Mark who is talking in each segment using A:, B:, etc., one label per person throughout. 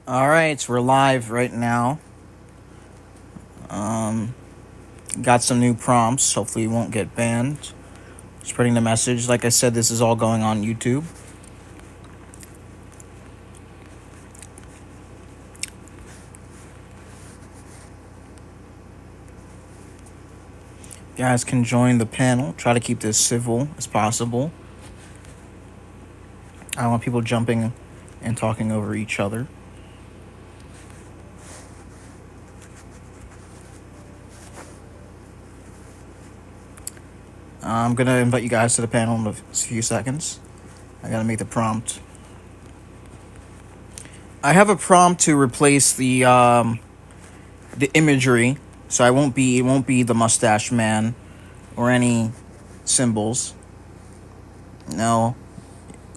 A: All right, so we're live right now. Um, got some new prompts. Hopefully, you won't get banned. Spreading the message. Like I said, this is all going on YouTube. You guys can join the panel. Try to keep this civil as possible. I don't want people jumping and talking over each other. I'm gonna invite you guys to the panel in a few seconds. I gotta make the prompt. I have a prompt to replace the imagery, so it won't be the mustache man or any symbols. No.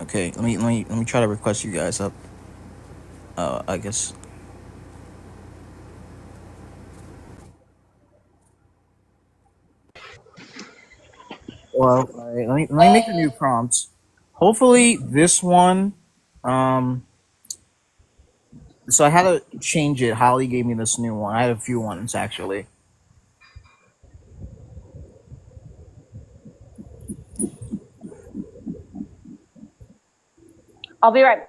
A: Okay, let me try to request you guys up. I guess. Well, let me make a new prompt. Hopefully this one. Um, so I had to change it. Holly gave me this new one. I had a few ones actually.
B: I'll be right.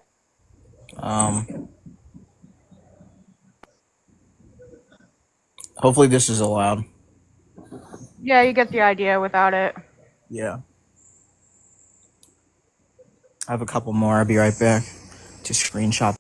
A: Hopefully this is allowed.
B: Yeah, you get the idea without it.
A: Yeah. I have a couple more. I'll be right back to screenshot.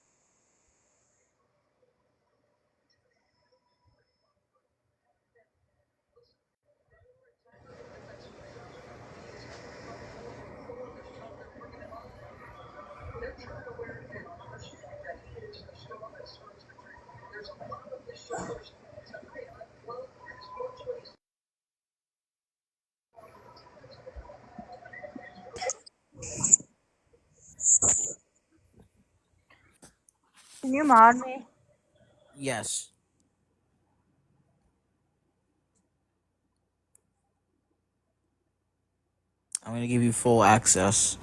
B: Can you mod me?
A: Yes. I'm gonna give you full access.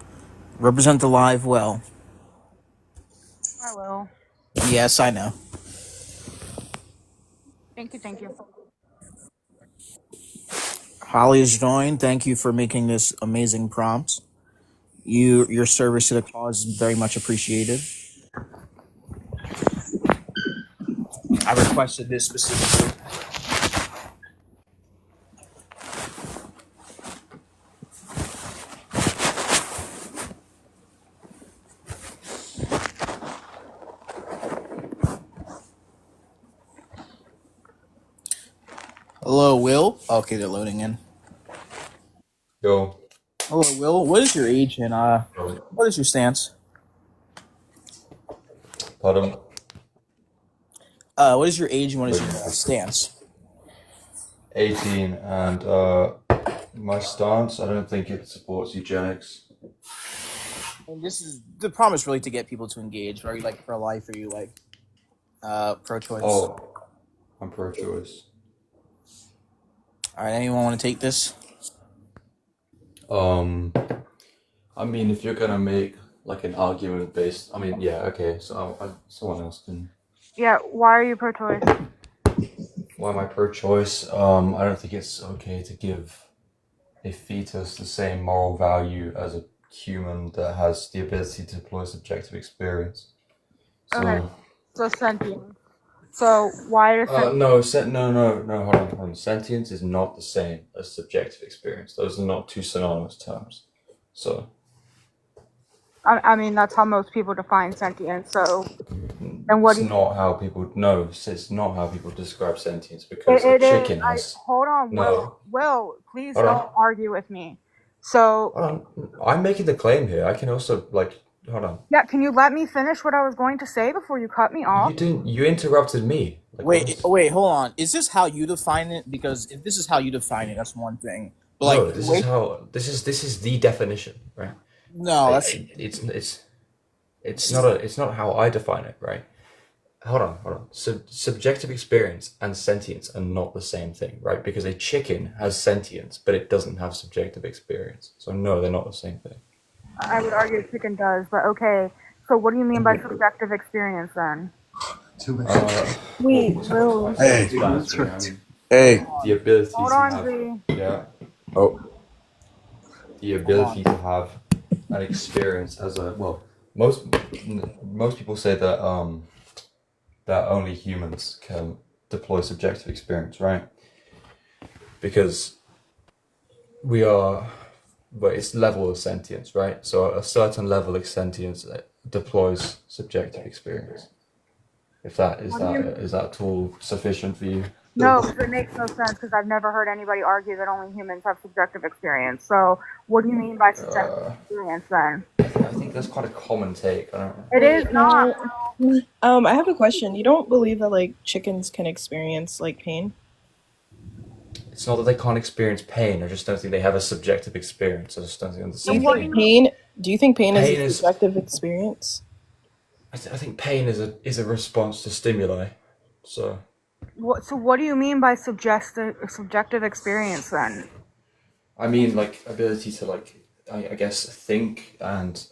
A: Represent the live well.
B: I will.
A: Yes, I know.
B: Thank you.
A: Holly is joined. Thank you for making this amazing prompt. Your service to the cause is very much appreciated. I requested this specifically. Hello, Will. Okay, they're loading in.
C: Yo.
A: Hello, Will. What is your age and what is your stance?
C: Pardon?
A: What is your age and what is your stance?
C: 18, and my stance, I don't think it supports eugenics.
A: And this is the promise really to get people to engage. Are you like pro life? Are you like pro-choice?
C: Oh, I'm pro-choice.
A: All right, anyone want to take this?
C: I mean, if you're gonna make like an argument based, I mean, yeah, okay, so someone else can.
B: Yeah, why are you pro-choice?
C: Why am I pro-choice? I don't think it's okay to give a fetus the same moral value as a human that has the ability to deploy subjective experience.
B: Okay,
C: So,
B: so sentient. So why is
C: no, no, hold on. Sentience is not the same as subjective experience. Those are not two synonymous terms. So,
B: I mean, that's how most people define sentience. So, and what
C: it's
B: do you?
C: not how people. No, it's not how people describe sentience because a
B: It is.
C: chicken has.
B: Hold on,
C: No,
B: Will, please
C: hold
B: don't
C: on,
B: argue with me. So,
C: hold on. I'm making the claim here. I can also like. Hold on.
B: yeah, can you let me finish what I was going to say before you cut me off?
C: You didn't. You interrupted me. Like
A: Wait,
C: what?
A: wait, hold on. Is this how you define it? Because if this is how you define it, that's one thing. But like,
C: No, this is
A: wait,
C: how. This is the definition, right?
A: no, that's
C: It's not how I define it, right? Hold on. Subjective experience and sentience are not the same thing, right? Because a chicken has sentience, but it doesn't have subjective experience. So no, they're not the same thing.
B: I would argue chicken does, but okay. So what do you mean by subjective experience then?
C: Uh,
B: Wait,
C: well,
B: Will.
D: Hey.
C: self-explanatory. I mean,
D: Hey.
C: the ability
B: Hold
C: to
B: on,
C: have,
B: Z.
C: yeah,
D: Oh.
C: the ability to have an experience as a well. Most people say that that only humans can deploy subjective experience, right? Because we are, but it's level of sentience, right? So a certain level of sentience deploys subjective experience. If that is
B: What do you
C: that is that tool sufficient for you?
B: No, because it makes no sense because I've never heard anybody argue that only humans have subjective experience. So, what do you mean by subjective
C: Uh,
B: experience then?
C: I think that's quite a common take. I don't know.
B: It is not.
E: No. I have a question. You don't believe that like chickens can experience like pain?
C: It's not that they can't experience pain. I just don't think they have a subjective experience. I just don't think that's the
E: Do you
C: same
B: what do
C: thing.
E: think pain? Do you think pain is
C: Pain
E: a
C: is.
E: subjective experience?
C: I think pain is a response to stimuli. So
B: So, what do you mean by subjective experience then?
C: I mean, like ability to like I guess think and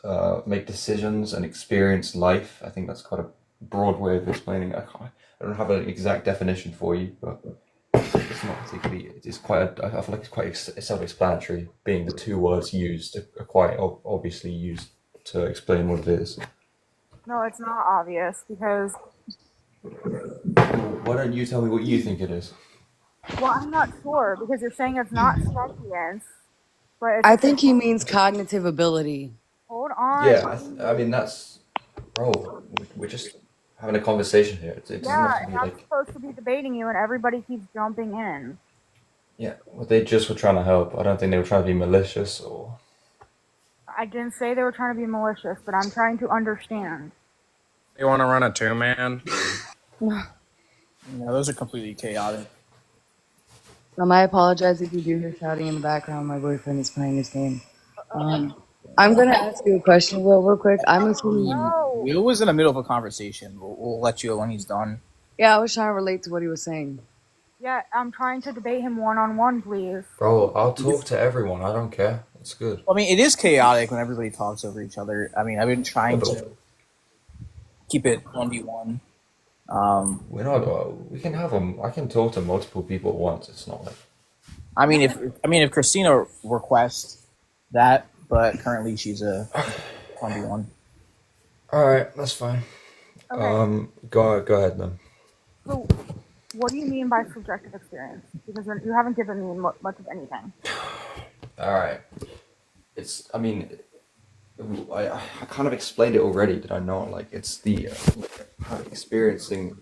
C: make decisions and experience life. I think that's quite a broad way of explaining. I don't have an exact definition for you, but it's not particularly. It's quite. I feel like it's quite self-explanatory. Being the two words used are quite obviously used to explain what it is.
B: No, it's not obvious because,
C: Why don't you tell me what you think it is?
B: well, I'm not sure because you're saying it's not sentience, but
F: I
B: it's.
F: think he means cognitive ability.
B: Hold on.
C: Yeah, I mean that's, bro. We're just having a conversation here. It doesn't have
B: Yeah,
C: to
B: and
C: be
B: I'm
C: like.
B: supposed to be debating you, and everybody keeps jumping in.
C: Yeah, well, they just were trying to help. I don't think they were trying to be malicious or.
B: I didn't say they were trying to be malicious, but I'm trying to understand.
G: You want to run a 2-man?
A: Yeah, those are completely chaotic.
F: I apologize if you do hear shouting in the background. My boyfriend is playing his game. I'm gonna ask you a question, Will, real quick. I'm assuming.
B: No.
A: Will was in the middle of a conversation. We'll let you know when he's done.
F: Yeah, I was trying to relate to what he was saying.
B: Yeah, I'm trying to debate him one-on-one, please.
C: Bro, I'll talk to everyone. I don't care. It's good.
A: I mean, it is chaotic when everybody talks over each other. I mean, I've been trying to keep it 1v1.
C: We're not. We can have them. I can talk to multiple people at once. It's not like.
A: I mean, if Christina requests that, but currently she's a 1v1.
C: All right, that's fine.
B: Okay.
C: Go ahead then.
B: So, what do you mean by subjective experience? Because you haven't given me much of anything.
C: All right. It's. I mean, I kind of explained it already. Did I not? Like, it's the experiencing,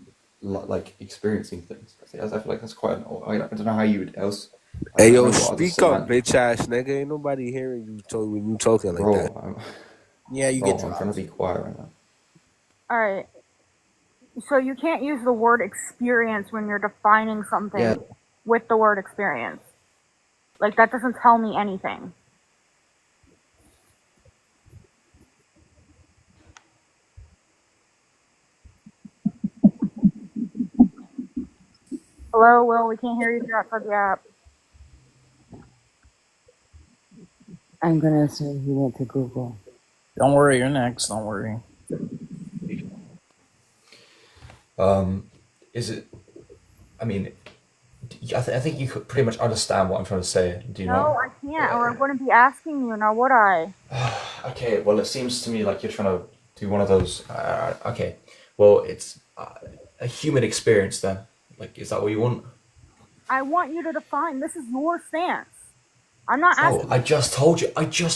C: experiencing things. I feel like that's quite. I don't know how you would else.
D: Hey,
C: I
D: yo,
C: don't know what other
D: speak up,
C: semant-
D: bitch ass nigga. Ain't nobody hearing you when you talking like
C: Bro,
D: that.
A: Yeah, you
C: bro,
A: get
C: I'm trying to be quiet right now.
B: All right. So you can't use the word experience when you're defining something
C: Yeah.
B: with the word experience. Like, that doesn't tell me anything. Hello, Will, we can't hear you through outside the app.
F: I'm gonna assume he went to Google.
A: Don't worry, you're next. Don't worry.
C: Is it? I mean, I think you could pretty much understand what I'm trying to say. Do you
B: No,
C: not?
B: I can't, or I wouldn't be asking you, now would I?
C: Okay, well, it seems to me like you're trying to do one of those. Okay, well, it's a human experience then. Like, is that what you want?
B: I want you to define, this is your stance. I'm not
C: Oh,
B: asking.
C: I just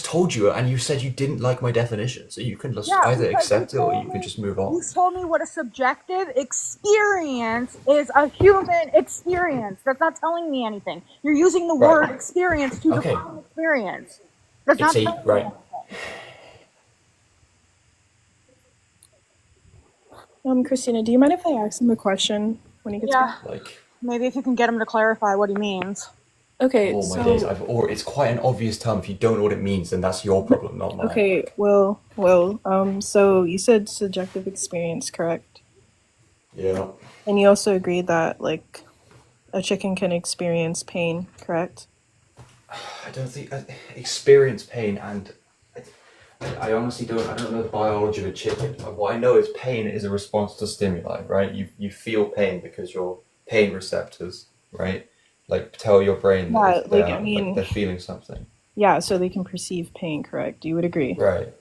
C: told you, and you said you didn't like my definition, so you can just
B: Yeah,
C: either
B: because
C: accept it
B: you
C: or
B: told
C: you can
B: me-
C: just move
B: You
C: on.
B: told me what a subjective experience is a human experience. That's not telling me anything. You're using the
C: Right.
B: word experience to
C: Okay.
B: define experience. That's not
C: It's
B: telling me
C: right.
B: anything.
E: Christina, do you mind if I ask him a question when he gets back?
B: Yeah,
C: Like,
B: maybe if you can get him to clarify what he means.
E: Okay,
C: oh my
E: so
C: days, it's quite an obvious term. If you don't know what it means, then that's your problem, not mine.
E: okay, so you said subjective experience, correct?
C: Yeah.
E: And you also agreed that like a chicken can experience pain, correct?
C: I don't think experience pain and I honestly don't. I don't know the biology of a chicken. What I know is pain is a response to stimuli, right? You feel pain because your pain receptors, right, like tell your brain that
E: Yeah,
C: if
E: like I
C: like
E: mean,
C: they're feeling something,
E: yeah, so they can perceive pain, correct? You would agree.
C: right?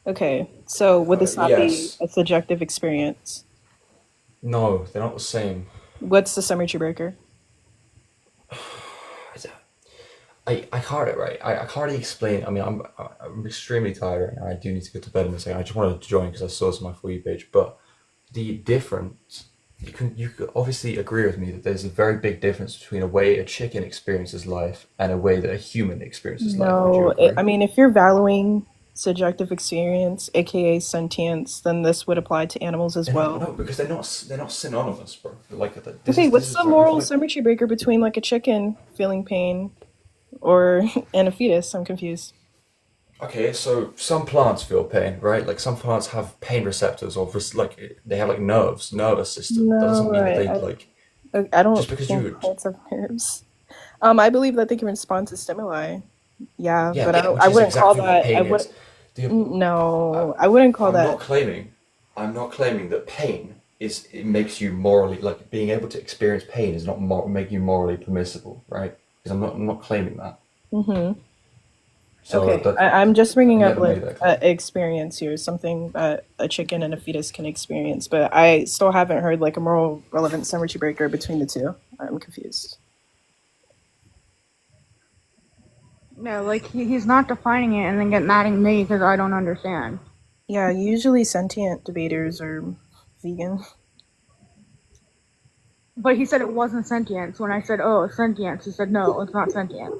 E: Okay, so would this not be
C: Yes.
E: a subjective experience?
C: No, they're not the same.
E: What's the symmetry breaker?
C: I can't right. I can't really explain. I mean, I'm extremely tired right now. I do need to go to bed in a second. I just wanted to join because I saw this on my For You page. But the difference, you could obviously agree with me that there's a very big difference between a way a chicken experiences life and a way that a human experiences life. Would you
E: No,
C: agree?
E: I mean, if you're valuing subjective experience, aka sentience, then this would apply to animals as well.
C: No, because they're not synonymous, bro. Like this
E: Okay,
C: is
E: what's the
C: very
E: moral
C: like
E: symmetry breaker between like a chicken feeling pain or and a fetus? I'm confused.
C: okay. So some plants feel pain, right? Like some plants have pain receptors or like they have like nervous system. That doesn't
E: No,
C: mean that they
E: I,
C: like
E: I don't
C: just because
E: think
C: you
E: plants have nerves. I believe that they can respond to stimuli. Yeah,
C: yeah,
E: but
C: which
E: I
C: is
E: wouldn't call
C: exactly what
E: that. I
C: pain
E: would
C: is. The, I,
E: no, I wouldn't call
C: I'm
E: that.
C: not claiming, I'm not claiming that pain is it makes you morally like being able to experience pain is not make you morally permissible, right? Because I'm not claiming that.
E: Hmm.
C: So
E: Okay,
C: that
E: I'm just
C: I
E: bringing up
C: never
E: like
C: made that claim.
E: experience here, something that a chicken and a fetus can experience, but I still haven't heard like a moral relevant symmetry breaker between the two. I'm confused.
B: No, like he's not defining it and then get mad at me because I don't understand.
E: Yeah, usually sentient debaters are vegan.
B: But he said it wasn't sentience. When I said, oh, it's sentience, he said, no, it's not sentient.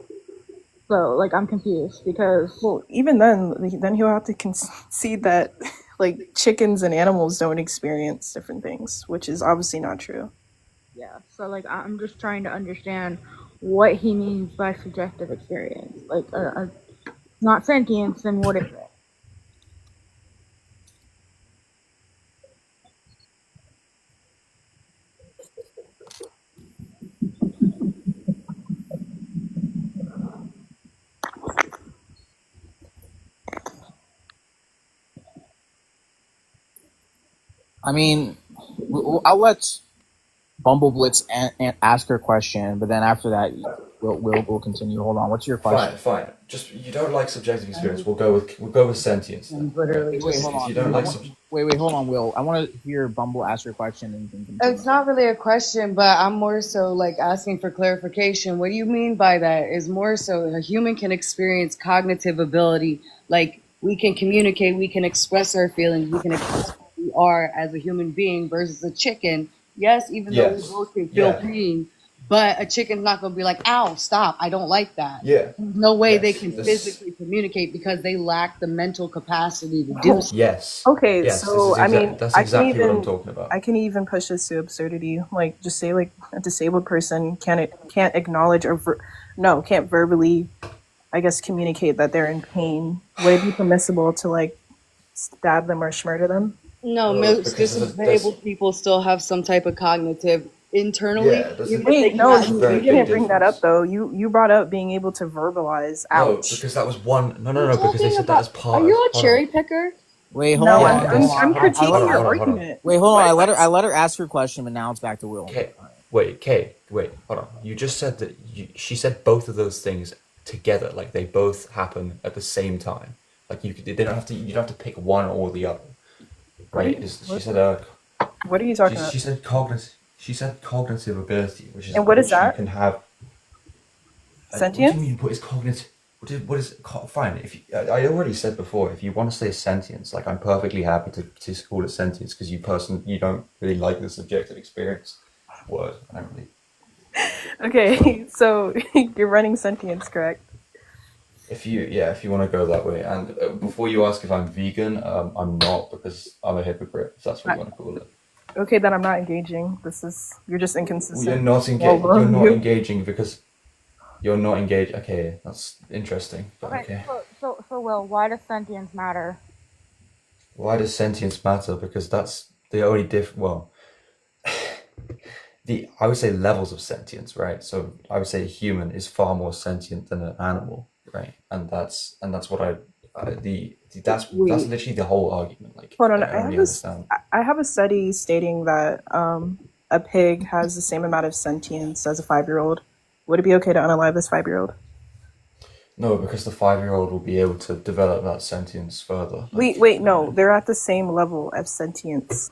B: So, like, I'm confused because,
E: Well, even then he'll have to concede that like chickens and animals don't experience different things, which is obviously not true.
B: yeah. So, like, I'm just trying to understand what he means by subjective experience. Like, not sentience, then what is it?
A: I mean, I'll let Bumble Blitz ask her question, but then after that, we'll continue. Hold on. What's your question?
C: Fine. Just you don't like subjective experience. We'll go with sentience then.
F: I'm literally
C: Right?
A: Wait,
F: just.
A: hold
C: If you
A: on.
C: don't like sub,
A: Wait, hold on, Will. I want to hear Bumble ask her question and you can continue.
F: It's not really a question, but I'm more so like asking for clarification. What do you mean by that? Is more so a human can experience cognitive ability, like we can communicate, we can express our feelings, we can express who we are as a human being versus a chicken. Yes, even though we
C: yes,
F: both can feel
C: yeah,
F: pain, but a chicken's not gonna be like, ow, stop, I don't like that.
C: yeah,
F: There's no way they
C: yes,
F: can
C: this,
F: physically communicate because they lack the mental capacity to do so.
C: yes,
E: Okay,
C: yes. This
E: so
C: is
E: I mean,
C: that's exactly what I'm talking about.
E: I can even push this to absurdity. Like, just say like a disabled person can't acknowledge or can't verbally, I guess, communicate that they're in pain. Would it be permissible to like stab them or murder them?
F: No,
C: No,
F: most
C: because
F: disabled people still have some type of cognitive internally,
C: yeah,
F: even if
E: Wait,
F: they
E: no,
F: cannot.
C: a
E: you
C: very big
E: didn't bring that up
C: difference.
E: though. You brought up being able to verbalize.
C: No,
E: Ouch.
C: because that was one. No,
F: I'm
C: because they
F: talking
C: said that as
F: about. Are
C: part
F: you
C: of.
F: a
C: Hold
F: cherry
C: on.
F: picker?
A: Wait, hold
E: No,
A: on.
C: Yeah,
A: Hold
E: I'm
A: on. Hold
E: critiquing
A: on.
E: your
C: hold on.
E: argument.
A: Wait, hold on. I let her ask her question, but now it's back to Will.
C: Kay, wait, hold on. You just said that she said both of those things together, like they both happen at the same time. Like they don't have to. You don't have to pick one or the other, right? She said
E: What are you talking about?
C: she said cognitive. She said cognitive ability, which is
E: And what is
C: which
E: that?
C: you can have. What do
E: Sentience?
C: you mean? What is cognitive? Fine? If I already said before, if you want to say sentience, like I'm perfectly happy to call it sentience because you don't really like the subjective experience word. I don't really.
E: Okay, so you're running sentience, correct?
C: If you want to go that way, and before you ask if I'm vegan, I'm not because I'm a hypocrite. If that's what you want to call it.
E: Okay, then I'm not engaging. You're just
C: Well,
E: inconsistent.
C: you're not engaged. You're not engaging because you're not engaged. Okay, that's interesting. But okay.
B: So Will, why does sentience matter?
C: Why does sentience matter? Because that's the only Well, I would say levels of sentience, right? So I would say a human is far more sentient than an animal, right? And that's what the that's
E: Wait,
C: literally the whole argument. Like,
E: hold
C: I
E: on.
C: don't really understand.
E: I have a study stating that a pig has the same amount of sentience as a 5-year-old. Would it be okay to unalive this 5-year-old?
C: No, because the 5-year-old will be able to develop that sentience further.
E: Wait, no. They're at the same level of sentience.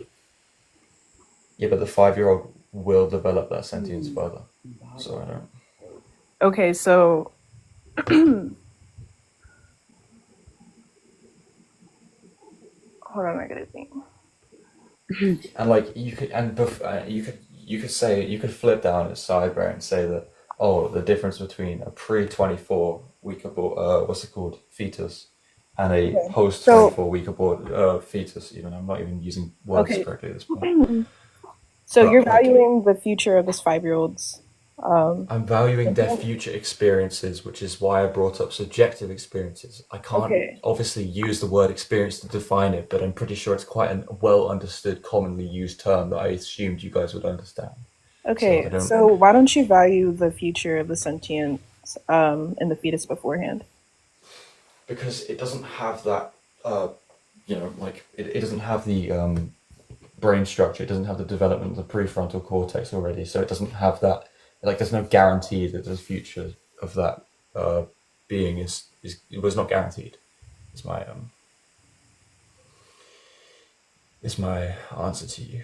C: Yeah, but the 5-year-old will develop that sentience further. So I don't.
E: Okay, so hold on, I gotta think.
C: And like you could flip down its sidebar and say that, oh, the difference between a pre-24 week abort what's it called, fetus, and a
E: Okay.
C: post
E: So
C: 24 week abort fetus. Even I'm not even using words
E: okay,
C: correctly at this point.
E: so you're
C: But like,
E: valuing the future of this 5-year-old's
C: I'm valuing their
E: sentience?
C: future experiences, which is why I brought up subjective experiences. I can't
E: Okay.
C: obviously use the word experience to define it, but I'm pretty sure it's quite a well understood, commonly used term that I assumed you guys would understand. So I
E: Okay,
C: don't,
E: so why don't you value the future of the sentience in the fetus beforehand?
C: because it doesn't have that, like it doesn't have the brain structure, it doesn't have the development of the prefrontal cortex already, so it doesn't have that, like, there's no guarantee that the future of that being is it was not guaranteed. Is my answer to you.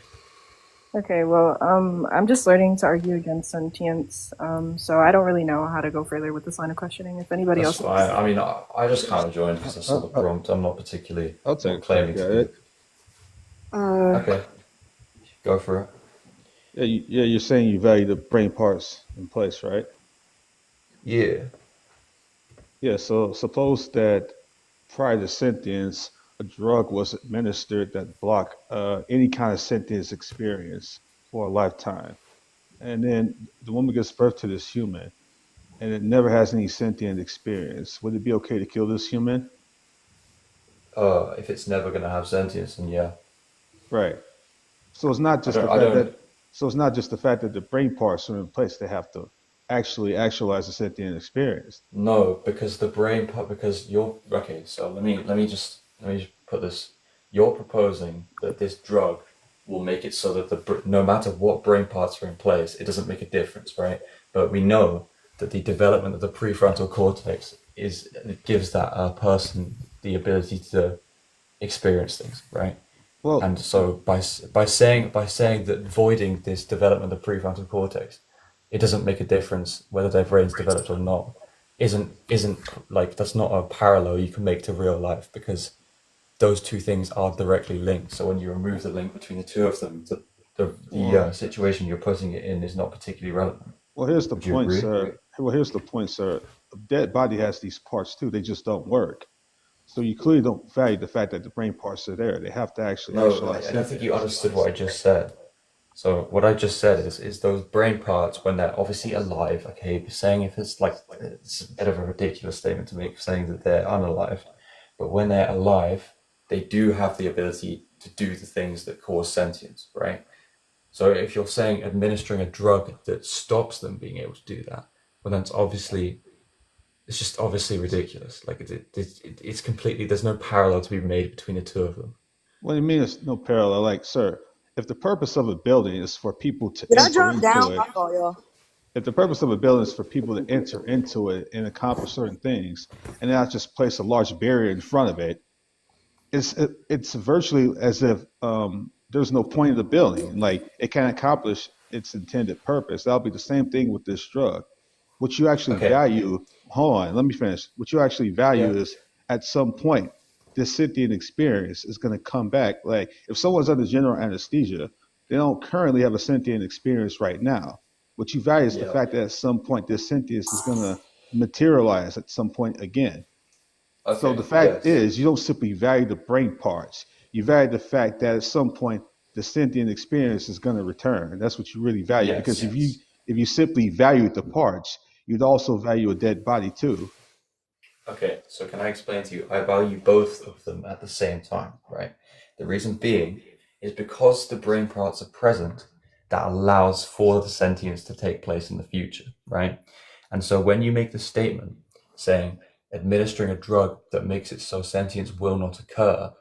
E: Okay, well, I'm just learning to argue against sentience, so I don't really know how to go further with this line of questioning. If anybody
C: That's
E: else wants
C: fine. I mean, I just kind of joined because I saw the prompt. I'm not particularly
H: I'll take
C: not
H: a
C: claiming
H: crack
C: to
H: at
C: be.
H: it.
C: Okay, go for it.
H: Yeah, you're saying you value the brain parts in place, right?
C: Yeah.
H: Yeah, so suppose that prior to sentience, a drug was administered that blocked any kind of sentience experience for a lifetime. And then the woman gives birth to this human, and it never has any sentient experience. Would it be okay to kill this human?
C: If it's never gonna have sentience, then yeah.
H: Right. So it's not
C: I
H: just
C: don't.
H: the
C: I
H: fact
C: don't.
H: that so it's not just the fact that the brain parts are in place. They have to actually actualize the sentient experience.
C: No, because the brain part. Because you're okay. So let me just put this. You're proposing that this drug will make it so that no matter what brain parts are in place, it doesn't make a difference, right? But we know that the development of the prefrontal cortex gives that person the ability to experience things, right?
H: Well,
C: And so by saying that voiding this development of the prefrontal cortex, it doesn't make a difference whether their brain's developed or not. Isn't like, that's not a parallel you can make to real life, because those two things are directly linked. So when you remove the link between the two of them, the situation you're putting it in is not particularly relevant.
H: well, here's the
C: Would you
H: point,
C: agree?
H: sir. Well, here's the point, sir. A dead body has these parts too. They just don't work. So you clearly don't value the fact that the brain parts are there. They have to actually
C: No,
H: actualize
C: I don't think you
H: sentience.
C: understood what I just said. So what I just said is those brain parts, when they're obviously alive, okay, you're saying if it's like, it's a bit of a ridiculous statement to make, saying that they're unalive, but when they're alive, they do have the ability to do the things that cause sentience, right? So if you're saying administering a drug that stops them being able to do that, well, then it's just obviously ridiculous. Like it's completely, there's no parallel to be made between the two of them.
H: What do you mean there's no parallel? Like, sir, if the purpose of a building is for people to
I: Did I
H: enter
I: drop
H: into
I: down?
H: it,
I: My fault, y'all.
H: if the purpose of a building is for people to enter into it and accomplish certain things, and not just place a large barrier in front of it, it's virtually as if there's no point of the building. Like it can't accomplish its intended purpose. That'll be the same thing with this drug. What you actually
C: Okay.
H: value, hold on, let me finish. What you actually value
C: Yeah.
H: is at some point, this sentient experience is going to come back. Like if someone's under general anesthesia, they don't currently have a sentient experience right now. What you value is the
C: Yeah.
H: fact that at some point, this sentience is going to materialize at some point again. So the
C: Okay.
H: fact
C: Yes.
H: is, you don't simply value the brain parts. You value the fact that at some point the sentient experience is going to return. That's what you really value. Because
C: Yes.
H: if you simply valued the parts, you'd also value a dead body too.
C: Okay, so can I explain to you? I value both of them at the same time, right? The reason being is because the brain parts are present, that allows for the sentience to take place in the future, right? And so when you make the statement saying administering a drug that makes it so sentience will not occur,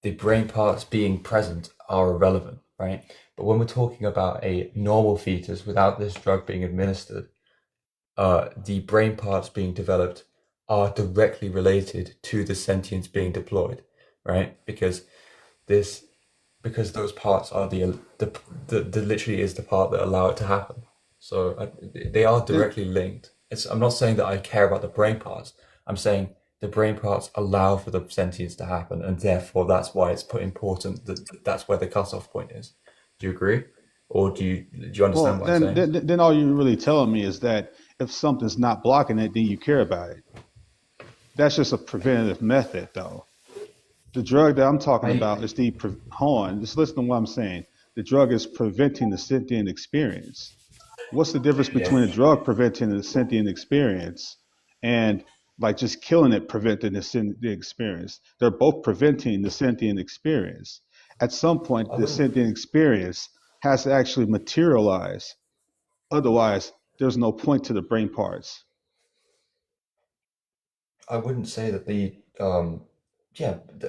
C: the brain parts being present are irrelevant, right? But when we're talking about a normal fetus without this drug being administered, the brain parts being developed are directly related to the sentience being deployed, right? Because those parts are the literally is the part that allow it to happen. So they are directly linked. I'm not saying that I care about the brain parts. I'm saying the brain parts allow for the sentience to happen, and therefore that's why it's important that that's where the cutoff point is. Do you agree, or do you understand
H: Well,
C: what I'm saying?
H: then all you're really telling me is that if something's not blocking it, then you care about it. That's just a preventative method, though. The drug that I'm talking about is hold on, just listen to what I'm saying. The drug is preventing the sentient experience. What's the difference between a drug preventing the sentient experience and like just killing it preventing the sentient experience? They're both preventing the sentient experience. At some point, the sentient experience has to actually materialize. Otherwise, there's no point to the brain parts.
C: I wouldn't say that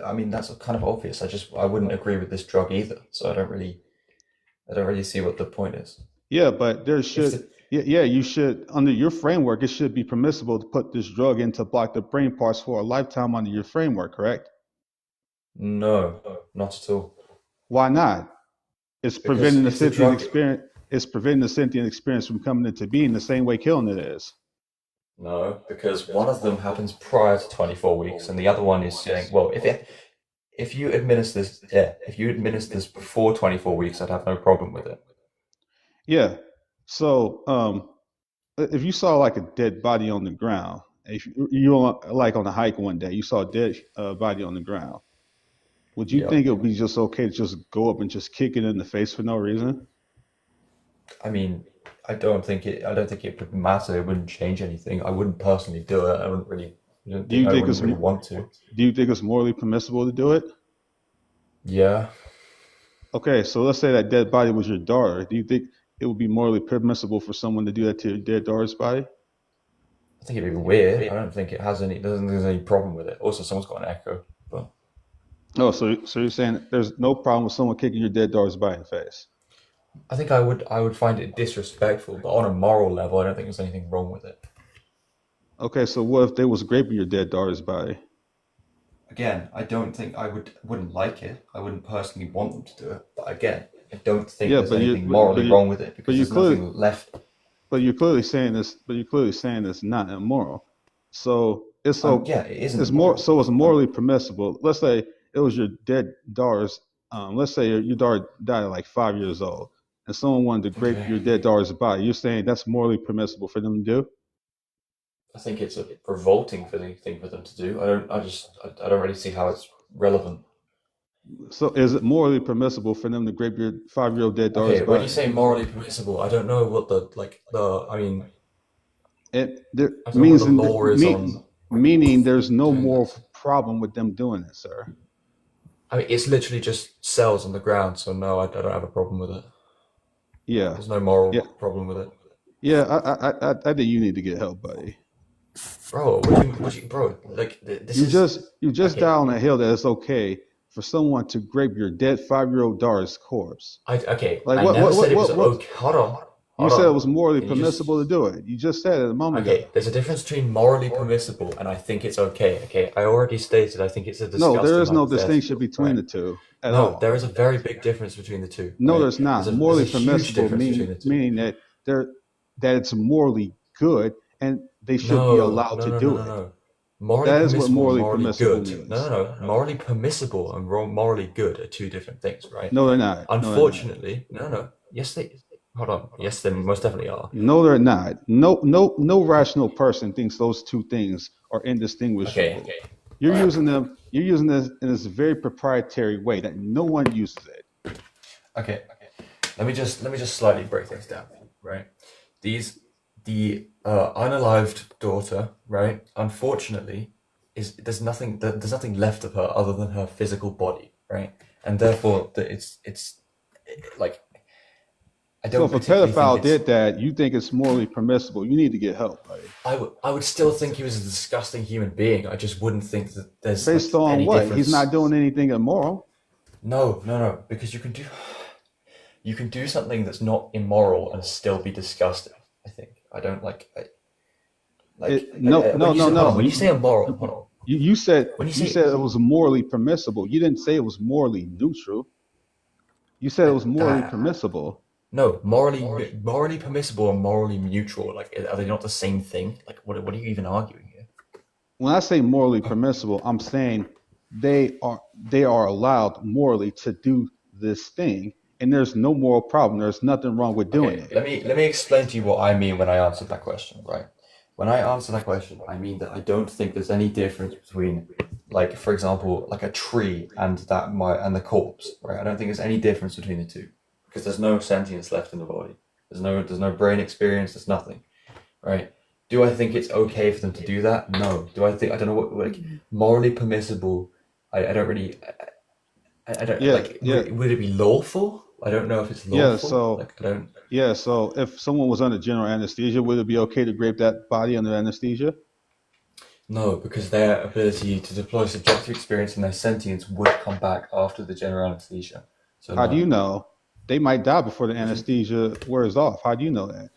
C: I mean that's kind of obvious. I wouldn't agree with this drug either. So I don't really see what the point is.
H: Yeah, but there should, you should, under your framework, it should be permissible to put this drug in to block the brain parts for a lifetime under your framework, correct?
C: No, not at all.
H: Why not? It's
C: Because
H: preventing the
C: if the
H: sentient
C: drug,
H: experience. It's preventing the sentient experience from coming into being the same way killing it is.
C: no, because one of them happens prior to 24 weeks, and the other one is saying, well, if you administer this before 24 weeks, I'd have no problem with it.
H: Yeah. So, if you saw like a dead body on the ground, if you were like on a hike one day, you saw a dead body on the ground, would you
C: Yep.
H: think it would be just okay to just go up and just kick it in the face for no reason?
C: I mean, I don't think it would matter. It wouldn't change anything. I wouldn't personally do it. I wouldn't really
H: Do you think it's
C: want to.
H: do you think it's morally permissible to do it?
C: Yeah.
H: Okay, so let's say that dead body was your daughter. Do you think it would be morally permissible for someone to do that to your dead daughter's body?
C: I think it'd be weird. I don't think there's any problem with it. Also, someone's got an echo, but
H: Oh, so you're saying there's no problem with someone kicking your dead daughter's body in the face?
C: I think I would find it disrespectful, but on a moral level, I don't think there's anything wrong with it.
H: Okay, so what if they was raping your dead daughter's body?
C: Again, I don't think wouldn't like it. I wouldn't personally want them to do it. But again, I don't think
H: Yeah,
C: there's
H: but
C: anything morally wrong with it because
H: you
C: there's nothing
H: could,
C: left.
H: but you're clearly saying this. But you're clearly saying it's not immoral. So it's
C: Yeah, it isn't
H: it's more.
C: moral.
H: So it's morally permissible. Let's say it was your dead daughter's. Let's say your daughter died at like 5 years old, and someone wanted to rape
C: Okay.
H: your dead daughter's body. You're saying that's morally permissible for them to do?
C: I think it's a revolting thing for them to do. I don't really see how it's relevant.
H: So is it morally permissible for them to rape your 5-year-old dead daughter's
C: Okay, when
H: body?
C: you say morally permissible, I don't know what I mean,
H: It there
C: I don't know
H: means
C: what the law is on.
H: meaning there's no
C: doing
H: moral
C: this.
H: problem with them doing it, sir.
C: I mean, it's literally just cells on the ground, so no, I don't have a problem with it.
H: Yeah,
C: There's no moral
H: yeah,
C: problem with it.
H: yeah. I think you need to get help, buddy.
C: Bro, bro, like this
H: You
C: is
H: just
C: okay.
H: died on a hill that it's okay for someone to grape your dead 5-year-old daughter's corpse.
C: Okay,
H: Like
C: I never said it was
H: what?
C: okay. Hold
H: You said it
C: on.
H: was morally
C: Can you just
H: permissible to do it. You just said it a moment ago.
C: Okay, there's a difference between morally permissible and I think it's okay. Okay, I already stated I think it's a
H: No, there
C: disgusting
H: is no
C: hypothetical,
H: distinction between the
C: right?
H: two at
C: No,
H: all.
C: there is a very big difference between the two,
H: No,
C: right?
H: there's not.
C: There's
H: Morally
C: a huge
H: permissible
C: difference between the two.
H: meaning that that it's morally good and they should be allowed to do it.
C: No. Morally
H: That is what
C: permissible and
H: morally
C: morally
H: permissible
C: good.
H: means.
C: No. Morally permissible and morally good are two different things, right?
H: No, they're not. No, they're not.
C: Unfortunately, no. Yes, hold on. Yes, they most definitely are.
H: No, they're not. No rational person thinks those two things are indistinguishable.
C: Okay.
H: You're
C: All right.
H: using them. You're using this in this very proprietary way that no one uses it.
C: Okay. Let me just slightly break things down, right? The unalived daughter, right? Unfortunately, there's nothing left of her other than her physical body, right? And therefore, it's like I
H: So
C: don't
H: if a
C: particularly think
H: pedophile
C: it's.
H: did that, you think it's morally permissible. You need to get help, buddy.
C: I would still think he was a disgusting human being. I just wouldn't think that there's like
H: Based on
C: any
H: what? He's not
C: difference.
H: doing anything immoral.
C: No, no, no, because you can do something that's not immoral and still be disgusting. I think I don't like I, like
H: No,
C: when
H: no,
C: you
H: no,
C: say, hold on,
H: no.
C: when you say immoral, hold on.
H: You said
C: When you
H: you
C: say
H: said it was morally permissible. You didn't say it was morally neutral. You said it was morally
C: that,
H: permissible.
C: no, morally permissible and morally neutral, like are they not the same thing? Like what are you even arguing here?
H: When I say morally permissible, I'm saying they are allowed morally to do this thing, and there's no moral problem. There's nothing wrong with doing
C: Okay,
H: it.
C: let me explain to you what I mean when I answered that question, right? When I answer that question, I mean that I don't think there's any difference between, like, for example, like a tree and and the corpse, right? I don't think there's any difference between the two because there's no sentience left in the body. There's no brain experience. There's nothing, right? Do I think it's okay for them to do that? No. I don't know what like morally permissible. I don't really. I don't
H: Yeah,
C: like.
H: yeah,
C: Would it be lawful? I don't know if it's
H: yeah.
C: lawful.
H: So
C: Like I don't.
H: yeah, so if someone was under general anesthesia, would it be okay to grape that body under anesthesia?
C: No, because their ability to deploy subjective experience and their sentience would come back after the general anesthesia. So
H: How do you
C: no.
H: know? They might die before the
C: Because
H: anesthesia wears off. How do you know that?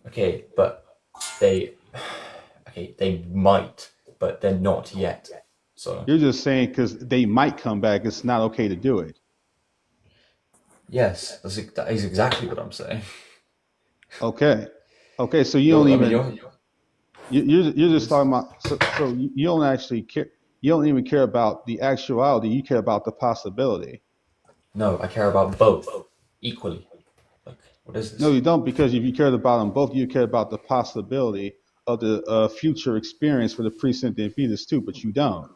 C: okay, but they they might, but they're not yet. So
H: You're just saying because they might come back, it's not okay to do it.
C: yes, that is exactly what I'm saying.
H: Okay. Okay, so you don't
C: You're, I mean,
H: even
C: you're
H: you're just
C: this,
H: talking about so you don't actually care. You don't even care about the actuality. You care about the possibility.
C: no, I care about both equally. Like, what is
H: No,
C: this?
H: you don't, because if you cared about them both, you care about the possibility of the future experience for the pre-sentient fetus too, but you don't.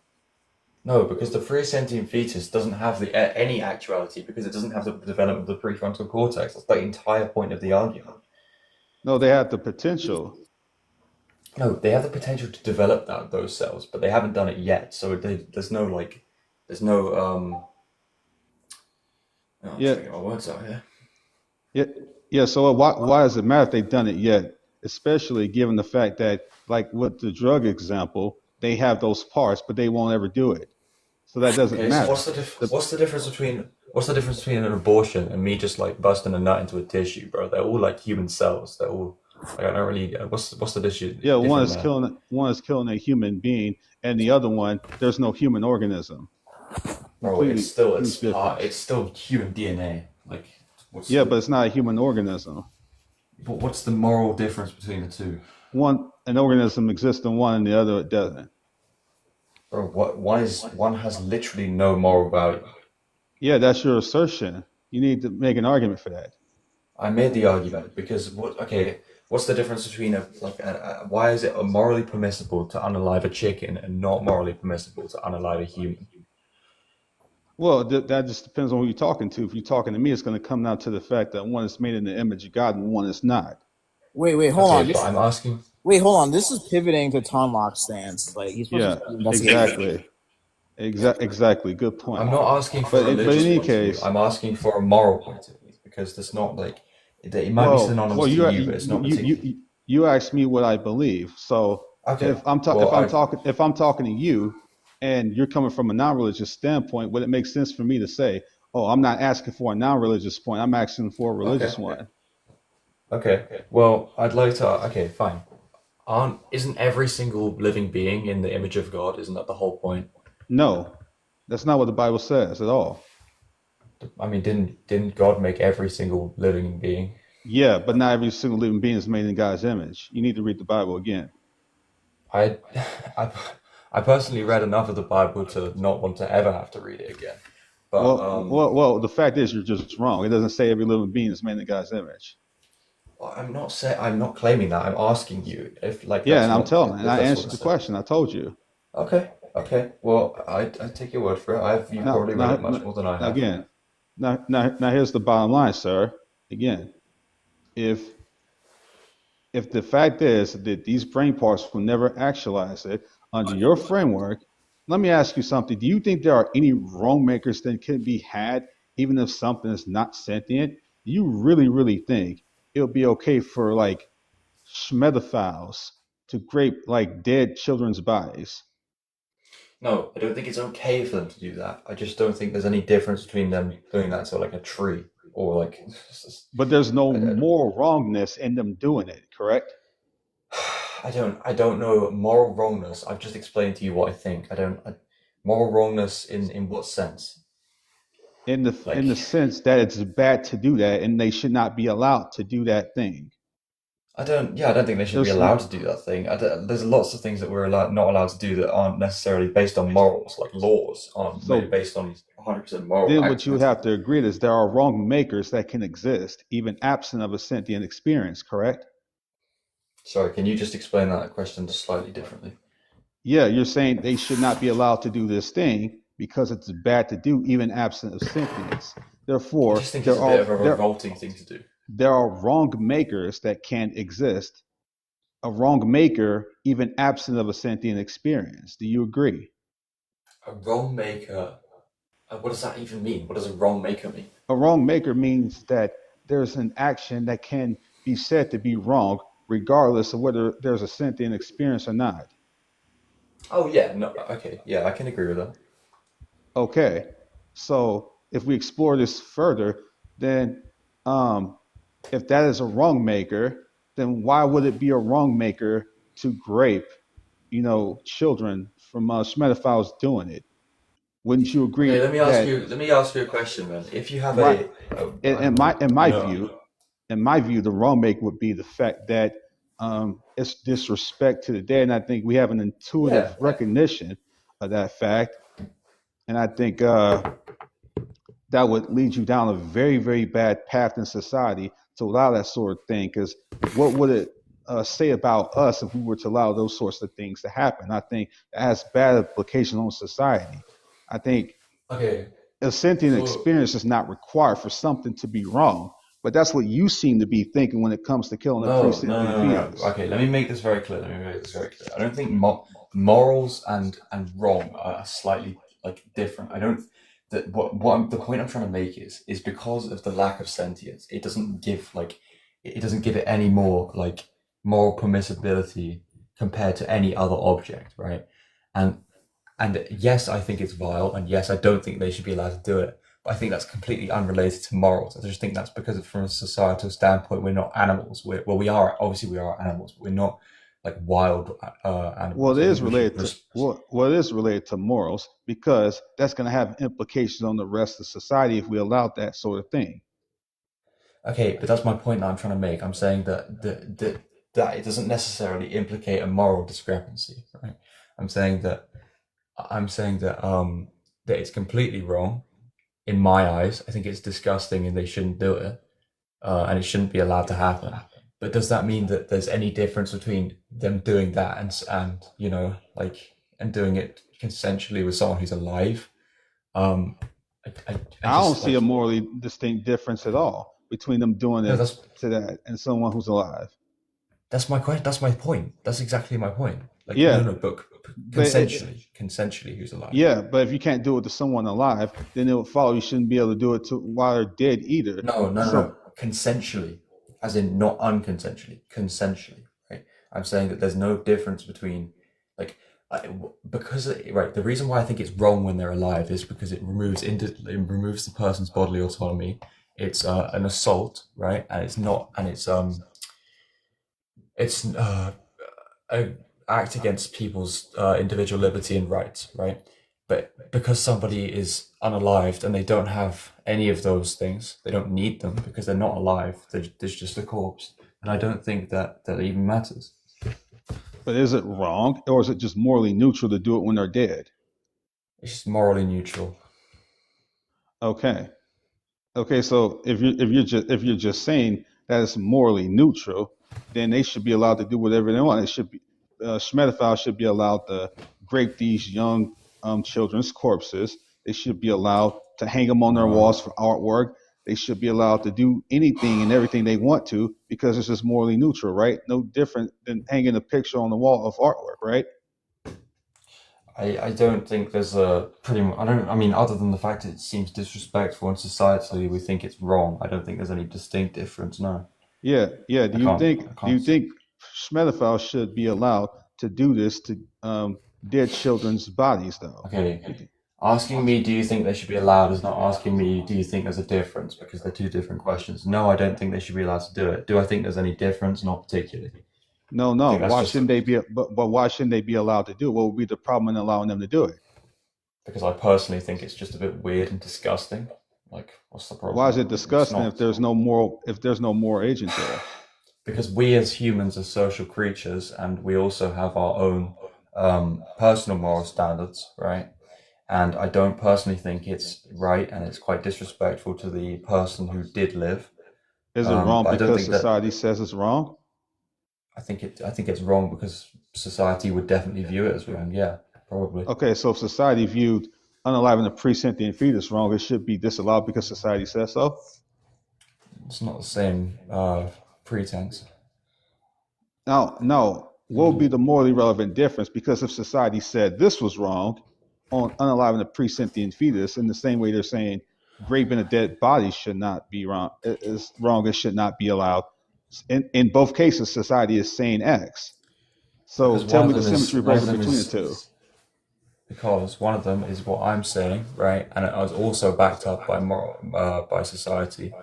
C: No, because the free sentient fetus doesn't have any actuality because it doesn't have the development of the prefrontal cortex. That's the entire point of the argument.
H: No, they have the potential.
C: No, they have the potential to develop those cells, but they haven't done it yet. So there's no like, there's no oh, I'm
H: Yeah,
C: trying to get my words out here.
H: yeah, yeah. So why does it matter if they've done it yet? Especially given the fact that, like with the drug example, they have those parts, but they won't ever do it. So that doesn't
C: Okay, so
H: matter. The,
C: what's the difference between an abortion and me just like busting a nut into a tissue, bro? They're all like human cells. They're all like I don't really. What's the
H: yeah, one
C: different
H: is
C: there?
H: one is killing a human being, and the other one, there's no human organism.
C: Bro,
H: Completely,
C: it's
H: huge difference.
C: it's still human DNA. Like
H: Yeah, but it's not a human organism.
C: what's the moral difference between the two?
H: An organism exists in one, and the other it doesn't.
C: Bro, one has literally no moral value.
H: Yeah, that's your assertion. You need to make an argument for that.
C: I made the argument because what's the difference between why is it morally permissible to unalive a chicken and not morally permissible to unalive a human?
H: Well, that just depends on who you're talking to. If you're talking to me, it's going to come down to the fact that one is made in the image of God and one is not.
A: Wait, hold
C: Okay,
A: on.
C: but I'm asking.
A: Wait, hold on. This is pivoting to Tonlock's stance. Like he's supposed
H: Yeah,
A: to be investigating.
H: exactly. Exactly. Good point.
C: I'm not asking for a
H: But in
C: religious
H: any
C: point of view.
H: case,
C: I'm asking for a moral point of view because there's not like it might be
H: well,
C: synonymous to
H: you
C: you, but it's not particularly.
H: you asked me what I believe. So
C: Okay.
H: if I'm
C: Well,
H: if I'm talking to you, and you're coming from a non-religious standpoint, would it make sense for me to say, "Oh, I'm not asking for a non-religious point. I'm asking for a religious
C: okay.
H: one"?
C: Okay. Well, I'd like to. Okay, fine. Isn't every single living being in the image of God? Isn't that the whole point?
H: No, that's not what the Bible says at all.
C: I mean, didn't God make every single living being?
H: Yeah, but not every single living being is made in God's image. You need to read the Bible again.
C: I, I, I personally read enough of the Bible to not want to ever have to read it again. But
H: Well, the fact is you're just wrong. It doesn't say every living being is made in God's image.
C: I'm not claiming that. I'm asking you if like
H: Yeah,
C: that's
H: and I'm
C: not
H: telling,
C: if
H: and I
C: that's what
H: answered
C: it
H: the
C: said.
H: question. I told you.
C: Okay. Okay. Well, I take your word for it. You've
H: Now,
C: probably read
H: now,
C: it much more than I
H: now
C: have.
H: again, now here's the bottom line, sir. Again, if the fact is that these brain parts will never actualize it under your framework, let me ask you something. Do you think there are any wrong makers that can be had, even if something is not sentient? Do you really think it would be okay for like schmedophiles to grape like dead children's bodies?
C: No, I don't think it's okay for them to do that. I just don't think there's any difference between them doing that to like a tree or like.
H: But there's no
C: I,
H: moral wrongness in them doing it, correct?
C: I don't know moral wrongness. I've just explained to you what I think. Moral wrongness in what sense?
H: In
C: Like,
H: the sense that it's bad to do that and they should not be allowed to do that thing.
C: I don't think they should be
H: There's
C: allowed to do that thing. There's lots of things that not allowed to do that aren't necessarily based on morals, like laws aren't
H: so
C: based on 100% moral
H: then what you would
C: actions.
H: have to agree is there are wrong makers that can exist even absent of a sentient experience, correct?
C: Sorry, can you just explain that question just slightly differently?
H: Yeah, you're saying they should not be allowed to do this thing because it's bad to do even absent of sentience.
C: I
H: Therefore,
C: just think it's a bit of a revolting thing to do.
H: there are wrong makers that can exist. A wrong maker even absent of a sentient experience. Do you agree?
C: A wrong maker. What does that even mean? What does a wrong maker mean?
H: A wrong maker means that there's an action that can be said to be wrong regardless of whether there's a sentient experience or not.
C: Oh yeah, no, okay, yeah, I can agree with that.
H: Okay, so if we explore this further, then if that is a wrong maker, then why would it be a wrong maker to grape, children from schmedophiles doing it? Wouldn't you agree
C: Okay,
H: that
C: let me ask you a question then. If you have
H: right in,
C: I
H: in
C: don't
H: my
C: know,
H: in my view, the wrong make would be the fact that it's disrespect to the dead, and I think we have an intuitive
C: yeah,
H: recognition of that fact, and I think that would lead you down a very, very bad path in society to allow that sort of thing. Because what would it say about us if we were to allow those sorts of things to happen? I think it has bad implications on society. I think
C: okay,
H: a sentient
C: so
H: experience is not required for something to be wrong. But that's what you seem to be thinking when it comes to killing a
C: no,
H: pre-sentient fetus.
C: Okay, let me make this very clear. I don't think morals and wrong are slightly like different. I don't. The point I'm trying to make is because of the lack of sentience, it doesn't give it any more like moral permissibility compared to any other object, right? And yes, I think it's vile, and yes, I don't think they should be allowed to do it. But I think that's completely unrelated to morals. I just think that's because from a societal standpoint, we're not animals. We are obviously we are animals, but we're not like wild
H: Well,
C: animals.
H: it
C: I
H: is
C: think we should
H: related to it is related to morals because that's going to have implications on the rest of society if we allow that sort of thing.
C: Okay, but that's my point that I'm trying to make. I'm saying that it doesn't necessarily implicate a moral discrepancy, right? I'm saying that that it's completely wrong in my eyes. I think it's disgusting and they shouldn't do it, and it shouldn't be allowed to happen. But does that mean that there's any difference between them doing that and and doing it consensually with someone who's alive? Um,
H: I don't
C: just
H: see a morally distinct difference at all between them doing
C: no,
H: it
C: that's
H: to that and someone who's alive.
C: That's my question. That's my point. That's exactly my point. Like,
H: Yeah,
C: but
H: but
C: consensually, who's alive?
H: yeah, but if you can't do it to someone alive, then it would follow you shouldn't be able to do it to while they're dead either. So
C: Consensually, as in not unconsensually, consensually, right? I'm saying that there's no difference between, like, right. The reason why I think it's wrong when they're alive is because it removes the person's bodily autonomy. It's an assault, right? And it's an act against people's individual liberty and rights, right? But because somebody is unalived and they don't have any of those things, they don't need them because they're not alive. There's just a corpse, and I don't think that even matters.
H: but is it wrong or is it just morally neutral to do it when they're dead?
C: It's just morally neutral.
H: Okay. Okay, so if you're just saying that it's morally neutral, then they should be allowed to do whatever they want. It should be Schmedophiles should be allowed to grape these young children's corpses. They should be allowed to hang them on their walls for artwork. They should be allowed to do anything and everything they want to because it's just morally neutral, right? No different than hanging a picture on the wall of artwork, right?
C: I don't think there's a pretty much, I mean, other than the fact it seems disrespectful and societally we think it's wrong, I don't think there's any distinct difference, no.
H: Yeah, yeah.
C: I can't, I
H: Do you
C: can't.
H: think Schmedefowl should be allowed to do this to dead children's bodies, though?
C: Okay, asking me, do you think they should be allowed is not asking me, do you think there's a difference? Because they're two different questions. No, I don't think they should be allowed to do it. Do I think there's any difference? Not particularly.
H: No,
C: I
H: no.
C: think that's
H: Why
C: just
H: shouldn't they be? But why shouldn't they be allowed to do it? What would be the problem in allowing them to do it?
C: because I personally think it's just a bit weird and disgusting. Like, what's the
H: Why is
C: problem?
H: it
C: It's
H: disgusting
C: not.
H: if there's no moral agent there?
C: Because we as humans are social creatures and we also have our own personal moral standards, right? And I don't personally think it's right and it's quite disrespectful to the person who did live.
H: Is it wrong
C: But I don't
H: because
C: think that
H: society says it's wrong?
C: I think it's wrong because society would definitely view it as wrong. Yeah, probably.
H: Okay, so if society viewed unaliving a pre-sentient fetus wrong, it should be disallowed because society says so?
C: It's not the same pretense.
H: No, no. What would be the morally relevant difference? Because if society said this was wrong on unaliving a pre-sentient fetus, in the same way they're saying raping a dead body should not be wrong, is wrong, it should not be allowed. In both cases, society is saying X. So
C: Because
H: tell me the symmetry
C: one of
H: breaker
C: them
H: between the two.
C: is because one of them is what I'm saying, right? And it was also backed up by by society.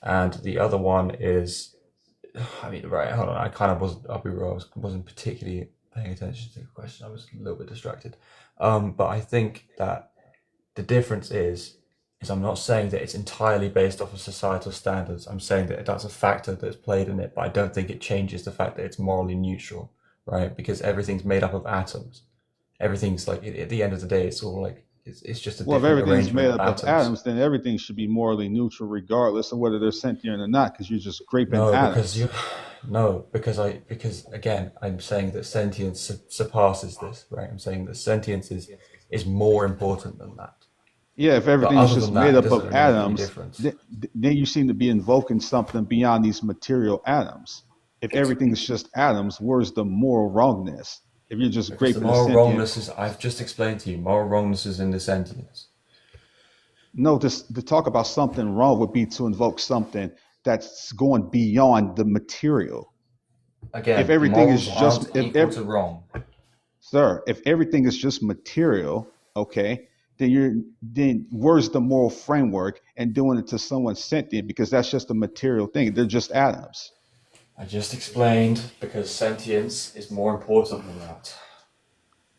C: And the other one is, I mean, right, hold on. I kind of wasn't, I'll be real, wasn't particularly paying attention to the question. I was a little bit distracted. But I think that the difference is I'm not saying that it's entirely based off of societal standards. I'm saying that that's a factor that's played in it, but I don't think it changes the fact that it's morally neutral, right? Because everything's made up of atoms. Everything's like, at the end of the day, it's all like, it's just a
H: Well, if
C: different
H: everything's made
C: arrangement of
H: up of
C: atoms.
H: atoms, then everything should be morally neutral, regardless of whether they're sentient or not, because you're just scraping
C: No, because
H: atoms.
C: you, no, because again, I'm saying that sentience surpasses this, right? I'm saying that sentience is more important than that.
H: Yeah, if
C: But
H: everything's
C: other
H: just
C: than
H: made
C: that, it
H: up
C: doesn't
H: of
C: really make any
H: atoms,
C: difference.
H: then you seem to be invoking something beyond these material atoms. If everything is just atoms, where's the moral wrongness? If you're just
C: Because the
H: scraping a
C: moral
H: sentient,
C: wrongness is, I've just explained to you, moral wrongness is in the sentience.
H: no, to talk about something wrong would be to invoke something that's going beyond the material. If
C: Again,
H: everything is
C: morals
H: just,
C: aren't equal to wrong.
H: sir, if everything is just material, okay, then where's the moral framework and doing it to someone sentient? Because that's just a material thing. They're just atoms.
C: I just explained because sentience is more important than that.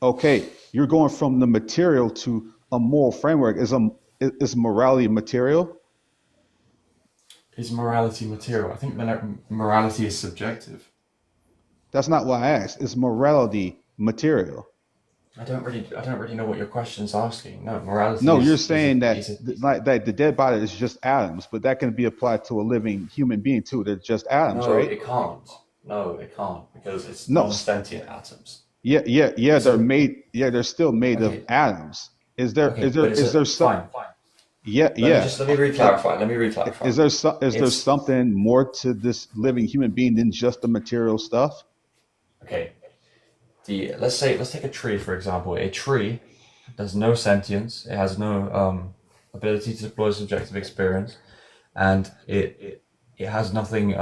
H: Okay, you're going from the material to a moral framework. Is morality material?
C: Is morality material? I think morality is subjective.
H: That's not what I asked. Is morality material?
C: I don't really know what your question's asking. No, morality
H: No, you're
C: is
H: saying that
C: is a
H: like that the dead body is just atoms, but that can be applied to a living human being too. They're just atoms,
C: no,
H: right?
C: it can't. No, it can't because it's
H: No.
C: non-sentient atoms.
H: Yeah, yeah, yeah. They're
C: So
H: made. Yeah, they're still made of
C: okay,
H: atoms.
C: okay, but it's
H: Is
C: a
H: there some?
C: fine.
H: Yeah, yeah.
C: Let me re-clarify. Let me re-clarify.
H: Is there
C: It's
H: something more to this living human being than just the material stuff?
C: okay. Let's take a tree for example. A tree has no sentience. It has no ability to deploy subjective experience, and it has nothing.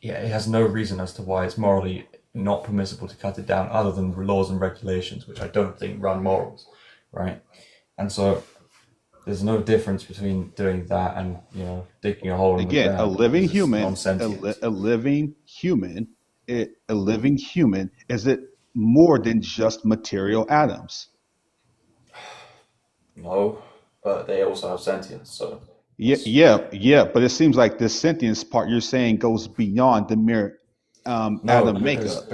C: Yeah, it has no reason as to why it's morally not permissible to cut it down, other than laws and regulations, which I don't think run morals, right? And so there's no difference between doing that and digging a hole in the
H: Again, a
C: ground
H: living
C: because it's
H: human,
C: non-sentient.
H: a living human, a living human. Is it more than just material atoms?
C: No, but they also have sentience, so
H: Yeah,
C: it's
H: yeah, yeah. But it seems like the sentience part you're saying goes beyond the mere
C: no,
H: atom makeup.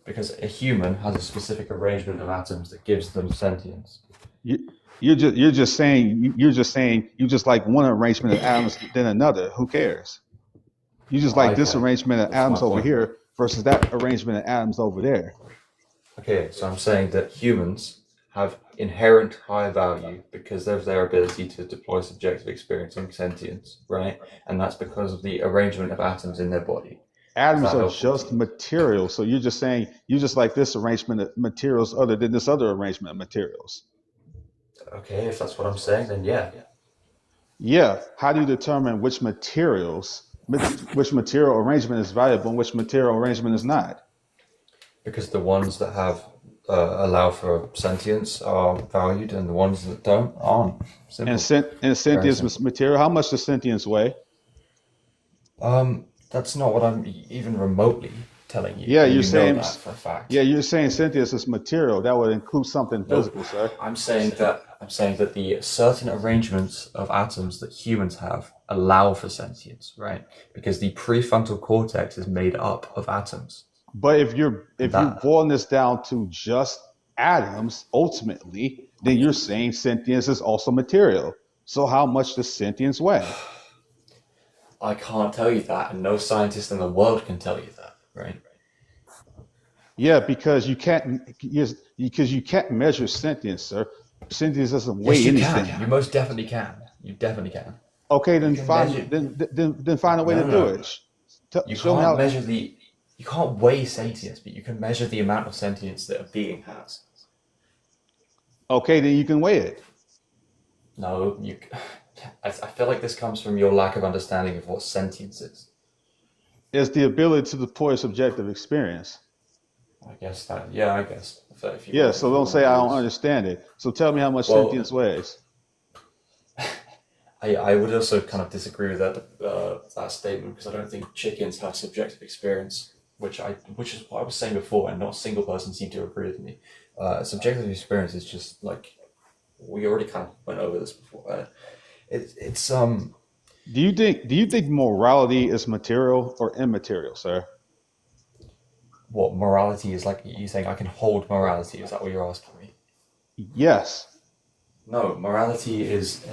C: because a human has a specific arrangement of atoms that gives them sentience.
H: You, you're just saying you just like one arrangement of atoms than another. Who cares? You just like this
C: Okay,
H: arrangement of
C: that's my
H: atoms over
C: point.
H: here versus that arrangement of atoms over there.
C: Okay, so I'm saying that humans have inherent high value because of their ability to deploy subjective experience and sentience, right? And that's because of the arrangement of atoms in their body. Is
H: atoms
C: that
H: are
C: helpful to
H: just
C: you?
H: material. So you're just saying you just like this arrangement of materials other than this other arrangement of materials.
C: Okay, if that's what I'm saying, then yeah.
H: Yeah. How do you determine which material arrangement is valuable and which material arrangement is not?
C: Because the ones that have allow for sentience are valued, and the ones that don't aren't.
H: And
C: Simple.
H: and
C: Very
H: sentience
C: simple.
H: material, how much does sentience weigh?
C: That's not what I'm even remotely telling you,
H: Yeah,
C: and
H: you're
C: you know
H: saying
C: that for a fact.
H: yeah, you're saying sentience is material. That would include something
C: Nope.
H: physical, sir.
C: I'm saying that the certain arrangements of atoms that humans have allow for sentience, right? Because the prefrontal cortex is made up of atoms.
H: But if
C: And
H: you
C: that
H: boil this down to just atoms, ultimately, then you're saying sentience is also material. So how much does sentience weigh?
C: I can't tell you that, and no scientist in the world can tell you that, right?
H: Yeah, because you can't measure sentience, sir. Sentience doesn't
C: Yes,
H: weigh
C: you can.
H: anything.
C: You most definitely can. You definitely can.
H: Okay,
C: You
H: then
C: can measure.
H: find a way
C: No,
H: to
C: no,
H: do
C: no.
H: it.
C: You
H: Show me
C: can't
H: how.
C: measure the. You can't weigh sentience, but you can measure the amount of sentience that a being has.
H: Okay, then you can weigh it.
C: No, you. I feel like this comes from your lack of understanding of what sentience is.
H: It's the ability to deploy subjective experience.
C: I guess that. Yeah, I guess if you
H: Yeah,
C: want,
H: so
C: if you
H: don't
C: want
H: say
C: to
H: I
C: do
H: don't
C: this.
H: understand it. So tell me how much
C: Well,
H: sentience weighs.
C: I would also kind of disagree with that statement because I don't think chickens have subjective experience, which is what I was saying before, and not a single person seemed to agree with me. Subjective experience is just like we already kind of went over this before. It's
H: Do you think morality is material or immaterial, sir?
C: what morality is like. You saying I can hold morality? Is that what you're asking me?
H: Yes.
C: No, morality is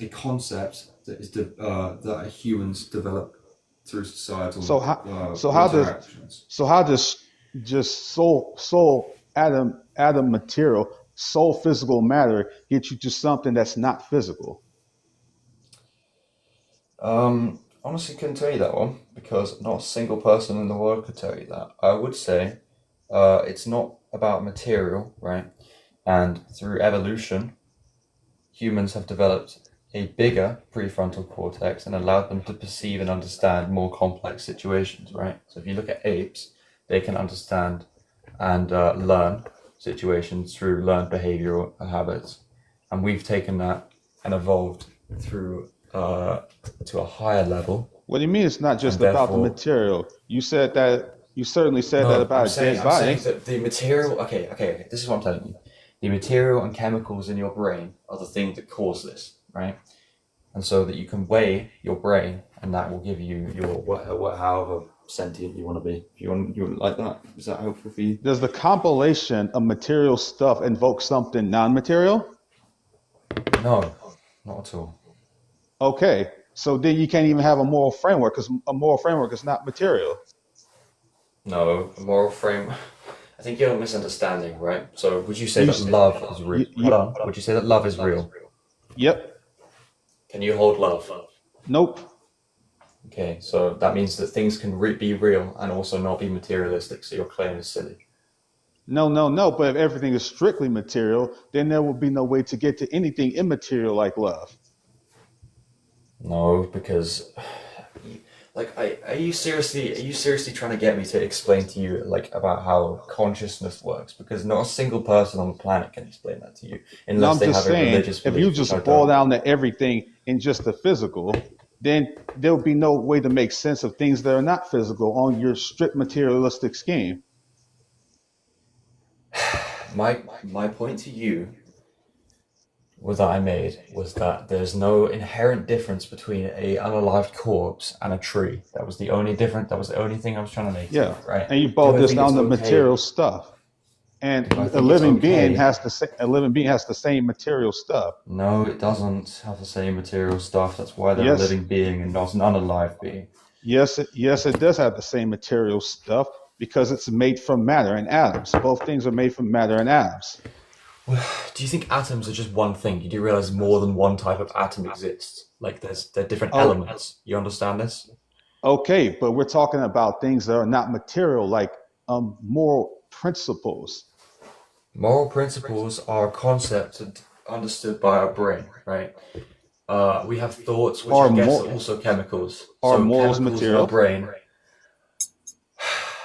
C: a concept that humans develop through societal
H: So
C: interactions.
H: how does just soul atom material, soul physical matter get you to something that's not physical?
C: Honestly, couldn't tell you that one because not a single person in the world could tell you that. I would say, it's not about material, right? And through evolution, humans have developed a bigger prefrontal cortex and allowed them to perceive and understand more complex situations, right? So if you look at apes, they can understand and learn situations through learned behavioral habits, and we've taken that and evolved through to a higher level,
H: What do you mean it's not
C: and
H: just about the
C: therefore
H: material? You certainly said that
C: no,
H: about a dead
C: I'm saying
H: body.
C: that the material. Okay. This is what I'm telling you. The material and chemicals in your brain are the thing that cause this, right? And so that you can weigh your brain, and that will give you your however sentient you want to be. If you like that. Is that helpful for you?
H: Does the compilation of material stuff invoke something non-material?
C: No, not at all.
H: Okay, so then you can't even have a moral framework because a moral framework is not material.
C: No, a moral frame. I think you're misunderstanding, right? So would you say
H: You,
C: that love is real? Hold
H: you,
C: on. Would you say that love is real?
H: yep,
C: Can you hold love?
H: nope.
C: Okay, so that means that things can be real and also not be materialistic. So your claim is silly.
H: No. But if everything is strictly material, then there will be no way to get to anything immaterial like love.
C: No, because like are you seriously trying to get me to explain to you like about how consciousness works? Because not a single person on the planet can explain that to you
H: No,
C: unless
H: I'm
C: they
H: just
C: have a
H: saying,
C: religious
H: if you
C: belief, which I
H: just boil
C: don't.
H: down to everything in just the physical, then there'll be no way to make sense of things that are not physical on your strict materialistic scheme.
C: My point to you was that I made was that there's no inherent difference between a unalived corpse and a tree. That was the only different. That was the only thing I was trying to make to you,
H: Yeah,
C: right?
H: and you
C: Do
H: boiled
C: I
H: this
C: think it's
H: down to
C: okay?
H: material stuff. And
C: Do I think it's okay?
H: a living being has the same material stuff.
C: No, it doesn't have the same material stuff. That's why they're a
H: Yes,
C: living being and not an unalive being.
H: yes, it does have the same material stuff because it's made from matter and atoms. Both things are made from matter and atoms.
C: Do you think atoms are just one thing? You do realize more than one type of atom exists? Like they're different
H: Oh,
C: elements. You understand this?
H: Okay, but we're talking about things that are not material, like moral principles.
C: Moral principles are a concept understood by our brain, right? We have thoughts, which
H: Are
C: I guess
H: more
C: are also chemicals.
H: are
C: So
H: morals
C: chemicals in our
H: material?
C: brain,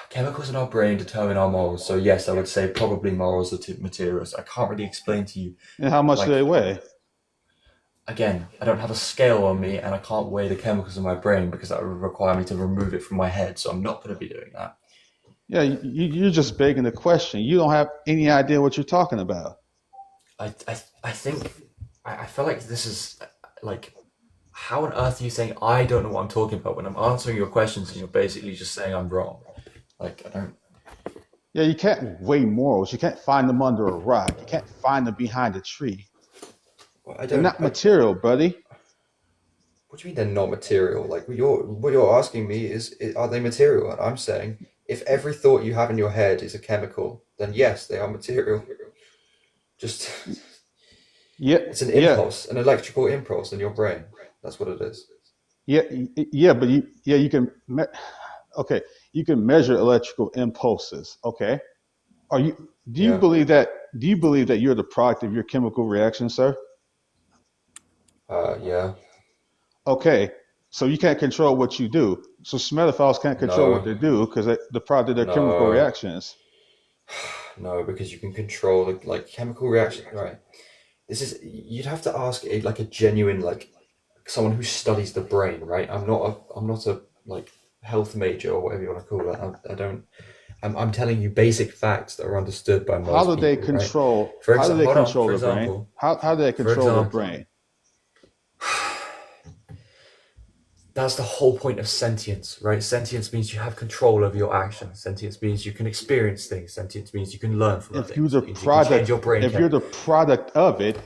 C: chemicals in our brain determine our morals. So yes, I would say probably morals are materials. I can't really explain to you.
H: And how much do
C: Like
H: they weigh?
C: again, I don't have a scale on me, and I can't weigh the chemicals in my brain because that would require me to remove it from my head. So I'm not going to be doing that.
H: Yeah, you're just begging the question. You don't have any idea what you're talking about.
C: I think I feel like this is like, how on earth are you saying I don't know what I'm talking about when I'm answering your questions and you're basically just saying I'm wrong? Like I don't.
H: Yeah, you can't weigh morals. You can't find them under a rock. You can't find them behind a tree.
C: Well, I
H: They're
C: don't.
H: not material, buddy.
C: What do you mean they're not material? Like what you're asking me is, are they material? And I'm saying if every thought you have in your head is a chemical, then yes, they are material. Just
H: Yeah,
C: it's an
H: yeah,
C: impulse, an electrical impulse in your brain. That's what it is.
H: yeah. But you can. Okay, you can measure electrical impulses. Okay, are you? Do you
C: Yeah.
H: believe that? Do you believe that you're the product of your chemical reaction, sir?
C: Yeah.
H: Okay, so you can't control what you do. So Smetaphiles can't control what
C: No.
H: they do because the product of their chemical
C: No.
H: reactions.
C: No, because you can control the like chemical reaction, right? This is you'd have to ask a genuine like someone who studies the brain, right? I'm not a like health major or whatever you want to call it. I don't. I'm telling you basic facts that are understood by
H: How
C: most
H: do they
C: people, right?
H: control?
C: For
H: How do
C: example,
H: they
C: hold on.
H: control
C: For
H: the brain?
C: example,
H: How do they
C: for
H: control the
C: example,
H: brain?
C: that's the whole point of sentience, right? Sentience means you have control over your actions. Sentience means you can experience things. Sentience means you can learn from
H: If you're
C: things.
H: the
C: It means you can change your brain.
H: if you're the product of it,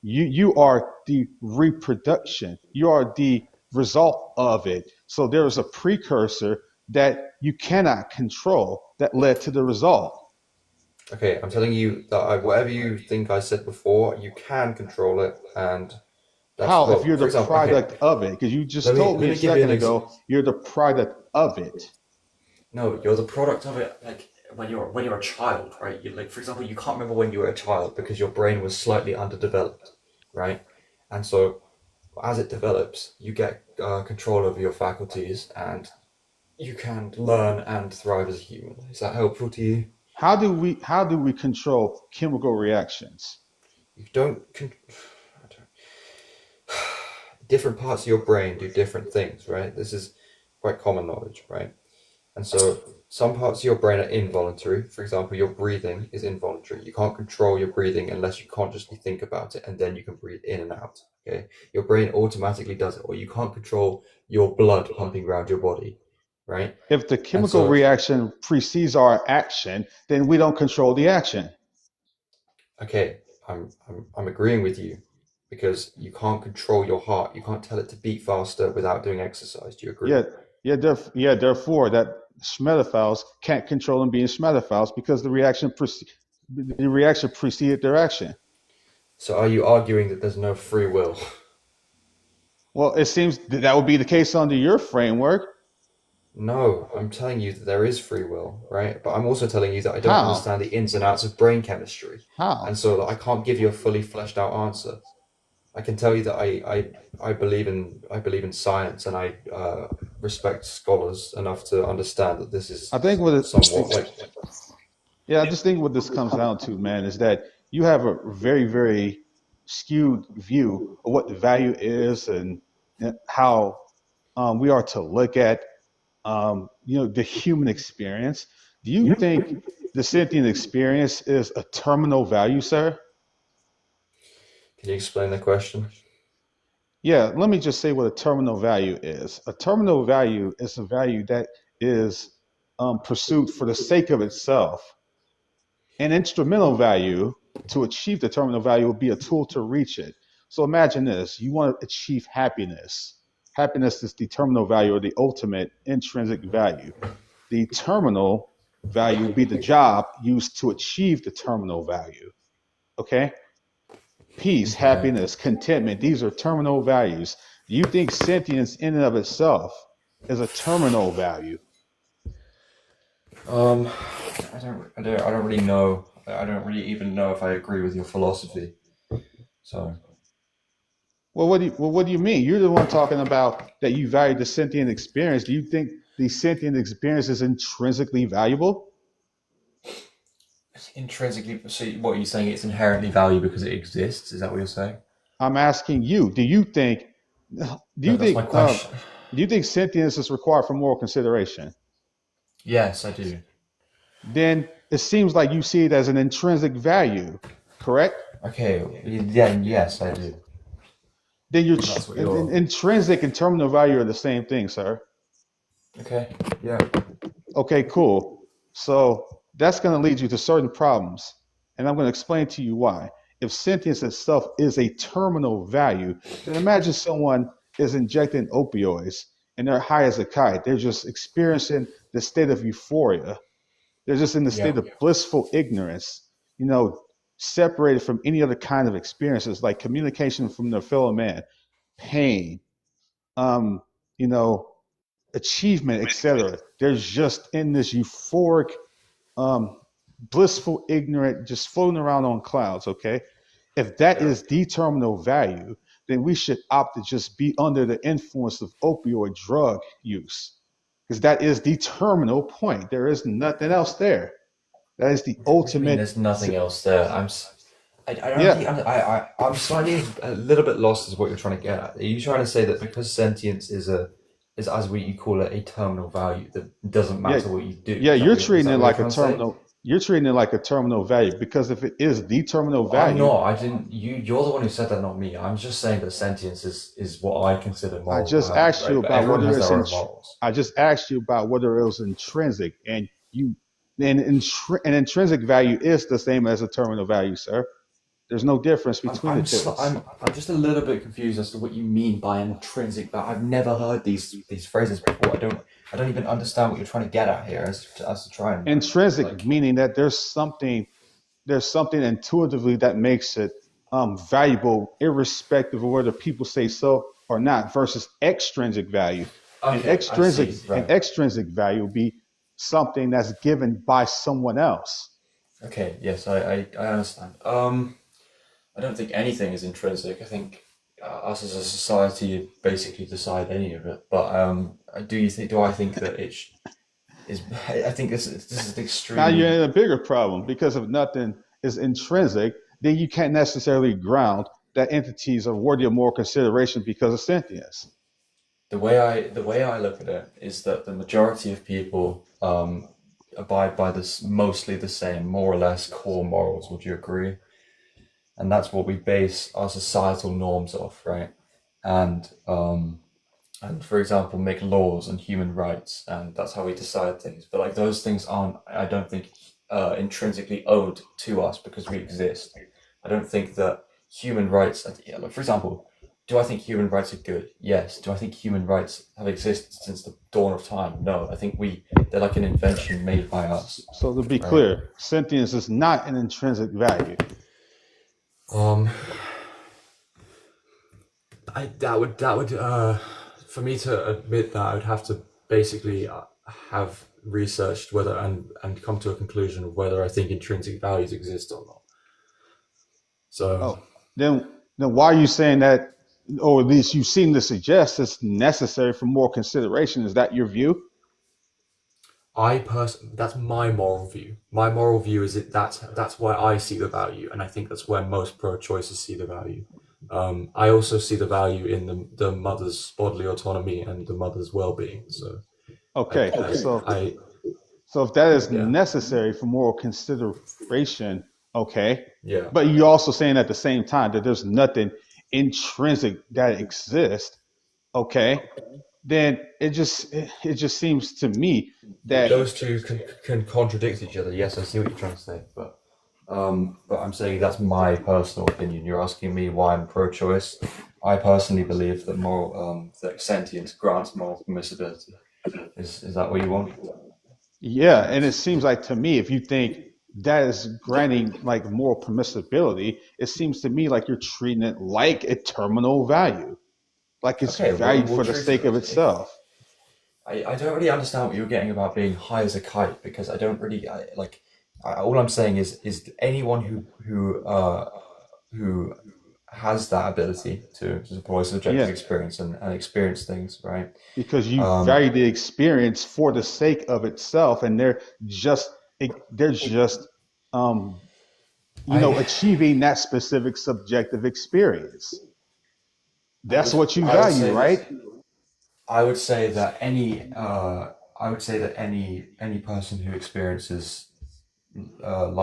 H: you are the reproduction. You are the result of it. So there is a precursor that you cannot control that led to the result.
C: Okay, I'm telling you that whatever you think I said before, you can control it, and that's
H: How if
C: well.
H: you're
C: For
H: the
C: example, okay,
H: product of it? Because you
C: let
H: just
C: me
H: told
C: let
H: me a
C: me give you
H: second
C: an
H: ago you're the product of it.
C: No, you're the product of it. Like when you're a child, right? You like, for example, you can't remember when you were a child because your brain was slightly underdeveloped, right? And so as it develops, you get control over your faculties, and you can learn and thrive as a human. Is that helpful to you?
H: How do we control chemical reactions?
C: You don't. I don't different parts of your brain do different things, right? This is quite common knowledge, right? And so some parts of your brain are involuntary. For example, your breathing is involuntary. You can't control your breathing unless you consciously think about it, and then you can breathe in and out. Okay? Your brain automatically does it, or you can't control your blood pumping around your body, right?
H: If the
C: And
H: chemical
C: so,
H: reaction precedes our action, then we don't control the action.
C: okay, I'm agreeing with you because you can't control your heart. You can't tell it to beat faster without doing exercise. Do you agree?
H: Therefore, that Smetaphiles can't control them being Smetaphiles because the reaction preceded their action.
C: So are you arguing that there's no free will?
H: Well, it seems that would be the case under your framework.
C: No, I'm telling you that there is free will, right? But I'm also telling you that I don't
H: How?
C: understand the ins and outs of brain chemistry.
H: How?
C: And so I can't give you a fully fleshed out answer. I can tell you that I believe in science, and I respect scholars enough to understand that this is
H: I think what it,
C: somewhat like
H: I just think what this comes down to, man, is that you have a very, very skewed view of what the value is and how we are to look at, the human experience. Do you think the sentient experience is a terminal value, sir?
C: can you explain the question?
H: Yeah, let me just say what a terminal value is. A terminal value is a value that is pursued for the sake of itself. An instrumental value to achieve the terminal value will be a tool to reach it. So imagine this, you want to achieve happiness. Happiness is the terminal value or the ultimate intrinsic value. The terminal value would be the job used to achieve the terminal value. Okay? Peace,
C: Yeah.
H: happiness, contentment, these are terminal values. Do you think sentience in and of itself is a terminal value.
C: I don't really know. I don't really even know if I agree with your philosophy. So,
H: Well, what do you mean? You're the one talking about that you value the sentient experience. Do you think the sentient experience is intrinsically valuable?
C: intrinsically, so what you're saying, it's inherently valuable because it exists? Is that what you're saying?
H: I'm asking you. Do you think? Do you
C: No, that's my
H: think?
C: question.
H: Do you think sentience is required for moral consideration?
C: Yes, I do.
H: Then it seems like you see it as an intrinsic value, correct?
C: Okay, yeah, yes, I do.
H: Then your
C: That's what you're.
H: intrinsic and terminal value are the same thing, sir.
C: Okay, yeah.
H: Okay, cool. So that's going to lead you to certain problems, and I'm going to explain to you why. If sentience itself is a terminal value, then imagine someone is injecting opioids and they're high as a kite. They're just experiencing the state of euphoria. They're just in the
C: Yeah.
H: state of blissful ignorance, separated from any other kind of experiences like communication from their fellow man, pain, um, you know, achievement, etc. They're just in this euphoric, um, blissful, ignorant, just floating around on clouds. Okay, if that is the terminal value, then we should opt to just be under the influence of opioid drug use, because that is the terminal point. There is nothing else there. That is the
C: What do you mean
H: ultimate.
C: there's nothing else there? I don't
H: Yeah,
C: think, I'm slightly a little bit lost as what you're trying to get at. Are you trying to say that because sentience is as what you call it, a terminal value, that doesn't
H: yeah,
C: matter what you do?
H: yeah. You're
C: Is
H: treating
C: that
H: it
C: what
H: like
C: you're
H: a
C: trying to say?
H: terminal. You're treating it like a terminal value because if it is the terminal
C: I'm
H: value,
C: not. I didn't. You're the one who said that, not me. I'm just saying that sentience is what I consider
H: I
C: moral
H: just
C: value,
H: asked you
C: right? But
H: about
C: everyone
H: whether
C: has
H: it's
C: their own morals.
H: I just asked you about whether it was intrinsic, and an intrinsic value is the same as a terminal value, sir. There's no difference between the two.
C: I'm just a little bit confused as to what you mean by intrinsic value. I've never heard these phrases before. I don't even understand what you're trying to get at here as to try and
H: Intrinsic
C: like.
H: meaning that there's something intuitively that makes it valuable, irrespective of whether people say so or not, versus extrinsic value. An
C: Okay, I
H: extrinsic
C: see.
H: an
C: Right.
H: extrinsic value would be something that's given by someone else.
C: Okay. Yes, I understand. I don't think anything is intrinsic. I think us as a society basically decide any of it. But do I think that is? I think this is
H: Now
C: extremely.
H: you're in a bigger problem because if nothing is intrinsic, then you can't necessarily ground that entities are worthy of more consideration because of sentience.
C: The way I look at it is that the majority of people abide by this mostly the same, more or less, core morals. Would you agree? And that's what we base our societal norms off, right? And for example, make laws and human rights, and that's how we decide things. But like those things aren't, I don't think, intrinsically owed to us because we exist. I don't think that human rights, yeah, like for example, do I think human rights are good? Yes. Do I think human rights have existed since the dawn of time? No. I think they're like an invention made by us,
H: So to be
C: right?
H: clear, sentience is not an intrinsic value.
C: Um, that would for me to admit that I would have to basically have researched whether and come to a conclusion of whether I think intrinsic values exist or not. So
H: Oh, then why are you saying that, or at least you seem to suggest it's necessary for more consideration? Is that your view?
C: that's my moral view. My moral view is that's where I see the value, and I think that's where most pro-choicers see the value. I also see the value in the mother's bodily autonomy and the mother's well-being. So
H: Okay,
C: I,
H: so
C: I
H: if that is
C: yeah,
H: necessary for moral consideration, okay,
C: yeah.
H: but you're also saying at the same time that there's nothing intrinsic that exists, okay, then it just seems to me that
C: Those two can contradict each other. Yes, I see what you're trying to say, but I'm saying that's my personal opinion. You're asking me why I'm pro-choice. I personally believe that that sentience grants moral permissibility. Is that what you want?
H: yeah, and it seems like to me if you think that is granting like moral permissibility, it seems to me like you're treating it like a terminal value, like it's
C: Okay,
H: valued
C: we'll
H: for the
C: treat
H: sake of
C: it.
H: itself.
C: I don't really understand what you were getting about being high as a kite because I don't really all I'm saying is anyone who has that ability to deploy subjective
H: Yeah,
C: experience and experience things, right?
H: because you
C: Um,
H: value the experience for the sake of itself, and just they're just um,
C: I
H: achieving that specific subjective experience.
C: I
H: That's
C: would
H: what you
C: I would
H: value,
C: say
H: right?
C: that I would say that I would say that any person who experiences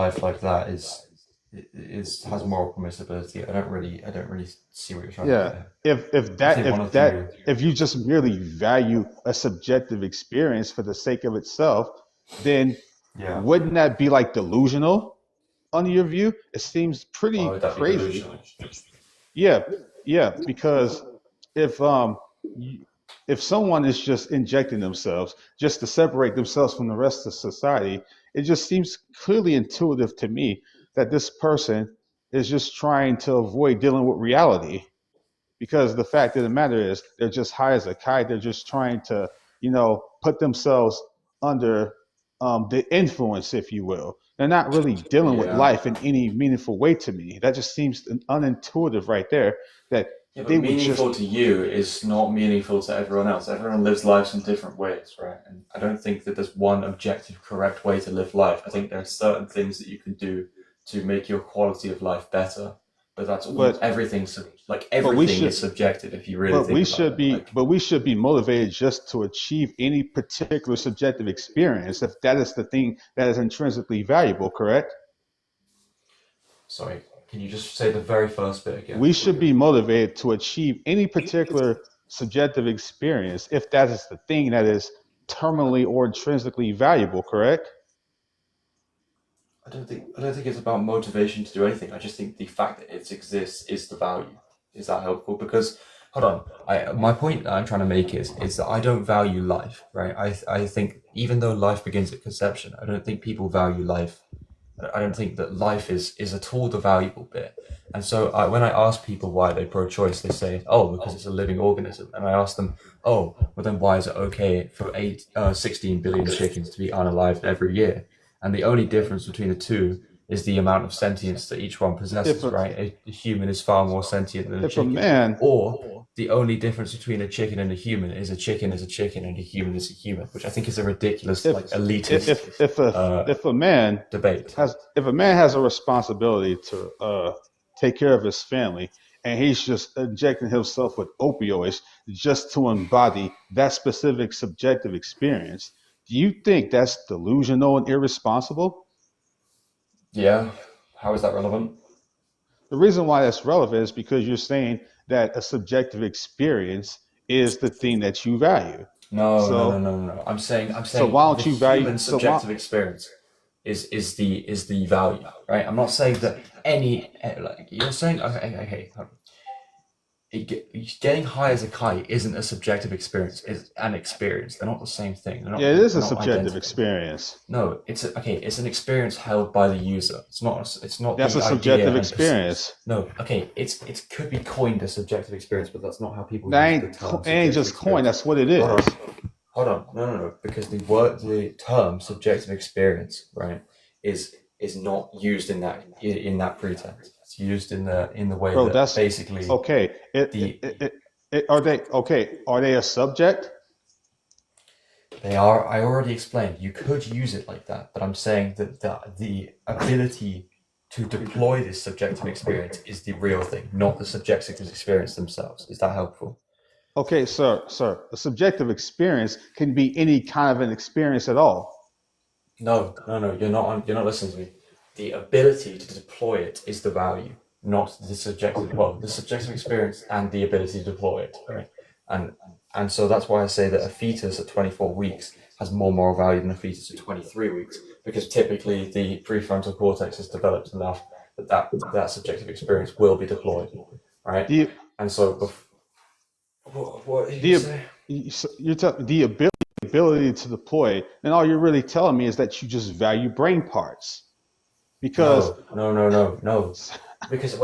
C: life like that is has moral permissibility. I don't really see what you're trying to get
H: Yeah.
C: here.
H: If
C: I
H: that
C: think one
H: if
C: of the
H: that if you just merely value a subjective experience for the sake of itself, then
C: yeah,
H: wouldn't that be like delusional under your view? It seems
C: why
H: pretty
C: would that be
H: crazy.
C: delusional?
H: Yeah, yeah, because if y- if someone is just injecting themselves just to separate themselves from the rest of society, it just seems clearly intuitive to me that this person is just trying to avoid dealing with reality. Because the fact of the matter is, they're just high as a kite. They're just trying to, put themselves under the influence, if you will. They're not really dealing with
C: Yeah.
H: life in any meaningful way to me. That just seems unintuitive right there. That
C: Yeah,
H: they
C: but
H: would just,
C: meaningful to you is not meaningful to everyone else. Everyone lives lives in different ways, right? And I don't think that there's one objective, correct way to live life. I think there are certain things that you can do to make your quality of life better, but that's all.
H: but but we
C: Everything
H: should
C: is subjective if you really think about it.
H: but we should be motivated just to achieve any particular subjective experience if that is the thing that is intrinsically valuable, correct?
C: Sorry, can you just say the very first bit again?
H: We should be motivated to achieve any particular subjective experience if that is the thing that is terminally or intrinsically valuable, correct?
C: I don't think it's about motivation to do anything. I just think the fact that it exists is the value. Is that helpful? Because hold on, my point that I'm trying to make is that I don't value life, right? I think even though life begins at conception, I don't think people value life. I don't think that life is at all the valuable bit. And so when I ask people why they're pro-choice, they say, "Oh, because it's a living organism." And I ask them, "Oh, well then why is it okay for 16 billion chickens to be unalived every year?" And the only difference between the two is the amount of sentience that each one
H: If
C: possesses,
H: a,
C: right? A human is far more sentient than a
H: if a
C: chicken.
H: man,
C: Or the only difference between a chicken and a human is a chicken is a chicken and a human is a human, which I think is a ridiculous,
H: if
C: like elitist
H: if a man
C: debate.
H: has a responsibility to take care of his family, and he's just injecting himself with opioids just to embody that specific subjective experience, do you think that's delusional and irresponsible?
C: Yeah. How is that relevant?
H: The reason why that's relevant is because you're saying that a subjective experience is the thing that you value.
C: No, no, no,
H: So,
C: no, no, no. I'm
H: so
C: saying
H: why
C: the
H: don't you value?
C: human
H: So why?
C: subjective experience is the value, right? I'm not saying that any like you're saying. Okay. Getting high as a kite isn't a subjective experience. It's an experience. They're not the same thing.
H: Yeah, it is a
C: They're not
H: subjective
C: identical.
H: experience.
C: No, it's an experience held by the user. It's not
H: That's a
C: the idea
H: subjective
C: and
H: experience.
C: no. Okay, it could be coined a subjective experience, but that's not how people
H: That
C: use the term
H: it ain't
C: subjective
H: just coin.
C: experience.
H: That's what it
C: Hold
H: is.
C: on. Hold on, no, because the term subjective experience, right, is not used in that pretense. It's used in the way
H: Bro,
C: that
H: that's
C: basically
H: okay.
C: the
H: Are they okay? Are they a subject?
C: they are. I already explained. You could use it like that, but I'm saying that the ability to deploy this subjective experience is the real thing, not the subjective experience themselves. Is that helpful?
H: Okay, sir. A subjective experience can be any kind of an experience at all.
C: No. You're not listening to me. The ability to deploy it is the value, not the subjective. Well, the subjective experience and the ability to deploy it, right? And and so that's why I say that a fetus at 24 weeks has more moral value than a fetus at 23 weeks, because typically the prefrontal cortex is developed enough that subjective experience will be deployed, right?
H: The
C: And so, what did you
H: the
C: say?
H: the ability to deploy, and all you're really telling me is that you just value brain parts because
C: No. Because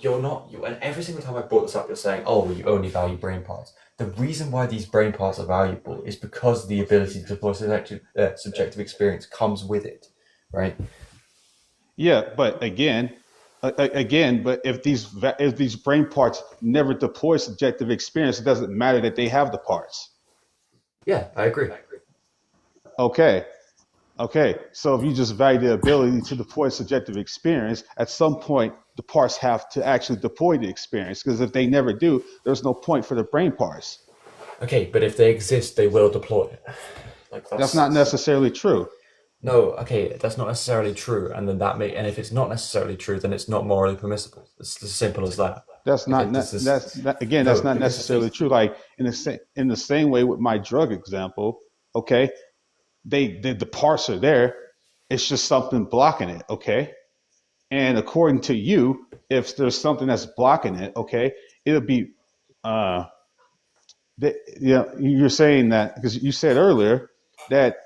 C: you're not, and every single time I brought this up, you're saying, oh, well, you only value brain parts. The reason why these brain parts are valuable is because the ability to deploy subjective experience comes with it, right?
H: Yeah, but again, but if these brain parts never deploy subjective experience, it doesn't matter that they have the parts.
C: Yeah, I agree.
H: Okay. Okay, so if you just value the ability to deploy subjective experience, at some point the parts have to actually deploy the experience, because if they never do, there's no point for the brain parts.
C: Okay, but if they exist, they will deploy it. Like
H: That's not necessarily true.
C: No, okay, that's not necessarily true, and then and if it's not necessarily true, then it's not morally permissible. It's as simple as that.
H: That's
C: Okay,
H: not
C: this is
H: again,
C: no
H: that's not
C: because
H: necessarily true. Like in the same way with my drug example, okay, the parts are there. It's just something blocking it, okay? And according to you, if there's something that's blocking it, okay, it'll be uh you're saying that because you said earlier that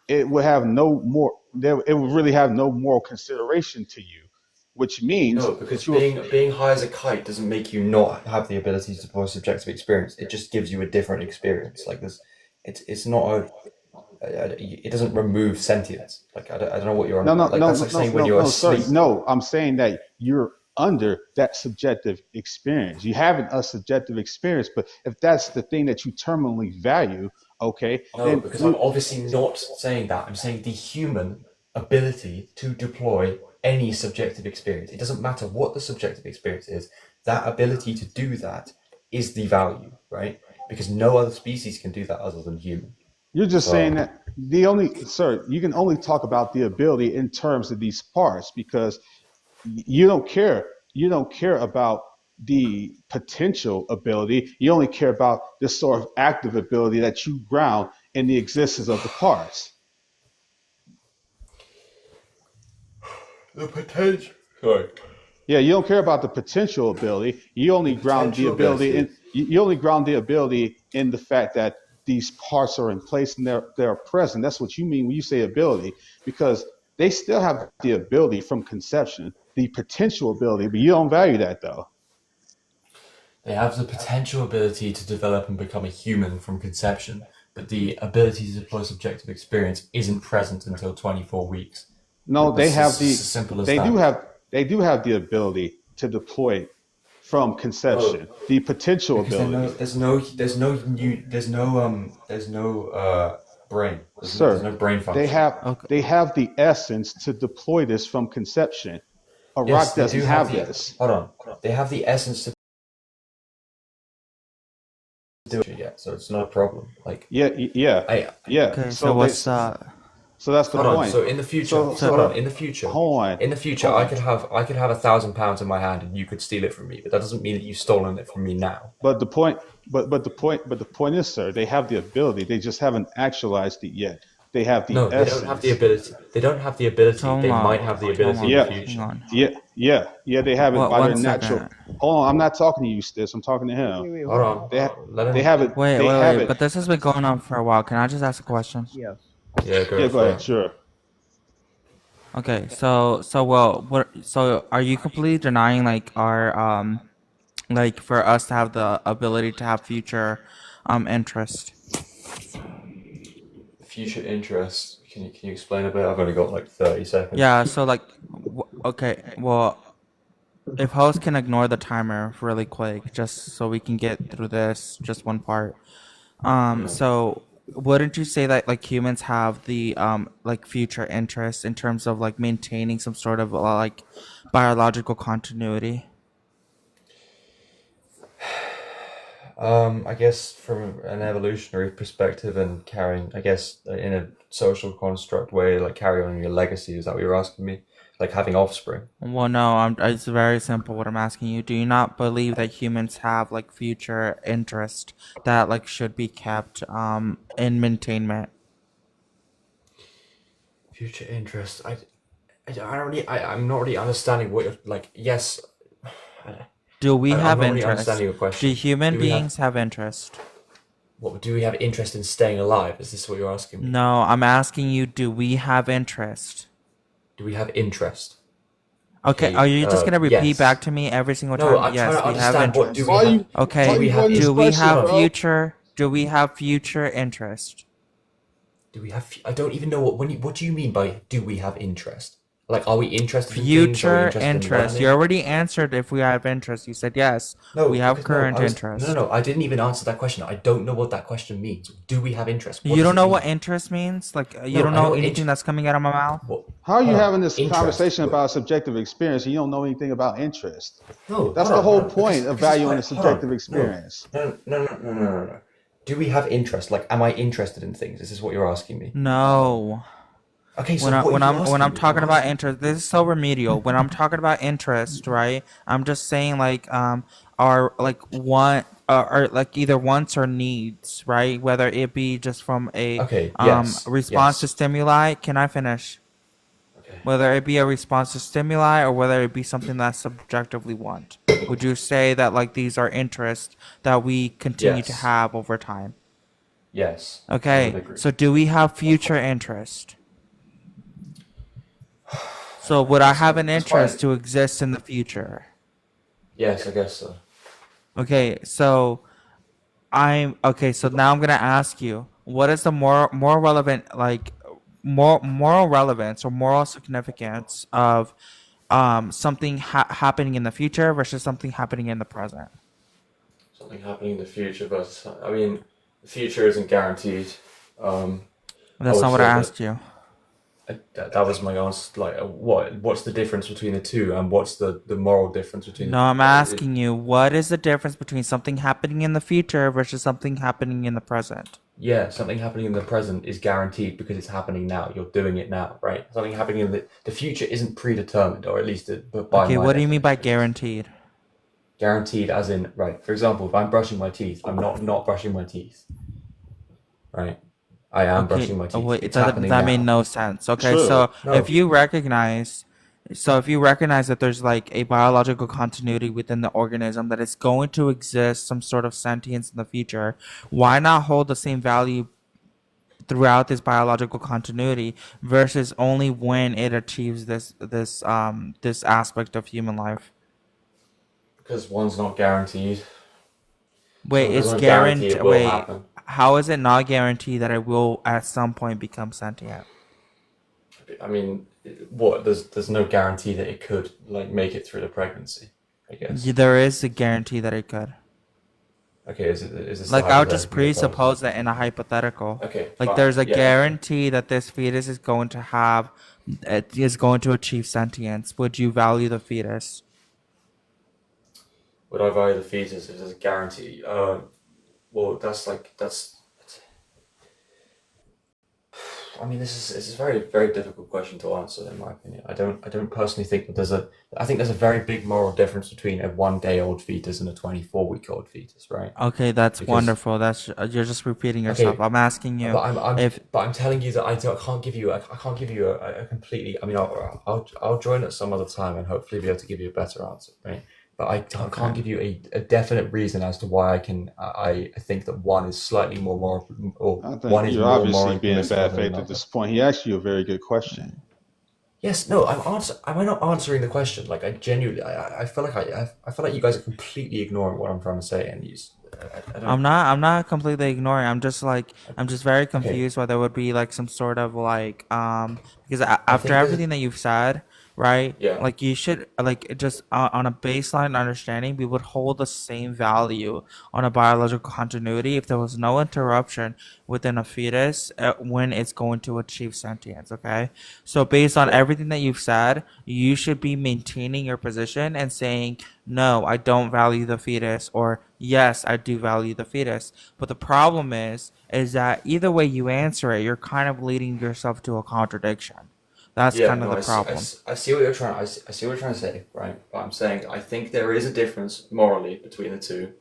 H: it would have no more it would really have no moral consideration to you, which means
C: no, because
H: that you
C: being high as a kite doesn't make you not have the ability to deploy subjective experience. It just gives you a different experience. Like this, it's not it doesn't remove sentience. Like I don't know what you're on
H: no, no,
C: about. Like
H: no,
C: that's
H: no,
C: like
H: no,
C: saying when
H: no,
C: you're
H: no, sir.
C: asleep.
H: No, I'm saying that you're under that subjective experience. You having a subjective experience, but if that's the thing that you terminally value, okay,
C: No,
H: then
C: because I'm obviously not saying that. I'm saying the human ability to deploy any subjective experience. It doesn't matter what the subjective experience is. That ability to do that is the value, right? Because no other species can do that other than human.
H: you're just saying
C: So
H: that you can only talk about the ability in terms of these parts because you don't care. You don't care about the potential ability. You only care about this sort of active ability that you ground in the existence of the parts.
C: the potential. Sorry.
H: Yeah, you don't care about the potential ability. You only
C: The
H: ground the
C: potential
H: ability
C: ability.
H: in you only ground the ability in the fact that these parts are in place and they're present. That's what you mean when you say ability, because they still have the ability from conception, the potential ability, but you don't value that though.
C: They have the potential ability to develop and become a human from conception, but the ability to deploy subjective experience isn't present until 24 weeks.
H: No,
C: Like this is as simple as
H: they do
C: that.
H: have they do have the ability to deploy from
C: No,
H: conception, the potential
C: because
H: ability.
C: there's no brain. There's
H: Sir,
C: no brain
H: they
C: function.
H: have
A: Okay.
H: they have the essence to deploy this from conception. A
C: Yes,
H: rock
C: they
H: doesn't
C: do have
H: have
C: the.
H: this.
C: Hold on. They have the essence to do it yet, so it's not a problem. Like
H: Yeah, yeah,
C: I
H: yeah.
A: Okay.
H: So
A: So what's
H: so that's the
C: hold on.
H: point.
C: So in the future,
H: So
C: hold
H: so
C: on.
H: hold on,
C: In the future,
H: hold on.
C: I could have £1,000 in my hand, and you could steal it from me. But that doesn't mean that you've stolen it from me now.
H: But the point is, sir, they have the ability. They just haven't actualized it yet. They have the
C: No, they don't have the
H: essence.
C: ability. They don't have the ability. They might have the ability in the
H: Yeah,
A: Hang
C: future.
A: on.
H: yeah. They have it
A: What?
H: by their
A: One
H: natural.
A: second.
H: Hold on, I'm not talking to you, Stis. I'm talking to him.
C: Hold on.
H: They ha-
C: Let
H: they
C: him.
H: have it.
A: Wait,
H: They
A: wait,
H: have
A: wait.
H: it.
A: But this has been going on for a while. Can I just ask a question?
E: Yes.
C: Yeah, go
H: Yeah, go
C: for
H: ahead.
C: it.
H: Sure.
A: Okay. Well, what? So, are you completely denying like our like for us to have the ability to have future interest?
C: Future interest. Can you explain a bit? I've only got like 30 seconds.
A: Yeah. So like, okay. Well, if host can ignore the timer really quick, just so we can get through this, just one part. So wouldn't you say that like humans have the like future interest in terms of like maintaining some sort of like biological continuity?
C: I guess from an evolutionary perspective and carrying, I guess, in a social construct way, like carry on your legacy. Is that what you're asking me? Like having offspring?
A: Well, no, it's very simple what I'm asking you. Do you not believe that humans have like future interest that like should be kept in maintainment?
C: Future interest. I don't really. I'm not really understanding what you're like. Yes,
A: Do we
C: I'm
A: have
C: not really
A: interest?
C: understanding your
A: Do
C: question.
A: human
C: Do we have
A: beings have interest?
C: what? Do we have interest in staying alive? Is this what you're asking me?
A: No, I'm asking you, do we have interest?
C: Do we have interest?
I: Okay,
C: Okay.
I: are you just gonna repeat back
C: Yes.
I: to me every single
C: No,
I: time?
C: I'm trying
I: Yes,
C: to
I: we have
C: understand. What do
I: interest.
C: we have? Do
I: Okay,
C: we
H: you
C: have
H: run this
I: do we
H: question,
I: have
C: hold on.
H: bro?
I: future? Do we have future interest?
C: Do we have? I don't even know what do you mean by do we have interest? Like, are we interested in things? Are we
I: Future
C: interested in
I: interest. You
C: learning?
I: already answered if we have interest. You said yes.
C: No,
I: We have
C: because no,
I: current
C: I was no,
I: interest.
C: no. I didn't even answer that question. I don't know what that question means. Do we have interest? What
I: You
C: does
I: don't
C: it
I: know what
C: mean?
I: interest means? Like you
C: No,
I: don't
C: I
I: know
C: know
I: anything that's coming out of my mouth?
C: What?
H: How are you
C: Hold on.
H: having this
C: Interest.
H: conversation about subjective experience and you don't know anything about interest?
C: No,
H: That's
C: hold
H: the
C: on,
H: whole
C: hold on.
H: point of
C: Because it's
H: valuing
C: quite.
H: the
C: Hold on.
H: subjective
C: No,
H: experience.
C: no. Do we have interest? Like, am I interested in things? Is this what you're asking me?
I: No.
C: Okay, so
I: When I
C: what
I: when
C: are you
I: I'm when
C: asking
I: I'm
C: me?
I: talking about interest, this is so remedial. When I'm talking about interest, right? I'm just saying like are like one or like either wants or needs, right? Whether it be just from a
C: Okay, yes,
I: response to
C: yes.
I: stimuli. Can I finish?
C: Okay.
I: Whether it be a response to stimuli or whether it be something that subjectively want. Would you say that like these are interests that we continue to
C: Yes,
I: have over time?
C: yes, I would
I: Okay,
C: agree.
I: so do we have future interest? So would I have an
C: That's
I: interest
C: fine.
I: to exist in the future?
C: Yes, I guess so.
I: Okay, so so now I'm gonna ask you, what is the more relevant like moral relevance or moral significance of something happening in the future versus something happening in the present?
C: Something happening in the future, but I mean, the future isn't guaranteed. I
I: That's
C: would
I: not what I
C: say
I: asked you.
C: that was my answer. Like, what's the difference between the two, and what's the moral difference between the
I: No,
C: two?
I: I'm asking you, what is the difference between something happening in the future versus something happening in the present?
C: Yeah, something happening in the present is guaranteed because it's happening now. You're doing it now, right? Something happening in the future isn't predetermined, or at least by
I: Okay,
C: my
I: what do you mean by
C: definition.
I: guaranteed?
C: Guaranteed, as in, right? For example, if I'm brushing my teeth, I'm not brushing my teeth, right? I am
I: Okay,
C: brushing my teeth.
I: wait,
C: It's
I: that
C: happening
I: made
C: now.
I: no sense. Okay,
H: True.
I: so if
C: No,
I: you recognize, that there's like a biological continuity within the organism that is going to exist some sort of sentience in the future, why not hold the same value throughout this biological continuity versus only when it achieves this aspect of human life?
C: because one's not guaranteed,
I: Wait,
C: so there's
I: it's
C: no guarantee
I: guaranteed.
C: it will
I: Wait,
C: happen.
I: how is it not guaranteed that it will at some point become sentient?
C: I mean, what? There's no guarantee that it could like make it through the pregnancy, I guess.
I: There is a guarantee that it could.
C: Okay, is this the
I: Like, I'll just
C: hypothetical you're posing?
I: presuppose that in a hypothetical.
C: Okay,
I: Like,
C: fine.
I: there's a
C: Yeah.
I: guarantee that this fetus is going to have, it is going to achieve sentience. Would you value the fetus?
C: Would I value the fetus if there's a guarantee? Well, that's. I mean, this is a very very difficult question to answer in my opinion. I don't personally think that I think there's a very big moral difference between a 1-day-old fetus and a 24-week-old fetus, right?
I: Okay, that's
C: Because
I: wonderful. That's you're just repeating yourself.
C: okay,
I: I'm asking you if
C: but I'm telling you that I can't give you a completely. I mean, I'll join at some other time and hopefully be able to give you a better answer, right? But I can't give you a definite reason as to why I think that one is slightly more moral or
H: I
C: one
H: think
C: is
H: you're
C: more
H: obviously
C: morally
H: being in
C: permissible
H: bad
C: than
H: faith at
C: another.
H: this point. He asked you a very good question.
C: Yes, no, am I not answering the question? Like, I genuinely, I feel like I feel like you guys are completely ignoring what I'm trying to say, and I don't.
I: I'm not completely ignoring. I'm just very
C: Okay,
I: confused why there would be like some sort of like because
C: I
I: after
C: think
I: everything that you've said, right?
C: yeah,
I: Like you should like just on a baseline understanding, we would hold the same value on a biological continuity if there was no interruption within a fetus when it's going to achieve sentience. Okay, so based on
C: yeah,
I: everything that you've said, you should be maintaining your position and saying no, I don't value the fetus, or yes, I do value the fetus. But the problem is that either way you answer it, you're kind of leading yourself to a contradiction. That's
C: yeah.
I: kind of
C: No,
I: the problem.
C: I see what you're trying. I see what you're trying to say, right? But I'm saying I think there is a difference morally between the two.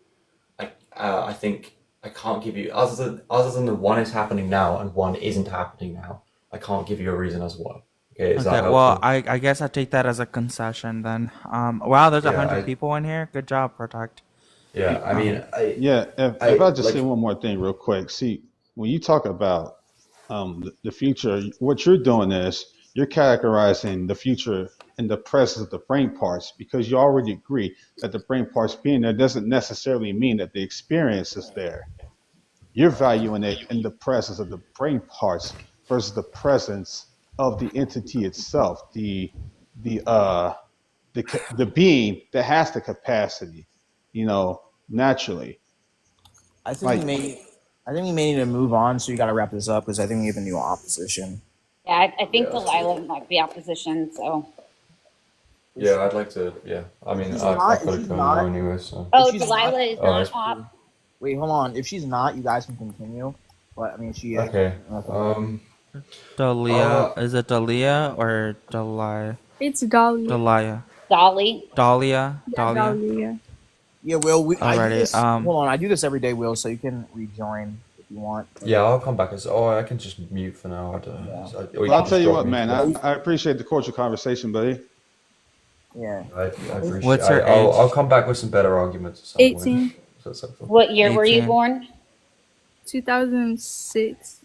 C: I think I can't give you other than the one is happening now and one isn't happening now. I can't give you a reason as why. Okay, is
I: Okay,
C: that
I: well,
C: helpful?
I: I guess I take that as a concession then. Wow, there's
C: Yeah,
I: 100 people in here. Good job, Protect.
C: yeah. I mean,
H: Yeah, if
C: I
H: I just say
C: like.
H: one more thing real quick. See, when you talk about the future, what you're doing is you're categorizing the future in the presence of the brain parts, because you already agree that the brain parts being there doesn't necessarily mean that the experience is there. You're valuing it in the presence of the brain parts versus the presence of the entity itself, the the being that has the capacity, naturally.
A: I think
H: Like,
A: we may need to move on. So you got to wrap this up because I think we have a new opposition.
J: Yeah, I think Delilah might be opposition, so.
C: Yeah, I'd like to. Yeah, I mean,
A: She's
C: I've
A: not-
C: got to
A: she's
C: go
A: not-
C: now anyway. So.
J: Oh,
A: she's
J: Delilah
A: not-
J: is
C: Oh,
J: not
C: that's
J: op.
A: Wait, hold on. If she's not, you guys can continue. But I mean, she is.
C: Okay.
I: Dalia. Is it Dalia or Dalia?
B: It's Dolly.
I: Dalia.
J: Dolly.
I: Dalia.
B: Yeah,
I: Dalia.
B: Dolly, yeah.
A: Yeah, Will. I do
I: Alrighty,
A: this, hold on. I do this every day, Will. So you can rejoin if you want.
C: Yeah, I'll come back. I can just mute for now. I don't know. Or
H: I'll
C: can
H: tell you
C: drop
H: what,
C: me
H: man.
C: for-
H: I appreciate the cordial conversation, buddy.
A: Yeah.
C: I appreciate.
I: What's her
C: I'll
I: age?
C: come back with some better arguments. At some point.
B: 18.
C: So that's helpful.
J: What year were you
I: 18.
J: born?
B: 2006,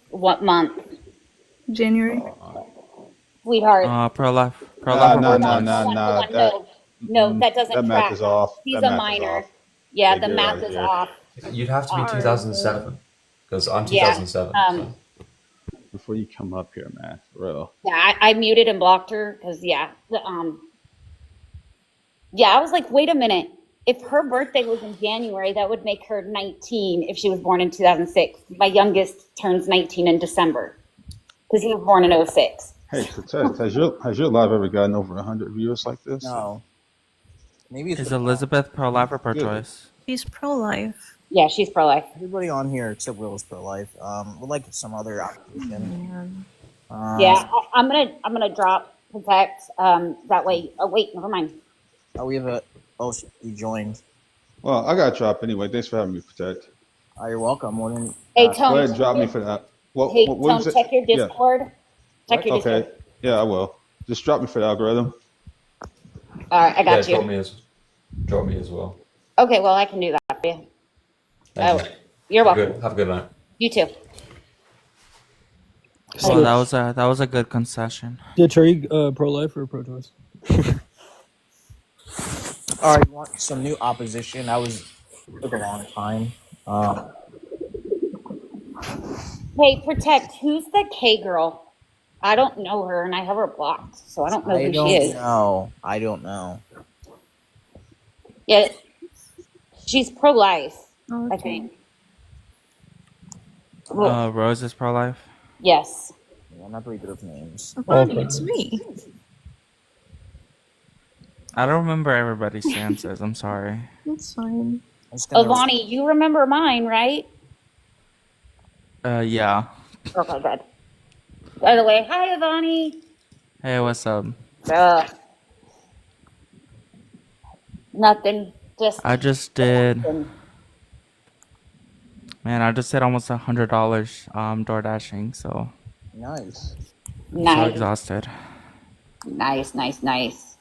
J: What month?
B: January.
J: Sweetheart.
I: Pro-life.
H: Nah,
I: Pro-life.
H: nah,
I: or
H: nah,
I: pro-choice?
H: nah,
J: Hold on,
H: nah.
J: hold on, no, that doesn't
H: that
J: track.
H: math is off.
J: He's
H: That
J: a
H: math is
J: minor.
H: off.
J: Yeah,
H: They
J: the
H: did
J: math
H: right
J: is
H: here.
J: off.
C: You'd have to be 2007 because I'm
J: Yeah,
C: 2007.
J: um,
H: Before you come up here, man, for real.
J: Yeah, I muted and blocked her because yeah, I was like, wait a minute. If her birthday was in January, that would make her 19 if she was born in 2006. My youngest turns 19 in December because he was born in 06.
H: Hey, Ted, has your live ever gotten over 100 viewers like this?
A: No. Maybe it's
I: Is
A: the-
I: Elizabeth pro-life or pro-choice?
E: She's pro-life.
J: Yeah, she's pro-life.
A: everybody on here except Will is pro-life. Would like some other opposition.
J: Yeah, I'm gonna drop protect. That way. Oh wait, never mind.
A: Oh, we have a. Oh, he joined.
H: Well, I got to drop anyway. Thanks for having me, Protect.
A: Oh, you're welcome. More than,
J: Hey
H: Go
J: Tone.
H: ahead and drop me for that.
J: Hey
H: what
J: Tone,
H: is it?
J: check your
H: Yeah.
J: Discord. Check your
H: Okay.
J: Discord.
H: Yeah, I will. Just drop me for the algorithm.
J: All right, I got
C: Yeah,
J: you.
C: drop me as well.
J: Okay, well I can do that for you.
C: Thank
J: Oh,
C: you.
J: you're welcome.
C: Good. Have a good night.
J: You too.
I: Well, that was a good concession.
K: Yeah, Trey, pro-life or pro-choice?
A: all right, you want some new opposition? That was took a long time.
J: Hey, protect. Who's the K girl? I don't know her, and I have her blocked, so I don't know who she is.
A: I don't know.
J: Yeah, she's pro-life,
B: Oh,
J: I
B: okay.
J: think. Well,
I: Rose is pro-life.
J: yes.
A: Yeah, I'm not very good with names.
E: Bonnie, it's me.
I: I don't remember everybody's stances. I'm sorry.
E: It's fine.
A: I'm just gonna-
J: Avani, you remember mine, right?
I: Yeah.
J: Okay, good. By the way, hi, Avani.
I: Hey, what's up?
J: Nothing. Just
I: I just did. Man, I just did almost $100 door dashing, so
A: Nice.
I: I'm so
J: nice,
I: exhausted.
J: nice.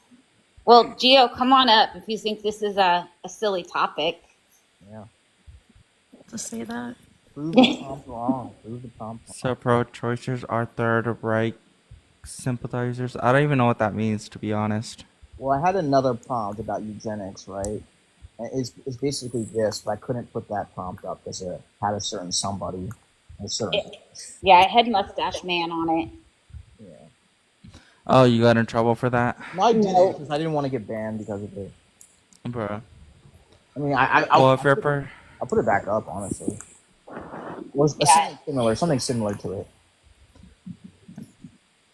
J: Well, Gio, come on up if you think this is a silly topic.
A: Yeah.
E: To say that.
A: Prove the prompt wrong. Prove the prompt wrong.
I: So pro-choicers are third right sympathizers. I don't even know what that means, to be honest.
A: Well, I had another prompt about eugenics, right? And it's basically this, but I couldn't put that prompt up because it had a certain somebody. A certain.
J: Yeah, I had Mustache Man on it.
A: Yeah.
I: Oh, you got in trouble for that?
A: No, I didn't because I didn't want to get banned because of it.
I: Bro.
A: I mean, I'll
I: Well, if you're
A: I'll put it back up, honestly. Or something similar to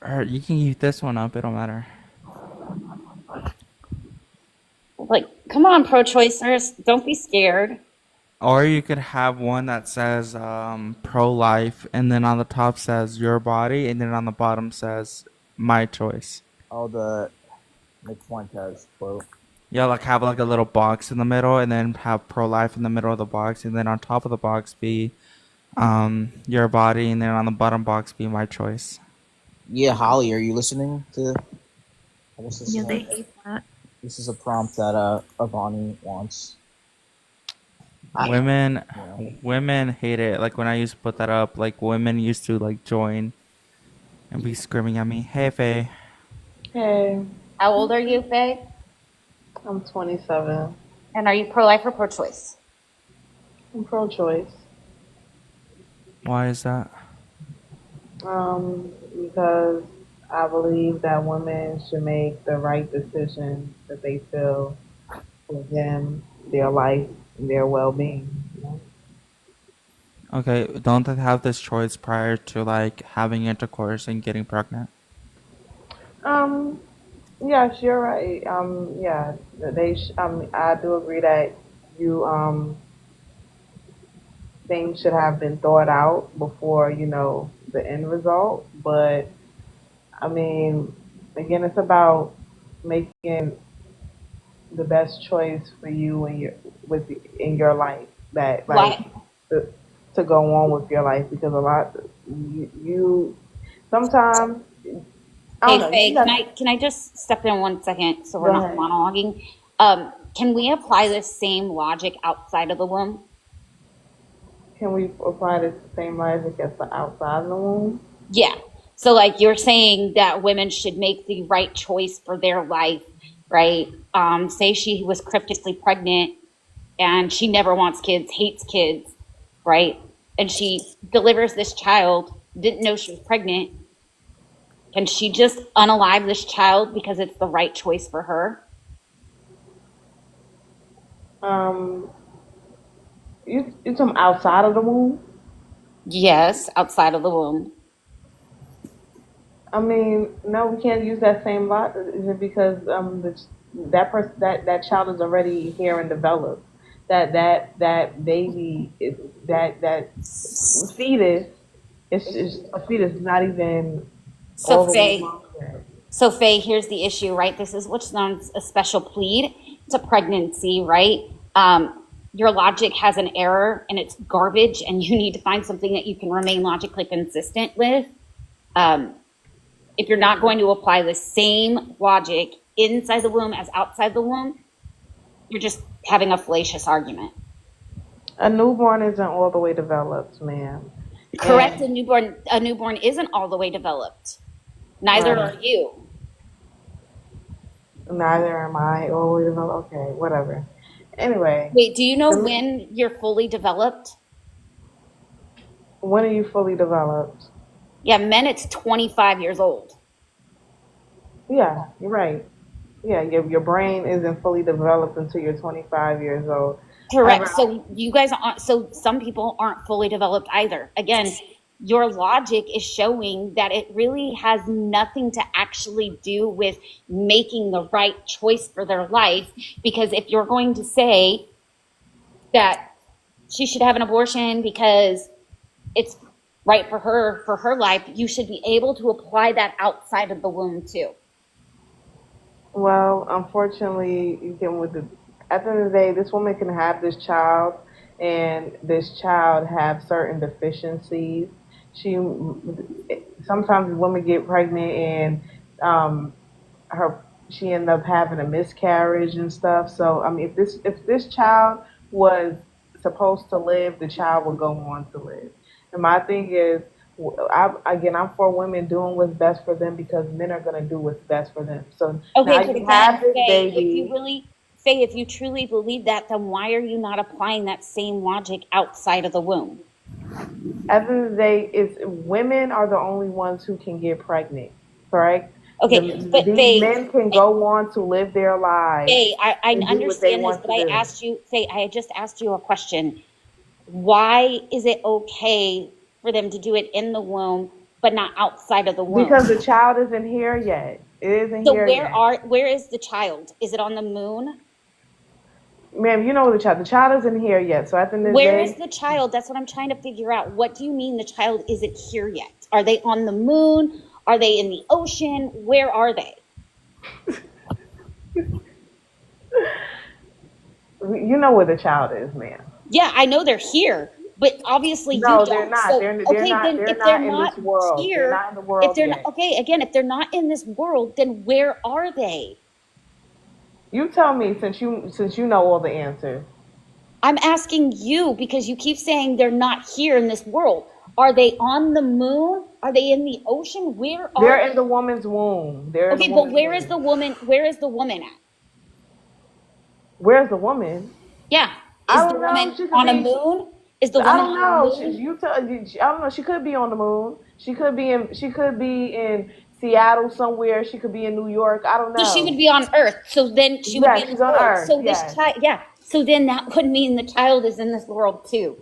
A: it.
I: you can use this one up, it don't matter.
J: Like, come on, pro-choicers, don't be scared.
I: Or you could have one that says pro-life, and then on the top says your body, and then on the bottom says my choice.
A: Oh, the Nick Fuentes quote.
I: Yeah, like have like a little box in the middle, and then have pro-life in the middle of the box, and then on top of the box be your body, and then on the bottom box be my choice.
A: Yeah, Holly, are you listening to? I guess this
E: Yeah,
A: is
E: they
A: a-
E: hate that.
A: This is a prompt that Avani wants.
I: Women
A: Yeah.
I: women hate it. Like when I used to put that up, like women used to like join and be screaming at me, "Hey Faye."
L: Hey,
J: How old are you, Faye?
L: I'm 27.
J: And are you pro-life or pro-choice?
L: I'm pro-choice.
I: Why is that?
L: Because I believe that women should make the right decision that they feel for them, their life, and their well-being. You know?
I: Okay, don't they have this choice prior to like having intercourse and getting pregnant?
L: Um, yes, you're right. Yeah, I do agree that you, things should have been thought out before, the end result. But I mean, again, it's about making the best choice for you and in your life that like
J: Why?
L: to, to go on with your life because a lot you sometimes I don't
J: Hey,
L: know
J: Faye, can I just step in 1 second so we're
L: go
J: not
L: ahead.
J: monologuing? Can we apply this same logic outside of the womb?
L: Can we apply the same logic as the outside of the womb?
J: Yeah. So like you're saying that women should make the right choice for their life, right? Say she was cryptically pregnant and she never wants kids, hates kids, right? And she delivers this child, didn't know she was pregnant. Can she just unalive this child because it's the right choice for her?
L: Um, you talking outside of the womb?
J: Yes, outside of the womb.
L: I mean, no, we can't use that same logic. Is it because that person that child is already here and developed? That baby is that fetus is a fetus, not even all
J: So
L: the way
J: Faye,
L: along there.
J: so Faye, here's the issue, right? This is what's known as a special plead. It's a pregnancy, right? Your logic has an error and it's garbage, and you need to find something that you can remain logically consistent with. If you're not going to apply the same logic inside the womb as outside the womb, you're just having a fallacious argument.
L: A newborn isn't all the way developed, ma'am.
J: Correct.
L: And
J: A newborn isn't all the way developed. Neither
L: right,
J: are you.
L: neither am I all the way developed. Okay, whatever. Anyway,
J: Wait, do you know
L: the-
J: when you're fully developed?
L: when are you fully developed?
J: Yeah, men, it's 25 years old.
L: Yeah, you're right. Yeah, your brain isn't fully developed until you're 25 years old.
J: Correct.
L: However,
J: So you guys aren't, so some people aren't fully developed either. Again, your logic is showing that it really has nothing to actually do with making the right choice for their life. Because if you're going to say that she should have an abortion because it's right for her life, you should be able to apply that outside of the womb too.
L: well, unfortunately, at the end of the day, this woman can have this child, and this child have certain deficiencies. She sometimes women get pregnant and um, her she ended up having a miscarriage and stuff. So I mean, if this child was supposed to live, the child would go on to live. And my thing is, I'm for women doing what's best for them because men are gonna do what's best for them. So now
J: Okay, but
L: you
J: again,
L: have this baby.
J: Faye, if you truly believe that, then why are you not applying that same logic outside of the womb?
L: At the end of the day, it's women are the only ones who can get pregnant, correct?
J: Okay, but
L: These
J: Faye,
L: men can go on to live their lives
J: Faye, I
L: and do what they
J: understand this,
L: want
J: but
L: to
J: I
L: do.
J: asked you, Faye, I just asked you a question. Why is it okay for them to do it in the womb, but not outside of the womb?
L: Because the child isn't here yet. It isn't
J: So
L: here yet.
J: where is the child? Is it on the moon?
L: Ma'am, you know the child isn't here yet. So at the end of the
J: Where is
L: day,
J: the child? That's what I'm trying to figure out. What do you mean the child isn't here yet? Are they on the moon? Are they in the ocean? Where are they?
L: you know where the child is, ma'am.
J: Yeah, I know they're here, but obviously you
L: No,
J: don't.
L: they're not.
J: So,
L: They're
J: okay,
L: not.
J: then
L: They're
J: if
L: not
J: they're
L: in
J: not
L: this world. They're
J: here,
L: not in the
J: if
L: world
J: they're
L: yet.
J: not, okay, again, if they're not in this world, then where are they?
L: You tell me, since you know all the answers.
J: I'm asking you because you keep saying they're not here in this world. Are they on the moon? Are they in the ocean? Where are
L: They're
J: they?
L: in the woman's womb. They're in
J: Okay,
L: the
J: but
L: woman's
J: where is
L: womb.
J: the woman? Where is the woman at?
L: Where's the woman?
J: Yeah,
L: I
J: is the
L: don't know.
J: woman
L: She could
J: on a
L: be.
J: moon? Is the
L: I
J: woman
L: don't
J: on a
L: know.
J: moon?
L: I don't know. She could be on the moon. She could be in. She could be in Seattle somewhere. She could be in New York. I don't
J: So she would
L: know.
J: be on Earth. So then she would
L: Yeah,
J: be in
L: she's
J: the
L: on
J: world.
L: Earth.
J: So this
L: Yes.
J: child, yeah. So then that would mean the child is in this world too.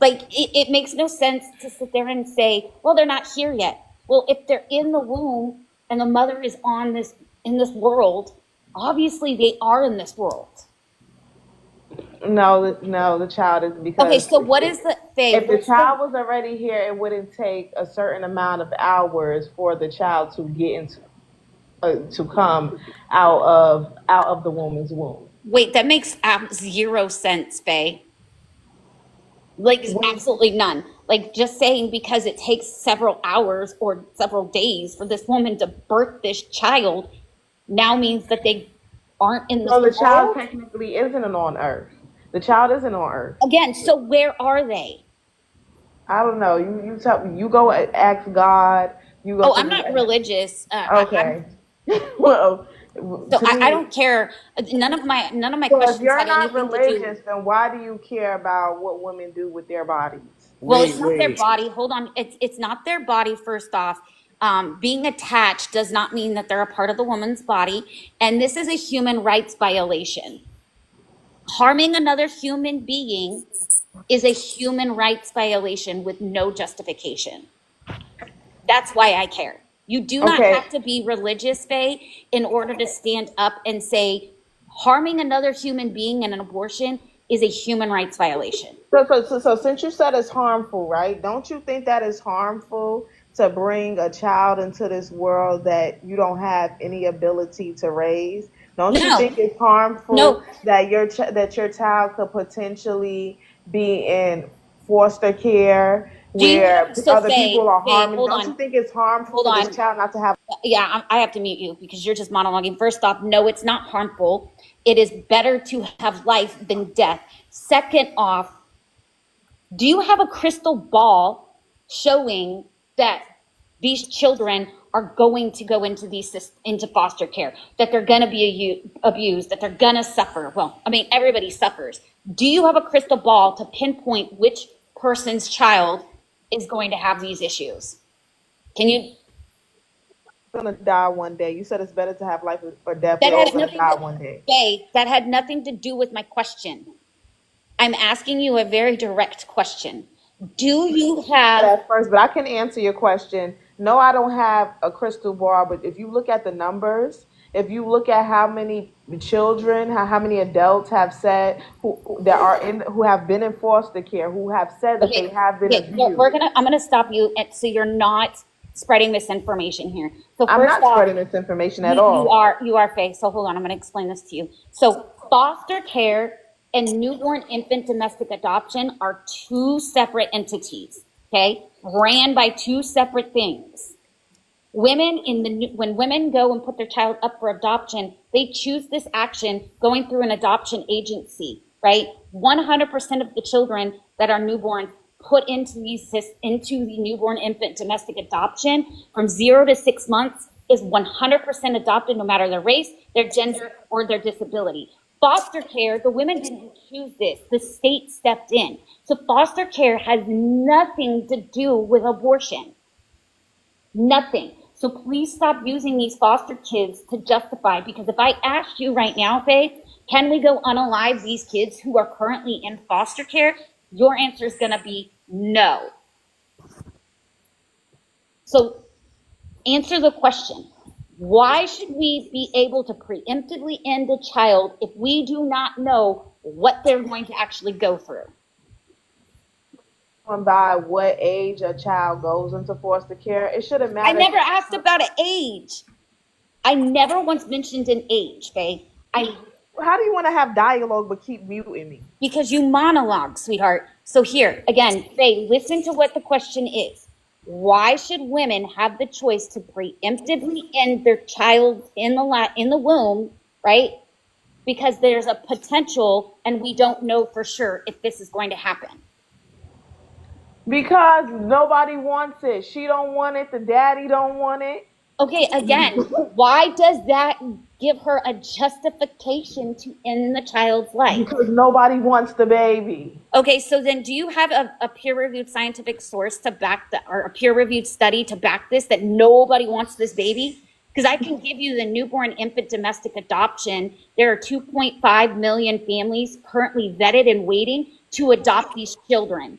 J: Like it makes no sense to sit there and say, well, they're not here yet. Well, if they're in the womb and the mother is in this world, obviously they are in this world.
L: No, the child is
J: Okay,
L: because
J: so what is the Faye?
L: if the
J: What's the
L: child was already here, it wouldn't take a certain amount of hours for the child to get into to come out of the woman's womb.
J: wait? That makes 0 sense, Faye. Like absolutely none. Like just saying because it takes several hours or several days for this woman to birth this child now means that they aren't in this
L: So the child
J: world?
L: technically isn't on Earth. The child isn't on Earth.
J: Again, so where are they?
L: I don't know. You go ask God. You go.
J: Oh, I'm not religious.
L: Okay. Well,
J: So
L: to
J: I
L: me,
J: don't care. None of my
L: so if
J: questions
L: you're
J: had
L: not
J: anything to do.
L: religious, then why do you care about what women do with their bodies?
J: Well,
D: Wait,
J: it's not their
D: wait.
J: body. Hold on. It's not their body. First off, being attached does not mean that they're a part of the woman's body, and this is a human rights violation. Harming another human being is a human rights violation with no justification. That's why I care. You do not
L: Okay.
J: have to be religious, Faye, in order to stand up and say harming another human being in an abortion is a human rights violation.
L: So since you said it's harmful, right? Don't you think that is harmful to bring a child into this world that you don't have any ability to raise? Don't you
J: No,
L: think it's harmful
J: no.
L: that that your child could potentially be in foster care
J: Do you
L: where
J: have, so
L: other
J: Faye,
L: people are
J: Faye,
L: harming?
J: hold
L: Don't you
J: on,
L: think it's harmful
J: hold
L: for
J: on.
L: this child not to have?
J: Yeah, I have to mute you because you're just monologuing. First off, no, it's not harmful. It is better to have life than death. Second off, do you have a crystal ball showing that these children are going to go into into foster care, that they're going to be abused, that they're going to suffer? Well, I mean, everybody suffers. Do you have a crystal ball to pinpoint which person's child is going to have these issues? Can you?
L: Gonna die one day. You said it's better to have life or death.
J: That
L: We're all
J: has
L: gonna
J: nothing
L: die
J: to,
L: one day.
J: Faye, that had nothing to do with my question. I'm asking you a very direct question. Do you have,
L: At first, but I can answer your question. No, I don't have a crystal ball, but if you look at the numbers, if you look at how many children, how many adults have said who have been in foster care, who have said that they
J: okay,
L: have been
J: okay,
L: abused.
J: I'm gonna stop you so you're not spreading misinformation here. So
L: I'm
J: first
L: not
J: off,
L: spreading this information at
J: you
L: all.
J: are Faye. So hold on, I'm gonna explain this to you. So foster care and newborn infant domestic adoption are two separate entities, okay? Ran by two separate things. Women when women go and put their child up for adoption, they choose this action going through an adoption agency, right? 100% of the children that are newborn put into the newborn infant domestic adoption from 0 to 6 months is 100% adopted, no matter their race, their gender, or their disability. Foster care, the women didn't choose this. The state stepped in. So foster care has nothing to do with abortion. Nothing. So please stop using these foster kids to justify, because if I asked you right now, Faye, can we go unalive these kids who are currently in foster care? Your answer is going to be no. So answer the question. Why should we be able to preemptively end a child if we do not know what they're going to actually go through?
L: By what age a child goes into foster care, it shouldn't
J: I
L: matter.
J: never asked about an age. I never once mentioned an age, Faye.
L: How do you want to have dialogue but keep muting me?
J: Because you monologue, sweetheart. So here, again, Faye, listen to what the question is. Why should women have the choice to preemptively end their child in the womb, right? Because there's a potential and we don't know for sure if this is going to happen.
L: Because nobody wants it. She don't want it. The daddy don't want it.
J: Okay, again, why does that give her a justification to end the child's life?
L: Because nobody wants the baby.
J: Okay, so then do you have a peer-reviewed scientific source to back that, or a peer-reviewed study to back this, that nobody wants this baby? Because I can give you the newborn infant domestic adoption. There are 2.5 million families currently vetted and waiting to adopt these children.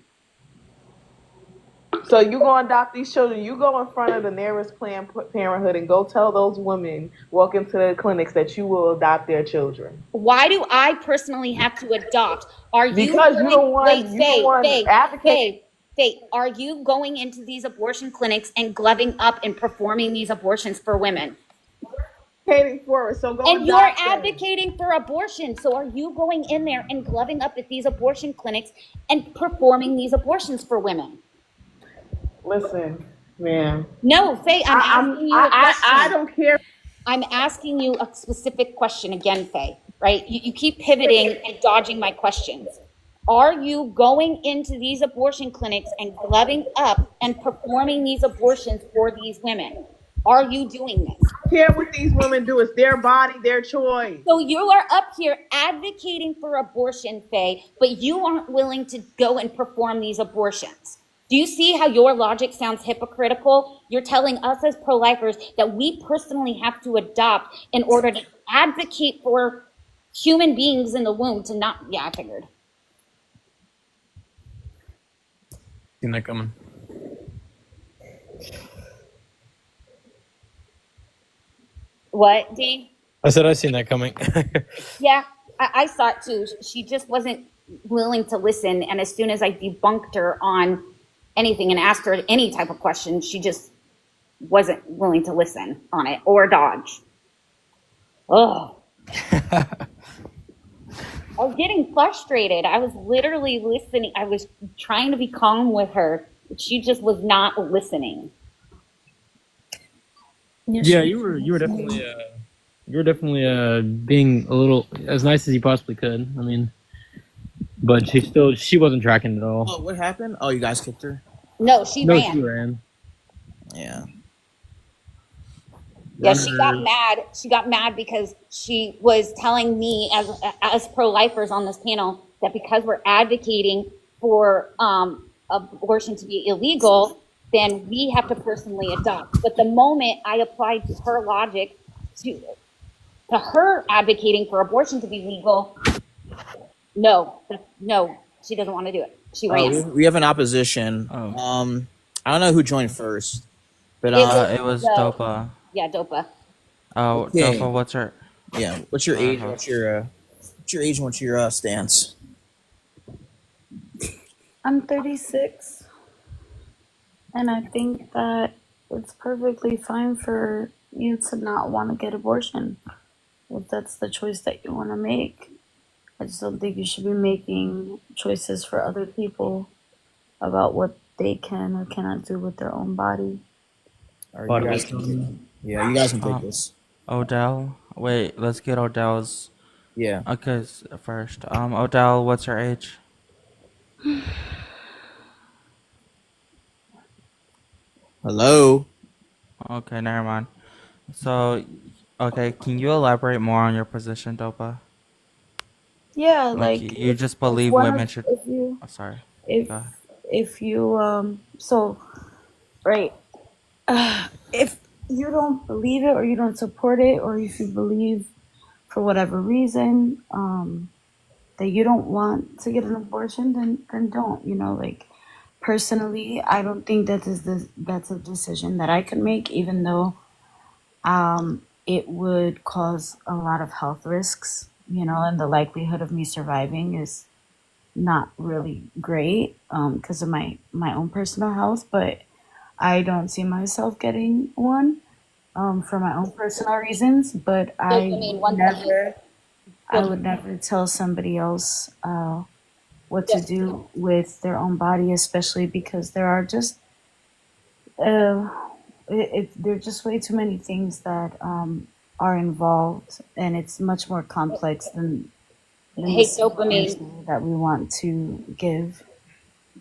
L: So you go adopt these children. You go in front of the nearest Planned Parenthood and go tell those women walk into the clinics that you will adopt their children.
J: Why do I personally have to adopt? Are you
L: Because you don't want
J: Faye,
L: advocate.
J: Faye, are you going into these abortion clinics and gloving up and performing these abortions for women?
L: Advocating for it. So go
J: And you're
L: adopt them.
J: advocating for abortion. So are you going in there and gloving up at these abortion clinics and performing these abortions for women?
L: Listen, man.
J: No, Faye, I'm asking you a question.
L: I don't care.
J: I'm asking you a specific question again, Faye, right? You keep pivoting and dodging my questions. Are you going into these abortion clinics and gloving up and performing these abortions for these women? Are you doing this?
L: I don't care what these women do. It's their body, their choice.
J: So you are up here advocating for abortion, Faye, but you aren't willing to go and perform these abortions. Do you see how your logic sounds hypocritical? You're telling us as pro-lifers that we personally have to adopt in order to advocate for human beings in the womb to not, yeah, I figured.
K: Seen that coming.
J: What, Dee?
K: I said I seen that coming.
J: Yeah, I saw it too. She just wasn't willing to listen. And as soon as I debunked her on anything and asked her any type of question, she just wasn't willing to listen on it or dodge. Oh. I was getting frustrated. I was literally listening. I was trying to be calm with her, but she just was not listening.
K: Yeah, you were definitely being a little as nice as you possibly could. I mean, but she wasn't tracking at all.
A: Oh, what happened? Oh, you guys kicked her?
J: No, she ran.
K: She ran.
A: Yeah.
J: Yeah, she got mad. She got mad because she was telling me as pro-lifers on this panel that because we're advocating for abortion to be illegal, then we have to personally adopt. But the moment I applied her logic to her advocating for abortion to be legal, no, she doesn't want to do it. She ran.
A: We have an opposition.
I: Oh.
A: I don't know who joined first, but
I: It was Dopa.
J: Yeah, Dopa.
I: Oh,
A: Okay.
I: Dopa, what's her?
A: Yeah, what's your age? What's your age? What's your stance?
M: I'm 36, and I think that it's perfectly fine for you to not want to get abortion if that's the choice that you want to make. I just don't think you should be making choices for other people about what they can or cannot do with their own body.
A: You guys you guys can take this.
I: Odell. Wait, let's get Odell's.
A: Yeah.
I: Okay, first. Odell, what's her age?
A: Hello.
I: Okay, never mind. So, okay, can you elaborate more on your position, Dopa?
M: Yeah,
I: Like you
M: if-
I: just believe
M: one of-
I: women should.
M: If you,
I: Oh, sorry.
M: if
I: Go ahead.
M: if you so right, if you don't believe it or you don't support it, or if you believe for whatever reason that you don't want to get an abortion, then don't. You know, like personally, I don't think that's a decision that I can make, even though it would cause a lot of health risks. You know, and the likelihood of me surviving is not really great because of my own personal health, but I don't see myself getting one for my own personal reasons. But I would never tell somebody else what to do with their own body, especially because there are just there are just way too many things that are involved, and it's much more complex than
J: Hey,
M: the simple
J: dopamine.
M: answer that we want to give.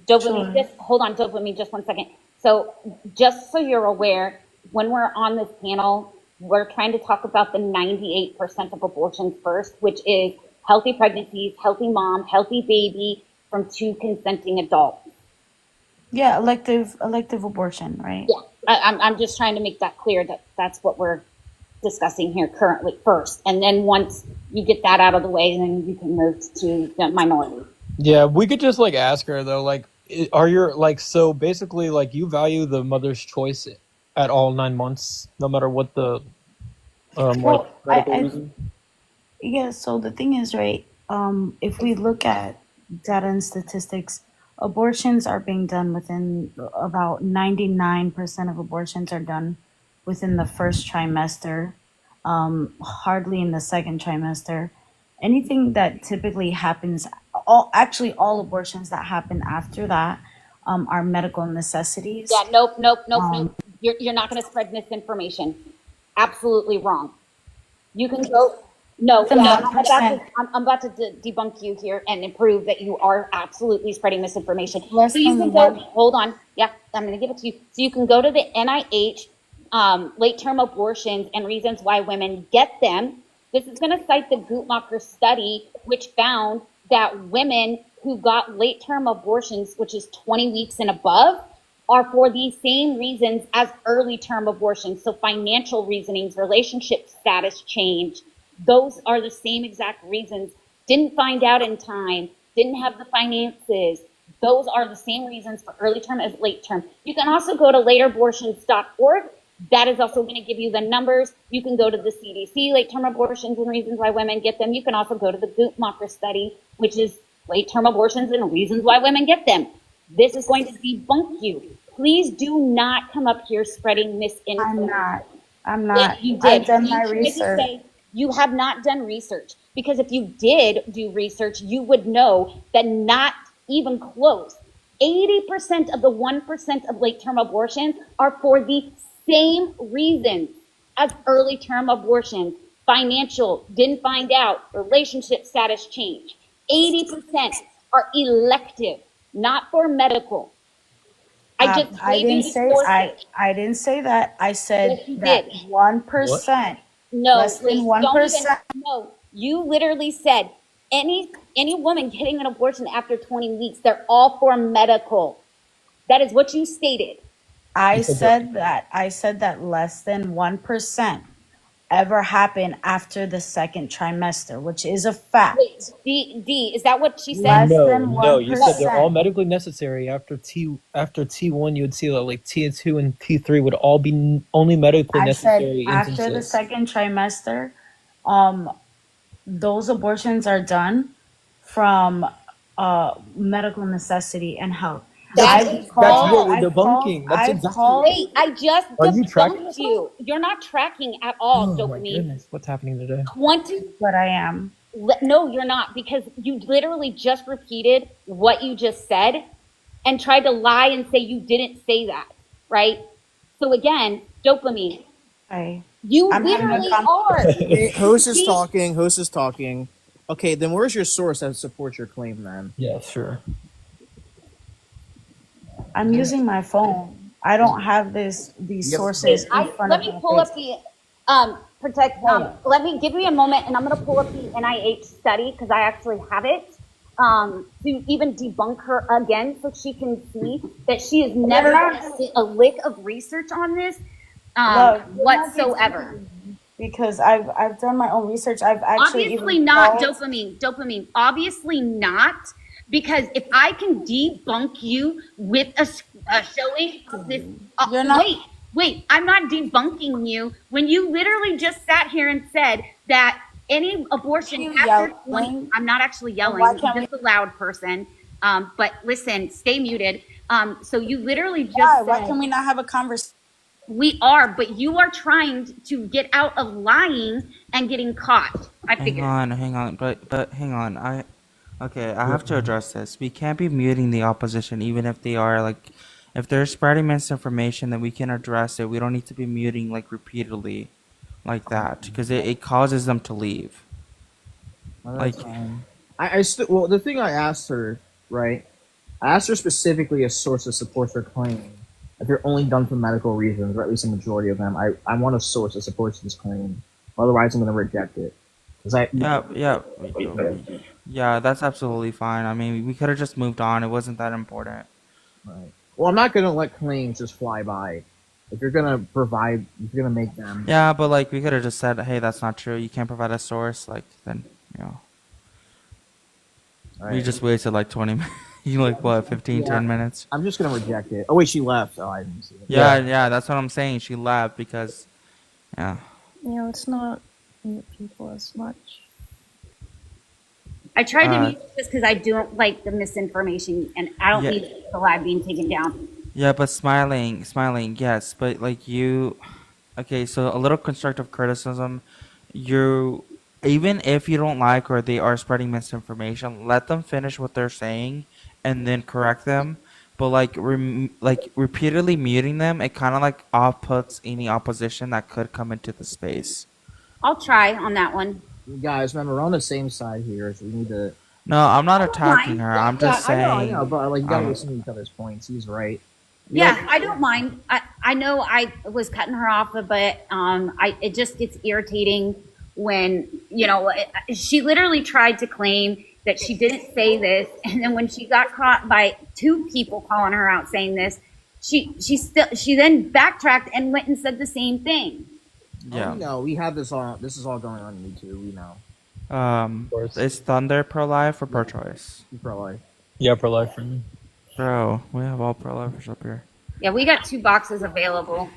J: Dopamine,
M: Sure.
J: just hold on, dopamine, just 1 second. So, just so you're aware, when we're on this panel, we're trying to talk about the 98% of abortions first, which is healthy pregnancies, healthy mom, healthy baby from 2 consenting adults.
M: Yeah, elective abortion, right?
J: Yeah, I'm just trying to make that clear that that's what we're discussing here currently first. And then once you get that out of the way, then you can move to the minority.
K: Yeah, we could just like ask her though, like, are your like so basically like you value the mother's choice at all 9 months, no matter what the like
M: Well,
K: medical reason?
M: yeah, so the thing is, right, if we look at data and statistics, abortions are being done within about 99% of abortions are done within the first trimester, hardly in the second trimester. Anything that typically happens, all abortions that happen after that, are medical necessities.
J: Yeah, nope. You're not going to spread misinformation. Absolutely wrong. You can go. No,
M: Then
J: yeah,
M: 1%.
J: I'm about to debunk you here and prove that you are absolutely spreading misinformation.
M: Less
J: So you
M: than
J: can go.
M: one.
J: Hold on. Yeah, I'm going to give it to you. So you can go to the NIH late-term abortions and reasons why women get them. This is going to cite the Guttmacher study, which found that women who got late-term abortions, which is 20 weeks and above, are for the same reasons as early-term abortions. So financial reasonings, relationship status change, those are the same exact reasons. Didn't find out in time, didn't have the finances. Those are the same reasons for early term as late term. You can also go to lateabortions.org. That is also going to give you the numbers. You can go to the CDC, late term abortions and reasons why women get them. You can also go to the Guttmacher study, which is late term abortions and reasons why women get them. This is going to debunk you. Please do not come up here spreading misinformation.
M: I'm not.
J: You did.
M: I've done
J: You
M: my
J: tried to
M: research.
J: say you have not done research, because if you did do research, you would know that not even close. 80% of the 1% of late-term abortions are for the same reasons as early-term abortions. Financial, didn't find out, relationship status change. 80% are elective, not for medical. I just
M: I
J: gave you
M: didn't
J: the
M: say
J: sources.
M: I didn't say that. I said
J: Yes, you
M: that
J: did.
M: 1%,
J: No,
M: less than
J: wait, don't even.
M: 1%.
J: No, you literally said any woman getting an abortion after 20 weeks, they're all for medical. That is what you stated.
M: I said that less than 1% ever happen after the second trimester, which is a fact.
J: Wait, D, is that what she said?
M: Less than
K: No, you said they're all
M: 1%.
K: medically necessary. After T1, you would see that like T2 and T3 would all be only medically
M: I said
K: necessary
M: after the
K: instances.
M: second trimester, those abortions are done from medical necessity and health.
K: That's what we're debunking. That's exactly.
J: Wait, I just
K: Are you tracking
J: debunked you. You're not tracking at all,
K: Oh my
J: dopamine.
K: goodness, what's happening today?
J: 20.
M: But I am.
J: No, you're not, because you literally just repeated what you just said and tried to lie and say you didn't say that, right? So again, dopamine. You literally are.
A: Hey, host is
J: See?
A: talking. Host is talking. Okay, then where's your source that supports your claim, then?
K: Yeah, sure.
M: I'm using my phone. I don't have these sources in front
J: Let
M: of
J: me
M: me.
J: pull up the let me give me a moment, and I'm going to pull up the NIH study because I actually have it to even debunk her again, so she can see that she has never done a lick of research on this whatsoever.
M: Because I've done my own research. I've actually
J: Obviously
M: even
J: not
M: called-
J: dopamine. Obviously not, because if I can debunk you with a showing of this, wait, I'm not debunking you when you literally just sat here and said that any abortion after 20, I'm not actually yelling, I'm just a loud person. But listen, stay muted. So you literally just said,
M: why can we not have a conversation?
J: We are, but you are trying to get out of lying and getting caught. I figured.
I: Hang on, but hang on. I have to address this. We can't be muting the opposition, even if they are like, if they're spreading misinformation, then we can address it. We don't need to be muting like repeatedly, like that, because it causes them to leave.
A: Well, that's fine. I still, well, the thing I asked her, right? I asked her specifically a source that supports her claim. If they're only done for medical reasons, or at least a majority of them, I want a source that supports this claim. Otherwise, I'm going to reject it. 'Cause
I: Yeah, that's absolutely fine. I mean, we could have just moved on. It wasn't that important.
A: Right. Well, I'm not going to let claims just fly by. If you're going to provide, if you're going to make them.
I: Yeah, but like we could have just said, "Hey, that's not true. You can't provide a source." Like then, you know, we
A: Right.
I: just wasted like 20 minutes. You like what, 15,
A: Yeah.
I: 10 minutes?
A: I'm just going to reject it. Oh, wait, she left. Oh, I didn't see it.
I: Yeah, that's what I'm saying. She left because, yeah.
E: Let's not mute people as much.
J: I tried to
I: Uh,
J: mute just because I don't like the misinformation, and I don't
I: Yeah.
J: need the live being taken down.
I: Yeah, but smiling, yes, but like you, okay, so a little constructive criticism, even if you don't like or they are spreading misinformation, let them finish what they're saying and then correct them. But like repeatedly muting them, it kind of like off puts any opposition that could come into the space.
J: I'll try on that one.
A: Guys, remember, we're on the same side here, so we need to.
I: No, I'm not attacking her. I'm just
A: I
I: saying.
A: know, but like, you gotta listen to each other's points. He's right.
J: Yeah, I don't mind. I know I was cutting her off, but it just gets irritating when, she literally tried to claim that she didn't say this, and then when she got caught by two people calling her out saying this, she then backtracked and went and said the same thing.
I: Yeah.
A: We know. We have this all. This is all going on in YouTube. We know.
I: Is Thunder pro-life or pro-choice?
A: Pro-life.
K: Yeah, pro-life for me.
I: Bro, we have all pro-lifers up here.
J: Yeah, we got 2 boxes available.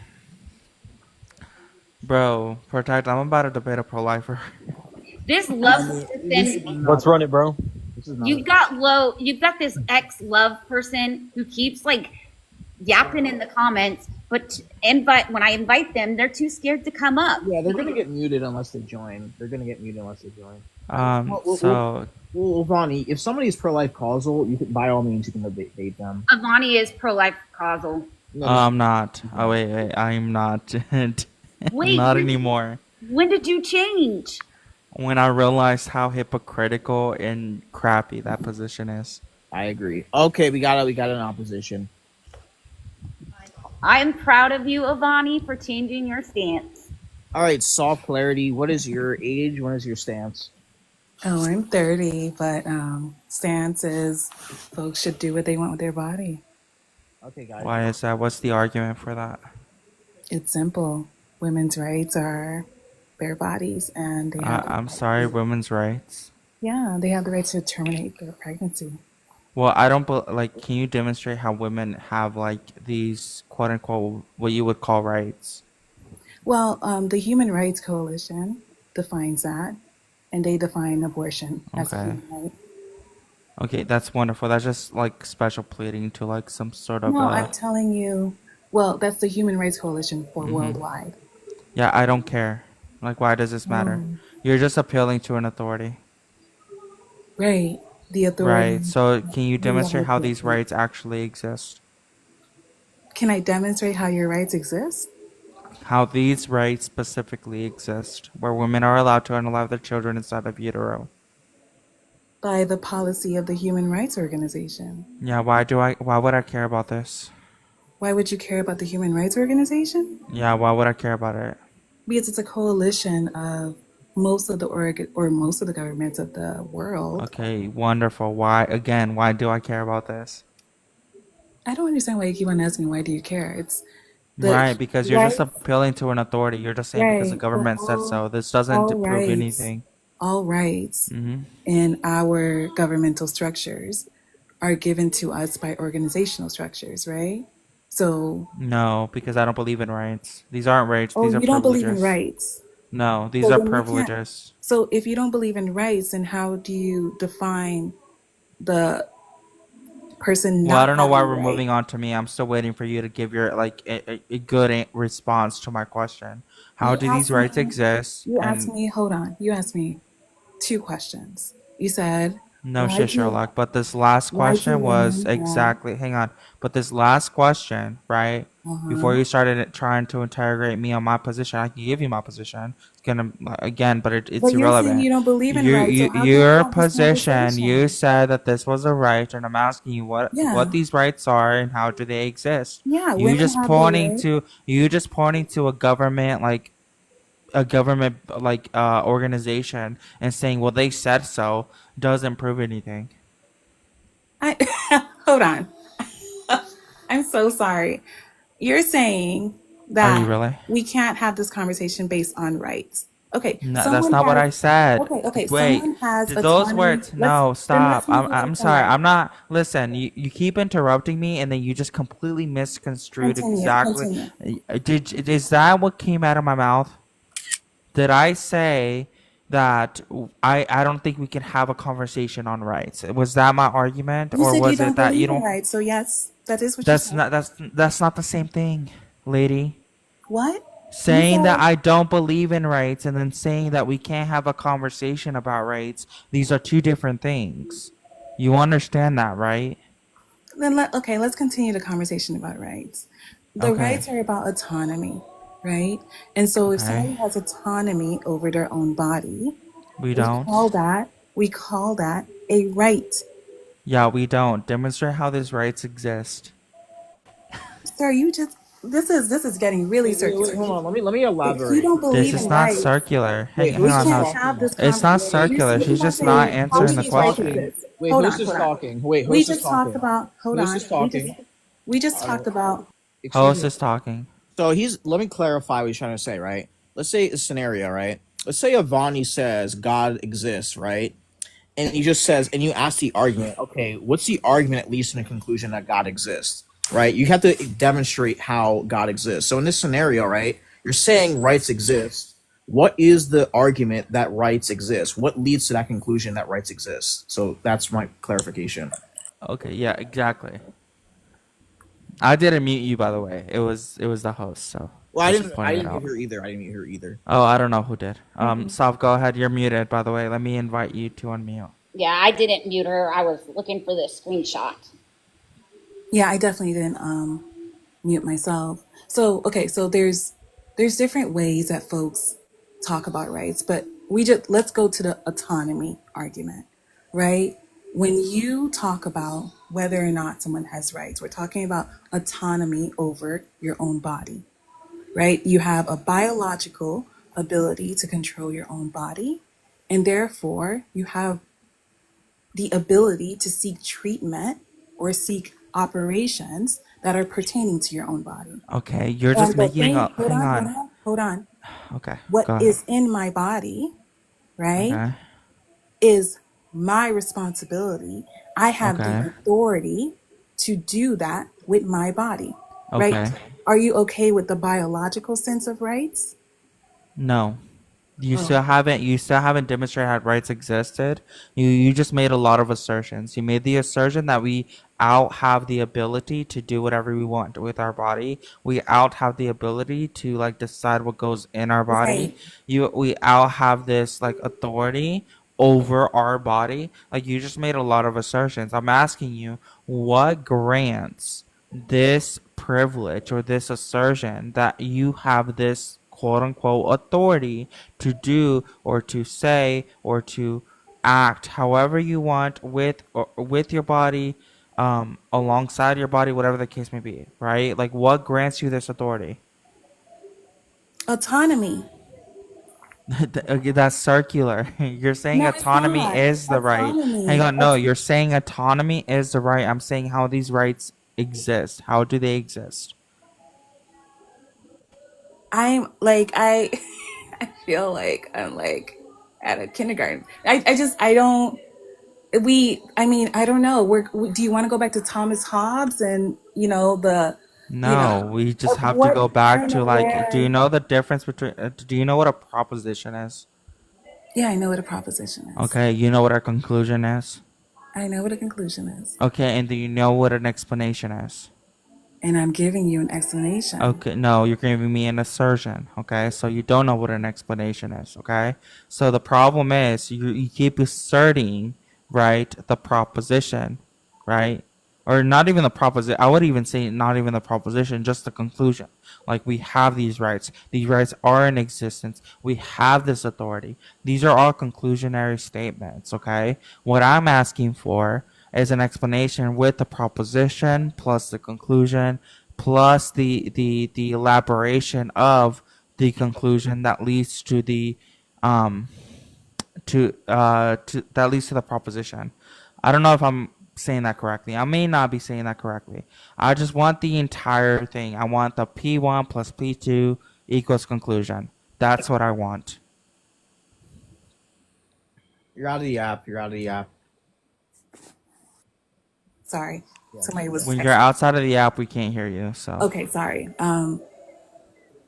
I: Bro, Protect, I'm about to debate a pro-lifer.
J: This love person,
K: Let's run it, bro.
J: you've got this ex-love person who keeps like yapping in the comments, but when I invite them, they're too scared to come up.
A: Yeah, they're gonna get muted unless they join. Well, Vonnie, if somebody's pro-life causal, you can, by all means, you can debate them.
J: Avani is pro-life causal.
I: I'm not. Oh, wait, I'm not.
J: Wait,
I: not anymore.
J: When did you change?
I: When I realized how hypocritical and crappy that position is.
A: I agree. Okay, we got an opposition.
J: I am proud of you, Avani, for changing your stance.
A: All right, soft clarity. What is your age? What is your stance?
N: Oh, I'm 30, but stance is folks should do what they want with their body.
A: Okay, guys.
I: Why is that? What's the argument for that?
N: It's simple. Women's rights are their bodies, and they have
I: I'm sorry, women's rights.
N: they have the right to terminate their pregnancy.
I: Well, I don't can you demonstrate how women have like these quote unquote what you would call rights?
N: Well, the Human Rights Coalition defines that, and they define abortion as a
I: Okay.
N: human right.
I: Okay, that's wonderful. That's just like special pleading to like some sort of
N: No, I'm telling you. Well, that's the Human Rights Coalition for worldwide.
I: Yeah, I don't care. Like, why does this matter? You're just appealing to an authority.
N: Right. The authority.
I: Right. So can you demonstrate how
N: authority.
I: these rights actually exist?
N: Can I demonstrate how your rights exist?
I: How these rights specifically exist, where women are allowed to unalive their children inside of utero.
N: By the policy of the Human Rights Organization.
I: Yeah, why would I care about this?
N: Why would you care about the Human Rights Organization?
I: Yeah, why would I care about it?
N: Because it's a coalition of most of the governments of the world.
I: Okay, wonderful. Why do I care about this?
N: I don't understand why you keep on asking why do you care? It's
I: Right, because you're just
N: rights-
I: appealing to an authority. You're just saying because the
N: Right,
I: government
N: but
I: said so. This doesn't prove
N: rights-
I: anything.
N: all rights
I: hmm
N: in our governmental structures are given to us by organizational structures, right? So,
I: No, because I don't believe in rights. These aren't rights.
N: oh,
I: These are
N: you don't believe
I: privileges.
N: in rights.
I: No, these
N: So
I: are
N: then you can't-
I: privileges.
N: So if you don't believe in rights, then how do you define the person
I: Well, I
N: not
I: don't know why
N: having
I: we're
N: rights?
I: moving on to me. I'm still waiting for you to give your a good response to my question. How
N: You
I: do these
N: asked
I: rights
N: me-
I: exist?
N: You asked
I: And
N: me, hold on. You asked me 2 questions. You said,
I: No shit,
N: Right to
I: Sherlock. But this last
N: right to
I: question was
N: women. Yeah.
I: exactly. Hang on. But this last question, right? Before
N: Uh-huh.
I: you started trying to interrogate me on my position, I can give you my position. It's gonna again, but it's
N: But you're saying
I: irrelevant.
N: you don't believe in
I: You,
N: rights, so
I: you
N: how can we
I: your
N: have this
I: position. You
N: conversation?
I: said that this was a right, and I'm asking you what
N: Yeah.
I: these rights are and how do they exist.
N: Yeah, women have the right.
I: You just pointing to a government organization and saying, well, they said so, doesn't prove anything.
N: I hold on. I'm so sorry. You're saying
I: Are you
N: that
I: really?
N: we can't have this conversation based on rights. Okay,
I: No, that's
N: someone
I: not what
N: has
I: I said.
N: okay,
I: Wait,
N: someone has
I: those
N: autonomy.
I: words. No,
N: Then let's
I: stop.
N: move away
I: I'm
N: from
I: sorry. I'm
N: rights.
I: not. Listen, you keep interrupting me, and then you just completely misconstrued
N: Continue,
I: exactly.
N: continue.
I: Is that what came out of my mouth? Did I say that I don't think we can have a conversation on rights? Was that my argument,
N: You
I: or
N: said you
I: was it
N: don't
I: that you
N: believe in
I: don't?
N: rights, so yes, that is what you said.
I: That's not the same thing, lady.
N: What? You
I: Saying that
N: said
I: I don't believe in rights and then saying that we can't have a conversation about rights, these are two different things. You understand that, right?
N: okay, let's continue the conversation about rights. The
I: Okay.
N: rights are about autonomy, right? And so if
I: Okay.
N: somebody has autonomy over their own body,
I: We
N: we
I: don't.
N: we call that a right.
I: Yeah, we don't. Demonstrate how these rights exist.
N: Sir, you just this is getting really circular.
O: Hold on. Let me
N: If you
O: elaborate.
N: don't
I: This
N: believe
I: is
N: in
I: not
N: rights,
I: circular.
O: Wait,
I: Hang
N: we
O: who's
I: on,
O: this
N: can't
I: house.
O: talking
N: have
O: now?
N: this
I: It's not
N: conversation. You
I: circular.
N: see
I: She's
N: how
I: just not
N: they how
I: answering
O: Who's
I: the
N: she
O: this
I: question.
O: talking?
N: prejudices.
O: Wait,
N: Hold
O: who's
N: on,
O: this
N: hold on.
O: talking? Wait,
N: We
O: who's this
N: just talked
O: talking?
N: about hold
O: Who's
N: on.
O: this talking?
N: We just talked about
O: Excuse
I: Host
O: me.
I: is talking.
A: So let me clarify what he's trying to say, right? Let's say a scenario, right? Let's say Avani says God exists, right? And he just says, and you ask the argument, okay, what's the argument at least in the conclusion that God exists, right? You have to demonstrate how God exists. So in this scenario, right, you're saying rights exist. What is the argument that rights exist? What leads to that conclusion that rights exist? So that's my clarification.
I: Okay, yeah, exactly. I didn't mute you, by the way. It was the host, so
A: Well,
I: just
A: I
I: pointing it
A: didn't
I: out.
A: hear either. I didn't hear either.
I: Oh, I don't know who did. Sav, go ahead. You're muted, by the way. Let me invite you to unmute.
J: Yeah, I didn't mute her. I was looking for the screenshot.
N: yeah, I definitely didn't mute myself. So okay, so there's different ways that folks talk about rights, but let's go to the autonomy argument, right? When you talk about whether or not someone has rights, we're talking about autonomy over your own body, right? You have a biological ability to control your own body, and therefore you have the ability to seek treatment or seek operations that are pertaining to your own body.
I: Okay, you're just
N: And the
I: making
N: thing,
I: a. Hang on.
N: hold on.
I: Okay,
N: What
I: go ahead.
N: is in my body, right,
I: Okay.
N: is my responsibility. I have
I: Okay.
N: the authority to do that with my body, right?
I: Okay.
N: Are you okay with the biological sense of rights?
I: No. You
N: Oh.
I: still haven't demonstrated how rights existed. You just made a lot of assertions. You made the assertion that we out have the ability to do whatever we want with our body. We out have the ability to like decide what goes in our body. We out have this like authority over our body. Like you just made a lot of assertions. I'm asking you, what grants this privilege or this assertion that you have this quote unquote authority to do or to say or to act however you want with or with your body, alongside your body, whatever the case may be, right? Like what grants you this authority?
N: Autonomy.
I: Okay, that's circular. You're saying
N: No, it's
I: autonomy
N: not.
I: is the right.
N: Autonomy.
I: Hang on, no, you're saying autonomy is the right. I'm saying how these rights exist. How do they exist?
N: I'm like I feel like I'm like at a kindergarten. I don't I don't know. Do you want to go back to Thomas Hobbes and
I: No, we just have to
N: what
I: go
N: I
I: back
N: don't
I: to
N: know
I: like, do you
N: where.
I: know the difference between, do you know what a proposition is?
N: Yeah, I know what a proposition is.
I: Okay, you know what a conclusion is?
N: I know what a conclusion is.
I: Okay, and do you know what an explanation is?
N: And I'm giving you an explanation.
I: Okay, no, you're giving me an assertion. Okay, so you don't know what an explanation is. Okay, so the problem is you keep asserting right? The proposition, right? Or not even the proposition. I would even say not even the proposition, just the conclusion. Like, we have these rights. These rights are in existence. We have this authority. These are all conclusionary statements, okay? What I'm asking for is an explanation with the proposition plus the conclusion plus the elaboration of the conclusion that leads to the um to that leads to the proposition. I don't know if I'm saying that correctly. I may not be saying that correctly. I just want the entire thing. I want the P1 plus P2 equals conclusion. That's what I want.
A: You're out of the app. You're out of the app.
N: Sorry, somebody was.
I: When you're outside of the app, we can't hear you. So
N: Okay, sorry.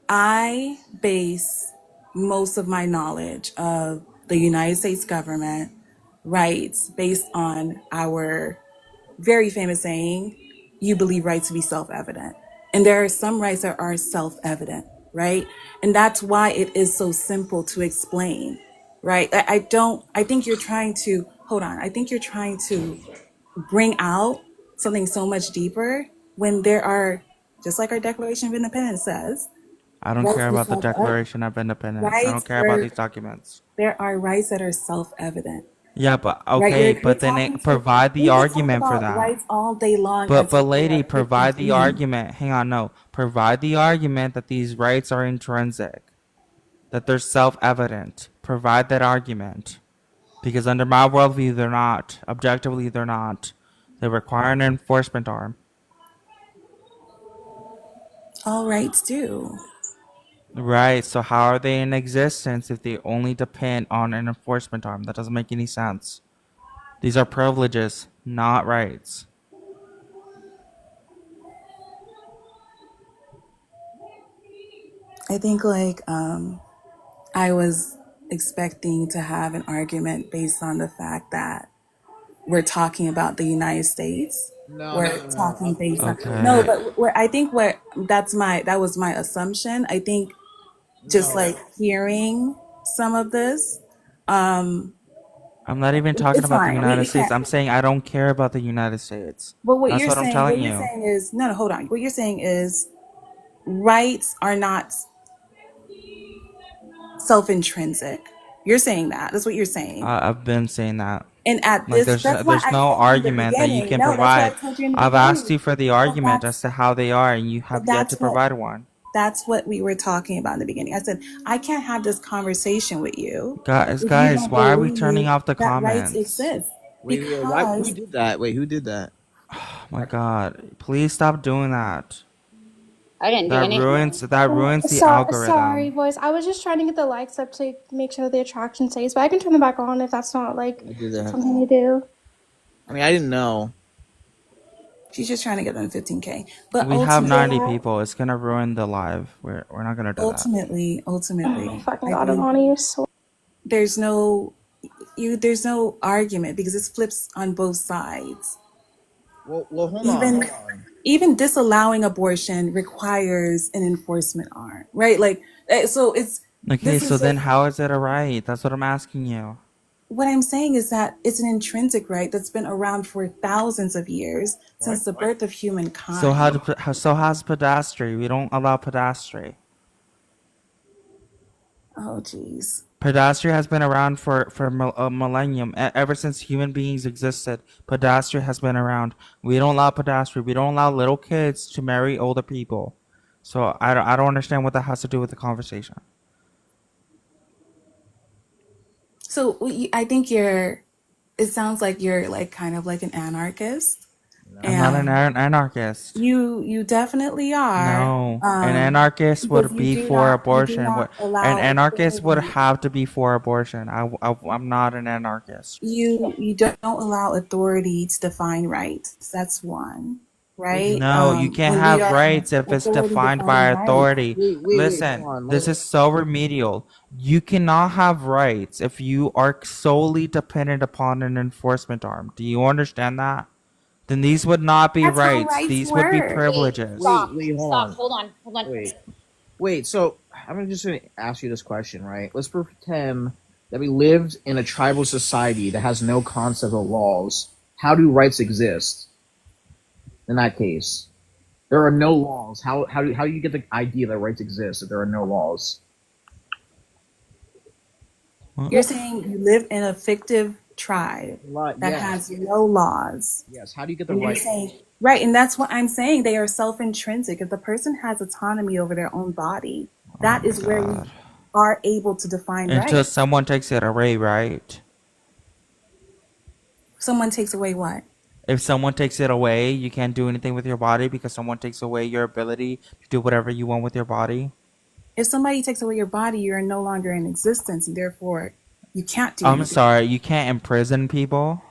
N: I base most of my knowledge of the United States government rights based on our very famous saying, you believe rights to be self-evident. And there are some rights that are self-evident, right? And that's why it is so simple to explain, right? I think you're trying to, hold on, I think you're trying to bring out something so much deeper when there are, just like our Declaration of Independence says,
I: I don't
N: rights
I: care
N: to
I: about the
N: self-evident.
I: Declaration of Independence. I don't
N: Rights
I: care about
N: are,
I: these documents.
N: there are rights that are self-evident.
I: Yeah, but
N: Right,
I: okay,
N: you're
I: but then
N: talking
I: it,
N: to,
I: provide
N: we
I: the
N: can talk
I: argument for
N: about
I: that.
N: rights all day long
I: But
N: until we
I: lady,
N: are
I: provide the
N: 53.
I: argument. Hang on, no. Provide the argument that these rights are intrinsic, that they're self-evident. Provide that argument. Because under my worldview, they're not. Objectively, they're not. They require an enforcement arm.
N: All rights do.
I: Right, so how are they in existence if they only depend on an enforcement arm? That doesn't make any sense. These are privileges, not rights.
N: I think like I was expecting to have an argument based on the fact that we're talking about the United States. We're talking based on no,
I: Okay.
N: but I think that was my assumption. I think just like hearing some of this, um,
I: I'm not even talking
N: it's
I: about the
N: fine.
I: United
N: We
I: States.
N: can't.
I: I'm saying I don't care about the United States.
N: But what
I: That's
N: you're
I: what I'm
N: saying, what
I: telling
N: you're
I: you.
N: saying is no, no. Hold on. What you're saying is rights are not self-intrinsic. You're saying that. That's what you're saying.
I: I've been saying that.
N: And at
I: Like,
N: this, that's why
I: there's
N: I
I: no
N: told you in the
I: argument that you
N: beginning.
I: can
N: No, that's why I
I: provide.
N: told you in the
I: I've asked
N: beginning.
I: you for the
N: But
I: argument as to how they are, and you have yet to provide one.
N: that's what we were talking about in the beginning. I said I can't have this conversation with you
I: Guys,
N: if you
I: guys,
N: don't
I: why are we turning
N: believe
I: off the
N: that rights
I: comments?
N: exist.
A: Wait, why? Who
N: Because
A: did that? Wait, who did that?
I: Oh my God! Please stop doing that.
J: I didn't do anything.
I: That ruins the
O: Sorry,
I: algorithm.
O: boys. I was just trying to get the likes up to make sure the attraction stays, but I can turn them back on if that's not like
A: I did that.
O: something you do.
A: I mean, I didn't know.
N: she's just trying to get them 15K. But
I: We have 90
N: ultimately,
I: people. It's gonna ruin the live. We're not gonna do that.
N: ultimately,
O: Fucking
N: I
O: God,
N: think
O: Amani, you so
N: there's no argument because it flips on both sides.
A: Well, hold on.
N: Even disallowing abortion requires an enforcement arm, right? Like, so it's
I: Okay,
N: this
I: so
N: is
I: then how is it a right? That's what I'm asking you.
N: what I'm saying is that it's an intrinsic right that's been around for thousands of years since the birth of humankind.
I: So how's pedastry? We don't allow pedastry.
N: Oh, geez.
I: Pedastry has been around for a millennium. Ever since human beings existed, pedastry has been around. We don't allow pedastry. We don't allow little kids to marry older people. So I don't understand what that has to do with the conversation.
N: So I think it sounds like you're like kind of like an anarchist.
I: I'm not an anarchist.
N: You definitely are.
I: No, an anarchist would be for abortion. An anarchist would have to be for abortion. I'm not an anarchist.
N: You don't allow authority to define rights. That's one, right?
I: No, you can't have rights if it's defined by authority.
A: Wait,
I: Listen,
A: hold on,
I: this is so remedial. You cannot have rights if you are solely dependent upon an enforcement arm. Do you understand that? Then these would not be
N: That's how
I: rights.
N: rights
I: These would be
N: work.
I: privileges.
J: Stop.
A: Wait, hold
J: Stop.
A: on.
J: Hold on.
A: Wait. So I'm just gonna ask you this question, right? Let's pretend that we lived in a tribal society that has no concept of laws, how do rights exist in that case? There are no laws. How do you get the idea that rights exist if there are no laws?
N: You're saying you live in a fictive tribe that
A: Yes.
N: has no laws.
A: Yes. How do you get the
N: And you're
A: right?
N: saying, right, and that's what I'm saying. They are self-intrinsic. If the person has autonomy over their own body, that is where we are able to define
I: Until
N: rights.
I: someone takes it away, right?
N: Someone takes away what?
I: If someone takes it away, you can't do anything with your body because someone takes away your ability to do whatever you want with your body.
N: If somebody takes away your body, you're no longer in existence, and therefore you can't do
I: I'm
N: anything.
I: sorry, you can't imprison people.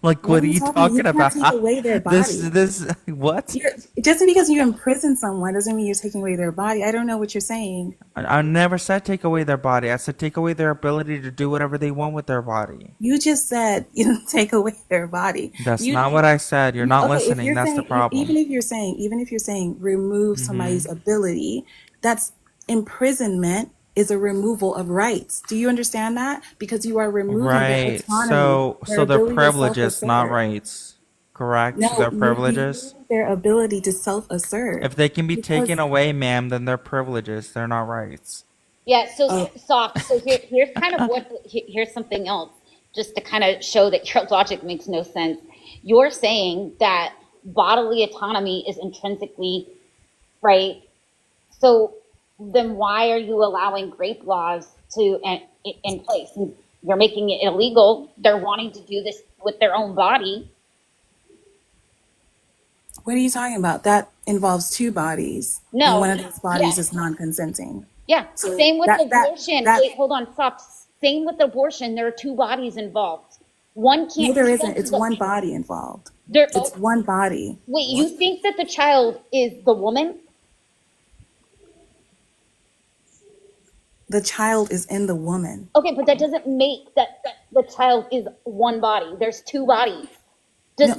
I: Like,
N: What
I: what
N: are
I: are
N: you
I: you
N: talking?
I: talking
N: You can't
I: about?
N: take away their
I: This,
N: body.
I: this, what?
N: Just because you imprison someone doesn't mean you're taking away their body. I don't know what you're saying.
I: I never said take away their body. I said take away their ability to do whatever they want with their body.
N: You just said take away their body.
I: That's
N: You
I: not what I said. You're not
N: okay? If
I: listening.
N: you're
I: That's the
N: saying,
I: problem.
N: even if you're saying remove somebody's ability, that's imprisonment is a removal of rights. Do you understand that? Because you are removing their
I: Right.
N: autonomy,
I: So,
N: their
I: so they're
N: ability to
I: privileges, not
N: self-assert.
I: rights. Correct?
N: No,
I: They're
N: you
I: privileges.
N: remove their ability to self-assert
I: If they can be
N: because
I: taken away, ma'am, then they're privileges. They're not rights.
J: Yeah, so
N: oh,
J: soft. So here's kind of what here's something else, just to kind of show that your logic makes no sense. You're saying that bodily autonomy is intrinsically right. So then why are you allowing rape laws to in place? And you're making it illegal. They're wanting to do this with their own body.
N: what are you talking about? That involves two bodies, and
J: No,
N: one of those bodies
J: yeah,
N: is non-consenting.
J: yeah.
N: So
J: Same with
N: that
J: abortion.
N: that
J: Wait, hold on, stop. Same with abortion. There are two bodies involved. One
N: no,
J: can't
N: there isn't.
J: consent to
N: It's
J: the
N: one body involved.
J: there.
N: It's one body.
J: Wait, you think that the child is the woman?
N: The child is in the woman.
J: Okay, but that doesn't make that the child is one body. There's two bodies. Does
N: No,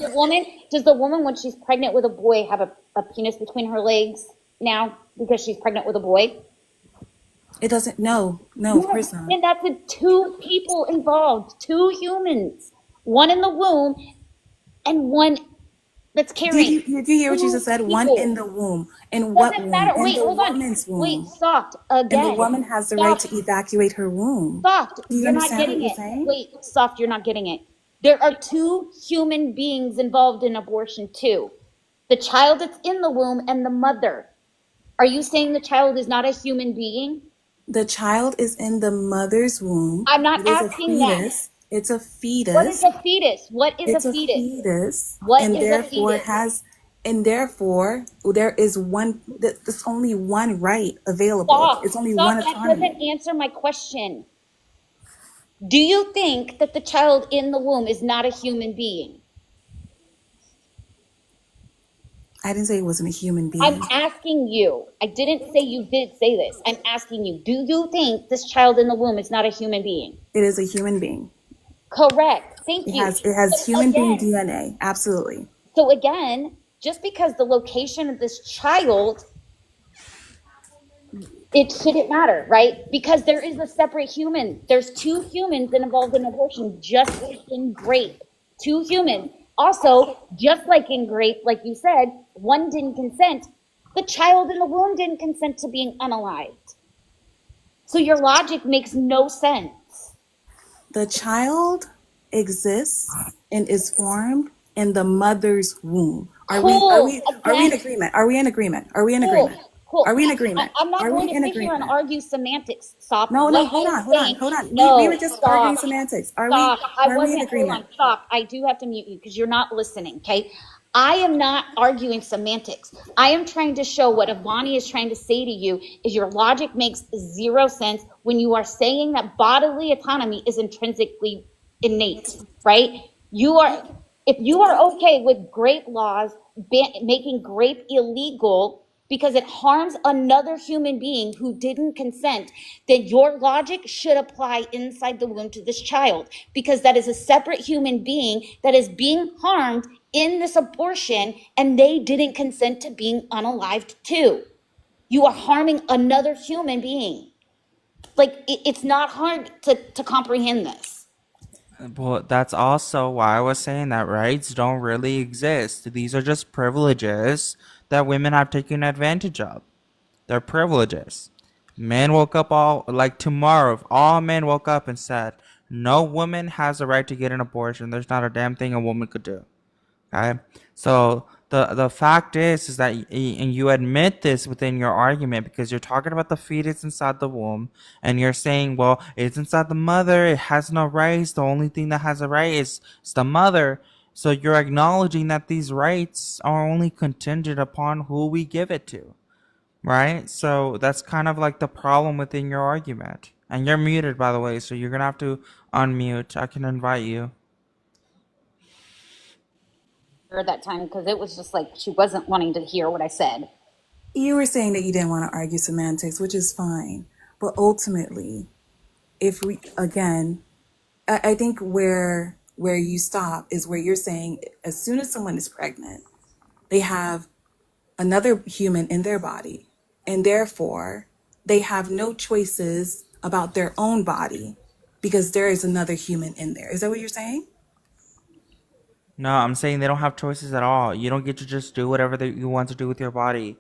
J: the woman when she's pregnant with a boy have a penis between her legs now because she's pregnant with a boy?
N: it doesn't. No, of course not.
J: And that's with two people involved, two humans, one in the womb and one that's carrying.
N: Did you hear what you just said? One
J: People.
N: in the womb. In what
J: Doesn't
N: womb?
J: matter.
N: In
J: Wait,
N: the
J: hold on.
N: woman's
J: Wait,
N: womb.
J: soft
N: And the
J: again.
N: woman has the right
J: Soft.
N: to evacuate her womb.
J: Soft.
N: Do you
J: You're not
N: understand what
J: getting
N: you're
J: it.
N: saying?
J: Wait, soft. You're not getting it. There are two human beings involved in abortion too. The child that's in the womb and the mother. Are you saying the child is not a human being?
N: The child is in the mother's womb.
J: I'm not
N: It is a
J: asking that.
N: fetus. It's a
J: What is
N: fetus.
J: a fetus? What is
N: It's
J: a
N: a
J: fetus?
N: fetus.
J: What
N: And
J: is a
N: therefore
J: fetus?
N: there is one, there's only one right available.
J: Soft.
N: It's only
J: Soft.
N: one
J: That
N: autonomy.
J: doesn't answer my question. Do you think that the child in the womb is not a human being?
N: I didn't say it wasn't a human
J: I'm
N: being.
J: asking you. I didn't say you did say this. I'm asking you. Do you think this child in the womb is not a human being?
N: It is a human being.
J: Correct. Thank you.
N: It has
J: So
N: human being
J: again,
N: DNA. Absolutely.
J: so again, just because the location of this child, it shouldn't matter, right? Because there is a separate human. There's two humans involved in abortion, just like in grape. Two humans. Also, just like in grape, like you said, one didn't consent. The child in the womb didn't consent to being unalived. So your logic makes no sense.
N: The child exists and is formed in the mother's womb. Are we
J: Cool.
N: in
J: Again,
N: agreement? Are we in agreement? Are we in
J: cool.
N: agreement?
J: Cool.
N: Are we in agreement?
J: I'm not
N: Are
J: going
N: we
J: to
N: in
J: sit here and
N: agreement?
J: argue semantics. Stop.
N: No,
J: What
N: hold
J: I'm
N: on, hold on,
J: saying,
N: hold on. We
J: no,
N: were just arguing
J: stop.
N: semantics.
J: Stop. I
N: Are we in
J: wasn't, hold
N: agreement?
J: on, stop. I do have to mute you because you're not listening, okay? I am not arguing semantics. I am trying to show what Avani is trying to say to you is your logic makes zero sense when you are saying that bodily autonomy is intrinsically innate, right? If you are okay with grape laws making grape illegal because it harms another human being who didn't consent, then your logic should apply inside the womb to this child because that is a separate human being that is being harmed in this abortion and they didn't consent to being unalived too. You are harming another human being. like it's not hard to comprehend this.
I: Well, that's also why I was saying that rights don't really exist. These are just privileges that women have taken advantage of. They're privileges. Men woke up all like tomorrow. If all men woke up and said, "No woman has a right to get an abortion," there's not a damn thing a woman could do. Okay, so the fact is that and you admit this within your argument because you're talking about the fetus inside the womb, and you're saying, well, it's inside the mother, it has no rights, the only thing that has a right is the mother. So you're acknowledging that these rights are only contingent upon who we give it to, right? So that's kind of like the problem within your argument. And you're muted, by the way, so you're gonna have to unmute. I can invite you.
J: That time, because it was just like she wasn't wanting to hear what I said.
N: You were saying that you didn't want to argue semantics, which is fine. But ultimately, if we, again, I think where you stop is where you're saying as soon as someone is pregnant, they have another human in their body, and therefore they have no choices about their own body because there is another human in there. Is that what you're saying?
I: No, I'm saying they don't have choices at all. You don't get to just do whatever you want to do with your body.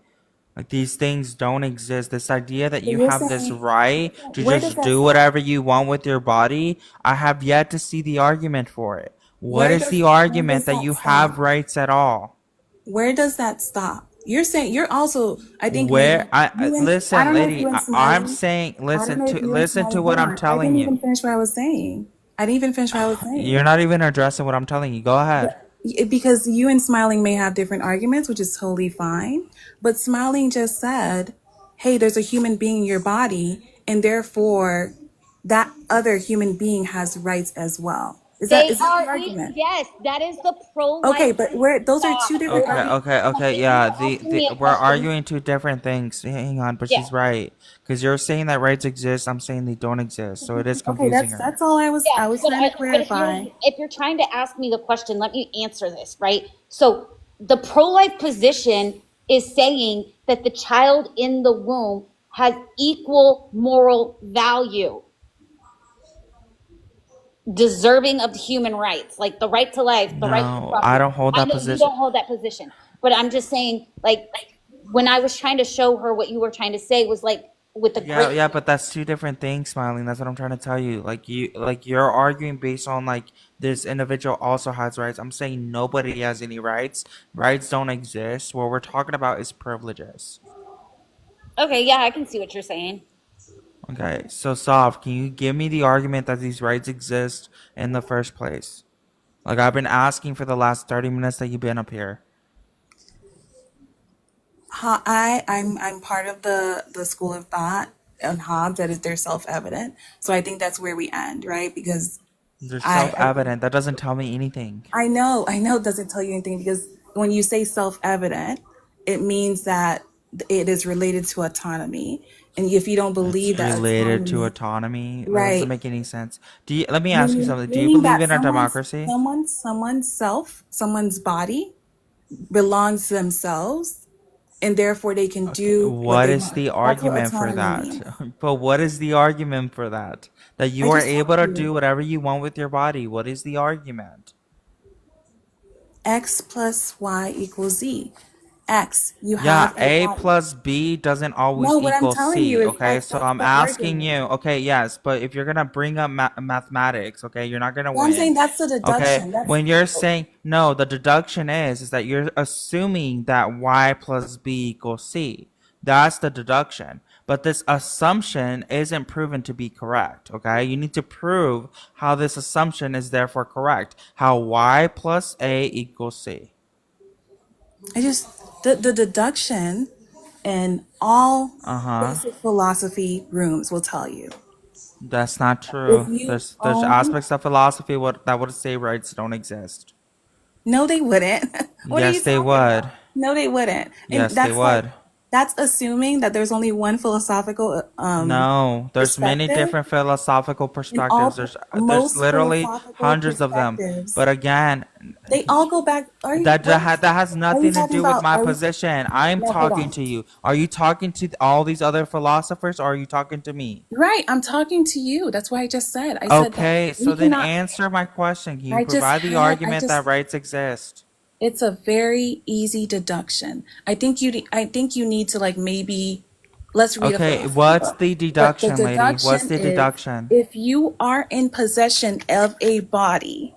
I: Like, these things don't exist. This idea that
N: So
I: you
N: you're
I: have this
N: saying,
I: right to
N: where does
I: just
N: that
I: do
N: stop?
I: whatever you want with your body, I have yet to see the argument for it. What
N: Where
I: is the
N: does
I: argument that
N: that
I: you have
N: stop?
I: rights at all?
N: Where does that stop? You're saying you're also. I think
I: Where I
N: you and I
I: listen,
N: don't know if
I: lady,
N: you and
I: I'm
N: Smiley.
I: saying
N: I don't know if you and
I: listen
N: Smiley.
I: to what
N: Hold
I: I'm
N: on. I
I: telling
N: didn't
I: you.
N: even finish what I was saying. I didn't even finish what I was saying.
I: You're not even addressing what I'm telling you. Go ahead.
N: Because you and Smiling may have different arguments, which is totally fine. But Smiling just said, hey, there's a human being in your body, and therefore that other human being has rights as well. Is
J: They
N: that the
J: are,
N: argument?
J: yes, that is the pro-life.
N: Okay, but those are two different arguments.
I: Okay, yeah.
J: Asking me a
I: We're
J: question.
I: arguing two different things. Hang on, but
J: Yeah.
I: she's right. Because you're saying that rights exist, I'm saying they don't exist. So it is
N: Okay,
I: confusing her.
N: that's all I was
J: Yeah, but,
N: trying to
J: but
N: clarify.
J: if you're trying to ask me the question, let me answer this, right? So the pro-life position is saying that the child in the womb has equal moral value, deserving of human rights, like the right to life, the right to
I: No,
J: property.
I: I don't hold
J: I
I: that
J: know you
I: position.
J: don't hold that position, but I'm just saying, like when I was trying to show her what you were trying to say was like with the
I: Yeah,
J: great.
I: yeah, but that's two different things, Smiling. That's what I'm trying to tell you. You're arguing based on like this individual also has rights. I'm saying nobody has any rights. Rights don't exist. What we're talking about is privileges.
J: Okay, yeah, I can see what you're saying.
I: Okay, so Sov, can you give me the argument that these rights exist in the first place? Like, I've been asking for the last 30 minutes that you've been up here.
N: I'm part of the school of thought on Hobbes that is they're self-evident. So I think that's where we end, right? Because
I: They're
N: I
I: self-evident. That doesn't tell me anything.
N: I know it doesn't tell you anything because when you say self-evident, it means that it is related to autonomy. And if you don't believe
I: It's
N: that
I: related to
N: autonomy,
I: autonomy. That doesn't
N: right?
I: make any sense. Let me ask you something. Do you
N: Meaning
I: believe
N: that
I: in a democracy?
N: someone's body belongs to themselves, and therefore they can do what
I: What
N: they
I: is
N: want.
I: the
N: That's what
I: argument for
N: autonomy means.
I: that? But what is the argument for that? That you
N: I
I: are
N: just
I: able
N: told
I: to
N: you.
I: do whatever you want with your body. What is the argument?
N: X plus Y equals Z. X, you
I: Yeah,
N: have a
I: A
N: body.
I: plus B doesn't always
N: No, what I'm
I: equal
N: telling you
I: C,
N: is
I: okay?
N: X,
I: So
N: that's
I: I'm
N: the
I: asking
N: argument.
I: you, okay, yes, but if you're gonna bring up mathematics, okay, you're not gonna
N: Well, I'm saying
I: win,
N: that's the
I: okay?
N: deduction. That's
I: When you're saying, no, the deduction is that you're assuming that Y plus B equals C. That's the deduction. But this assumption isn't proven to be correct, okay? You need to prove how this assumption is therefore correct. How Y plus A equals C.
N: I just the deduction in all
I: Uh-huh.
N: basic philosophy rooms will tell you.
I: That's not
N: If
I: true.
N: you
I: There's
N: own
I: aspects of philosophy that would say rights don't exist.
N: No, they wouldn't. What are you
I: Yes, they
N: talking
I: would.
N: about? No, they wouldn't. And
I: Yes, they
N: that's like
I: would.
N: that's assuming that there's only one philosophical
I: No, there's many
N: perspective,
I: different philosophical
N: and
I: perspectives. There's
N: most
I: literally
N: philosophical
I: hundreds of them.
N: perspectives,
I: But again,
N: they all go back. Are you
I: that has
N: are you
I: nothing to
N: talking
I: do with
N: about?
I: my
N: Are we?
I: position. I'm
N: No, hold
I: talking
N: on.
I: to you. Are you talking to all these other philosophers, or are you talking to me?
N: Right, I'm talking to you. That's why I just said. I said that
I: Okay,
N: we
I: so then
N: cannot.
I: answer my question. Can you
N: I just
I: provide the
N: had. I
I: argument that
N: just.
I: rights exist?
N: It's a very easy deduction. I think you need to like maybe let's read a
I: Okay,
N: philosophy
I: what's
N: book.
I: the
N: But the
I: deduction, lady? What's
N: deduction
I: the
N: is
I: deduction?
N: if you are in possession of a body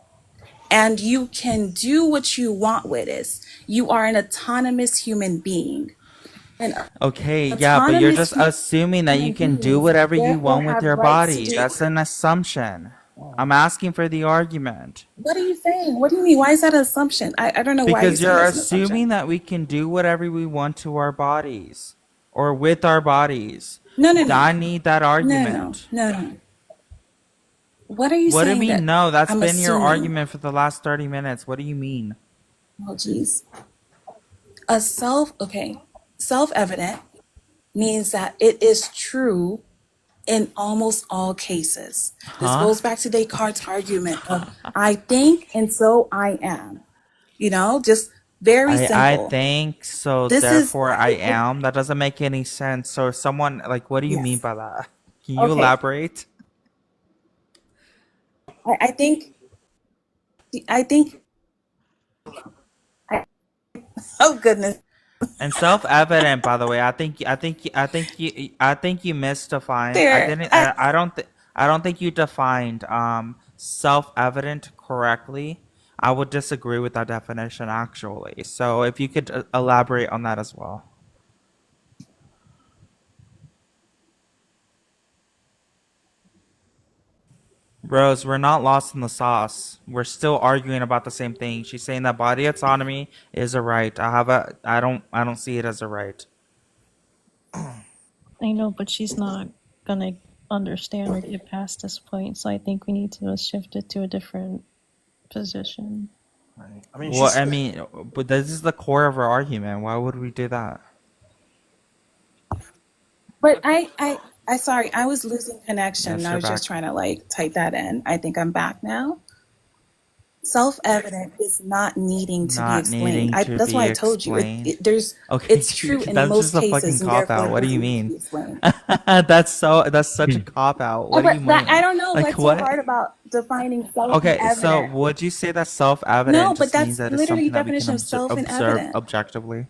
N: and you can do what you want with it, you are an autonomous human being. And
I: Okay, yeah, but you're just assuming that you
N: human
I: can do
N: beings
I: whatever you
N: therefore
I: want with
N: have
I: your
N: rights to
I: body.
N: do.
I: That's an assumption. I'm asking for the argument.
N: What are you saying? What do you mean? Why is that an assumption? I don't know why you're
I: Because
N: saying
I: you're
N: that's an assumption.
I: assuming that we can do whatever we want to our bodies or with our bodies.
N: No, no, no.
I: I need that
N: No,
I: argument.
N: no, no, no. What are you
I: What do you
N: saying
I: mean,
N: that
I: no? That's
N: I'm
I: been your
N: assuming?
I: argument for the last 30 minutes. What do you mean?
N: Oh, geez. Self-evident means that it is true in almost all cases. This
I: Huh?
N: goes back to Descartes' argument of I think and so I am. Just very
I: I
N: simple.
I: think so,
N: This is
I: therefore I am. That doesn't make any sense. So someone like, what do you mean
N: yes.
I: by that? Can you
N: Okay.
I: elaborate?
N: I think I think I, oh goodness.
I: And self-evident, by the way, I think you misdefined.
N: There.
I: I don't think you defined self-evident correctly. I would disagree with that definition actually. So if you could elaborate on that as well. Rose, we're not lost in the sauce. We're still arguing about the same thing. She's saying that body autonomy is a right. I don't see it as a right.
P: I know, but she's not gonna understand or get past this point. So I think we need to shift it to a different position.
A: I mean,
I: but this is the core of her argument. Why would we do that?
N: But I sorry, I was losing connection.
I: Yes,
N: I
I: you're
N: was just
I: back.
N: trying to type that in. I think I'm back now. Self-evident is not needing to be
I: Not
N: explained.
I: needing to
N: That's
I: be
N: why I told you
I: explained.
N: it's true in
I: That's
N: most
I: just a fucking
N: cases, and
I: cop
N: therefore
I: out.
N: it
I: What do you
N: doesn't need to be
I: mean?
N: explained.
I: That's such a cop out. What do you mean?
N: I don't know
I: Like
N: what's
I: what?
N: so hard about defining
I: Okay, so
N: self-evident.
I: would you say that
N: No,
I: self-evident
N: but
I: just means
N: that's
I: that it's
N: literally
I: something that we
N: definition
I: can
N: of self and
I: observe
N: evident.
I: objectively?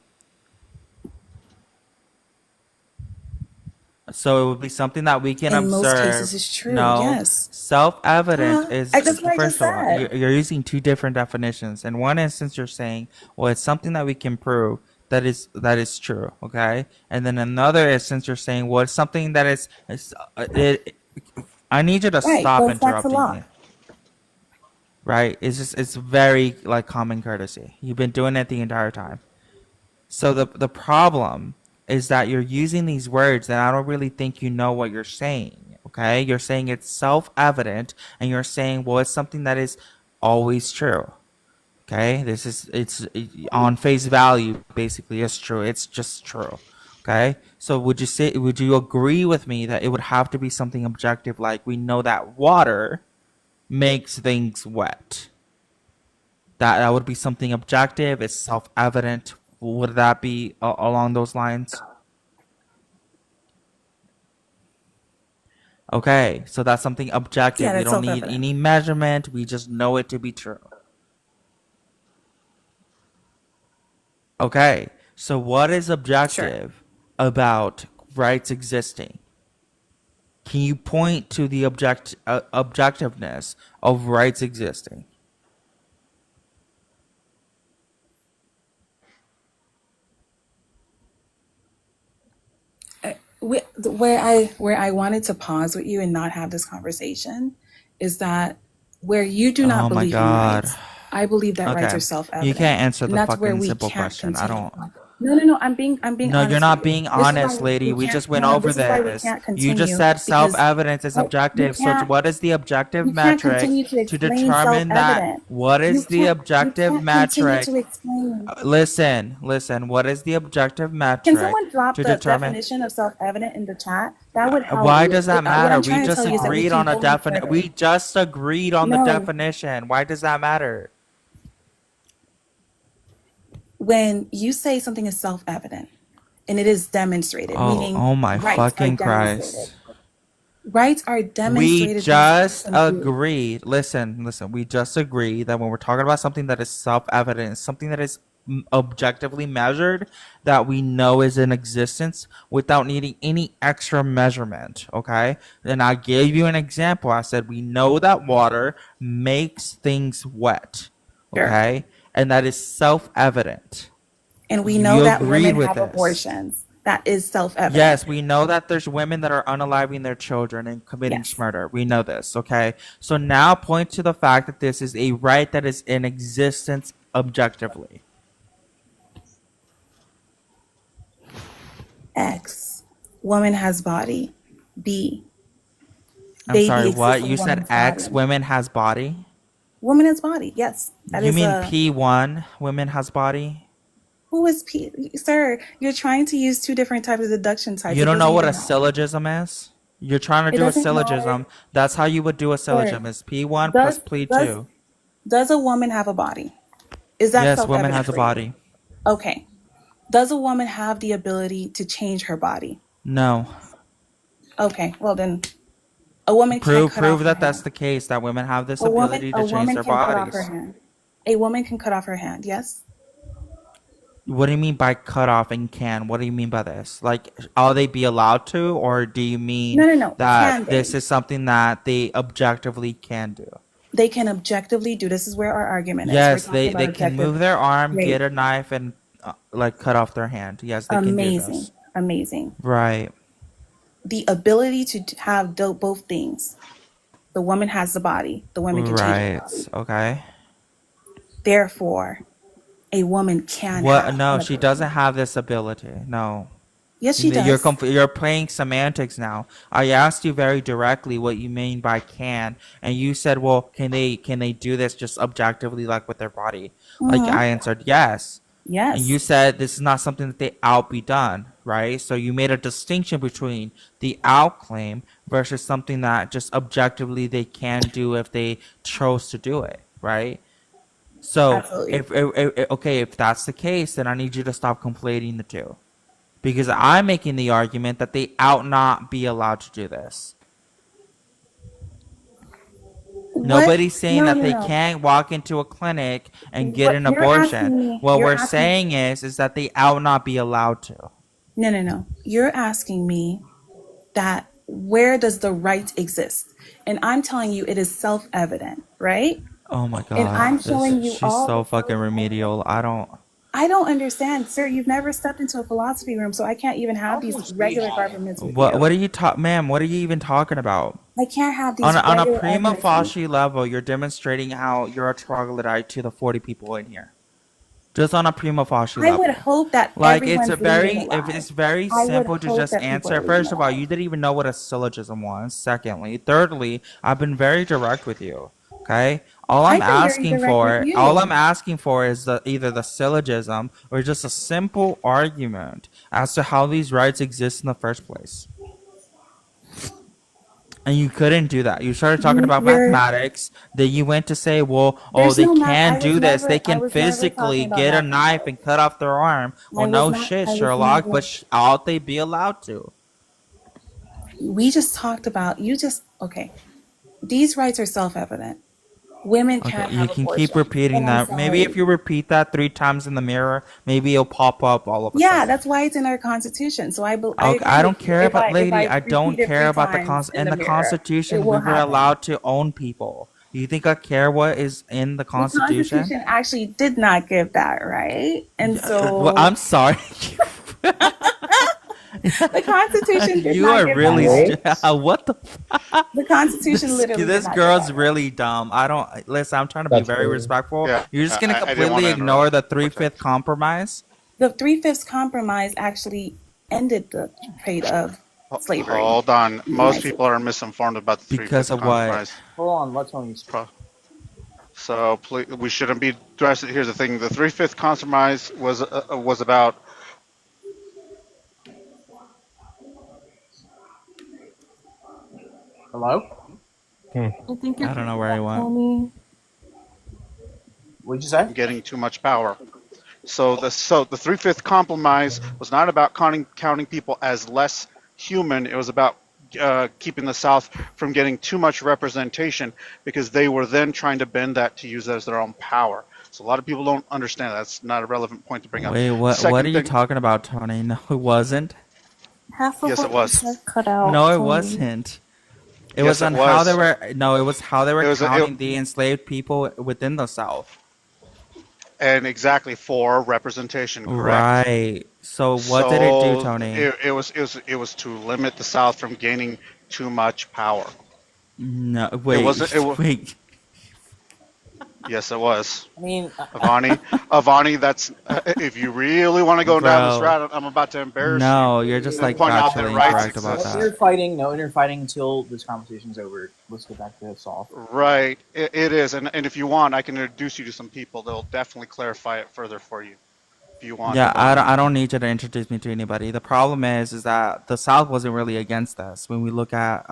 I: So it would be something that we can
N: In most
I: observe.
N: cases, it's true.
I: No,
N: Yes.
I: self-evident is
N: That's what I just
I: first of all,
N: said.
I: you're using two different definitions. In one instance, you're saying, well, it's something that we can prove that is true, okay? And then another instance, you're saying, well, it's something that I need you to
N: Right.
I: stop
N: Goes back to
I: interrupting
N: law.
I: me. Right? It's very like common courtesy. You've been doing it the entire time. So the problem is that you're using these words that I don't really think you know what you're saying. Okay? You're saying it's self-evident, and you're saying, well, it's something that is always true. Okay? It's on face value, basically, it's true. It's just true. Okay? So would you agree with me that it would have to be something objective, like we know that water makes things wet? That would be something objective. It's self-evident. Would that be along those lines? Okay, so that's something objective.
N: Yeah,
I: We
N: that's
I: don't need
N: self-evident.
I: any measurement. We just know it to be true. Okay, so what is objective about rights existing? Can you point to the objectiveness of rights existing?
N: Where I wanted to pause with you and not have this conversation is that where you do not
I: Oh my
N: believe in
I: God.
N: rights, I believe that rights
I: Okay,
N: are self-evident.
I: you can't answer
N: And
I: the
N: that's where
I: fucking
N: we
I: simple
N: can't
I: question. I
N: continue.
I: don't.
N: No. I'm being
I: No, you're
N: honest
I: not
N: with you.
I: being
N: This is why
I: honest, lady. We
N: can't.
I: just went
N: No,
I: over
N: this is why we
I: this.
N: can't
I: You just
N: continue
I: said
N: because
I: self-evidence is
N: you
I: objective. So
N: can't.
I: what is the objective
N: You can't
I: metric
N: continue to
I: to
N: explain
I: determine that?
N: self-evident.
I: What
N: You
I: is the
N: can't. You
I: objective
N: can't continue
I: metric?
N: to explain.
I: Listen. What is the objective
N: Can
I: metric
N: someone drop
I: to
N: the
I: determine?
N: definition of self-evident in the chat? That would help.
I: Why does that
N: What
I: matter?
N: I'm
I: We
N: trying to
I: just
N: tell you is that we
I: agreed
N: can
I: on a
N: go no
I: definition.
N: further.
I: We just agreed on the
N: No,
I: definition. Why does that matter?
N: when you say something is self-evident and it is demonstrated, meaning
I: Oh my
N: rights are
I: fucking
N: demonstrated.
I: Christ.
N: Rights are
I: We
N: demonstrated.
I: just agreed. Listen. We just agreed that when we're talking about something that is self-evident, something that is objectively measured, that we know is in existence without needing any extra measurement. Okay. And I gave you an example. I said we know that water makes things wet.
N: Sure.
I: Okay. And that is self-evident.
N: And we know
I: You
N: that
I: agreed
N: women
I: with
N: have
I: this.
N: abortions. That is self-evident.
I: Yes, we know that there's women that are unaliving their children and committing
N: Yes.
I: murder. We know this, okay? So now point to the fact that this is a right that is in existence objectively.
N: X, woman has body. B,
I: I'm
N: baby
I: sorry,
N: exists
I: what?
N: in
I: You said
N: woman's
I: X,
N: body.
I: women has body?
N: Woman has body. Yes, that
I: You
N: is
I: mean
N: a.
I: P1, women has body?
N: Who is P? Sir, you're trying to use two different types of deduction types.
I: You
N: It
I: don't know
N: doesn't
I: what a
N: even help.
I: syllogism is? You're trying to
N: It
I: do a
N: doesn't matter.
I: syllogism. That's how you would do a syllogism.
N: Sir,
I: Is P1 plus P2.
N: does a woman have a body? Is that
I: Yes,
N: self-evident
I: woman has a
N: for you?
I: body.
N: Okay. Does a woman have the ability to change her body?
I: No.
N: Okay, well then, a woman can't
I: Prove
N: cut off her
I: that that's
N: hand.
I: the case, that women have this
N: A woman,
I: ability
N: a
I: to change
N: woman
I: their
N: can cut off her
I: bodies.
N: hand. A woman can cut off her hand. Yes.
I: What do you mean by cut off and can? What do you mean by this? Like, are they be allowed to, or do you mean
N: No. Can
I: that
N: they?
I: this is something that they objectively can do?
N: They can objectively do. This is where our argument is.
I: Yes,
N: We're
I: they
N: talking about
I: can
N: objective.
I: move their arm,
N: Great.
I: get a knife, and like cut off their hand. Yes, they can do
N: Amazing.
I: this.
N: Amazing.
I: Right.
N: The ability to have both things. The woman has the body. The woman can change her body.
I: Right. Okay.
N: Therefore, a woman can
I: What?
N: have
I: No,
N: an
I: she
N: ability.
I: doesn't have this ability. No.
N: Yes, she
I: You're
N: does.
I: you're playing semantics now. I asked you very directly what you mean by can, and you said, "Well, can they do this just objectively, like with their body?" Like
N: Mhm.
I: I answered, "Yes." And you
N: Yes.
I: said this is not something that they out be done, right? So you made a distinction between the out claim versus something that just objectively they can do if they chose to do it, right? So
N: Absolutely.
I: if that's the case, then I need you to stop conflating the two. Because I'm making the argument that they out not be allowed to do this.
N: What?
I: Nobody's saying
N: No,
I: that
N: no,
I: they
N: no.
I: can't walk into a clinic and get
N: What
I: an
N: you're asking
I: abortion.
N: me,
I: What
N: you're
I: we're
N: asking,
I: saying is that they out not be allowed to.
N: no. You're asking me that where does the right exist? And I'm telling you it is self-evident, right?
I: Oh my
N: And I'm
I: god,
N: showing you
I: she's
N: all
I: so
N: the
I: fucking remedial. I don't.
N: I don't understand, sir. You've never stepped into a philosophy room, so I can't even have these regular arguments with
I: What
N: you.
I: are you ma'am? What are you even talking about?
N: I can't have these
I: On a
N: regular
I: prima
N: arguments with you.
I: facie level, you're demonstrating how you're a troglodyte to the 40 people in here. Just on a prima facie
N: I
I: level.
N: would hope that
I: Like it's
N: everyone's
I: a very,
N: leading a
I: if
N: lie.
I: it's very
N: I would
I: simple to
N: hope
I: just
N: that people
I: answer.
N: are leading
I: First
N: a
I: of all,
N: lie.
I: you didn't even know what a syllogism was. Secondly, thirdly, I've been very direct with you. Okay, all I'm
N: I've been very
I: asking
N: direct
I: for,
N: with
I: all
N: you.
I: I'm asking for is either the syllogism or just a simple argument as to how these rights exist in the first place. And you couldn't do that. You started talking about
N: You're
I: mathematics. Then you went to say, well, oh,
N: there's
I: they
N: no math.
I: can
N: I
I: do
N: was
I: this.
N: never
I: They
N: I
I: can
N: was never
I: physically
N: talking about
I: get a
N: math.
I: knife and cut off their arm. Well,
N: I
I: no
N: was not
I: shit,
N: I was
I: Sherlock,
N: never
I: but ought they be allowed to?
N: we just talked about you just okay. These rights are self-evident. Women
I: Okay,
N: can't
I: you
N: have
I: can
N: abortion.
I: keep repeating
N: And I'm
I: that. Maybe if
N: sorry.
I: you repeat that 3 times in the mirror, maybe it'll pop up all of a
N: Yeah,
I: sudden.
N: that's why it's in our constitution. So I
I: Okay,
N: agree
I: I don't
N: with you.
I: care
N: If
I: about
N: I
I: lady. I don't
N: repeat it
I: care
N: 3
I: about the
N: times
I: in
N: in
I: the
N: the mirror, it
I: Constitution. We
N: will
I: were
N: happen.
I: allowed to own people. Do you think I care what is in the
N: The
I: Constitution?
N: Constitution actually did not give that, right? And
I: Well,
N: so
I: I'm sorry.
N: the Constitution did
I: You
N: not
I: are
N: give
I: really
N: that.
I: what the
N: The Constitution literally did
I: this
N: not give
I: girl's
N: that.
I: really dumb. I don't listen. I'm trying to be
K: That's
I: very
K: crazy.
I: respectful.
Q: Yeah,
I: You're just gonna
Q: I didn't want
I: completely
Q: to
I: ignore
Q: interrupt.
I: the 3/5 compromise.
N: The 3/5 compromise actually ended the trade of slavery.
Q: Hold on.
N: in the
Q: Most
N: United
Q: people are misinformed about the
I: Because
Q: 3/5
I: of what?
Q: compromise.
R: Hold on, let Tony speak.
Q: So please, we shouldn't be dressed. Here's the thing: the 3/5 compromise was about.
R: Hello?
P: I think
I: I don't know where he went.
P: Tony.
R: What'd you say?
Q: Getting too much power. So the 3/5 compromise was not about counting people as less human. It was about keeping the South from getting too much representation, because they were then trying to bend that to use it as their own power. So a lot of people don't understand that. That's not a relevant point to bring up.
I: Wait, what
Q: Second
I: are you
Q: thing-
I: talking about, Tony? No, it wasn't.
P: Half of
Q: Yes,
P: what
Q: it was.
P: you said cut out.
I: No, it
P: Tony.
I: wasn't. It
Q: Yes,
I: was
Q: it
I: on how
Q: was.
I: they were. No, it was how they were
Q: It was-
I: counting the enslaved people within the South.
Q: And exactly for representation, correct?
I: Right. So what did it do, Tony?
Q: It was to limit the South from gaining too much power.
I: No, wait. Wait.
Q: Yes, it was.
R: I mean,
Q: Avani, that's if you really want to go down this
I: Bro.
Q: route, I'm about to embarrass you.
I: No, you're just
Q: and
I: like
Q: point out that
I: factually
Q: rights
I: incorrect about
Q: exist.
R: no
I: that.
R: inner fighting, no inner fighting until this conversation's over. Let's get back to Saul.
Q: Right, it is, and if you want, I can introduce you to some people that'll definitely clarify it further for you. If you want.
I: Yeah,
Q: Avani.
I: I don't need you to introduce me to anybody. The problem is that the South wasn't really against this. When we look at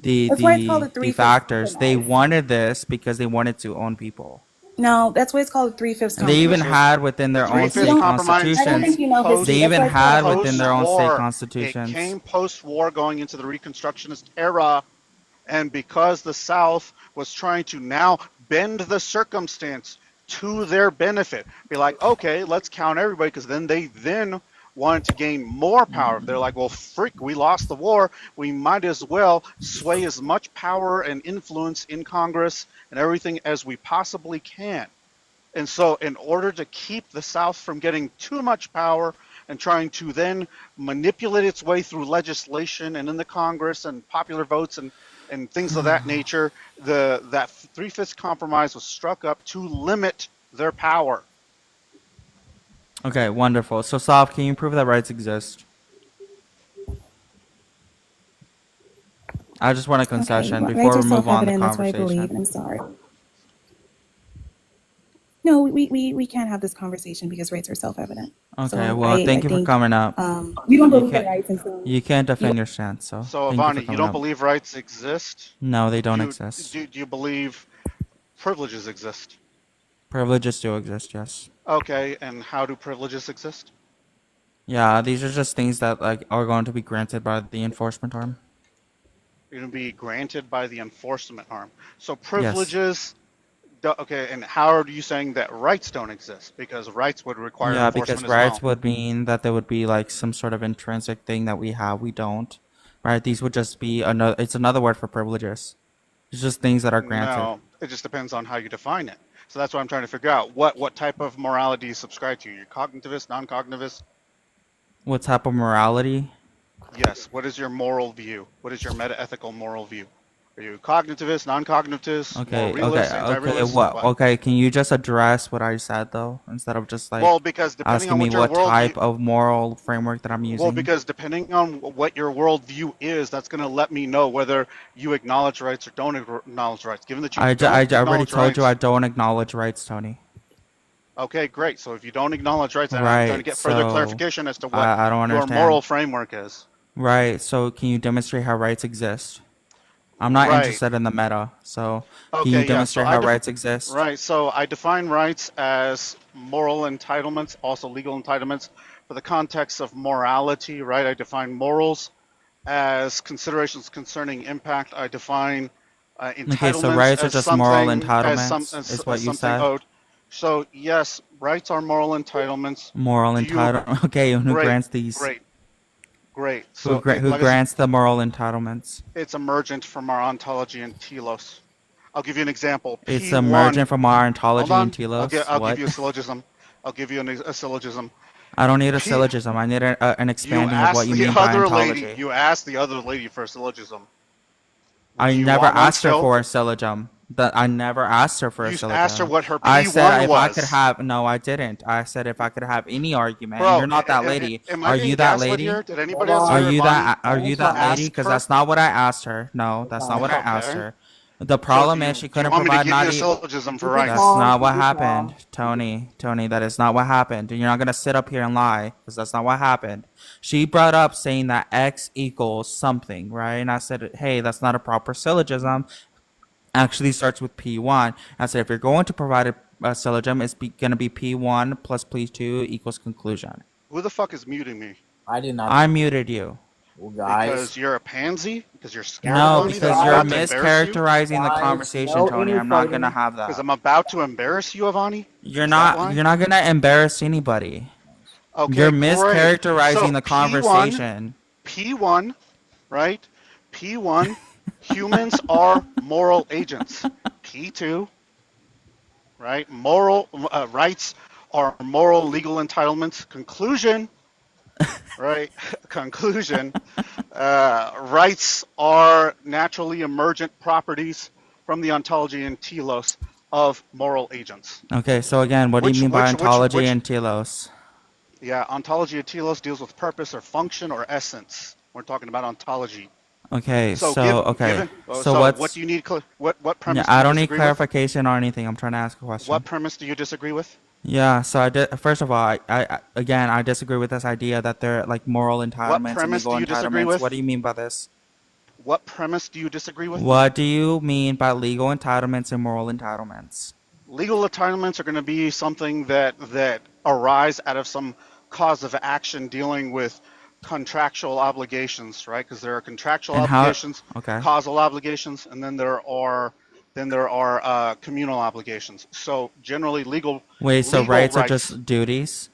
N: That's why it's called a
I: the
N: 3/5
I: factors, they
N: compromise.
I: wanted this because they wanted to own people.
N: No, that's why it's called a 3/5
I: They even
N: compromise.
I: had within their own
Q: 3/5
I: state
Q: compromise
N: I don't
I: constitutions.
N: think you know history.
I: They
N: That's
I: even
N: why it's
I: had
N: called
I: within their own state
Q: Post-war.
I: constitutions.
Q: It came post-war, going into the Reconstructionist era, and because the South was trying to now bend the circumstance to their benefit, be like, okay, let's count everybody, because then they wanted to gain more power. They're like, well, freak, we lost the war. We might as well sway as much power and influence in Congress and everything as we possibly can. And so in order to keep the South from getting too much power and trying to then manipulate its way through legislation and in the Congress and popular votes and things of that nature, that 3/5 compromise was struck up to limit their power.
I: Okay, wonderful. So, Soph, can you prove that rights exist? I just want a concession
N: Okay,
I: before
N: rights
I: we
N: are
I: move on the
N: self-evident. That's what I believe, and
I: conversation.
N: I'm sorry. No, we can't have this conversation because rights are self-evident.
I: Okay,
N: So
I: well, thank you for
N: think,
I: coming up.
N: you don't
I: You
N: believe in
I: can't,
N: rights, and so
I: you can't defend your stance, so
Q: So
I: thank you for
Q: Avani, you
I: coming
Q: don't
I: up.
Q: believe rights exist?
I: No, they don't
Q: Do you-
I: exist.
Q: Do you believe privileges exist?
I: Privileges do exist, yes.
Q: Okay, and how do privileges exist?
I: Yeah, these are just things that like are going to be granted by the enforcement arm.
Q: You're going to be granted by the enforcement arm. So privileges, okay, and how are you saying that rights don't exist? Because rights would require
I: Yeah,
Q: enforcement
I: because
Q: as
I: rights
Q: well.
I: would mean that there would be like some sort of intrinsic thing that we have, we don't. Right? These would just be another. It's another word for privileges. It's just things that are granted.
Q: No, it just depends on how you define it. So that's what I'm trying to figure out. What type of morality you subscribe to? You're cognitivist, non-cognitivist?
I: What type of morality?
Q: Yes. What is your moral view? What is your meta-ethical moral view? Are you cognitivist, non-cognitivist,
I: Okay,
Q: moral realist,
I: okay,
Q: anti-realist?
I: what? Okay, can you just address what I said though, instead of just like
Q: Well, because depending
I: asking
Q: on
I: me
Q: what your
I: what
Q: worldview-
I: type of moral framework that I'm using?
Q: Well, because depending on what your worldview is, that's going to let me know whether you acknowledge rights or don't acknowledge rights. Given that you
I: I
Q: don't
I: already
Q: acknowledge
I: told you I
Q: rights-
I: don't acknowledge rights, Tony.
Q: Okay, great. So if you don't acknowledge rights, then I'm
I: Right,
Q: trying to get further
I: so
Q: clarification as to what
I: I don't
Q: your
I: understand.
Q: moral framework is.
I: Right, so can you demonstrate how rights exist? I'm not
Q: Right.
I: interested in the meta, so can
Q: Okay,
I: you
Q: yeah, so
I: demonstrate
Q: I
I: how
Q: def-
I: rights exist?
Q: Right, so I define rights as moral entitlements, also legal entitlements. For the context of morality, right, I define morals as considerations concerning impact. I define entitlements
I: Okay, so rights are
Q: as
I: just moral
Q: something-
I: entitlements,
Q: as
I: is what you
Q: something
I: said?
Q: owed. So yes, rights are moral entitlements.
I: Moral
Q: Do you-
I: entitlement. Okay, and who
Q: Great,
I: grants these?
Q: Great.
I: Who,
Q: So
I: who
Q: like I said,
I: grants the moral entitlements?
Q: it's emergent from our ontology and telos. I'll give you an example.
I: It's
Q: P1
I: emergent from our ontology
Q: Hold on.
I: and telos.
Q: I'll
I: What?
Q: give you a syllogism. I'll give you a syllogism.
I: I don't need a
Q: P-
I: syllogism. I need an
Q: You
I: expanding of
Q: asked
I: what you
Q: the
I: mean by
Q: other
I: ontology.
Q: lady. You asked the other lady for a syllogism.
I: I
Q: Do you
I: never
Q: want one
I: asked her
Q: still?
I: for a syllogism. That I never asked her for a
Q: You
I: syllogism.
Q: asked her what her
I: I said
Q: P1
I: if I could
Q: was.
I: have. No, I didn't. I said if I could have any argument.
Q: Bro,
I: You're not that lady.
Q: am I
I: Are
Q: being
I: you that
Q: gaslit
I: lady?
Q: here? Did anybody
R: Hold
Q: else
R: on.
Q: hear
I: Are you
Q: Bonnie
I: that? Are you that lady?
Q: ask
I: Because
Q: her?
I: that's not what I asked her. No, that's not what I asked
Q: Okay.
I: her. The
Q: So
I: problem
Q: do you,
I: is she
Q: do you
I: couldn't
Q: want me to
I: provide
Q: give you
I: not
Q: a
I: even.
Q: syllogism for
R: Keep it
Q: rights?
I: That's
R: calm.
I: not what
R: Keep it
I: happened,
R: calm.
I: Tony. That is not what happened. And you're not gonna sit up here and lie because that's not what happened. She brought up saying that X equals something, right? And I said, hey, that's not a proper syllogism. Actually starts with P1. I said if you're going to provide a syllogism, it's gonna be P1 plus P2 equals conclusion.
Q: Who the fuck is muting me?
R: I did not.
I: I muted you.
R: Well, guys.
Q: Because you're a pansy? Because you're scared
I: No,
Q: of Bonnie?
I: because
Q: That I'm
I: you're
Q: about to embarrass you?
I: mischaracterizing the
R: Guys,
I: conversation,
R: no
I: Tony. I'm not
R: infighting.
I: gonna have
Q: Because
I: that.
Q: I'm about to embarrass you, Avani?
I: You're
Q: Is that
I: not.
Q: why?
I: You're not gonna embarrass anybody.
Q: Okay,
I: You're
Q: great.
I: mischaracterizing
Q: So
I: the
Q: P1,
I: conversation.
Q: P1, right? P1, humans are moral agents. P2, right? Moral rights are moral legal entitlements. Conclusion, right? Conclusion, rights are naturally emergent properties from the ontology and telos of moral agents.
I: Okay, so again, what do you mean by ontology and telos?
Q: Yeah, ontology and telos deals with purpose or function or essence. We're talking about ontology.
I: Okay, so
Q: given,
I: so what's
Q: what do you need? What premise?
I: yeah?
Q: do
I: I
Q: you
I: don't need
Q: disagree
I: clarification or anything. I'm trying to ask a
Q: with?
I: question.
Q: What premise do you disagree with?
I: Yeah, so I did. First of all, I disagree with this idea that they're like moral entitlements and
Q: premise
I: legal
Q: do you disagree
I: entitlements.
Q: with?
I: What do you mean by this?
Q: What premise do you disagree with?
I: What do you mean by legal entitlements and moral entitlements?
Q: Legal entitlements are going to be something that arise out of some cause of action dealing with contractual obligations, right? Because there are contractual
I: And how?
Q: obligations,
I: Okay.
Q: causal obligations, and then there are communal obligations. So generally,
I: Wait, so
Q: legal
I: rights are just duties?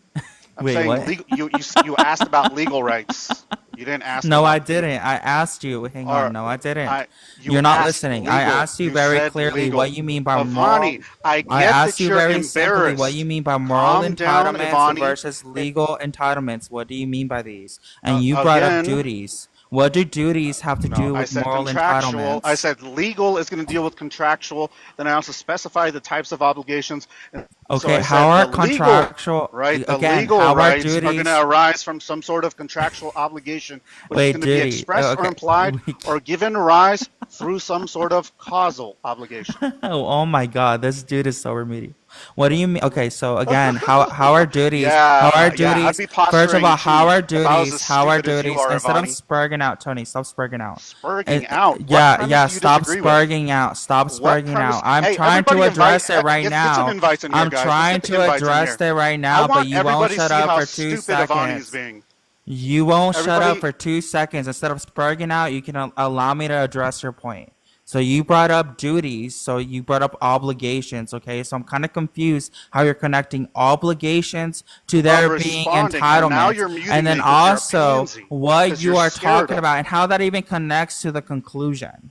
Q: I'm
I: Wait,
Q: saying
I: what?
Q: you asked about legal rights. You didn't ask.
I: No,
Q: about
I: I didn't. I asked you. Hang
Q: Or
I: on. No, I didn't.
Q: you
I: You're not
Q: asked
I: listening.
Q: legal.
I: I asked you
Q: You
I: very
Q: said
I: clearly
Q: legal.
I: what you mean by moral.
Q: Ivani, I get
I: I asked
Q: that
I: you
Q: you're
I: very simply what
Q: embarrassed.
I: you mean by moral
Q: Calm down,
I: entitlements
Q: Ivani.
I: versus legal entitlements. What do you mean by these? And you brought up
Q: Again,
I: duties. What do duties have to do
Q: I
I: with
Q: said
I: moral
Q: contractual.
I: entitlements?
Q: I said legal is going to deal with contractual. Then I also specified the types of obligations. And so
I: Okay,
Q: I
I: how
Q: said
I: are
Q: the legal,
I: contractual
Q: right? The
I: again?
Q: legal
I: How are
Q: rights are
I: duties?
Q: going to arise from some sort of contractual obligation, which
I: Wait,
Q: is going to be
I: duty.
Q: expressed or
I: Okay.
Q: implied or given rise through some sort of causal obligation.
I: Oh my God, this dude is so remedial. What do you mean? Okay, so again, how are duties?
Q: Yeah,
I: How are
Q: I'd
I: duties?
Q: be
I: First of
Q: posturing
I: all, how
Q: too
I: are
Q: if I was
I: duties?
Q: as
I: How are
Q: stupid as you
I: duties?
Q: are,
I: Instead of
Q: Ivani.
I: spurging out, Tony, stop spurging out.
Q: Spurging out? What
I: Yeah,
Q: premise
I: yeah,
Q: do you
I: stop
Q: disagree with?
I: spurging out. Stop
Q: What
I: spurging
Q: premise?
I: out. I'm
Q: Hey,
I: trying to
Q: everybody
I: address
Q: invite.
I: it right
Q: Get some
I: now.
Q: invites in here,
I: I'm
Q: guys.
I: trying
Q: Let's get
I: to
Q: the invites in
I: address
Q: here.
I: it right
Q: I
I: now, but
Q: want
I: you won't
Q: everybody to
I: shut
Q: see
I: up
Q: how
I: for 2
Q: stupid Ivani is
I: seconds.
Q: being.
I: You won't shut up
Q: Everybody,
I: for 2 seconds. Instead of spurging out, you can allow me to address your point. So you brought up duties, so you brought up obligations, okay? So I'm kind of confused how you're connecting obligations to there being
Q: responding, and now
I: entitlements.
Q: you're muting
I: And then
Q: me 'cause you're a
I: also
Q: pansy,
I: what
Q: 'cause
I: you
Q: you're
I: are
Q: scared
I: talking
Q: of
I: about and how that even connects to the conclusion.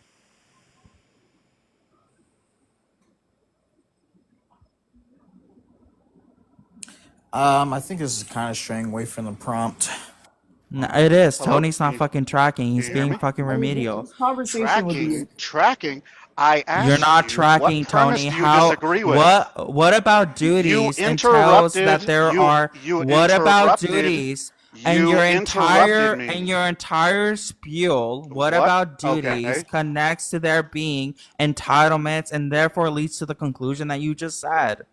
A: I think this is kind of straying away from the prompt.
I: No, it is.
Q: Hello?
I: Tony's not fucking tracking. He's
Q: Can you hear
I: being
Q: me?
I: fucking remedial.
E: This conversation would be
Q: Tracking. I asked
I: You're not
Q: you,
I: tracking,
Q: what premise
I: Tony.
Q: do you
I: How?
Q: disagree with?
I: What about duties entails that there are?
Q: You
I: What about
Q: interrupted.
I: duties? And
Q: You
I: your
Q: interrupted me.
I: entire spiel, what
Q: What?
I: about duties
Q: Okay.
I: connects to there being entitlements and therefore leads to the conclusion that you just said?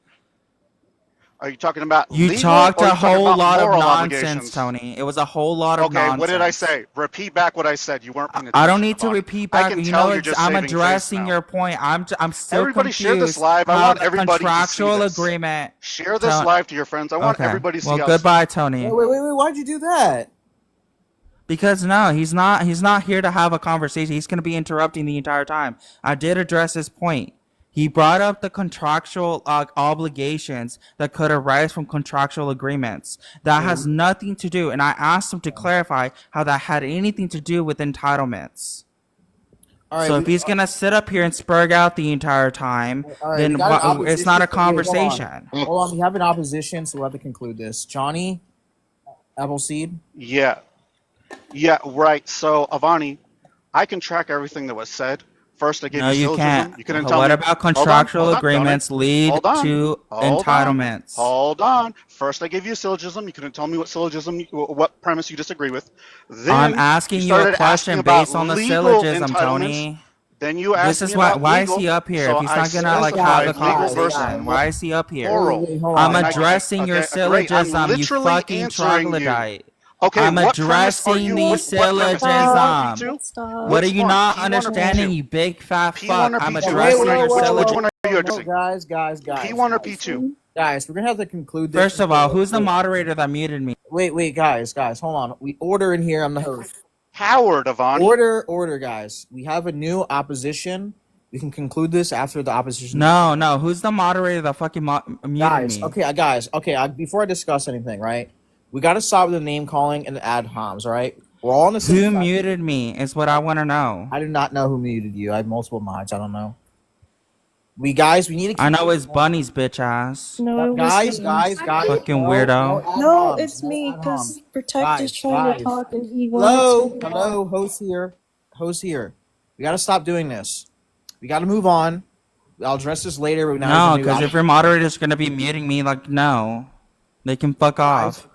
Q: Are you talking about
I: You
Q: legal
I: talked
Q: or
I: a
Q: you talking
I: whole
Q: about
I: lot of
Q: moral
I: nonsense,
Q: obligations?
I: Tony. It was a whole lot of
Q: Okay,
I: nonsense.
Q: what did I say? Repeat back what I said. You weren't paying attention.
I: I don't need to
Q: Ivani.
I: repeat
Q: I
I: back.
Q: can
I: You
Q: tell
I: know,
Q: you're just
I: I'm
Q: saving face
I: addressing
Q: now.
I: your point. I'm still
Q: Everybody share
I: confused
Q: this live. I
I: how
Q: want
I: the
Q: everybody to see
I: contractual
Q: this.
I: agreement.
Q: Share this
I: Ton-
Q: live to your friends. I want
I: Okay.
Q: everybody to see
I: Well,
Q: how
I: goodbye, Tony.
R: Wait. Why'd you do that?
I: Because no, he's not here to have a conversation. He's going to be interrupting the entire time. I did address his point. He brought up the contractual obligations that could arise from contractual agreements. That has nothing to do, and I asked him to clarify how that had anything to do with entitlements.
A: All right,
I: So if he's gonna sit up here and spurg out the entire time,
R: All right,
I: then
R: we got an
I: it's not a
R: opposition. Wait,
I: conversation.
R: Hold on, we have an opposition, so we'll have to conclude this. Johnny, Appleseed.
Q: Yeah, right. So Avani, I can track everything that was said. First, I gave
I: No,
Q: you
I: you can't.
Q: syllogism. You couldn't tell
I: What
Q: me.
I: about
Q: Hold on,
I: contractual
Q: hold on, Dominic.
I: agreements lead
Q: Hold on,
I: to
Q: hold on,
I: entitlements?
Q: hold on. First, I gave you a syllogism. You couldn't tell me what syllogism, what premise you disagree with.
I: I'm
Q: Then you
I: asking you a
Q: started asking
I: question
Q: about
I: based on the
Q: legal
I: syllogism,
Q: entitlements.
I: Tony.
Q: Then you
I: This
Q: asked
I: is
Q: me
I: why.
Q: about
I: Why is
Q: legal.
I: he up here?
Q: So
I: If he's
Q: I
I: not gonna like have
Q: specified
I: the
Q: legal versus
I: conversation, why is he up here?
Q: moral.
R: Hold
I: I'm
R: on.
I: addressing your
Q: Okay, great. I'm
I: syllogism, you
Q: literally
I: fucking
Q: answering you.
I: troglodyte.
Q: Okay,
I: I'm
Q: what premise are
I: addressing
Q: you?
I: the
Q: What premise? P1 or
I: syllogism.
Q: P2?
I: What are
Q: Which
I: you
Q: one?
I: not
Q: P1 or
I: understanding,
Q: P2?
I: you big fat
Q: P1
I: fuck?
Q: or
I: I'm
Q: P2?
R: Wait,
I: addressing
R: whoa,
I: your
R: whoa,
Q: Which
R: whoa,
Q: one
I: syllogism.
Q: are you
R: no,
Q: addressing?
R: guys,
Q: P1 or P2?
R: guys, we're gonna have to conclude this.
I: First of all, who's the moderator that muted me?
R: Wait, guys, hold on. We order in here. I'm the host.
Q: Howard, Avani.
R: Order, guys. We have a new opposition. We can conclude this after the opposition.
I: No. Who's the moderator that fucking muted
R: Guys,
I: me?
R: okay. Before I discuss anything, right? We got to stop with the name calling and the ad homs, all right? We're all on the same
I: Who
R: side.
I: muted me is what I want to know.
R: I do not know who muted you. I have multiple mods. I don't know. We need to keep
I: I know it's Bunny's bitch ass.
P: No, it was
R: guys.
I: Fucking weirdo.
P: No, it's me because Protect is trying to talk and he wanted to.
R: Hello, host here. We got to stop doing this. We got to move on. I'll address this later. But now
I: No, because if your moderator's gonna be muting me, like, no, they can fuck off.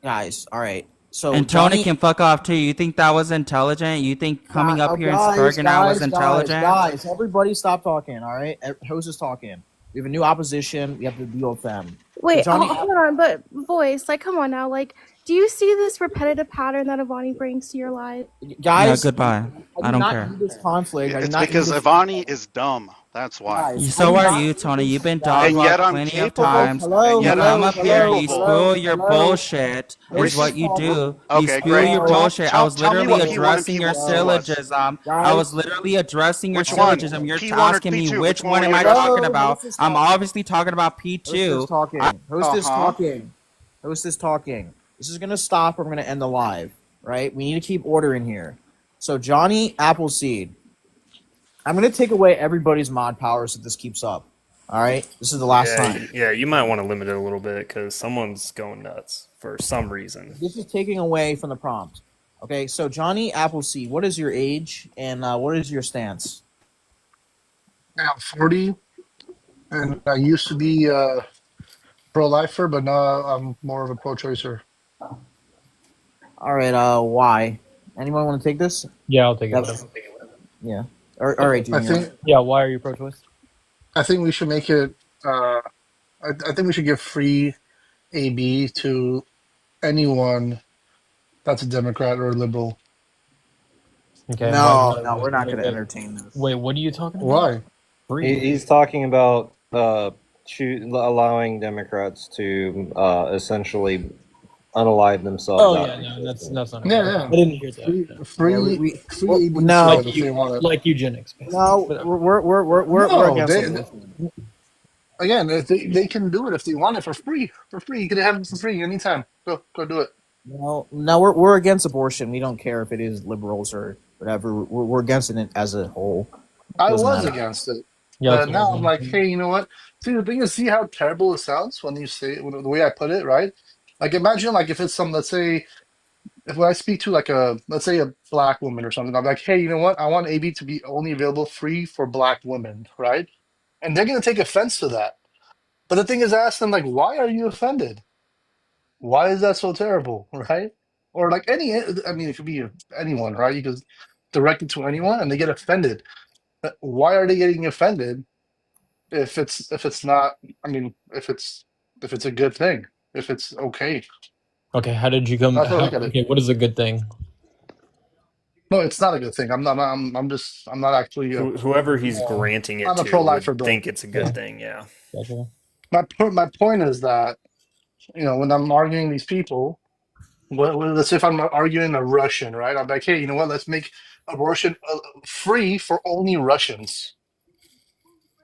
R: Guys, all right. So
I: And Tony can fuck off too. You think that was intelligent? You think coming up here and sparking out was intelligent?
R: Guys, everybody stop talking, all right? Host is talking. We have a new opposition. We have to deal with them.
O: Wait,
R: So Johnny,
O: hold on, but voice, like, come on now, like, do you see this repetitive pattern that Avani brings to your life?
R: guys,
I: No, goodbye. I don't care.
R: This conflict.
Q: It's because Avani is dumb. That's why.
I: So are you, Tony. You've been
Q: And yet
I: dog
Q: I'm
I: plenty of
Q: capable.
I: times.
Q: Hello,
I: You
Q: hello,
I: come up here, you
Q: hello,
I: spill your bullshit, is what you do. You
Q: Okay,
I: spill
Q: great.
I: your
Q: Tell-
I: bullshit.
Q: tell-
I: I was
Q: tell me
I: literally
Q: what P1 and
I: addressing your
Q: P1 was.
I: syllogism. I was literally addressing your
Q: Which one?
I: syllogism. You're
Q: P1 or
I: asking me
Q: P2?
I: which
Q: Which one
I: one
Q: are
I: am
Q: you
I: I
Q: addressing?
I: talking about? I'm obviously talking about
R: Host is
I: P2.
R: talking. Host is talking. This is gonna stop. Or we're gonna end the live. Right? We need to keep order in here. So Johnny Appleseed, I'm gonna take away everybody's mod powers if this keeps up. All right, this is the last time.
S: Yeah, you might want to limit it a little bit because someone's going nuts for some reason.
R: This is taking away from the prompt. Okay, so Johnny Appleseed, what is your age and what is your stance?
T: I'm 40, and I used to be pro-lifer, but now I'm more of a pro-choicer.
R: All right, why? Anyone want to take this?
K: Yeah, I'll take it.
R: That's- Yeah. All right, Junior.
T: I think
K: Yeah, why are you pro-choice?
T: I think we should make it. I think we should give free AB to anyone that's a Democrat or a liberal.
K: Okay.
R: No, we're not going to entertain this.
K: Wait, what are you talking about?
T: Why?
U: He's talking about allowing Democrats to essentially unalive themselves.
K: Oh
U: out.
K: yeah, no, that's not.
T: Yeah.
K: I didn't hear that.
T: Free AB
R: no,
T: if they want it.
K: Like eugenics. Basically.
R: No, we're
T: No,
R: against it.
T: Again, if they can do it if they want it for free. For free, you can have it for free anytime. Go do it.
R: No, we're against abortion. We don't care if it is liberals or whatever. We're against it as a whole.
T: I
R: Doesn't
T: was
R: matter.
T: against it.
K: Yeah,
T: But now I'm like, hey, you know what? See, the thing is, see how terrible it sounds when you say it, the way I put it, right? Like, imagine, like, if it's some, let's say, if when I speak to, like, let's say a black woman or something, I'm like, hey, you know what? I want AB to be only available free for black women, right? And they're going to take offense to that. But the thing is, I ask them, like, why are you offended? Why is that so terrible, right? Or, like, I mean, it could be anyone, right? You could direct it to anyone and they get offended. But why are they getting offended if it's not? I mean, if it's a good thing, if it's okay.
K: Okay, how did you come?
T: That's how I look at it.
K: Okay, what is a good thing?
T: No, it's not a good thing. I'm not actually.
S: Whoever he's granting it
T: I'm a
S: to
T: pro-lifer,
S: would
T: bro.
S: think it's a good thing. Yeah.
K: Gotcha.
T: My point is that, you know, when I'm arguing these people, let's say if I'm arguing a Russian, right? I'm like, hey, you know what? Let's make abortion free for only Russians.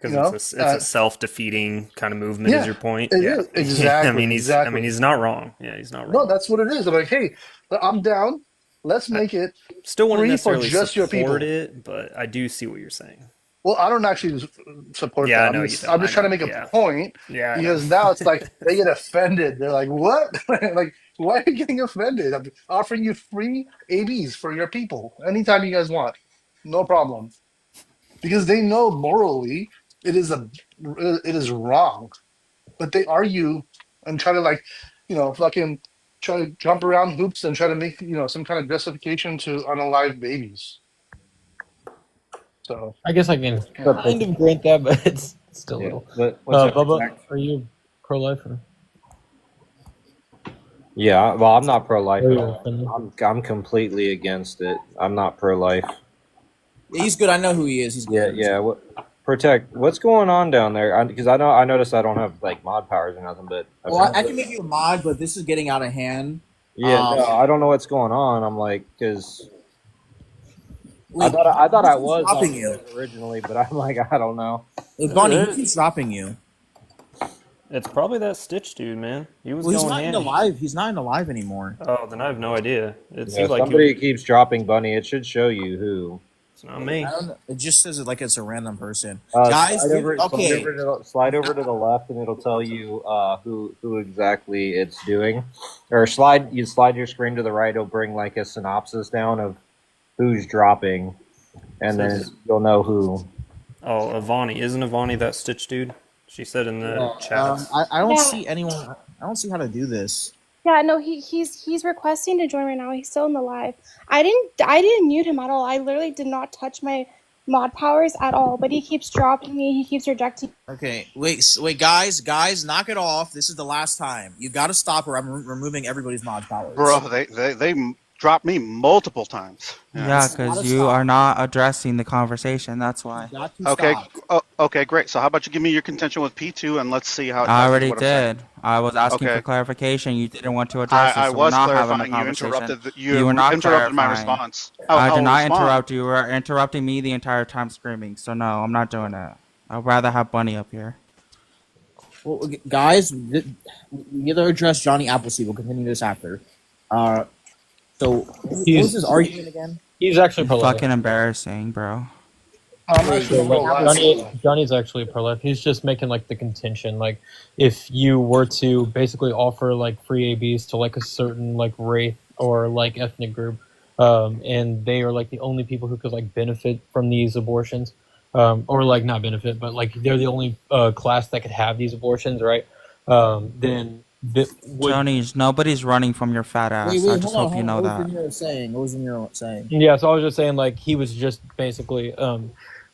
T: You know?
S: Because it's a self-defeating kind of movement.
T: Yeah,
S: Is your point?
T: it
S: Yeah.
T: is. Exactly,
S: I mean,
T: exactly.
S: he's not wrong. Yeah, he's not wrong.
T: No, that's what it is. I'm like, hey, I'm down. Let's make it
S: Still wouldn't
T: free for
S: necessarily
T: just your people.
S: support it, but I do see what you're saying.
T: Well, I don't actually support
S: Yeah,
T: that.
S: I know
T: I'm
S: you
T: just,
S: don't.
T: I'm just
S: I
T: trying to
S: know.
T: make a
S: Yeah.
T: point
S: Yeah, I know.
T: because now it's like they get offended. They're like, "What? Like, why are you getting offended? I'm offering you free ABs for your people anytime you guys want." no problem, because they know morally it is wrong, but they argue and try to like, fucking try to jump around hoops and try to make some kind of justification to unalive babies. So
K: I guess I can
U: But
K: kind of grant that, but it's still a
U: yeah,
K: little.
U: but what's up,
K: Bubba,
U: Zach?
K: are you pro-life or?
U: Yeah, well, I'm not pro-life
K: Are
U: at
K: you
U: all.
K: friendly?
U: I'm completely against it. I'm not pro-life.
R: Yeah, he's good. I know who he is. He's good.
U: Yeah. Protect. What's going on down there? Because I noticed I don't have like mod powers or nothing, but
R: Well, I can make you a mod, but this is getting out of hand.
U: yeah, no, I don't know what's going on. I'm like, because I
R: Wait,
U: thought I
R: who keeps
U: was
R: dropping
U: on
R: you?
U: it originally, but I'm like, I don't know.
R: Hey, Bonnie, who keeps dropping you?
S: It's probably that Stitch dude, man. He was
R: Well, he's
S: going
R: not in
S: handy.
R: the live. He's not in the live anymore.
S: Oh, then I have no idea. It
U: Yeah,
S: seems like
U: somebody keeps dropping Bunny. It should show you who.
S: it's not me.
R: I don't know. It just says it like it's a random person. Guys, okay.
U: Slide over to the left, and it'll tell you who exactly it's doing. Or slide your screen to the right. It'll bring like a synopsis down of who's dropping, and then you'll know who.
S: Oh, Avani. Isn't Avani that Stitch dude? She said in the chat.
R: I don't
O: Yeah.
R: see anyone. I don't see how to do this.
O: Yeah, no, he's requesting to join right now. He's still in the live. I didn't mute him at all. I literally did not touch my mod powers at all. But he keeps dropping me. He keeps rejecting.
R: Okay, wait, guys, knock it off. This is the last time. You got to stop, or I'm removing everybody's mod powers.
Q: Bro, they dropped me multiple times.
I: Yeah, because you are not addressing the conversation. That's why.
Q: Okay. Okay, great. So how about you give me your contention with P2 and let's see how.
I: I already
Q: what I'm saying.
I: did. I was asking
Q: Okay.
I: for clarification. You didn't want to address it,
Q: I
I: so we're
Q: was
I: not having a
Q: clarifying. You
I: conversation.
Q: interrupted. You
I: were not
Q: interrupted my
I: clarifying.
Q: response.
I: I
Q: I'll
I: did not
Q: respond.
I: interrupt you. You were interrupting me the entire time screaming. So no, I'm not doing it. I'd rather have Bunny up here.
R: Well, guys, we need to address Johnny Appleseed. We'll continue this after. So what was his argument again?
K: He's actually pro-life.
I: Fucking embarrassing, bro.
K: Johnny's actually pro-life. He's just making like the contention, like if you were to basically offer like free ABs to like a certain like race or like ethnic group, and they are like the only people who could like benefit from these abortions, or like not benefit, but like they're the only class that could have these abortions, right? Then
I: Johnny's nobody's running from your fat ass. I just hope you know that.
R: What was in your saying?
K: Yeah, so I was just saying, like, he was just basically,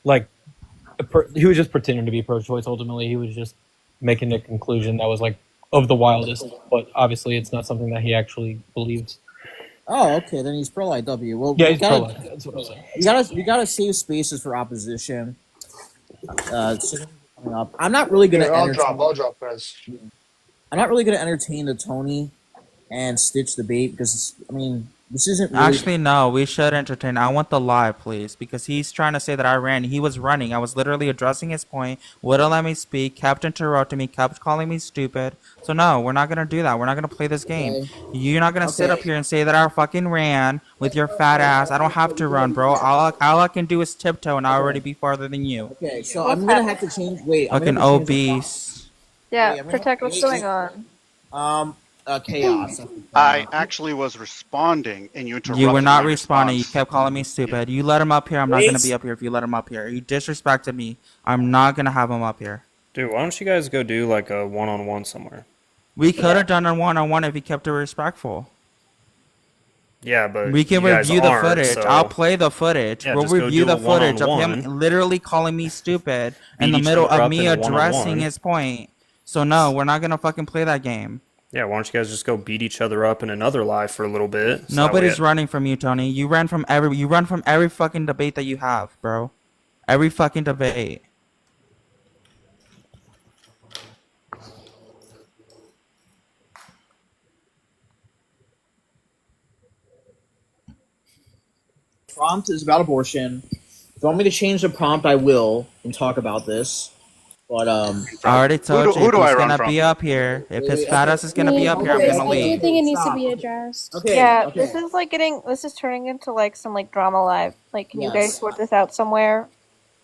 K: like, he was just pretending to be pro-choice. Ultimately, he was just making a conclusion that was, like, of the wildest. But obviously, it's not something that he actually believes.
R: Oh, okay. Then he's pro-IW. Well,
K: Yeah,
R: we
K: he's
R: gotta,
K: pro-life. That's what I'm saying.
R: you gotta save spaces for opposition. Coming up. I'm not really gonna.
T: I'll drop, guys.
R: I'm not really gonna entertain the Tony and Stitch debate because this isn't really...
I: Actually, no, we should entertain. I want the live, please, because he's trying to say that I ran. He was running. I was literally addressing his point. Wouldn't let me speak. Kept interrupting me. Kept calling me stupid. So no, we're not gonna do that. We're not gonna play this game. You're not gonna sit up here and say that I fucking ran with your fat ass. I don't have to run, bro. All I can do is tiptoe, and I already be farther than you.
R: Okay, so I'm gonna have to change. Wait, I'm
I: Fucking
R: gonna have to change the
I: obese.
G: Yeah, Protect, what's going on?
R: Chaos.
Q: I actually was responding, and you interrupted.
I: You were not
Q: my
I: responding.
Q: response.
I: You kept calling me stupid. You let him up here. I'm not gonna be up here if you let him up here. You disrespected me. I'm not gonna have him up here.
S: Dude, why don't you guys go do like a one-on-one somewhere?
I: We could have done a one-on-one if he kept it respectful.
S: Yeah, but
I: We can
S: you guys
I: review the
S: aren't,
I: footage.
S: so-
I: I'll play the footage.
S: Yeah,
I: We'll
S: just go
I: review
S: do
I: the
S: a
I: footage of
S: one-on-one.
I: him literally calling me stupid in
S: Beat
I: the
S: each
I: middle
S: other
I: of
S: up
I: me
S: in a
I: addressing
S: one-on-one.
I: his point. So no, we're not gonna fucking play that game.
S: Yeah, why don't you guys just go beat each other up in another live for a little bit? So that
I: Nobody's
S: way-
I: running from you, Tony. You run from every fucking debate that you have, bro. Every fucking debate.
R: Prompt is about abortion. If you want me to change the prompt, I will and talk about this. But
I: I already told you if he's gonna be up here. If his fat ass is gonna be up here, I'm gonna
O: I do
I: leave.
O: think it needs to be addressed.
G: Yeah, this is turning into like some like drama live. Like, can you guys
I: Yes.
G: sort this out somewhere?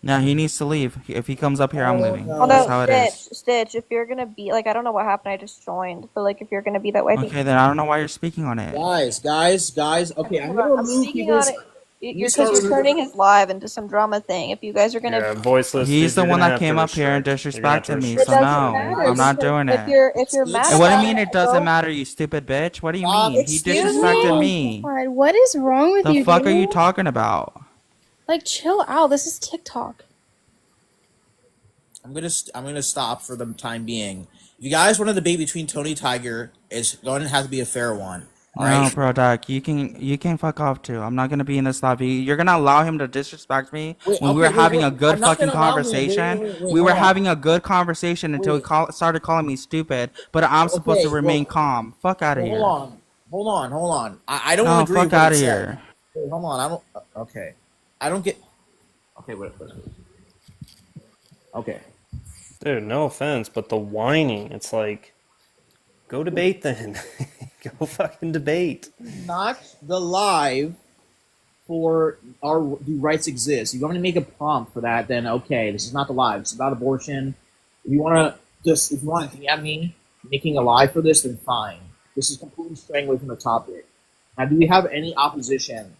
I: No, he needs to leave. If he comes up here, I'm leaving.
G: Well,
I: That's
G: no,
I: how it is.
G: Stitch, if you're gonna be like, I don't know what happened. I just joined, but like, if you're gonna be that way, I think
I: Okay, then I don't know why you're speaking on it.
R: guys. Okay, I'm
G: Hold
R: gonna
G: on, I'm
R: remove
G: speaking
R: people's.
G: on it. You're because you're turning his live into some drama thing. If you guys are gonna,
S: Yeah, voiceless.
I: He's
S: dude,
I: the
S: you're
I: one
S: gonna
I: that
S: have to
I: came up here and
S: restrict. You're gonna have to
I: disrespected me.
S: restrict
I: So
G: it
S: him.
G: doesn't
I: no,
G: matter.
I: I'm not
G: because
I: doing
G: if
I: it.
G: you're mad
I: And what do you
G: about
I: mean
G: it,
I: it doesn't
G: go.
I: matter, you stupid bitch? What do you mean? He
E: Excuse
I: disrespected
E: me.
I: me.
O: God, what is wrong with
I: The
O: you,
I: fuck are you
O: dude?
I: talking about?
O: Like, chill out. This is TikTok.
R: I'm gonna stop for the time being. If you guys want to debate between Tony Tiger, it's going to have to be a fair one. All
I: No,
R: right.
I: bro, Doc, you can fuck off too. I'm not gonna be in this lobby. You're gonna allow him to disrespect me
R: Wait,
I: when we
R: okay,
I: were having a
R: wait.
I: good
R: I'm not
I: fucking
R: gonna allow him.
I: conversation.
R: Wait,
I: We were
R: hold on.
I: having a good conversation until he started calling me stupid. But I'm supposed to
R: Okay,
I: remain
R: well,
I: calm. Fuck out of
R: well,
I: here.
R: hold on. I don't
I: No,
R: agree
I: fuck
R: with what
I: out
R: he
I: of
R: said.
I: here.
R: Wait, hold on. I don't. Okay. I don't get. Okay, wait. Okay.
S: Dude, no offense, but the whining, it's like, go debate then. Go fucking debate.
R: Not the live for our do rights exist. If you want to make a prompt for that, then okay, this is not the live. It's about abortion. If you want to have me making a live for this, then fine. This is completely straying away from the topic. Now, do we have any opposition?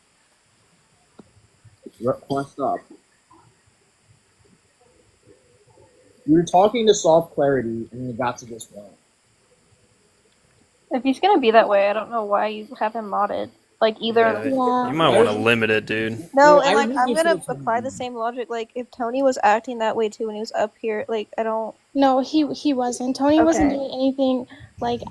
R: Request up. We were talking to solve clarity, and we got to this point.
G: If he's gonna be that way, I don't know why you have him modded. Like either.
S: Yeah, you might want to limit it, dude.
G: No,
R: Well,
G: and
R: I
G: like
R: removed
G: I'm
R: it for
G: gonna
R: the time
G: apply the same logic. Like if Tony was acting that way too when he was up here, like I don't.
O: No, he wasn't. Tony wasn't
G: Okay.
O: doing anything like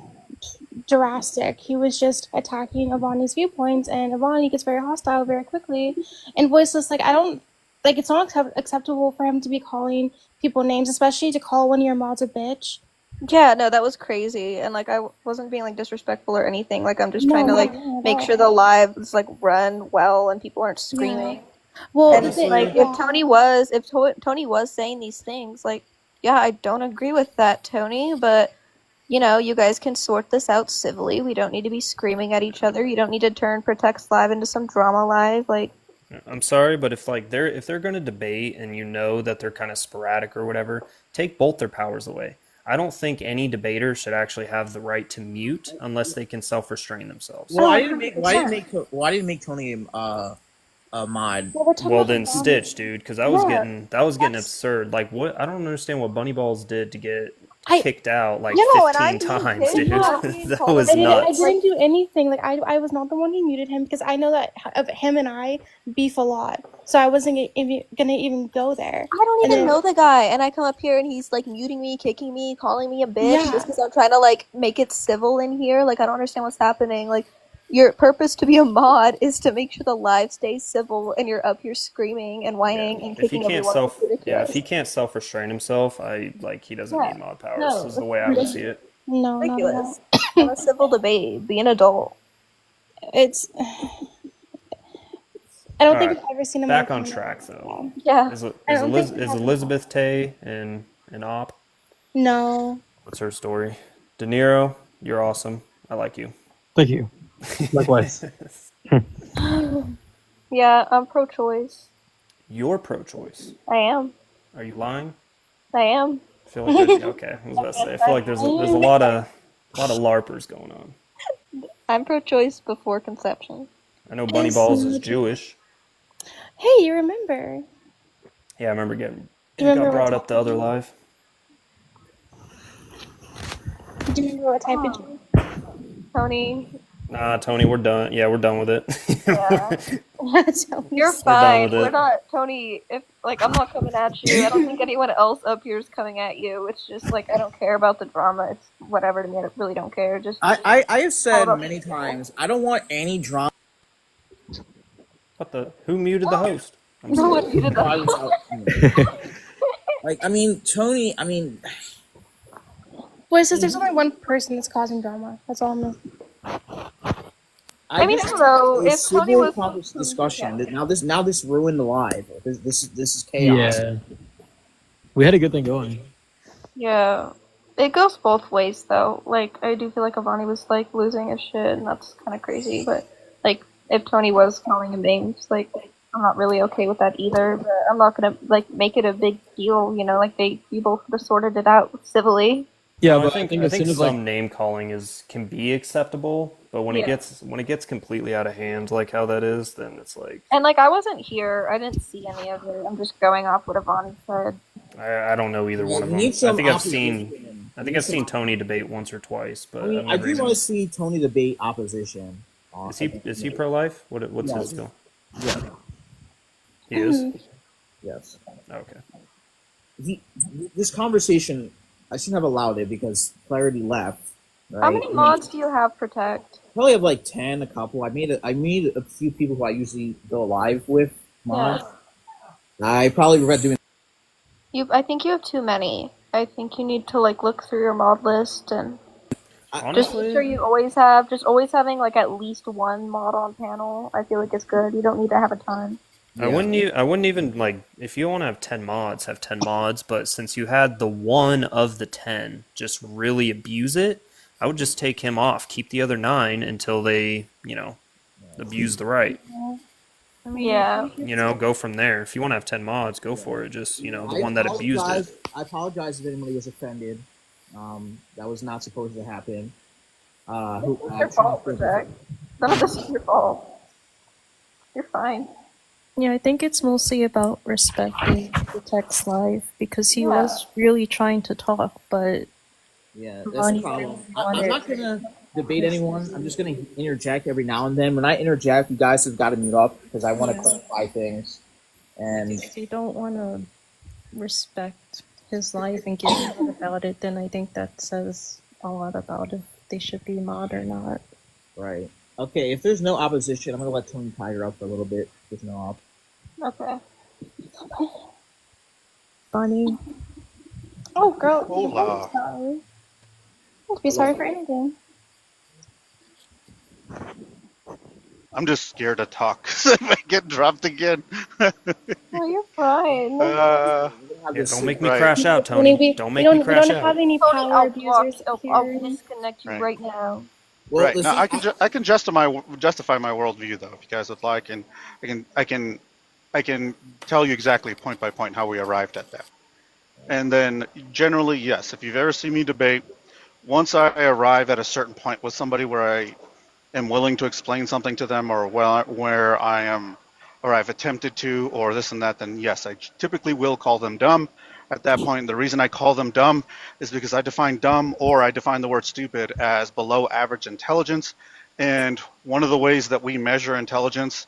O: drastic. He was just attacking Avani's viewpoints, and Avani gets very hostile very quickly. And voiceless, like I don't like it's not acceptable for him to be calling people names, especially to call one of your mods a bitch.
G: Yeah, no, that was crazy, and like I wasn't being like disrespectful or anything. Like I'm just
O: No,
G: trying to
O: not
G: like
O: at all.
G: make sure the live is like run well and people aren't screaming.
O: Well,
G: And like if Tony was Tony was saying these things, like yeah, I don't agree with that, Tony, but you know, you guys can sort this out civilly. We don't need to be screaming at each other. You don't need to turn Protect Live into some drama live. Like
S: I'm sorry, but if they're going to debate and you know that they're kind of sporadic or whatever, take both their powers away. I don't think any debater should actually have the right to mute unless they can self-restrain themselves.
R: Well, I didn't make Tony a mod.
S: Well, then Stitch, dude, because that was getting absurd. Like, what? I don't understand what Bunny Balls did to get kicked out like
O: No, and
S: 15
O: I
S: times, dude. That
O: I
S: was
O: didn't,
S: nuts.
O: I didn't do anything. Like I was not the one who muted him because I know that of him and I beef a lot. So I wasn't gonna even go there.
G: I don't
O: And
G: even
O: then-
G: know the guy, and I come up here and he's like muting me, kicking me, calling me a bitch
O: Yeah.
G: just because I'm trying to like make it civil in here. Like I don't understand what's happening. Like your purpose to be a mod is to make sure the live stays civil, and you're up here screaming and whining and
S: If he
G: kicking
S: can't
G: everyone. It's ridiculous.
S: if he can't self-restrain himself, he doesn't
G: Yeah.
S: need mod powers.
G: No,
S: Is the way I would see it.
O: No, not at all.
G: ridiculous. Have a civil debate. Be an adult.
O: It's. I don't
S: All
O: think
S: right,
O: I've ever seen him
S: back on track though.
G: Yeah.
S: Is
O: I don't think we have-
S: Elizabeth Tay in Op?
O: No.
S: What's her story? De Niro, you're awesome. I like you.
K: Thank you. Likewise.
G: Yeah, I'm pro-choice.
S: You're pro-choice.
G: I am.
S: Are you lying?
G: I am.
S: I feel like there's okay. I was about to say. I feel like there's a lot of larpers going on.
G: I'm pro-choice before conception.
S: I know Bunny Balls is Jewish.
O: Hey, you remember?
S: Yeah, I remember getting
O: Do you
S: got
O: remember
S: brought
O: what
S: up the other live.
O: Do you remember what type of Jew?
G: Tony,
S: Nah, Tony, we're done. Yeah, we're done with it.
G: you're
S: We're done
G: fine.
S: with it.
G: We're not Tony. If like I'm not coming at you. I don't think anyone else up here is coming at you. It's just like I don't care about the drama. It's whatever to me. I really don't care. Just
R: I have said
G: about
R: many times I don't want any drama.
S: What the? Who muted the host? I'm
G: No
S: sorry.
G: one muted the
R: Like, I mean, Tony, I mean,
O: Boy, says there's only one person that's causing drama. That's all I'm gonna.
G: I mean, I don't know.
R: It's
G: If Tony
R: civil
G: was
R: discussion. Now this ruined the live. This is chaos.
K: Yeah. We had a good thing going.
G: Yeah. It goes both ways though. Like I do feel like Avani was like losing his shit and that's kinda crazy, but like if Tony was calling him names, like I'm not really okay with that either. But I'm not gonna like make it a big deal, you know, like you both could have sorted it out civilly.
R: Yeah,
S: No,
R: but I think
S: I
R: as
S: think
R: soon as
S: some name calling can be acceptable, but when
G: Yeah.
S: it gets completely out of hand, like how that is, then it's like
G: And like I wasn't here, I didn't see any of it. I'm just going off what Avani said.
S: I don't know either
R: Yeah,
S: one of
R: we
S: them.
R: need some
S: I think I've seen Tony debate once or twice, but
R: I mean,
S: I've
R: I
S: never
R: do
S: even.
R: want to see Tony debate opposition.
S: Is he pro life? What's his
R: Yes.
S: deal?
R: Yeah.
S: He is.
R: Yes.
S: Okay.
R: This conversation, I shouldn't have allowed it because Clarity left. Right?
G: How many mods do you have, Protect?
R: Probably have like 10, a couple. I made a few people who I usually go live with mods. I probably regret doing.
G: I think you have too many. I think you need to like look through your mod list and just
S: Honestly,
G: make sure you always having like at least one mod on panel. I feel like it's good. You don't need to have a ton.
S: I wouldn't even like if you want to have 10 mods, have 10 mods, but since you had the one of the 10 just really abuse it, I would just take him off, keep the other 9 until they, abuse the right.
G: I mean, yeah.
S: Go from there. If you want to have 10 mods, go for it. Just, the one that abused it.
R: I apologize if anybody was offended. That was not supposed to happen.
G: It's your fault, Protect. None of this is your fault. You're fine.
P: Yeah, I think it's mostly about respecting Protect's life because he was really trying to talk, but
R: Yeah, that's the problem. I'm not gonna debate anyone. I'm just gonna interject every now and then. When I interject, you guys have got to mute up because I want to clarify things. And
P: if they don't want to respect his life and give a lot about it, then I think that says a lot about if they should be mod or not.
R: right, okay. If there's no opposition, I'm gonna let Tony Tiger up for a little bit. There's no op.
G: Okay.
P: Funny.
O: Oh, girl.
Q: Hola.
O: Sorry. Don't be sorry for anything.
Q: I'm just scared to talk if I get dropped again.
O: No, you're fine.
S: Don't make me
Q: Right.
S: crash out,
O: Tony,
S: Tony. Don't make me crash
O: we don't have
S: out.
O: any
G: Tony,
O: power abusers
G: I'll
O: here.
G: disconnect you
Q: Right.
G: right now.
R: Well,
Q: Right. Now I can justify my worldview though, if you guys would like, and I can tell you exactly point by point how we arrived at that. And then generally, yes, if you've ever seen me debate, once I arrive at a certain point with somebody where I am willing to explain something to them, or where I've attempted to, or this and that, then yes, I typically will call them dumb. At that point, the reason I call them dumb is because I define dumb, or I define the word stupid as below average intelligence. And one of the ways that we measure intelligence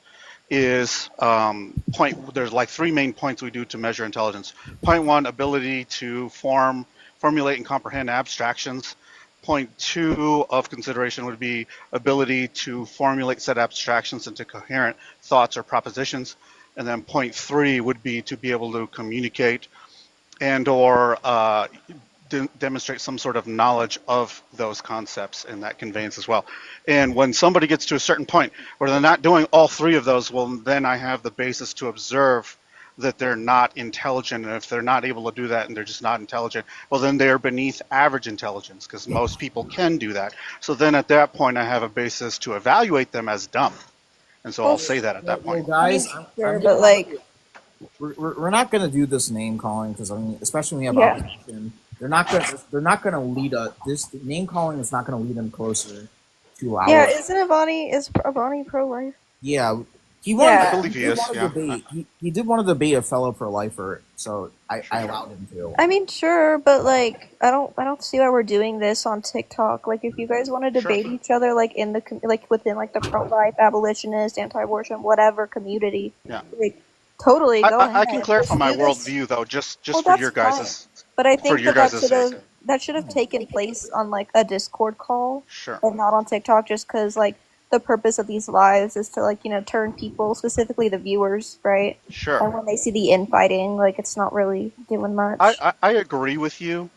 Q: is there's like 3 main points we do to measure intelligence. Point 1, ability to formulate and comprehend abstractions. Point 2 of consideration would be ability to formulate said abstractions into coherent thoughts or propositions. And then point 3 would be to be able to communicate and or demonstrate some sort of knowledge of those concepts in that conveyance as well. And when somebody gets to a certain point where they're not doing all 3 of those, well, then I have the basis to observe that they're not intelligent. And if they're not able to do that and they're just not intelligent, well, then they're beneath average intelligence, because most people can do that. So then at that point, I have a basis to evaluate them as dumb. And so I'll say that at that point.
R: Well, guys,
G: But like,
R: we're not gonna do this name calling because I mean, especially when we have
G: Yeah.
R: opposition, they're not gonna lead us. This name calling is not gonna lead them closer to our.
G: yeah, isn't Avani pro-life?
R: Yeah, he
G: Yeah.
R: wanted.
G: I
Q: believe he
R: did
Q: is,
R: want to
Q: yeah.
R: debate. He did want to debate a fellow pro-lifer, so I allowed him to.
G: I mean, sure, but like, I don't see why we're doing this on TikTok. Like, if you guys want to debate each other, like in the like within like the pro-life, abolitionist, anti-abortion, whatever community,
Q: Yeah.
G: like totally go ahead.
Q: I can clarify my
G: Let's do this.
Q: worldview though, just
G: Well,
Q: for
G: that's
Q: your guys'.
G: But I
Q: for
G: think
Q: your
G: that
Q: guys'
G: should
Q: sake.
G: have taken place on like a Discord call,
Q: Sure.
G: and not on TikTok, just because like the purpose of these lives is to like turn people, specifically the viewers, right?
Q: Sure.
G: And when they see the infighting, like it's not really doing much.
Q: I agree with you.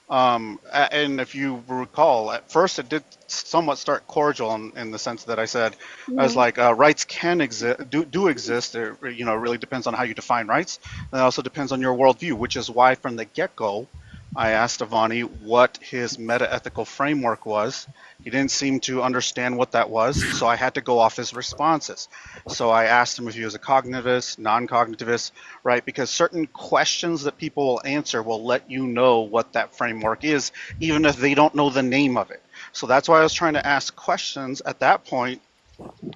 Q: And if you recall, at first it did somewhat start cordial in the sense that I said, I was
G: Mhm.
Q: like, rights can exist, do exist. It, it really depends on how you define rights. And it also depends on your worldview, which is why from the get-go, I asked Avani what his meta-ethical framework was. He didn't seem to understand what that was, so I had to go off his responses. So I asked him if he was a cognitivist, non-cognitivist, right? Because certain questions that people will answer will let you know what that framework is, even if they don't know the name of it. So that's why I was trying to ask questions at that point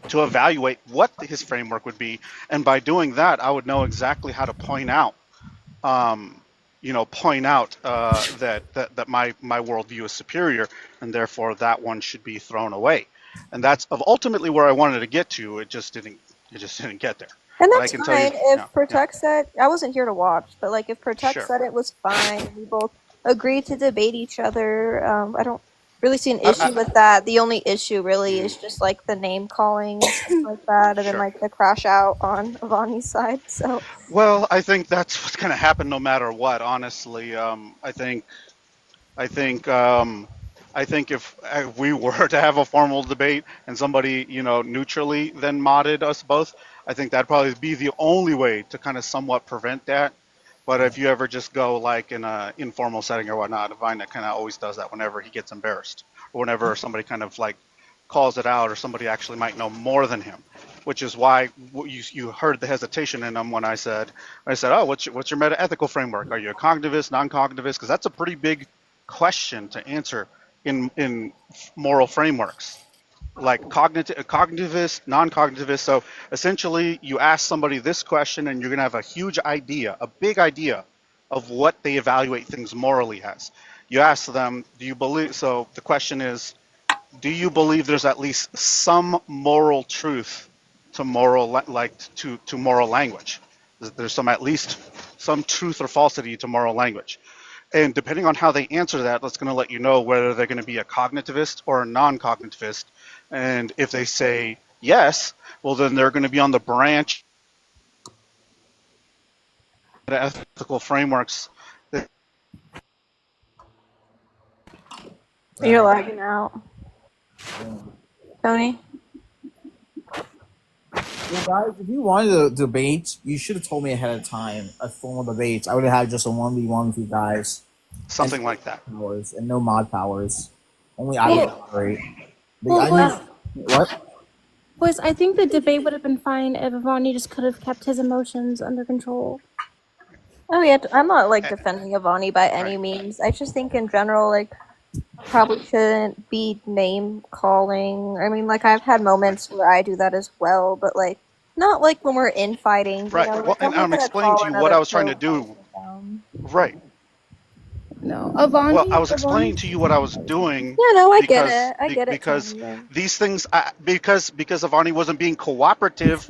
Q: to evaluate what his framework would be. And by doing that, I would know exactly how to point out that my worldview is superior, and therefore that one should be thrown away. And that's ultimately where I wanted to get to. It just didn't get there.
G: And
Q: But I
G: that's
Q: can tell you,
G: fine. If
Q: yeah,
G: Protect said, I wasn't here to watch, but like if Protect
Q: sure.
G: said it was fine, we both agreed to debate each other. I don't really see an issue with that. The only issue really is just like the name calling and stuff like that, and then
Q: Sure.
G: like the crash out on Avani's side. So
Q: Well, I think that's what's going to happen no matter what. Honestly, I think if we were to have a formal debate and somebody, neutrally then modded us both, I think that'd probably be the only way to kind of somewhat prevent that. But if you ever just go like in a informal setting or whatnot, Vine kind of always does that whenever he gets embarrassed or whenever somebody kind of like calls it out or somebody actually might know more than him, which is why you heard the hesitation in him when I said, oh, what's your meta-ethical framework? Are you a cognitivist, non-cognitivist? Because that's a pretty big question to answer in moral frameworks, like cognitivist, non-cognitivist. So essentially, you ask somebody this question, and you're gonna have a huge idea, a big idea, of what they evaluate things morally as. You ask them, do you believe? So the question is, do you believe there's at least some moral truth to moral to moral language? There's at least some truth or falsity to moral language. And depending on how they answer that, that's going to let you know whether they're going to be a cognitivist or a non-cognitivist. And if they say yes, well, then they're going to be on the branch of the ethical frameworks.
G: you're lagging out, Tony.
R: Well, guys, if you wanted to debate, you should have told me ahead of time. A formal debate. I would have had just a 1v1 with you guys.
Q: Something like that.
R: Powers and no mod powers. Only I would moderate. What?
O: Boys, I think the debate would have been fine if Avani just could have kept his emotions under control.
G: Oh yeah, I'm not like defending Avani by any means. I just think in general, like, probably shouldn't be name calling. I mean, like, I've had moments where I do that as well, but like, not like when we're infighting.
Q: Right.
G: You know?
Q: Well,
G: Like,
Q: and
G: not
Q: I'm
G: gonna
Q: explaining
G: call
Q: to you what
G: another
Q: I was trying to
G: pro
Q: do. Right.
O: No, Avani.
Q: Well, I was explaining to you what I was doing.
G: Yeah, no, I
Q: because,
G: get it. I get it.
Q: Because
G: Tony.
Q: these things, because Avani wasn't being cooperative,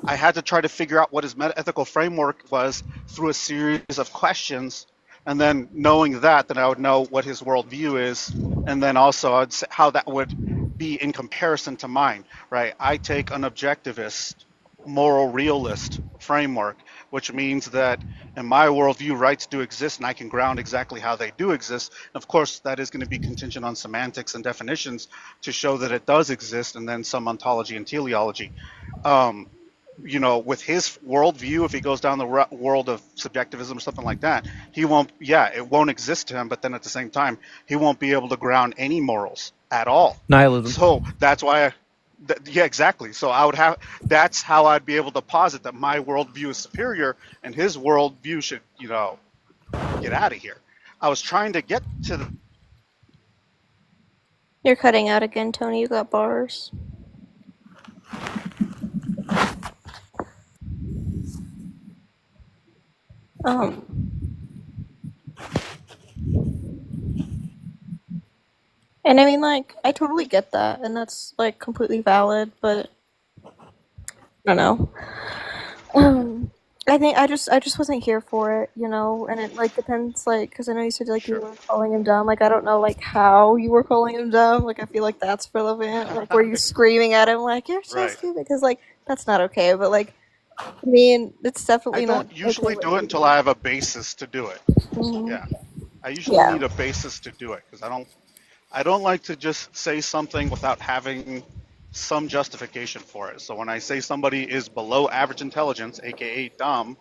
Q: I had to try to figure out what his meta-ethical framework was through a series of questions, and then knowing that, then I would know what his worldview is, and then also I'd say how that would be in comparison to mine. Right? I take an objectivist, moral realist framework, which means that in my worldview, rights do exist, and I can ground exactly how they do exist. Of course, that is going to be contingent on semantics and definitions to show that it does exist, and then some ontology and teleology. With his worldview, if he goes down the world of subjectivism or something like that, it won't exist to him, but then at the same time, he won't be able to ground any morals at all.
F: Nihilism.
Q: So that's why yeah, exactly. So that's how I'd be able to posit that my worldview is superior and his worldview should, get out of here. I was trying to get to the.
G: You're cutting out again, Tony. You got bars. And I mean, like, I totally get that, and that's like completely valid, but I don't know. I think I just wasn't here for it, and it like depends, like, because I know you said like you were calling him dumb. Like, I don't know like how you were calling him dumb. Like, I feel like that's relevant. Like, were you screaming at him like you're so stupid? Because like that's not okay. But like, I mean, it's definitely
Q: I
G: not.
Q: don't usually
G: okay
Q: do it until I have a basis to do it. Yeah, I usually need a basis to do it because I don't like to just say something without having some justification for it. So when I say somebody is below average intelligence, aka dumb,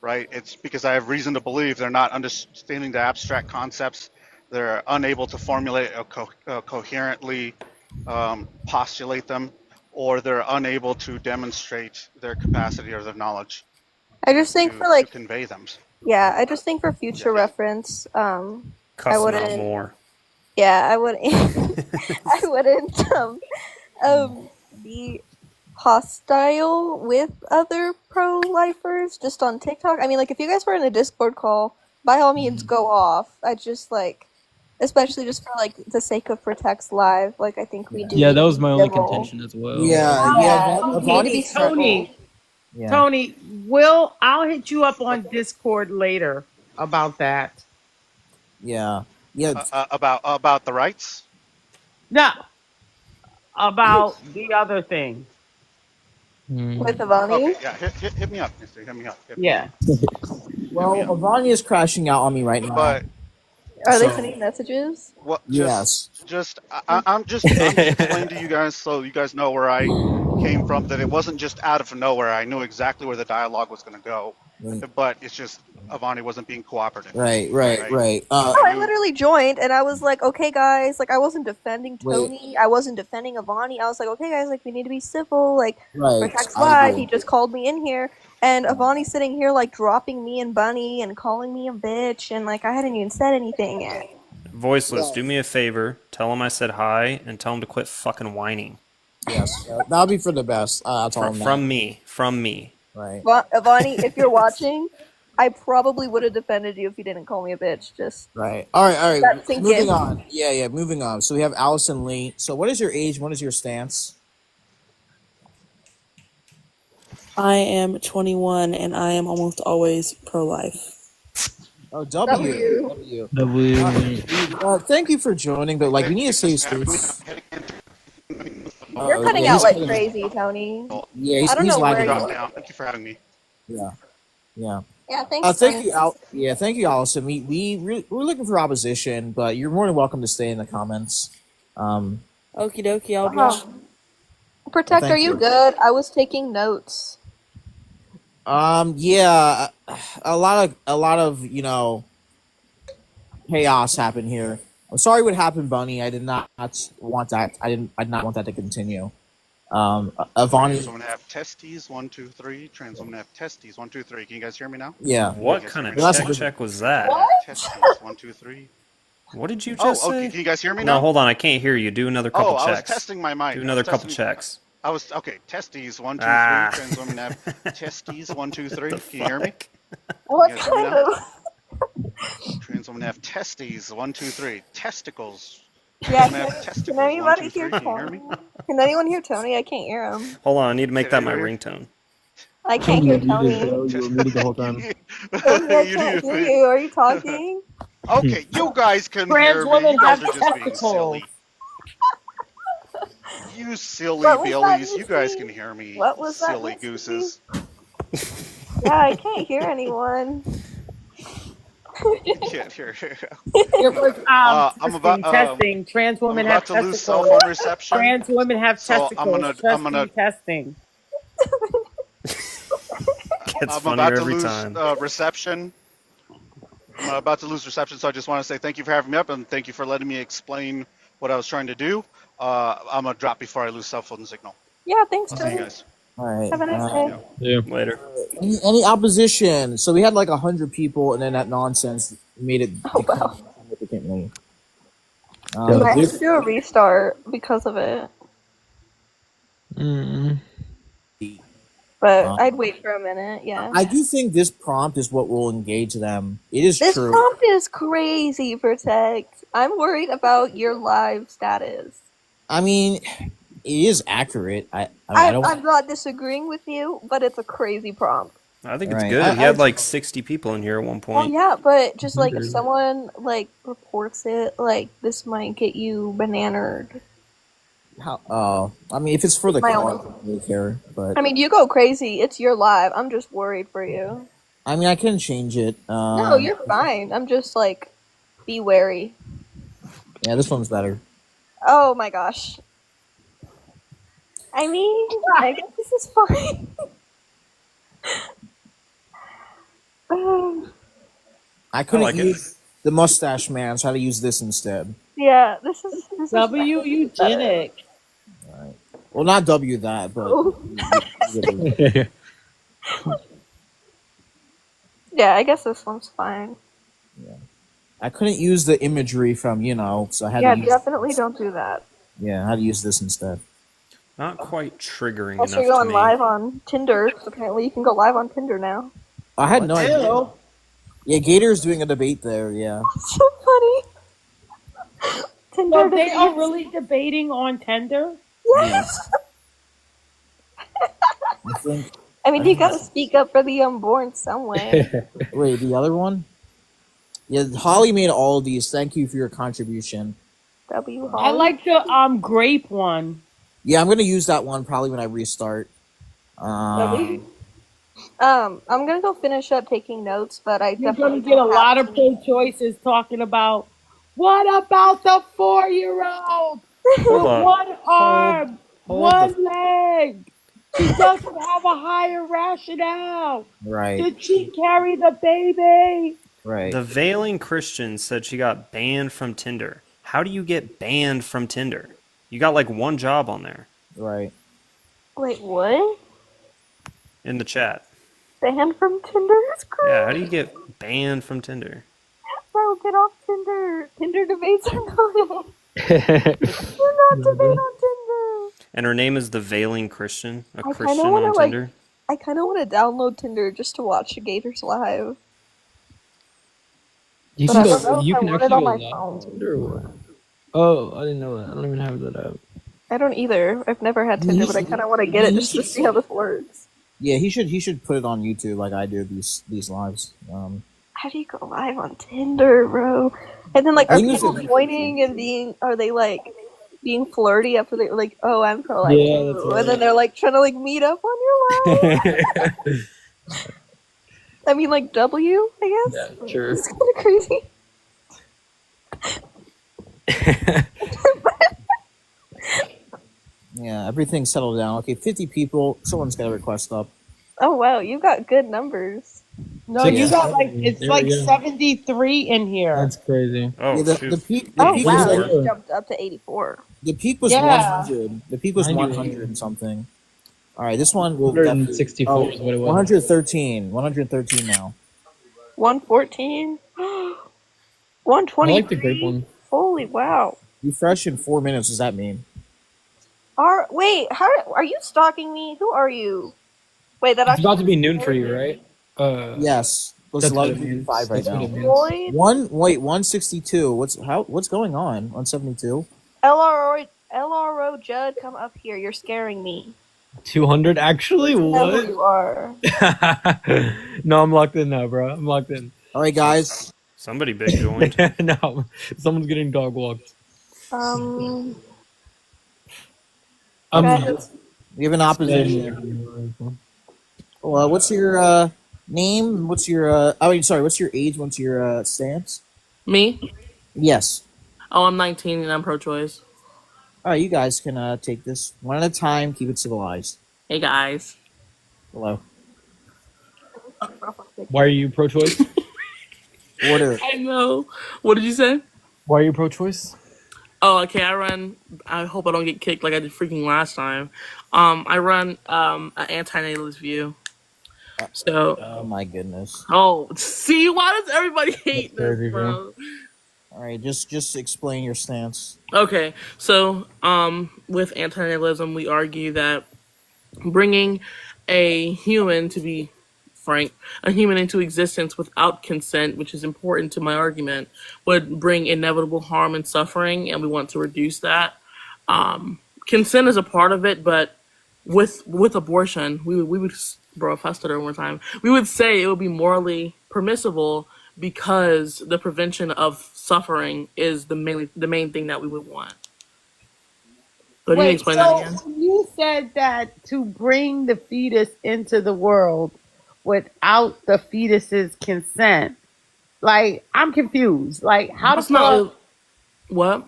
Q: right? It's because I have reason to believe they're not understanding the abstract concepts. They're unable to formulate or coherently postulate them, or they're unable to demonstrate their capacity or their knowledge
G: I just think for
Q: to convey them.
G: yeah, I just think for future reference, I
S: Cussing out
G: wouldn't.
S: more.
G: Yeah, I wouldn't. I wouldn't be hostile with other pro-lifers just on TikTok. I mean, like if you guys were in a Discord call, by all means go off. I just like, especially just for like the sake of Protect's live. Like I think we do.
K: Yeah,
G: need
K: that
G: to
K: was
G: be
K: my only
G: civil.
K: contention as well.
R: Avani,
F: Tony,
R: Yeah.
F: Tony, I'll hit you up on Discord later about that.
R: Yeah.
Q: About the rights.
F: No, about the other thing.
G: With Avani.
Q: Okay, yeah, hit me up, mister. Hit me up.
F: Yeah.
R: Well, Avani is crashing out on me right now.
Q: But
G: Are they
R: So-
G: sending messages?
Q: what?
R: Yes.
Q: I'm just explaining to you guys so you guys know where I came from. That it wasn't just out of nowhere. I knew exactly where the dialogue was going to go, but it's just Avani wasn't being cooperative.
R: Right.
G: No, I literally joined and I was like, okay, guys, like I wasn't defending
R: Wait.
G: Tony. I wasn't defending Avani. I was like, okay, guys, like we need to be civil. Like,
R: Right,
G: Protect's
R: I
G: live.
R: agree.
G: He just called me in here. And Avani's sitting here, like, dropping me and Bunny and calling me a bitch. And, like, I hadn't even said anything yet.
S: Voiceless, do me a favor. Tell him I said hi, and tell him to quit fucking whining.
R: Yes. That'll be for the best. I'll tell him that.
S: From me.
R: Right.
G: Avani, if you're watching, I probably would have defended you if you didn't call me a bitch. Just
R: Right. All right.
G: That sink
R: Moving
G: in.
R: on. Yeah. Moving on. So we have Allison Lee. So what is your age? What is your stance?
V: I am 21 and I am almost always pro-life.
R: Oh, W. Thank you for joining, but like we need to save space.
G: you're cutting
R: yeah,
G: out
R: he's
G: like
R: cutting-
G: crazy, Tony.
R: Yeah, he's,
G: I don't
R: he's
G: know where
R: lagging
G: you.
R: out.
Q: Thank you for having me.
R: Yeah.
G: Yeah, thanks.
R: Thank
G: Tony.
R: you, thank you, Allison. We're looking for opposition, but you're more than welcome to stay in the comments.
V: Okie dokie, I'll be
G: Uh-huh. Protect,
R: Thank
G: are you
R: you.
G: good? I was taking notes.
R: Yeah, a lot of chaos happened here. I'm sorry what happened, Bunny. I did not want that. I did not want that to continue.
Q: Trans
R: Avani.
Q: women have testes. 1, 2, 3. Trans women have testes. 1, 2, 3. Can you guys hear me now?
R: Yeah.
S: What kind of
R: Well, that's a
S: check
R: good-
S: check was that?
Q: Testes. 1, 2, 3.
S: What did you
Q: Oh,
S: just
Q: okay.
S: say?
Q: Can you guys hear me
S: No,
Q: now?
S: hold on. I can't hear you. Do another couple
Q: I was
S: checks.
Q: testing my mic.
S: Do
Q: I
S: another
Q: was
S: couple
Q: testing-
S: checks.
Q: I was okay. Testes. 1, 2, 3.
S: Ah.
Q: Trans women have testes. 1, 2, 3. Can you hear me?
G: What
Q: You guys hear me
G: kind
Q: now?
G: of?
Q: Trans women have testes. 1, 2, 3. Testicles.
G: Yeah,
Q: Women have
G: can
Q: testicles. 1,
G: anybody
Q: 2,
G: hear
Q: 3. Can you hear me?
G: Tony? Can anyone hear Tony? I can't hear him.
S: Hold on. I need to make
Q: Say
S: that
Q: that
S: my
Q: here.
S: ringtone.
G: I can't hear Tony.
K: You were muted the whole time.
G: Tony, I can't hear you. Are you talking?
Q: Okay, you guys can
F: Trans
Q: hear me.
F: women
Q: You guys
F: have
Q: are just being
F: testicles.
Q: silly. You silly
G: What was that
Q: billies.
G: you
Q: You guys
G: see?
Q: can hear me.
G: What was that
Q: silly
G: you see?
Q: gooses.
G: Yeah, I can't hear anyone.
Q: You can't hear.
F: It was
Q: I'm about
F: testing. Trans women
Q: about
F: have
Q: to lose cell
F: testicles.
Q: phone reception.
F: Trans women have
Q: So
F: testicles.
Q: I'm gonna
F: testing.
S: Gets
Q: I'm
S: funnier
Q: about to
S: every
Q: lose
S: time.
Q: reception. I'm about to lose reception, so I just want to say thank you for having me up and thank you for letting me explain what I was trying to do. I'm gonna drop before I lose cell phone signal.
G: Yeah, thanks,
Q: I'll see you
G: Tony.
Q: guys.
R: All right.
G: Have a nice day.
K: Yeah.
S: Later.
R: Any opposition? So we had like 100 people, and then that nonsense made it decline significantly.
G: I have
R: This-
G: to do a restart because of it. But I'd wait for a minute, yeah.
R: I do think this prompt is what will engage them. It is
G: This
R: true.
G: prompt is crazy, Protect. I'm worried about your live status.
R: I mean, it is accurate. I don't.
G: I'm not disagreeing with you, but it's a crazy prompt.
S: I think it's
R: Right.
S: good.
R: I-
S: He had like 60 people in here at one
G: Well,
S: point.
G: yeah, but just like if
S: Mhm.
G: someone like reports it, like this might get you bananered.
R: I mean, if it's for the
G: My
R: cause,
G: own.
R: I don't really care. But
G: I mean, you go crazy. It's your live. I'm just worried for you.
R: I mean, I can change it.
G: No, you're fine. I'm just like, be wary.
R: Yeah, this one's better.
G: Oh my gosh. I mean, I guess this is fine.
R: I couldn't
S: like it.
R: use the mustache man, so I had to use this instead.
G: Yeah, this is
F: W
G: better.
F: eugenic.
R: Well, not W that, but
G: Yeah, I guess this one's fine.
R: I couldn't use the imagery from so I had
G: Yeah,
R: to use
G: definitely don't do that.
R: I had to use this instead.
S: Not quite triggering
G: Also,
S: enough
G: you're
S: to
G: going
S: me.
G: live on Tinder, 'cause apparently you can go live on Tinder now.
R: I had no idea.
F: Ew.
R: Yeah, Gator's doing a debate there. Yeah.
G: So funny. Tinder
F: So they are
G: debates.
F: really debating on Tinder?
G: Yes.
R: I think.
G: I mean, you gotta speak up for the unborn some way.
R: Wait, the other one? Yeah, Holly made all of these. Thank you for your contribution.
G: W.
F: I like the grape one.
R: Yeah, I'm gonna use that one probably when I restart.
G: I'm gonna go finish up taking notes, but I
F: You're
G: definitely
F: going to get a
G: don't
F: lot
G: have
F: of pro-choices talking about, what about the 4-year-old with
S: Hold up.
F: one arm,
S: hold
F: one leg? She doesn't have a higher rationale.
R: Right.
F: Did she carry the baby?
R: Right.
S: The Veiling Christian said she got banned from Tinder. How do you get banned from Tinder? You got like one job on there
R: Right.
G: Wait, what?
S: in the chat.
G: Banned from Tinder is crazy.
S: Yeah, how do you get banned from Tinder?
G: Bro, get off Tinder. Tinder debates are not. Do not debate on Tinder.
S: And her name is the Veiling Christian, a
G: I kind
S: Christian
G: of want
S: on
G: to
S: Tinder.
G: I kind of want to download Tinder just to watch the Gators live.
C: You
G: But
C: can
G: I
C: go.
G: don't know if
C: You
G: I
C: can
G: want it
C: actually
G: on
C: go
G: my
C: live
G: phone.
C: on Tinder. Or what? Oh, I didn't know that. I don't even have that app.
G: I don't either. I've never had Tinder, but I kind of want to get it just to see how this works.
R: Yeah, he should put it on YouTube like I do these lives.
G: How do you go live on Tinder, bro? And then, like,
R: I
G: are
R: think there's
G: people
R: a-
G: pointing and are they, like, being flirty after they, like, oh, I'm pro-life
C: Yeah,
G: too.
C: that's
G: And
C: right.
G: then they're, like, trying to, like, meet up on your live. I mean, like, W, I guess?
C: Yeah, sure.
G: It's kind of crazy.
R: Yeah, everything's settled down. Okay, 50 people. Someone's got a request up.
G: Oh, wow, you got good numbers.
F: No, you got like, it's
C: There
F: like
C: we go.
F: 73 in here.
C: That's crazy.
S: Oh,
R: Yeah, the
S: shoot.
R: peak.
G: Oh,
R: peak
G: wow,
R: was
G: it
R: like,
G: jumped up to 84.
R: the peak was
F: Yeah.
R: 100. The peak was
C: 98.
R: 100 and something. All right, this one will
C: 164 is what it was.
R: 113. 113 now.
G: 114?
C: I
G: 120.
C: like the grape one.
G: Holy wow.
R: Refresh in 4 minutes. Does that mean?
G: Wait, how are you stalking me? Who are you? Wait, that
C: It's about to
G: actually
C: be noon for you, right?
R: Yes. It's
C: That's what it means.
R: 11:55 right
C: That's what
R: now.
C: it means.
G: Floyd?
R: 162. What's going on? 172.
G: LRO Judd, come up here. You're scaring me.
C: 200 actually?
G: Know who
C: What?
G: you are.
C: No, I'm locked in now, bro. I'm locked in.
R: All right, guys.
S: Somebody big joined.
C: No, someone's getting dog walked.
G: Guys,
R: We have an opposition. Well, what's your name? What's your what's your age? What's your stance?
H: Me?
R: Yes.
H: Oh, I'm 19 and I'm pro-choice.
R: All right, you guys can take this one at a time. Keep it civilized.
H: Hey guys.
R: Hello.
C: Why are you pro-choice?
R: Order.
H: I know. What did you say?
C: Why are you pro-choice?
H: Oh, okay. I hope I don't get kicked like I did freaking last time. I run an anti-natalist view. So.
R: Oh my goodness.
H: Oh, see, why does everybody hate
C: That's
H: this,
C: crazy,
H: bro?
R: All right, just explain your stance.
H: Okay, so with anti-natalism, we argue that bringing a human, to be frank, a human into existence without consent, which is important to my argument, would bring inevitable harm and suffering, and we want to reduce that. Consent is a part of it, but with abortion, we would, bro, if I stood over time, we would say it would be morally permissible because the prevention of suffering is the main thing that we would want. But can you explain that again?
F: You said that to bring the fetus into the world without the fetus's consent. Like, I'm confused. Like, how
H: That's
F: the
H: not
F: fuck?
H: what?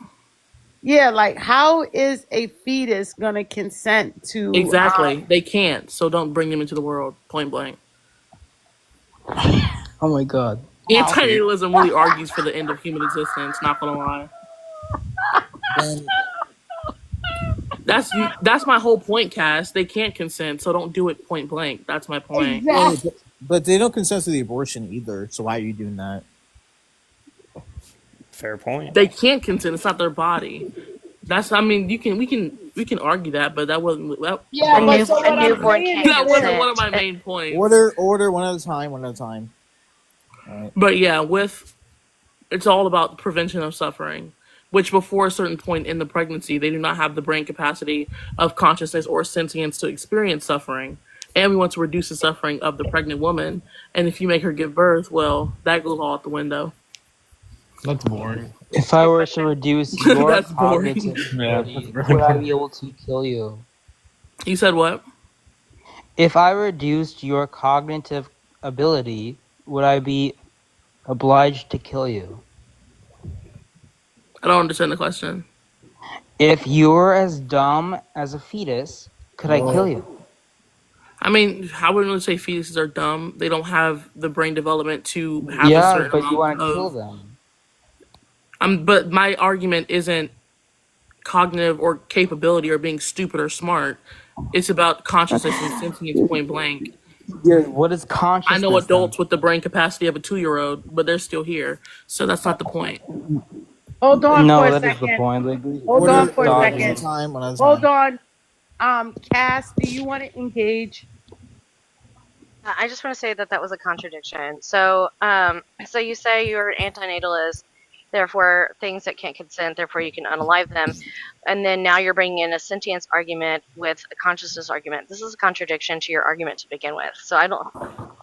F: Yeah, like, how is a fetus gonna consent to?
H: Exactly. They can't, so don't bring them into the world. Point blank.
C: Oh my god.
H: Antinatalism really argues for the end of human existence. Not gonna lie.
R: Then
H: That's my whole point, Cass. They can't consent, so don't do it point blank. That's my point.
R: well, but they don't consent to the abortion either. So why are you doing that?
S: Fair point.
H: They can't consent. It's not their body. That's. I mean, we can argue that, but that wasn't.
F: Yeah, but so what I'm
J: newborn
F: saying
J: can't
F: is-
H: That wasn't one of my main points.
R: Order one at a time. One at a time. All right.
H: But yeah, it's all about prevention of suffering, which before a certain point in the pregnancy, they do not have the brain capacity of consciousness or sentience to experience suffering. And we want to reduce the suffering of the pregnant woman. And if you make her give birth, well, that goes all out the window.
C: That's boring.
B: If I were to reduce your
H: That's boring.
B: cognitive
C: Yeah,
B: ability,
C: that's very
B: would I
C: boring.
B: be able to kill you?
H: You said what?
B: If I reduced your cognitive ability, would I be obliged to kill you?
H: I don't understand the question.
B: If you're as dumb as a fetus, could I kill you?
H: I mean, I wouldn't really say fetuses are dumb. They don't have the brain development to have a
B: Yeah,
H: certain
B: but you want
H: amount
B: to kill
H: of.
B: them.
H: But my argument isn't cognitive or capability or being stupid or smart. It's about consciousness and sentience point blank.
B: Yeah, what is consciousness?
H: I know adults with the brain capacity of a 2-year-old, but they're still here. So that's not the point.
F: Hold on
B: No,
F: for a
B: that is
F: second.
B: the point. Like,
F: Hold on for a
B: dodging.
R: One at a
F: second.
R: time. One at a
F: Hold
R: time.
F: on. Cass, do you want to engage?
D: I just want to say that was a contradiction. So, so you say you're an antinatalist, therefore things that can't consent, therefore you can unalive them, and then now you're bringing in a sentience argument with a consciousness argument. This is a contradiction to your argument to begin with. So I don't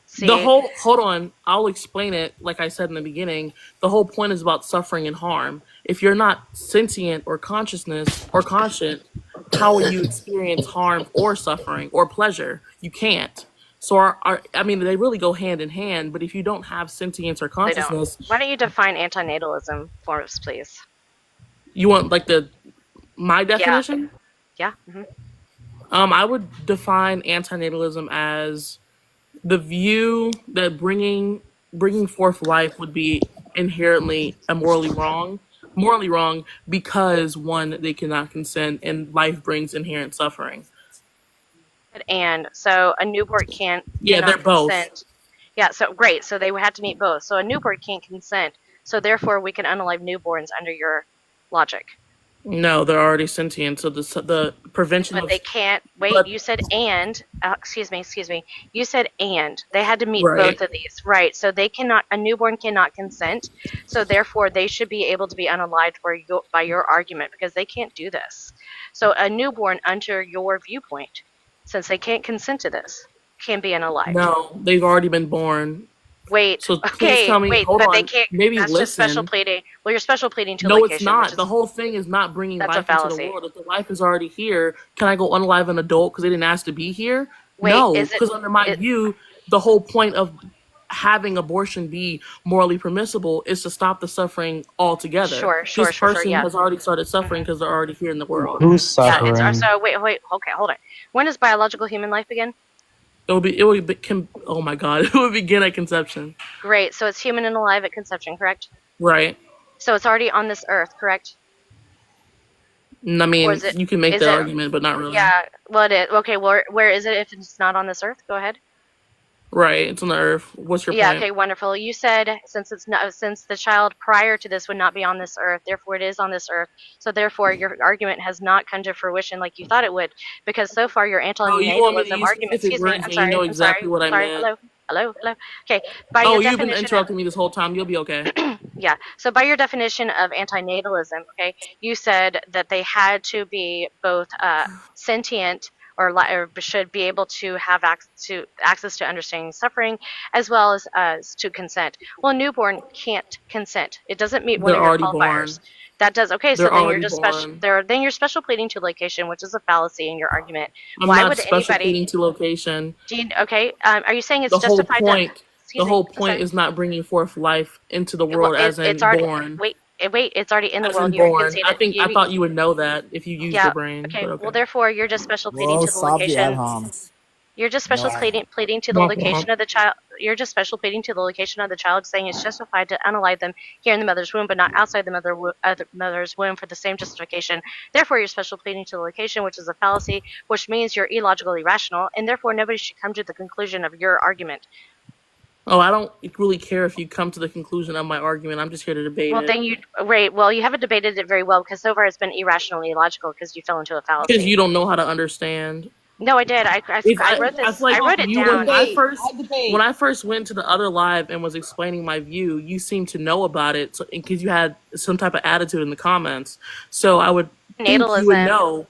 D: see.
H: Hold on, I'll explain it. Like I said in the beginning, the whole point is about suffering and harm. If you're not sentient or consciousness or conscient, how will you experience harm or suffering or pleasure? You can't. So I mean, they really go hand in hand. But if you don't have sentience or
D: They don't.
H: consciousness,
D: Why don't you define antinatalism for us, please?
H: you want like my definition?
D: Yeah. Mm-hmm.
H: I would define antinatalism as the view that bringing forth life would be inherently morally wrong because one, they cannot consent, and life brings inherent suffering.
D: And so a newborn cannot
H: They're both.
D: consent. Yeah, so great. So they would have to meet both. So a newborn can't consent. So therefore, we can unalive newborns under your logic.
H: No, they're already sentient. So the prevention
D: But
H: of
D: they can't. Wait,
H: but-
D: you said and. Excuse me. You said and. They had to meet
H: Right.
D: both of these. Right. So they cannot. A newborn cannot consent. So therefore, they should be able to be unalived by your argument because they can't do this. So a newborn, under your viewpoint, since they can't consent to this, can be unalived.
H: no, they've already been born.
D: Wait.
H: So please
D: Okay.
H: tell me.
D: Wait.
H: Hold
D: But
H: on.
D: they can't.
H: Maybe
D: That's just special
H: listen.
D: pleading. Well, you're special pleading to
H: No,
D: location.
H: it's not.
D: Which is,
H: The whole thing is not bringing
D: That's a
H: life into
D: fallacy.
H: the world. If the life is already here, can I go unalive an adult because they didn't ask to be here?
D: Wait,
H: No,
D: is it-
H: because under my view, the whole point of having abortion be morally permissible is to stop the suffering altogether.
D: Sure,
H: This person
D: yeah.
H: has already started suffering because they're already here in the world.
B: Who's
D: Yeah,
B: suffering?
D: it's so wait, okay, hold on. When is biological human life begin?
H: It would oh my god, it would begin at conception.
D: Great, so it's human and alive at conception, correct?
H: Right.
D: So it's already on this earth, correct?
H: I mean,
D: Or is it-
H: you can make
D: is
H: that
D: it-
H: argument, but not really.
D: Yeah, well, it is. Okay, well, where is it if it's not on this earth? Go ahead.
H: Right, it's on the earth. What's your
D: Yeah,
H: point?
D: okay, wonderful. You said since the child prior to this would not be on this earth, therefore it is on this earth. So therefore your argument has not come to fruition like you thought it would, because so far your
H: Oh, you want me to
D: anti-natalism
H: use
D: argument.
H: specific
D: Excuse me.
H: words
D: I'm
H: and
D: sorry.
H: you know
D: I'm
H: exactly
D: sorry.
H: what I
D: sorry.
H: meant.
D: Hello. Okay. By
H: Oh,
D: your
H: you've been
D: definition of-
H: interrupting me this whole time. You'll be okay.
D: Yeah. So by your definition of antinatalism, okay, you said that they had to be both sentient or should be able to have access to understanding suffering, as well as to consent. Well, a newborn can't consent. It doesn't meet one
H: They're
D: of your
H: already
D: qualifiers.
H: born.
D: That does okay. So
H: They're
D: then you're
H: already
D: just
H: born.
D: then you're special pleading to location, which is a fallacy in your argument.
H: I'm
D: Why
H: not
D: would
H: special
D: anybody?
H: pleading to location.
D: Okay. Are you saying it's
H: The whole
D: justified?
H: point.
D: Excuse
H: The whole
D: me, I'm
H: point
D: sorry.
H: is not bringing forth life into the world as in
D: it's already
H: born.
D: wait. It's already in the
H: As
D: world.
H: in
D: You're
H: born.
D: conceding-
H: I thought you would know that if you used
D: Yeah.
H: your brain.
D: Okay.
H: But okay.
D: Well, therefore, you're just special pleading
R: Whoa,
D: to the
R: stop the ad
D: location.
R: homs.
D: You're just
R: No,
D: special pleading to the location of the child. You're just special pleading to the location of the child, saying it's justified to unalive them here in the mother's womb, but not outside the mother's womb for the same justification. Therefore, you're special pleading to the location, which is a fallacy, which means you're illogical, irrational, and therefore nobody should come to the conclusion of your argument.
H: Oh, I don't really care if you come to the conclusion of my argument. I'm just here to debate
D: Well,
H: it.
D: then you haven't debated it very well, because so far it's been irrational and illogical because you fell into a
H: Because
D: fallacy.
H: you don't know how to understand.
D: No, I did. I wrote this.
H: feel like
D: I wrote it down.
H: When I first went to the other live and was explaining my view, you seemed to know about it because you had some type of attitude in the comments. So I would think you would
D: Natalism.
H: know.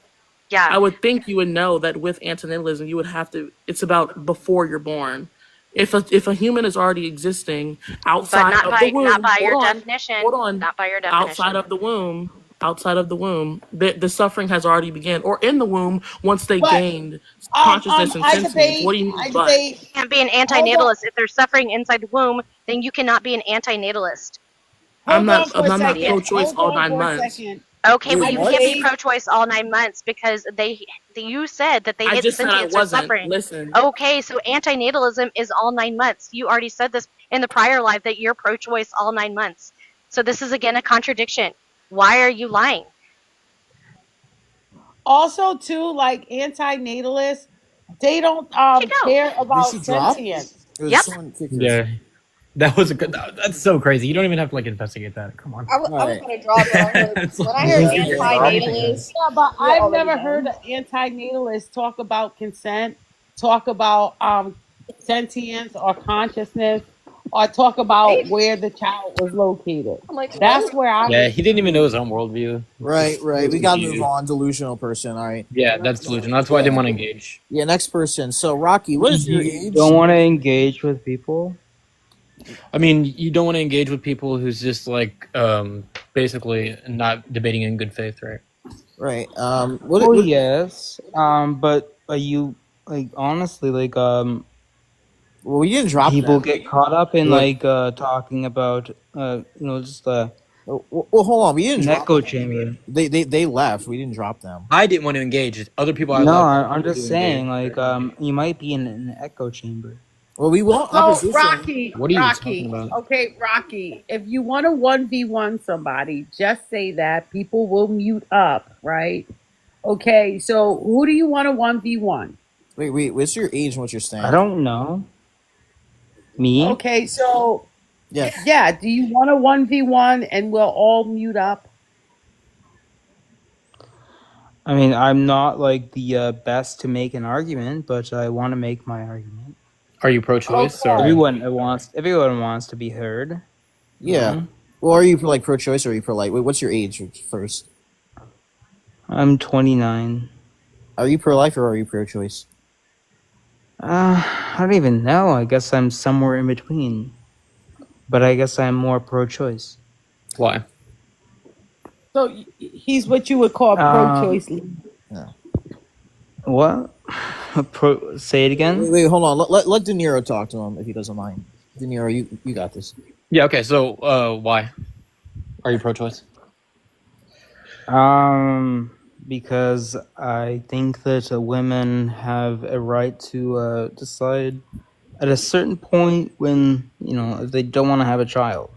D: Yeah.
H: I would think you would know that with antinatalism, you would have to. It's about before you're born. If a human is already existing
D: But
H: outside
D: not
H: of
D: by
H: the womb,
D: not by your
H: hold on,
D: definition.
H: hold on,
D: Not by your definition.
H: outside of the womb, the suffering has already begun, or in the womb once they
F: But,
H: gained consciousness and
F: I
H: sentience.
F: debate.
H: What do you mean
F: I
H: but?
F: debate.
D: You can't be an antinatalist if they're suffering inside the womb. Then you cannot be an antinatalist.
H: I'm not
F: Hold on for a second.
H: pro-choice all
F: Hold on
H: 9
F: for a
H: months.
F: second.
D: Okay, but
H: Wait,
D: you
H: what?
D: can't be pro-choice all 9 months because you said that they
H: I
D: hit
H: just said I
D: sentience or
H: wasn't.
D: suffering.
H: Listen.
D: Okay, so antinatalism is all 9 months. You already said this in the prior live that you're pro-choice all 9 months. So this is again a contradiction. Why are you lying?
F: Also, too, like anti-natalists, they don't care about
R: she drop?
F: sentience.
R: It was
D: Yep.
R: someone kicked her.
C: Yeah, that was a good. That's so crazy. You don't even have to like investigate that. Come on.
G: I was
R: Alright.
G: gonna drop it. When I heard antinatalist,
F: Yeah, but
G: you're
F: I've
G: already
F: never
G: done.
F: heard an anti-natalist talk about consent, talk about sentience or consciousness, or talk about where the child was located.
G: I'm like,
F: That's where I.
C: Yeah, he didn't even know his own worldview.
R: Right.
C: He
R: We
C: was
R: gotta
C: confused.
R: move on. Delusional person. All right.
C: Yeah, that's delusion. That's why I didn't want to engage.
R: Yeah. Next person. So Rocky, what is your
B: You
R: age?
B: don't want to engage with people.
C: I mean, you don't want to engage with people who's just like basically not debating in good faith, right?
R: Right.
B: Well, yes. But are you like honestly like
R: Well, we didn't drop
B: people
R: them.
B: get caught up in
R: What?
B: like talking about just
R: Well, hold on. We didn't
B: an
R: drop
B: echo
R: them.
B: chamber.
R: They left. We didn't drop them.
C: I didn't want to engage. Other people I
B: No,
C: love.
B: I'm just saying like you might be in an echo chamber.
R: Well, we want
F: So
R: opposition.
F: Rocky,
C: What are you
F: Rocky.
C: talking about?
F: Okay, Rocky. If you want to 1v1 somebody, just say that. People will mute up, right? Okay. So who do you want to 1v1?
R: Wait. What's your age and what's your stand?
B: I don't know. Me?
F: Okay. So
R: Yes.
F: yeah, do you want to 1v1 and we'll all mute up?
B: I mean, I'm not like the best to make an argument, but I want to make my argument.
C: Are you pro-choice or
B: Everyone wants to be heard.
R: Yeah.
B: Mhm.
R: Well, are you like pro-choice or are you pro-life? Wait, what's your age first?
B: I'm 29.
R: Are you pro-life or are you pro-choice?
B: I don't even know. I guess I'm somewhere in between. But I guess I'm more pro-choice.
C: why?
F: So he's what you would call pro-choice.
B: What? Say it again?
R: Wait, hold on. Let De Niro talk to him if he doesn't mind. De Niro, you got this.
C: Yeah. Okay. So why are you pro-choice?
B: Because I think that women have a right to decide at a certain point when, if they don't want to have a child.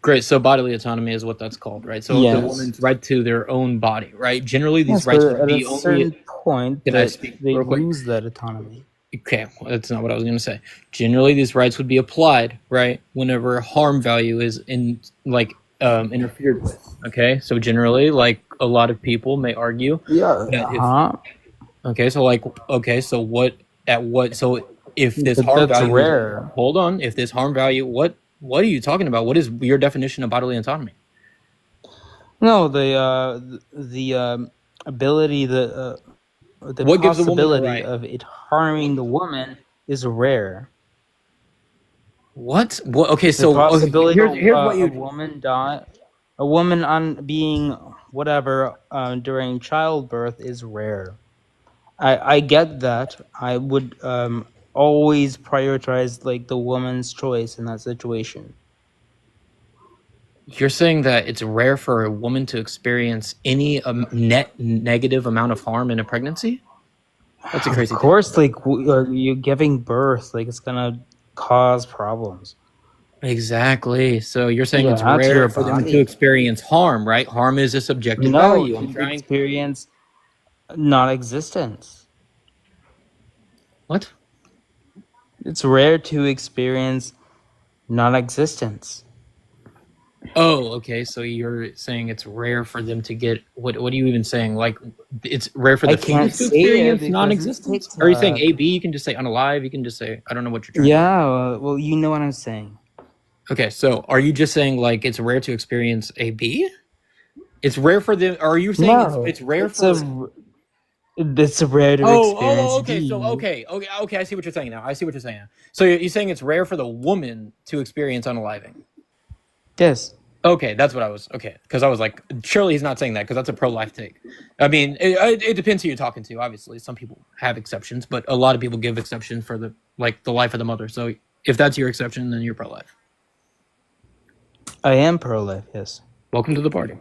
C: Great. So bodily autonomy is what that's called, right? So the
B: Yes.
C: woman's right to their own body, right? Generally, these
B: Yes,
C: rights
B: but
C: would
B: at
C: be
B: a
C: only.
B: certain point,
C: Can I
B: that
C: speak
B: they
C: real quick?
B: lose that autonomy.
C: Okay, well, that's not what I was going to say. Generally, these rights would be applied, right, whenever harm value is interfered with. Okay, so generally, like a lot of people may argue.
B: Yeah.
C: that if this
B: But
C: harm
B: that's
C: value,
B: rare.
C: hold on, if this harm value, what are you talking about? What is your definition of bodily autonomy?
B: No, the ability, the
C: What gives a woman the
B: possibility
C: right?
B: of it harming the woman is rare.
C: What? Okay,
B: The
C: so
B: possibility
C: here's
B: of
C: what you.
B: a woman on being whatever during childbirth is rare. I get that. I would always prioritize like the woman's choice in that situation.
C: You're saying that it's rare for a woman to experience any net negative amount of harm in a pregnancy? That's a
B: Of
C: crazy thing.
B: course, like you giving birth, like it's gonna cause problems.
C: Exactly. So you're saying it's
B: Yeah, to
C: rare
B: your
C: for them to
B: body.
C: experience harm, right? Harm is a subjective
B: No,
C: value. I'm
B: to
C: trying.
B: experience non-existence.
C: What?
B: It's rare to experience non-existence.
C: Oh, okay. So you're saying it's rare for them to get what? What are you even saying? Like, it's rare for
B: I
C: the
B: can't
C: fetus to
B: say it
C: experience
B: because it
C: non-existence?
B: takes
C: Are you saying AB? You can just say unalive. You can just say I don't know what you're trying.
B: Yeah, well, you know what I'm saying.
C: Okay, so are you just saying like it's rare to experience AB? It's rare for them. Are you saying
B: No,
C: it's rare
B: it's
C: for?
B: it's rare to experience
C: Okay. So
B: D.
C: okay. I see what you're saying now. I see what you're saying now. So you're saying it's rare for the woman to experience unaliving.
B: Yes.
C: Okay, that's what I was. Okay, because I was like, surely he's not saying that because that's a pro-life take. I mean, it depends who you're talking to. Obviously, some people have exceptions, but a lot of people give exceptions for the life of the mother. So if that's your exception, then you're pro-life.
B: I am pro-life. Yes.
C: Welcome to the party.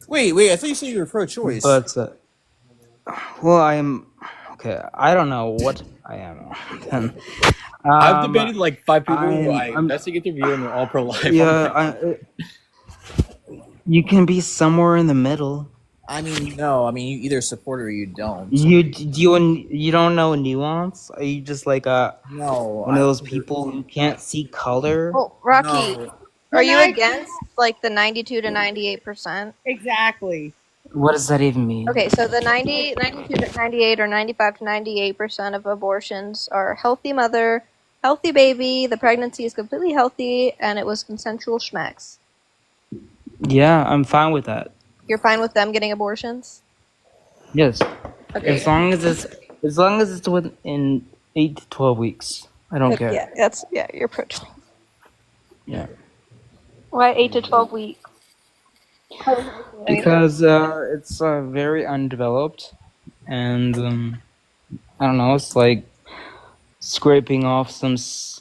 R: Wait, I thought you said you were pro-choice.
B: But well, I am. Okay, I don't know what I am. Then,
C: I've debated like 5 people who I
B: I'm-
C: investigate their view, and they're all pro-life.
B: Yeah, you can be somewhere in the middle.
R: I mean, no. I mean, you either support or you don't.
B: You don't know nuance? Are you just like
R: No,
B: one of those people who can't see color?
G: Well, Rocky,
R: No.
G: are you
F: Like-
G: against like the 92 to 98%?
F: Exactly.
B: What does that even mean?
G: Okay, so the 92 to 98 or 95 to 98% of abortions are healthy mother, healthy baby, the pregnancy is completely healthy, and it was consensual schmacks.
B: Yeah, I'm fine with that.
G: You're fine with them getting abortions?
B: Yes.
G: Okay.
B: As long as it's within 8 to 12 weeks. I don't care.
G: Yeah, you're pro-choice.
B: Yeah.
G: Why 8 to 12 weeks?
B: Because it's very undeveloped, and I don't know. It's like scraping off some it's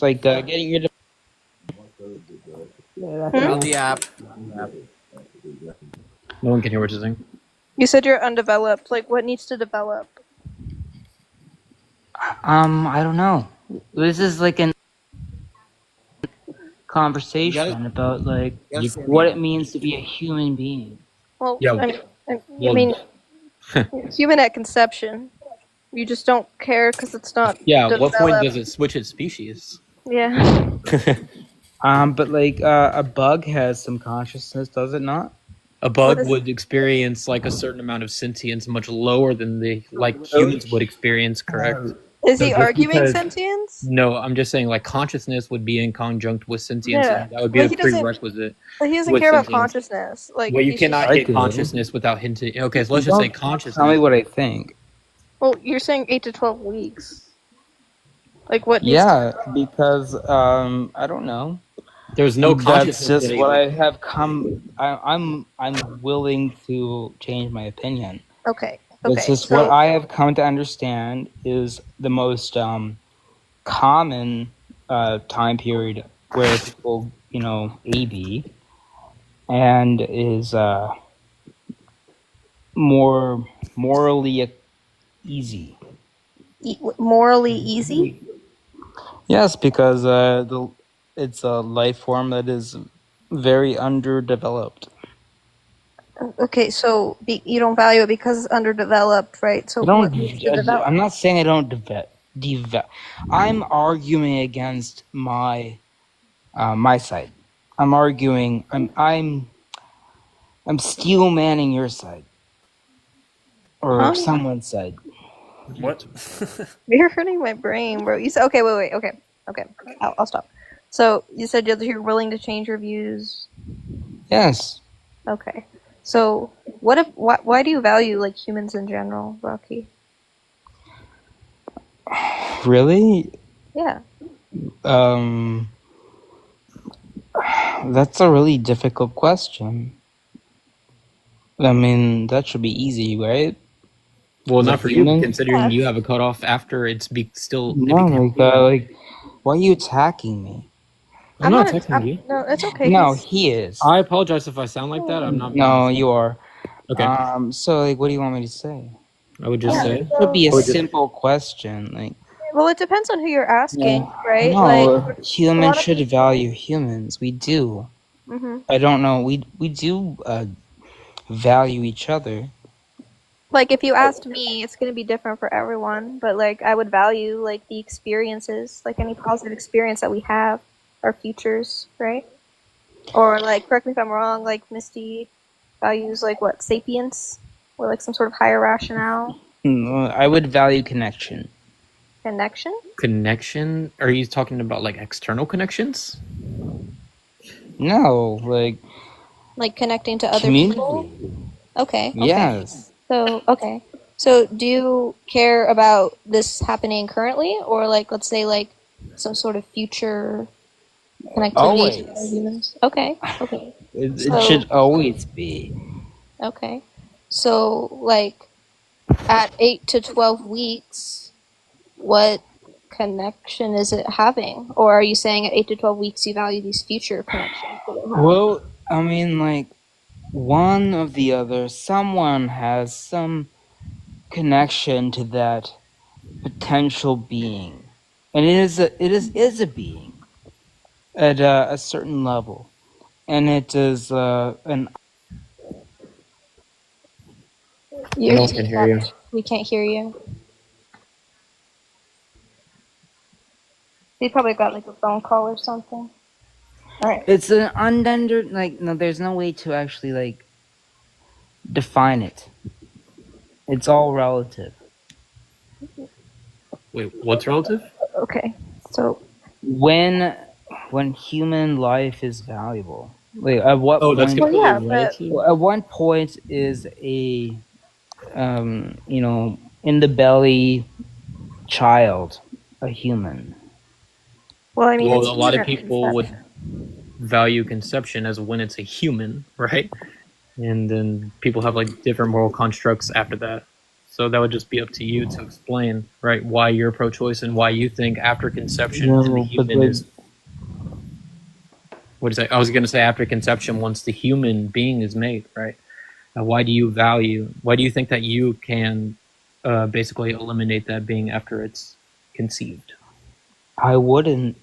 B: like getting rid of.
R: On the app.
C: No one can hear what you're saying.
G: You said you're undeveloped. Like, what needs to develop?
B: I don't know. This is like an conversation about like what it means to be a human being.
G: Well,
C: Yeah.
G: I mean, human at conception. You just don't care because it's not.
C: Yeah. What point
G: developed.
C: does it switch its species?
G: Yeah.
B: But like a bug has some consciousness, does it not?
C: A bug would experience like a certain amount of sentience much lower than the humans would experience, correct?
G: Is
C: So
G: he
C: just
G: arguing
C: because-
G: sentience?
C: No, I'm just saying like consciousness would be in conjunct with sentience.
G: Yeah.
C: And that would be
G: But
C: a
G: he doesn't-
C: prerequisite.
G: But he doesn't
C: with
G: care about
C: sentience.
G: consciousness. Like,
C: Well, you
G: he's
C: cannot
G: just-
C: get consciousness without hinting. Okay, so let's just say
B: Don't
C: consciousness.
B: Tell me what I think.
G: Well, you're saying 8 to 12 weeks. Like, what? Needs
B: Yeah, because I don't know.
C: There's no
B: That's
C: consciousness.
B: just
C: getting-
B: what I have come. I'm willing to change my opinion.
G: Okay.
B: It's
G: Okay.
B: just
G: so,
B: what I have come to understand is the most common time period where people, AB, and is more morally easy.
G: morally easy.
B: Yes, because it's a life form that is very underdeveloped.
G: Okay, so you don't value it because it's underdeveloped, right? So
B: I don't.
G: what needs to develop?
B: I'm not saying I don't I'm arguing against my side. I'm arguing. I'm steel manning your side, or
G: Huh?
B: someone's side.
S: What?
G: You're hurting my brain, bro. You said okay. Wait. Okay. I'll stop. So you said you're willing to change your views.
B: Yes.
G: Okay. So why do you value like humans in general, Rocky?
B: Really?
G: Yeah.
B: That's a really difficult question. I mean, that should be easy, right?
C: Well,
B: As a
C: not for you,
B: human?
C: considering you have a cutoff after it's still.
B: No, like, why are you attacking me?
C: I'm not attacking you.
G: No, it's okay.
B: No,
G: he's-
B: he is.
C: I apologize if I sound like that. I'm not.
B: No, you are.
C: Okay.
B: So, like, what do you want me to say?
C: I would just
G: Yeah,
C: say.
B: It should be
C: I
B: a
C: would just
B: simple question. Like,
G: well, it depends on who you're asking,
B: no,
G: right?
B: no,
G: Like, a
B: humans
G: lot of
B: should
G: people.
B: value humans. We do.
G: Hmm.
B: I don't know. We do value each other.
G: Like, if you asked me, it's gonna be different for everyone. But like, I would value like the experiences, like any positive experience that we have, our futures, right? Or like, correct me if I'm wrong. Like, Misty values like what, sapience, or like some sort of higher rationale,
B: I would value connection.
G: connection.
C: connection. Are you talking about like external connections?
B: No,
G: Like connecting to other
B: community.
G: people. Okay. Okay.
B: Yes.
G: So, okay. So, do you care about this happening currently, or like, let's say, like some sort of future connectivity to other
B: Always.
G: humans? Okay. Okay.
B: It
G: So,
B: should always be.
G: okay. So, like, at 8 to 12 weeks, what connection is it having? Or are you saying at 8 to 12 weeks you value these future connections that it has?
B: Well, I mean, like, one of the other, someone has some connection to that potential being, and it is a being at a certain level, and it is an.
G: You're
C: No one can hear you.
G: We can't hear you. He probably got like a phone call or something. All right.
B: It's an undendered, like, no, there's no way to actually like define it. It's all relative.
C: Wait, what's relative?
G: Okay. So
B: When human life is valuable, like at what
C: Oh, that's
B: point?
C: completely
G: yeah, but
C: relative.
B: At what point is a in the belly child a human?
G: well, I mean,
C: Well,
G: it's
C: a lot
G: even
C: of
G: at
C: people would
G: conception.
C: value conception as when it's a human, right? And then people have like different moral constructs after that. So that would just be up to you to explain, right, why you're pro-choice and why you think after conception and the
B: No, but
C: human
B: like,
C: is. What is that? I was going to say after conception, once the human being is made, right? Why do you think that you can basically eliminate that being after it's conceived?
B: I wouldn't.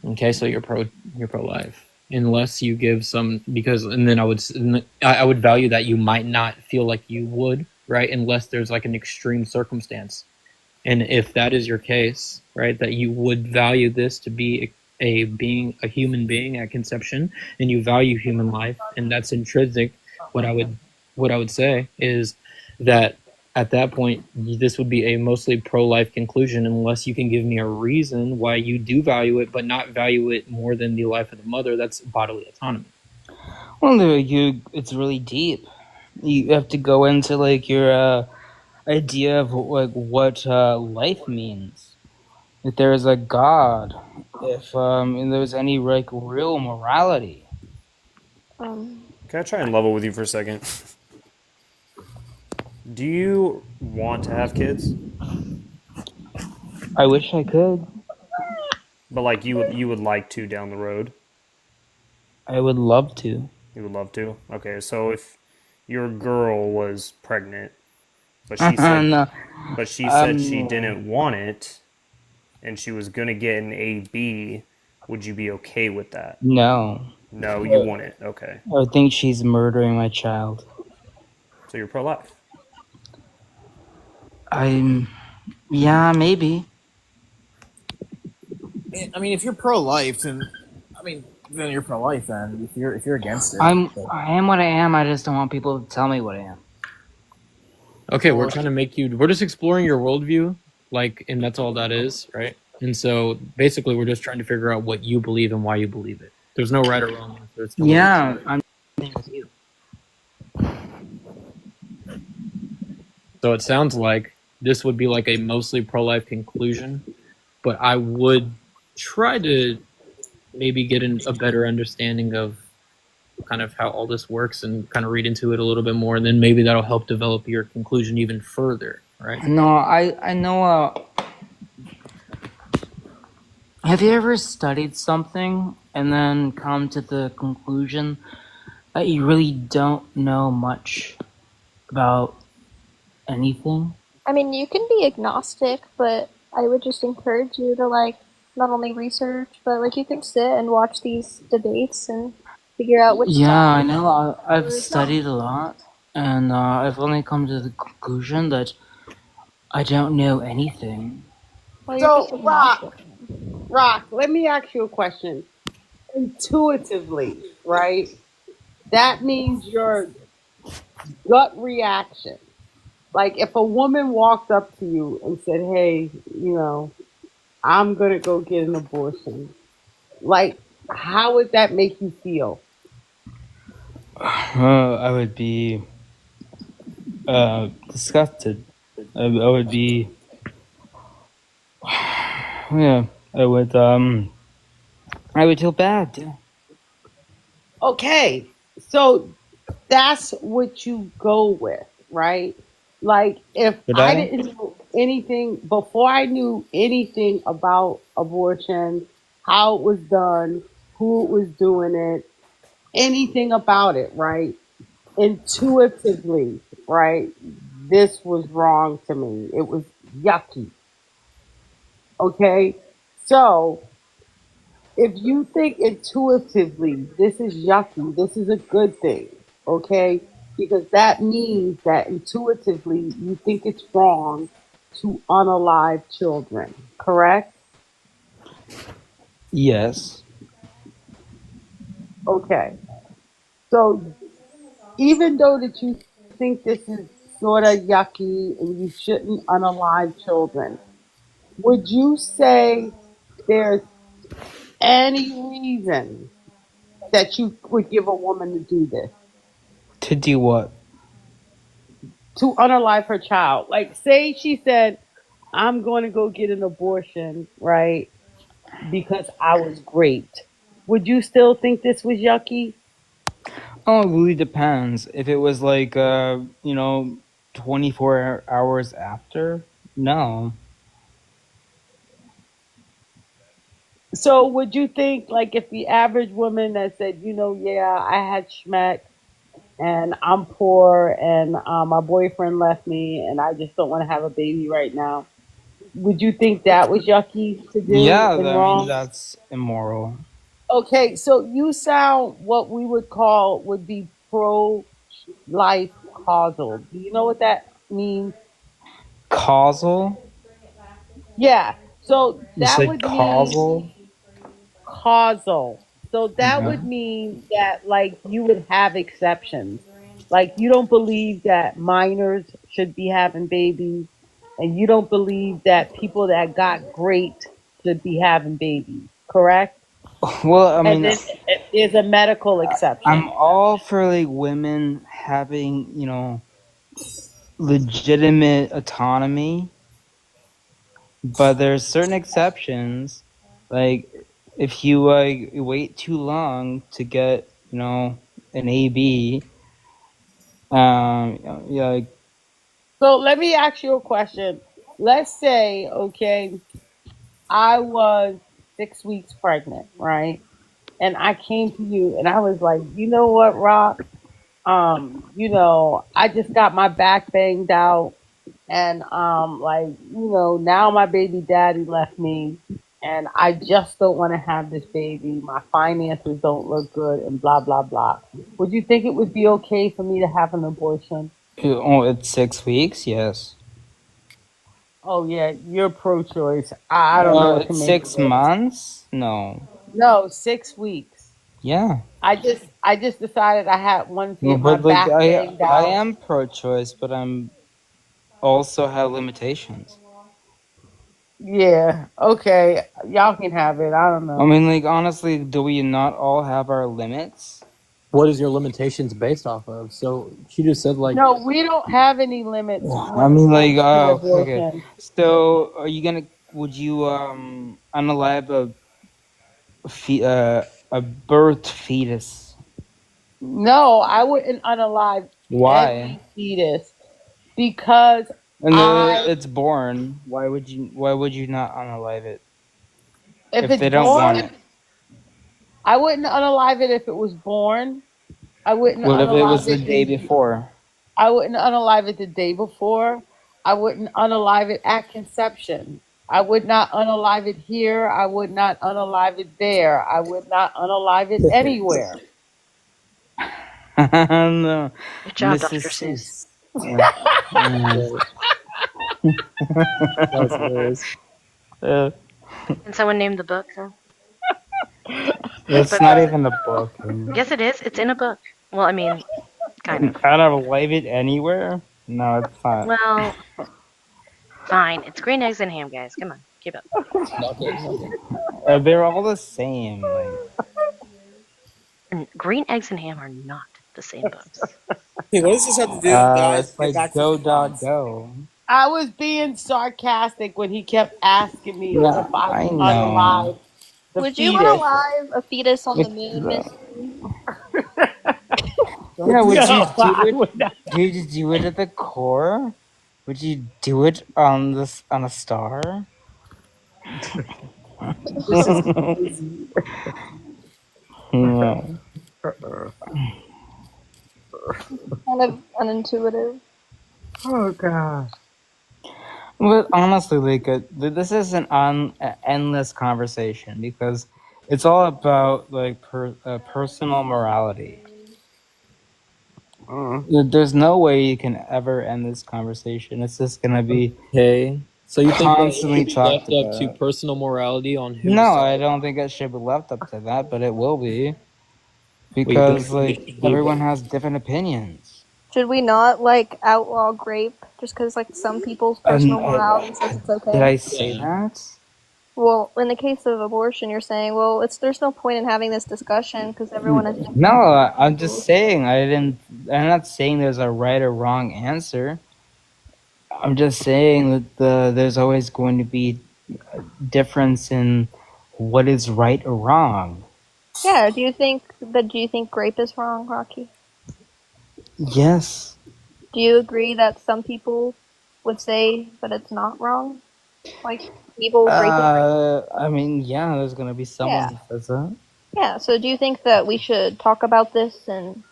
C: Okay, so you're pro-life, unless you give some, because, and then I would value that you might not feel like you would, right, unless there's like an extreme circumstance, and if that is your case, right, that you would value this to be a human being at conception, and you value human life, and that's intrinsic. What I would say is that at that point, this would be a mostly pro-life conclusion, unless you can give me a reason why you do value it, but not value it more than the life of the mother. That's bodily autonomy.
B: Well, it's really deep. You have to go into like your idea of like what life means. If there is a God, if and there's any like real morality.
G: Um,
S: Can I try and level with you for a second? Do you want to have kids?
B: I wish I could.
S: But like you would like to down the road?
B: I would love to.
S: You would love to? Okay, so if your girl was pregnant, but she said
B: No.
S: she didn't want it, and she was gonna get an AB, would you be okay with that?
B: No.
S: No, you want it. Okay.
B: I think she's murdering my child.
S: So you're pro-life.
B: Yeah, maybe.
R: I mean, if you're pro-life, then you're pro-life. Then if you're against it,
B: I am what I am. I just don't want people to tell me what I am.
C: Okay, we're trying to we're just exploring your worldview, like, and that's all that is, right? And so basically we're just trying to figure out what you believe and why you believe it. There's no right or wrong answer. It's
B: Yeah, I'm with you.
C: So it sounds like this would be like a mostly pro-life conclusion, but I would try to maybe get a better understanding of kind of how all this works and kind of read into it a little bit more, and then maybe that'll help develop your conclusion even further, right?
B: No, I know. Have you ever studied something and then come to the conclusion that you really don't know much about Anything?
G: I mean, you can be agnostic, but I would just encourage you to like not only research, but like you can sit and watch these debates and figure out which
B: Yeah, I
G: side.
B: know. I've studied a lot, and I've only come to the conclusion that I don't know anything.
G: Well, you're just
F: So,
G: agnostic.
F: Rock, let me ask you a question. Intuitively, right? That means your gut reaction. Like if a woman walked up to you and said, "Hey, I'm gonna go get an abortion," like how would that make you feel?
B: I would be disgusted. I would be. Yeah, I would. I would feel bad. Yeah.
F: Okay, so that's what you go with, right? Like if
B: Would
F: I
B: I?
F: didn't know anything before I knew anything about abortion, how it was done, who was doing it, anything about it, right? Intuitively, right? This was wrong to me. It was yucky. Okay? So if you think intuitively this is yucky, this is a good thing, okay? Because that means that intuitively you think it's wrong to unalive children, correct?
B: Yes.
F: Okay. So even though that you think this is sort of yucky and you shouldn't unalive children, would you say there's any reason that you would give a woman to do this?
B: To do what?
F: To unalive her child. Like, say she said, I'm going to go get an abortion, right? Because I was raped. Would you still think this was yucky?
B: Oh, it really depends. If it was like 24 hours after, no.
F: So, would you think, like, if the average woman that said, yeah, I had schmeck and I'm poor and my boyfriend left me and I just don't want to have a baby right now, would you think that was yucky to do
B: Yeah,
F: and
B: I mean
F: wrong?
B: that's immoral.
F: Okay, so you sound what we would be pro-life causal. Do you know what that means?
B: Causal?
F: Yeah. So
B: You
F: that
B: said
F: would
B: causal?
F: mean causal. So that
B: Yeah.
F: would mean that like you would have exceptions. Like you don't believe that minors should be having babies, and you don't believe that people that got great should be having babies. Correct?
B: Well, I
F: And
B: mean,
F: then there's a medical
B: I'm
F: exception.
B: all for like women having, legitimate autonomy, but there's certain exceptions. Like if you wait too long to get, an AB, yeah, like,
F: So let me ask you a question. Let's say, okay, I was 6 weeks pregnant, right? And I came to you and I was like, you know what, Rock? I just got my back banged out and now my baby daddy left me and I just don't want to have this baby. My finances don't look good and blah blah blah. Would you think it would be okay for me to have an abortion?
B: oh, it's 6 weeks. Yes.
F: Oh yeah, you're pro-choice. I don't know what to
B: It's
F: make of
B: 6 months. No.
F: No, 6 weeks.
B: Yeah.
F: I just decided I had wanted to
B: Well,
F: get my
B: but like
F: back banged
B: I
F: out.
B: am pro-choice, but I'm also have limitations.
F: Yeah, okay. Y'all can have it. I don't
B: I
F: know.
B: mean, like honestly, do we not all have our limits?
C: What is your limitations based off of? So she just said like,
F: No, we don't have any limits
B: I
F: when it
B: mean, like,
F: comes to
B: okay.
F: abortion.
B: So, would you unalive a birth fetus?
F: No, I wouldn't unalive
B: Why?
F: every fetus because
B: And
F: I
B: it's born. Why would you not unalive it
F: if
B: if
F: it's
B: they don't want
F: born,
B: it?
F: I wouldn't unalive it if it was born. I wouldn't
B: What if it
F: unalive
B: was the
F: it
B: day
F: in
B: before?
F: I wouldn't unalive it the day before. I wouldn't unalive it at conception. I would not unalive it here. I would not unalive it there. I would not unalive it anywhere.
B: No,
D: Good job,
B: Mrs.
D: Dr. Seuss.
B: Seuss. Yeah.
K: That's hilarious.
B: Uh,
D: Can someone name the book? Though?
B: it's
D: But
B: not even a book.
D: yes, it is. It's in a book. Well, I mean, kind of.
B: Kind of leave it anywhere? No, it's not.
D: Well, fine. It's green eggs and ham, guys. Come on, keep up.
B: They're all the same. Like,
D: And green eggs and ham are not the same books.
L: Hey, what does this have to do, guys?
B: it's
L: Get
B: like
L: back to
B: go
L: the
B: dog
L: cons.
B: go.
F: I was being sarcastic when he kept asking me
B: Yeah,
F: if I
B: I
F: would
B: know.
F: unalive the
G: Would you
F: fetus.
G: unalive a fetus on the moon, Miss?
B: Yeah, would
F: No,
B: you
F: I
B: do it?
F: would not.
B: Would you do it at the core? Would you do it on this on a star?
E: This is crazy.
B: Yeah.
G: Kind of unintuitive.
F: Oh gosh.
B: But honestly, like this is an endless conversation because it's all about like personal morality. There's no way you can ever end this conversation. It's just gonna be
K: Okay. So you think that it
B: constantly
K: should be
B: talked
K: left up to
B: about.
K: personal morality on who?
B: No, I don't think it should be left up to that, but it will be because like everyone has different opinions.
G: Should we not like outlaw grape just because like some people's personal morality says it's okay?
B: Did I say that?
G: Well, in the case of abortion, you're saying, well, there's no point in having this discussion because everyone is.
B: No, I'm just saying I'm not saying there's a right or wrong answer. I'm just saying that there's always going to be a difference in what is right or wrong.
G: Yeah. Do you think grape is wrong, Rocky?
B: Yes.
G: Do you agree that some people would say that it's not wrong? Like people grape.
B: I mean, yeah, there's gonna be someone
G: Yeah.
B: who says that.
G: Yeah. So do you think that we should talk about this and?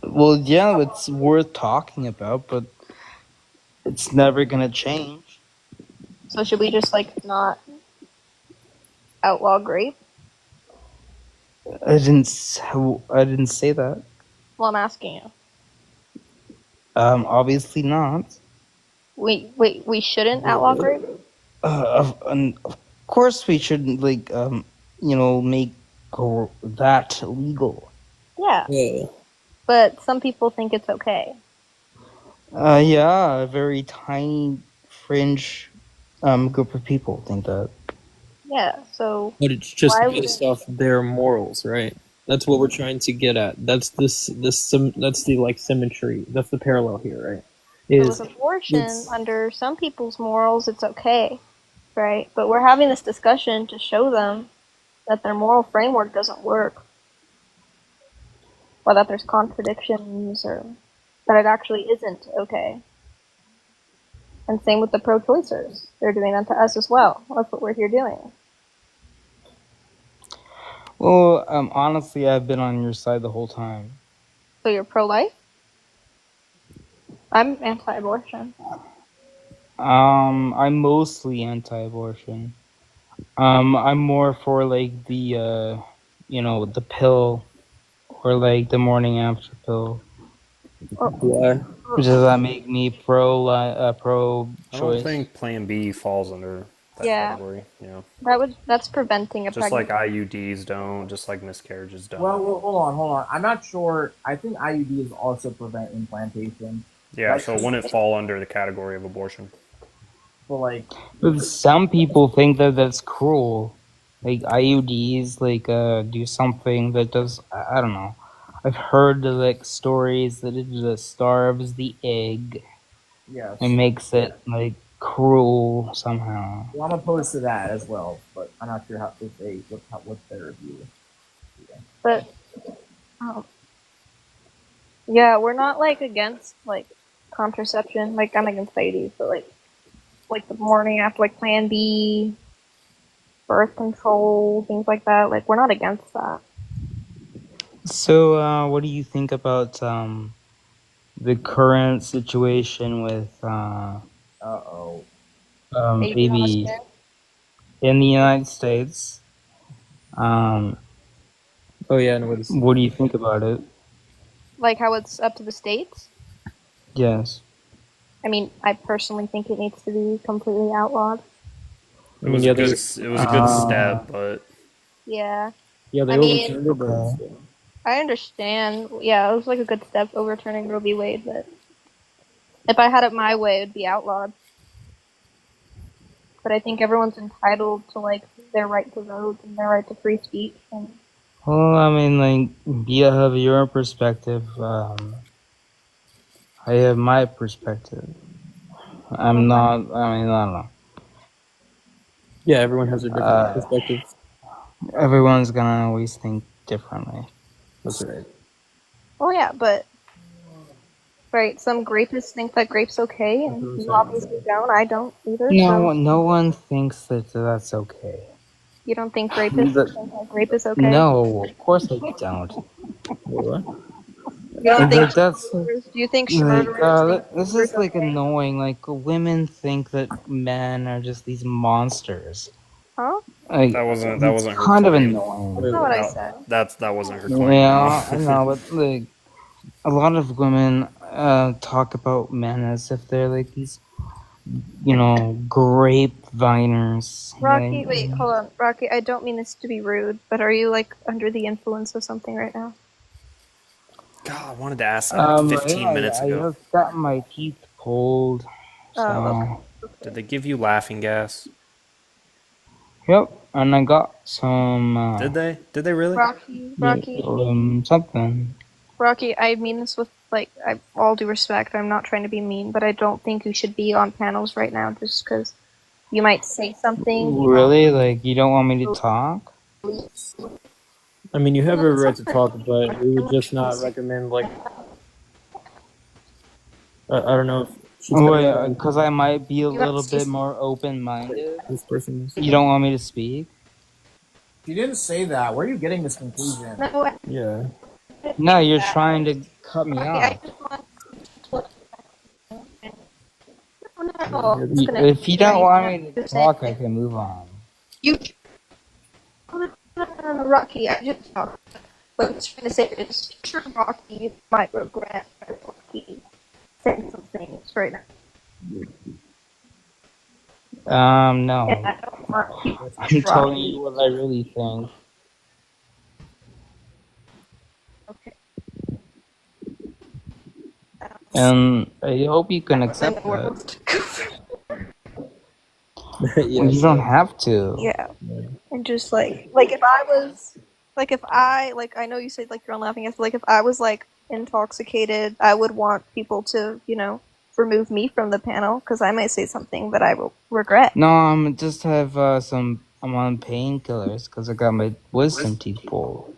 B: Well, yeah, it's worth talking about, but it's never gonna change.
G: So should we just like not outlaw grape?
B: I didn't say that.
G: Well, I'm asking you.
B: Obviously not.
G: We shouldn't outlaw grape?
B: And of course we shouldn't make that legal.
G: Yeah.
L: Yeah.
G: But some people think it's okay.
B: Yeah, a very tiny fringe group of people think that.
G: Yeah. So.
K: But it's just
G: why would
K: based off their morals, right? That's what we're trying to get at. That's that's the like symmetry. That's the parallel here, right?
G: So with abortion, under some people's morals, it's okay, right? But we're having this discussion to show them that their moral framework doesn't work, or that there's contradictions, or that it actually isn't okay. And same with the pro-choicers. They're doing that to us as well. That's what we're here doing.
B: Well, honestly, I've been on your side the whole time.
G: So you're pro-life? I'm anti-abortion.
B: I'm mostly anti-abortion. I'm more for like the the pill, or like the morning after pill.
K: Why?
B: Does that make me
S: I don't
B: pro-choice?
S: think Plan B falls under that
G: Yeah.
S: category. Yeah.
G: That's preventing a
S: Just like
G: pregnancy.
S: IUDs don't, just like miscarriages don't.
R: Well, hold on. I'm not sure. I think IUDs also prevent implantation.
S: Yeah,
R: Like,
S: so it wouldn't fall under the category of abortion.
R: But like,
B: But some people think that that's cruel. Like IUDs, like do something that does. I don't know. I've heard like stories that it just starves the egg
R: yes.
B: and makes it like cruel somehow.
R: Well, I'm opposed to that as well, but I'm not sure what's their view.
G: But yeah, we're not like against like contraception. Like I'm against IUDs, but like the morning after, like Plan B, birth control, things like that. Like we're not against that.
B: So, what do you think about the current situation with
R: Uh-oh.
B: baby in the United States.
C: Oh yeah, no, what
B: What do you think about it?
G: Like how it's up to the states?
B: Yes.
G: I mean, I personally think it needs to be completely outlawed.
S: It was a good step, but
G: Yeah.
C: Yeah, they
G: I mean,
C: overturned it, but still.
G: I understand. Yeah, it was like a good step overturning Roe v. Wade, but if I had it my way, it would be outlawed. But I think everyone's entitled to like their right to vote and their right to free speech. And
B: Well, I mean, like, you have your perspective. I have my perspective. I'm not. I mean, I don't know.
C: Yeah, everyone has their different perspectives.
B: Everyone's gonna always think differently.
C: That's right.
G: well, yeah, but right, some grapists think that grape's okay, and you obviously don't. I don't either.
B: No,
G: So
B: no one thinks that that's okay.
G: you don't think grapists
B: The-
G: think that grape is okay?
B: No, of course I don't. What?
G: You don't think
B: That's
G: do you think
B: like,
G: murderers think
B: this is like annoying. Like, women think that men are just these monsters.
G: Huh?
B: Like,
S: that wasn't
B: it's
S: her
B: kind of
S: claim.
B: annoying.
G: That's not what I said.
S: That wasn't her claim.
B: Yeah,
S: no.
B: I know, but like a lot of women talk about men as if they're like these, grapeviners.
G: Rocky, wait, hold on. Rocky, I don't mean this to be rude, but are you like under the influence of something right now?
S: God, I wanted to ask that like 15 minutes
B: I
S: ago.
B: just got my teeth pulled. So.
G: Oh,
S: Did they give you laughing gas?
B: Yep, and I got some.
S: Did they? Did they really?
G: Rocky,
B: something.
G: Rocky, I mean this with like all due respect. I'm not trying to be mean, but I don't think you should be on panels right now just because you might say something.
B: Really? Like, you don't want me to talk?
C: I mean, you have every right to talk, but we would just not recommend like. I don't know.
B: Because I might be a little bit more open-minded.
C: This person.
B: You don't want me to speak?
R: You didn't say that. Where are you getting this conclusion?
C: Yeah.
B: No, you're trying to cut me off. If you don't want me to talk, I can move on.
G: You. Rocky, I just talked. What I was trying to say is, sure, Rocky might regret Rocky saying some things right now.
B: No.
G: And I don't want people to
B: I'm
G: drop
B: telling
G: me.
B: you what I really think.
G: Okay.
B: And I hope you can accept that. Well, you don't have to.
G: Yeah. And just like if I was, I know you said like you're on laughing gas, but like if I was like intoxicated, I would want people to, remove me from the panel because I might say something that I will regret.
B: No, I'm just have I'm on painkillers because I got my wisdom teeth pulled.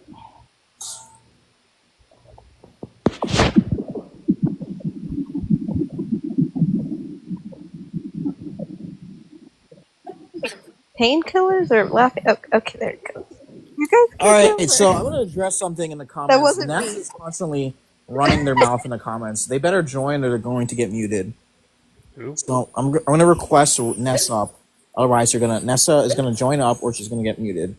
G: Painkillers or laughing? Okay, there it goes. You guys.
R: All right, so I'm going to address something in the comments.
G: wasn't
R: Ness
G: me.
R: is constantly running their mouth in the comments. They better join or they're going to get muted.
S: Who?
R: So I'm going to request Nessa up. Otherwise, Nessa is going to join up or she's going to get muted.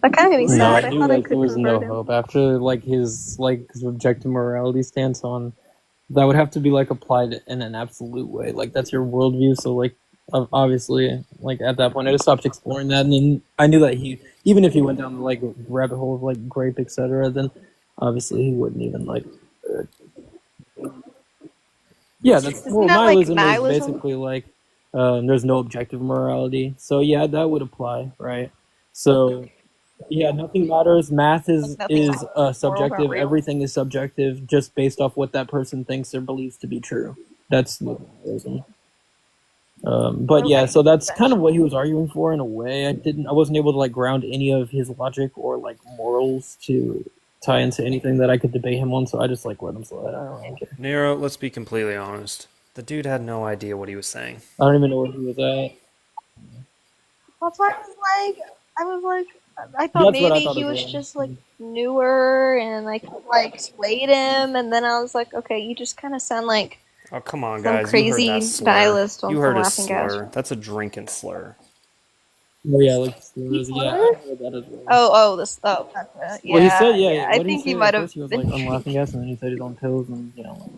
G: That kind of made me
C: No,
G: sad.
C: I
G: I
C: knew
G: thought I
C: like
G: could
C: there was no
G: convert him.
C: hope after like his objective morality stance on that would have to be like applied in an absolute way. Like that's your worldview. So like obviously like at that point I just stopped exploring that, and then I knew that even if he went down the like rabbit hole of like grape etc. Then obviously he wouldn't even like. Yeah, that's
G: Isn't that, like,
C: nihilism is
G: nihilism?
C: basically like there's no objective morality. So yeah, that would apply, right? So yeah, nothing matters. Math is subjective.
G: real.
C: Everything is subjective, just based off what that person thinks or believes to be true. That's nihilism. But yeah, so that's kind of what he was arguing for in a way. I wasn't able to like ground any of his logic or like morals to tie into anything that I could debate him on. So I just like let him slide. I don't really care.
S: Nero, let's be completely honest. The dude had no idea what he was saying.
C: I don't even know where he was at.
G: That's why I was like, I thought
K: That's what I
G: maybe
K: thought
G: he
K: as
G: was
K: well.
G: just like newer and I could like swayed him, and then I was like, okay, you just kind of sound like
S: Oh, come on,
G: some
S: guys. You heard
G: crazy
S: that slur.
G: nihilist on
S: You
G: some
S: heard a
G: laughing gas.
S: slur. That's a drinking slur.
K: Oh yeah, like slurs. Yeah, I heard that as well.
G: Gotcha.
K: Well, he said,
G: Yeah,
K: yeah.
G: I
K: What did he
G: think
K: say?
G: he
K: At
G: might have
K: first he was
G: been
K: like on laughing gas, and then he said he's on pills, and you know.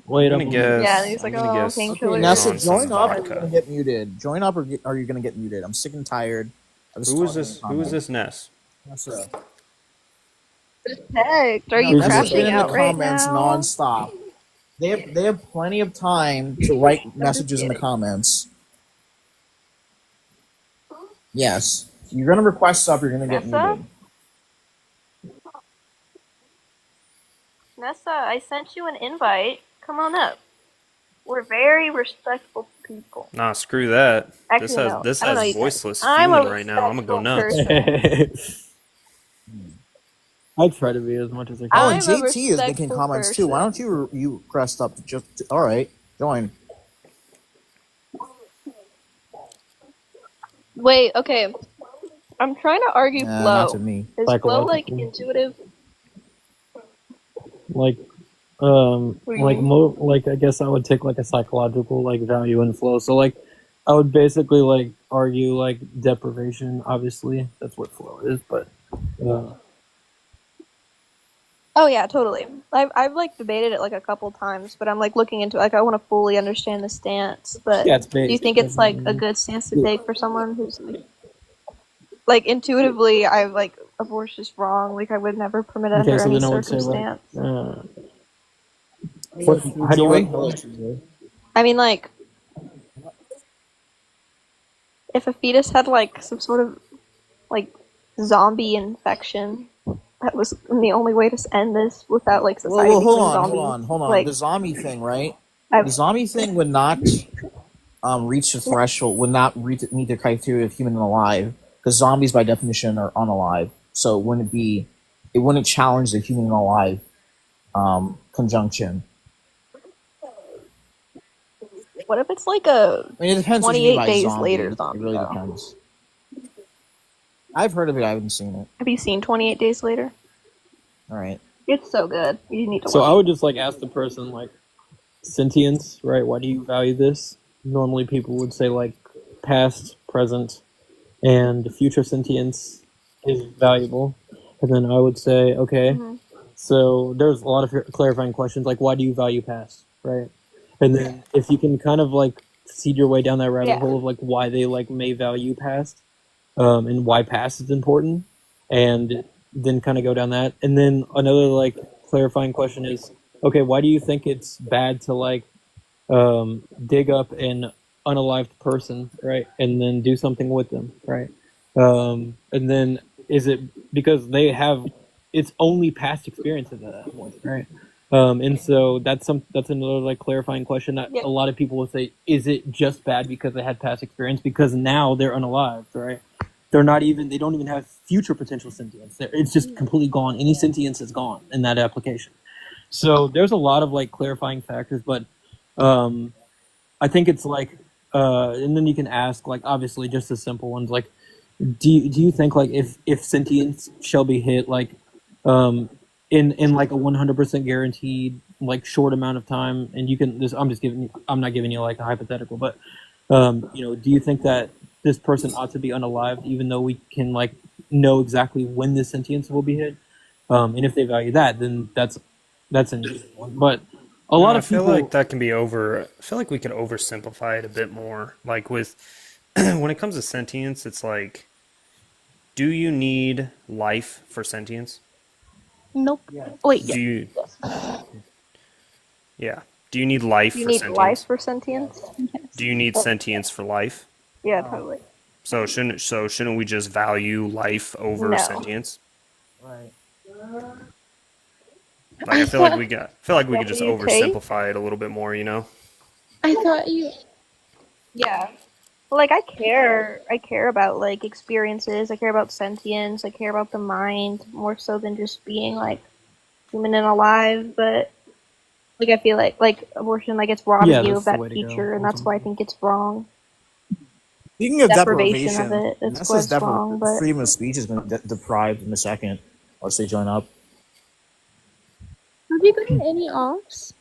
K: Wait
S: I'm
K: up.
S: gonna guess.
G: Yeah, he's like,
S: I'm gonna
G: oh,
S: guess
G: painkillers.
R: Okay,
S: you're
R: Nessa,
S: on some
R: join up or you're
S: vodka.
R: gonna get muted. Join up or are you gonna get muted? I'm sick and tired of this.
S: Who is
R: talking
S: this?
R: in
S: Who is
R: comments.
S: this Ness?
R: Nessa.
G: Heck, are
R: No,
G: you
R: Nessa's
G: crashing
R: been in the
G: out right
R: comments
G: now?
R: nonstop. They have plenty of time to write
G: I'm just
R: messages in the
G: kidding.
R: comments. Yes. You're gonna request up, you're gonna get
G: Nessa?
R: muted.
G: Nessa, I sent you an invite. Come on up. We're very respectful people.
S: Nah, screw that.
G: Actually, no.
S: This
G: I don't know
S: has
G: you guys.
S: voiceless
G: I'm
S: feeling
G: a
S: right now. I'm gonna go
G: respectful
S: nuts.
G: person.
K: I try to be as much as I can.
R: Oh, and
G: I'm a
R: JT is making
G: respectful
R: comments too. Why don't you crest up? All right, join.
G: Wait, okay. I'm trying to argue
R: Nah,
G: flow.
R: not to me.
G: Is flow like
K: Psychological.
G: intuitive?
K: Like,
G: What do you mean?
K: like I guess I would take like a psychological like value in flow. So like, I would basically like argue like deprivation. Obviously, that's what flow is. But
G: Oh yeah, totally. I've like debated it like a couple times, but I'm like looking into it, like I want to fully understand the stance. But
K: yeah, it's
G: do you
K: based.
G: think it's like a good stance to take for someone who's like intuitively, I like abortion's wrong. Like I would never permit it
K: Okay,
G: under
K: so
G: any
K: then I would say like,
G: circumstance.
K: how do
R: Joy?
K: you?
G: I mean, like if a fetus had like some sort of like zombie infection, that was the only way to end this without like
R: Well,
G: society
R: hold
G: becoming
R: on,
G: zombie.
R: hold on.
G: Like
R: The zombie thing, right?
G: I've-
R: The zombie thing would not reach the threshold, would not meet the criteria of human and alive, because zombies by definition are unalive. So it wouldn't challenge the human and alive conjunction.
G: what if it's like a
R: I mean, it depends what you mean
G: 28
R: by
G: days
R: zombie.
G: later
R: It
G: zombie?
R: really
G: though?
R: depends. I've heard of it. I haven't seen it.
G: Have you seen 28 Days Later?
R: All right.
G: It's so good. You need to
K: So
G: watch
K: I would just like ask the person like sentience, right? Why do you value this? Normally people would say like past, present, and future sentience is valuable. And then I would say, okay, so there's a lot of clarifying questions like why do you value past, right? And then if you can kind of like seed your way down that rabbit
G: Yeah.
K: hole of like why they like may value past, and why past is important, and then kind of go down that. And then another like clarifying question is, okay, why do you think it's bad to like dig up an unalived person, right, and then do something with them, right? And then is it because they have it's only past experience at that point, right? And so that's another like clarifying question that
G: Yeah.
K: a lot of people will say, is it just bad because they had past experience because now they're unalived, right? They don't even have future potential sentience. It's just completely gone. Any sentience is gone in that application. So there's a lot of like clarifying factors, but I think it's like, and then you can ask like obviously just the simple ones like, do you think like if sentience shall be hit like in like a 100% guaranteed like short amount of time, and you can I'm not giving you like a hypothetical, but do you think that this person ought to be unalived even though we can like know exactly when the sentience will be hit, and if they value that, then that's an easy one. But a lot of people,
S: I feel like that can be I feel like we could oversimplify it a bit more. Like with when it comes to sentience, it's like, do you need life for sentience?
G: Nope. Wait,
S: Do
G: yeah.
S: you? Yeah. Do you need life
G: You
S: for
G: need
S: sentience?
G: life for sentience?
S: Do you need sentience for life?
G: Yeah, totally.
S: So shouldn't we just value life over
G: No.
S: sentience?
R: Right.
S: Like I feel like we could just
G: WK?
S: oversimplify it a little bit more, you know?
O: I thought you.
G: Yeah. Like I care about like experiences. I care about sentience. I care about the mind more so than just being like human and alive. But like I feel like abortion like it's robbing
K: Yeah,
G: you
K: that's
G: of
K: the
G: that
K: way to go,
G: feature, and that's why I think it's wrong.
R: Speaking of
G: deprivation of
R: deprivation,
G: it. It's
R: Nessa's
G: quite strong, but
R: freedom of speech is going to be deprived in a second once they join up.
O: Have you gotten any offs?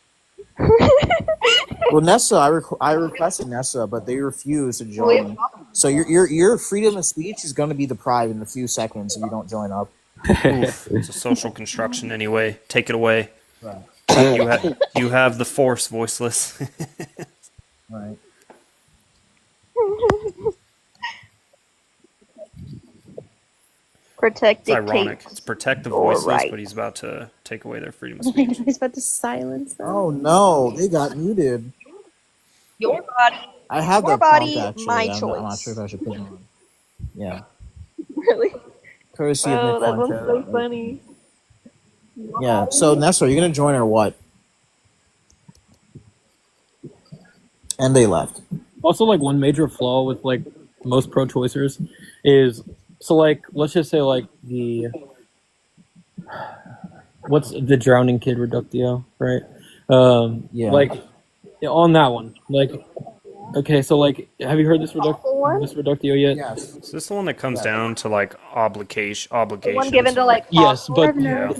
R: Well, Nessa, I requested Nessa, but they refused to join. So your freedom of speech is going to be deprived in a few seconds if you don't join up.
S: Oof, it's a social construction anyway. Take it away.
R: Right.
S: You have the force, voiceless.
R: Right.
G: protect
S: It's ironic.
G: dictates
S: It's protect the
G: your
S: voiceless,
G: right.
S: but he's about to take away their freedom of
O: Oh my
S: speech.
O: god, he's about to silence them.
R: Oh no, they got muted.
G: Your body,
R: I have
G: your
R: that prompt
G: body,
R: actually.
G: my
R: I'm not
G: choice.
R: sure if I should put it on. Yeah.
G: Really?
R: Courtesy
G: Oh,
R: of
G: that
R: Nick
G: one's so
R: Fuente.
G: funny.
R: Yeah. So Nessa, are you gonna join or what? And they left.
C: Also, like one major flaw with like most pro-choicers is so like let's just say like what's the drowning kid reductio, right?
R: Yeah.
C: Like on that one, like okay, so like have you heard this reductio yet?
R: Yes.
S: Is this the one that comes down to like obligations?
G: The one given to like
C: Yes, but
S: Yeah.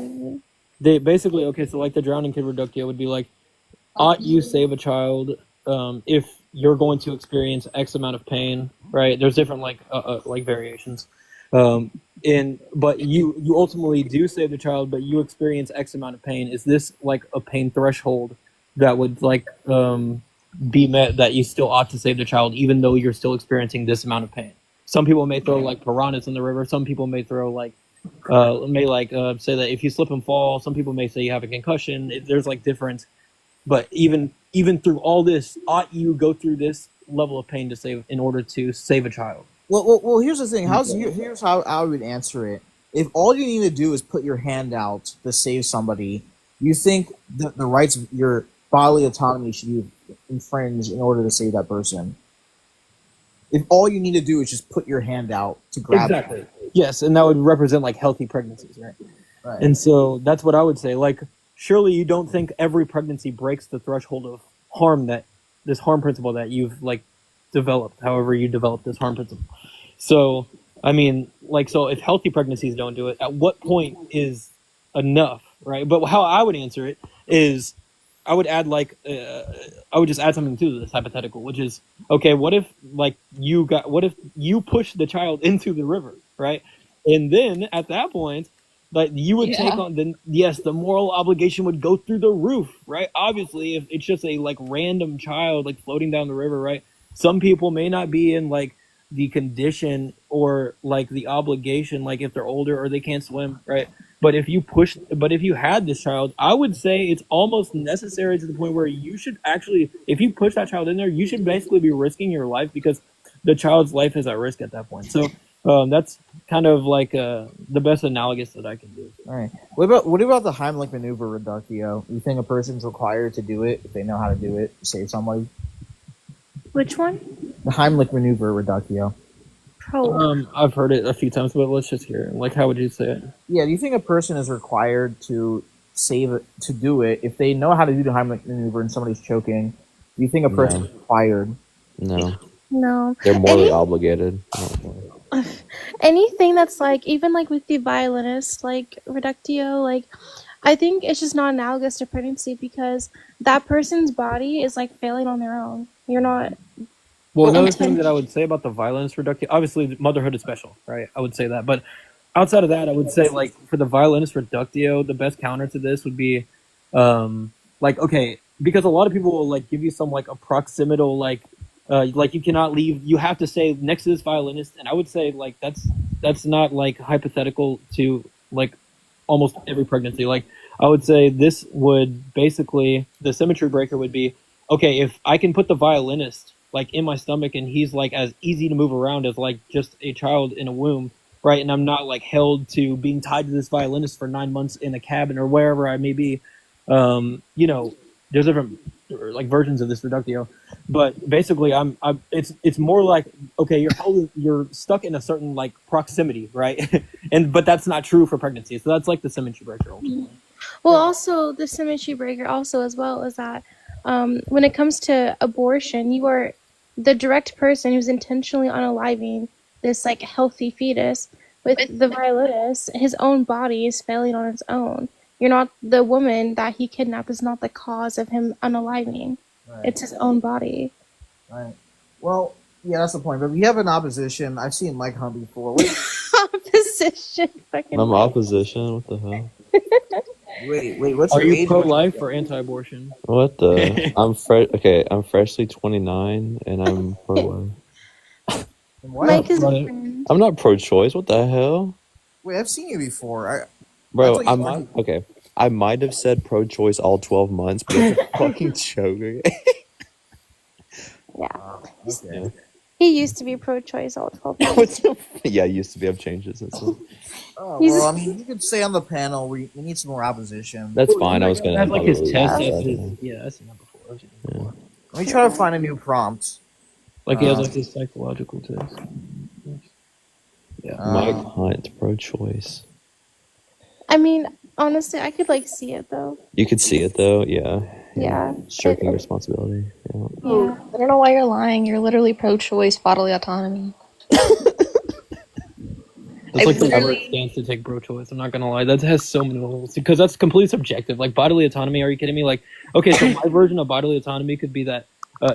C: they basically okay. So like the drowning kid reductio would be like, ought you save a child if you're going to experience X amount of pain, right? There's different like variations, but you ultimately do save the child, but you experience X amount of pain. Is this like a pain threshold that would like be met that you still ought to save the child even though you're still experiencing this amount of pain? Some people may throw like piranhas in the river. Some people may throw like say that if you slip and fall. Some people may say you have a concussion. There's like different. But even through all this, ought you go through this level of pain to save in order to save a child?
R: Well. Here's the thing. Here's how I would answer it. If all you need to do is put your hand out to save somebody, you think that the rights of your bodily autonomy should be infringed in order to save that person. If all you need to do is just put your hand out to grab
C: Exactly. Yes, and that would represent like healthy pregnancies, right?
R: Right.
C: And so that's what I would say. Like, surely you don't think every pregnancy breaks the threshold of harm that this harm principle that you've like developed, however you developed this harm principle. So, I mean, like, so if healthy pregnancies don't do it, at what point is enough, right? But how I would answer it is I would add like, I would just add something to this hypothetical, which is, okay, what if you push the child into the river, right? And then at that point, like you would take on the moral obligation would go through the roof, right? Obviously, if it's just a like random child like floating down the river, right? Some people may not be in like the condition or like the obligation, like if they're older or they can't swim, right? But if you had this child, I would say it's almost necessary to the point where you should actually, if you push that child in there, you should basically be risking your life because the child's life is at risk at that point. So that's kind of like the best analogous that I can do.
R: All right. What about the Heimlich maneuver reductio? You think a person's required to do it if they know how to do it to save somebody?
O: Which one?
R: The Heimlich maneuver reductio.
C: I've heard it a few times, but let's just hear it. Like, how would you say it?
R: Yeah. Do you think a person is required to save it to do it if they know how to do the Heimlich maneuver and somebody's choking? Do you think a person is required?
M: No.
O: No.
M: They're morally obligated.
O: Anything that's like, even like with the violinist, like reductio, like I think it's just not analogous to pregnancy because that person's body is like failing on their own. You're not.
C: Well, another thing that I would say about the violence reductio, obviously motherhood is special, right? I would say that. But outside of that, I would say like for the violinist reductio, the best counter to this would be like, okay, because a lot of people will like give you some like a proximal like you cannot leave, you have to stay next to this violinist, and I would say like that's not like hypothetical to like almost every pregnancy. Like I would say this would basically, the symmetry breaker would be, okay, if I can put the violinist like in my stomach and he's like as easy to move around as like just a child in a womb, right? And I'm not like held to being tied to this violinist for 9 months in a cabin or wherever I may be. You know, there's different like versions of this reductio, but basically it's more like, okay, you're stuck in a certain like proximity, right? but that's not true for pregnancy. So that's like the symmetry breaker.
O: Well, also the symmetry breaker also as well is that when it comes to abortion, the direct person who's intentionally unaliving this like healthy fetus with the violinist, his own body is failing on its own. You're not the woman that he kidnapped is not the cause of him unaliving.
R: Right.
O: It's his own body.
R: Right. Well, yeah, that's the point. But we have an opposition. I've seen Mike Hunt before.
O: Opposition. Fucking
M: I'm opposition. What the hell?
R: Wait. What's
C: Are
R: your
C: you
R: age?
C: pro-life or anti-abortion?
M: What the? I'm fresh. Okay, I'm freshly 29, and I'm pro-life.
O: Mike is
C: Right.
M: I'm not pro-choice. What the hell,
R: Wait, I've seen you before.
M: bro?
R: thought you
M: I
R: were-
M: might. Okay, I might have said pro-choice all 12 months, but it's a fucking joke.
R: Okay.
O: He used to be pro-choice all 12 months.
M: What's the? Yeah, I used to be. I've changed it since then.
R: Oh,
O: He's-
R: well, I mean, you could stay on the panel. We need some more opposition.
M: That's fine. I was gonna
C: have like his
M: probably
C: test.
M: leave
C: As his,
M: that.
C: yeah, I've seen that before. I've seen that before.
R: Let me try to find a new prompt.
C: Like he has like his psychological test. Yeah.
M: Mike Hunt, pro-choice.
O: I mean, honestly, I could like see it though.
M: You could see it though. Yeah.
O: Yeah.
M: Shirking responsibility. Yeah.
O: Yeah.
G: I don't know why you're lying. You're literally pro-choice bodily autonomy.
C: That's like the
G: literally-
C: Everett stance to take pro-choice. I'm not gonna lie, that has so many levels because that's completely subjective. Like bodily autonomy, are you kidding me? Like, okay, so my version of bodily autonomy could be that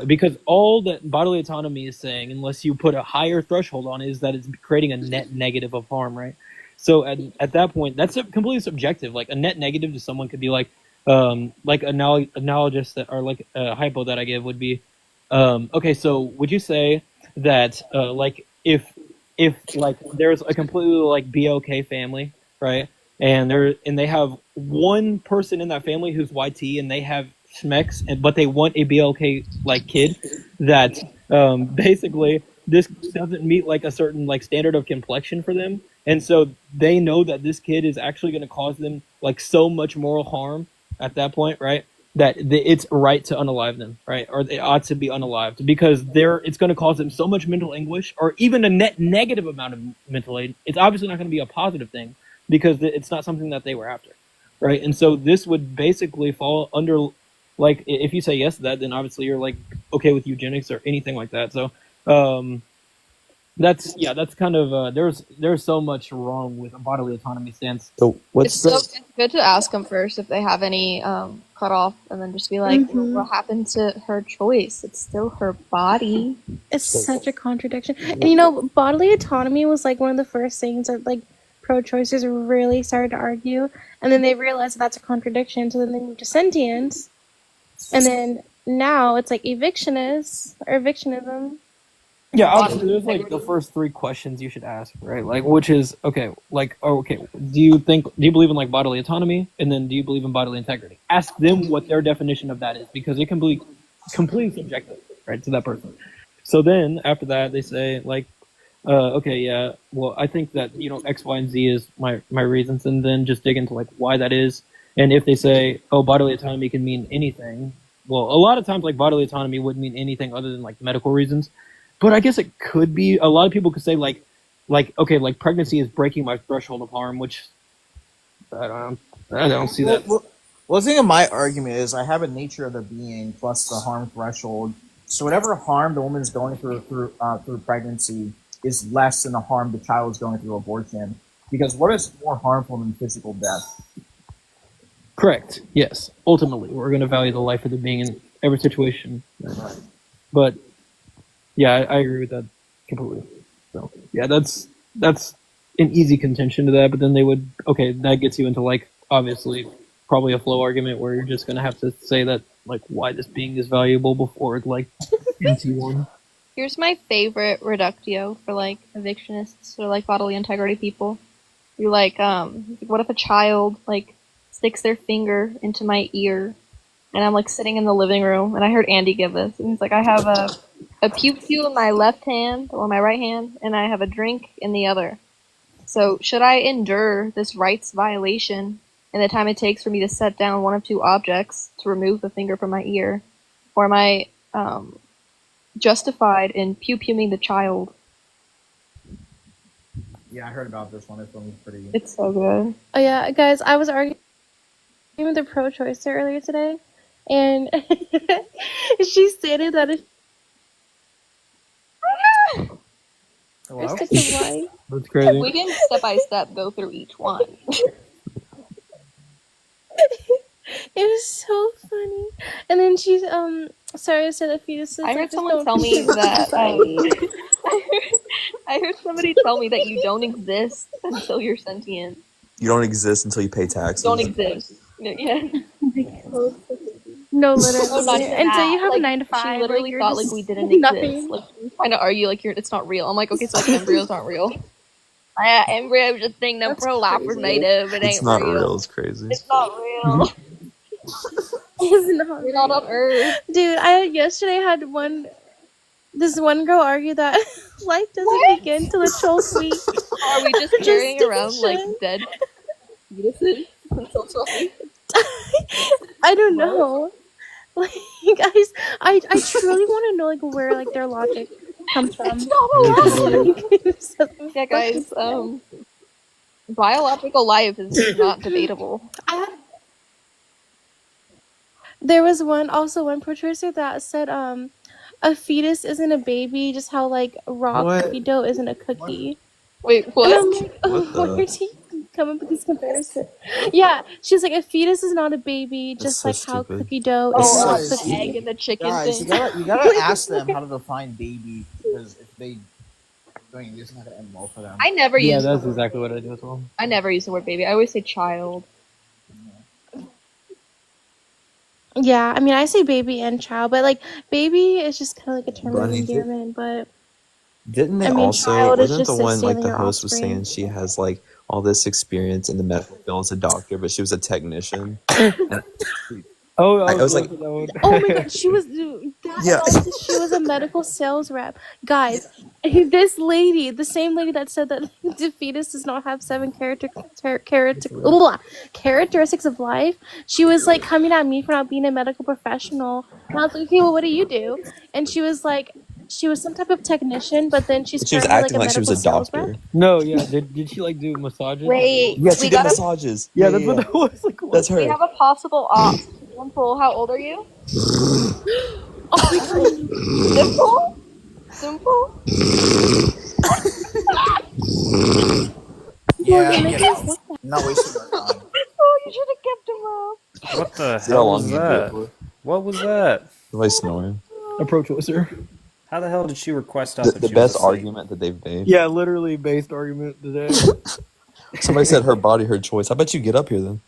C: because all that bodily autonomy is saying, unless you put a higher threshold on it, is that it's creating a net negative of harm, right? So at that point, that's completely subjective. Like a net negative to someone could be like analogous that or like a hypo that I give would be, okay, so would you say that like if like there's a completely like BLK family, right? And they have one person in that family who's YT and they have Schmecks, but they want a BLK like kid that basically this doesn't meet like a certain like standard of complexion for them, and so they know that this kid is actually going to cause them like so much moral harm at that point, right? That it's right to unalive them, right? Or they ought to be unalived because it's going to cause them so much mental anguish or even a net negative amount of mental aid. It's obviously not going to be a positive thing because it's not something that they were after, right? And so this would basically fall under, like, if you say yes to that, then obviously you're like okay with eugenics or anything like that. So that's kind of there's so much wrong with a bodily autonomy stance.
M: So
G: It's good to ask them first if they have any cutoff, and then just be like, "What happened to her choice? It's still her body."
O: It's such a contradiction. And you know, bodily autonomy was like one of the first things that like pro-choicers really started to argue, and then they realized that's a contradiction, so then they moved to sentience, and then now it's like evictionism.
C: Yeah, obviously, there's like the first three questions you should ask, right? Like, which is okay. Like, do you believe in like bodily autonomy, and then do you believe in bodily integrity? Ask them what their definition of that is, because it can be completely subjective, right, to that person. So then after that, they say like, okay, yeah, well, I think that X, Y, and Z is my reasons, and then just dig into like why that is. And if they say, oh, bodily autonomy can mean anything, well, a lot of times like bodily autonomy wouldn't mean anything other than like medical reasons. But I guess it could be. A lot of people could say like okay, like pregnancy is breaking my threshold of harm, which I don't see that.
R: Well, the thing of my argument is I have a nature of the being plus the harm threshold. So whatever harm the woman is going through pregnancy is less than the harm the child is going through abortion. Because what is more harmful than physical death?
C: Correct. Yes. Ultimately, we're going to value the life of the being in every situation. But yeah, I agree with that completely. So yeah, that's an easy contention to that. But then that gets you into like obviously probably a flow argument where you're just going to have to say that like why this being is valuable before like NT1.
G: Here's my favorite reductio for like evictionists or like bodily integrity people. You're like, what if a child like sticks their finger into my ear, and I'm like sitting in the living room, and I heard Andy give this, and he's like, I have a pew in my left hand or my right hand, and I have a drink in the other. So should I endure this rights violation in the time it takes for me to set down one of two objects to remove the finger from my ear, or am I justified in pew-pewing the child?
R: Yeah, I heard about this one. This one was pretty.
G: It's so good.
O: Oh yeah, guys, I was arguing with a pro-choicer earlier today, and she stated that if
R: Hello?
O: characteristics of life.
K: That's crazy.
G: We can step by step go through each one.
O: It was so funny. And then she's Sarah said that fetuses.
G: I heard
O: like, just
G: someone
O: don't
G: tell me
O: contribute to
G: that
O: society.
G: I heard somebody tell me that you don't exist until you're sentient.
M: You don't exist until you pay taxes.
G: Don't exist. Yeah.
O: No,
G: No,
O: literally.
G: not even
O: And so
G: that.
O: you have
G: Like,
O: a 9 to 5.
G: She literally
O: you're
G: thought
O: just
G: like we didn't exist.
O: nothing.
G: Like trying to argue like it's not real. I'm like, okay, so like embryos aren't real. Embryos just think the pro-life was made of. It
M: It's
G: ain't
M: not
G: real.
M: real. It's crazy.
G: It's not real.
O: It's not.
G: We're not on Earth.
O: Dude, I yesterday had this one girl argue that life doesn't begin till a child's week.
G: Are we just carrying around like
O: Gestation.
G: dead fetuses until 12 weeks?
O: I don't know. Like, guys, I truly want to know like where like their logic comes from.
G: Yeah, guys. Biological life is not debatable.
O: There was one producer that said a fetus isn't a baby, just how like raw
M: What?
O: cookie dough isn't a cookie.
G: Wait,
O: And
G: what?
O: I'm like,
M: What the-
O: where do you come up with these comparisons? Yeah, she's like, a fetus is not a baby,
M: That's
O: just
M: so
O: like how
M: stupid.
O: cookie dough
R: Oh,
O: is not
R: guys,
O: the
G: The egg and the chicken
R: Guys,
G: thing.
R: you gotta ask them how to define baby, because if they doing this, it's not gonna end well for them.
G: I never
K: Yeah,
G: use.
K: that's exactly what I do as well.
G: I never use the word baby. I always say child.
O: Yeah, I mean, I say baby and child, but like baby is just kind of like a term of
M: Bunny,
O: endearment. But
M: Didn't they
O: I mean,
M: also?
O: child is
M: Wasn't
O: just
M: the one like
O: stealing
M: the
O: your
M: host was
O: offspring.
M: saying she has like all this experience in the medical field as a doctor, but she was a technician. And
K: Oh,
M: I was like,
K: that one.
O: Oh my god, she was dude, that
M: Yeah.
O: analysis, she was a medical sales rep. Guys, this lady, the same lady that said that the fetus does not have 7 characteristics of life, she was like coming at me for not being a medical professional. And I was like, okay, well, what do you do? And she was like, she was some type of technician, but then she's
M: she was
O: currently
M: acting like she was a
O: medical sales rep.
M: doctor.
K: No, yeah. Did she like do massages?
G: Wait,
M: Yeah, she
G: we
M: did
G: gotta.
M: massages.
K: Yeah, that's what that was. Like, what?
M: That's her.
G: We have a possible op. Simple. How old are you?
O: Oh my god.
G: Simple. Simple.
R: Yeah,
O: Morgan,
R: get
O: make
R: out.
O: us look
R: I'm not wasting my time.
G: Oh, you should have kept him up.
S: What the
M: See how
S: hell
M: long
S: was
M: you do it
S: that?
M: for?
S: What was that?
M: Somebody's snoring.
K: A pro choicer.
S: How the hell did she request us
M: The,
S: if
M: the
S: she was
M: best
S: asleep?
M: argument that they've made.
K: Yeah, literally based argument today.
M: Somebody said her body, her choice. How about you get up here then?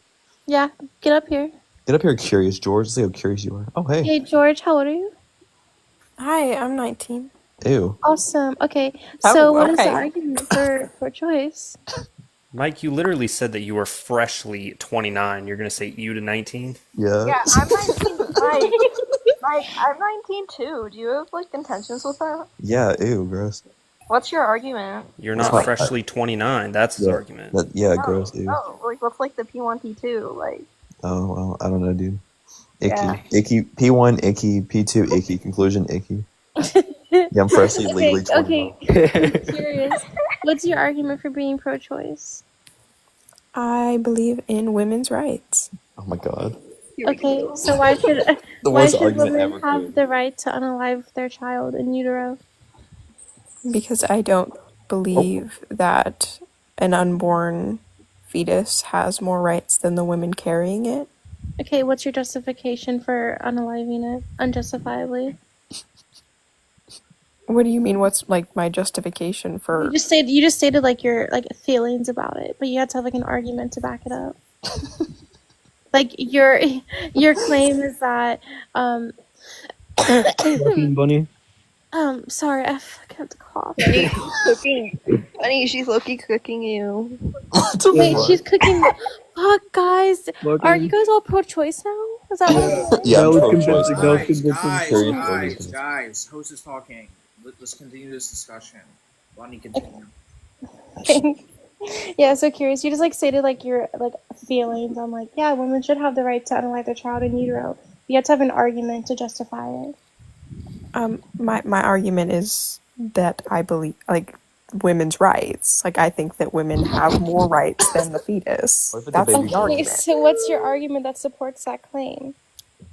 O: Yeah, get up here.
M: Get up here, curious George. See how curious you are. Oh, hey.
O: Hey, George, how old are you?
V: Hi, I'm 19.
M: Ew.
O: Awesome. Okay,
V: Oh,
O: so what is the
V: okay.
O: argument for choice?
S: Mike, you literally said that you were freshly 29. You're gonna say you to 19?
M: Yeah.
G: Yeah, I'm 19. Mike, I'm 19 too. Do you have like intentions with that?
M: Yeah, ew, gross.
G: What's your argument?
S: You're
M: That's
S: not
M: not-
S: freshly 29. That's his
M: Yeah.
S: argument.
M: Yeah, gross, ew.
G: Oh, like what's like the P1, P2? Like,
M: Oh, well, I don't know, dude. Icky.
G: Yeah.
M: Icky. P1, icky. P2, icky. Conclusion, icky. Yeah, I'm freshly legally 21.
O: Okay. I'm curious. What's your argument for being pro-choice?
V: I believe in women's rights.
M: Oh my god.
O: Okay, so why should
M: The
O: why
M: worst
O: should
M: argument
O: women
M: ever
O: have
M: created.
O: the right to unalive their child in utero?
V: Because I don't believe that an unborn fetus has more rights than the women carrying it.
O: Okay, what's your justification for unaliving it unjustifiably?
V: What do you mean? What's like my justification for?
O: You just stated like your like feelings about it, but you had to have like an argument to back it up. Like your claim is that
K: Fucking bunny.
O: sorry, I fucking have to cough.
G: cooking. Funny, she's Loki cooking you.
O: Wait, she's cooking. Fuck, guys,
K: Loki.
O: are you guys all pro-choice now? Is that what?
M: Yeah,
K: That
M: I'm
K: was
M: pro-choice.
K: convincing. That was convincing.
M: Curious George.
R: Guys, host is talking. Let's continue this discussion. Bonnie, continue.
O: Yeah, so curious. You just like stated like your like feelings. I'm like, yeah, women should have the right to unalive their child in utero. You have to have an argument to justify it.
V: My argument is that I believe like women's rights. Like I think that women have more rights than the fetus.
M: What if it's a
V: That's
M: baby
V: the
M: girl?
V: argument.
O: So what's your argument that supports that claim?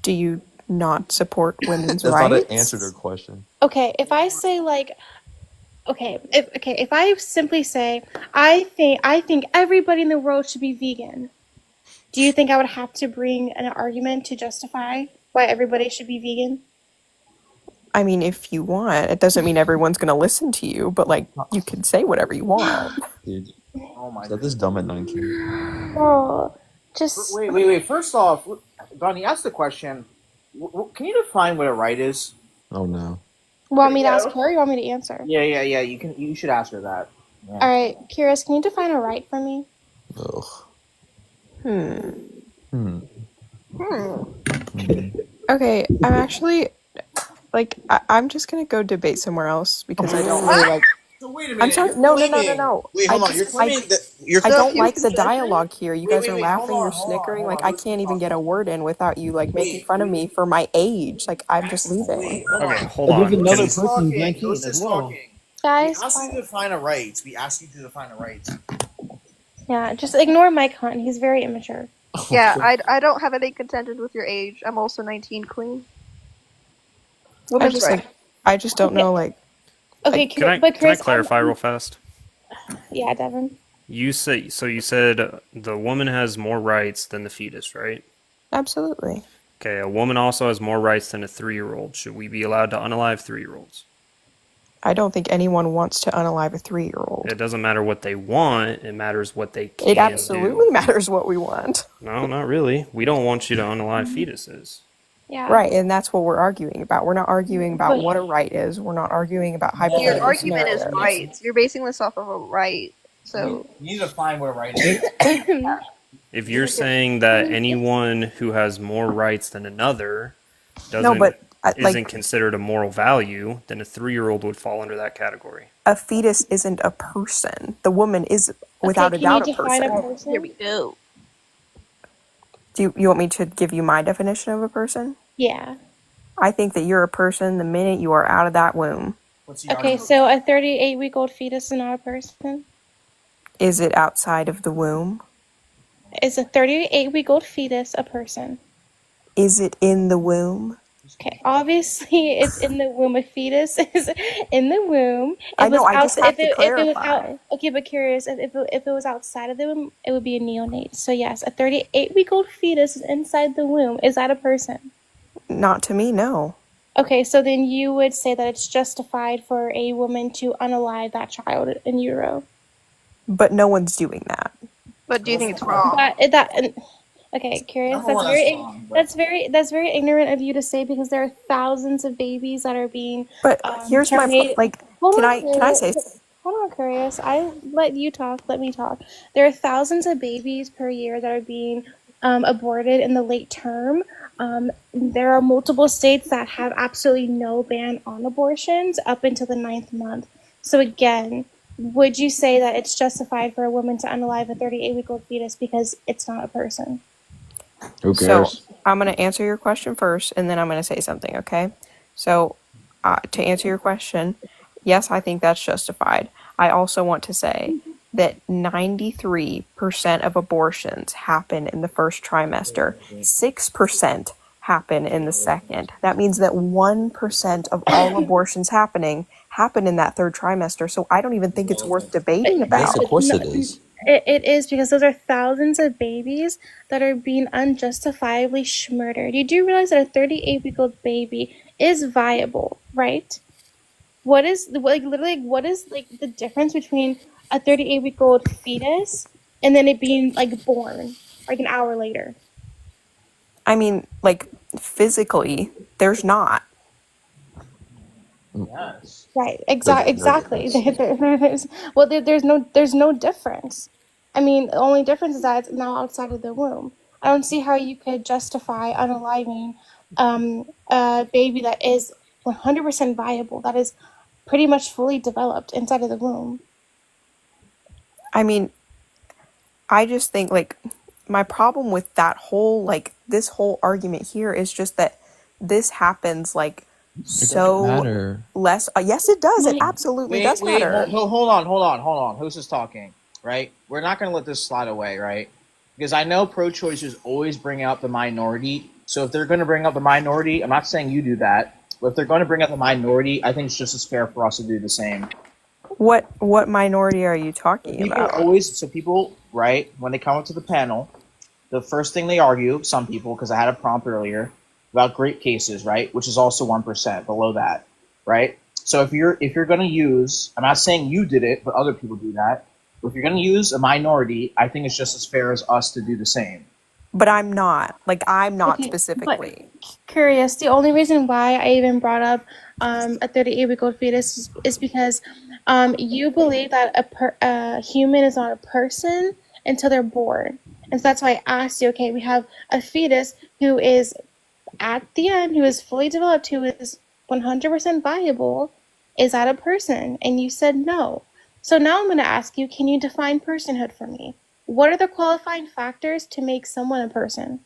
V: Do you not support women's
M: That's
V: rights?
M: not an answer to her question.
O: Okay, if I say like If I simply say I think everybody in the world should be vegan, do you think I would have to bring an argument to justify why everybody should be vegan?
V: I mean, if you want, it doesn't mean everyone's gonna listen to you, but like you can say whatever you want.
M: Dude,
R: Oh my
M: is that this dumb at 19?
O: Oh, just
R: Wait. First off, Donnie, ask the question. Can you define what a right is?
M: Oh no.
O: want me to ask her? Or you want me to answer?
R: Yeah. You can. You should ask her that. Yeah.
O: All right, Curious, can you define a right for me?
M: Ugh.
V: Hmm. Okay, I'm actually like I'm just gonna go debate somewhere else because I don't really like.
R: So wait a
V: I'm
R: minute.
V: sorry.
R: you're
V: No.
R: claiming- Wait, hold on. You're claiming that you're.
V: I don't like the
R: Wait,
V: dialogue here. You guys are
R: wait,
V: laughing,
R: hold
V: you're
R: on,
V: snickering.
R: hold
V: Like
R: on.
V: I can't even get a word in without you like making fun of me for my age. Like I'm just leaving.
S: Okay, hold
R: But
S: on.
R: there's another
S: Can-
R: person who's 19 as well.
O: Guys,
R: We asked you to define a right. We asked you to define a right.
O: yeah, just ignore Mike Hunt. He's very immature.
G: Yeah, I don't have any contention with your age. I'm also 19, queen. Women's right.
V: I just don't know like.
O: Okay,
S: Can I
O: Chris,
S: clarify real fast?
O: Yeah, Devin.
S: You said the woman has more rights than the fetus, right?
V: Absolutely.
S: Okay, a woman also has more rights than a 3-year-old. Should we be allowed to unalive 3-year-olds?
V: I don't think anyone wants to unalive a 3-year-old.
S: It doesn't matter what they want; it matters what they can
V: It absolutely matters what we want.
S: do. No, not really. We don't want you to unalive fetuses.
O: Yeah.
V: Right, and that's what we're arguing about. We're not arguing about
O: But-
V: what a right is. We're not arguing about
G: Your
V: hypothetical
G: argument is
V: scenarios.
G: rights. You're basing this off of a right. So
R: You need to define what a right is.
S: If you're saying that anyone who has more rights than another
V: No, but
S: isn't considered a moral value, then a 3-year-old would fall under that category.
V: a fetus isn't a person. The woman is without a doubt a person.
G: Here we go.
V: Do you want me to give you my definition of a person?
O: Yeah.
V: I think that you're a person the minute you are out of that womb.
O: Okay, so a 38-week-old fetus is not a person?
V: Is it outside of the womb?
O: Is a 38-week-old fetus a person?
V: Is it in the womb?
O: Okay, obviously it's in the womb. A fetus is in the womb.
V: I know, I just have to
O: if it was
V: clarify.
O: out, okay, but curious, if it was outside of the womb, it would be a neonate. So yes, a 38-week-old fetus is inside the womb. Is that a person?
V: Not to me, no.
O: Okay, so then you would say that it's justified for a woman to unalive that child in utero.
V: But no one's doing that.
G: But do you think it's wrong?
O: Okay, curious.
G: No,
O: That's very ignorant of you to say because there are thousands of babies that are being.
V: But here's my
O: terminated.
V: like.
O: Hold
V: Can
O: on,
V: I say?
O: Hold on, Curious. I let you talk. Let me talk. There are thousands of babies per year that are being aborted in the late term. There are multiple states that have absolutely no ban on abortions up until the 9th month. So again, would you say that it's justified for a woman to unalive a 38-week-old fetus because it's not a person?
M: Who
V: So
M: cares?
V: I'm going to answer your question first, and then I'm going to say something. Okay. So to answer your question, yes, I think that's justified. I also want to say that 93% of abortions happen in the first trimester. 6% happen in the second. That means that 1% of all abortions happen in that third trimester. So I don't even think it's worth debating about.
M: Yes, of course it is.
O: It is because those are thousands of babies that are being unjustifiably murdered. You do realize that a 38-week-old baby is viable, right? What is the difference between a 38-week-old fetus and then it being born an hour later?
V: I mean, physically, there's not.
R: Yes.
O: Right. Exactly. There's no difference. I mean, the only difference is that it's now outside of the womb. I don't see how you could justify unaliving a baby that is 100% viable, that is pretty much fully developed inside of the womb.
V: I mean, I just think my problem with that whole this whole argument here is just that this happens so
M: matter.
V: less. Yes, it does. It absolutely does matter.
R: Hold on. Who's just talking? Right? We're not going to let this slide away, right? Because I know pro-choicers always bring out the minority. So if they're going to bring up the minority, I'm not saying you do that, but if they're going to bring up the minority, I think it's just as fair for us to do the same.
V: What minority are you talking
R: People
V: about?
R: always, so people, right, when they come up to the panel, the first thing they argue, some people, because I had a prompt earlier, about grape cases, right, which is also 1% below that, right? So if you're going to use, I'm not saying you did it, but other people do that. But if you're going to use a minority, I think it's just as fair as us to do the same.
V: But I'm not. Like, I'm not
O: Okay,
V: specifically.
O: Curious. The only reason why I even brought up a 38-week-old fetus is because you believe that a human is not a person until they're born. And so that's why I asked you, okay, we have a fetus who is at the end, who is fully developed, who is 100% viable. Is that a person? And you said no. So now I'm going to ask you, can you define personhood for me? What are the qualifying factors to make someone a person?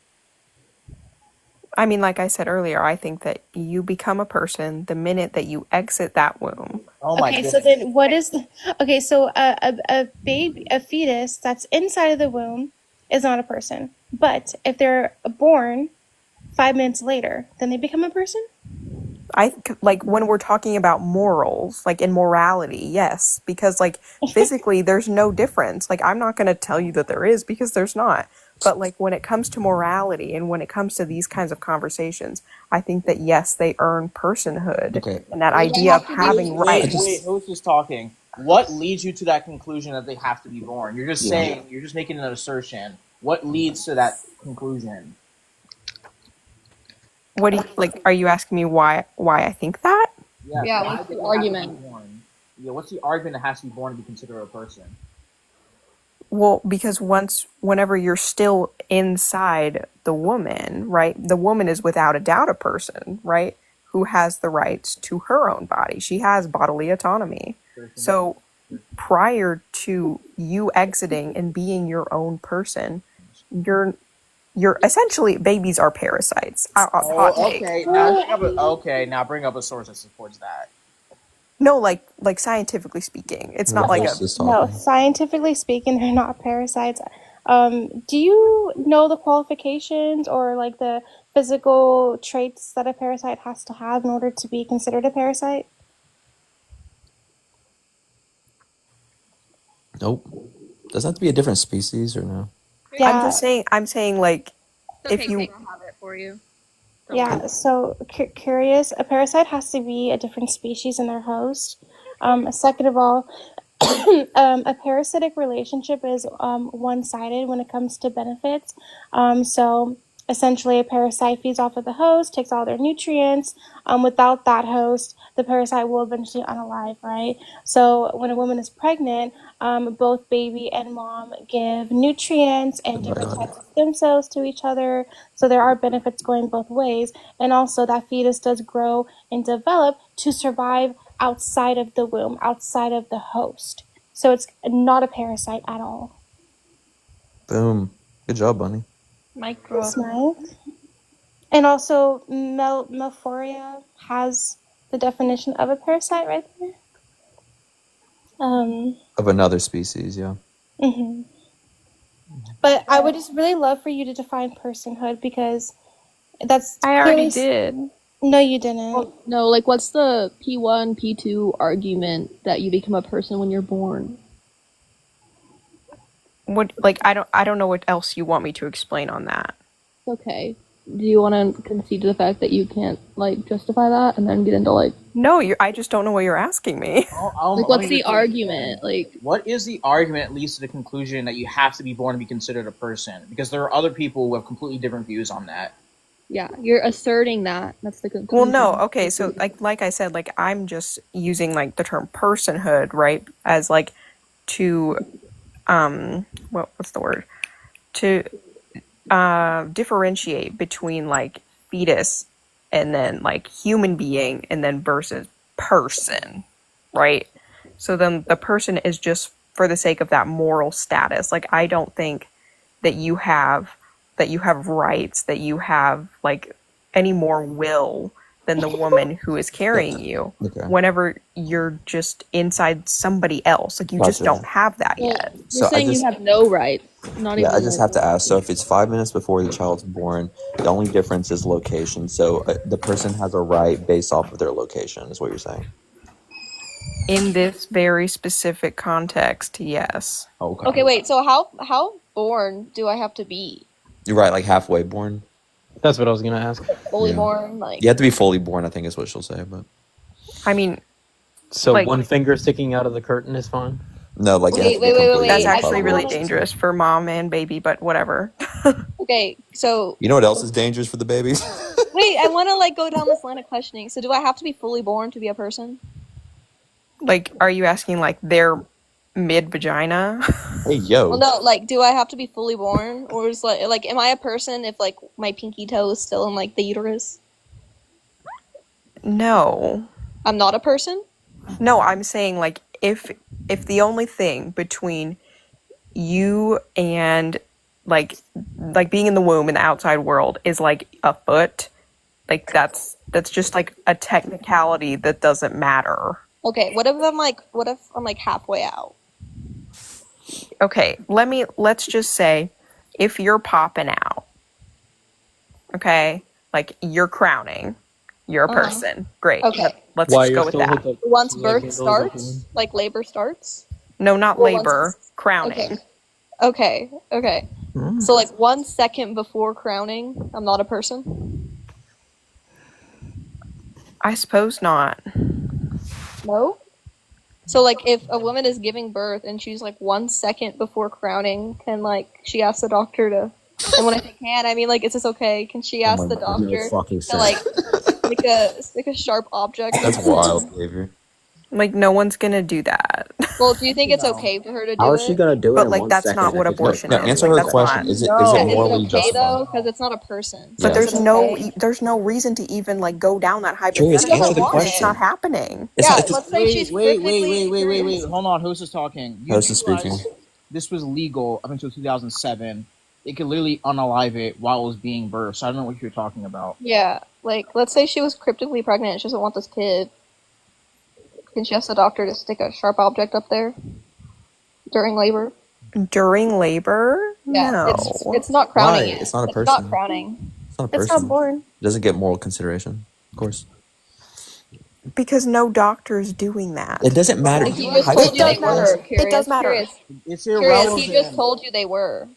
V: I mean, like I said earlier, I think that you become a person the minute that you exit that womb.
R: Oh my
O: Okay,
R: goodness.
O: so then what is okay, so a baby, a fetus that's inside of the womb is not a person. But if they're born 5 minutes later, then they become a person?
V: Like when we're talking about morals, like in morality, yes, because like physically there's no difference. Like I'm not going to tell you that there is because there's not. But like when it comes to morality and when it comes to these kinds of conversations, I think that yes, they earn personhood.
M: Okay.
V: And that idea of having rights.
R: Wait, who's just talking? What leads you to that conclusion that they have to be born? You're just
M: Yeah.
R: saying, you're just making an assertion. What leads to that conclusion?
V: What do you like? Are you asking me why I think that?
R: Yes,
A: Yeah,
R: why
A: what's
R: do
A: the
R: they have to be
A: argument?
R: born? Yeah, what's the argument that has to be born to be considered a person?
V: Well, because whenever you're still inside the woman, right? The woman is without a doubt a person, right? Who has the rights to her own body. She has bodily autonomy. So prior to you exiting and being your own person, you're essentially, babies are parasites. Hot take.
R: Now bring up a source that supports that.
V: No, like scientifically speaking, it's not like a.
O: No, scientifically speaking, they're not parasites. Do you know the qualifications or like the physical traits that a parasite has to have in order to be considered a parasite?
M: Nope. Does that have to be a different species or no?
O: Yeah.
V: I'm saying like if
A: Okay,
V: you.
A: I have it for you.
O: Yeah, so curious, a parasite has to be a different species than their host. Second of all, a parasitic relationship is one-sided when it comes to benefits. So essentially, a parasite feeds off of the host, takes all their nutrients. Without that host, the parasite will eventually unalive, right? So when a woman is pregnant, both baby and mom give nutrients and different types of stem cells to each other. So there are benefits going both ways. And also that fetus does grow and develop to survive outside of the womb, outside of the host. So it's not a parasite at all.
M: Boom. Good job, Bunny.
O: That's nice. And also, Melphoria has the definition of a parasite right there.
M: Of another species, yeah.
O: Mhm. But I would just really love for you to define personhood because that's.
A: I already did.
O: No, you didn't.
A: No, like what's the P1, P2 argument that you become a person when you're born?
V: What like I don't know what else you want me to explain on that.
A: Okay. Do you want to concede to the fact that you can't like justify that and then get into like?
V: No, I just don't know what you're asking me.
A: Like, what's the argument? Like,
R: what is the argument that leads to the conclusion that you have to be born to be considered a person? Because there are other people who have completely different views on that.
A: yeah, you're asserting that. That's the conclusion.
V: Well, no, okay, so like I said, like I'm just using like the term personhood, right, as like to what's the word? To differentiate between like fetus and then like human being and then versus person, right? So then the person is just for the sake of that moral status. Like I don't think that you have rights, that you have like any more will than the woman who is carrying you.
M: Okay.
V: Whenever you're just inside somebody else, like you just
M: Gotcha.
V: don't have that
A: Well,
V: yet.
A: you're
M: So I
A: saying
M: just-
A: you have no rights. Not
M: Yeah,
A: even.
M: I just have to ask. So if it's 5 minutes before the child's born, the only difference is location. So the person has a right based off of their location, is what you're saying.
V: In this very specific context, yes.
G: Okay, wait. So how born do I have to be?
M: You're right, like halfway born.
C: That's what I was gonna ask.
G: Fully
M: Yeah.
G: born, like.
M: You have to be fully born, I think is what she'll say, but
V: I mean,
C: So
V: like-
C: one finger sticking out of the curtain is fine.
M: no, like you have to be completely
V: That's
G: I
V: actually
G: don't
V: really
G: wanna-
V: dangerous for mom and baby, but whatever.
G: Okay, so
M: You know what else is dangerous for the babies?
G: wait, I want to like go down this line of questioning. So do I have to be fully born to be a person?
V: Like, are you asking like their mid vagina?
M: Hey yo.
G: Well, no, like, do I have to be fully born, or is like, am I a person if like my pinky toe is still in like the uterus?
V: No.
G: I'm not a person.
V: No, I'm saying like if the only thing between you and like being in the womb in the outside world is like a foot, like that's just like a technicality that doesn't matter.
G: Okay, what if I'm like halfway out?
V: Okay, let's just say if you're popping out, okay, like you're crowning, you're a
G: Uh-huh.
V: person. Great.
G: Okay.
V: Let's
C: While
V: just
C: you're
V: go with
C: still
V: that.
C: hooked up-
G: Once
C: like,
G: birth
C: handles like
G: starts, like labor starts.
V: No, not
G: Well,
V: labor, crowning.
G: Okay. So like 1 second before crowning, I'm not a person.
V: I suppose not.
G: No. So like if a woman is giving birth and she's like 1 second before crowning, can like she ask the doctor to? And when I say can, I mean like, is this okay? Can she ask the doctor
N: fucking
G: to like stick a sharp object?
M: That's wild behavior.
V: Like no one's gonna do that.
G: Well, do you think it's okay for her to do
N: How
G: it?
N: is she gonna do it?
V: But
N: in
V: like
N: 1
V: that's
N: second
V: not what
N: if it's
V: abortion
M: No,
V: is.
M: answer
V: Like,
M: her
V: that's
M: question.
V: not-
M: Is it
G: Yeah, is
M: morally
G: it okay
M: justified?
G: though? Because it's not a person.
V: But
M: Yeah.
V: there's
G: Is it
V: no
G: okay?
V: there's no reason to even like go down that
M: Curious,
V: hypothetical.
M: answer the
V: because It's
M: question.
V: not happening.
M: It's
G: Yeah,
M: not- it's-
G: let's say she's
R: Wait,
G: perfectly.
R: hold on, host is talking. You
M: Host is
R: realize
M: speaking.
R: This was legal up until 2007. They could literally unalive it while it was being birthed. So I don't know what you're talking about.
G: Yeah, like let's say she was cryptically pregnant and she doesn't want this kid. Can she ask the doctor to stick a sharp object up there during labor?
V: During labor?
G: Yeah,
V: No.
G: it's not crowning
M: Why?
G: yet.
M: It's not a
G: It's
M: person.
G: not crowning.
M: It's not a
G: It's
M: person.
G: not born.
M: It doesn't get moral consideration, of course.
V: Because no doctor is doing that.
M: It doesn't matter.
G: Like he just told you they were.
V: It does matter.
R: It's
G: Curious, he just told you they were.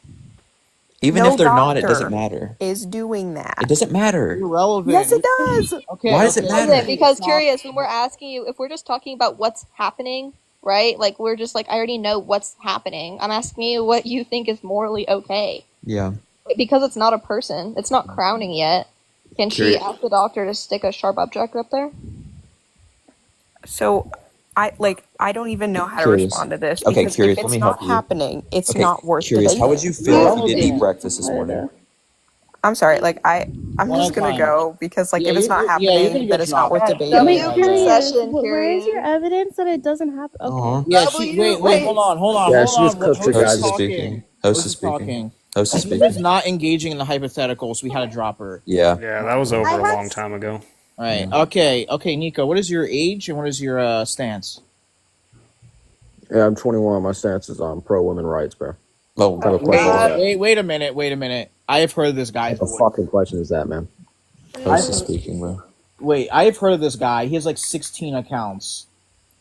M: Even
V: No
M: if they're not, it
V: doctor
M: doesn't matter.
V: Is doing that.
M: It doesn't matter.
R: Irrelevant.
V: Yes, it does.
R: Okay.
M: Why does it matter?
G: Listen, because curious, when we're asking you, if we're just talking about what's happening, right? Like we're just like, I already know what's happening. I'm asking you what you think is morally okay.
M: Yeah.
G: Because it's not a person, it's not crowning yet. Can she
M: Curious.
G: ask the doctor to stick a sharp object up there?
V: So I don't even know how to
M: Curious.
V: respond to this.
M: Okay,
V: because
M: curious,
V: if
M: let
V: it's
M: me
V: not
M: help you.
V: happening, it's
M: Okay,
V: not worth
M: curious.
V: debating.
M: How would you feel if you didn't eat breakfast this morning?
V: I'm sorry, like I'm
R: One
V: just
R: at a
V: gonna
R: time.
V: go because like
R: Yeah,
V: if it's
R: you-
V: not
R: yeah, you're
V: happening,
R: gonna
V: then
R: get
V: it's not worth
R: dropped.
V: debating.
O: Wait, curious.
G: Session,
O: Where is your
G: curious.
O: evidence that it doesn't happen? Okay.
R: Yeah, wait, hold on.
N: Yeah, she just cooked her
R: Host
N: guys.
R: is
M: Host is
R: talking.
M: speaking. Host is speaking.
R: talking.
M: Host is
R: She was
M: speaking.
R: not engaging in the hypothetical, so we had to drop her.
M: Yeah.
S: Yeah, that was over a long time ago.
R: All right. Okay, Nico. What is your age and what is your stance?
N: Yeah, I'm 21. My stance is on pro women rights, bro.
M: Oh,
N: What kind of question is that?
R: Wait a minute. I have heard of this guy's
N: What the
R: voice.
N: fucking question is that, man?
M: Host is speaking, bro.
R: Wait, I have heard of this guy. He has like 16 accounts.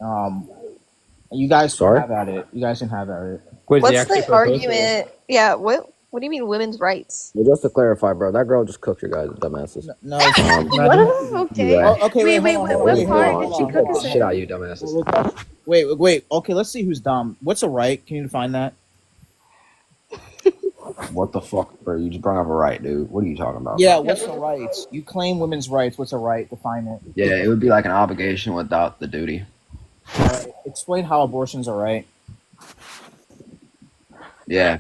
R: You guys can
N: Sorry?
R: have at it. You guys can have at it.
C: Wait,
G: What's the argument? Yeah, what do you mean women's rights?
N: Well, just to clarify, bro, that girl just cooked your guys, dumbasses.
R: No.
O: Okay.
N: Yeah.
R: Okay,
O: Wait,
R: hold on,
O: what
R: hold
O: part
R: on,
O: did
R: hold
O: she
R: on,
O: cook
R: hold
O: us
R: on.
N: Shit out of you, dumbasses.
R: Wait. Okay, let's see who's dumb. What's a right? Can you define that?
N: What the fuck, bro? You just brought up a right, dude. What are you talking about?
R: Yeah, what's a right? You claim women's rights. What's a right? Define it.
N: Yeah, it would be like an obligation without the duty.
R: Explain how abortion's a right.
N: Yeah.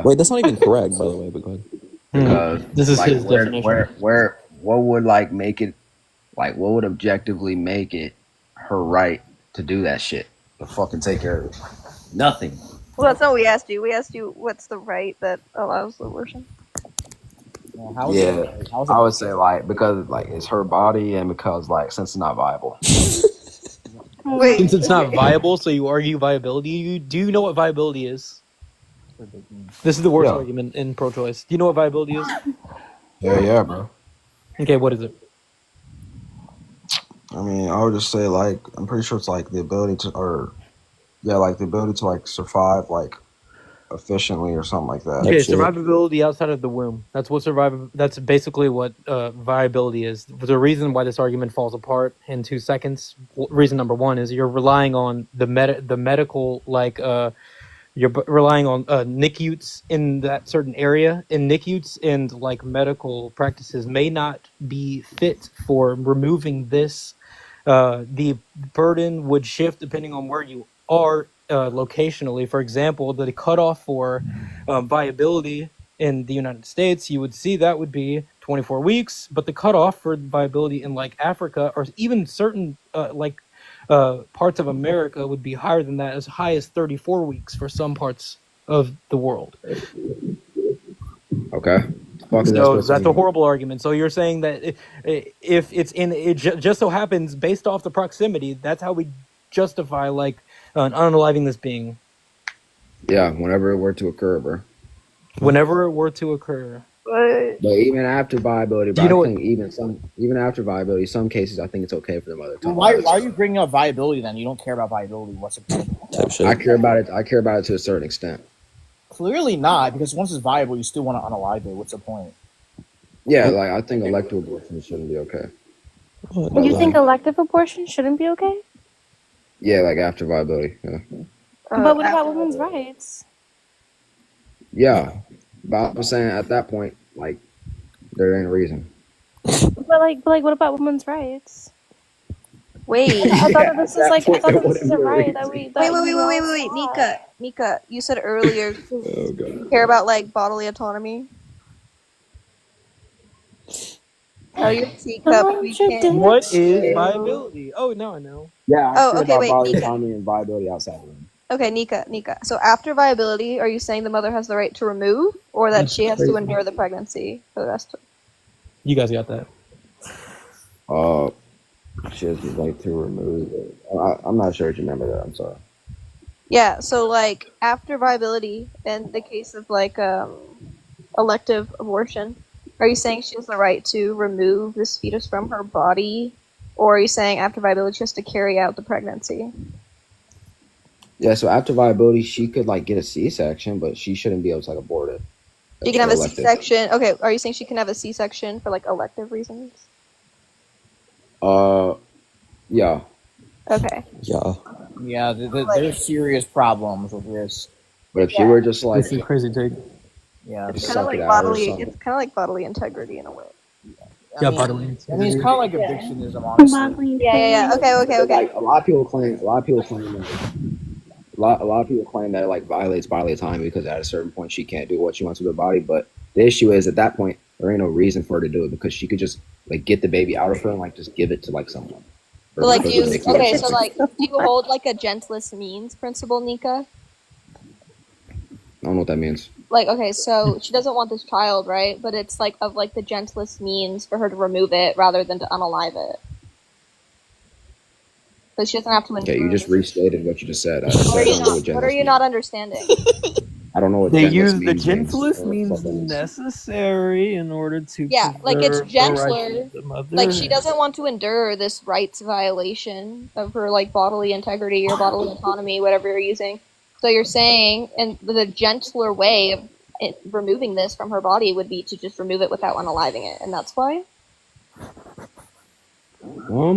M: Wait, that's not even correct, by the way, but go ahead.
N: Because
C: This is
N: like,
C: his
N: where,
C: definition.
N: what would like make it, like, what would objectively make it her right to do that shit? To fucking take care of it? Nothing.
G: Well, that's not what we asked you. We asked you what's the right that allows abortion.
R: How's
N: Yeah,
R: it, how's
N: I would say like because like it's her body and because like since it's not viable.
G: Wait.
C: Since it's not viable, so you argue viability. You do know what viability is? This is the worst
N: Yeah.
C: argument in pro-choice. Do you know what viability is?
N: Yeah, bro.
C: Okay, what is it?
N: I mean, I would just say like I'm pretty sure it's like the ability to, or yeah, like the ability to like survive like efficiently or something like that.
C: Okay, survivability outside of the womb. That's what That's basically what viability is. The reason why this argument falls apart in 2 seconds. Reason number one is you're relying on the medical relying on NICUs in that certain area, and NICUs and like medical practices may not be fit for removing this. The burden would shift depending on where you are locationally. For example, the cutoff for viability in the United States, you would see that would be 24 weeks, but the cutoff for viability in like Africa or even certain parts of America would be higher than that, as high as 34 weeks for some parts of the world.
N: Okay.
C: So that's a horrible argument. So you're saying that if it's just so happens based off the proximity, that's how we justify like unaliving this being.
N: Yeah, whenever it were to occur, bro.
C: Whenever it were to occur.
N: But even after viability,
C: Do you know
N: I think even after viability, some cases I think it's okay for the mother to.
R: Why are you bringing up viability then? You don't care about viability. What's the point?
N: I care about it. I care about it to a certain extent.
R: Clearly not, because once it's viable, you still want to unalive it. What's the point?
N: Yeah, like I think elective abortion shouldn't be okay.
O: You think elective abortion shouldn't be okay?
N: Yeah, like after viability. Yeah.
O: But what about women's rights?
N: Yeah, but I'm saying at that point, like, there ain't a reason.
O: But what about women's rights?
G: Wait.
O: I thought this is like I thought
N: That
O: this is a
N: wouldn't be
O: right
N: a
O: that we.
G: Wait,
O: That
G: wait,
O: we
G: wait, wait,
O: all
G: wait, wait,
O: saw.
G: Nika, you said earlier
N: Oh god.
G: you care about like bodily autonomy. Oh, you're a teacup. We can't.
C: What is viability? Oh, no, I know.
N: Yeah,
G: Oh,
N: I care
G: okay,
N: about
G: wait,
N: bodily
G: Nika.
N: autonomy and viability outside of them.
G: Okay, Nika. So after viability, are you saying the mother has the right to remove, or that she has to endure the pregnancy for the rest of?
C: You guys got that.
N: She has the right to remove it. I'm not sure if you remember that. I'm sorry.
G: Yeah. So like after viability, in the case of like elective abortion, are you saying she has the right to remove this fetus from her body, or are you saying after viability she has to carry out the pregnancy?
N: Yeah, so after viability, she could like get a C-section, but she shouldn't be able to like abort it.
G: She can have a
N: Elective.
G: C-section. Okay, are you saying she can have a C-section for like elective reasons?
N: Yeah.
G: Okay.
M: Yeah.
R: Yeah, there's serious problems with this.
N: But if she were just like,
C: This is a crazy take.
R: Yeah,
N: just
G: Kind of
N: suck
G: like
N: it out or
G: bodily.
N: something.
G: It's kind of like bodily integrity in a way.
C: Yeah,
R: mean,
C: bodily
R: I mean, it's
C: integrity.
R: kind of like evictionism, honestly.
G: Yeah. Okay.
N: Like a lot of people claim that a lot of people claim that it like violates bodily autonomy because at a certain point she can't do what she wants with her body. But the issue is at that point there ain't no reason for her to do it because she could just like get the baby out of her and like just give it to like someone.
G: But like,
N: Or
G: do you
N: make it
G: okay?
N: like-
G: So like, do you hold like a gentlest means principle, Nika?
N: I don't know what that means.
G: Like, okay, so she doesn't want this child, right? But it's like of like the gentlest means for her to remove it rather than to unalive it. So she doesn't have to endure.
N: Okay, you just restated what you just said. I
G: What are you not understanding?
N: I don't know what
B: They
N: gentlest
B: use the
N: means
B: gentlest
N: or
B: means
N: what that means.
B: necessary in order to
G: Yeah, like it's
B: preserve the rights
G: gentler.
B: of the mother.
G: Like she doesn't want to endure this rights violation of her like bodily integrity or bodily autonomy, whatever you're using. So you're saying, and the gentler way of removing this from her body would be to just remove it without unaliving it, and that's why.
N: I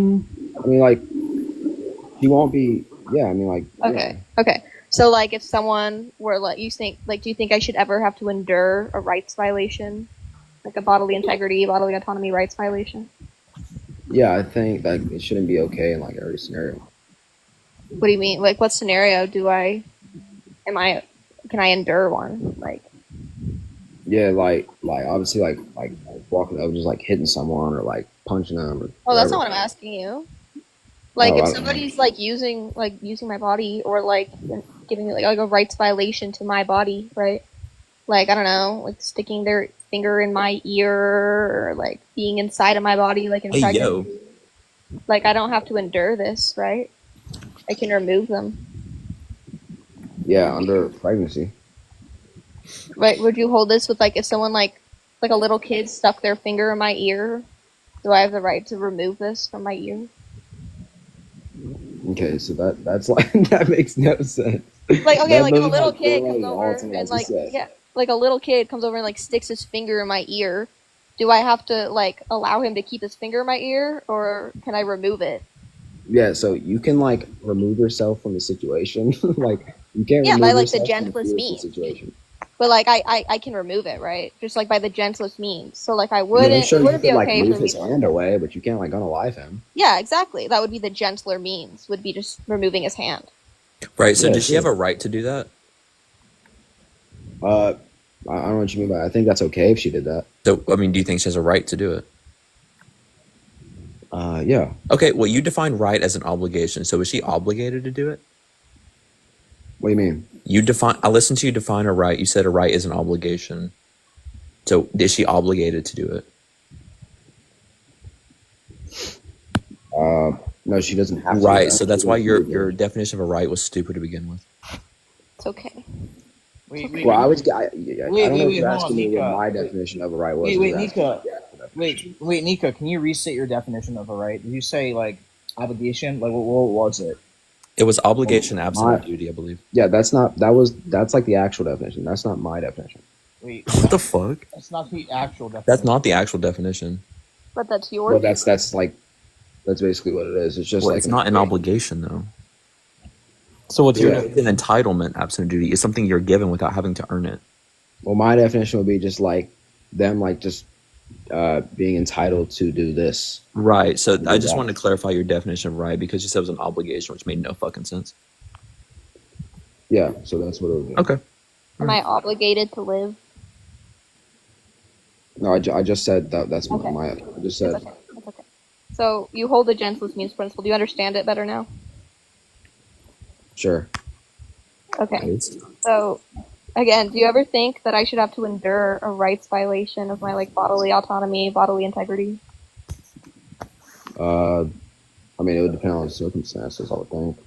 N: mean, like, he won't be. Yeah, I mean, like.
G: Okay. Okay. So like, if someone were like, you think, like, do you think I should ever have to endure a rights violation, like a bodily integrity, bodily autonomy rights violation?
N: Yeah, I think that it shouldn't be okay in like every scenario.
G: What do you mean? Like, what scenario can I endure one? Like,
N: Yeah, like obviously, like walking up, just like hitting someone or like punching them. Or
G: oh, that's
N: whatever.
G: not what I'm asking you. Like,
N: Oh,
G: if
N: I don't
G: somebody's like using my body or like giving me like a rights violation to my body, right? Like, I don't know, like sticking their finger in my ear or like being inside of my body, like in
M: Hey,
G: pregnancy.
M: yo.
G: Like, I don't have to endure this, right? I can remove them.
N: Yeah, under pregnancy.
G: Right? Would you hold this with like if someone like a little kid stuck their finger in my ear? Do I have the right to remove this from my ear?
N: Okay, so that's like that makes no sense.
G: Like, okay,
N: That
G: like if a
N: doesn't
G: little
N: have
G: kid
N: correlate
G: comes
N: at all
G: over
N: to what I
G: and
N: just
G: like,
N: said.
G: yeah, like a little kid comes over and like sticks his finger in my ear. Do I have to like allow him to keep his finger in my ear, or can I remove it?
N: Yeah, so you can like remove yourself from the situation. Like you can't
G: Yeah,
N: remove
G: by like the
N: yourself from the
G: gentlest
N: fearful
G: means.
N: situation.
G: But like I can remove it, right? Just like by the gentlest means. So like I
N: I mean, I'm
G: wouldn't
N: sure
G: it
N: you
G: wouldn't
N: could
G: be
N: like
G: okay
N: move
G: for me
N: his
G: to.
N: hand away, but you can't like unalive him.
G: Yeah, exactly. That would be the gentler means. Would be just removing his hand.
T: Right. So
N: Yeah,
T: does she have
N: sure.
T: a right to do that?
N: I don't know what you mean by. I think that's okay if she did that.
T: So I mean, do you think she has a right to do it?
N: Yeah.
T: Okay. Well, you define right as an obligation. So is she obligated to do it?
N: What do you mean?
T: You define. I listened to you define a right. You said a right is an obligation. So is she obligated to do it?
N: No, she doesn't have to. do
T: Right.
N: that.
T: So that's why your definition of a right was stupid to begin with.
G: It's okay.
N: Well, I was. I don't know if you're
R: hold on,
N: asking me what
R: Nika.
N: my definition of a right was.
R: Wait,
N: You're asking
R: Nika.
N: the actual definition.
R: Wait, Nika. Can you restate your definition of a right? Did you say like obligation? Like what was it?
T: It was obligation, absolute
N: My-
T: duty, I believe.
N: Yeah, that's not. That's like the actual definition. That's not my definition.
R: Wait,
T: What the fuck?
R: that's not the actual definition.
T: That's not the actual definition.
G: But that's yours.
N: Well, that's basically what it is. It's just
T: Well,
N: like
T: it's not an obligation though.
K: So what's your
T: It's an entitlement, absolute duty. It's something you're given without having to earn it.
N: Well, my definition would be just like them, like just being entitled to do this.
T: Right. So I just
N: that.
T: wanted to clarify your definition of right because you said it was an obligation, which made no fucking sense.
N: Yeah, so that's what it would be.
T: Okay.
G: Am I obligated to live?
N: No, I just said that. That's
G: Okay.
N: I just said.
G: It's okay. It's okay. So you hold the gentlest means principle. Do you understand it better now?
N: Sure.
G: Okay. So again, do you ever think that I should have to endure a rights violation of my like bodily autonomy, bodily integrity?
N: I mean, it would depend on the circumstances. I would think.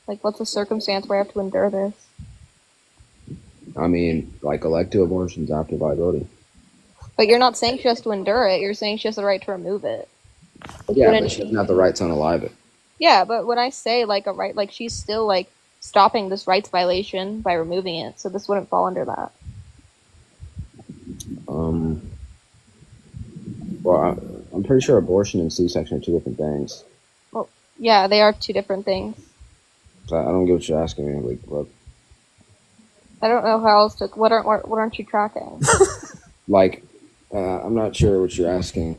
G: Like, what's a circumstance where I have to endure this?
N: I mean, like elective abortions after viability.
G: But you're not saying she has to endure it. You're saying she has the right to remove it.
N: Yeah,
G: Wouldn't-
N: but she doesn't have the right to unalive it.
G: Yeah, but when I say like a right, like she's still like stopping this rights violation by removing it, so this wouldn't fall under that.
N: Well, I'm pretty sure abortion and C-section are two different things.
G: Well, yeah, they are two different things.
N: So I don't get what you're asking me. Like, what?
G: I don't know how else to. What aren't you tracking?
N: Like, I'm not sure what you're asking.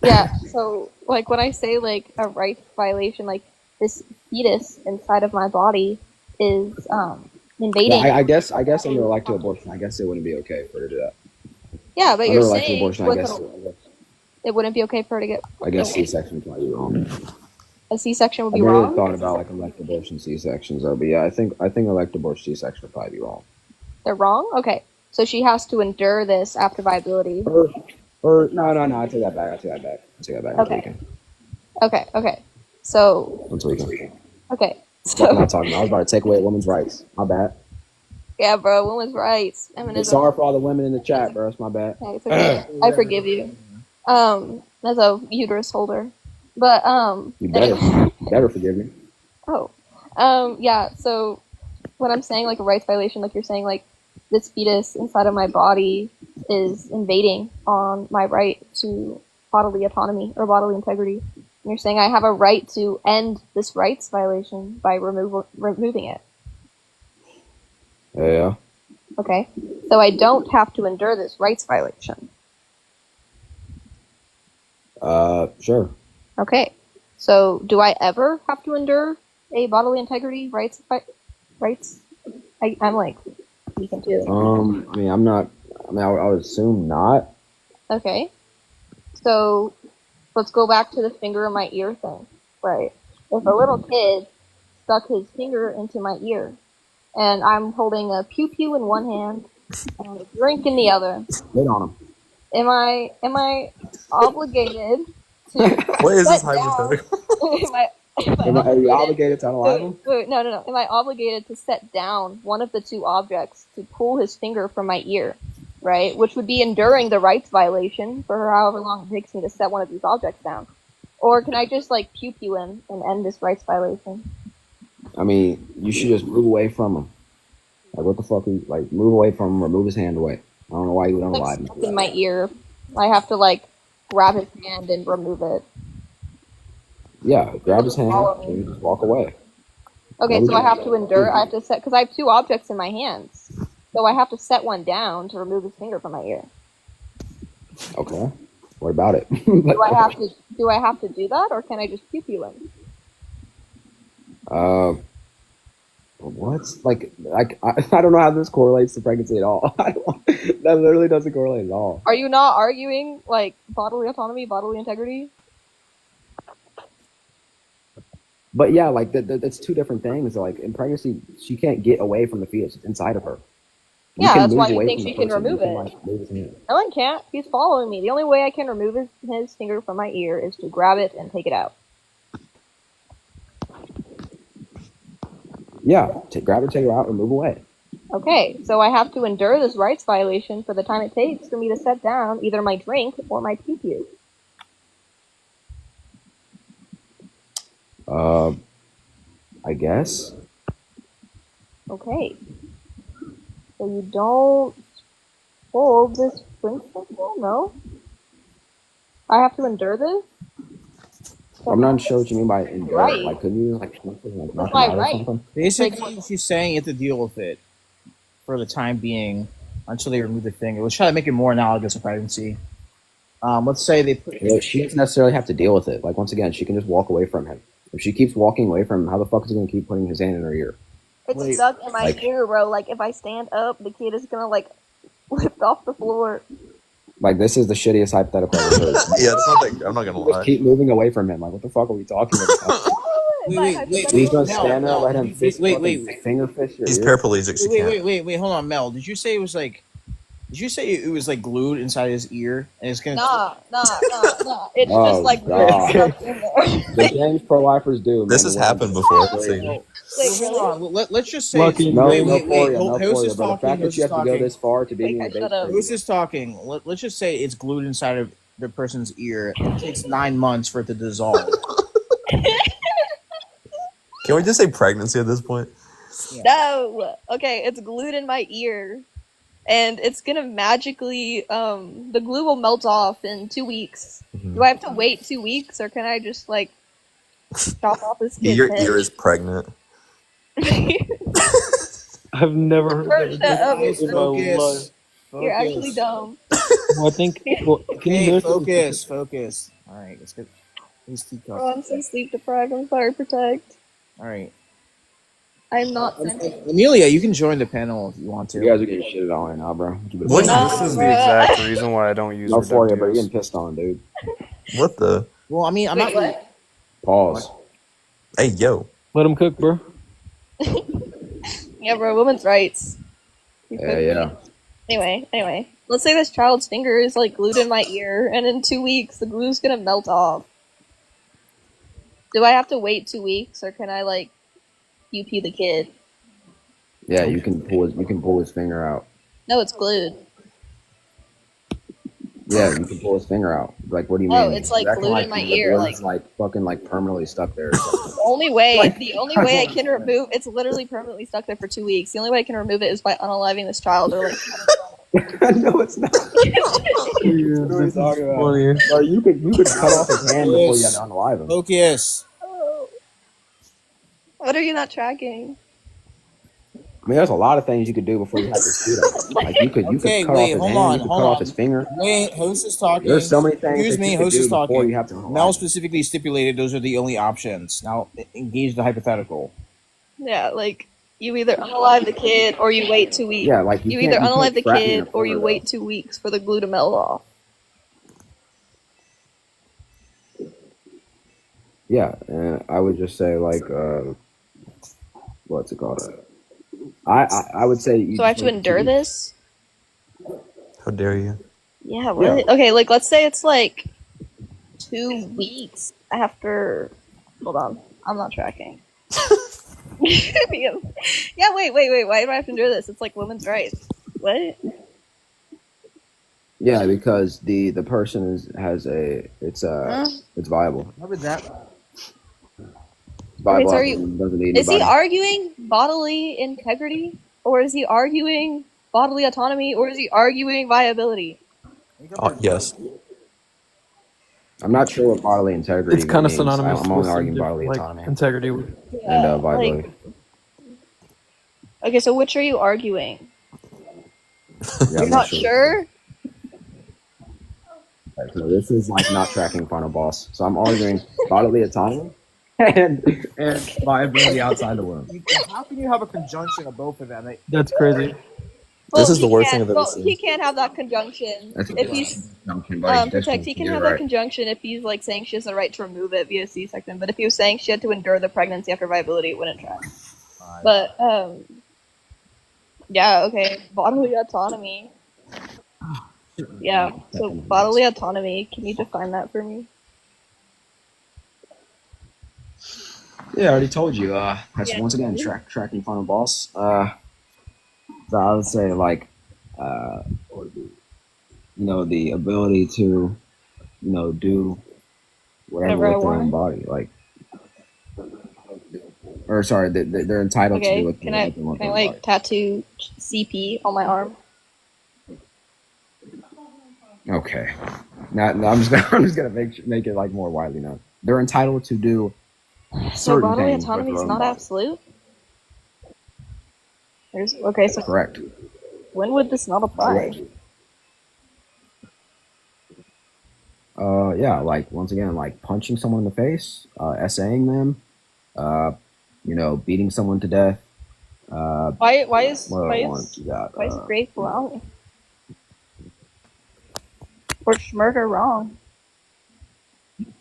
G: Yeah, so like when I say like a rights violation, like this fetus inside of my body is invading.
N: Well, I guess under elective abortion, I guess it wouldn't be okay for her to do that.
G: Yeah, but
N: Under
G: you're
N: elective
G: saying
N: abortion,
G: with it wouldn't be okay for her to get
N: I guess C-section might be wrong.
G: a C-section would
N: I've
G: be
N: never
G: wrong.
N: thought about like elective abortion C-sections though, but yeah, I think elective abortion C-section would probably be wrong.
G: They're wrong. Okay, so she has to endure this after viability.
N: Or no, I take that back.
G: Okay. Okay. So
N: Until we can.
G: okay.
N: What am I
G: So
N: talking about? I was about to take away women's rights. My bad.
G: yeah, bro, women's rights,
N: I'm
G: feminism.
N: sorry for all the women in the chat, bro. It's my bad.
G: Okay, it's okay. I forgive you. As a uterus holder, but
N: You better forgive me.
G: Oh, yeah. So when I'm saying like a rights violation, like you're saying like this fetus inside of my body is invading on my right to bodily autonomy or bodily integrity. And you're saying I have a right to end this rights violation by removing it.
N: Yeah.
G: Okay. So I don't have to endure this rights violation.
N: Sure.
G: Okay. So do I ever have to endure a bodily integrity rights? I'm like, you can do it.
N: I mean, I'm not. I mean, I would assume not.
G: Okay. So let's go back to the finger in my ear thing. Right. If a little kid stuck his finger into my ear and I'm holding a pew pew in one hand and a drink in the other,
N: Hit on him.
G: am I obligated to
T: What is this
G: set down-
T: hypothetical?
N: Are you obligated to unalive him?
G: Wait, no. Am I obligated to set down one of the two objects to pull his finger from my ear, right? Which would be enduring the rights violation for however long it takes me to set one of these objects down. Or can I just like pew pew him and end this rights violation?
N: I mean, you should just move away from him. Like, what the fuck? Like, move away from him or move his hand away. I don't know why you would unalive him.
G: Stuck in my ear. I have to like grab his hand and remove it.
N: Yeah, grab his hand and just walk away.
G: Okay, so I have to endure. I have to set because I have two objects in my hands, so I have to set one down to remove his finger from my ear.
N: Okay. What about it?
G: Do I have to? Do I have to do that, or can I just pew pew him?
N: What? Like I don't know how this correlates to pregnancy at all. That literally doesn't correlate at all.
G: Are you not arguing like bodily autonomy, bodily integrity?
N: But yeah, like that's two different things. Like in pregnancy, she can't get away from the fetus. It's inside of her.
G: Yeah,
N: can
G: that's
N: move
G: why you
N: away
G: think
N: from
G: she
N: the
G: can
N: person.
G: remove
N: You can,
G: it.
N: like, move his hand.
G: Ellen can't. He's following me. The only way I can remove his finger from my ear is to grab it and take it out.
N: Yeah, grab her, take her out, and move away.
G: Okay, so I have to endure this rights violation for the time it takes for me to set down either my drink or my pew pew.
N: I guess.
G: Okay. So you don't hold this drink symbol? No? I have to endure this?
N: I'm not sure what you mean by endure.
G: Right.
N: Like, couldn't you like knock him
G: my
N: out or
G: right.
N: something?
R: Basically, she's saying you have to deal with it for the time being until they remove the finger. Let's try to make it more analogous to pregnancy. Let's say they put.
N: You know, she doesn't necessarily have to deal with it. Like, once again, she can just walk away from him. If she keeps walking away from him, how the fuck is he going to keep putting his hand in her ear?
G: It's stuck in my ear, bro. Like, if I stand up, the kid is gonna, like, lift off the floor.
N: Like, this is the shittiest hypothetical I've ever heard.
M: Yeah, it's not that, I'm not gonna
N: Just
M: lie.
N: keep moving away from him. Like, what the fuck are we talking about?
R: Wait,
N: He's gonna stand there,
R: Mel,
N: let him
R: wait.
N: finger fish your
M: He's
N: ear.
M: paraplegic. So he can't.
R: Wait, hold on, Mel. Did you say it was like? Did you say it was like glued inside his ear and it's gonna?
G: Nah. It's
N: Oh,
G: just like
N: God.
G: stuck in there.
N: The things pro-lifers do.
M: This
N: man,
M: has happened before. See?
R: Hold on. Let's just say.
N: Lucky. No,
R: wait.
N: no for you,
R: Hold-
N: no
R: Host
N: for you,
R: is
N: but the
R: talking.
N: fact that
R: Host
N: you
R: is
N: have to go
R: talking.
N: this far to being in a base.
R: Host is talking. Let's just say it's glued inside of the person's ear. It takes 9 months for it to dissolve.
M: Can we just say pregnancy at this point?
G: No. Okay, it's glued in my ear, and it's gonna magically the glue will melt off in 2 weeks. Do I have to wait 2 weeks, or can I just like chop off this kid's
M: Your
G: head?
M: ear is pregnant.
K: I've never heard that
G: Focus.
K: in my life.
G: You're actually dumb.
K: Well, I think. Well, can you hear
R: Focus. All right, let's get these teacups.
G: Oh, I'm so sleep deprived. I'm sorry, Protect.
R: All right,
G: I'm not sensing.
R: Amelia, you can join the panel if you want to.
N: You guys are getting shitted on right now, bro. Keep it
S: What?
N: moving.
S: This is the exact reason why I don't use
N: No for you, but you're
S: reductios.
N: getting pissed on, dude.
M: What the?
R: Well, I mean, I'm
G: Wait,
R: not.
G: what?
N: Pause.
M: Hey, yo.
K: Let him cook, bro.
G: Yeah, bro, women's rights.
N: Yeah.
G: Anyway. Let's say this child's finger is like glued in my ear, and in 2 weeks the glue's gonna melt off. Do I have to wait 2 weeks, or can I like UP the kid?
N: Yeah, you can pull his finger out.
G: No, it's glued.
N: Yeah, you can pull his finger out. Like, what do you
G: Oh,
N: mean?
G: it's, like,
N: You're acting
G: glued in my
N: the
G: ear,
N: board's, like fucking like permanently stuck there.
G: The only way I can remove it's literally permanently stuck there for 2 weeks. The only way I can remove it is by unaliving this child or like.
N: No, it's not. What are you talking about? Bro, you could cut off his hand before you had to unalive him.
R: Focus.
G: What are you not tracking?
N: I mean, there's a lot of things you could do before you have to shoot him. Like you could
R: Okay,
N: cut
R: wait,
N: off his
R: hold
N: hand,
R: on,
N: you could
R: hold
N: cut
R: on.
N: off his finger.
R: Wait, host is talking.
N: There's so many things.
R: Excuse
N: that
R: me,
N: you could
R: host
N: do
R: is
N: before
R: talking.
N: you have to unalive
R: Mel
N: him.
R: specifically stipulated those are the only options. Now engage the hypothetical.
G: Yeah, like you either unalive the kid or you wait 2 weeks.
N: Yeah, like
G: you
N: you
G: either
N: can't
G: unalive the
N: trap me in
G: kid
N: a
G: or you
N: corner,
G: wait
N: though.
G: 2 weeks for the glue to melt off.
N: Yeah, and I would just say like, what's it called? I would say. You
G: So I have to
N: just-
G: endure this?
M: How dare you?
G: Yeah, what? Okay, like let's say it's like 2 weeks after. Hold on, I'm not tracking. Yeah, wait. Why do I have to endure this? It's like women's rights. What?
N: Yeah, because the person has it's viable.
R: How would that?
N: It's
G: Okay,
N: viable
G: so
N: as in doesn't need
G: is he
N: anybody.
G: arguing bodily integrity, or is he arguing bodily autonomy, or is he arguing viability?
T: Yes.
N: I'm not sure what bodily integrity
K: It's
N: even
K: kind of
N: means.
K: synonymous
N: I'm
K: with
N: only
K: some
N: arguing bodily
K: like
N: autonomy
K: integrity.
N: and
G: Yeah,
N: viability.
G: okay, so which are you arguing?
N: Yeah,
G: You're
N: I'm
G: not sure?
N: Right, so this is like not tracking final boss. So I'm arguing bodily autonomy and viability outside the womb.
R: How can you have a conjunction of both of them?
K: That's crazy.
T: This is the worst thing
G: Can't-
T: I've ever
G: well,
T: seen.
G: he can't have that conjunction.
N: That's
G: If he's
N: conjunction, buddy. That's
G: protect, he can
N: you're
G: have
N: right.
G: that conjunction if he's like saying she has the right to remove it via C-section. But if he was saying she had to endure the pregnancy after viability, it wouldn't track. But yeah, okay, bodily autonomy. Yeah, so bodily autonomy. Can you define that for me?
N: Yeah, I already told you. That's
G: Yeah.
N: once again tracking final boss. So I would say like, the ability to, do whatever
G: Whatever I
N: with their own
G: want.
N: body, like, or sorry, they're entitled to
G: Okay,
N: do what
G: can
N: they
G: I
N: want with
G: can I
N: their own
G: like tattoo CP on my arm?
N: body. Okay. Now I'm just gonna make it like more widely known. They're entitled to do
G: So
N: certain
G: bodily
N: things with
G: autonomy
N: their
G: is
N: own
G: not
N: body.
G: absolute. Okay, so
N: Correct.
G: when would this not apply?
N: Correct. Yeah, like once again, like punching someone in the face, essaying them, beating someone to death.
G: Why is
N: What other ones you got?
G: why is rape wrong? Or schmurder wrong?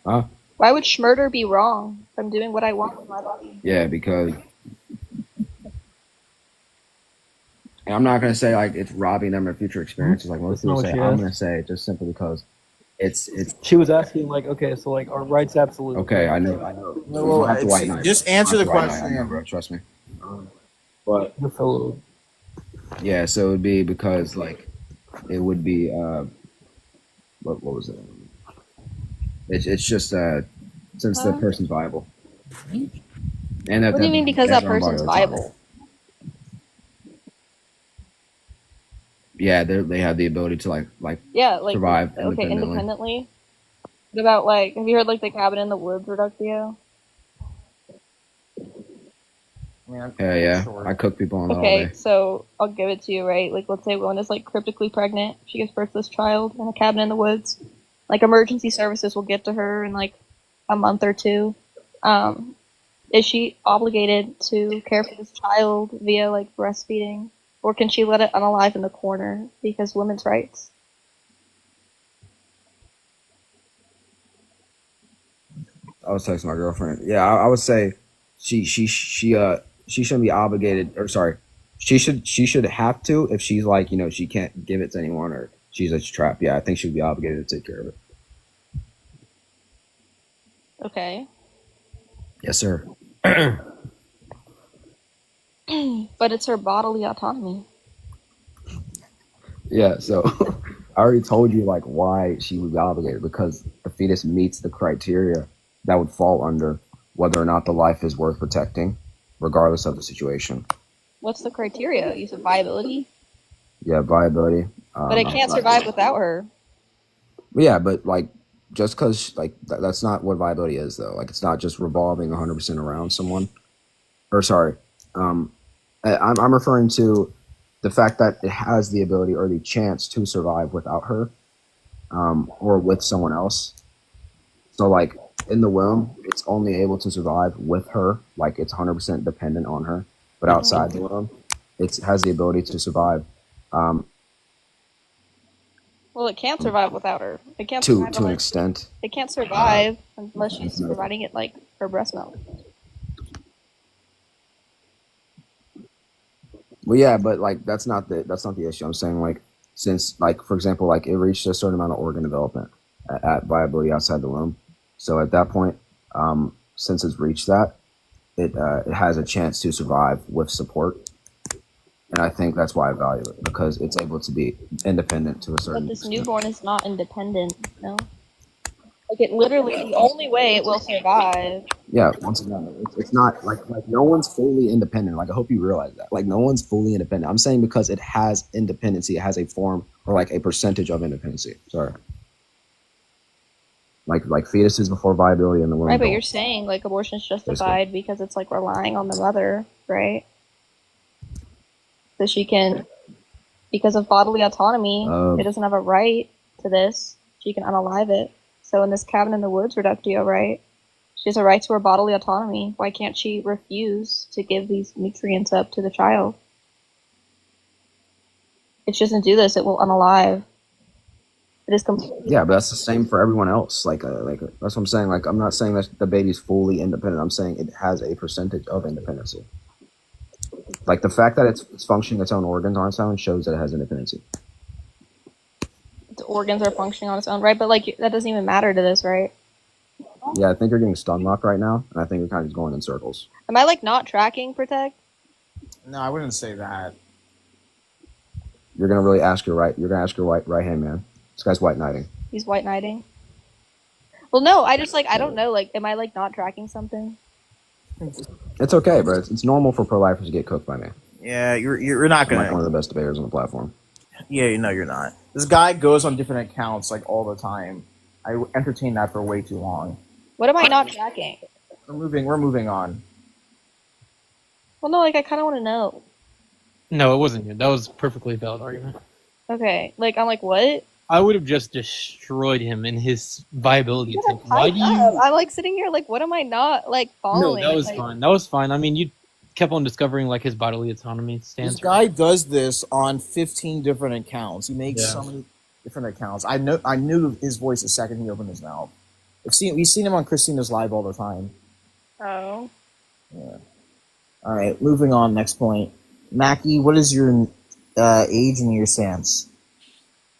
N: Huh?
G: Why would schmurder be wrong if I'm doing what I want with my body?
N: Yeah, because and I'm not gonna say like it's robbing them of future experiences, like most
K: That's not
N: people
K: what
N: say.
K: she
N: I'm
K: asked.
N: gonna say it just simply because it's
K: She was asking like, okay, so like, are rights absolute?
N: okay. I know.
R: Well,
N: You have to white knight.
R: just
N: You
R: answer
N: have
R: the
N: to white knight, I
R: question.
N: know, bro. Trust me. But
K: The fellow.
N: yeah, so it would be because like it would be what was it? It's just since the person's viable. And
G: What do you mean because that person's
N: viable?
G: viable?
N: Yeah, they have the ability to like
G: Yeah, like
N: survive
G: okay,
N: independently.
G: independently. What about like have you heard like the cabin in the woods reductio?
N: Yeah, I cook people on that all
G: Okay,
N: day.
G: so I'll give it to you, right? Like let's say a woman is like cryptically pregnant, she gives birth to this child in a cabin in the woods. Like emergency services will get to her in like a month or two. Is she obligated to care for this child via like breastfeeding? Or can she let it unalive in the corner because women's rights?
N: I was texting my girlfriend. Yeah, I would say she shouldn't be obligated, or sorry, she should have to if she's like she can't give it to anyone or she's a trap. Yeah, I think she'd be obligated to take care of it.
G: Okay.
N: Yes, sir.
G: But it's her bodily autonomy.
N: Yeah, so I already told you like why she would be obligated, because the fetus meets the criteria that would fall under whether or not the life is worth protecting, regardless of the situation.
G: What's the criteria? You said viability?
N: Yeah, viability.
G: But it can't survive without her.
N: Yeah, but like just because like that's not what viability is though. Like it's not just revolving 100% around someone. Or sorry, I'm referring to the fact that it has the ability or the chance to survive without her, or with someone else. So like in the womb, it's only able to survive with her. Like it's 100% dependent on her. But outside the womb, it has the ability to survive.
G: Well, it can't survive without her. It can't
N: To
G: survive
N: an
G: unless,
N: extent.
G: it can't survive unless she's providing it like her breast milk.
N: Well, yeah, but like that's not the issue. I'm saying like since like for example like it reached a certain amount of organ development at viability outside the womb. So at that point, since it's reached that, it has a chance to survive with support. and I think that's why I value it, because it's able to be independent to a
G: But
N: certain
G: this
N: extent.
G: newborn is not independent, no? Like, it literally, the only way it will survive.
N: Yeah, once again, it's not like no one's fully independent. Like I hope you realize that. Like no one's fully independent. I'm saying because it has independency, it has a form or like a percentage of independency. Sorry. Like fetuses before viability and the women
G: Right, but
N: don't.
G: you're saying, like, abortion's justified because it's, like, relying on the mother, right? So she can, because of bodily autonomy, it doesn't have a right to this. She can unalive it. So in this cabin in the woods reductio, right? She has a right to her bodily autonomy. Why can't she refuse to give these nutrients up to the child? If she doesn't do this, it will unalive. It is completely.
N: Yeah, but that's the same for everyone else. That's what I'm saying. Like I'm not saying that the baby's fully independent. I'm saying it has a percentage of independency. Like the fact that it's functioning its own organs on its own shows that it has independency.
G: The organs are functioning on its own, right? But like that doesn't even matter to this, right?
N: Yeah, I think you're getting stun locked right now, and I think you're kind of just going in circles.
G: Am I like not tracking Protect?
R: No, I wouldn't say that.
N: You're gonna really ask your right. You're gonna ask your right hand man. This guy's white knighting.
G: He's white knighting. Well, no, I just like I don't know. Like, am I like not tracking something?
N: It's okay, bro. It's normal for pro-lifers to get cooked by me.
R: Yeah, you're not
N: I'm
R: gonna.
N: like one of the best debaters on the platform.
R: Yeah, you know you're not. This guy goes on different accounts like all the time. I entertained that for way too long.
G: What am I not tracking?
R: We're moving on.
G: Well, no, like I kind of want to know.
C: No, it wasn't you. That was a perfectly valid argument.
G: Okay, like I'm like what?
C: I would have just destroyed him in his viability tank. Why do you?
G: I'm like sitting here like what am I not like
C: No,
G: following?
C: that was
G: Like,
C: fine. That was fine. I mean, you kept on discovering like his bodily autonomy stance.
R: This guy does this on 15 different accounts. He makes
C: Yeah.
R: so many different accounts. I knew his voice the second he opened his mouth. We've seen him on Christina's live all the time.
G: Oh.
R: Yeah. All right, moving on. Next point. Mackie, what is your age and your stance?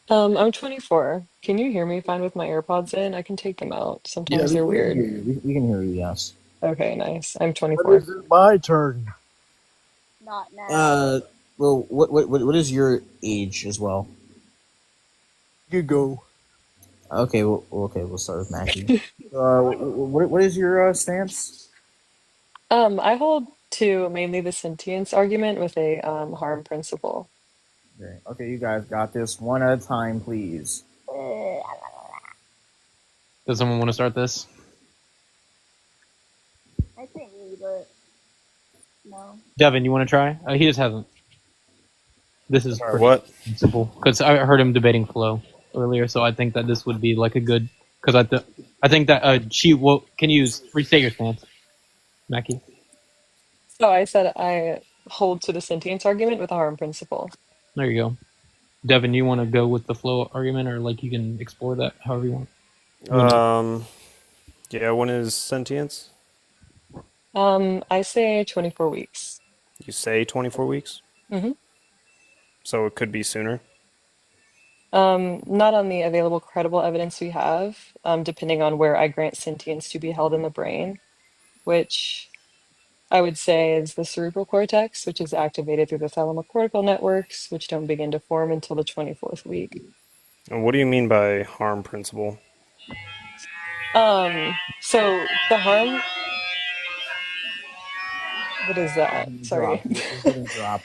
I: I'm 24. Can you hear me fine with my AirPods in? I can take them out. Sometimes they're
R: we can
I: weird.
R: hear you. We can hear you. Yes.
I: Okay, nice. I'm 24.
R: My turn.
G: Not now.
R: Well, what is your age as well?
L: You go.
R: Okay. We'll start with Mackie. What is your stance?
I: I hold to mainly the sentience argument with a harm principle.
R: Okay, you guys got this. One at a time, please.
C: Does someone want to start this?
G: I think me, but no.
C: Devin, you want to try? He just hasn't. This is
S: Sorry,
C: pretty
S: what?
C: simple because I heard him debating flow earlier, so I think that this would be like a good because I think that she will. Can you restate your stance, Mackie?
I: So I said I hold to the sentience argument with a harm principle.
C: There you go. Devin, you want to go with the flow argument, or like you can explore that however you want.
S: Yeah, when is sentience?
I: I say 24 weeks.
S: You say 24 weeks?
I: Mm-hmm.
S: So it could be sooner?
I: Not on the available credible evidence we have, depending on where I grant sentience to be held in the brain, which I would say is the cerebral cortex, which is activated through the thalamocortical networks, which don't begin to form until the 24th week.
S: And what do you mean by harm principle?
I: So the harm. What is that? Sorry.
R: Drop.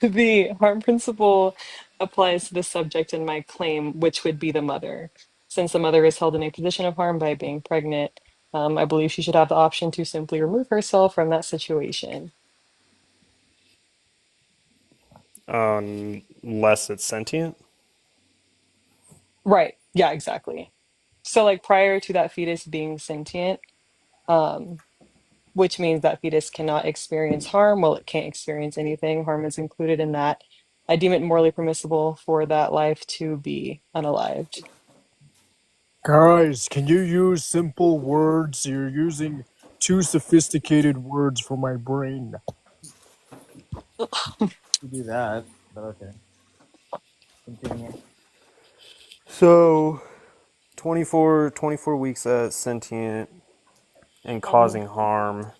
I: The harm principle applies to the subject in my claim, which would be the mother. Since the mother is held in a position of harm by being pregnant, I believe she should have the option to simply remove herself from that situation.
S: Unless it's sentient?
I: Right. Yeah, exactly. So like prior to that fetus being sentient, which means that fetus cannot experience harm. Well, it can't experience anything. Harm is included in that. I deem it morally permissible for that life to be unalived.
L: Guys, can you use simple words? You're using too sophisticated words for my brain.
R: You do that, but okay. Continue.
S: So, 24 weeks at sentient and causing harm.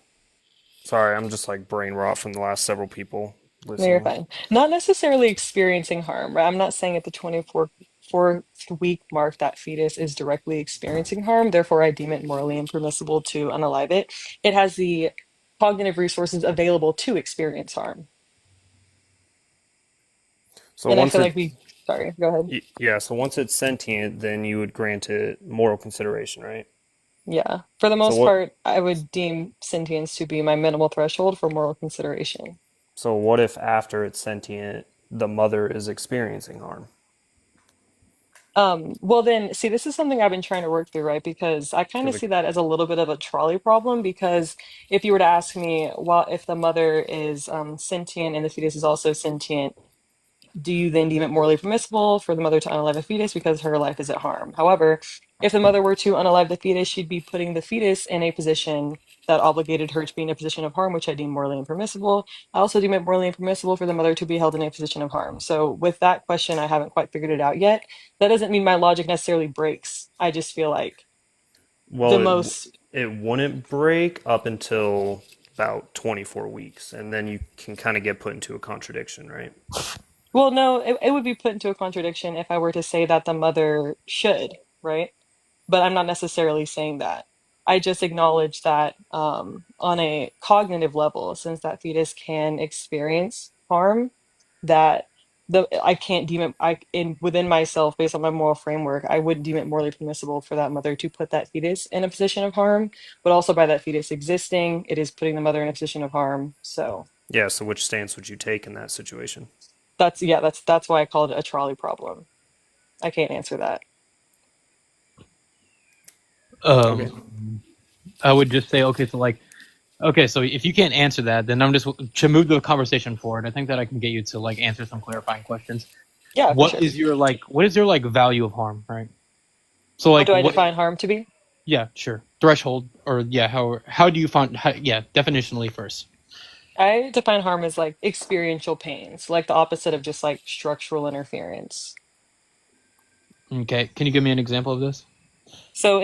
S: Sorry, I'm just like brain rot from the last several people.
I: No, you're
S: listening.
I: fine. Not necessarily experiencing harm, right? I'm not saying at the 24th week mark that fetus is directly experiencing harm. Therefore, I deem it morally impermissible to unalive it. It has the cognitive resources available to experience harm.
S: So
I: And I
S: once
I: feel
S: it,
I: like sorry, go ahead.
S: yeah, so once it's sentient, then you would grant it moral consideration, right?
I: Yeah. For the
S: So
I: most
S: what?
I: part, I would deem sentience to be my minimal threshold for moral consideration.
S: So what if after it's sentient, the mother is experiencing harm?
I: Well then, see, this is something I've been trying to work through, right? Because I kind of
S: 'Cause
I: see that as a little bit of a trolley problem. Because if you were to ask me, well, if the mother is sentient and the fetus is also sentient, do you then deem it morally permissible for the mother to unalive the fetus because her life is at harm? However, if the mother were to unalive the fetus, she'd be putting the fetus in a position that obligated her to be in a position of harm, which I deem morally impermissible. I also deem it morally impermissible for the mother to be held in a position of harm. So, with that question, I haven't quite figured it out yet. That doesn't mean my logic necessarily breaks. I just feel like
S: Well,
I: the most.
S: it wouldn't break up until about 24 weeks, and then you can kind of get put into a contradiction, right?
I: Well, no, it would be put into a contradiction if I were to say that the mother should, right? But I'm not necessarily saying that. I just acknowledge that on a cognitive level, since that fetus can experience harm, that I can't deem it within myself based on my moral framework, I wouldn't deem it morally permissible for that mother to put that fetus in a position of harm, but also by that fetus existing, it is putting the mother in a position of harm. So
S: Yeah, so which stance would you take in that situation?
I: that's why I called it a trolley problem. I can't answer that.
S: Okay.
B: I would just say, okay, so if you can't answer that, then I'm just to move the conversation forward. I think that I can get you to like answer some clarifying questions.
I: Yeah, for
B: What
I: sure.
B: is your value of harm, right? So
I: What
B: like
I: do I
B: what?
I: define harm to be?
B: Yeah, sure. Threshold, or yeah, how do you find? Definitionally first.
I: I define harm as like experiential pains, like the opposite of just like structural interference.
B: Okay, can you give me an example of this?
I: So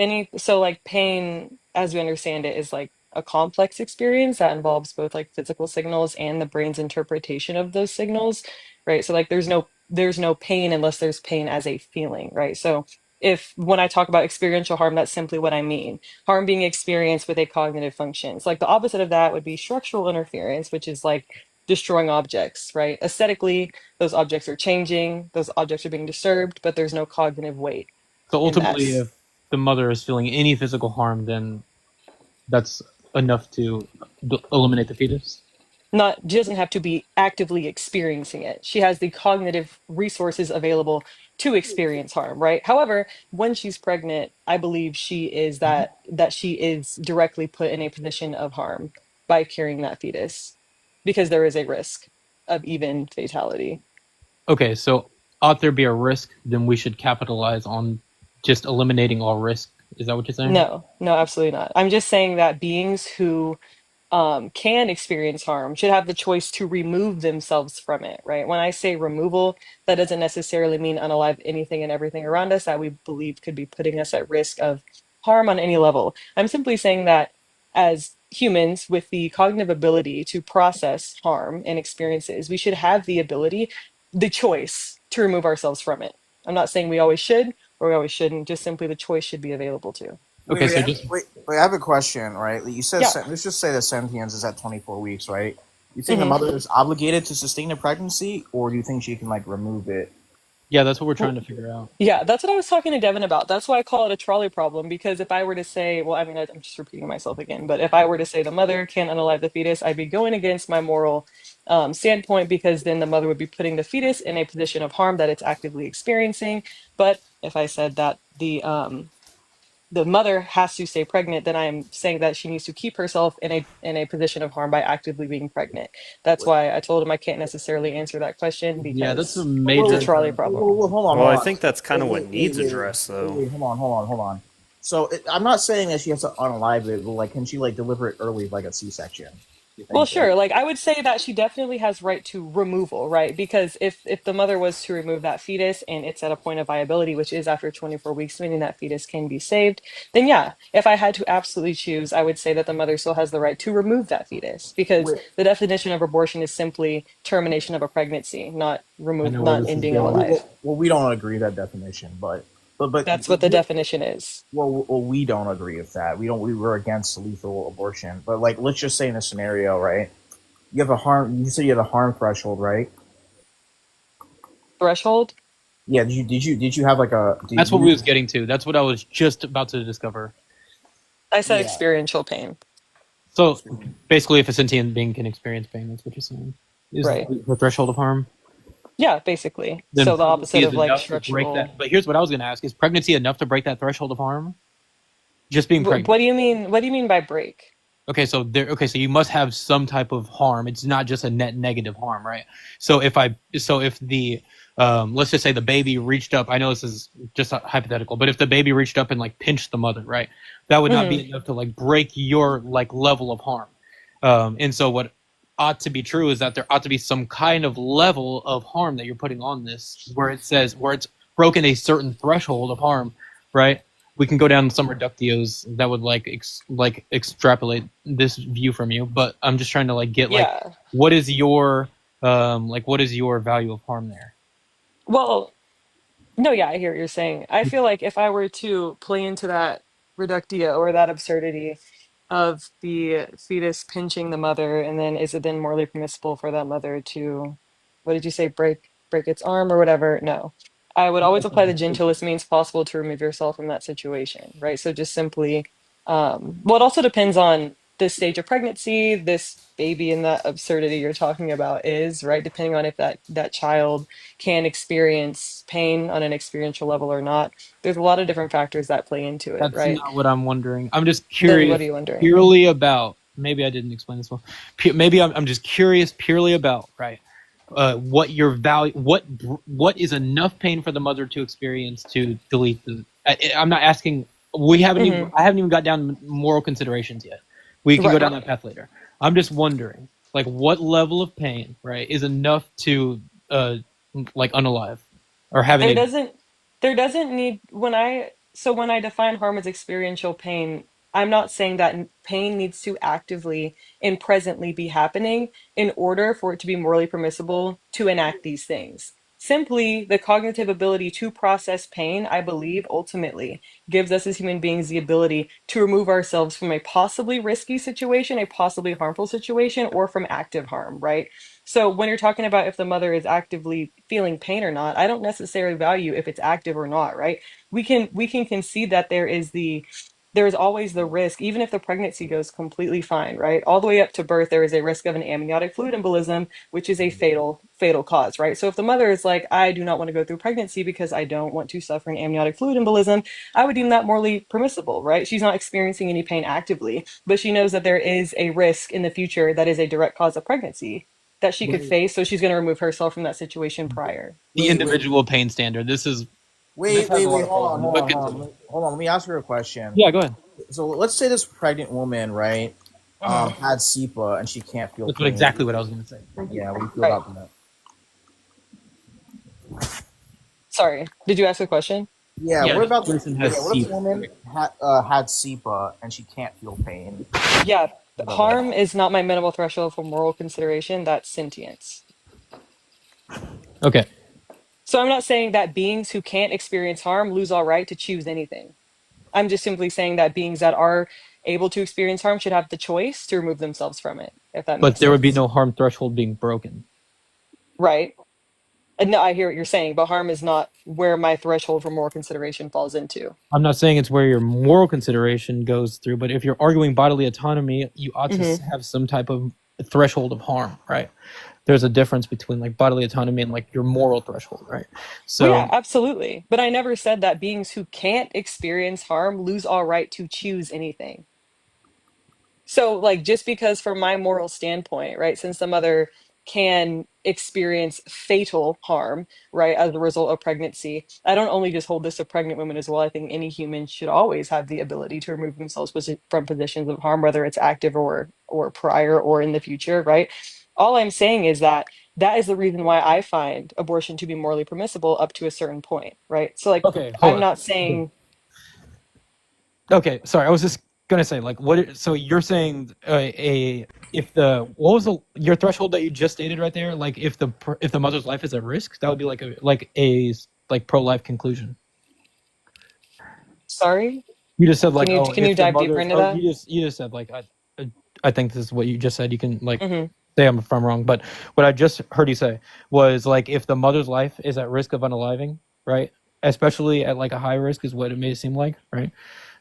I: like pain, as we understand it, is like a complex experience that involves both like physical signals and the brain's interpretation of those signals, right? So like there's no pain unless there's pain as a feeling, right? So if when I talk about experiential harm, that's simply what I mean. Harm being experienced with a cognitive function. So like the opposite of that would be structural interference, which is like destroying objects, right? Aesthetically, those objects are changing, those objects are being disturbed, but there's no cognitive weight.
B: So
I: And
B: ultimately,
I: that's
B: if the mother is feeling any physical harm, then that's enough to eliminate the fetus.
I: not she doesn't have to be actively experiencing it. She has the cognitive resources available to experience harm, right? However, when she's pregnant, I believe she is directly put in a position of harm by carrying that fetus because there is a risk of even fatality.
B: Okay, so ought there be a risk? Then we should capitalize on just eliminating all risk. Is that what you're saying?
I: No, absolutely not. I'm just saying that beings who can experience harm should have the choice to remove themselves from it, right? When I say removal, that doesn't necessarily mean unalive anything and everything around us that we believe could be putting us at risk of harm on any level. I'm simply saying that as humans with the cognitive ability to process harm and experiences, we should have the choice to remove ourselves from it. I'm not saying we always should or we always shouldn't, just simply the choice should be available to.
B: Okay, so
R: Wait, I have a question, right? You said,
I: Yeah.
R: let's just say that sentience is at 24 weeks, right? You think the
I: Mhm.
R: mother is obligated to sustain a pregnancy, or do you think she can, like, remove it?
B: Yeah, that's what we're trying to figure out.
I: Yeah, that's what I was talking to Devin about. That's why I call it a trolley problem, because if I were to say, well, I mean, I'm just repeating myself again, but if I were to say the mother can't unalive the fetus, I'd be going against my moral standpoint, because then the mother would be putting the fetus in a position of harm that it's actively experiencing. But if I said that the mother has to stay pregnant, then I am saying that she needs to keep herself in a position of harm by actively being pregnant. That's why I told him I can't necessarily answer that question
B: Yeah, that's a
I: because
B: major.
I: it's a trolley problem.
R: Hold on,
S: Well,
R: hold
S: I
R: on.
S: think that's kind of
R: Wait,
S: what needs
R: wait,
S: addressed, though.
R: wait, hold on. So I'm not saying that she has to unalive it, but like, can she like deliver it early, like a C-section?
I: Well, sure. Like I would say that she definitely has right to removal, right? Because if the mother was to remove that fetus and it's at a point of viability, which is after 24 weeks, meaning that fetus can be saved, then yeah, if I had to absolutely choose, I would say that the mother still has the right to remove that fetus because
R: Wait,
I: the definition of abortion is simply termination of a pregnancy, not
B: I
I: remove,
B: know where
I: not
B: this is
I: ending a
B: going.
I: life.
R: well, we don't agree that definition, but
I: That's what the definition is.
R: well, we don't agree with that. We were against lethal abortion, but like, let's just say in a scenario, right? You have a harm. You said you have a harm threshold, right?
I: Threshold?
R: Yeah. Did you have like a?
C: That's what we was getting to. That's what I was just about to discover.
I: I said
R: Yeah.
I: experiential pain.
C: So basically, if a sentient being can experience pain, that's what you're saying. Is
I: Right.
C: the threshold of harm?
I: Yeah, basically.
C: Then
I: So the
C: pregnancy
I: opposite
C: is
I: of like
C: enough to break
I: structural.
C: that. But here's what I was going to ask: is pregnancy enough to break that threshold of harm? Just being pregnant.
I: What do you mean? What do you mean by break?
C: Okay, so so you must have some type of harm. It's not just a net negative harm, right? So if the let's just say the baby reached up, I know this is just a hypothetical, but if the baby reached up and like pinched the mother, right? That would not be enough to like break your like level of harm. And so what ought to be true is that there ought to be some kind of level of harm that you're putting on this where it's broken a certain threshold of harm, right? We can go down some reductios that would like extrapolate this view from you, but I'm just trying to like get like
I: Yeah.
C: what is your value of harm there?
I: Well, no, yeah, I hear what you're saying. I feel like if I were to play into that reductio or that absurdity of the fetus pinching the mother, and then is it then morally permissible for that mother to, what did you say, break its arm or whatever? No. I would always apply the gentlest means possible to remove yourself from that situation, right? So just simply, well, it also depends on the stage of pregnancy, this baby and that absurdity you're talking about is, right? Depending on if that child can experience pain on an experiential level or not. There's a lot of different factors that play into it,
C: That's
I: right?
C: not what I'm wondering. I'm just
I: Then what
C: curious
I: are you wondering?
C: purely about. Maybe I didn't explain this well. Maybe I'm just curious purely about right. What your value? What is enough pain for the mother to experience to delete the? I'm not asking. We haven't even. I haven't even got down to moral considerations yet. We can go down that path later. I'm just wondering, like, what level of pain, right, is enough to, like, unalive or have
I: There
C: an.
I: doesn't need when I define harm as experiential pain, I'm not saying that pain needs to actively and presently be happening in order for it to be morally permissible to enact these things. Simply the cognitive ability to process pain, I believe, ultimately gives us as human beings the ability to remove ourselves from a possibly risky situation, a possibly harmful situation, or from active harm, right? So when you're talking about if the mother is actively feeling pain or not, I don't necessarily value if it's active or not, right? We can concede that there is always the risk, even if the pregnancy goes completely fine, right? All the way up to birth, there is a risk of an amniotic fluid embolism, which is a fatal cause, right? So if the mother is like, I do not want to go through pregnancy because I don't want to suffer an amniotic fluid embolism, I would deem that morally permissible, right? She's not experiencing any pain actively, but she knows that there is a risk in the future that is a direct cause of pregnancy that she could face, so she's going to remove herself from that situation prior.
C: The individual pain standard. This is.
R: Wait,
C: this has a lot of
R: hold on,
C: holes in it,
R: hold
C: but
R: on, hold on. Hold on, let me ask her a question.
C: Yeah, go ahead.
R: So let's say this pregnant woman, right, had SEPA and she can't feel
C: That's
R: pain.
C: exactly what I was going to say.
R: Yeah, what do you feel
I: Right.
R: about that?
I: Sorry, did you ask a question?
R: Yeah, what about
C: this person has
R: what if
C: SEPA.
R: the woman had SEPA and she can't feel pain?
I: Yeah, harm is not my minimal threshold for moral consideration. That's sentience.
C: Okay.
I: So I'm not saying that beings who can't experience harm lose all right to choose anything. I'm just simply saying that beings that are able to experience harm should have the choice to remove themselves from it, if that
C: But
I: makes
C: there would be
I: sense.
C: no harm threshold being broken.
I: Right. And no, I hear what you're saying, but harm is not where my threshold for moral consideration falls into.
C: I'm not saying it's where your moral consideration goes through, but if you're arguing bodily autonomy, you ought to have some type of threshold of harm, right? There's a difference between like bodily autonomy and like your moral threshold, right? So
I: Well, yeah, absolutely. But I never said that beings who can't experience harm lose all right to choose anything. So, like, just because from my moral standpoint, right, since the mother can experience fatal harm, right, as a result of pregnancy. I don't only just hold this to pregnant women as well. I think any human should always have the ability to remove themselves from positions of harm, whether it's active or prior or in the future, right? All I'm saying is that that is the reason why I find abortion to be morally permissible up to a certain point, right? So, like,
C: Okay, hold
I: I'm
C: on.
I: not saying
C: Okay, sorry. I was just gonna say, like, so you're saying if the what was your threshold that you just stated right there? Like, if the mother's life is at risk, that would be like pro-life conclusion.
I: sorry.
C: You just said like,
I: Can you
C: if the
I: dive deeper
C: mother's,
I: into that?
C: you just said like, I think this is what you just said. You can like
I: Mhm.
C: say if I'm wrong, but what I just heard you say was like, if the mother's life is at risk of unaliving, right? Especially at like a high risk is what it made it seem like, right?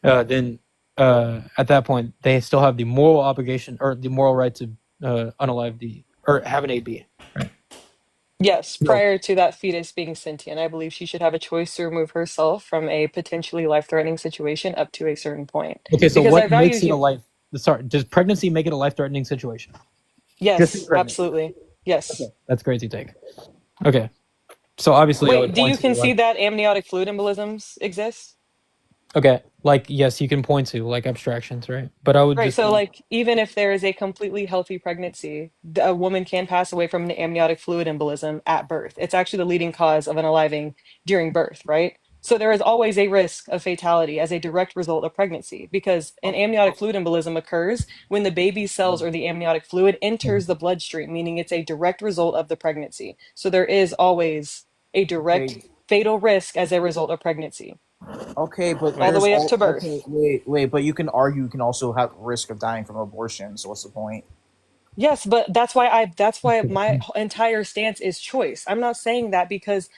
C: Then at that point they still have the moral obligation or the moral right to unalive or have an AB.
I: Yes,
C: No.
I: prior to that fetus being sentient, I believe she should have a choice to remove herself from a potentially life-threatening situation up to a certain point.
C: Okay, so
I: Because I
C: what
I: value
C: makes it a life? Sorry, does pregnancy make it a life-threatening situation? Just being
I: Yes,
C: pregnant.
I: absolutely. Yes.
C: Okay, that's crazy take. Okay, so obviously I
I: Wait,
C: would
I: do
C: point
I: you
C: to like,
I: concede that amniotic fluid embolisms exist?
C: okay, like yes, you can point to like abstractions, right? But I would
I: Right,
C: just
I: so like even if there is a completely healthy pregnancy, a woman can pass away from an amniotic fluid embolism at birth. It's actually the leading cause of unaliving during birth, right? So there is always a risk of fatality as a direct result of pregnancy because an amniotic fluid embolism occurs when the baby's cells or the amniotic fluid enters the bloodstream, meaning it's a direct result of the pregnancy. So there is always a direct
R: Okay,
I: fatal risk as a result of pregnancy,
R: okay, but
I: all the
R: there's
I: way up
R: all
I: to birth.
R: okay. Wait, but you can argue you can also have risk of dying from abortion. So what's the point?
I: Yes, but that's why my entire stance is choice. I'm not saying that because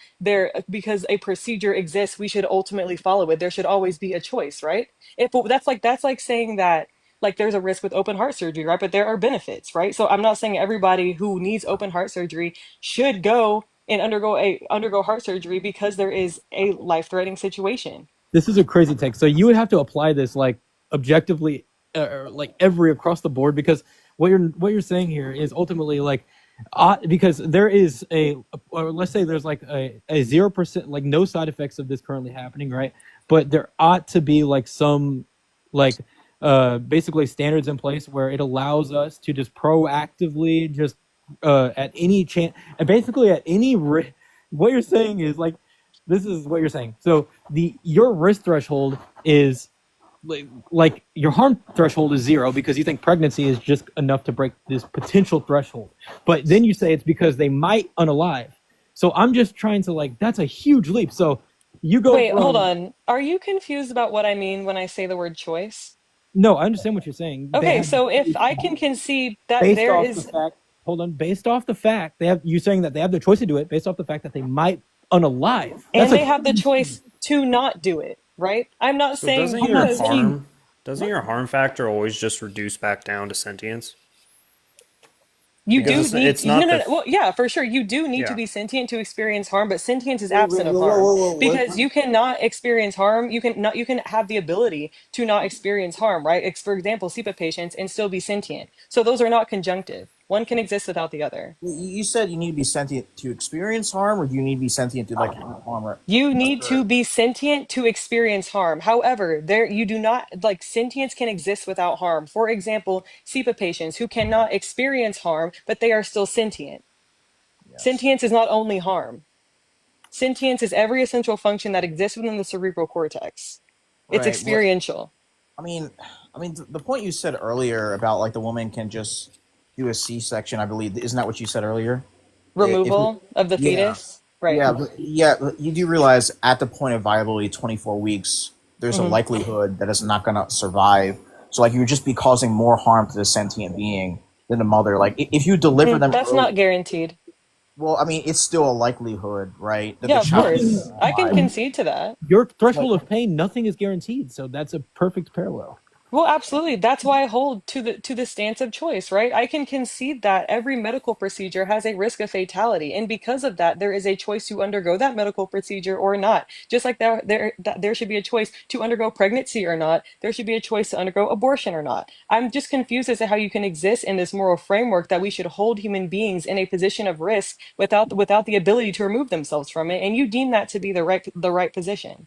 I: a procedure exists, we should ultimately follow it. There should always be a choice, right? If that's like saying that like there's a risk with open heart surgery, right? But there are benefits, right? So I'm not saying everybody who needs open heart surgery should go and undergo heart surgery because there is a life-threatening situation.
C: this is a crazy take. So you would have to apply this like objectively, like every across the board, because what you're saying here is ultimately like, because there is or let's say there's like a 0%, like no side effects of this currently happening, right? But there ought to be like some like basically standards in place where it allows us to just proactively just at any chance and basically at any what you're saying is like, this is what you're saying. So your risk threshold is like your harm threshold is 0 because you think pregnancy is just enough to break this potential threshold. But then you say it's because they might unalive. So I'm just trying to like, that's a huge leap. So you go
I: Wait,
C: from,
I: hold on. Are you confused about what I mean when I say the word choice?
C: No, I understand what you're saying. They
I: Okay,
C: have
I: so if I can concede that
C: based
I: there
C: off the
I: is,
C: fact, hold on, based off the fact you saying that they have the choice to do it based off the fact that they might unalive.
I: and they have the choice to not do it, right? I'm not
S: So
I: saying
S: doesn't
I: because
S: your harm factor always just reduce back down to sentience?
I: you do
S: Because
I: need,
S: it's not
I: no,
S: the
I: well, yeah, for sure, you do need to
S: yeah.
I: be sentient to experience harm, but sentience is
N: Wait,
I: absent of
N: whoa,
I: harm
N: whoa, whoa,
I: because
N: what?
I: you cannot experience harm. You can have the ability to not experience harm, right? For example, CPAP patients and still be sentient. So those are not conjunctive. One can exist without the other.
R: You said you need to be sentient to experience harm, or do you need to be sentient to like harm?
I: You need to be sentient to experience harm. However, there you do not like sentience can exist without harm. For example, CPAP patients who cannot experience harm, but they are still sentient.
R: Yes.
I: Sentience is not only harm. Sentience is every essential function that exists within the cerebral cortex. It's
R: Right. Well,
I: experiential.
R: I mean, the point you said earlier about like the woman can just do a C-section. I believe isn't that what you said earlier?
I: Removal of the
R: Yeah.
I: fetus. Right.
R: But you do realize at the point of viability, 24 weeks, there's a
I: Mhm.
R: likelihood that it's not going to survive. So like you would just be causing more harm to the sentient being than the mother. Like if you deliver them,
I: That's not guaranteed.
R: well, I mean, it's still a likelihood, right? That
I: Yeah,
R: the
I: of
R: child
I: course.
R: is
I: I can
R: alive.
I: concede to that.
C: Your threshold of pain, nothing is guaranteed. So that's a perfect parallel.
I: Well, absolutely. That's why I hold to the stance of choice, right? I can concede that every medical procedure has a risk of fatality, and because of that, there is a choice to undergo that medical procedure or not. Just like there should be a choice to undergo pregnancy or not, there should be a choice to undergo abortion or not. I'm just confused as to how you can exist in this moral framework that we should hold human beings in a position of risk without the ability to remove themselves from it, and you deem that to be the right position.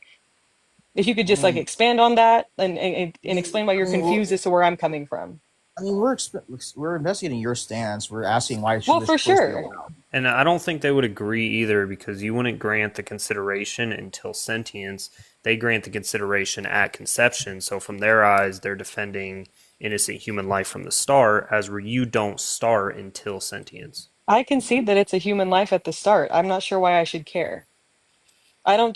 I: If you could
R: I
I: just like
R: mean,
I: expand on that and explain why
R: I
I: you're
R: mean, we're,
I: confused as to where I'm coming from.
R: I mean, we're investigating your stance. We're asking why should
I: Well,
R: this
I: for
R: choice be
I: sure.
R: allowed?
S: And I don't think they would agree either because you wouldn't grant the consideration until sentience. They grant the consideration at conception. So from their eyes, they're defending innocent human life from the start, as where you don't start until sentience.
I: I concede that it's a human life at the start. I'm not sure why I should care. I don't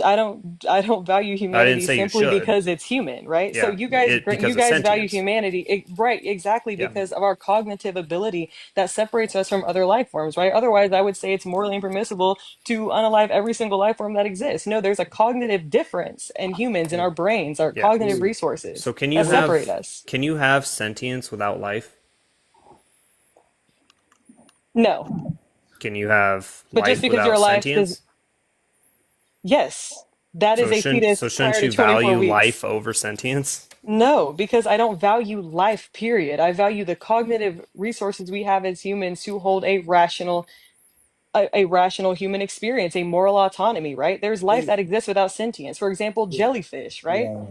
I: value
S: I didn't
I: humanity
S: say you
I: simply
S: should.
I: because it's human, right? So
S: Yeah,
I: you guys you
S: because of
I: guys value
S: sentience.
I: humanity, right, exactly
S: Yeah.
I: because of our cognitive ability that separates us from other life forms, right? Otherwise, I would say it's morally impermissible to unalive every single life form that exists. No, there's a cognitive difference in humans, in our brains, our
S: Yeah.
I: cognitive resources
S: So
I: that separate us.
S: can you have sentience without life?
I: No,
S: Can you have
I: but just
S: life
I: because you're
S: without
I: alive does
S: sentience?
I: yes, that is a fetus
S: Shouldn't
I: prior to
S: you
I: 24
S: value
I: weeks.
S: life over sentience?
I: No, because I don't value life, period. I value the cognitive resources we have as humans to hold a rational human experience, a moral autonomy, right? There's life
R: Wait,
I: that exists without sentience. For example, jellyfish, right?
R: yeah.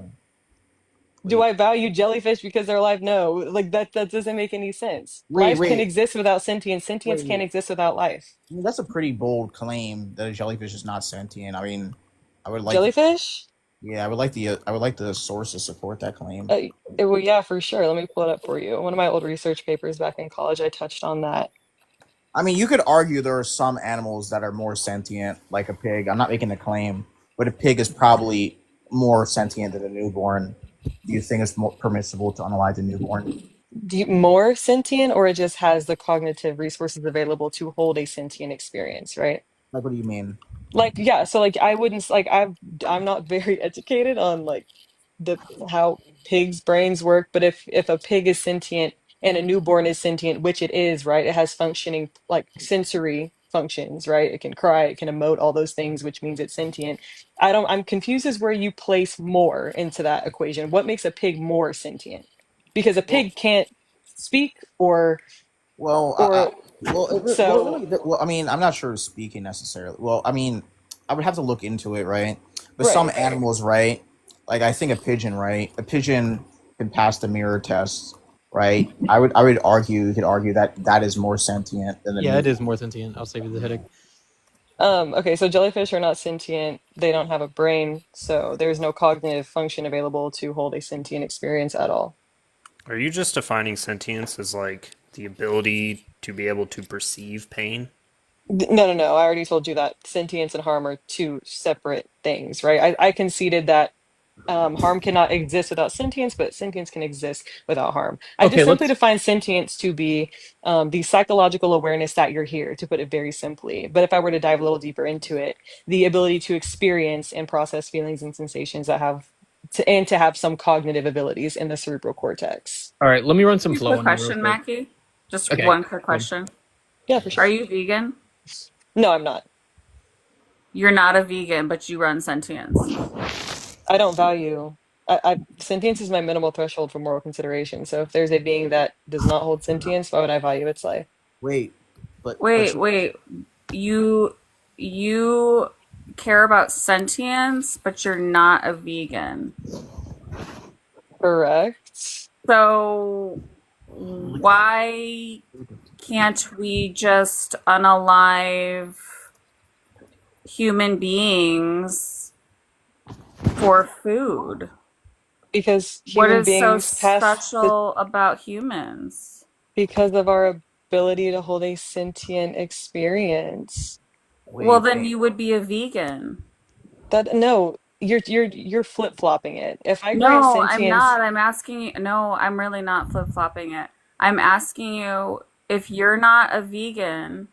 I: Do
R: Wait,
I: I value jellyfish because they're alive? No. Like that doesn't make any sense.
R: wait,
I: Life can
R: wait,
I: exist without sentience. Sentience can't
R: wait.
I: exist without life.
R: I mean, that's a pretty bold claim that a jellyfish is not sentient. I mean, I would like,
I: Jellyfish?
R: yeah, I would like the source to support that claim.
I: Well, yeah, for sure. Let me pull it up for you. One of my old research papers back in college, I touched on that.
R: I mean, you could argue there are some animals that are more sentient, like a pig. I'm not making a claim, but a pig is probably more sentient than a newborn. Do you think it's more permissible to unalive a newborn?
I: More sentient, or it just has the cognitive resources available to hold a sentient experience, right?
R: Like, what do you mean?
I: Like, yeah, so like I wouldn't like I'm not very educated on like the how pigs' brains work, but if a pig is sentient and a newborn is sentient, which it is, right? It has functioning like sensory functions, right? It can cry, it can emote, all those things, which means it's sentient. I'm confused as where you place more into that equation. What makes a pig more sentient? Because a
R: Well,
I: pig can't speak or
R: well,
I: or
R: well,
I: so
R: well, I mean, I'm not sure of speaking necessarily. Well, I mean, I would have to look into it, right? But some
I: right.
R: animals, right? Like I think a pigeon, right? A pigeon can pass the mirror test, right? I would argue, you could argue that that is more sentient than the
K: Yeah, it
R: newborn.
K: is more sentient. I'll save you the headache.
I: Okay, so jellyfish are not sentient. They don't have a brain, so there's no cognitive function available to hold a sentient experience at all.
S: Are you just defining sentience as like the ability to be able to perceive pain?
I: No, no, no. I already told you that sentience and harm are two separate things, right? I conceded that harm cannot exist without sentience, but sentience can exist without harm. I
K: Okay,
I: just simply
K: let's.
I: define sentience to be the psychological awareness that you're here, to put it very simply. But if I were to dive a little deeper into it, the ability to experience and process feelings and sensations that and to have some cognitive abilities in the cerebral cortex.
K: All right, let me run some
P: Quick
K: flow on you real
P: question,
K: quick.
P: Mackie. Just
K: Okay.
P: one quick
K: Go ahead.
P: question.
I: Yeah, for
P: Are
I: sure.
P: you vegan?
I: No, I'm not.
P: You're not a vegan, but you run sentience.
I: I don't value. Sentience is my minimal threshold for moral consideration. So if there's a being that does not hold sentience, why would I value its life?
R: Wait, but
P: Wait. You care about sentience, but you're not a vegan.
I: Correct.
P: So why can't we just unalive human beings for food?
I: Because
P: What
I: human
P: is so
I: beings pass
P: special about humans?
I: because of our ability to hold a sentient experience.
P: Well, then you would be a vegan.
I: No, you're flip-flopping it. If I grant
P: No, I'm
I: sentience,
P: not. I'm asking you. No, I'm really not flip-flopping it. I'm asking you if you're not a vegan,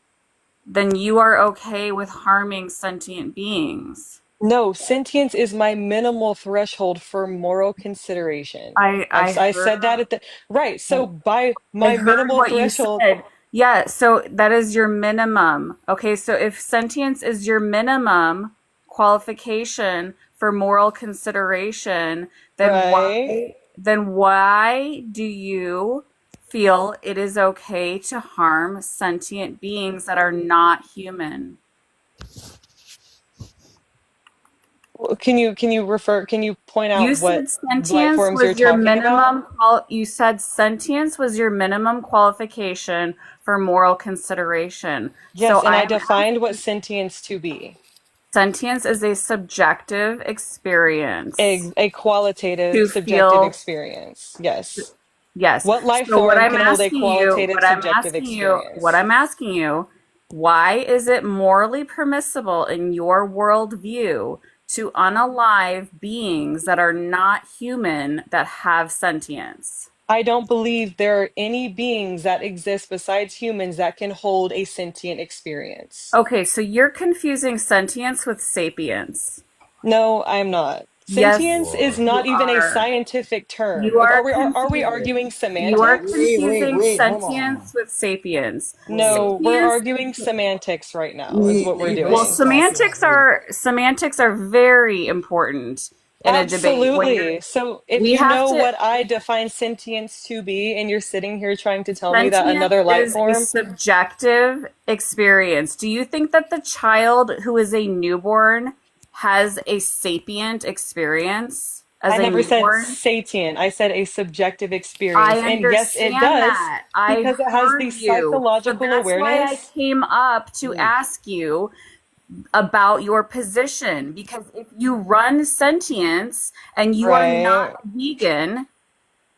P: then you are okay with harming sentient beings.
I: No, sentience is my minimal threshold for moral consideration. I said that
P: heard
I: at the right. So by
P: I
I: my
P: heard
I: minimal
P: what you
I: threshold,
P: said. Yeah, so that is your minimum. Okay, so if sentience is your minimum qualification for moral consideration,
I: right?
P: then why do you feel it is okay to harm sentient beings that are not human?
I: Can you point
P: You
I: out what
P: said
I: life
P: sentience
I: forms you're
P: was your
I: talking about?
P: you said sentience was your minimum qualification for moral consideration. So
I: Yes, and I
P: I'm
I: defined what sentience to be.
P: Sentience is a subjective experience
I: A qualitative,
P: to
I: subjective
P: feel.
I: experience. Yes.
P: Yes.
I: What life
P: So
I: form can hold a qualitative, subjective
P: what
I: experience?
P: I'm asking you, why is it morally permissible in your worldview to unalive beings that are not human that have sentience?
I: I don't believe there are any beings that exist besides humans that can hold a sentient experience.
P: Okay, so you're confusing sentience with sapience.
I: No, I'm not.
P: Yes,
I: Sentience is
P: you
I: not even a
P: are.
I: scientific term.
P: You are
I: Are we
P: confusing.
I: arguing
P: You are
I: semantics?
P: confusing
R: Hold on.
P: sentience with sapience.
I: No, we're
P: Sapience.
I: arguing semantics right now, is what we're
P: Well,
I: doing.
P: semantics are very important in a debate.
I: Absolutely. So if
P: We
I: you
P: have
I: know
P: to.
I: what I define sentience to be, and you're sitting here trying to tell me that
P: Sentience
I: another life
P: is a
I: form,
P: subjective experience. Do you think that the child who is a newborn has a sapient experience as
I: I
P: a
I: never said
P: newborn?
I: sapient. I said a subjective
P: I
I: experience. And yes, it
P: understand
I: does,
P: that. I
I: because it has
P: heard
I: the
P: you. So
I: psychological
P: that's why I
I: awareness.
P: came up to ask you about your position. Because if you run sentience and you are not
I: Right.
P: a vegan,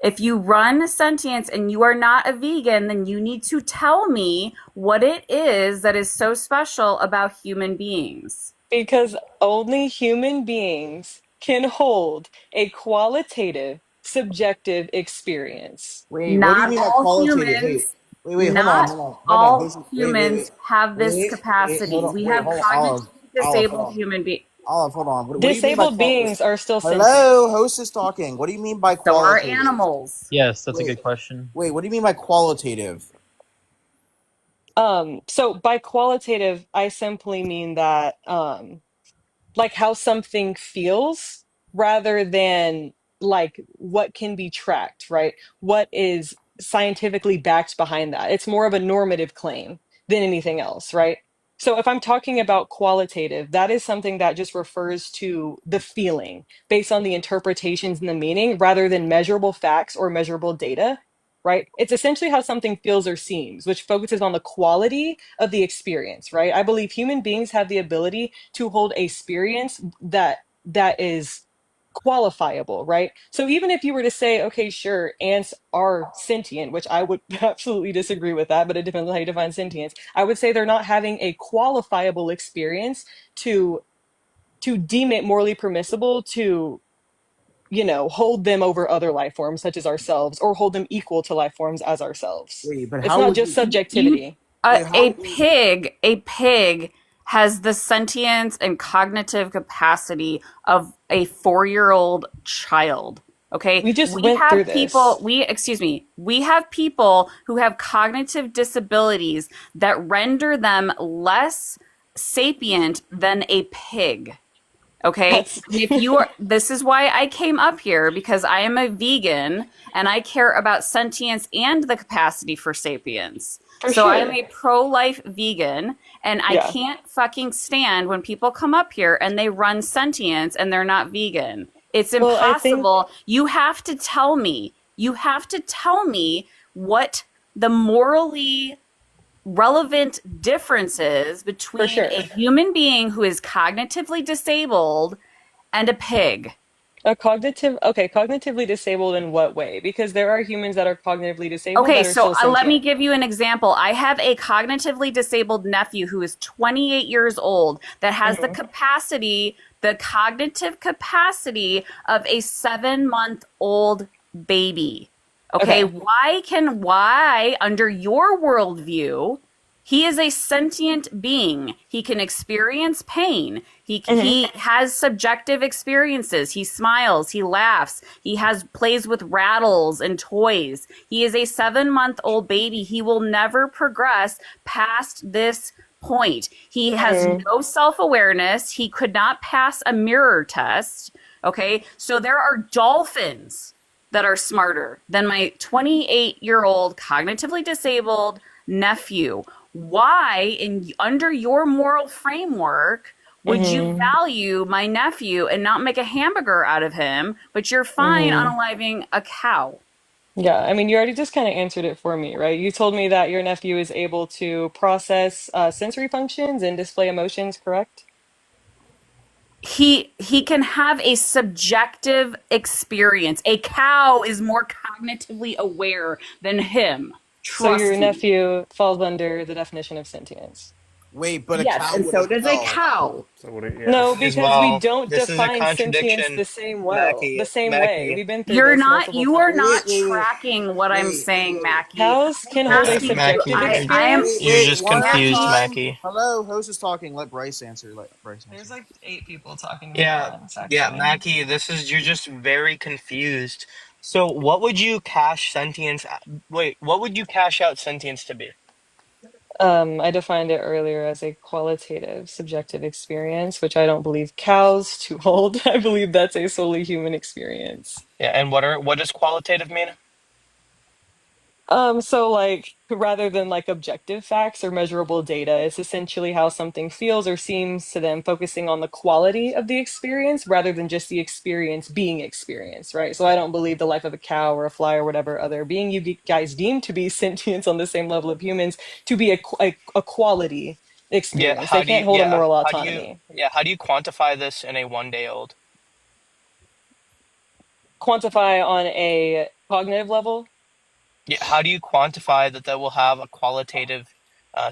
P: if you run sentience and you are not a vegan, then you need to tell me what it is that is so special about human beings.
I: Because only human beings can hold a qualitative, subjective experience.
R: Wait, what do you
P: Not
R: mean by
P: all
R: qualitative?
P: humans,
R: Wait, hold on,
P: not
R: hold on. No, no,
P: all
R: Jose,
P: humans have this
R: hold
P: capacity.
R: on,
P: We have
R: hold on,
P: cognitively
R: Olive, hold
P: disabled
R: on.
P: human beings.
R: Olive, hold on. What do you mean by
I: Disabled beings are still sentient.
R: Hello, host is talking. What do you mean by
P: So are
R: qualitative?
P: animals.
K: Yes, that's a good question.
R: Wait, what do you mean by qualitative?
I: So by qualitative, I simply mean that, like how something feels rather than like what can be tracked, right? What is scientifically backed behind that? It's more of a normative claim than anything else, right? So if I'm talking about qualitative, that is something that just refers to the feeling based on the interpretations and the meaning rather than measurable facts or measurable data, right? It's essentially how something feels or seems, which focuses on the quality of the experience, right? I believe human beings have the ability to hold a experience that is qualifiable, right? So even if you were to say, okay, sure, ants are sentient, which I would absolutely disagree with that, but it depends on how you define sentience. I would say they're not having a qualifiable experience to deem it morally permissible to, you know, hold them over other life forms such as ourselves or hold them equal to life forms as ourselves.
R: Wait, but
I: It's
R: how
I: not
R: would
I: just
R: you?
I: subjectivity.
P: A pig has the sentience and cognitive capacity of a 4-year-old child. Okay.
I: We just went through this.
P: We have people who have cognitive disabilities that render them less sapient than a pig. Okay. And if you are, this is why I came up here, because I am a vegan and I care about sentience and the capacity for sapience. So I am a pro-life vegan, and I can't fucking stand when people come up here and they run sentience and they're not vegan. It's impossible. You have to tell me. You have to tell me what the morally relevant differences between a human being who is cognitively disabled and a pig.
I: Cognitively disabled in what way? Because there are humans that are cognitively disabled
P: Okay,
I: that are
P: so
I: still
P: let me
I: sentient.
P: give you an example. I have a cognitively disabled nephew who is 28 years old that has the capacity, the cognitive capacity of a 7-month-old baby. Okay, why under your worldview He is a sentient being. He can experience pain. He has subjective experiences. He smiles. He laughs. He plays with rattles and toys. He is a 7-month-old baby. He will never progress past this point. He has no self-awareness. He could not pass a mirror test. Okay, so there are dolphins that are smarter than my 28-year-old cognitively disabled nephew. Why, under your moral framework, would you value my nephew and not make a hamburger out of him, but you're fine unaliving a cow?
I: Yeah, I mean, you already just kind of answered it for me, right? You told me that your nephew is able to process sensory functions and display emotions, correct?
P: He can have a subjective experience. A cow is more cognitively aware than him.
I: So your
P: Trust me.
I: nephew falls under the definition of sentience.
R: Wait, but a
J: Yes,
R: cow
J: and
R: would
J: so
R: as
J: does a
R: well.
J: cow.
S: So what? Yeah.
I: No,
B: As
I: because
B: well,
I: we don't
B: this is a
I: define sentience
B: contradiction,
I: the same
B: Mackie.
I: way. We've been through
P: You're
I: this
P: not.
I: multiple
P: You are
I: times.
P: not
R: Wait.
P: tracking what I'm saying, Mackie.
I: Cows can hold a
P: Mackie,
I: subjective
P: I am.
I: experience.
B: You're just
R: one at a
B: confused,
R: time.
B: Mackie.
R: Hello, host is talking. Let Bryce answer.
I: There's like 8 people talking
B: Yeah,
I: at once,
B: yeah,
I: actually.
B: Mackie, you're just very confused. So what would you what would you cash out sentience to be?
I: I defined it earlier as a qualitative subjective experience, which I don't believe cows to hold. I believe that's a solely human experience.
B: Yeah, and what does qualitative mean?
I: So like rather than like objective facts or measurable data, it's essentially how something feels or seems to them, focusing on the quality of the experience rather than just the experience being experienced, right? So I don't believe the life of a cow or a fly or whatever other being you guys deem to be sentient on the same level of humans to be a quality experience. They can't hold a moral autonomy.
B: How do you quantify this in a 1-day-old?
I: Quantify on a cognitive level.
B: Yeah, how do you quantify that will have a qualitative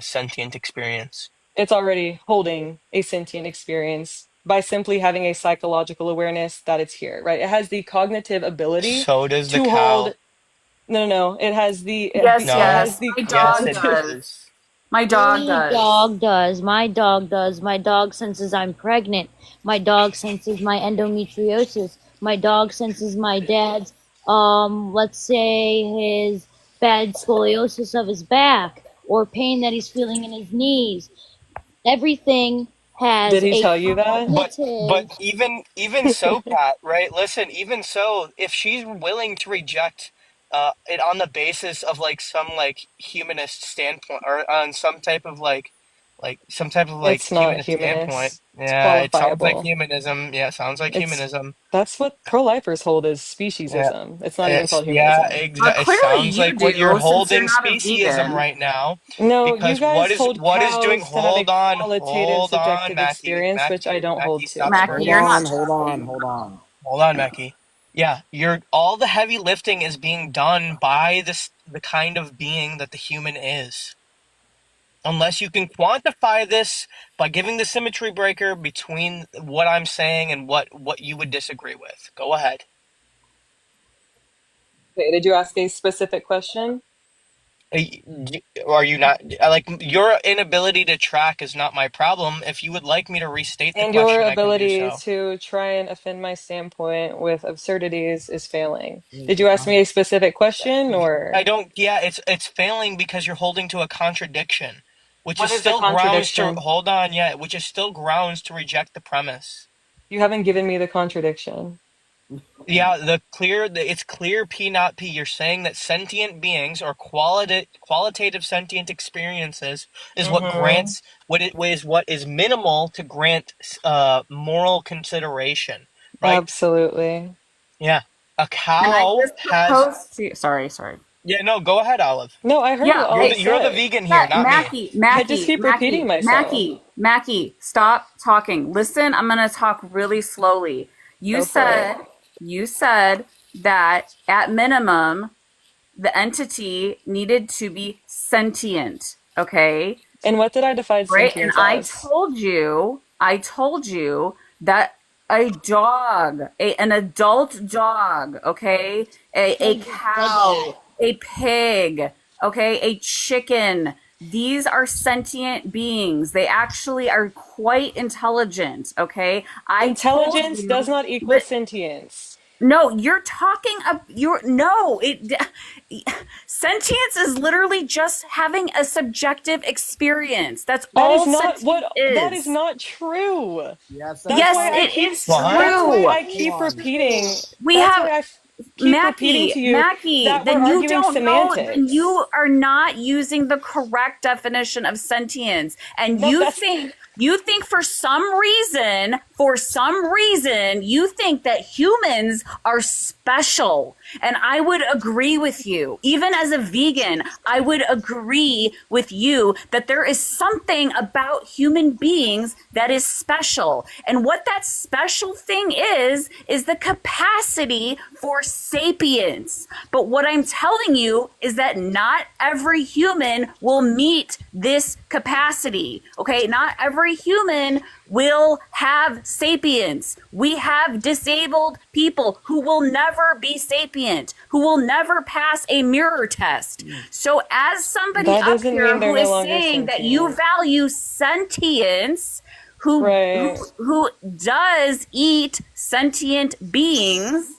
B: sentient experience?
I: It's already holding a sentient experience by simply having a psychological awareness that it's here, right? It has the cognitive ability
B: So does the
I: to
B: cow.
I: hold. No. It has the.
P: Yes,
I: It
B: No.
I: has the
P: My dog
B: Yes, it
P: does.
B: is.
P: My dog
Q: My
P: does.
Q: dog does. My dog does. My dog senses I'm pregnant. My dog senses my endometriosis. My dog senses my dad's, let's say his bad scoliosis of his back or pain that he's feeling in his knees. Everything has
I: Did he
Q: a
I: tell you that?
Q: cognitive.
B: But even so, Pat, right? Listen, even so, if she's willing to reject it on the basis of like some like humanist standpoint or on some type of
I: It's not
B: humanist standpoint,
I: humanist. It's
B: yeah, it sounds like
I: qualifiable.
B: humanism. Yeah, it sounds like
I: It's
B: humanism.
I: That's what pro-lifers hold as
B: Yeah,
I: speciesism. It's not even
B: it's
I: called humanism.
B: It
P: Clearly
B: sounds
P: you
B: like what you're
P: do, since you're
B: holding
P: not a
B: speciesism
P: vegan.
B: right now.
I: No, you
B: Because
I: guys hold
B: what is doing?
I: cows to have a qualitative
B: Hold on,
I: subjective
B: Mackie,
I: experience, which I don't hold to.
B: stop
P: Mackie,
B: squirting.
P: you're not
R: Hold on,
P: tracking.
R: hold on.
B: Hold on, Mackie. Yeah, all the heavy lifting is being done by the kind of being that the human is. Unless you can quantify this by giving the symmetry breaker between what I'm saying and what you would disagree with. Go ahead.
I: Okay, did you ask a specific question?
B: Are you not like your inability to track is not my problem. If you would like me to restate the
I: And your
B: question, I can do
I: ability
B: so.
I: to try and offend my standpoint with absurdities is failing. Did you ask me a specific question or
B: I don't. Yeah, it's failing because you're holding to a contradiction, which
I: what
B: is
I: is the
B: still grounds to
I: contradiction?
B: hold on. Yeah, which is still grounds to reject the premise.
I: You haven't given me the contradiction.
B: Yeah, it's clear P not P. You're saying that sentient beings or qualitative sentient experiences is what grants what is minimal to grant moral consideration, right?
I: Absolutely.
B: Yeah, a
P: And I
B: cow
P: just
B: has.
P: proposed to. Sorry.
B: Yeah, no, go ahead, Olive.
I: No, I heard
P: Yeah,
I: what Olive
B: You're the
I: said.
B: vegan here, not me.
I: I just keep repeating myself.
P: Mackie, stop talking. Listen, I'm gonna talk really slowly. You said that at minimum the entity needed to be sentient. Okay.
I: And what did I define
P: Right? And
I: sentience as?
P: I told you that a dog, an adult dog, okay, a cow, a pig, okay, a chicken, These are sentient beings. They actually are quite intelligent, okay?
I: Intelligence does not equal sentience.
P: No, you're talking sentience is literally just having a subjective experience. That's
I: That
P: all
I: is not
P: sentience
I: what.
P: is.
I: That is not true.
R: Yes,
P: Yes,
I: why I
P: it
I: keep,
P: is
I: That's why
P: true.
I: I keep repeating.
P: We
I: that's
P: have
I: why I keep repeating to you
P: Mackie,
I: that
P: then
I: we're
P: you
I: arguing
P: don't know,
I: semantics.
P: then you are not using the correct definition of sentience. And
I: No,
P: you think for some reason, you think that humans are special. And I would agree with you. Even as a vegan, I would agree with you that there is something about human beings that is special. And what that special thing is the capacity for sapience. But what I'm telling you is that not every human will meet this capacity. Okay? Not every human will have sapience. We have disabled people who will never be sapient, who will never pass a mirror test. So as somebody
I: That
P: up
I: doesn't
P: here
I: mean they're
P: who
I: no
P: is
I: longer
P: saying that you
I: sentient.
P: value sentience,
I: Right.
P: who does eat sentient beings,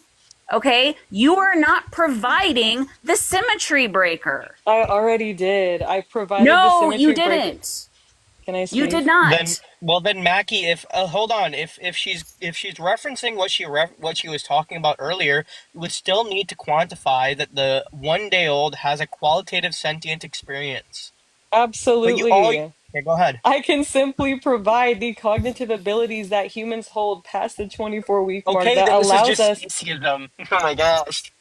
P: okay, you are not providing the symmetry breaker.
I: I already did. I provided the
P: No,
I: symmetry
P: you
I: break-
P: didn't.
I: Can I speak?
P: You did not.
H: Then Mackie, if hold on, if she's referencing what she was talking about earlier, you would still need to quantify that the 1 day old has a qualitative sentient experience.
I: Absolutely.
H: Okay, go ahead.
I: I can simply provide the cognitive abilities that humans hold past the 24-week mark
H: Okay,
I: that
H: then this is
I: allows
H: just
I: us.
H: speciesism. Oh my gosh.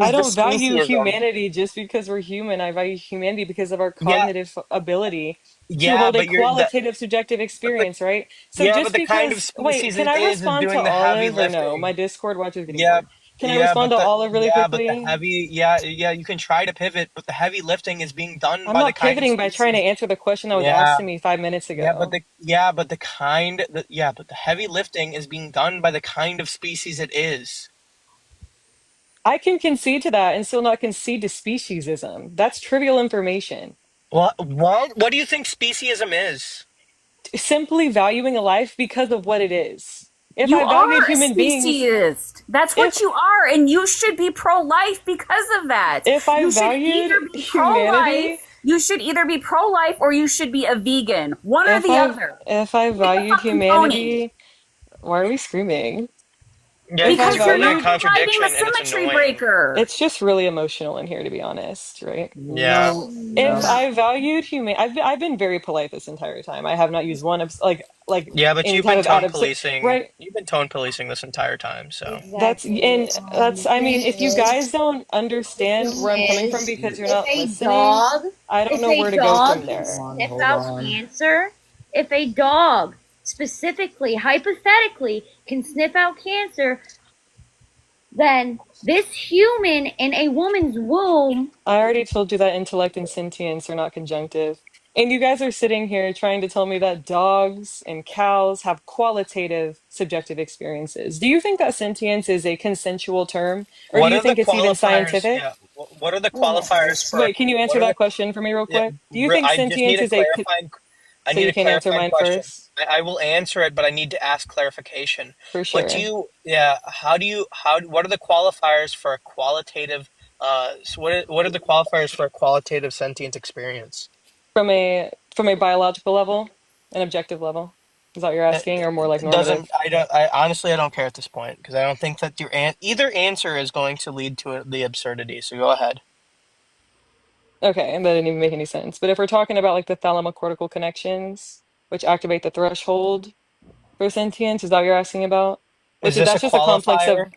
I: I don't
H: This
I: value
H: speciesism.
I: humanity just because we're human. I value humanity because of our
H: Yeah.
I: cognitive ability to
H: Yeah,
I: hold a
H: but you're the
I: qualitative subjective experience, right? So
H: yeah,
I: just
H: but the kind of
I: because, wait,
H: species
I: can
H: it
I: I
H: is
I: respond to
H: doing the heavy
I: Olive or no?
H: lifting.
I: My Discord watch is getting
H: Yeah,
I: bored. Can I respond to Olive really
H: but
I: quickly?
H: the heavy you can try to pivot, but the heavy lifting is being done
I: I'm
H: by the
I: not
H: kind of
I: pivoting by trying to
H: species.
I: answer the question that was
H: Yeah.
I: asked to me 5 minutes ago.
H: But the heavy lifting is being done by the kind of species it is.
I: I can concede to that and still not concede to speciesism. That's trivial information.
H: What do you think speciesism is?
I: Simply valuing a life because of what it is. If
P: You
I: I valued
P: are
I: human
P: a
I: beings,
P: speciesist. That's what you are, and you should be pro-life because of that.
I: If I
P: you should
I: valued
P: either be
I: humanity-
P: pro-life, you should either be pro-life or you should be a vegan. One or the other.
I: If I valued humanity, why are we screaming?
H: Yeah,
P: Because you're not providing
H: contradiction
P: the
H: and it's
P: symmetry
H: annoying.
P: breaker.
I: It's just really emotional in here, to be honest, right?
H: Yeah.
I: If I valued I've been very polite this entire time. I have not used one
H: Yeah, but
I: any
H: you've
I: type
H: been
I: of
H: tone
I: out of
H: policing.
I: right.
H: You've been tone policing this entire time, so
I: That's I mean, if you guys don't understand where I'm coming from because you're not listening, I don't know where to go from there.
Q: Sniff out cancer. If a dog specifically, hypothetically, can sniff out cancer, then this human in a woman's womb.
I: I already told you that intellect and sentience are not conjunctive. And you guys are sitting here trying to tell me that dogs and cows have qualitative subjective experiences. Do you think that sentience is a consensual term? Or
H: what
I: do you
H: are
I: think
H: the
I: it's even
H: qualifiers?
I: scientific?
H: Yeah. What are the qualifiers for?
I: Wait, can you answer
H: what are
I: that question for me real quick? Do you
H: re-
I: think
H: I just need
I: sentience
H: a
I: is a...
H: clarifying. I
I: So
H: need
I: you
H: a
I: can answer
H: clarifying
I: mine
H: question.
I: first?
H: I will answer it, but I need to ask clarification.
I: For sure.
H: What do you? Yeah. What are the qualifiers for a qualitative? So what are the qualifiers for a qualitative sentient experience?
I: From a biological level, an objective level? Is that what you're asking, or more like
H: It
I: normative?
H: doesn't. I honestly don't care at this point because I don't think that either answer is going to lead to the absurdity. So go ahead.
I: Okay, and that didn't even make any sense. But if we're talking about like the thalamocortical connections, which activate the threshold for sentience, is that what you're asking about?
H: Is this
I: That's
H: a
I: just a complex of
H: qualifier?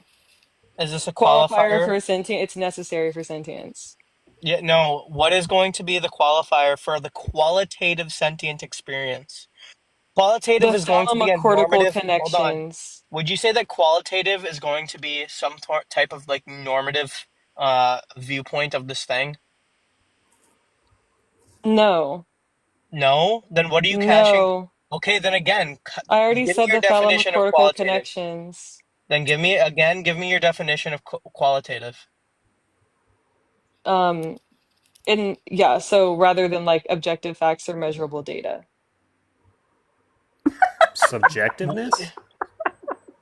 H: Is this a
I: qualifier
H: qualifier?
I: for sentience. It's necessary for sentience.
H: Yeah, no. What is going to be the qualifier for the qualitative sentient experience? Qualitative
I: The
H: is going to be a
I: thalamocortical
H: normative. Hold on.
I: connections.
H: Would you say that qualitative is going to be some type of like normative viewpoint of this thing?
I: No.
H: No? Then what are you caching?
I: No.
H: Okay, then again,
I: I already
H: give me
I: said
H: your
I: the
H: definition of
I: thalamocortical
H: qualitative.
I: connections.
H: Then give me your definition of qualitative.
I: And yeah, so rather than like objective facts or measurable data.
S: Subjectiveness?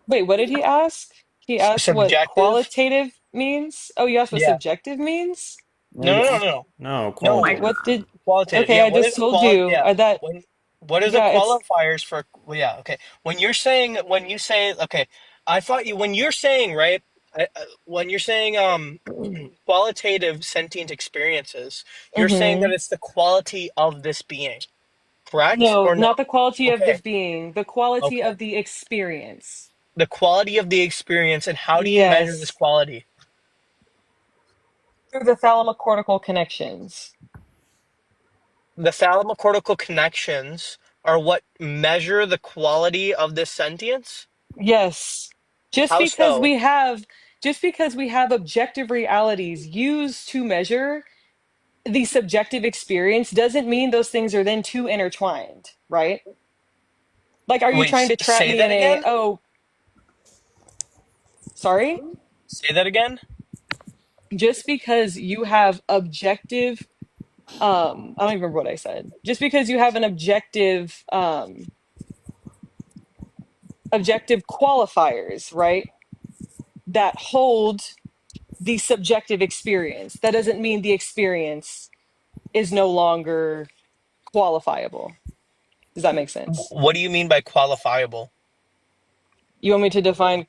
I: Wait, what did he ask? He asked what
H: Subjective?
I: qualitative means? Oh, you asked what
H: Yeah.
I: subjective means?
S: No,
H: No,
S: qualitative.
I: What did
H: qualitative.
I: Okay,
H: Yeah,
I: I
H: what
I: just
H: is
I: told you
H: yeah.
I: that
H: What are the
I: yeah, it's
H: qualifiers for yeah, okay. When you say okay, I thought you when you're saying, right? When you're saying qualitative sentient experiences, you're saying that
I: mhm.
H: it's the quality of this being, correct?
I: No,
H: Or no?
I: not the quality of the
H: Okay.
I: being, the quality
H: Okay.
I: of the experience.
H: The quality of the experience, and how do you measure this
I: Yes,
H: quality?
I: through the thalamocortical connections.
H: The thalamocortical connections are what measure the quality of this sentience?
I: Yes. Just
H: How
I: because
H: so?
I: we have just because we have objective realities used to measure the subjective experience doesn't mean those things are then too intertwined, right? Like, are you
H: Wait,
I: trying to trap
H: say
I: me
H: that
I: in a,
H: again?
I: oh, sorry?
H: Say that again?
I: Just because you have objective, I don't even remember what I said. Just because you have an objective qualifiers, right? That hold the subjective experience. That doesn't mean the experience is no longer qualifiable. Does that make sense?
H: What do you mean by qualifiable?
I: You want me to define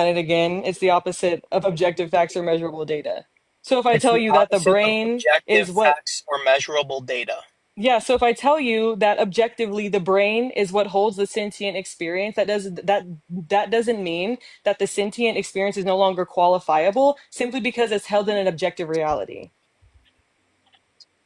I: it again? It's the opposite of objective facts or measurable data. So if I
H: It's
I: tell
H: the
I: you that the
H: opposite of
I: brain
H: objective
I: is what,
H: facts or measurable data.
I: yeah, so if I tell you that objectively the brain is what holds the sentient experience, that doesn't mean that the sentient experience is no longer qualifiable simply because it's held in an objective reality.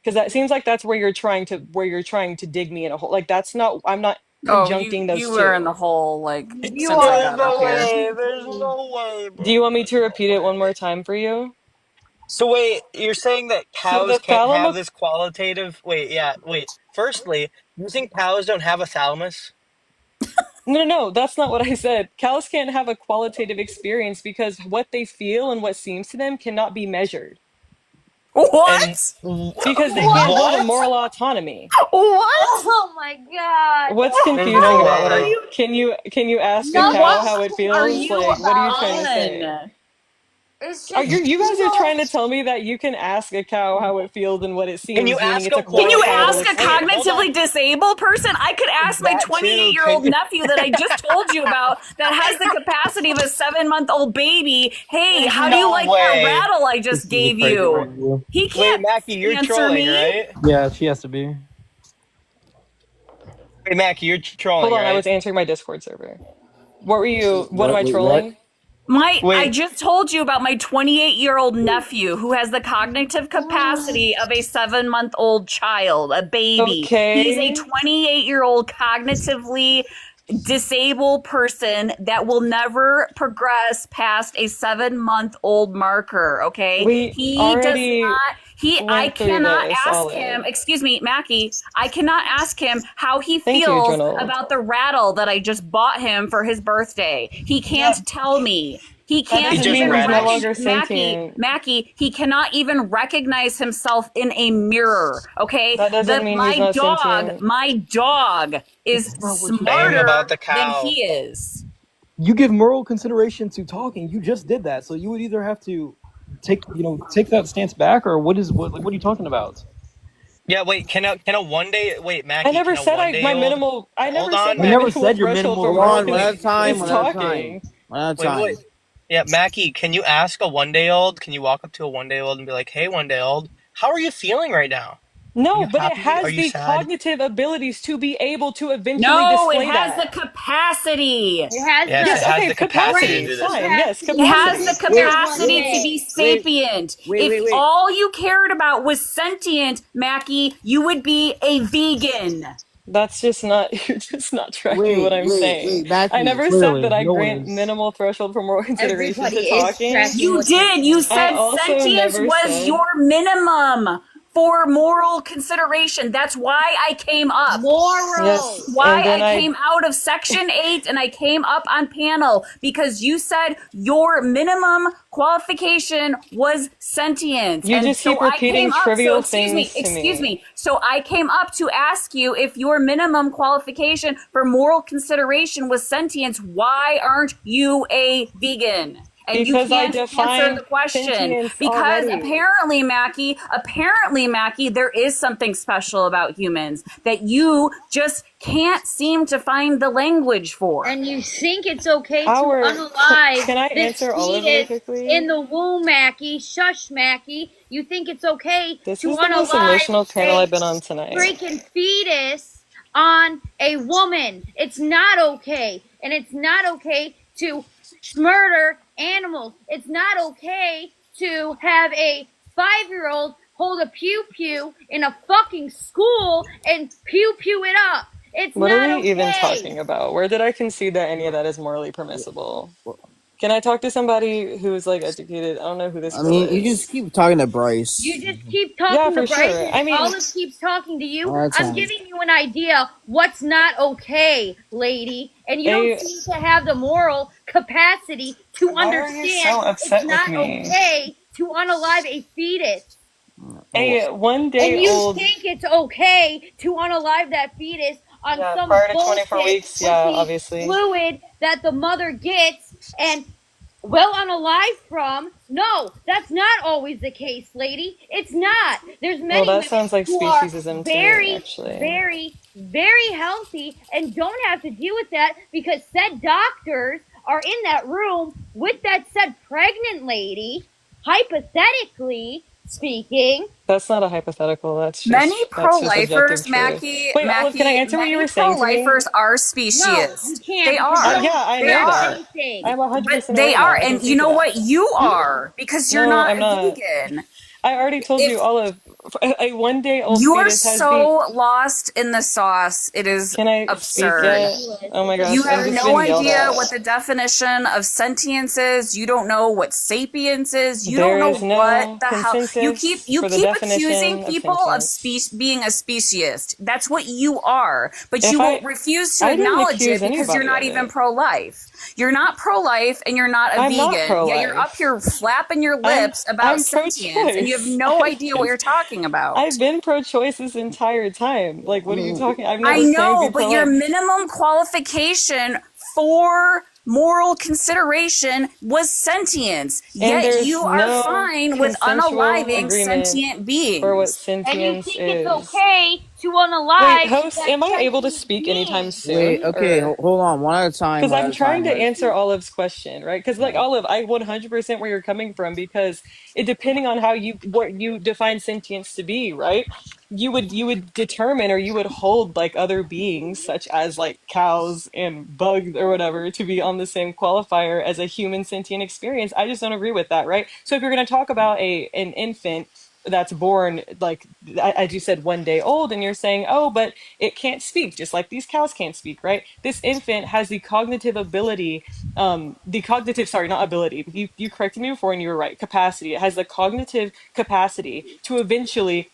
I: Because that seems like that's where you're trying to dig me in a hole. Like that's not, I'm not
P: Oh,
I: conjuncting those
P: you were in
I: two.
P: the hole like
H: You
P: since I
H: There's
P: got up
H: no
P: here.
H: way. There's no way,
I: Do you
H: bro.
I: want me
H: There's
I: to
H: no
I: repeat it one more
H: way.
I: time for you?
H: So wait, you're saying that
I: So
H: cows
I: the
H: can't have
I: thalamo
H: this qualitative? Wait, yeah, wait. Firstly, you think cows don't have a thalamus?
I: No, that's not what I said. Cows can't have a qualitative experience because what they feel and what seems to them cannot be measured
H: And
P: What?
I: because they can't hold a
H: what?
I: moral autonomy.
P: What?
Q: Oh my god.
I: What's
H: There's
I: confusing
H: no
I: about what
H: way.
I: I can you ask a
Q: No,
I: cow how it
P: What are
I: feels?
P: you
I: Like what are you trying to say?
P: on?
Q: it's
I: Are
Q: just
I: you guys are
Q: so
I: trying to tell me that you can ask a cow how it feels and what it
H: Can you
I: seems, meaning
H: ask
I: it's
H: a
I: a
P: Can you
H: one-day-old?
I: quantifiable
P: ask a
H: Wait, hold
I: experience?
H: on.
P: cognitively disabled person? I could ask my
H: That too.
P: 28-year-old nephew that I just told you about that has the capacity of a 7-month-old baby. Hey,
H: There's
P: how do you
H: no
P: like that
H: way.
P: rattle I
B: This
P: just
B: is a
P: gave
B: crazy
P: you?
B: interview.
P: He
H: Wait,
P: can't
H: Mackie, you're
P: answer
H: trolling,
P: me.
H: right?
B: Yeah, she has to be.
H: Wait, Mackie, you're
I: Hold
H: trolling,
I: on, I
H: right?
I: was answering my Discord server. What am I
N: Wait, what?
I: trolling?
P: I
H: Wait,
P: just told you about my 28-year-old nephew who has the cognitive capacity of a 7-month-old child, a baby. He's a
I: Okay.
P: 28-year-old cognitively disabled person that will never progress past a 7-month-old marker, okay?
I: We
P: He does
I: already
P: not I
I: went through
P: cannot
I: this,
P: ask him,
I: Olive.
P: excuse me, Mackie, I cannot ask him how he
I: Thank you,
P: feels
I: Drenald.
P: about the rattle that I just bought him for his birthday. He can't tell me. He
I: That
P: can't
H: he
I: doesn't
H: just
I: mean
P: even
I: he's no
H: rattles.
I: longer
P: Mackie,
I: sentient.
P: he cannot even recognize himself in a mirror. Okay,
I: That doesn't mean he's not sentient.
P: my dog is
H: Saying
P: smarter
H: about the
P: than
H: cow.
P: he is.
D: You give moral consideration to talking. You just did that, so you would either have to take that stance back, or what are you talking about?
H: Yeah, wait, can a one day wait,
I: I
H: Mackie,
I: never
H: can a
I: said
H: one day
I: my
H: old
I: minimal. I
H: hold
I: never said
H: on,
D: You
I: my
D: never
I: minimal
D: said your
I: threshold
D: minimal.
I: for
R: Hold on,
I: moral
R: one at a time,
I: is
R: one at a
I: talking.
R: time. One at a
H: wait,
R: time.
H: wait. Yeah, Mackie, can you ask a 1 day old? Can you walk up to a 1 day old and be like, hey 1 day old, how are you feeling right now? Are
I: No,
H: you
I: but it
H: happy? Are
I: has
H: you
I: the
H: sad?
I: cognitive abilities to be able to eventually
P: No, it
I: display
P: has
I: that.
P: the capacity.
Q: it has
H: Yes,
I: Yes,
H: it has
I: okay,
H: the capacity to
I: capacity,
H: do this.
I: fine. Yes,
P: It has the
I: capacity.
P: capacity to be
R: Wait,
P: sapient.
R: wait,
P: If
R: wait.
P: all you cared about was sentient, Mackie, you would be a vegan.
I: That's just not, you're just not tracking what I'm saying. I
R: Mackie.
I: never
D: Clearly,
I: said that I
D: no one
I: grant
D: is.
I: minimal threshold for moral consideration
Q: everybody
I: to
Q: is
I: talking.
Q: tracking
P: You
Q: what you're
P: did. You
Q: saying.
I: I
P: said
I: also
P: sentience
I: never
P: was
I: said,
P: your minimum for moral consideration. That's why I came up.
Q: Moral.
I: Yes,
P: Why
I: and then
P: I came out of section 8 and I came up on panel, because you said your minimum qualification was sentience.
I: You
P: And
I: just
P: so
I: keep
P: I
I: repeating
P: came up,
I: trivial
P: excuse me,
I: things to
P: excuse
I: me.
P: me. So I came up to ask you, if your minimum qualification for moral consideration was sentience, why aren't you a vegan? And you
I: Because I
P: can't answer
I: defined
P: the question.
I: sentience
P: Because
I: already.
P: apparently, Mackie, there is something special about humans that you just can't seem to find the language for.
Q: And you think it's okay
I: Howard,
Q: to unalive
I: can I
Q: this
I: answer Olive really
Q: fetus
I: quickly?
Q: in the womb, Mackie? Shush, Mackie. You think it's okay
I: This
Q: to
I: is the most
Q: unalive
I: emotional panel
Q: a
I: I've been on tonight.
Q: freaking fetus on a woman? It's not okay. And it's not okay to murder animals. It's not okay to have a 5-year-old hold a pew-pew in a fucking school and pew-pew it up. It's
I: What
Q: not
I: are we even
Q: okay.
I: talking about? Where did I concede that any of that is morally permissible? Can I talk to somebody who's like educated? I don't know who this
R: I
I: girl
R: mean, you
I: is.
R: just keep talking to Bryce.
Q: You just keep talking
I: Yeah,
Q: to
I: for
Q: Bryce,
I: sure.
Q: and
I: I mean,
Q: Olive keeps talking to you.
R: That's
Q: I'm
R: fine.
Q: giving you an idea what's not okay, lady, and you don't
I: Hey,
Q: seem to have the moral capacity to
I: why are you so
Q: understand
I: upset
Q: it's
I: with
Q: not
I: me?
Q: okay to unalive a fetus.
I: A one
Q: And
I: day
Q: you
I: old.
Q: think it's okay to unalive that fetus on
I: Yeah,
Q: some
I: prior to
Q: bullshit
I: 24 weeks.
Q: with
I: Yeah,
Q: the
I: obviously.
Q: fluid that the mother gets and well unalive from? No, that's not always the case, lady. It's not. There's
I: Well,
Q: many
I: that
Q: women
I: sounds like
Q: who are
I: speciesism to me,
Q: very,
I: actually.
Q: very, very healthy and don't have to deal with that because said doctors are in that room with that said pregnant lady, hypothetically speaking.
I: That's not a hypothetical. That's
P: Many
I: just
P: pro-lifers,
I: objective truth.
P: Mackie,
I: Wait, Olive, can I answer what
P: many
I: you were saying to me?
P: pro-lifers are
Q: No,
P: speciesist.
Q: you can't.
P: They
Q: because
P: are.
Q: you
I: Yeah, I
P: They
I: know
Q: don't
I: that.
P: are.
Q: anything.
I: I'm 100%
P: But they
I: aware of
P: are.
I: that. I can
P: And you
I: speak to
P: know
I: that.
P: what? You are. Because you're
I: No,
P: not
I: I'm
P: a
I: not.
P: vegan.
I: I already told
P: If
I: you, Olive, a one day old
P: you are
I: fetus has the.
P: so lost in the sauce, it is
I: Can I speak
P: absurd.
I: yet? Oh my gosh,
P: You
I: I'm
P: have
I: just
P: no
I: being yelled
P: idea
I: at.
P: what the definition of sentience is. You don't know what sapience is. You
I: There
P: don't know
I: is no
P: what the hell. You
I: consensus
P: keep
I: for the
P: accusing
I: definition of
P: people of
I: sentience.
P: being a speciesist. That's what you are. But
I: If
P: you
I: I,
P: will refuse to
I: I didn't
P: acknowledge
I: accuse
P: it because you're
I: anybody
P: not
I: of
P: even
I: it.
P: pro-life. You're not pro-life and you're not a
I: I'm not
P: vegan. Yeah, you're up
I: pro-life.
P: here flapping your lips about
I: I'm
P: sentience and you have
I: pro-choice.
P: no idea what you're talking about.
I: I've been pro-choice this entire time. Like, what are you talking? I've
P: I
I: never claimed to
P: know,
I: be
P: but your
I: pro-life.
P: minimum qualification for moral consideration was sentience.
I: And
P: Yet
I: there's
P: you are
I: no
P: fine with
I: consensual
P: unaliving
I: agreement
P: sentient
I: for what
P: beings.
Q: And you
I: sentience
Q: think
I: is.
Q: it's okay to
I: Wait,
Q: unalive
I: host,
Q: that
I: am I able to
Q: sentient
I: speak anytime
Q: being.
I: soon?
R: Wait, okay,
I: Or
R: hold on, one at a time,
I: because
R: one at
I: I'm
R: a
I: trying
R: time.
I: to answer Olive's question, right? Because like Olive, I 100% where you're coming from because it depending on how you what you define sentience to be, right? You would determine or you would hold like other beings such as like cows and bugs or whatever to be on the same qualifier as a human sentient experience. I just don't agree with that, right? So if you're going to talk about an infant that's born like as you said one day old and you're saying oh but it can't speak just like these cows can't speak, right? This infant has the cognitive ability, the cognitive, sorry, not ability, you corrected me before and you were right, capacity. It has the cognitive capacity to eventually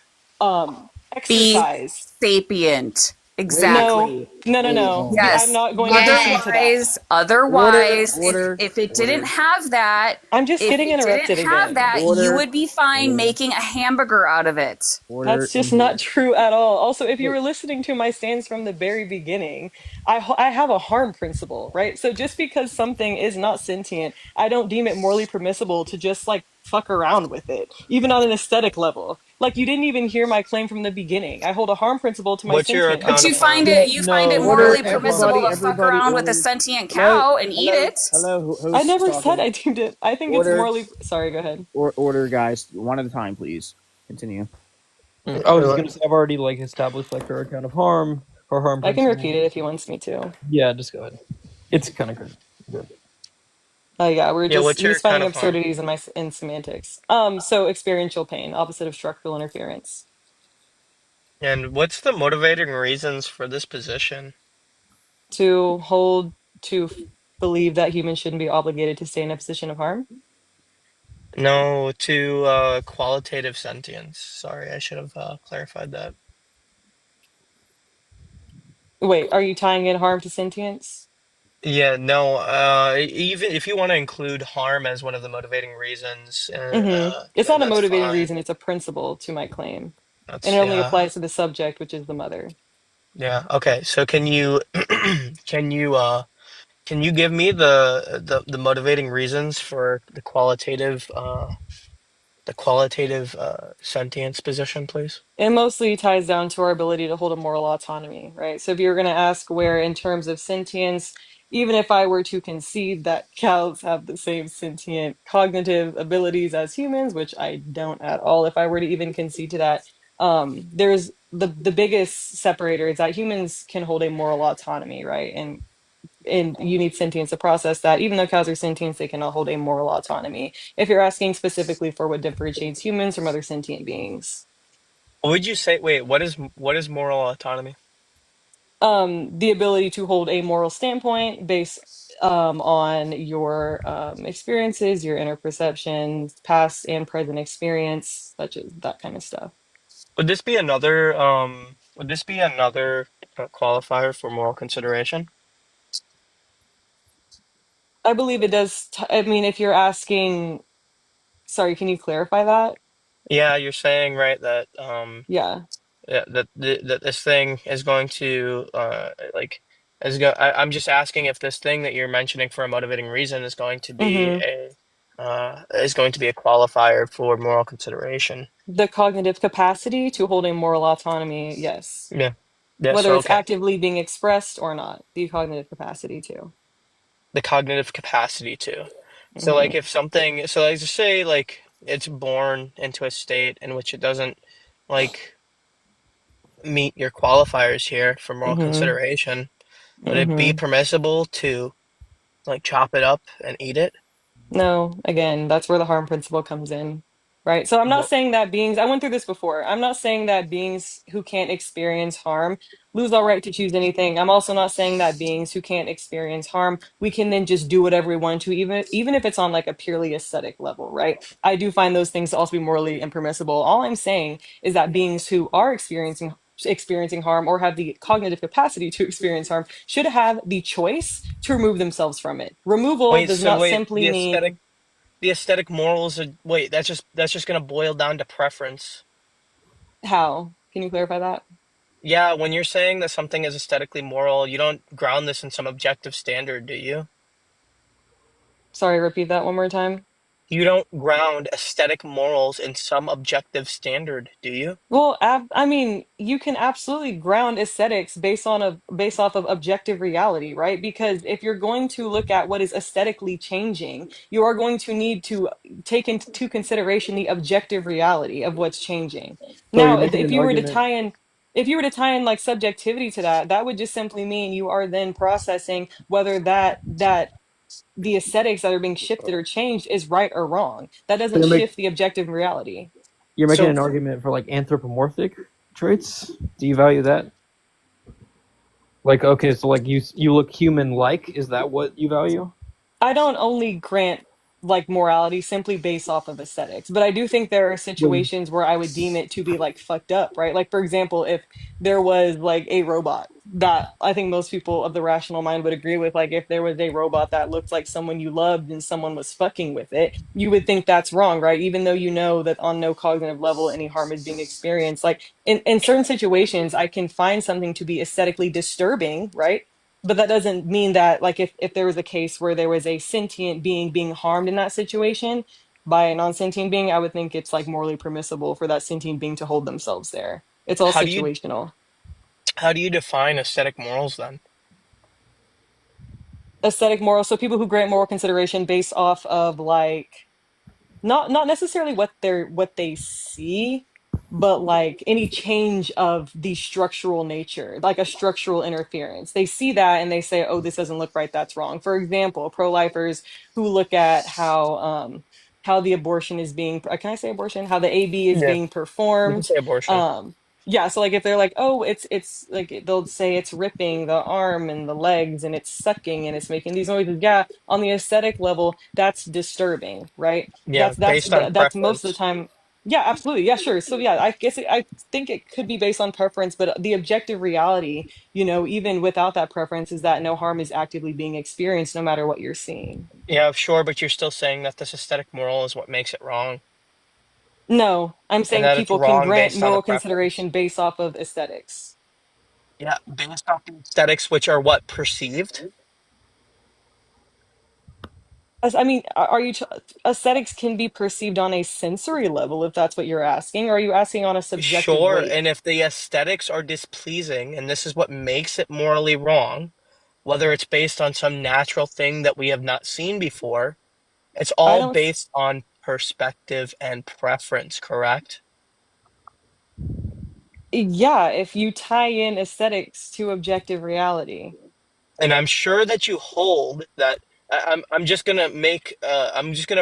P: Be
I: exercise.
P: sapient.
R: Wait,
P: Exactly.
I: No. I'm
P: Yes.
I: not going to concede to that.
P: Otherwise,
R: Order,
P: if it
R: order.
P: didn't have that,
I: I'm just
P: if
I: getting
P: it
I: interrupted
P: didn't have
I: again.
P: that, you
R: Order,
P: would be fine
R: order,
P: making a hamburger out of it.
R: order
I: That's just
R: in
I: not
R: here.
I: true at all. Also, if you
R: Wait,
I: were listening to my stance from the very beginning, I have a harm principle, right? So just because something is not sentient, I don't deem it morally permissible to just like fuck around with it, even on an aesthetic level. Like you didn't even hear my claim from the beginning. I hold a harm principle to my
H: What's your
I: sentient.
P: But you
H: account of
P: find
H: harm?
P: it morally
R: order,
P: permissible to fuck
R: everybody,
P: around with a
R: order.
P: sentient
R: Hello,
P: cow and eat
R: hello,
P: it.
R: hello,
I: I
R: who's
I: never said
R: talking?
I: I deemed it. I think it's
R: Order,
I: morally. Sorry, go ahead.
R: order, guys, one at a time, please. Continue.
D: I was just gonna say I've already like established like her account of harm, her harm
I: I can
D: principle.
I: repeat it if he wants me to.
D: Yeah, just go ahead. It's kind of good.
I: Oh yeah, we're
H: Yeah,
I: just
H: what's your
I: he's finding
H: account of harm?
I: absurdities in semantics. So experiential pain, opposite of structural interference.
H: And what's the motivating reasons for this position?
I: To hold to believe that humans shouldn't be obligated to stay in a position of harm.
H: No, to qualitative sentience. Sorry, I should have clarified that.
I: Wait, are you tying in harm to sentience?
H: Yeah, no, even if you want to include harm as one of the motivating reasons,
I: It's
H: then
I: not a
H: that's
I: motivating
H: fine.
I: reason, it's a principle to my claim. And
H: That's,
I: it only
H: yeah,
I: applies to the subject, which is the mother.
H: yeah. Okay, so can you can you can you give me the motivating reasons for the qualitative sentience position, please?
I: It mostly ties down to our ability to hold a moral autonomy, right? So if you're going to ask where, in terms of sentience, even if I were to concede that cows have the same sentient cognitive abilities as humans, which I don't at all, if I were to even concede to that, there's the biggest separator is that humans can hold a moral autonomy, right? And you need sentience to process that. Even though cows are sentient, they cannot hold a moral autonomy. If you're asking specifically for what differentiates humans from other sentient beings.
H: What would you say? Wait, what is moral autonomy?
I: The ability to hold a moral standpoint based on your experiences, your inner perceptions, past and present experience, such as that kind of stuff.
H: Would this be another qualifier for moral consideration?
I: I believe it does. I mean, if you're asking, sorry, can you clarify that?
H: Yeah, you're saying, right, that
I: Yeah.
H: yeah, that this thing is going to like I'm just asking if this thing that you're mentioning for a motivating reason is going to be
I: Mm-hmm.
H: a qualifier for moral consideration.
I: The cognitive capacity to hold a moral autonomy, yes.
H: Yeah. Yeah,
I: Whether
H: so
I: it's
H: okay.
I: actively being expressed or not, the cognitive capacity to.
H: The cognitive capacity to. So
I: Mm-hmm.
H: like if something so like just say like it's born into a state in which it doesn't like meet your qualifiers here for moral
I: Mm-hmm.
H: consideration, would it be
I: Mm-hmm.
H: permissible to like chop it up and eat it?
I: No, again, that's where the harm principle comes in, right? So I'm not
H: Well,
I: saying that beings, I went through this before. I'm not saying that beings who can't experience harm lose all right to choose anything. I'm also not saying that beings who can't experience harm, we can then just do whatever we want to, even if it's on like a purely aesthetic level, right? I do find those things to also be morally impermissible. All I'm saying is that beings who are experiencing harm or have the cognitive capacity to experience harm should have the choice to remove themselves from it. Removal
H: wait,
I: does
H: so
I: not
H: wait,
I: simply mean
H: the aesthetic morals are wait, that's just gonna boil down to preference.
I: how. Can you clarify that?
H: Yeah, when you're saying that something is aesthetically moral, you don't ground this in some objective standard, do you?
I: Sorry, repeat that one more time.
H: You don't ground aesthetic morals in some objective standard, do you?
I: Well, I mean, you can absolutely ground aesthetics based off of objective reality, right? Because if you're going to look at what is aesthetically changing, you are going to need to take into consideration the objective reality of what's changing.
D: So you're
I: Now,
D: making
I: if
D: an
I: you were to
D: argument.
I: tie in if you were to tie in like subjectivity to that, that would just simply mean you are then processing whether that the aesthetics that are being shifted or changed is right or wrong. That
D: So
I: doesn't shift the objective reality.
D: you're making
H: So
D: an argument for like anthropomorphic traits. Do you value that? Like, okay, so like you look human like. Is that what you value?
I: I don't only grant like morality simply based off of aesthetics, but I do think there are
D: Well,
I: situations where I would deem it to be like fucked up, right? Like for example, if there was like a robot that I think most people of the rational mind would agree with, like if there was a robot that looked like someone you loved and someone was fucking with it, you would think that's wrong, right? Even though you know that on no cognitive level any harm is being experienced. Like in certain situations, I can find something to be aesthetically disturbing, right? But that doesn't mean that like if there was a case where there was a sentient being harmed in that situation by a non-sentient being, I would think it's like morally permissible for that sentient being to hold themselves there. It's all
H: how do you
I: situational.
H: how do you define aesthetic morals then?
I: Aesthetic moral, so people who grant moral consideration based off of like not necessarily what they see, but like any change of the structural nature, like a structural interference. They see that and they say, oh, this doesn't look right, that's wrong. For example, pro-lifers who look at how the abortion is being, can I say abortion, how the AB is
H: Yeah,
I: being
H: you can
I: performed.
H: say abortion.
I: um Yeah, so like if they're like, oh, it's like they'll say it's ripping the arm and the legs and it's sucking and it's making these noises. Yeah, on the aesthetic level, that's disturbing, right?
H: Yeah, based on
I: That's most of the
H: preference.
I: time. Yeah, absolutely. Yeah, sure. So yeah, I think it could be based on preference, but the objective reality, even without that preference, is that no harm is actively being experienced, no matter what you're seeing.
H: Yeah, sure, but you're still saying that this aesthetic moral is what makes it wrong,
I: No, I'm
H: and
I: saying
H: that it's
I: people can
H: wrong
I: grant
H: based on a
I: moral
H: preference.
I: consideration based off of aesthetics.
H: Yeah, based off the aesthetics, which are what perceived.
I: I mean, aesthetics can be perceived on a sensory level if that's what you're asking, or are you asking on a subjective
H: Sure,
I: weight?
H: and if the aesthetics are displeasing, and this is what makes it morally wrong, whether it's based on some natural thing that we have not seen before, it's
I: I
H: all
I: don't.
H: based on perspective and preference, correct?
I: Yeah, if you tie in aesthetics to objective reality.
H: And I'm sure that you hold that. I'm just gonna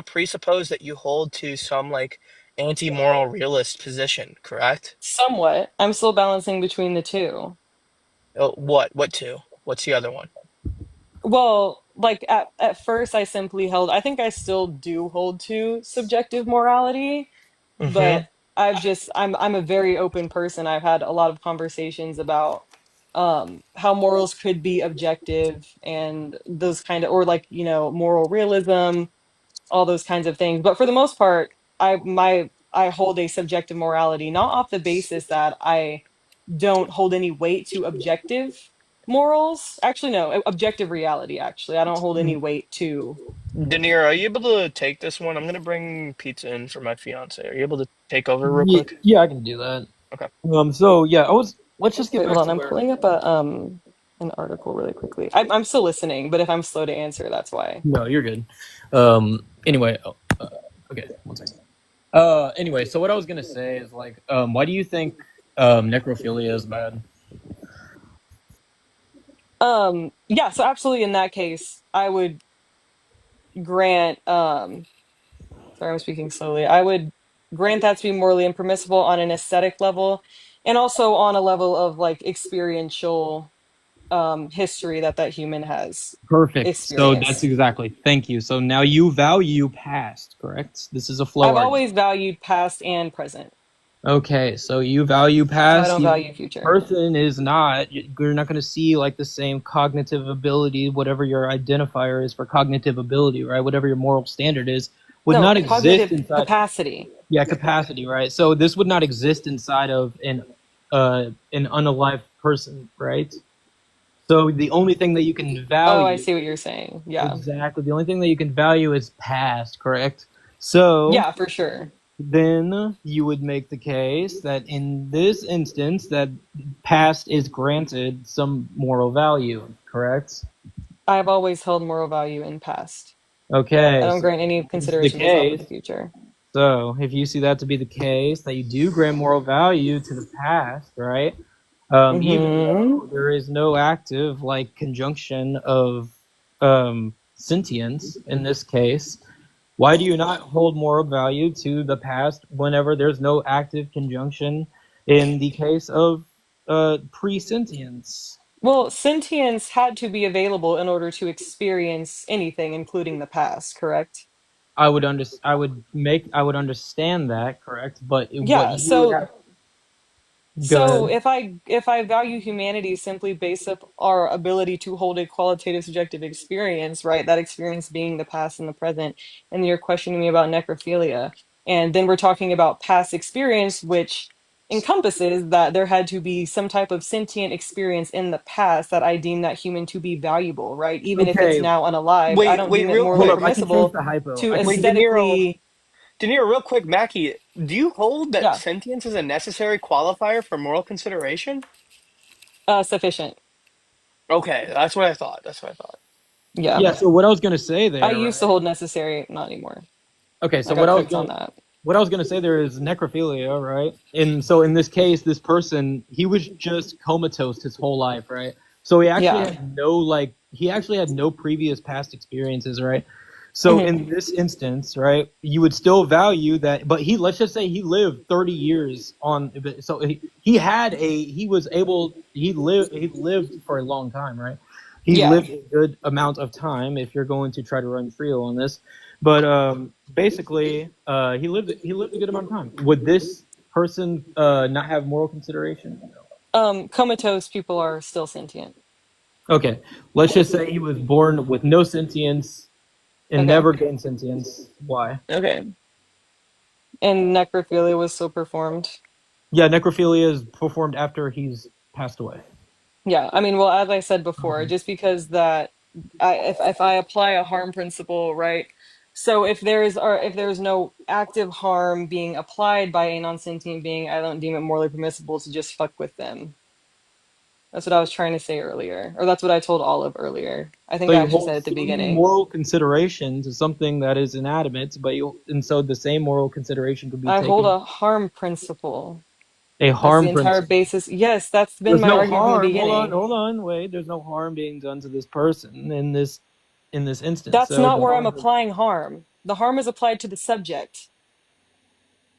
H: presuppose that you hold to some like anti-moral realist position, correct?
I: Somewhat. I'm still balancing between the two.
H: Oh, what? What two? What's the other one?
I: Well, like at first I simply held, I think I still do hold to subjective morality,
H: Mm-hmm.
I: but I'm a very open person. I've had a lot of conversations about how morals could be objective and those kind of, or like, moral realism, all those kinds of things. But for the most part, I hold a subjective morality, not off the basis that I don't hold any weight to objective morals. Actually, no, objective reality, actually. I don't hold any weight to.
H: Denier, are you able to take this one? I'm gonna bring pizza in for my fiance. Are you able to take over real
D: Yeah,
H: quick?
D: yeah, I can do that.
H: Okay.
D: So yeah, let's just get
I: Wait,
D: back
I: hold on.
D: to
I: I'm
D: where.
I: pulling up an article really quickly. I'm still listening, but if I'm slow to answer, that's why.
D: No, you're good. Anyway, okay, one second. Anyway, so what I was gonna say is like, why do you think necrophilia is bad?
I: Yeah, so absolutely in that case, I would grant sorry, I'm speaking slowly. I would grant that to be morally impermissible on an aesthetic level and also on a level of like experiential history that human has
B: Perfect. So that's
I: experienced.
B: exactly. Thank you. So now you value past, correct? This is a flow
I: I've
B: argument.
I: always valued past and present,
B: Okay, so you value
I: so I
B: past.
I: don't value future.
B: Person is not. You're not going to see like the same cognitive ability, whatever your identifier is for cognitive ability, right? Whatever your moral standard is, would
I: No,
B: not exist
I: cognitive
B: inside.
I: capacity.
B: Yeah, capacity, right? So this would not exist inside of an unalive person, right? So the only thing that you can
I: Oh,
B: value,
I: I see what you're saying. Yeah.
B: exactly, the only thing that you can value is past, correct? So
I: Yeah, for sure.
B: then you would make the case that in this instance that past is granted some moral value, correct?
I: I've always held moral value in past.
B: Okay,
I: I don't
B: so
I: grant any
B: if this is the
I: consideration based off of
B: case,
I: the future.
B: so if you see that to be the case, that you do grant moral value to the past, right? Even though there is no active like conjunction of sentience in this case, why do you not hold moral value to the past whenever there's no active conjunction in the case of pre-sentience?
I: Well, sentience had to be available in order to experience anything, including the past, correct?
B: I would understand that, correct? But what
I: Yeah,
B: you would have, go
I: so
B: ahead.
I: if I value humanity simply based up our ability to hold a qualitative subjective experience, right? That experience being the past and the present, and you're questioning me about necrophilia, and then we're talking about past experience, which encompasses that there had to be some type of sentient experience in the past that I deem that human to be valuable, right? Even if it's
B: Okay,
I: now unalived, I
H: Wait,
I: don't
H: wait,
I: deem it
H: real
I: morally
B: hold up.
H: quick.
B: I can change
I: permissible
B: the hypo.
I: to
B: I can
H: Wait,
B: change.
H: De Niro, real quick, Mackie, do you hold that
I: Yeah,
H: sentience is a necessary qualifier for moral consideration?
I: sufficient.
H: Okay, that's what I thought. That's what I thought.
I: Yeah.
B: Yeah. So what I was gonna say
I: I
B: there,
I: used to
B: right?
I: hold necessary, not anymore.
B: Okay. So
I: I got cooked on
B: gonna
I: that.
B: what I was gonna say there is necrophilia, right? And so in this case, this person, he was just comatose his whole life, right? So he actually
I: Yeah.
B: had no previous past experiences, right?
K: So
I: Mhm.
K: in this instance, right, you would still value that, but let's just say he lived 30 years on, so he lived for a long time, right? He
I: Yeah.
K: lived a good amount of time if you're going to try to run Trio on this. But basically, he lived a good amount of time. Would this person not have moral consideration?
I: Comatose people are still sentient.
K: Okay, let's just say he was born with no sentience and
I: Okay.
K: never gained sentience. Why?
I: Okay. And necrophilia was still performed.
K: Yeah, necrophilia is performed after he's passed away.
I: Yeah, I mean, well, as I said before, just because that, if I apply a harm principle, right? So if there's no active harm being applied by a non-sentient being, I don't deem it morally permissible to just fuck with them. That's what I was trying to say earlier, or that's what I told Olive earlier. I think
K: So
I: I
K: you
I: actually said
K: hold
I: at the
K: some
I: beginning.
K: moral consideration to something that is inanimate, and so the same moral consideration could be
I: I hold
K: taken.
I: a harm principle.
K: A
I: That's the
K: harm
I: entire
K: principle.
I: basis. Yes, that's been
K: There's
I: my
K: no
I: argument from the
K: harm.
I: beginning.
K: Hold on, wait. There's no harm being done to this person in this instance.
I: That's
K: So
I: not
K: the
I: where I'm
K: harm.
I: applying harm. The harm is applied to the subject.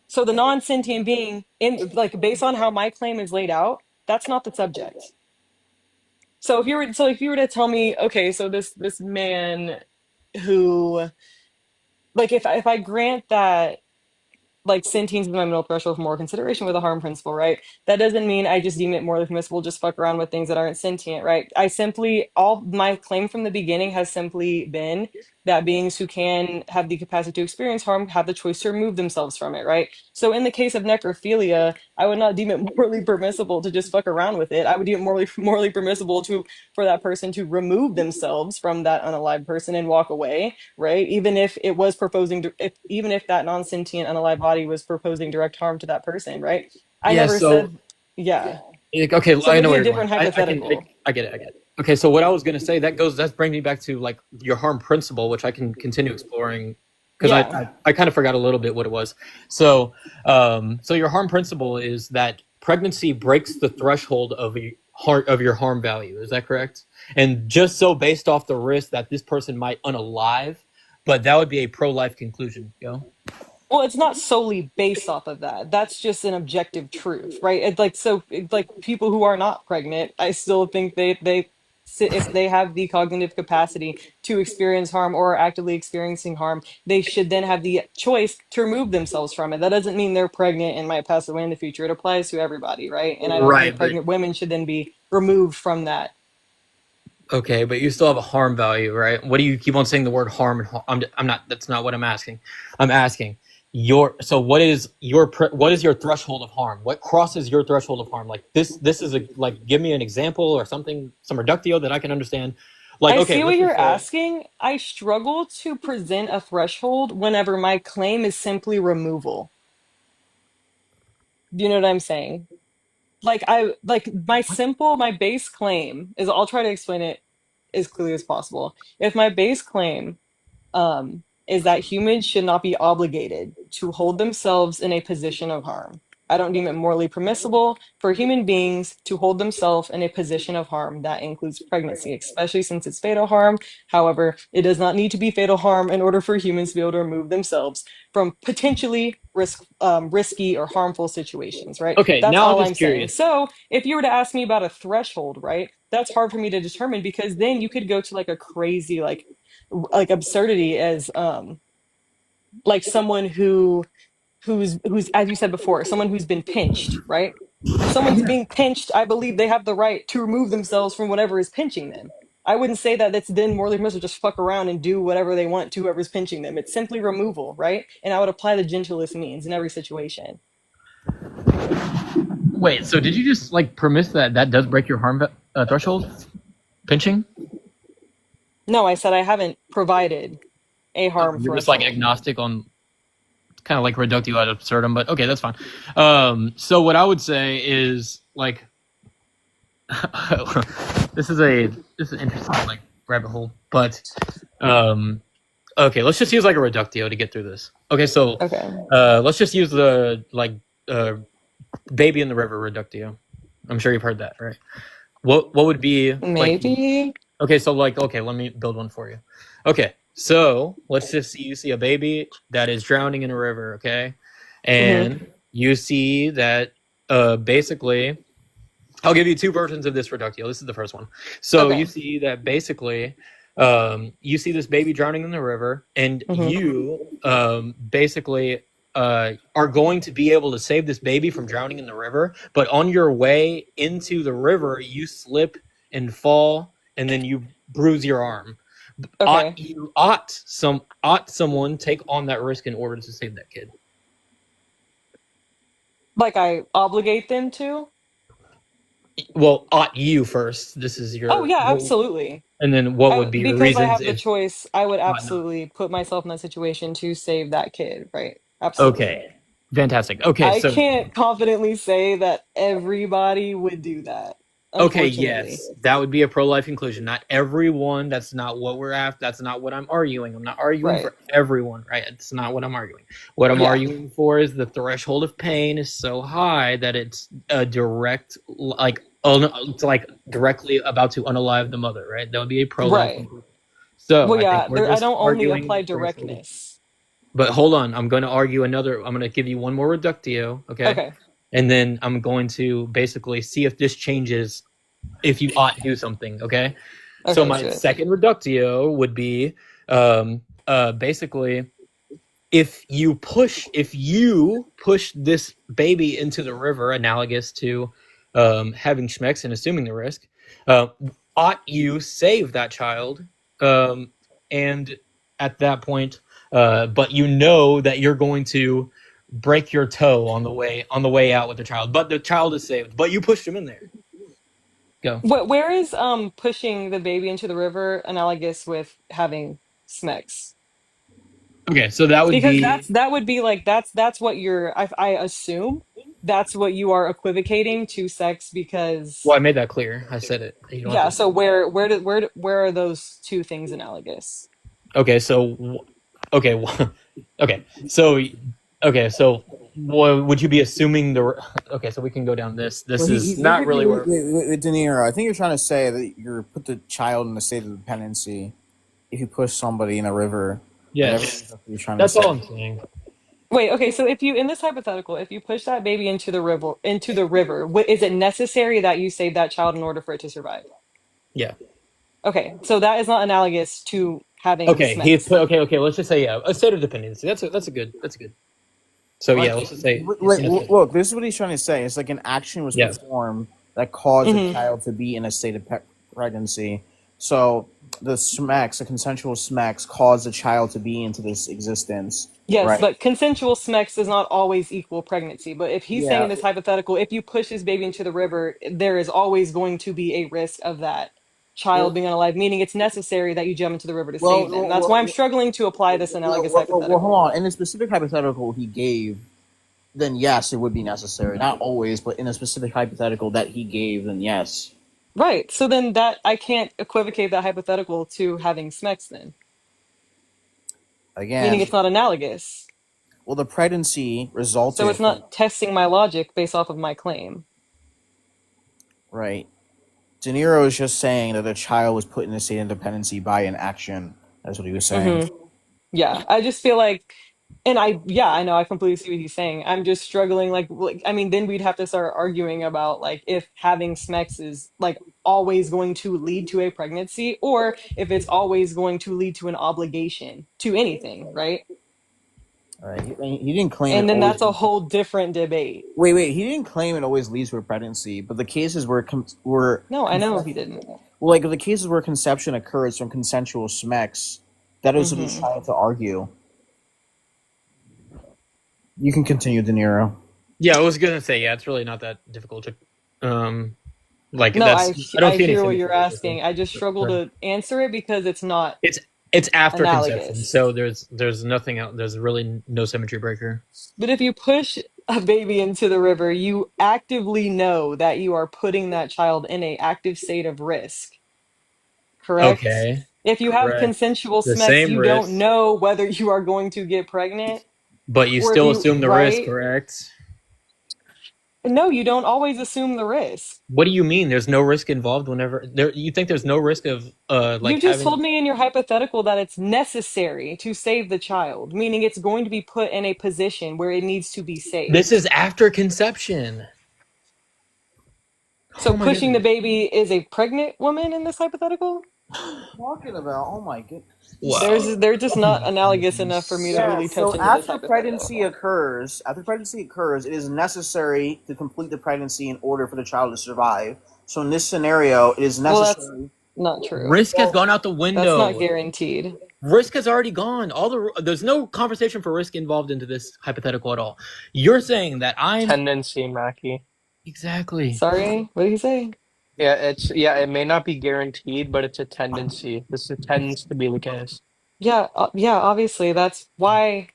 I: So the non-sentient being, in like based on how my claim is laid out, that's not the subject. So if you were to tell me, okay, so this man who, like, if I grant that, like, sentience is my middle threshold for moral consideration with a harm principle, right? That doesn't mean I just deem it morally permissible, just fuck around with things that aren't sentient, right? All my claim from the beginning has simply been that beings who can have the capacity to experience harm have the choice to remove themselves from it, right? So in the case of necrophilia, I would not deem it morally permissible to just fuck around with it. I would deem it morally permissible for that person to remove themselves from that unalive person and walk away, right? Even if it was even if that non-sentient unalive body was proposing direct harm to that person, right? I
C: Yeah.
I: never
C: So
I: said, yeah.
C: okay,
I: So
C: I
I: it'd
C: know
I: be
C: where
I: a
C: you're going.
I: different
C: I
I: hypothetical.
C: get it. Okay, so what I was gonna say that's bringing me back to like your harm principle, which I can continue exploring because
I: Yeah.
C: I kind of forgot a little bit what it was. So so your harm principle is that pregnancy breaks the threshold of your harm value. Is that correct? And just so based off the risk that this person might unalive, but that would be a pro-life conclusion. Go.
I: Well, it's not solely based off of that. That's just an objective truth, right? It's like people who are not pregnant, I still think if they have the cognitive capacity to experience harm or are actively experiencing harm, they should then have the choice to remove themselves from it. That doesn't mean they're pregnant and might pass away in the future. It applies to everybody, right? And I don't think
C: Right, but
I: pregnant women should then be removed from that.
C: okay, but you still have a harm value, right? What do you keep on saying the word harm? I'm not. That's not what I'm asking. I'm asking what is your threshold of harm? What crosses your threshold of harm? Like this is give me an example or something, some reductio that I can understand. Like,
I: I
C: okay,
I: see what
C: let's
I: you're
C: just say,
I: asking. I struggle to present a threshold whenever my claim is simply removal. Do you know what I'm saying? My base claim is, I'll try to explain it as clearly as possible. If my base claim is that humans should not be obligated to hold themselves in a position of harm. I don't deem it morally permissible for human beings to hold themselves in a position of harm. That includes pregnancy, especially since it's fatal harm. However, it does not need to be fatal harm in order for humans to be able to remove themselves from potentially risky or harmful situations, right?
C: okay,
I: That's
C: now I'm
I: all I'm
C: just
I: saying.
C: curious.
I: So if you were to ask me about a threshold, right, that's hard for me to determine because then you could go to like a crazy, like absurdity as like someone who's as you said before, someone who's been pinched, right? If someone's being pinched, I believe they have the right to remove themselves from whatever is pinching them. I wouldn't say that that's then morally permissible to just fuck around and do whatever they want to whoever's pinching them. It's simply removal, right? And I would apply the gentlest means in every situation.
C: Wait, so did you just premise that does break your harm threshold? Pinching?
I: No, I said I haven't provided a harm
C: You're just
I: threshold.
C: agnostic on kind of reductio ad absurdum, but okay, that's fine. So what I would say is this is an interesting rabbit hole, but okay, let's just use a reductio to get through this. Okay, so let's just use the baby in the river reductio. I'm sure you've heard that, right? What would be
I: maybe?
C: Okay, so okay, let me build one for you. Okay,
D: So let's just say you see a baby that is drowning in a river, okay? And you see that basically, I'll give you two versions of this reductio. This is the first one. So you see that basically, you see this baby drowning in the river, and you basically are going to be able to save this baby from drowning in the river. But on your way into the river, you slip and fall, and then you bruise your arm. Ought someone take on that risk in order to save that kid?
I: Like I obligate them to?
D: Well, ought you first? This is your.
I: Oh yeah, absolutely.
D: And then what would be your
I: Because I
D: reasons?
I: have the choice, I would absolutely put myself in that situation to save that kid, right? Absolutely.
D: Okay, fantastic. Okay,
I: I
D: so
I: can't confidently say that everybody would do that.
D: okay,
I: Unfortunately.
D: yes, that would be a pro-life inclusion. Not everyone. That's not what we're after. That's not what I'm arguing. I'm not arguing for everyone, right? It's not what I'm arguing. What I'm arguing for is the threshold of pain is so high that it's a direct, it's like directly about to unalive the mother, right? That would be a pro-life inclusion. So
I: Well,
D: I
I: yeah,
D: think we're
I: I
D: just
I: don't only
D: arguing
I: apply
D: the threshold.
I: directness.
D: But hold on, I'm going to argue another. I'm going to give you one more reductio, okay?
I: Okay.
D: And then I'm going to basically see if this changes, if you ought to do something, okay? So
I: Okay,
D: my
I: sure.
D: second reductio would be basically if you push this baby into the river, analogous to having schmecks and assuming the risk, ought you save that child? And at that point, but you know that you're going to break your toe on the way out with the child, but the child is saved, but you pushed him in there. Go.
I: Where is pushing the baby into the river analogous with having smecks?
D: Okay, so that would
I: Because
D: be
I: that would be like that's what you're I assume that's what you are equivocating to sex because
D: well, I made that clear. I said it. You don't
I: yeah,
D: have to.
I: so where are those two things analogous?
D: Okay, so okay, so would you be assuming the? Okay, so we can go down this. This is not really where.
R: With De Niro, I think you're trying to say that you're put the child in a state of dependency if you push somebody in a river.
D: Yes,
R: you're trying
D: that's
R: to say.
D: all I'm saying.
I: Wait, okay, so if you in this hypothetical, if you push that baby into the river, is it necessary that you save that child in order for it to survive?
D: Yeah.
I: Okay, so that is not analogous to having
D: Okay,
I: smecks.
D: okay. Let's just say a state of dependency. That's a good. So yeah, let's just say.
R: Look, this is what he's trying to say. It's like an action was performed that caused the child to be in a state of pregnancy. So the smacks, the consensual smacks, caused the child to be into this existence.
I: Yes,
R: right?
I: but consensual smecks does not always equal pregnancy. But if he's saying
R: Yeah.
I: in this hypothetical, if you push this baby into the river, there is always going to be a risk of that child being unalive, meaning it's necessary that you jump into the river to save them. That's why I'm struggling to apply this analogous hypothetical.
R: Well, hold on. In the specific hypothetical he gave, then yes, it would be necessary. Not always, but in a specific hypothetical that he gave, then yes.
I: Right. So then that I can't equivocate that hypothetical to having smecks then.
R: Again,
I: Meaning it's not analogous.
R: Well, the pregnancy resulted.
I: So it's not testing my logic based off of my claim.
R: Right. De Niro is just saying that the child was put in a state of dependency by an action. That's what he was saying.
I: Yeah, I just feel like, and I know, I completely see what he's saying. I'm just struggling, like, I mean, then we'd have to start arguing about, like, if having smecks is, like, always going to lead to a pregnancy, or if it's always going to lead to an obligation to anything, right?
R: Right. He didn't claim.
I: And then that's a whole different debate.
R: Wait. He didn't claim it always leads to a pregnancy, but the cases were
I: No, I know he didn't.
R: Well, like the cases where conception occurs from consensual smecks, that is what he's trying to argue. You can continue, De Niro.
D: Yeah, I was gonna say it's really not that difficult to, like
I: No,
D: that's. I don't
I: I
D: see
I: hear
D: anything
I: what you're
D: difficult.
I: asking. I just struggle to answer it because it's not.
D: It's after
I: analogous.
D: conception, so there's nothing out. There's really no symmetry breaker.
I: But if you push a baby into the river, you actively know that you are putting that child in an active state of risk. Correct?
D: Okay.
I: If you have
D: correct.
I: consensual
D: The
I: smecks,
D: same
I: you
D: risk.
I: don't know whether you are going to get pregnant.
D: But you
I: or if
D: still assume the risk,
I: right?
D: correct?
I: No, you don't always assume the risk.
D: What do you mean? There's no risk involved whenever there. You think there's no risk of like
I: You just
D: having.
I: told me in your hypothetical that it's necessary to save the child, meaning it's going to be put in a position where it needs to be
D: This
I: saved.
D: is after conception.
I: So
D: Oh my
I: pushing the
D: goodness.
I: baby is a pregnant woman in this hypothetical?
R: Talking about, oh my god.
I: They're just not analogous enough for me to
R: Yeah,
I: really touch
R: so
I: into this
R: after pregnancy
I: hypothetical.
R: occurs, it is necessary to complete the pregnancy in order for the child to survive. So in this scenario, it is
I: Well, that's
R: necessary.
I: not true.
D: Risk has gone out the
I: That's
D: window.
I: not guaranteed.
D: Risk has already gone. There's no conversation for risk involved into this hypothetical at all. You're saying that I'm
H: Tendency, Mackie.
D: exactly.
I: Sorry, what did he say?
H: Yeah, it may not be guaranteed, but it's a tendency. This tends to be the case.
I: Yeah, obviously that's why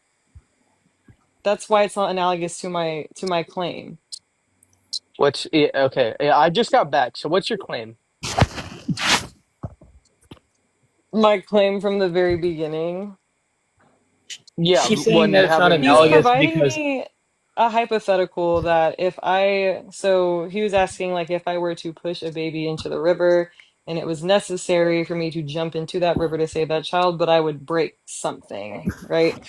I: it's not analogous to my claim.
H: Okay? Yeah, I just got back. So what's your claim?
I: My claim from the very beginning.
H: Yeah,
D: She's saying
H: when
D: that it's not
H: having
I: He's
D: analogous
I: providing
D: because
I: me a hypothetical that he was asking like if I were to push a baby into the river and it was necessary for me to jump into that river to save that child, but I would break something, right?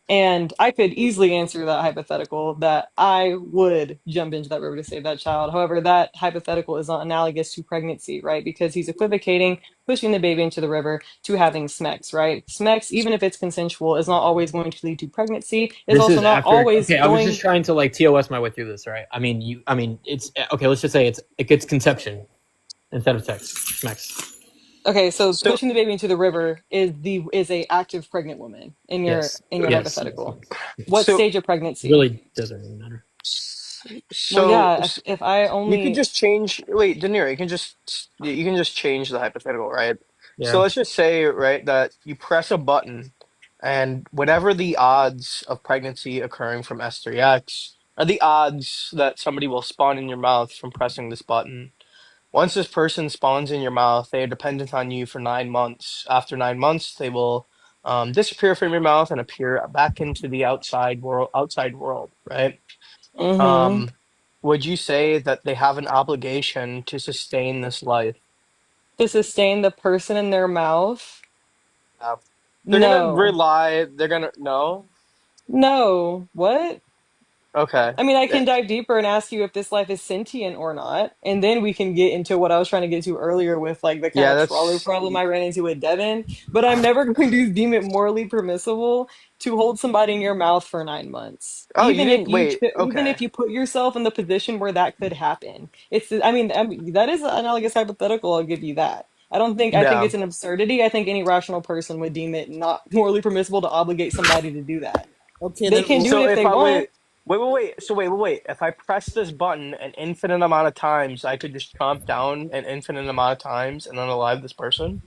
I: And I could easily answer that hypothetical that I would jump into that river to save that child. However, that hypothetical is not analogous to pregnancy, right? Because he's equivocating pushing the baby into the river to having SMEX, right? SMEX, even if it's consensual, is not always going to lead to pregnancy. It's
D: this
I: also
D: is
I: not
D: after.
I: always
D: Okay, I was
I: going.
D: just trying to like TOS my way through this, right? I mean, it's okay. Let's just say it gets conception instead of sex. Max.
I: Okay, so pushing the baby into the river is a active pregnant woman in your
D: Yes. Yes.
I: hypothetical. What
H: So
I: stage of pregnancy?
D: Really doesn't really matter.
I: Well,
H: so
I: yeah. If I
H: you can
I: only
H: just change. Wait, De Niro, you can just change the hypothetical, right? So
D: Yeah.
H: let's just say, right, that you press a button, and whatever the odds of pregnancy occurring from S3X are the odds that somebody will spawn in your mouth from pressing this button. Once this person spawns in your mouth, they are dependent on you for 9 months. After 9 months, they will disappear from your mouth and appear back into the outside world, right?
I: Mhm.
H: Um, would you say that they have an obligation to sustain this life?
I: to sustain the person in their mouth.
H: They're gonna
I: No.
H: rely. They're gonna no.
I: No. What?
H: Okay.
I: I mean, I can dive deeper and ask you if this life is sentient or not, and then we can get into what I was trying to get to earlier with like the kind
H: Yeah,
I: of trawler
H: that's.
I: problem I ran into with Devin. But I'm never going to deem it morally permissible to hold somebody in your mouth for 9 months,
H: Oh, you didn't wait.
I: even
H: Okay.
I: if you put yourself in the position where that could happen. I mean that is an analogous hypothetical. I'll give you that. I think
H: Yeah.
I: it's an absurdity. I think any rational person would deem it not morally permissible to obligate somebody to do that.
R: Okay,
I: They
R: then
I: can do it
H: So
I: if
H: if
I: they
H: I
I: want.
H: wait. So wait. If I press this button an infinite amount of times, I could just chomp down an infinite amount of times and unalive this person.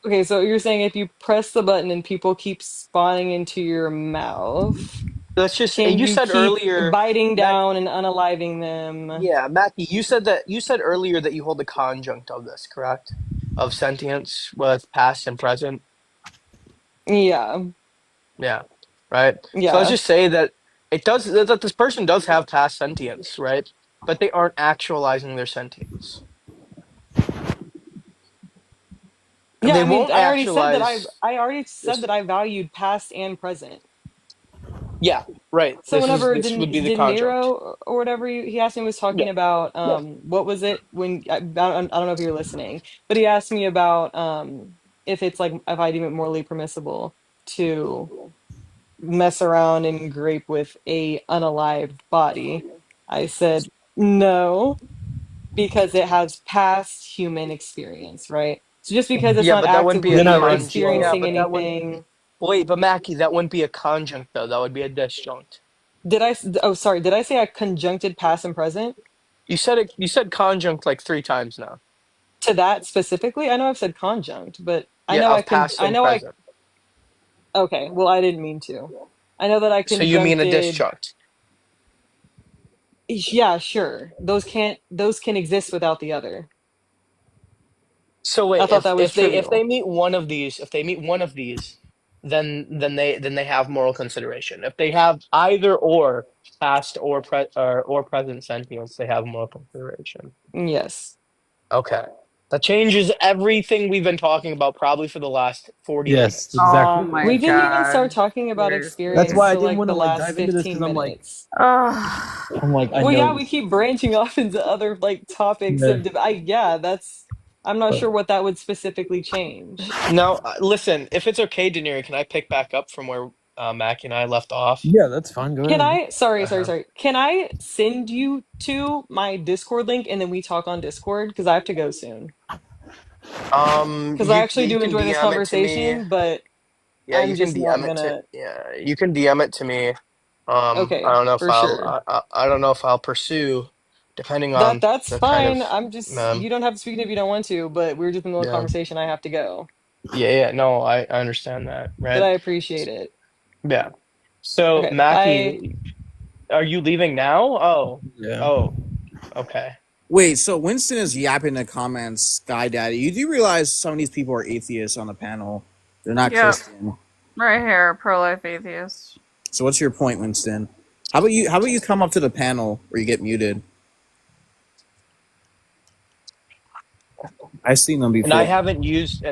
I: Okay, so you're saying if you press the button and people keep spawning into your mouth,
H: Let's just.
I: can
H: You
I: you
H: said
I: keep
H: earlier,
I: biting
H: Mac.
I: down and unaliving them?
H: Yeah, Mackie. You said earlier that you hold the conjunct of this, correct? Of sentience with past and present.
I: Yeah,
H: Yeah. Right. So let's
I: yeah.
H: just say that it does that this person does have past sentience, right? But they aren't actualizing their sentience.
I: Yeah,
H: They
I: I mean,
H: won't actualize.
I: I already said
H: This.
I: that I valued past and present.
H: Yeah, right.
I: So whenever
H: This would be the
I: De
H: conjunct.
I: Niro or whatever he asked me was
H: Yeah.
I: talking about
H: Yeah.
I: what was it when I don't know if you were listening, but he asked me about if it's like if I deem it morally permissible to mess around and grape with a unalived body. I said no because it has past human experience, right? So just because it's
H: Yeah,
I: not
H: but that wouldn't be a
D: Then I
I: actively
D: run.
H: Yeah,
I: experiencing
H: but that wouldn't.
I: anything.
H: Wait, but Mackie, that wouldn't be a conjunct though. That would be a disjunct.
I: Oh, sorry. Did I say I conjuncted past and present
H: You said it. You said conjunct like 3 times now.
I: to that specifically? I know I've said conjunct, but
H: Yeah, of past and present.
I: okay, well, I didn't mean to. I know that I
H: So you mean a
I: conjuncted.
H: disjunct?
I: Yeah, sure. Those can exist without the other.
H: So
I: I
H: wait,
I: thought that was
H: if they
I: trivial.
H: meet one of these, then they have moral consideration. If they have either or past or present sentience, they have moral consideration.
I: Yes.
H: Okay. That changes everything we've been talking about probably for the last 40
B: Yes,
H: minutes.
P: Oh
B: exactly.
P: my
I: We didn't even
P: god.
I: start talking about
P: Seriously.
B: That's
I: experience
B: why I
I: till
B: didn't
I: like
B: want
I: the
B: to like
I: last
B: dive into this
I: 15
B: because I'm like,
I: minutes.
P: Ugh.
B: I
I: Well, yeah,
B: know.
I: we keep branching off into other like topics
B: Yeah.
I: of yeah, that's I'm not
B: But
I: sure what that would specifically change.
H: Now, listen, if it's okay, Daenerys, can I pick back up from where Mackie and I left off?
B: yeah, that's fine. Go
I: Can
B: ahead.
I: I sorry, sorry,
H: Uh-huh.
I: sorry. Can I send you to my Discord link and then we talk on Discord? Because I have to go soon. Because I actually
H: You
I: do
H: can
I: enjoy this
H: DM it to me.
I: conversation, but
H: Yeah,
I: I'm
H: you can
I: just not
H: DM it to
I: gonna.
H: yeah, you can DM it to me. I
I: Okay,
H: don't know if
I: for sure.
H: I don't know if I'll pursue, depending
I: That
H: on
I: that's
H: the kind
I: fine.
H: of
I: I'm just
H: um
I: you don't have to speak if you don't want to, but we're just in the middle of
H: yeah
I: conversation. I have to go.
H: yeah no I understand that,
I: But
H: right?
I: I appreciate it.
H: Yeah. So
I: Okay, bye.
H: Mackie, are you leaving now?
B: Yeah.
H: Oh, okay.
R: Wait, so Winston is yapping in the comments, Sky Daddy. You do realize some of these people are atheists on the panel. They're not
P: Yep.
R: Christian.
P: Right here, pro-life atheist.
R: So what's your point, Winston? How about you come up to the panel where you get muted? I've seen them
H: And I
R: before.
H: haven't used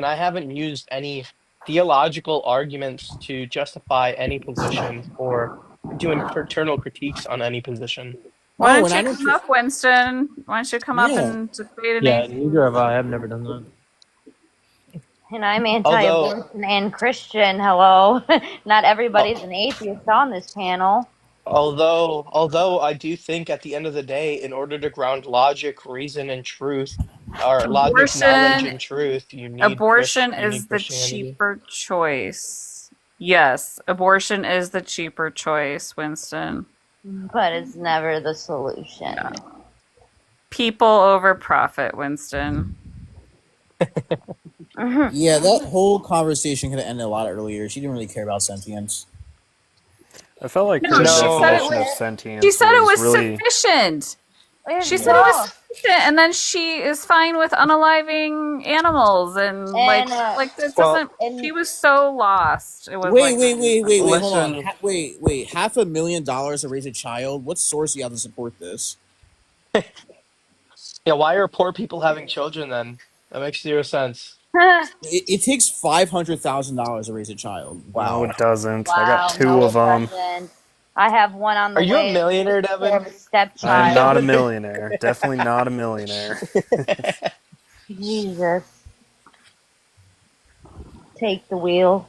H: any theological arguments to justify any position or doing paternal critiques on any position.
P: Why
R: Oh,
P: don't
R: and I
P: you
R: don't.
P: come up, Winston? Why don't you come up
R: Yeah.
P: and debate an
B: Yeah,
P: atheist?
B: neither have I. I've never done that.
Q: And I'm
H: Although
Q: anti-abortion and Christian. Hello, not everybody's an atheist on this panel.
H: although I do think at the end of the day, in order to ground logic, reason, and truth, or logic, knowledge,
P: Abortion
H: and truth, you need
P: Abortion
H: you
P: is
H: need
P: the
H: Christianity.
P: cheaper choice. Yes, abortion is the cheaper choice, Winston.
Q: But it's never the solution.
P: People over profit, Winston.
R: Yeah, that whole conversation could have ended a lot earlier. She didn't really care about sentience.
S: I felt like
P: No,
S: her
P: she said it
S: definition of
P: was.
S: sentience
P: She said it was
S: really.
P: sufficient.
Q: It's
P: She said it was
Q: not.
P: sufficient, and then she is fine with unaliving animals, and like this
H: Well,
P: doesn't. She was so lost. It was
R: Wait,
P: like,
R: wait, hold on.
H: listen.
R: Wait, $500,000 to raise a child? What source do you have to support this?
H: Yeah, why are poor people having children then? That makes zero sense.
R: It takes $500,000 to raise a child.
S: No,
R: Wow.
S: it doesn't. I
Q: Wow,
S: got two
Q: no,
S: of them.
Q: it doesn't. I have one on the
H: Are you
Q: way.
H: a millionaire,
Q: Take care
H: Devin?
Q: of a stepchild.
S: I am not a millionaire. Definitely not a millionaire.
Q: Jesus. Take the wheel.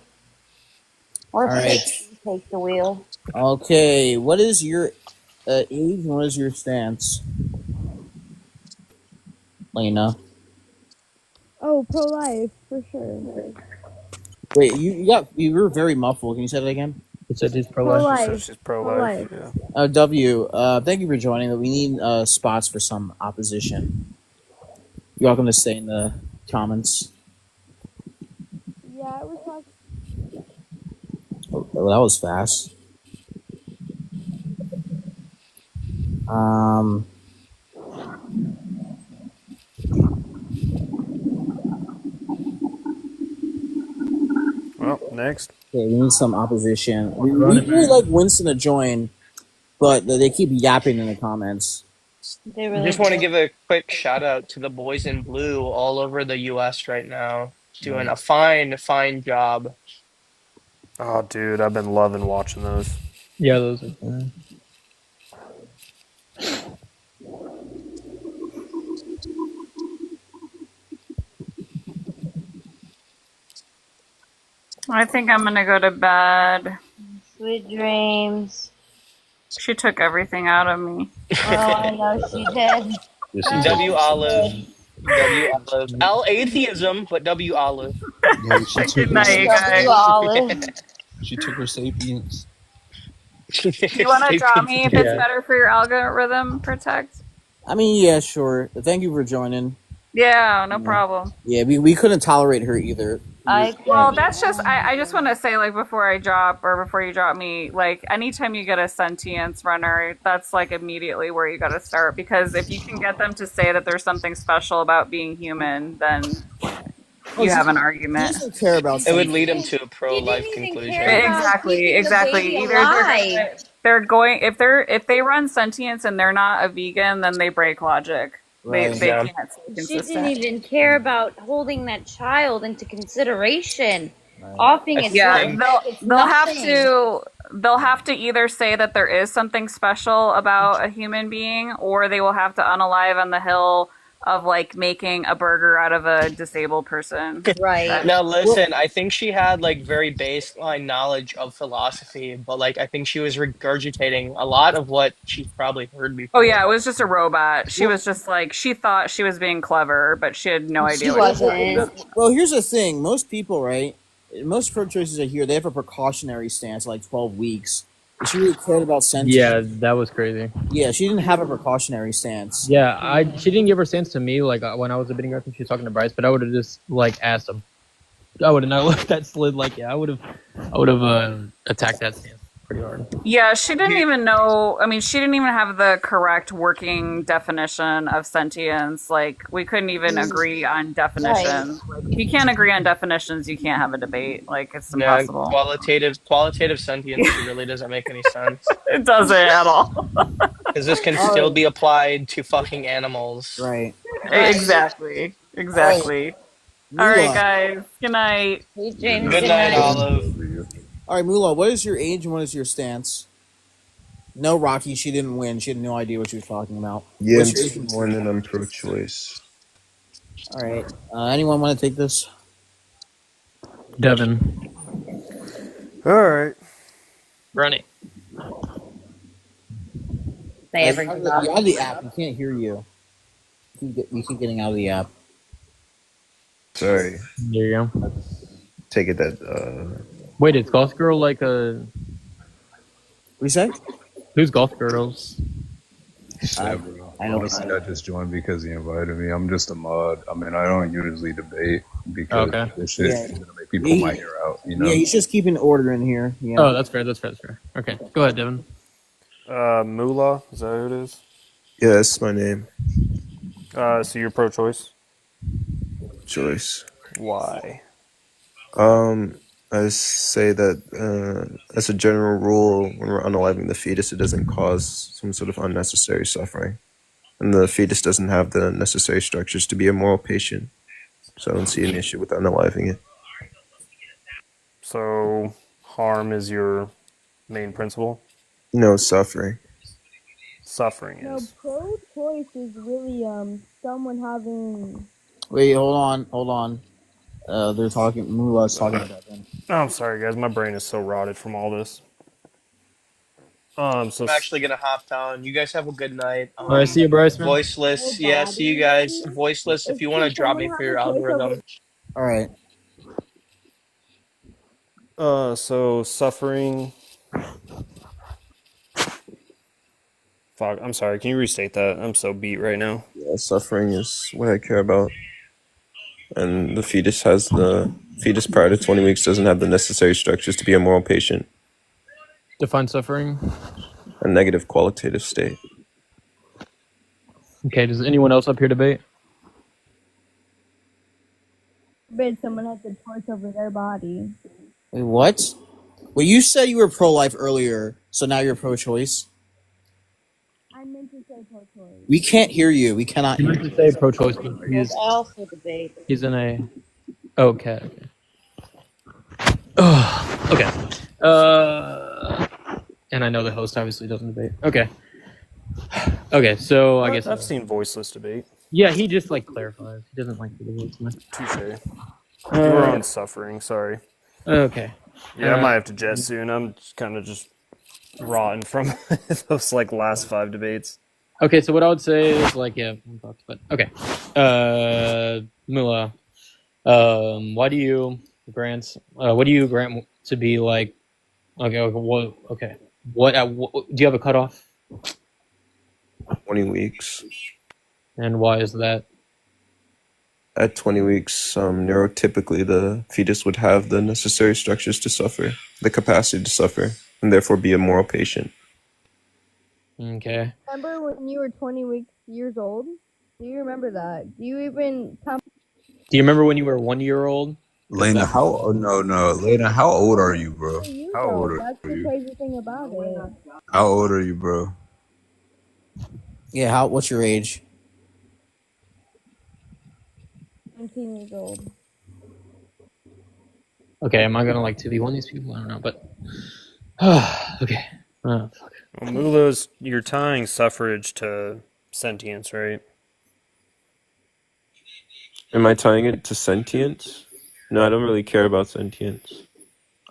Q: Or
R: All right.
Q: take the wheel.
R: Okay, what is your age and what is your stance? Lena.
A: Oh, pro-life, for sure.
R: Wait, you were very muffled. Can you say that again?
B: It said he's
A: Pro-life.
S: So she's pro-life.
A: Pro-life.
S: Yeah.
R: W, thank you for joining. We need spots for some opposition. You're welcome to stay in the comments.
A: Yeah, I was talking.
R: Oh, that was fast.
S: Well, next.
R: Okay, we need some opposition. We really like Winston to join, but they keep yapping in the comments.
Q: They
H: I
Q: really
H: just want to
Q: do.
H: give a quick shout out to the boys in blue all over the U.S. right now, doing a fine job.
S: Oh, dude, I've been loving watching those.
B: Yeah, those are fine.
P: I think I'm gonna go to bed.
Q: Sweet dreams.
P: She took everything out of me.
Q: Oh, I know she did.
H: W Olive. W Olive. L atheism, but W Olive.
B: Yeah, she took
P: Good night, you guys.
Q: W Olive.
B: She took her sapience.
P: You want to drop me if it's
B: Yeah.
P: better for your algorithm, Protect?
R: I mean, yeah, sure. Thank you for joining.
P: Yeah, no problem.
R: Yeah, we couldn't tolerate her either.
P: Well, that's just, I just want to say, like, before I drop, or before you drop me, like, anytime you get a sentience runner, that's, like, immediately where you got to start, because if you can get them to say that there's something special about being human, then you have an
R: He
P: argument.
R: doesn't care about
H: It would
R: something.
H: lead him to a pro-life conclusion.
P: Exactly, exactly. Either they're going if they run sentience and they're not a vegan, then they break logic.
R: Right.
P: They
H: Yeah.
P: can't stay
Q: She
P: consistent.
Q: didn't even care about holding that child into consideration. Offing its
P: Yeah,
Q: life. It's
P: they'll have
Q: nothing.
P: they'll have to either say that there is something special about a human being, or they will have to unalive on the hill of like making a burger out of a disabled person.
Q: Right.
H: Now listen, I think she had like very baseline knowledge of philosophy, but like I think she was regurgitating a lot of what she's probably heard before.
P: Oh yeah, it was just a robot. She was just like she thought she was being clever, but she had no idea
R: She
P: what she was doing.
R: wasn't. Well, here's the thing. Most people, right? Most pro-choices I hear, they have a precautionary stance, like 12 weeks. And she really cared about sentience.
C: Yeah, that was crazy.
R: Yeah, she didn't have a precautionary stance.
C: Yeah, she didn't give her stance to me like when I was debating her. I think she was talking to Bryce, but I would have just like asked him. I would have not let that slid. Like, yeah, I would have attacked that stance pretty hard.
P: Yeah, she didn't even know. I mean, she didn't even have the correct working definition of sentience. Like, we couldn't even agree on definitions. Like, if you can't agree on definitions, you can't have a debate. Like, it's
H: Yeah,
P: impossible.
H: qualitative sentience really doesn't make any sense.
P: It doesn't at all.
H: Because this can still be applied to fucking animals.
R: Right.
P: Exactly. Exactly. All right, guys. Good night.
Q: Hey, James.
H: Good night, Olive.
R: All right, Moolah, what is your age and what is your stance? No, Rocky, she didn't win. She had no idea what she was talking about.
E: Yeah,
R: What's your age and
E: born and I'm pro-choice.
R: All right. Anyone want to take this?
C: Devin.
E: All right.
H: Running.
Q: They ever
R: You're
Q: give up?
R: out of the app. You can't hear you. You keep getting out of the app.
E: Sorry.
C: There you go.
E: Take it that
C: Wait, is Golf Girl like a?
R: What you say?
C: Who's Golf Girls?
R: I
E: honestly, I just joined because he invited me. I'm just a mod. I mean, I don't usually debate because
C: Okay.
E: this shit
R: Yeah.
E: is gonna make people pull my hair out. You know.
R: Yeah, he's just keeping order in here. Yeah.
C: Oh, that's fair. That's fair. That's fair. Okay, go ahead, Devin.
S: Moolah, is that who it is?
E: Yeah, that's my name.
S: So you're pro-choice?
E: Choice.
S: Why?
E: I say that as a general rule, when we're unaliving the fetus, it doesn't cause some sort of unnecessary suffering, and the fetus doesn't have the necessary structures to be a moral patient. So I don't see an issue with unaliving it.
S: So harm is your main principle?
E: No suffering.
S: Suffering
O: No,
S: is.
O: pro-choice is really someone having.
R: Wait, hold on. They're talking. Moolah's talking about them.
S: Oh, I'm sorry, guys. My brain is so rotted from all this. So
H: I'm actually gonna hop down. You guys have a good night.
C: All right, see you, Bryce, man.
H: Voiceless, yeah. See you guys. Voiceless. If you want to drop me for your algorithm.
R: All right.
S: So suffering. Fuck, I'm sorry. Can you restate that? I'm so beat right now.
E: Yeah, suffering is what I care about. And the fetus prior to 20 weeks doesn't have the necessary structures to be a moral patient.
C: Define suffering.
E: A negative qualitative state.
C: Okay, does anyone else up here debate?
O: But someone has the choice over their body.
R: Wait, what? Well, you said you were pro-life earlier, so now you're pro-choice.
O: I meant to say pro-choice.
R: We can't hear you. We cannot.
C: He meant to say pro-choice, but
Q: There's also debate.
C: he's in a. Okay. Oh, okay. And I know the host obviously doesn't debate. Okay. Okay, so I guess
S: I've seen voiceless debate.
C: Yeah, he just like clarifies. He doesn't like the debates.
S: Touche. You were on suffering. Sorry.
C: Okay.
S: Yeah, I might have to jet soon. I'm kind of just rotten from those like last 5 debates.
C: Okay, so what I would say is like, yeah, but okay. Moolah, what do you grant to be like? Okay, what do you have a cutoff?
E: 20 weeks.
C: And why is that?
E: At 20 weeks, neurotypically the fetus would have the necessary structures to suffer, the capacity to suffer, and therefore be a moral patient.
C: Okay.
O: Remember when you were 20 years old? Do you remember that? Do you even
D: Do you remember when you were 1 year old?
F: Lena, how? Oh, no, Lena, how old are you, bro?
O: You
F: How old
O: though.
F: are
O: That's the
F: you?
O: crazy thing about it.
F: How old are you, bro?
R: Yeah, how? What's your age?
O: 19 years old.
D: Okay, am I gonna like 2v1 these people? I don't know, but okay. Oh, fuck.
S: Well, Mulo's, you're tying suffrage to sentience, right?
E: Am I tying it to sentience? No, I don't really care about sentience.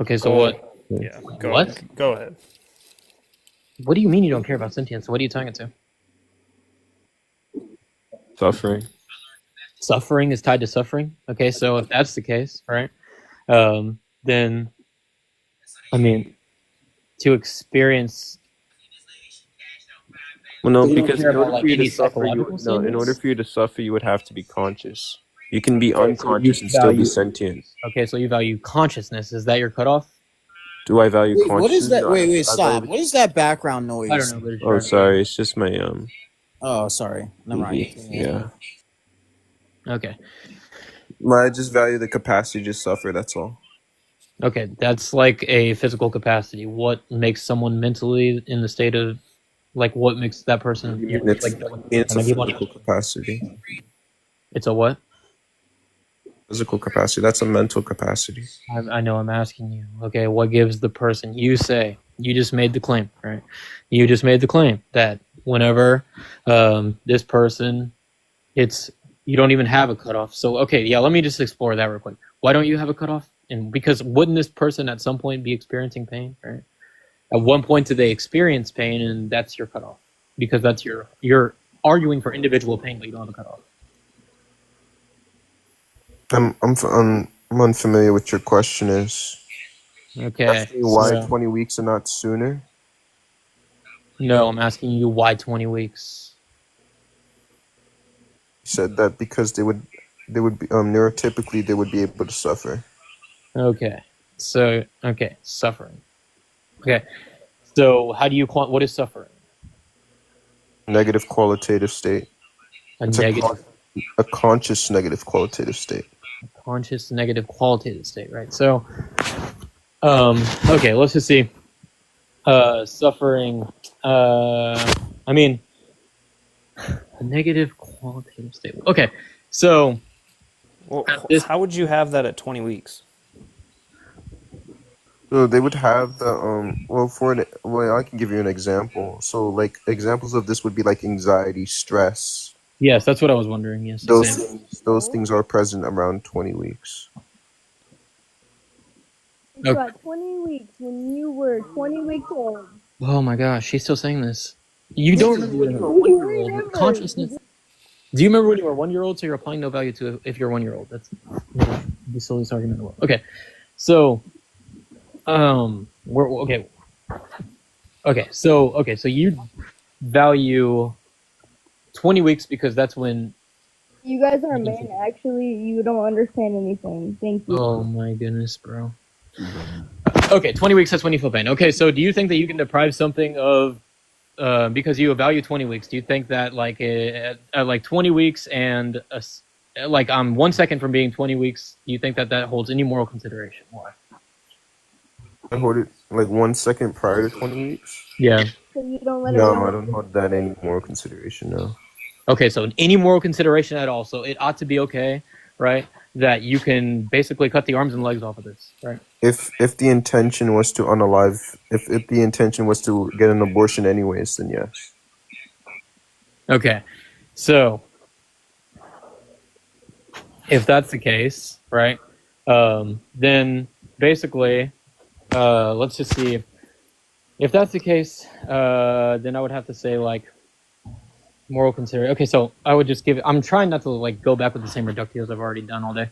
D: Okay, so what?
S: Yeah.
D: What?
S: Go ahead.
D: What do you mean you don't care about sentience? What are you tying it to?
E: Suffering.
D: Suffering is tied to suffering. Okay, so if that's the case, right? Then, I mean, to experience.
E: Well, no,
D: So you don't
E: because
D: care
E: in
D: about,
E: order
D: like,
E: for you
D: any
E: to suffer,
D: psychological
E: in order
D: statements?
E: for you to suffer, you would have to be conscious. You can be
D: Okay, so you
E: unconscious and still be
D: value.
E: sentient.
D: Okay, so you value consciousness. Is that your cutoff?
E: Do I value
R: Wait, what is
E: consciousness?
R: that?
E: No,
R: Wait,
E: I
R: stop.
E: value.
R: What is that background noise?
D: I don't know, but it's
E: Oh,
D: trying to.
E: sorry. It's just my
R: Oh, sorry. Never mind.
E: TV. Yeah.
D: Okay.
E: Well, I just value the capacity to suffer. That's all.
D: Okay, that's like a physical capacity. What makes someone mentally in the state of, like, what makes that person
E: And it's
D: like?
E: a physical capacity.
D: It's a what?
E: Physical capacity. That's a mental capacity.
D: I know. I'm asking you. Okay, what gives the person? You say you just made the claim, right? You just made the claim that whenever this person, it's you don't even have a cutoff. So okay, yeah. Let me just explore that real quick. Why don't you have a cutoff? And because wouldn't this person at some point be experiencing pain, right? At one point, do they experience pain, and that's your cutoff? Because that's you're arguing for individual pain, but you don't have a cutoff.
E: I'm unfamiliar with your question. Is
D: Okay.
E: asking you why
D: So,
E: 20 weeks and not sooner?
D: no, I'm asking you why 20 weeks.
E: You said that because they would be neurotypically they would be able to suffer.
D: Okay. So, okay, suffering. Okay. So, how do you what is suffering?
E: Negative qualitative state. It's
D: Negative,
E: a conscious negative qualitative state.
D: conscious, negative, qualitative state, right? So, okay, let's just see. Suffering. I mean, a negative qualitative state. Okay, so
S: Well, how would you have that at 20 weeks?
E: So they would have the I can give you an example. So like examples of this would be like anxiety, stress.
D: yes, that's what I was wondering. Yes, example.
E: Those things are present around 20 weeks.
O: You got 20 weeks when you were 20 weeks old.
D: Oh my gosh, she's still saying this. You don't remember when you were 1 year old. But consciousness. Do you remember when you were 1 year old? So you're applying no value to if you're 1 year old. That's the silliest argument in the world. Okay, so we're okay. So you value 20 weeks because that's when.
A: You guys are men. Actually, you don't understand anything. Thank you.
D: Oh my goodness, bro. Okay, 20 weeks, that's when you feel pain. Okay, so do you think that you can deprive something of, because you value 20 weeks, do you think that like like 20 weeks and like 1 second from being 20 weeks, do you think that that holds any moral consideration? Why?
E: I hold it like 1 second prior to 20 weeks.
D: Yeah.
A: So you don't let
E: No,
A: it
E: I don't hold that any more consideration. No.
D: Okay, so any moral consideration at all. So it ought to be okay, right? That you can basically cut the arms and legs off of this, right?
E: If the intention was to unalive, if the intention was to get an abortion anyways, then yes.
D: Okay, so if that's the case, right, then basically, let's just see. If that's the case, then I would have to say like moral consideration. Okay, so I would just give it. I'm trying not to like go back with the same reductios I've already done all day.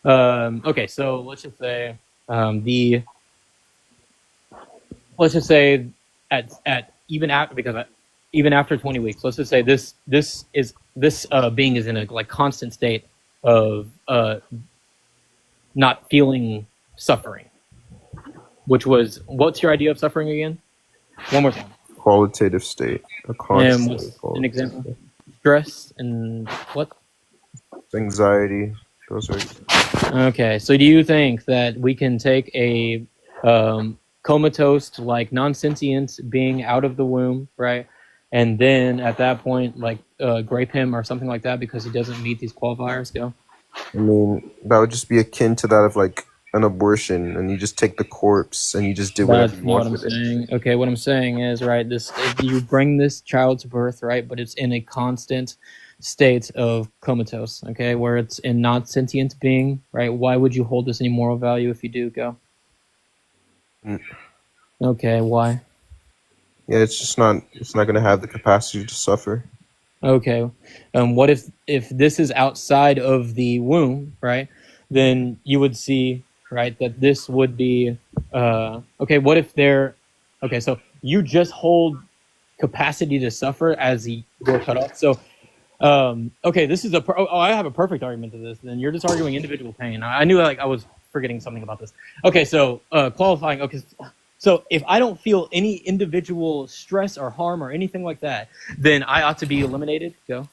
D: Okay, so let's just say let's just say at even after 20 weeks, let's just say this being is in a like constant state of not feeling suffering, which was, what's your idea of suffering again? One more time.
E: Qualitative state. A
D: And
E: constant
D: what's an example? Stress and what?
E: anxiety, Those are
D: Okay, so do you think that we can take a comatose, like non-sentient being out of the womb, right? And then at that point, like grape him or something like that because he doesn't meet these qualifiers? Go.
E: I mean, that would just be akin to that of like an abortion, and you just take the corpse and you just do whatever
D: That's
E: you want
D: what I'm
E: with it.
D: saying. Okay, what I'm saying is, right, this if you bring this child to birth, right, but it's in a constant state of comatose, okay, where it's in not sentient being, right? Why would you hold this any moral value if you do? Go.
E: Mm.
D: Okay, why?
E: Yeah, it's not going to have the capacity to suffer.
D: Okay, what if this is outside of the womb, right? Then you would see, right, that this would be okay. What if they're okay? So you just hold capacity to suffer as you're cut off. So okay, this is I have a perfect argument to this. Then you're just arguing individual pain. I knew like I was forgetting something about this. Okay, so qualifying. Okay, so if I don't feel any individual stress or harm or anything like that, then I ought to be eliminated. Go.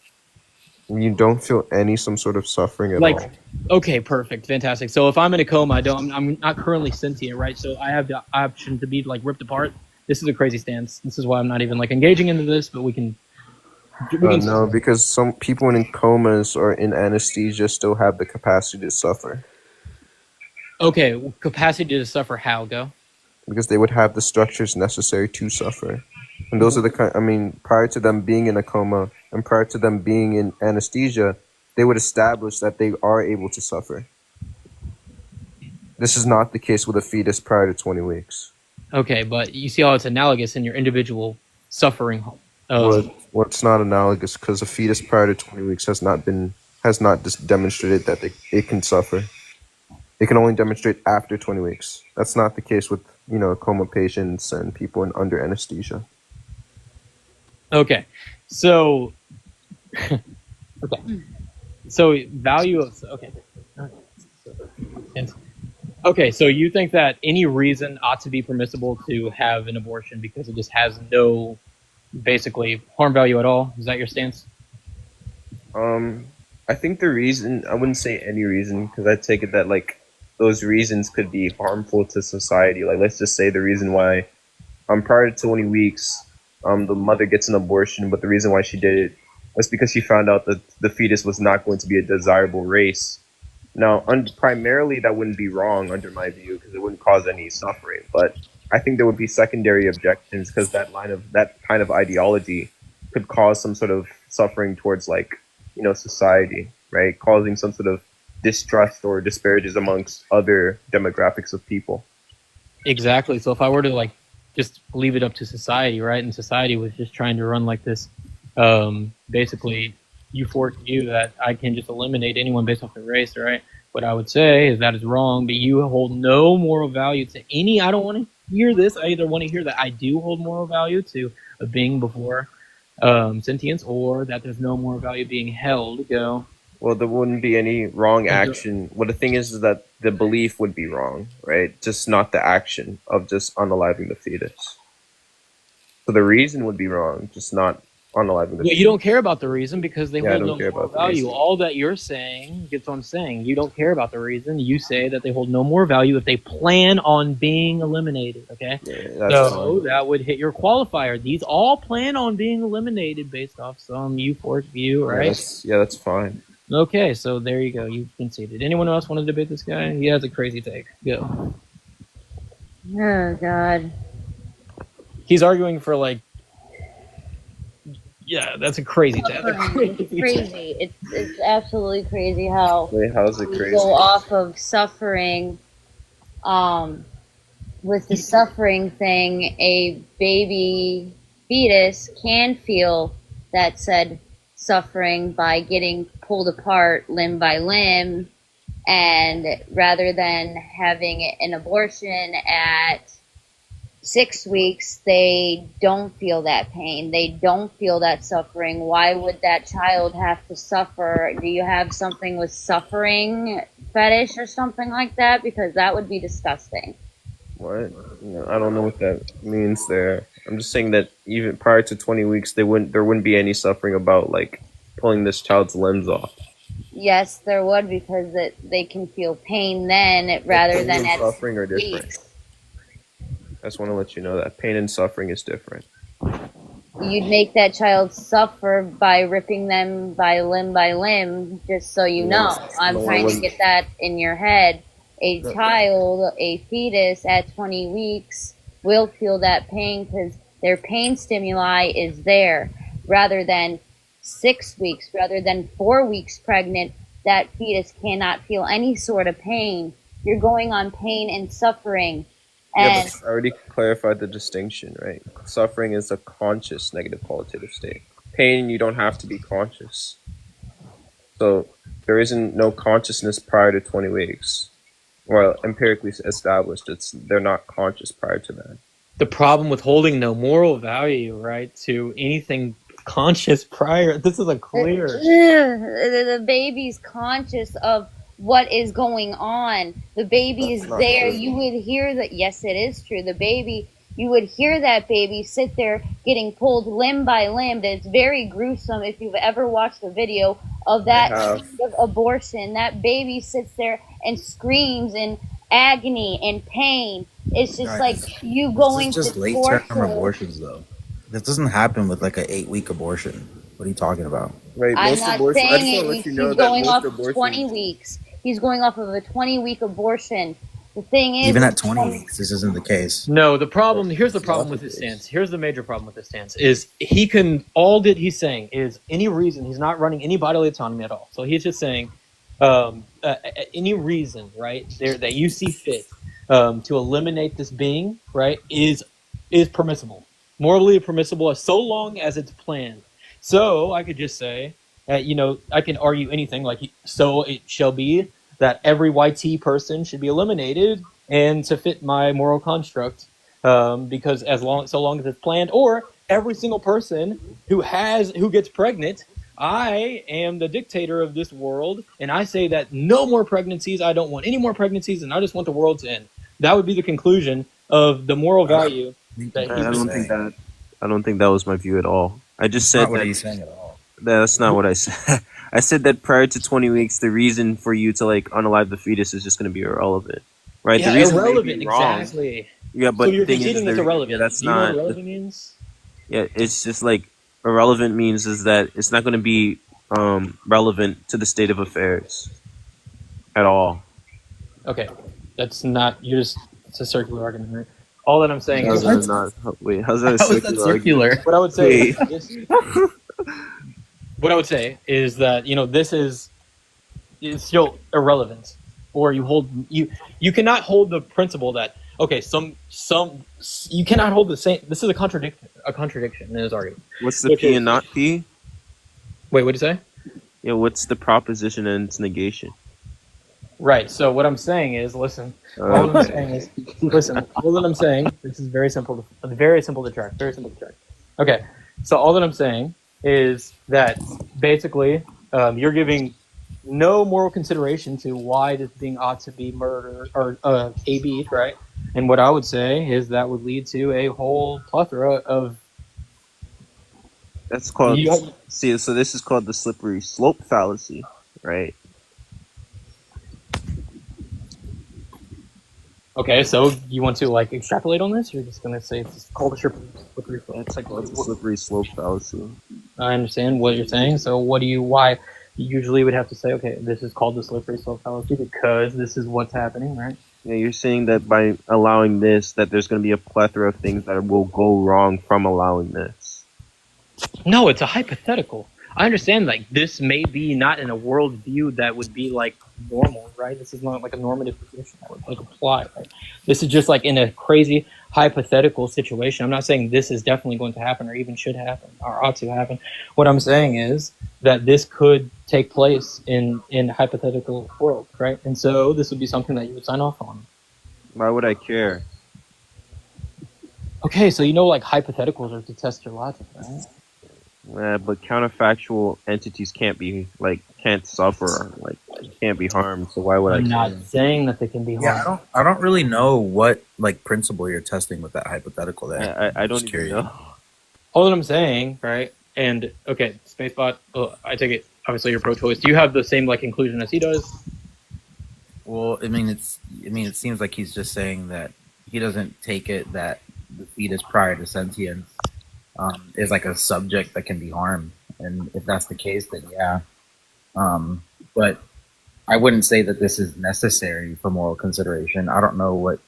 E: You don't feel some sort of suffering at
D: Like,
E: all.
D: okay, perfect, fantastic. So if I'm in a coma, I'm not currently sentient, right? So I have the option to be like ripped apart. This is a crazy stance. This is why I'm not even like engaging into this, but we can.
E: No, because some people in comas or in anesthesia still have the capacity to suffer.
D: Okay, capacity to suffer. How? Go.
E: Because they would have the structures necessary to suffer. And those are the kind, I mean, prior to them being in a coma and prior to them being in anesthesia, they would establish that they are able to suffer. This is not the case with a fetus prior to 20 weeks.
D: Okay, but you see how it's analogous in your individual suffering.
E: Well, it's not analogous because a fetus prior to 20 weeks has not just demonstrated that it can suffer. It can only demonstrate after 20 weeks. That's not the case with, coma patients and people under anesthesia.
D: Okay, so okay, so value of okay. So you think that any reason ought to be permissible to have an abortion because it just has no basically harm value at all? Is that your stance?
E: I think the reason, I wouldn't say any reason, because I take it that like those reasons could be harmful to society. Like let's just say the reason why prior to 20 weeks the mother gets an abortion, but the reason why she did it was because she found out that the fetus was not going to be a desirable race. Now, primarily that wouldn't be wrong under my view because it wouldn't cause any suffering, but I think there would be secondary objections because that kind of ideology could cause some sort of suffering towards society, right? Causing some sort of distrust or disparages amongst other demographics of people.
D: Exactly. So if I were to just leave it up to society, right? And society was just trying to run like this, basically euphoric view that I can just eliminate anyone based off their race, right? What I would say is that is wrong, but you hold no moral value to any. I don't want to hear this. I either want to hear that I do hold moral value to a being before sentience, or that there's no moral value being held. Go.
E: Well, there wouldn't be any wrong action. Well, the thing is that the belief would be wrong, right? Just not the action of just unaliving the fetus. So the reason would be wrong, just not unaliving the fetus.
D: You don't care about the reason because they
E: I
D: hold
E: don't
D: no
E: care
D: moral
E: about the
D: value.
E: reason.
D: All that you're saying, gets what I'm saying. You don't care about the reason. You say that they hold no more value if they plan on being eliminated. Okay,
E: that's
D: so
E: fine.
D: that would hit your qualifier. These all plan on being eliminated based off some euphoric view, right?
E: Yeah, that's fine.
D: Okay, so there you go. You've conceded. Anyone else want to debate this guy? He has a crazy take. Go.
Q: Oh God.
D: He's arguing for yeah, that's a crazy take.
Q: It's crazy. It's absolutely crazy how
E: Wait, how's it
Q: we
E: crazy?
Q: go off of suffering. With the suffering thing, a baby fetus can feel that said suffering by getting pulled apart limb by limb, and rather than having an abortion at 6 weeks, they don't feel that pain. They don't feel that suffering. Why would that child have to suffer? Do you have something with suffering fetish or something like that? Because that would be disgusting.
E: What? I don't know what that means there. I'm just saying that even prior to 20 weeks, there wouldn't be any suffering about pulling this child's limbs off.
Q: Yes, there would, because they can feel pain then rather
E: Pain
Q: than
E: and
Q: at
E: suffering are different.
Q: weeks.
E: I just want to let you know that pain and suffering is different.
Q: You'd make that child suffer by ripping them by limb, just so you know. I'm
E: No, I
Q: trying to
E: wouldn't.
Q: get that in your head. A child, a fetus at 20 weeks will feel that pain because their pain stimuli is there. Rather than 6 weeks, rather than 4 weeks pregnant, that fetus cannot feel any sort of pain. You're going on pain and suffering.
E: Yeah,
Q: And
E: but I already clarified the distinction, right? Suffering is a conscious negative qualitative state. Pain, you don't have to be conscious. So there isn't no consciousness prior to 20 weeks. Well, empirically established, they're not conscious prior to that.
D: The problem with holding no moral value, right, to anything conscious prior, this is a clear.
Q: the baby's conscious of what is going on. The baby is
E: not
Q: there.
E: true.
Q: You would hear that. Yes, it is true. The baby, you would hear that baby sit there getting pulled limb by limb. It's very gruesome. If you've ever watched a video of that
E: have.
Q: kind of abortion, that baby sits there and screams in agony and pain. It's just
U: Right.
Q: like you going
U: This is just
Q: to
U: late term
Q: torture.
U: abortions, though. This doesn't happen with like an 8-week abortion. What are you talking about?
E: Right,
Q: I'm
E: most
Q: not
E: abortions, I just
Q: saying
E: want to
Q: it.
E: let you
Q: He's
E: know that
Q: going
E: most
Q: off
E: abortions,
Q: 20 weeks. He's going off of a 20-week abortion. The thing is,
U: Even at 20 weeks, this isn't the case.
D: No, the problem, here's the problem with his stance. Here's the major problem with his stance is he can, all that he's saying is any reason, he's not running any bodily autonomy at all. So he's just saying any reason, right, there that you see fit to eliminate this being, right, is permissible. Morally permissible so long as it's planned. So I could just say, I can argue anything like, so it shall be that every YT person should be eliminated and to fit my moral construct, because so long as it's planned, or every single person who gets pregnant, I am the dictator of this world, and I say that no more pregnancies. I don't want any more pregnancies, and I just want the world to end. That would be the conclusion of the moral value that
E: I
D: he's
E: don't
D: saying.
E: think I don't think that was my view at all. I just said
U: Not what
E: that
U: he's saying at all.
E: that's not what I said. I said that prior to 20 weeks, the reason for you to like unalive the fetus is just going to be irrelevant, right?
D: Yeah,
E: the reason may
D: irrelevant,
E: be wrong.
D: exactly.
E: Yeah, but
D: So you're
E: the thing
D: conceding
E: is,
D: it's irrelevant.
E: yeah, that's
D: Do you know
E: not.
D: what irrelevant means?
E: Yeah, it's just like irrelevant means is that it's not going to be relevant to the state of affairs at all.
D: Okay, that's not. It's a circular argument, right? All that I'm saying
E: How's
D: is
E: that not? Wait, how's that a
U: How is that
E: circular
U: circular?
E: argument?
D: what I would say.
E: Wait.
D: What I would say is that this is still irrelevant, or you cannot hold the principle that you cannot hold the same. This is a contradiction in his argument.
E: What's the
D: Which
E: P
D: is-
E: and not P?
D: Wait, what did you say?
E: Yeah, what's the proposition and its negation?
D: Right. So what I'm saying is, listen. All that I'm saying is, listen. All that I'm saying. This is very simple. Very simple to track. Very simple to track. Okay. So all that I'm saying is that basically you're giving no moral consideration to why this being ought to be murdered or AB, right? And what I would say is that would lead to a whole plethora of.
E: That's called.
D: You-
E: See, so this is called the slippery slope fallacy, right?
D: Okay, so you want to extrapolate on this? Or you're just gonna say it's called a slippery slope.
E: It's called the slippery slope fallacy.
D: I understand what you're saying. So why you usually would have to say, okay, this is called the slippery slope fallacy because this is what's happening, right?
E: Yeah, you're saying that by allowing this, that there's going to be a plethora of things that will go wrong from allowing this.
D: No, it's a hypothetical. I understand this may be not in a worldview that would be normal, right? This is not a normative position that would apply, right? This is just in a crazy hypothetical situation. I'm not saying this is definitely going to happen or even should happen or ought to happen. What I'm saying is that this could take place in a hypothetical world, right? And so this would be something that you would sign off on.
E: Why would I care?
D: Okay, so hypotheticals are to test your logic, right?
E: But counterfactual entities can't be can't suffer, can't be harmed. So why would
D: I'm
E: I
D: not
E: care?
D: saying that they can be harmed.
U: Yeah, I don't really know what principle you're testing with that hypothetical there.
E: I don't
U: Just
E: even
U: curious.
E: know.
D: All that I'm saying, right? And okay, Spacebot, I take it obviously you're pro-choice. Do you have the same like conclusion as he does?
U: Well, I mean, it seems like he's just saying that he doesn't take it that the fetus prior to sentience is like a subject that can be harmed, and if that's the case, then yeah. But I wouldn't say that this is necessary for moral consideration. I don't know what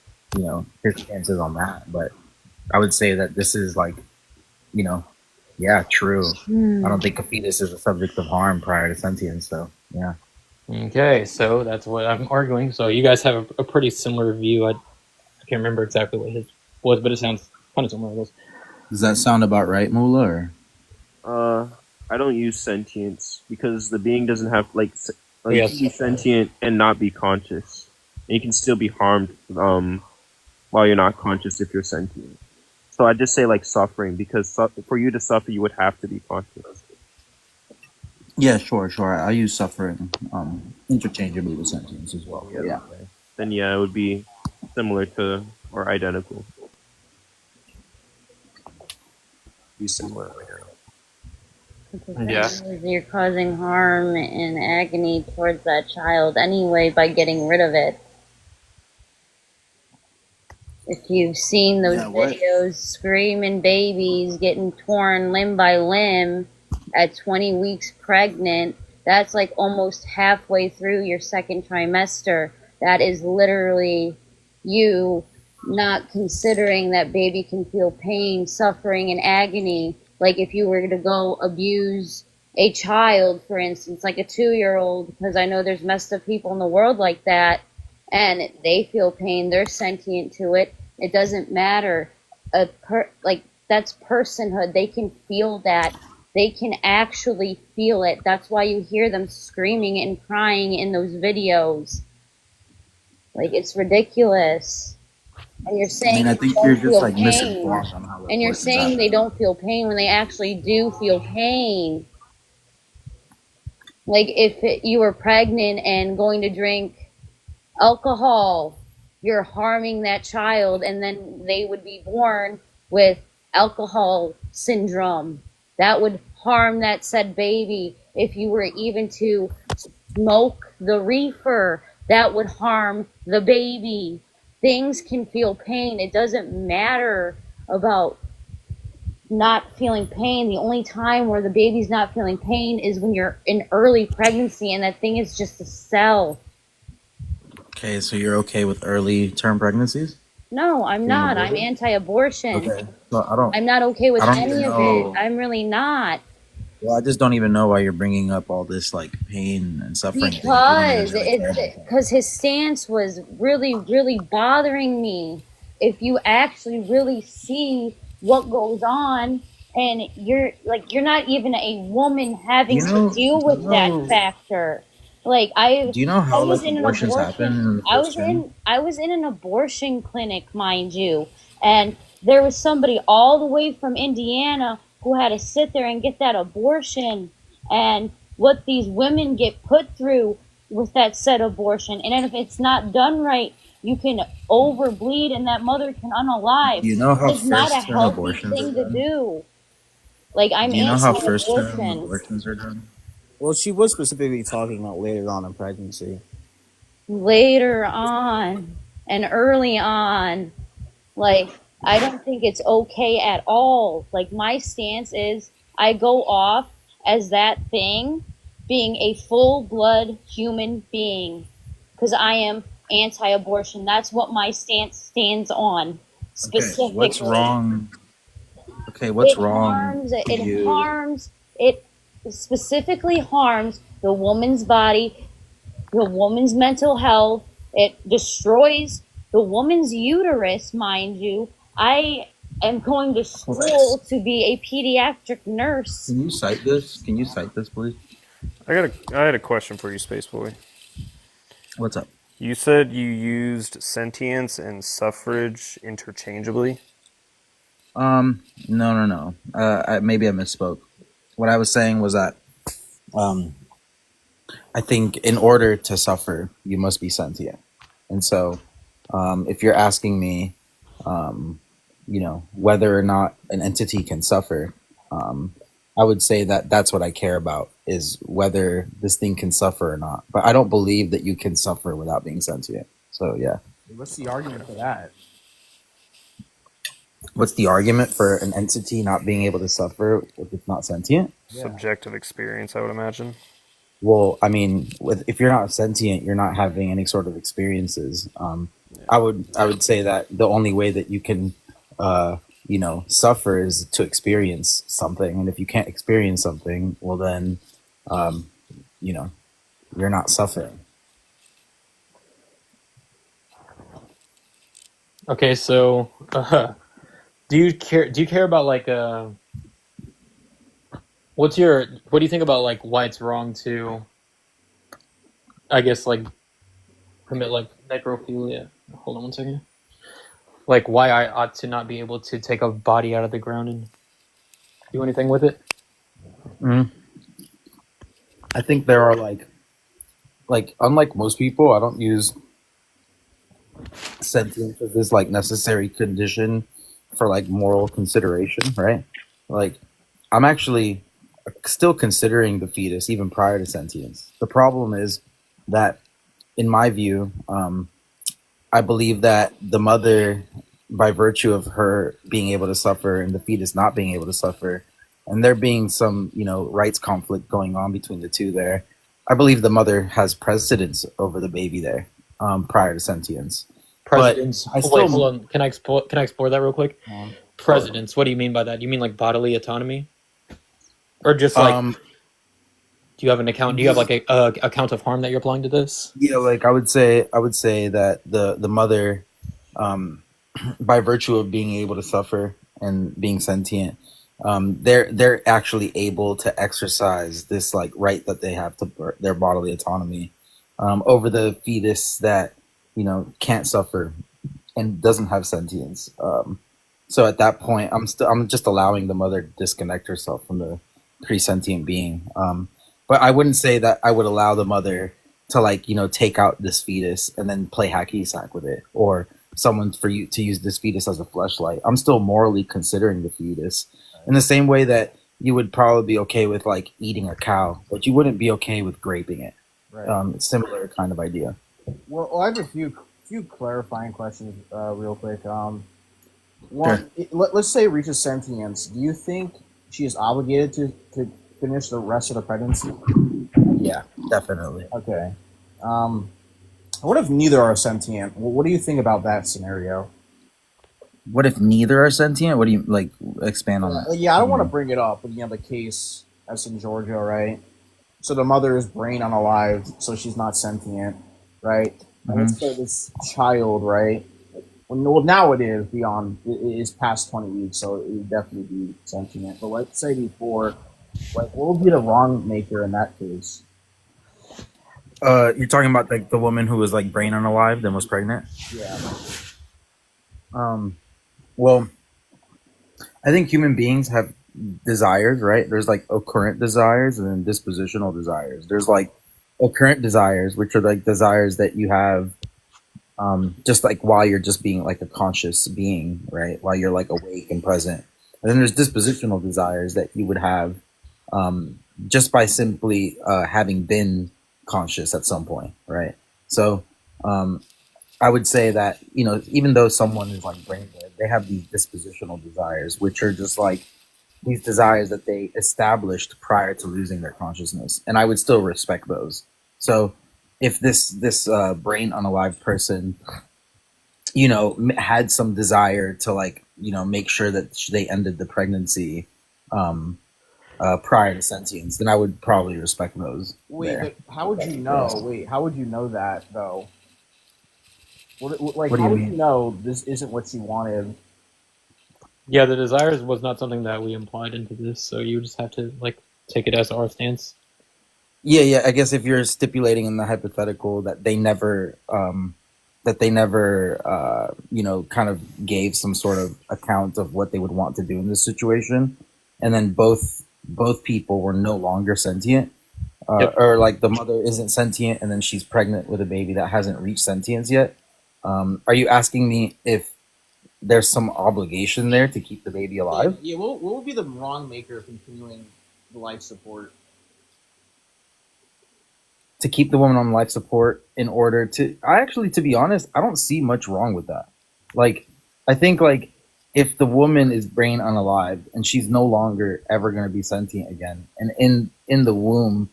U: his stance is on that, but I would say that this is like, yeah, true. I don't think a fetus is a subject of harm prior to sentience, so yeah.
D: Okay, so that's what I'm arguing. So you guys have a pretty similar view. I can't remember exactly what his was, but it sounds kind of similar, I guess.
U: Does that sound about right, Mullah? Or?
M: I don't use sentience because the being doesn't have you
D: Yes.
M: can be sentient and not be conscious. And you can still be harmed while you're not conscious if you're sentient. So I just say like suffering because for you to suffer, you would have to be conscious.
U: Yeah, sure. I use suffering interchangeably with sentience as well. Yeah.
M: Then yeah, it would be similar to or identical.
U: Be similar.
Q: Yeah. You're causing harm and agony towards that child anyway by getting rid of it. If you've seen those videos, screaming babies getting torn limb by limb at 20 weeks pregnant, that's like almost halfway through your second trimester. That is literally you not considering that baby can feel pain, suffering, and agony. Like if you were to go abuse a child, for instance, like a 2-year-old, because I know there's messed up people in the world like that, and they feel pain, they're sentient to it. It doesn't matter. That's personhood. They can feel that. They can actually feel it. That's why you hear them screaming and crying in those videos. Like, it's ridiculous. And you're saying
U: I think
Q: they
U: you're
Q: don't
U: just
Q: feel
U: like
Q: pain.
U: misinformed on how.
Q: And you're saying they don't feel pain when they actually do feel pain. Like if you were pregnant and going to drink alcohol, you're harming that child, and then they would be born with alcohol syndrome. That would harm that said baby. If you were even to smoke the reefer, that would harm the baby. Things can feel pain. It doesn't matter about not feeling pain. The only time where the baby's not feeling pain is when you're in early pregnancy and that thing is just a cell.
U: Okay, so you're okay with early term pregnancies?
Q: No, I'm not. I'm anti-abortion.
U: Okay, so
Q: I'm not okay with
U: I don't
Q: any
U: even
Q: of
U: know.
Q: it. I'm really not.
U: Well, I just don't even know why you're bringing up all this like pain and suffering.
Q: Because his stance was really, really bothering me. If you actually really see what goes on, and you're not even a woman having to deal with that factor. Like
U: Do you know how like abortions happen? In the first trimester?
Q: I was in an abortion clinic, mind you, and there was somebody all the way from Indiana who had to sit there and get that abortion, and what these women get put through with that said abortion. And if it's not done right, you can overbleed and that mother can unalive.
U: Do you know how
Q: It's not a
U: first-term
Q: healthy
U: abortions
Q: thing
U: are
Q: to do. Like, I'm
U: Do you know how first term
Q: anti-abortion.
U: abortions are done?
R: Well, she was specifically talking about later on in pregnancy.
Q: Later on and early on, like, I don't think it's okay at all. Like, my stance is I go off as that thing being a full-blood human being because I am anti-abortion. That's what my stance stands on specifically.
U: Okay, what's wrong? Okay, what's wrong?
Q: It specifically harms the woman's body, the woman's mental health. It destroys the woman's uterus, mind you. I am going to school to be a pediatric nurse.
U: Can you cite this? Can you cite this, please?
S: I had a question for you, Space Boy.
U: What's up?
S: You said you used sentience and suffrage interchangeably.
U: No. Maybe I misspoke. What I was saying was that, I think in order to suffer, you must be sentient. And so, if you're asking me, whether or not an entity can suffer, I would say that that's what I care about is whether this thing can suffer or not. But I don't believe that you can suffer without being sentient. So yeah.
R: What's the argument for that?
U: What's the argument for an entity not being able to suffer if it's not sentient?
S: Subjective experience, I would imagine.
U: Well, I mean, if you're not sentient, you're not having any sort of experiences. I would say that the only way that you can, suffer is to experience something, and if you can't experience something, well then, you're not suffering.
D: Okay, so do you care about like what do you think about like why it's wrong to, I guess, like commit like necrophilia? Hold on one second. Like why I ought to not be able to take a body out of the ground and do anything with it?
U: Mm-hmm. I think there are like unlike most people, I don't use sentience as this like necessary condition for like moral consideration, right? Like I'm actually still considering the fetus even prior to sentience. The problem is that, in my view, I believe that the mother, by virtue of her being able to suffer and the fetus not being able to suffer, and there being some, rights conflict going on between the two there, I believe the mother has precedence over the baby there, prior to sentience.
D: Precedence.
U: But I
D: Wait,
U: still,
D: hold on. Can I explore that real quick? Precedence. What do you mean by that? You mean like bodily autonomy, or just like? Do you have an account? Do you have like a account of harm that you're applying to this?
U: Yeah, like I would say that the mother, by virtue of being able to suffer and being sentient, they're actually able to exercise this like right that they have to their bodily autonomy over the fetus that can't suffer and doesn't have sentience. So at that point, I'm just allowing the mother to disconnect herself from the pre-sentient being. But I wouldn't say that I would allow the mother to take out this fetus and then play hacky sack with it, or someone for you to use this fetus as a fleshlight. I'm still morally considering the fetus in the same way that you would probably be okay with like eating a cow, but you wouldn't be okay with raping it.
R: Right.
U: Similar kind of idea.
R: Well, I have a few clarifying questions, real quick. One, let's say it reaches sentience. Do you think she is obligated to finish the rest of the pregnancy?
U: Yeah, definitely.
R: Okay. What if neither are sentient? What do you think about that scenario?
U: What if neither are sentient? What do you expand on that?
R: Yeah, I don't want to bring it up, but the case that's in Georgia, right? So the mother is brain unalived, so she's not sentient, right? And let's say this child, right? Well, now it is past 20 weeks, so it would definitely be sentient. But let's say before, what would be the wrong maker in that case?
U: You're talking about like the woman who was like brain unalived and was pregnant?
R: Yeah.
U: Well, I think human beings have desires, right? There's like occurrent desires and then dispositional desires. There's like occurrent desires, which are like desires that you have just like while you're just being like a conscious being, right? While you're like awake and present. And then there's dispositional desires that you would have just by simply having been conscious at some point, right? So I would say that, even though someone is like brain dead, they have these dispositional desires, which are just like these desires that they established prior to losing their consciousness. And I would still respect those. So if this brain unalived person, had some desire to make sure that they ended the pregnancy prior to sentience, then I would probably respect those.
R: Wait, but how would you know? Wait, how would you know that though? What do
U: you
R: how would
U: mean?
R: you know this isn't what she wanted?
D: Yeah, the desires was not something that we implied into this, so you just have to take it as our stance.
U: Yeah. I guess if you're stipulating in the hypothetical that they never, kind of gave some sort of account of what they would want to do in this situation, and then both people were no longer sentient, or like the mother isn't sentient, and then she's pregnant with a baby that hasn't reached sentience yet. Are you asking me if there's some obligation there to keep the baby alive?
R: Yeah. What would be the wrong maker of continuing the life support?
N: to keep the woman on life support in order to. I actually, to be honest, I don't see much wrong with that. Like, I think like if the woman is brain unalive and she's no longer ever going to be sentient again, and in the womb,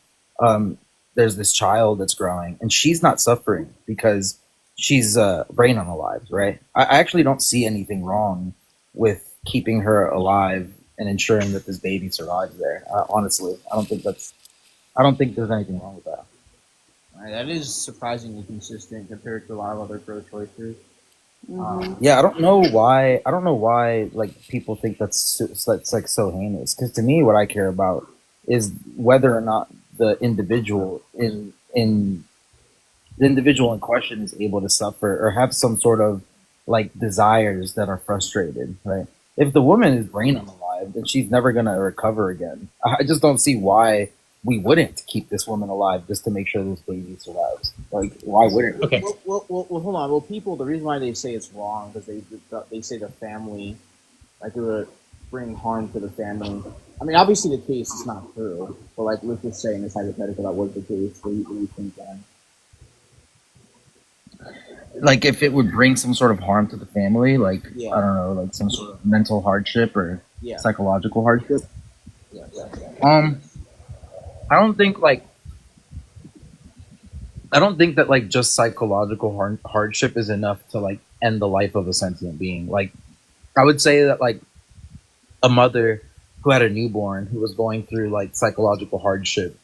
N: there's this child that's growing, and she's not suffering because she's brain unalive, right? I actually don't see anything wrong with keeping her alive and ensuring that this baby survives there. Honestly, I don't think there's anything wrong with that.
R: That is surprisingly consistent compared to a lot of other pro-choicers.
N: Yeah, I don't know why. I don't know why like people think that's like so heinous. Because to me, what I care about is whether or not the individual in the individual in question is able to suffer or have some sort of like desires that are frustrated, right? If the woman is brain unalive, then she's never gonna recover again. I just don't see why we wouldn't keep this woman alive just to make sure this baby survives. Like, why wouldn't we?
R: Okay. Well, hold on. Well, people, the reason why they say it's wrong because they say the family, like, it would bring harm to the family. I mean, obviously the case is not true, but like, let's just say in this hypothetical that was the case. What do you think then?
N: Like, if it would bring some sort of harm to the family, like,
R: Yeah.
N: I don't know, like some sort of mental hardship or
R: Yeah.
N: psychological hardship.
R: Yeah.
N: I don't think that like just psychological hardship is enough to like end the life of a sentient being. Like, I would say that like a mother who had a newborn who was going through like psychological hardship,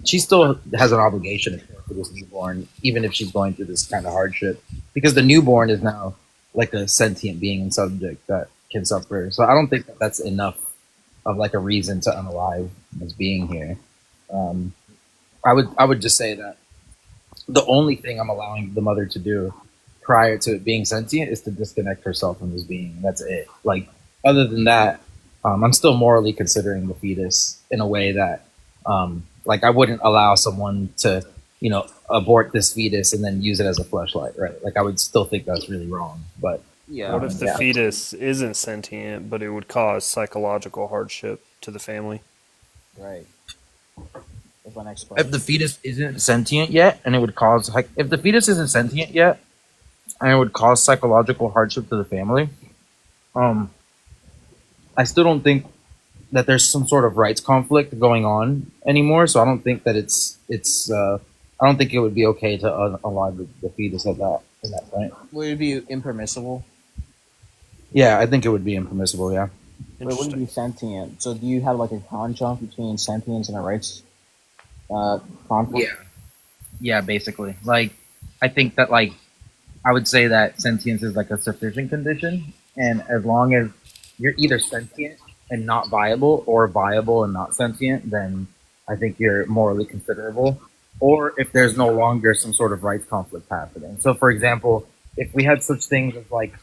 N: she still has an obligation to care for this newborn, even if she's going through this kind of hardship, because the newborn is now like a sentient being and subject that can suffer. So I don't think that that's enough of like a reason to unalive as being here. I would just say that the only thing I'm allowing the mother to do prior to it being sentient is to disconnect herself from this being. That's it. Like, other than that, I'm still morally considering the fetus in a way that, like, I wouldn't allow someone to, you know, abort this fetus and then use it as a fleshlight, right? Like, I would still think that's really wrong. But
S: What if the fetus isn't sentient, but it would cause psychological hardship to the family?
R: Right. That's my next question.
N: if the fetus isn't sentient yet, and it would cause if the fetus isn't sentient yet, and it would cause psychological hardship to the family, I still don't think that there's some sort of rights conflict going on anymore. So I don't think that I don't think it would be okay to unalive the fetus at that point.
R: Would it be impermissible?
N: Yeah, I think it would be impermissible. Yeah.
R: But it wouldn't be sentient. So do you have like a conjunct between sentience and a rights conflict?
N: Yeah, basically. Like, I think that, like, I would say that sentience is like a sufficient condition, and as long as you're either sentient and not viable, or viable and not sentient, then I think you're morally considerable. Or if there's no longer some sort of rights conflict happening. So, for example, if we had such things as like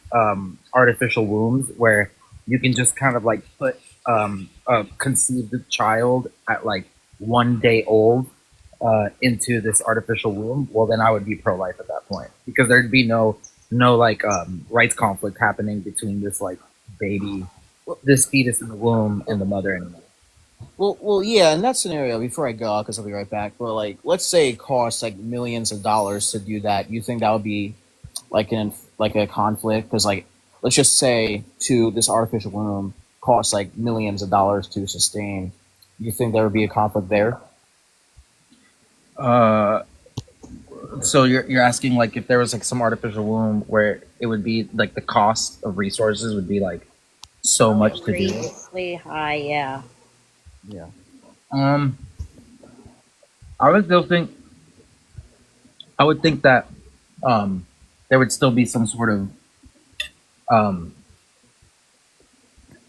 N: artificial wombs, where you can just kind of like put a conceived child at like 1 day old into this artificial womb, well, then I would be pro-life at that point, because there'd be no like rights conflict happening between this like baby, this fetus in the womb, and the mother anymore.
R: Well, yeah. In that scenario, before I go, because I'll be right back. But like, let's say it costs like millions of dollars to do that. You think that would be like a conflict? Because like, let's just say to this artificial womb costs like millions of dollars to sustain. You think there would be a conflict there?
N: So you're asking like if there was like some artificial womb where it would be like the cost of resources would be like so much to do.
Q: Outrageously high, yeah.
R: Yeah.
N: I would think that there would still be some sort of no,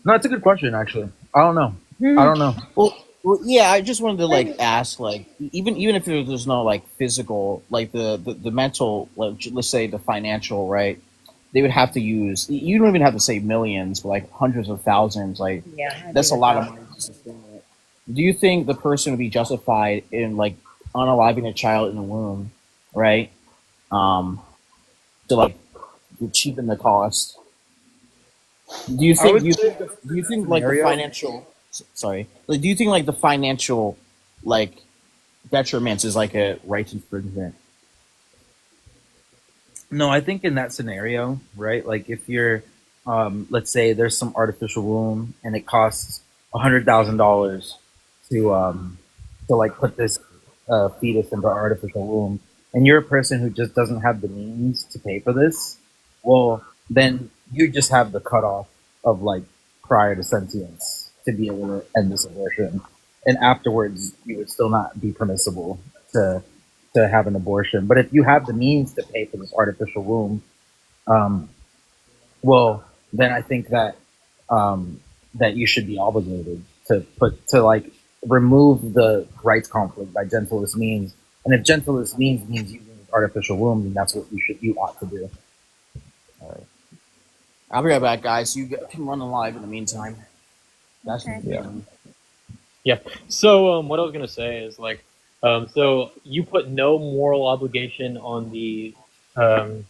N: it's a good question actually. I don't know. I don't know.
R: Well, yeah. I just wanted to like ask, like, even if there's no like physical, like the mental, like, let's say the financial, right? They would have to use. You don't even have to say millions, but like hundreds of thousands. Like,
Q: Yeah,
R: that's a lot of money to sustain it. Do you think the person would be justified in like unaliving a child in the womb, right? To like cheapen the cost. Do you think like the financial? Sorry, like, do you think like the financial, like detriments is like a rights infringement.
T: No, I think in that scenario, right? Like if you're, let's say there's some artificial womb and it costs $100,000 to like put this fetus into an artificial womb, and you're a person who just doesn't have the means to pay for this, well, then you just have the cutoff of like prior to sentience to be able to end this abortion, and afterwards you would still not be permissible to have an abortion. But if you have the means to pay for this artificial womb, well, then I think that that you should be obligated to like remove the rights conflict by gentlest means. And if gentlest means using artificial womb, then that's what you ought to do.
R: All right. I'll be right back, guys. You can run the live in the meantime. That's
K: Yeah. So what I was gonna say is like, so you put no moral obligation on the, I'm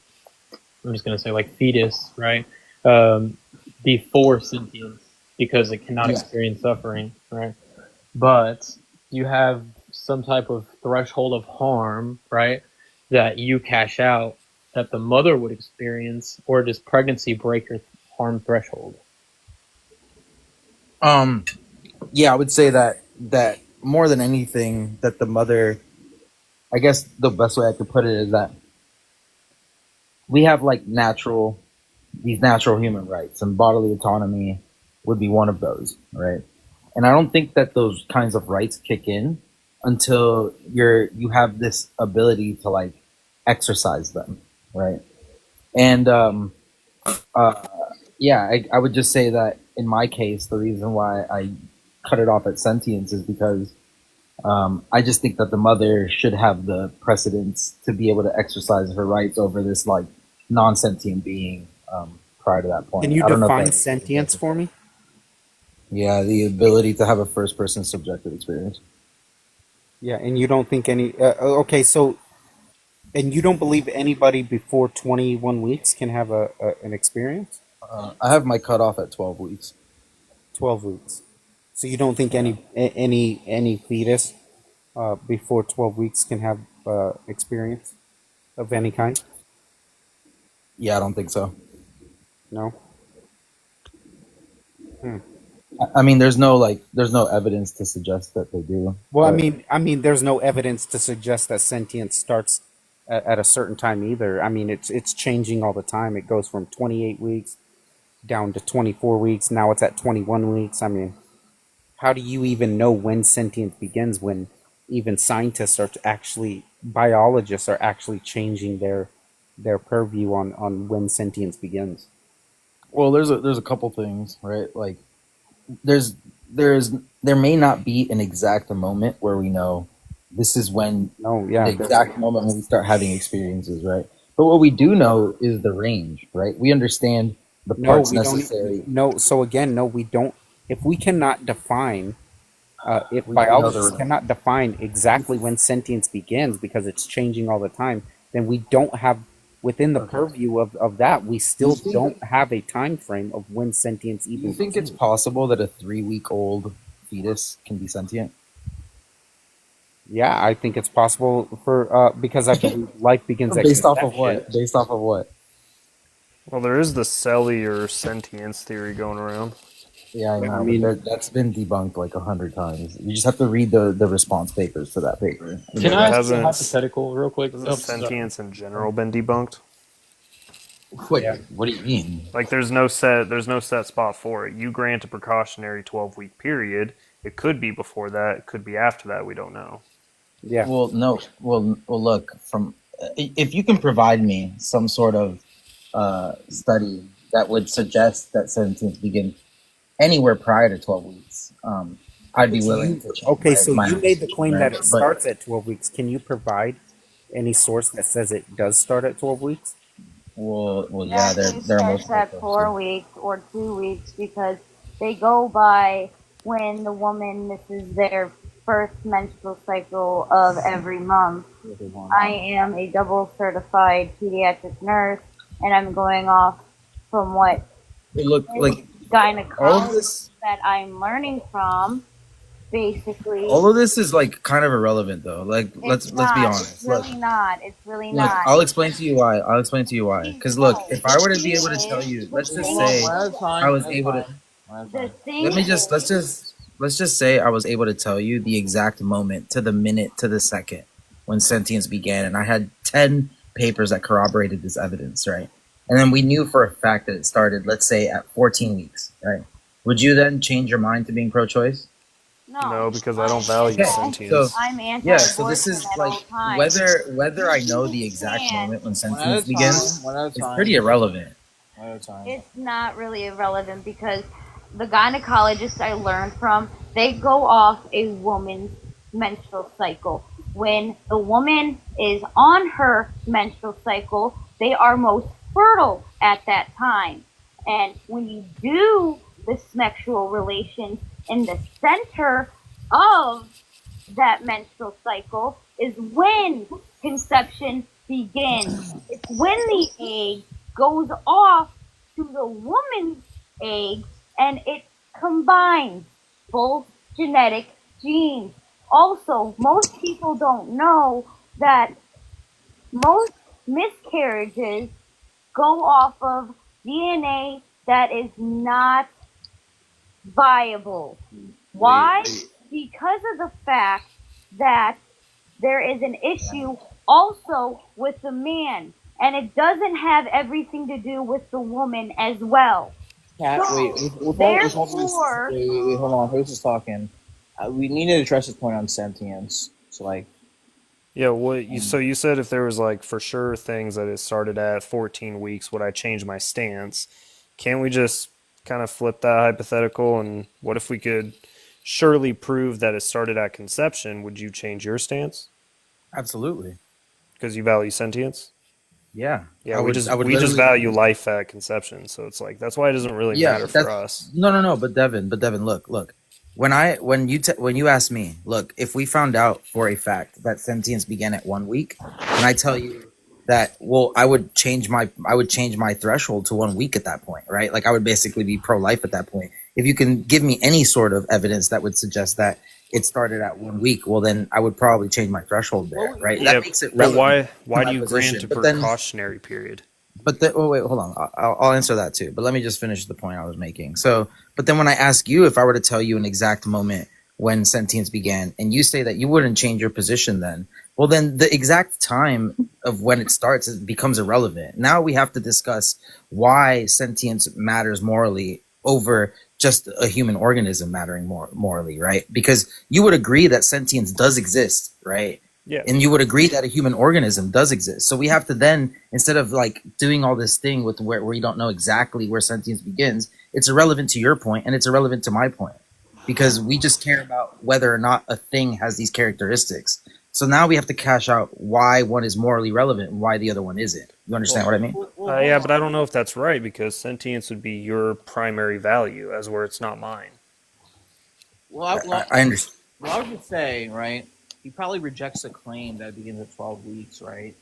K: just gonna say like fetus, right? Before sentience, because it cannot experience suffering, right? But you have some type of threshold of harm, right? That you cash out that the mother would experience, or does pregnancy break your harm threshold?
T: Yeah, I would say that more than anything, that the mother, I guess the best way I could put it is that we have like these natural human rights, and bodily autonomy would be one of those, right? And I don't think that those kinds of rights kick in until you have this ability to like exercise them, right? And yeah, I would just say that in my case, the reason why I cut it off at sentience is because I just think that the mother should have the precedence to be able to exercise her rights over this like non-sentient being prior to that point.
V: Can you
T: I don't know if
V: define
T: that-
V: sentience for me?
T: Yeah, the ability to have a first-person subjective experience.
V: Yeah, and you don't think okay, so, and you don't believe anybody before 21 weeks can have an experience?
T: I have my cutoff at 12 weeks.
V: 12 weeks. So you don't think any fetus before 12 weeks can have experience of any kind?
T: Yeah, I don't think so.
V: No?
T: I mean, there's no evidence to suggest that they do.
V: Well,
T: but-
V: I mean, there's no evidence to suggest that sentience starts at a certain time either. I mean, it's changing all the time. It goes from 28 weeks down to 24 weeks. Now it's at 21 weeks. I mean, how do you even know when sentience begins when even scientists are biologists are actually changing their purview on when sentience begins?
T: Well, there's a couple things, right? Like, there may not be an exact moment where we know this is when the exact moment when we start having experiences, right? But what we do know is the range, right? We understand the parts necessary.
V: So again, no, we don't. If we cannot define, if
T: We don't know
V: biologists
T: the-
V: cannot define exactly when sentience begins because it's changing all the time, then we don't have, within the purview of that, we still don't have a time frame of when sentience
T: Do
V: even
T: you think it's possible that a 3-week-old fetus can be sentient?
V: Yeah, I think it's possible for because I believe life begins at
T: Based off of
V: conception.
T: what? Based off of what?
S: Well, there is the cellular sentience theory going around.
T: Yeah, I know.
S: I
T: but
S: mean-
T: that's been debunked like 100 times. You just have to read the response papers to that paper.
K: Can I ask a
S: Hasn't-
K: hypothetical real quick?
S: Hasn't
K: Oh, sorry.
S: sentience in general been debunked?
T: What do you mean?
S: Like there's no set spot for it. You grant a precautionary 12-week period. It could be before that, it could be after that, we don't know.
V: Yeah.
T: Well, no. Well, look. If you can provide me some sort of study that would suggest that sentence begins anywhere prior to 12 weeks, I'd be willing to. change
V: Okay,
T: my-
V: so
T: my
V: you made the claim that it
T: but-
V: starts at 12 weeks. Can you provide any source that says it does start at 12 weeks?
T: Well,
Q: Yeah,
T: they're
Q: it starts at 4 weeks or 2 weeks because they go by when the woman misses their first menstrual cycle of every month. I am a double certified pediatric nurse, and I'm going off from what
T: Look, like all of
Q: gynecologists
T: this.
Q: that I'm learning from
J: basically.
U: All of this is like kind of irrelevant though. Like let's be honest.
J: It's really not. It's really
U: Look,
J: not.
U: I'll explain to you why. Because look, if I were to be able to tell you, let's just say I was able to.
J: The thing
U: Let's just say I was able to tell you the exact moment, to the minute, to the second, when sentience began, and I had 10 papers that corroborated this evidence, right? And then we knew for a fact that it started, let's say, at 14 weeks, right? Would you then change your mind to being pro-choice?
S: No, because I don't value sentience.
U: So,
J: I'm anti-abortion
U: yeah, so this is
J: at all
U: like
J: times.
U: whether I know the exact moment when sentience
R: time,
U: begins,
R: one at a
U: it's
R: time.
U: pretty irrelevant.
R: One at a time.
J: It's not really irrelevant because the gynecologists I learned from, they go off a woman's menstrual cycle. When the woman is on her menstrual cycle, they are most fertile at that time. And when you do the sexual relations in the center of that menstrual cycle is when conception begins. It's when the egg goes off to the woman's egg and it combines both genetic genes. Also, most people don't know that most miscarriages go off of DNA that is not viable. Why? Because of the fact that there is an issue also with the man, and it doesn't have everything to do with the woman as well.
R: Kat,
J: So,
R: wait, hold on.
J: therefore,
R: Wait, hold on. Who's just talking? We need to address this point on sentience. So, like,
S: Yeah, so you said if there was like for sure things that it started at 14 weeks, would I change my stance? Can't we just kind of flip that hypothetical, and what if we could surely prove that it started at conception? Would you change your stance?
U: Absolutely.
S: Because you value sentience?
U: Yeah.
S: Yeah,
U: I
S: we
U: would
S: just
U: literally-
S: value life at conception, so it's like that's why it doesn't really matter for us.
U: No. But Devin, look. When you ask me, look, if we found out for a fact that sentience began at 1 week, and I tell you that, well, I would change my threshold to 1 week at that point, right? Like I would basically be pro-life at that point. If you can give me any sort of evidence that would suggest that it started at 1 week, well, then I would probably change my threshold there, right?
S: Yeah,
U: That makes it
S: but
U: relevant
S: why
U: to my
S: do you
U: position.
S: grant a
U: But then-
S: precautionary period?
U: But wait, hold on. I'll answer that too. But let me just finish the point I was making. So, but then when I ask you, if I were to tell you an exact moment when sentience began, and you say that you wouldn't change your position, then, well, then the exact time of when it starts becomes irrelevant. Now we have to discuss why sentience matters morally over just a human organism mattering morally, right? Because you would agree that sentience does exist, right?
S: Yeah.
U: And you would agree that a human organism does exist. So we have to then, instead of like doing all this thing with where you don't know exactly where sentience begins, it's irrelevant to your point and it's irrelevant to my point, because we just care about whether or not a thing has these characteristics. So now we have to cash out why one is morally relevant and why the other one isn't. You understand what I mean?
S: Yeah, but I don't know if that's right, because sentience would be your primary value, as where it's not mine.
U: I understand.
R: Well, I would just say, right, he probably rejects the claim that it begins at 12 weeks, right?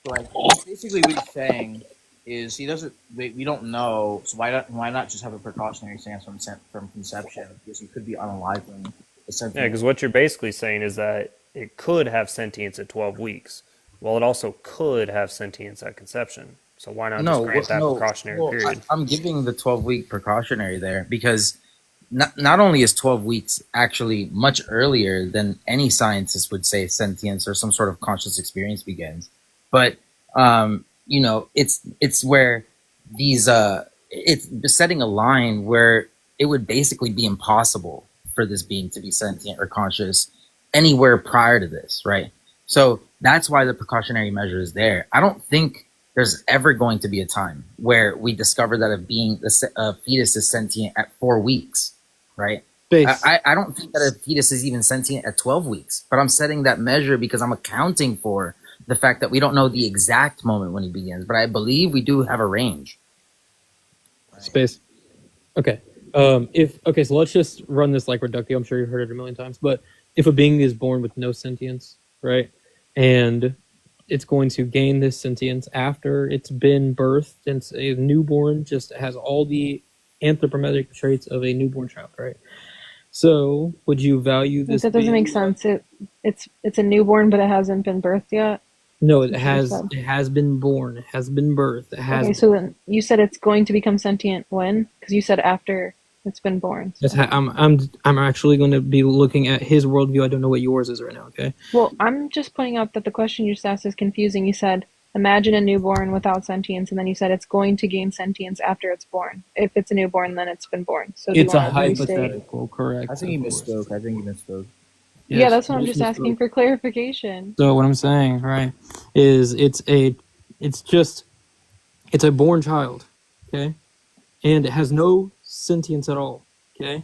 R: So, like, basically what he's saying is he doesn't, we don't know, so why not just have a precautionary stance from conception? Because he could be unaliving the sentience.
S: Yeah, because what you're basically saying is that it could have sentience at 12 weeks. Well, it also could have sentience at conception. So why not just grant that precautionary period?
U: I'm giving the 12-week precautionary there because not only is 12 weeks actually much earlier than any scientist would say sentience or some sort of conscious experience begins, but it's where these it's setting a line where it would basically be impossible for this being to be sentient or conscious anywhere prior to this, right? So that's why the precautionary measure is there. I don't think there's ever going to be a time where we discover that a fetus is sentient at 4 weeks, right? I don't think that a fetus is even sentient at 12 weeks, but I'm setting that measure because I'm accounting for the fact that we don't know the exact moment when he begins, but I believe we do have a range.
K: Space. Okay. So let's just run this like reductio. I'm sure you've heard it a million times, but if a being is born with no sentience, right, and it's going to gain this sentience after it's been birthed, and it's a newborn, just has all the anthropometric traits of a newborn child, right?
C: So, would you value
A: Like,
C: this?
A: that doesn't
C: being
A: make sense. It's a newborn, but it hasn't been birthed yet.
C: No, it
A: That's what you
C: has.
A: said.
C: It has been born. It has been birthed. It has.
A: Okay, so then you said it's going to become sentient when? Because you said after it's been born.
C: That's I'm actually going to be looking at his worldview. I don't know what yours is right now. Okay.
A: Well, I'm just pointing out that the question you just asked is confusing. You said, imagine a newborn without sentience, and then you said it's going to gain sentience after it's born. If it's a newborn, then it's been born. So do you
C: It's a
A: want to restate?
C: hypothetical, correct?
R: I think he misspoke. I think he misspoke.
A: Yeah,
C: Yes,
A: that's what I'm
C: yes,
A: just
C: Mr.
A: asking for clarification.
C: So what I'm saying, right, is it's a born child, okay, and it has no sentience at all, okay,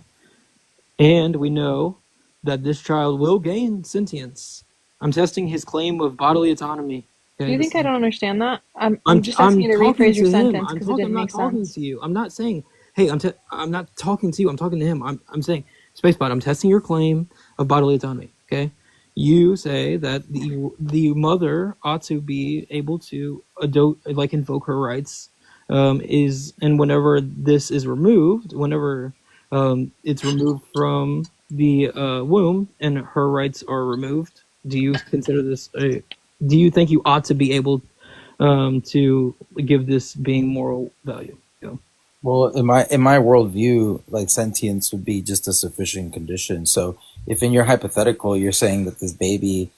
C: and we know that this child will gain sentience. I'm testing his claim of bodily autonomy.
A: Do
C: Okay,
A: you
C: this
A: think I
C: is-
A: don't understand that? I'm just asking you to
C: talking
A: rephrase your
C: to him.
A: sentence because it
C: I'm
A: didn't
C: not
A: make
C: talking
A: sense.
C: to you. I'm not saying, hey, I'm not talking to you. I'm talking to him. I'm saying, Spacebot, I'm testing your claim of bodily autonomy. Okay, you say that the mother ought to be able to invoke her rights. And whenever this is removed, whenever it's removed from the womb and her rights are removed, do you consider this do you think you ought to be able to give this being moral value? Yeah.
U: Well, in my worldview, like sentience would be just a sufficient condition. So, if in your hypothetical you're saying that this baby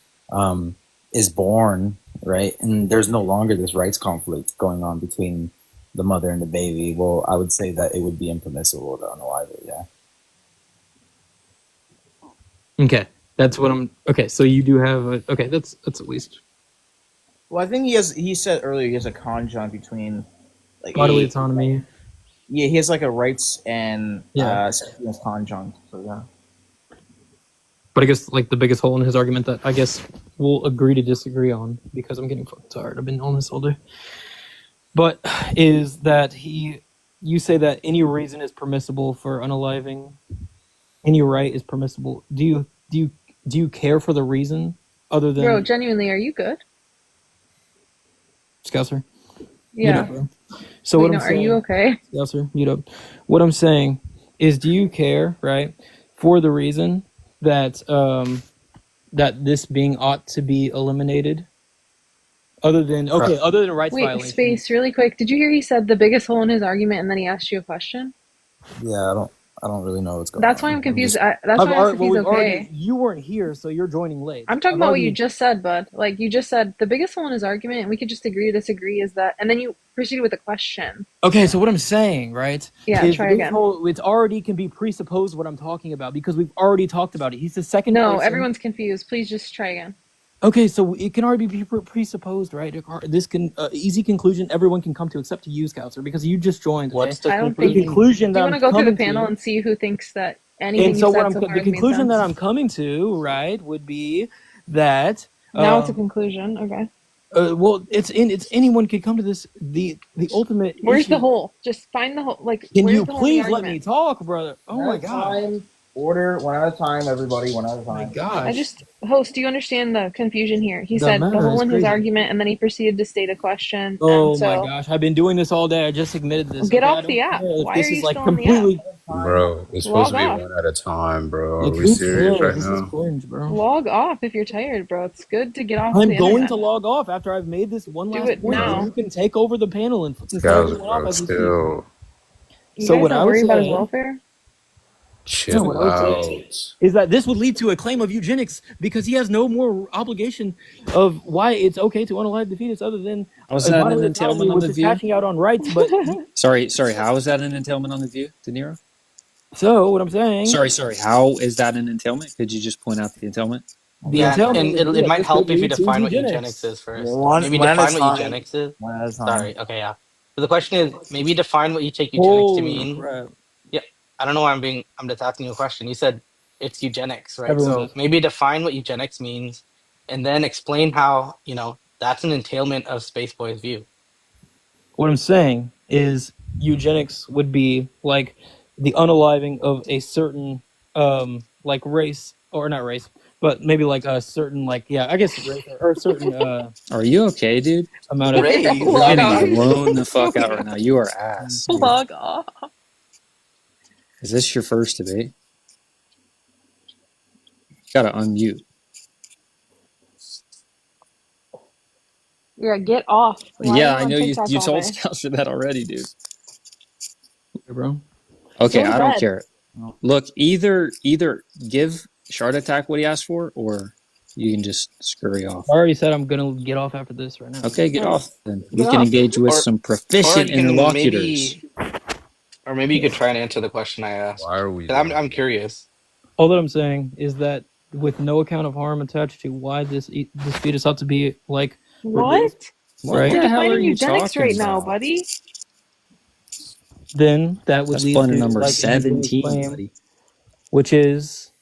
U: is born, right, and there's no longer this rights conflict going on between the mother and the baby, well, I would say that it would be impermissible to unalive it. Yeah.
C: Okay, that's what I'm. Okay, so you do have a. Okay, that's at least
R: Well, I think he has. He said earlier he has a conjunct between like
C: bodily autonomy.
R: Yeah, he has like a rights and
C: Yeah.
R: sentience conjunct. So yeah.
C: But I guess like the biggest hole in his argument that I guess we'll agree to disagree on because I'm getting fucking tired. I've been on this all day. But is that you say that any reason is permissible for unaliving, any right is permissible. Do you care for the reason other than
A: Bro, genuinely, are you good?
C: Scouser?
A: Yeah.
C: Mute up, bro. So
A: Wait,
C: what
A: no,
C: I'm
A: are
C: saying,
A: you okay?
C: Scouser, mute up. What I'm saying is, do you care, right, for the reason that that this being ought to be eliminated? Other than rights
A: Wait,
C: violations.
A: Space, really quick. Did you hear he said the biggest hole in his argument and then he asked you a question?
U: Yeah, I don't really know what's going
A: That's
U: on.
A: why I'm confused.
U: just-
A: That's why I asked if he's
C: we've
A: okay.
C: you weren't here, so you're joining late.
A: I'm talking
C: I've
A: about what
C: already-
A: you just said, bud. Like, you just said the biggest hole in his argument, and we could just agree to disagree, is that, and then you proceeded with a question.
C: Okay, so what I'm saying, right?
A: Yeah,
C: is
A: try
C: this
A: again.
C: It already can be presupposed what I'm talking about because we've already talked about it. He's the second
A: No,
C: person.
A: everyone's confused. Please just try again.
C: Okay, so it can already be presupposed, right? This can easy conclusion everyone can come to, except to you, Scouser, because you just joined. Okay?
H: What's the
A: I don't
H: conclusion?
A: think.
C: conclusion
A: Do
C: that
A: you
C: I'm
A: want to go through the
C: coming
A: panel
C: to-
A: and see who thinks that anything
C: And so
A: you said
C: what
A: so
C: I'm
A: far
C: the
A: has made
C: conclusion that
A: sense?
C: I'm coming to, right, would be that
A: Now it's a conclusion. Okay.
C: well, it's anyone could come to this. The ultimate.
A: Where's
C: issue.
A: the hole? Just find the hole. Like,
C: Can
A: where's
C: you
A: the hole in the
C: please let me
A: argument?
C: talk, brother? Oh
R: One
C: my
R: at a
C: god.
R: time. Order one at a time. Everybody, one at a time.
C: Gosh.
A: I just, host, do you understand the confusion here? He
C: The
A: said the
C: matter
A: hole
C: is
A: in his
C: crazy.
A: argument, and then he proceeded to state a question.
C: Oh
A: and so,
C: my gosh, I've been doing this all day. I just admitted this.
A: Get
C: Okay,
A: off
C: I don't
A: the app.
C: care if
A: Why
C: this
A: are
C: is
A: you
C: like
A: still on the app?
C: completely.
F: Bro, it's supposed to be
A: Log off.
F: one at a time, bro. Are
C: Like,
F: we
C: who
F: serious
C: cares?
F: right
C: This
F: now?
C: is cringe, bro.
A: Log off if you're tired, bro. It's good to get off
C: I'm
A: the
C: going
A: internet.
C: to log off after I've made this one
A: Do
C: last
A: it
C: point.
A: now.
C: And you can take over the panel and fucking
F: Guys,
C: start it off
F: bro,
C: as you speak.
F: still
A: You
C: So
A: guys
C: what
A: don't
C: I was
A: worry about his
C: saying-
A: welfare?
C: No, what
F: chill
C: I was
F: out.
C: saying is that this would lead to a claim of eugenics because he has no more obligation of why it's okay to unalive the fetus other than
G: Was that an
C: bodily
G: entailment
C: autonomy,
G: on
C: which
G: the
C: is
G: view?
C: catching out on rights. But
G: Sorry. How is that an entailment on the view, De Niro?
C: so what I'm saying,
G: Sorry. How is that an entailment? Could you just point out the entailment?
C: the
H: Yeah,
C: entailment
H: and
C: would be
H: it
C: that
H: might
C: this
H: help
C: could
H: if you
C: lead to
H: define what
C: eugenics.
H: eugenics is first.
R: One
H: Maybe
R: at a
H: define what
R: time.
H: eugenics is.
R: One at a time.
H: Sorry. Okay, yeah. So the question is, maybe define what you take eugenics to
C: Holy
H: mean.
C: crap!
H: Yeah, I don't know why I'm just asking you a question. You said it's eugenics, right?
C: Everyone
H: So
C: does.
H: maybe define what eugenics means, and then explain how that's an entailment of Spaceboy's view.
C: What I'm saying is eugenics would be like the unaliving of a certain like race or not race, but maybe like a certain race or a certain
G: Are you okay, dude?
C: amount of
H: Race?
G: You're
A: Log off.
G: getting blown the fuck out right now. You are ass. dude.
A: Log off.
G: Is this your first debate? Gotta unmute.
A: Yeah, get off. Why
G: Yeah,
A: are
G: I
A: you on
G: know
A: TikTok
G: you
A: all
G: told
A: day?
G: Scoutser that already, dude.
B: Hey, bro.
G: Okay,
A: Go to
G: I don't
A: bed.
G: care. Look, either give Shard Attack what he asked for, or you can just scurry off.
B: I already said I'm gonna get off after this right now.
G: Okay, get
A: Alright.
G: off then. We
A: Get
G: can
A: off.
G: engage with
I: Or
G: some
I: or
G: proficient
I: you can
G: interlocutors.
I: maybe you could try and answer the question I asked.
F: Why are we
I: 'Cause I'm curious.
B: All that I'm saying is that with no account of harm attached to why this fetus ought to be like removed,
A: What?
B: right?
A: We're
G: the hell are
A: defining
G: you
A: eugenics
G: talking
A: right now,
G: about?
A: buddy.
B: Then that would
G: That's
B: lead
G: blunder
B: to
G: number
B: like Anthony's
G: 17,
B: claim,
G: buddy.
B: which is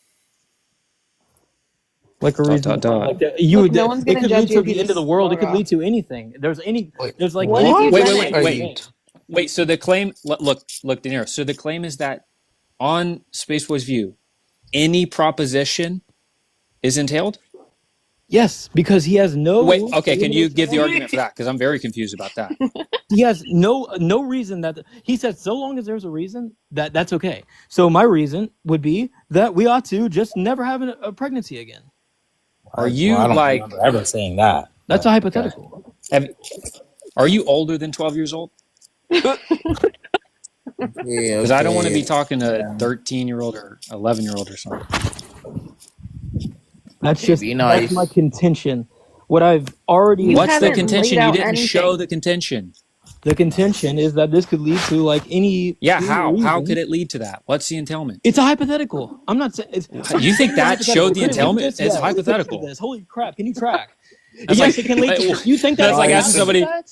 B: like a
G: Dot,
B: reason
G: dot, dot.
B: like that. You
A: Look,
B: would
A: no one's
B: it
A: gonna
B: could
A: judge
B: lead
A: you
B: to
A: if you
B: the end of the
A: just
B: world. It
A: log
B: could
A: off.
B: lead to anything. There's like
A: What is
B: anything.
G: Wait,
A: eugenics?
G: wait. So the claim, look, De Niro. So the claim is that on Spaceboy's view, any proposition is entailed?
B: Yes, because he has no.
G: Wait, okay, can you give the argument for that? Because I'm very confused about that.
B: He has no reason that he said so long as there's a reason that's okay. So my reason would be that we ought to just never have a pregnancy again.
G: Are you
T: I don't
G: like
T: remember ever saying that.
B: That's a hypothetical.
G: Are you older than 12 years old?
R: Yeah,
G: Because I don't want to
R: okay.
G: be talking to a 13-year-old or 11-year-old or something.
B: That's
R: Okay,
B: just
R: be
B: that's
R: nice.
B: my contention. What I've already
A: You
G: What's the
A: haven't
G: contention?
A: laid
G: You
A: out
G: didn't show
A: anything.
G: the contention.
B: the contention is that this could lead to like any
G: Yeah,
B: any
G: how? How
B: reason.
G: could it lead to that? What's the entailment?
B: It's a hypothetical. I'm not saying it's.
G: You think
B: it's
G: that showed the
B: hypothetical.
G: entailment?
B: Just-
G: It's
B: yeah,
G: hypothetical.
B: look at this. Holy crap! Can you track?
G: That's
B: Yes,
G: like-
B: it can lead to. You think
G: that's
B: that?
G: like
B: you
G: asking
B: think
G: somebody.
B: that?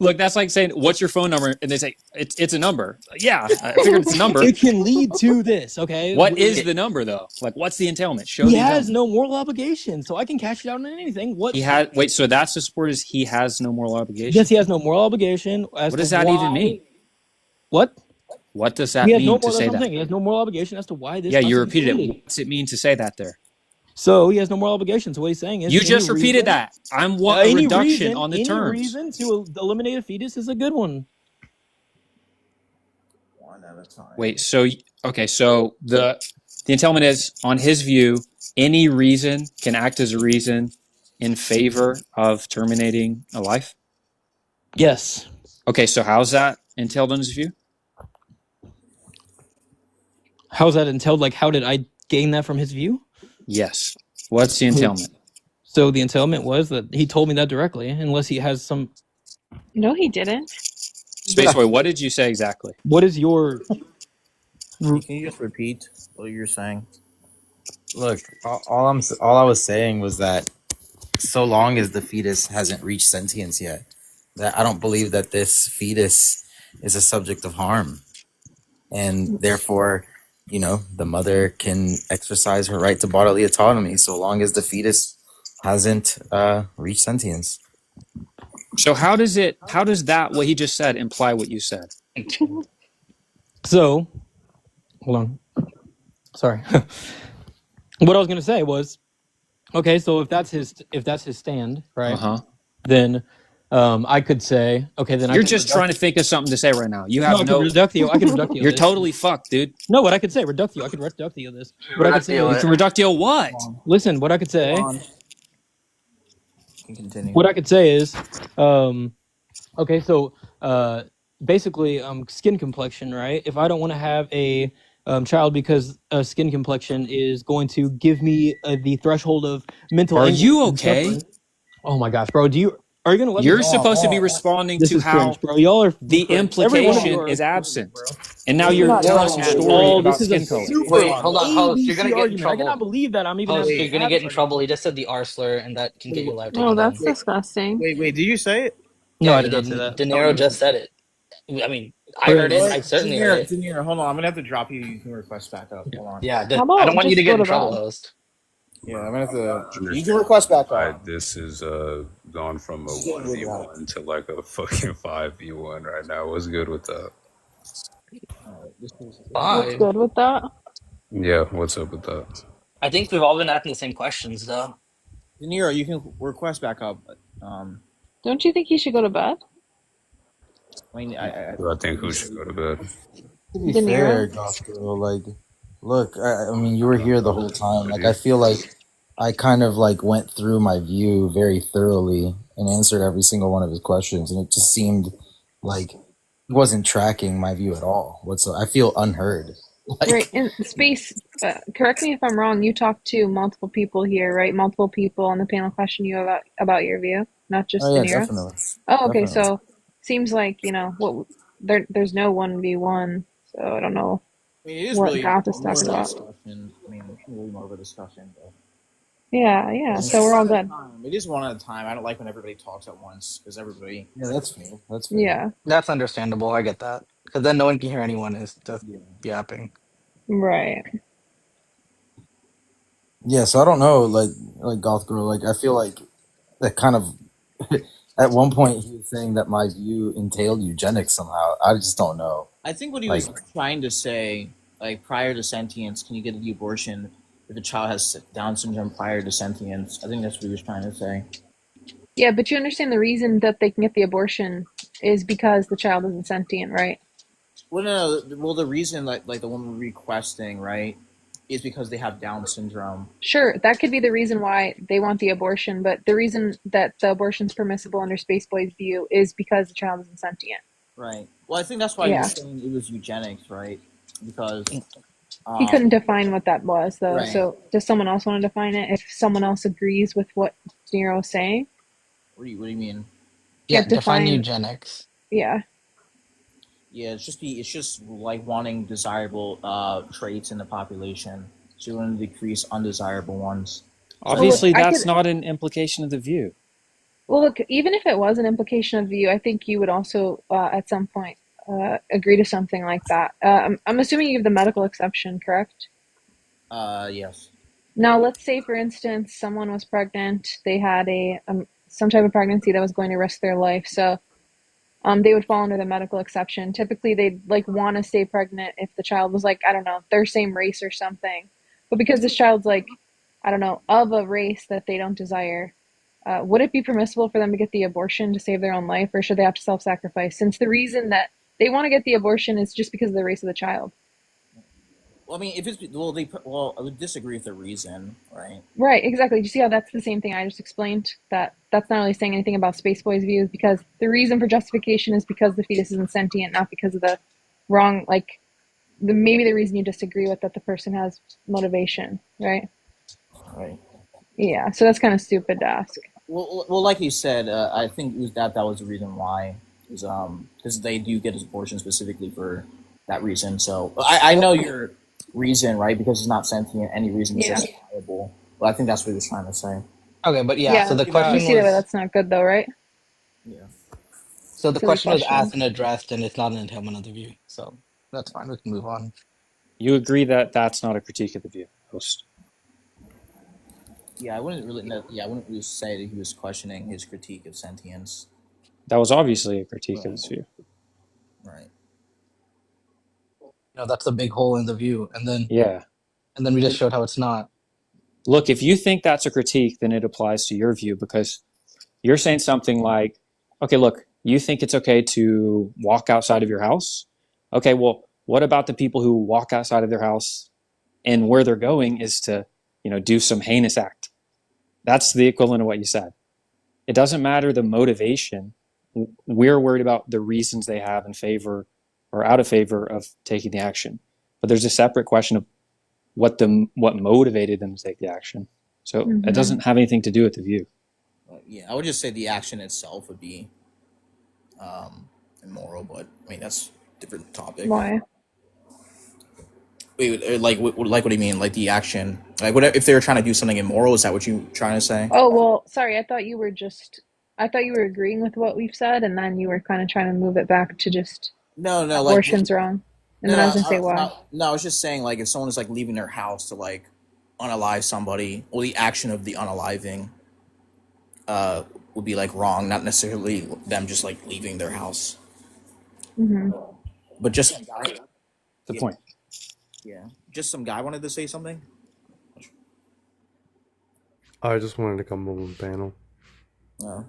G: Look, that's like saying, "What's your phone number?" And they say, "It's a number." Yeah, I figured it's a number.
B: It can lead to this. Okay.
G: What is the number though? Like, what's the entailment? Show
B: He
G: the
B: has
G: entailment.
B: no moral obligation, so I can cash it out on anything. What?
G: He had. Wait, so that's the support is he has no moral obligation.
B: Yes, he has no moral obligation. As
G: What
B: to
G: does that
B: why-
G: even mean?
B: What?
G: What does that
B: He has
G: mean
B: no
G: to
B: moral.
G: say
B: That's what I'm
G: that?
B: saying. He has no moral obligation as to why this.
G: Yeah, you
B: must be
G: repeated it.
B: included.
G: What's it mean to say that there?
B: So he has no moral obligation. So what he's saying is,
G: You
B: any
G: just repeated
B: reason-
G: that. I'm what a
B: any
G: reduction
B: reason,
G: on the
B: any
G: terms.
B: reason to eliminate a fetus is a good one.
R: One at a time.
G: Wait, so okay, so the entailment is on his view, any reason can act as a reason in favor of terminating a life.
B: Yes.
G: Okay, so how's that entailed on his view?
B: How's that entailed? Like, how did I gain that from his view?
G: Yes. What's the entailment?
B: So the entailment was that he told me that directly, unless he has some.
A: No, he didn't.
G: Spaceboy, what did you say exactly?
B: What is your?
R: Can you just repeat what you're saying?
T: Look, all I was saying was that so long as the fetus hasn't reached sentience yet, that I don't believe that this fetus is a subject of harm, and therefore, you know, the mother can exercise her right to bodily autonomy so long as the fetus hasn't reached sentience.
G: So how does that what he just said imply what you said?
B: So, hold on. Sorry. What I was gonna say was, okay, so if that's his stand, right?
G: Uh-huh.
B: Then, I could say, okay, then
G: You're
B: I can
G: just trying to think of something to say right now. You
B: No,
G: have
B: I can
G: no.
B: reductio. I can reductio
G: You're
B: this.
G: totally fucked, dude.
B: No, what I could say, reductio. I could reductio this. What I could say
G: You
B: is,
G: can reductio what?
B: listen, what I could say.
R: You can continue.
B: What I could say is, okay, so basically, skin complexion, right? If I don't want to have a child because skin complexion is going to give me the threshold of mental.
G: Are
B: anguish
G: you
B: and
G: okay?
B: suffering. Oh my gosh, bro! Are you gonna let me
G: You're
B: go?
G: supposed to be responding
B: This
G: to
B: is
G: how
B: cringe, bro. Y'all are
G: the
B: cringe. Every one of you
G: implication
B: are
G: is
B: cringe,
G: absent,
B: bro.
G: and now you're telling some story
B: Oh,
G: about
B: this is a
G: skin color.
B: super
H: Wait, hold on, Host. You're
B: ABC
H: gonna get in
B: argument. I
H: trouble.
B: cannot believe that I'm even.
H: Host,
B: having
H: you're gonna
B: this
H: get in
B: argument.
H: trouble. He just said the R slur, and that can get your life taken
A: Oh, that's
H: down.
A: disgusting.
R: Wait, did you say it?
B: No,
H: Yeah,
B: I
H: he
B: did not
H: did.
B: say that.
H: De Niro just said it. I mean, I heard it. I certainly heard it.
R: De Niro, hold on. I'm gonna have to drop you. You can request back up. Hold on.
H: Yeah,
A: How about
H: I don't want you
A: just
H: to get
A: go
H: in
A: to
H: trouble,
A: bed?
H: Host.
R: Yeah, I'm gonna have to. You can request back up.
F: This is gone from a 1v1 to like a fucking 5v1 right now. What's good with that?
A: What's
H: Fine.
A: good with that?
F: Yeah, what's up with that?
H: I think we've all been asking the same questions, though.
R: De Niro, you can request back up.
A: Don't you think he should go to bed?
R: I mean,
F: I think who should go to bed?
V: To be
A: De
V: fair,
A: Niro?
V: Gospel, like
U: Look, I mean, you were here the whole time. Like, I feel like I kind of like went through my view very thoroughly and answered every single one of his questions, and it just seemed like he wasn't tracking my view at all. I feel unheard.
A: Right.
U: Like,
A: In space, correct me if I'm wrong, you talked to multiple people here, right? Multiple people on the panel question you about your view, not just
U: oh
A: De
U: yeah,
A: Niro.
U: definitely,
A: Oh, okay.
U: definitely.
A: So seems like, what there's no 1v1, so I don't know
R: I mean, it is
A: what
R: really
A: Goth is
R: more
A: talking
R: of a
A: about.
R: discussion. I mean, really more of a discussion. But
A: Yeah,
R: it's
A: so we're all
R: one at a
A: good.
R: time. It is one at a time. I don't like when everybody talks at once because everybody.
U: Yeah, that's fair. That's fair.
A: Yeah,
I: That's understandable. I get that. Because then no one can hear anyone is just
R: Yeah.
I: yapping.
A: right.
U: Yeah, so I don't know, like Goth Girl, like I feel like that kind of at one point he was saying that my view entailed eugenics somehow. I just don't know.
R: I think what he
U: Like,
R: was trying to say, like prior to sentience, can you get the abortion if a child has Down syndrome prior to sentience? I think that's what he was trying to say.
A: Yeah, but you understand the reason that they can get the abortion is because the child isn't sentient, right?
R: Well, no. Well, the reason, like the one requesting, right, is because they have Down syndrome.
A: Sure, that could be the reason why they want the abortion, but the reason that the abortion's permissible under Spaceboy's view is because the child isn't sentient.
R: Right. Well, I think that's why he
A: Yeah.
R: was saying it was eugenics, right? Because
A: He couldn't define what that was, though.
R: right.
A: So, does someone else want to define it? If someone else agrees with what De Niro is saying,
R: What do you mean?
A: yeah,
I: Define
A: define.
I: eugenics.
A: Yeah,
R: Yeah, it's just like wanting desirable traits in the population. So you want to decrease undesirable ones.
G: Obviously,
A: I
G: that's
A: could.
G: not an implication of the view.
A: Well, look, even if it was an implication of view, I think you would also, at some point, agree to something like that. I'm assuming you give the medical exception, correct?
R: Yes.
A: Now, let's say, for instance, someone was pregnant. They had some type of pregnancy that was going to risk their life. So, they would fall under the medical exception. Typically, they'd like want to stay pregnant if the child was like, I don't know, their same race or something. But because this child's like, I don't know, of a race that they don't desire, would it be permissible for them to get the abortion to save their own life, or should they have to self-sacrifice? Since the reason that they want to get the abortion is just because of the race of the child.
R: Well, I mean, if it's I would disagree with the reason, right?
A: Right, exactly. Do you see how that's the same thing I just explained? That's not really saying anything about Spaceboy's views, because the reason for justification is because the fetus isn't sentient, not because of the wrong, like, maybe the reason you disagree with that the person has motivation, right?
R: Right.
A: Yeah, so that's kind of stupid to ask.
R: Well, like you said, I think it was that was the reason why is because they do get abortion specifically for that reason. So I know your reason, right? Because it's not sentient. Any reason is
A: Yeah.
R: justifiable. But I think that's what he was trying to say.
I: Okay, but yeah, so the
A: you
I: question
A: see that
I: was
A: that's not good though, right?
R: Yeah.
I: so the
A: Silly
I: question was
A: question.
I: asked and addressed, and it's not an entailment of the view. So that's fine. We can move on.
G: You agree that that's not a critique of the view, host.
R: Yeah, I wouldn't really say that he was questioning his critique of sentience.
G: That was obviously a critique of his view.
R: Right.
I: That's a big hole in the view, and then we just showed how it's not.
G: Look, if you think that's a critique, then it applies to your view, because you're saying something like, okay, look, you think it's okay to walk outside of your house? Okay, well, what about the people who walk outside of their house and where they're going is to, do some heinous act? That's the equivalent of what you said. It doesn't matter the motivation. We're worried about the reasons they have in favor or out of favor of taking the action. But there's a separate question of what motivated them to take the action. So it doesn't have anything to do with the view.
R: Yeah, I would just say the action itself would be immoral, but I mean that's a different topic.
A: Why?
R: Wait, like what do you mean? Like the action? Like what if they were trying to do something immoral? Is that what you're trying to say?
A: Oh, well, sorry, I thought you were agreeing with what we've said, and then you were kind of trying to move it back to just
R: No,
A: abortion's wrong. And then I was gonna say why.
R: No, I was just saying like if someone is like leaving their house to like unalive somebody, or the action of the unaliving would be like wrong, not necessarily them just like leaving their house.
A: Mm-hmm.
R: But just
G: the point.
R: Yeah, just some guy wanted to say something.
L: I just wanted to come on the panel.
R: Oh.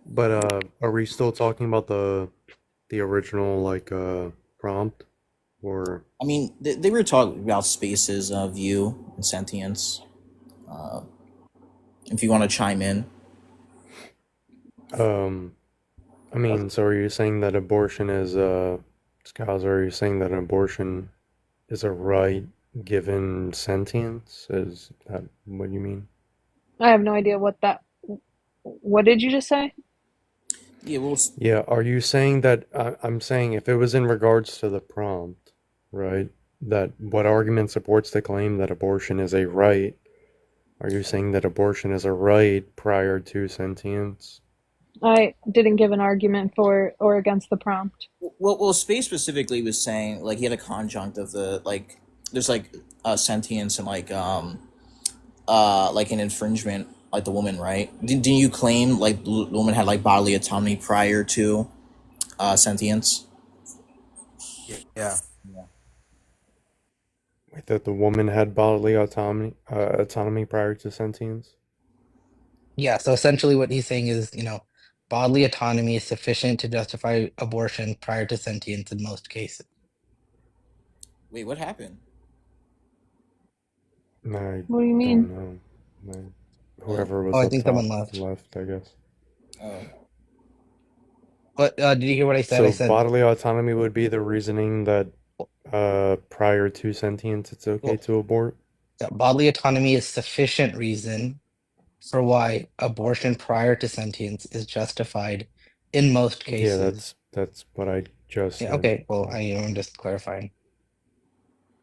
L: But are we still talking about the original prompt? or
R: I mean, they were talking about spaces of view and sentience. Uh, if you want to chime in.
L: I mean, so are you saying that abortion is Skiles, are you saying that abortion is a right given sentience? Is that what you mean?
A: I have no idea what did you just say?
R: Yeah, well,
L: Yeah, are you saying that I'm saying if it was in regards to the prompt, right? That what argument supports the claim that abortion is a right? Are you saying that abortion is a right prior to sentience?
A: I didn't give an argument for or against the prompt.
R: well, Space specifically was saying like he had a conjunct of the like there's like sentience and like an infringement like the woman, right? Didn't you claim like the woman had like bodily autonomy prior to sentience?
U: Yeah.
L: Wait, that the woman had bodily autonomy prior to sentience?
I: Yeah, so essentially what he's saying is, bodily autonomy is sufficient to justify abortion prior to sentience in most cases.
R: Wait, what happened?
L: I
A: What do you mean?
L: don't know. Whoever was
I: I
L: up
I: think
L: top
I: someone left.
L: I guess.
R: Oh.
I: But did you hear what I said? I
L: So
I: said
L: bodily autonomy would be the reasoning that prior to sentience it's okay to abort?
I: bodily autonomy is sufficient reason for why abortion prior to sentience is justified in most
L: Yeah,
I: cases.
L: that's what I just
I: Yeah,
L: said.
I: okay, well, I'm just clarifying.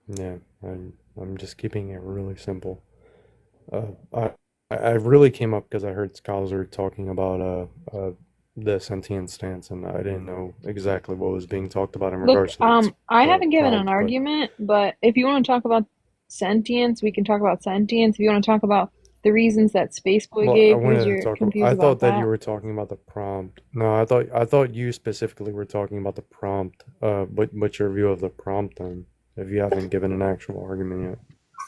L: Yeah, I'm just keeping it really simple. I really came up because I heard Scouser talking about the sentient stance, and I didn't know exactly what was being talked about in
A: Look,
L: regards to
A: I
L: the
A: haven't given an
L: prompt, but
A: argument, but if you want to talk about sentience, we can talk about sentience. If you want to talk about the reasons that Spaceboy
L: well, I
A: gave,
L: wanted
A: because
L: to
A: you're
L: talk.
A: confused
L: I
A: about
L: thought that you
A: that.
L: were talking about the prompt. No, I thought you specifically were talking about the prompt. What's your view of the prompt then? If you haven't given an actual argument yet.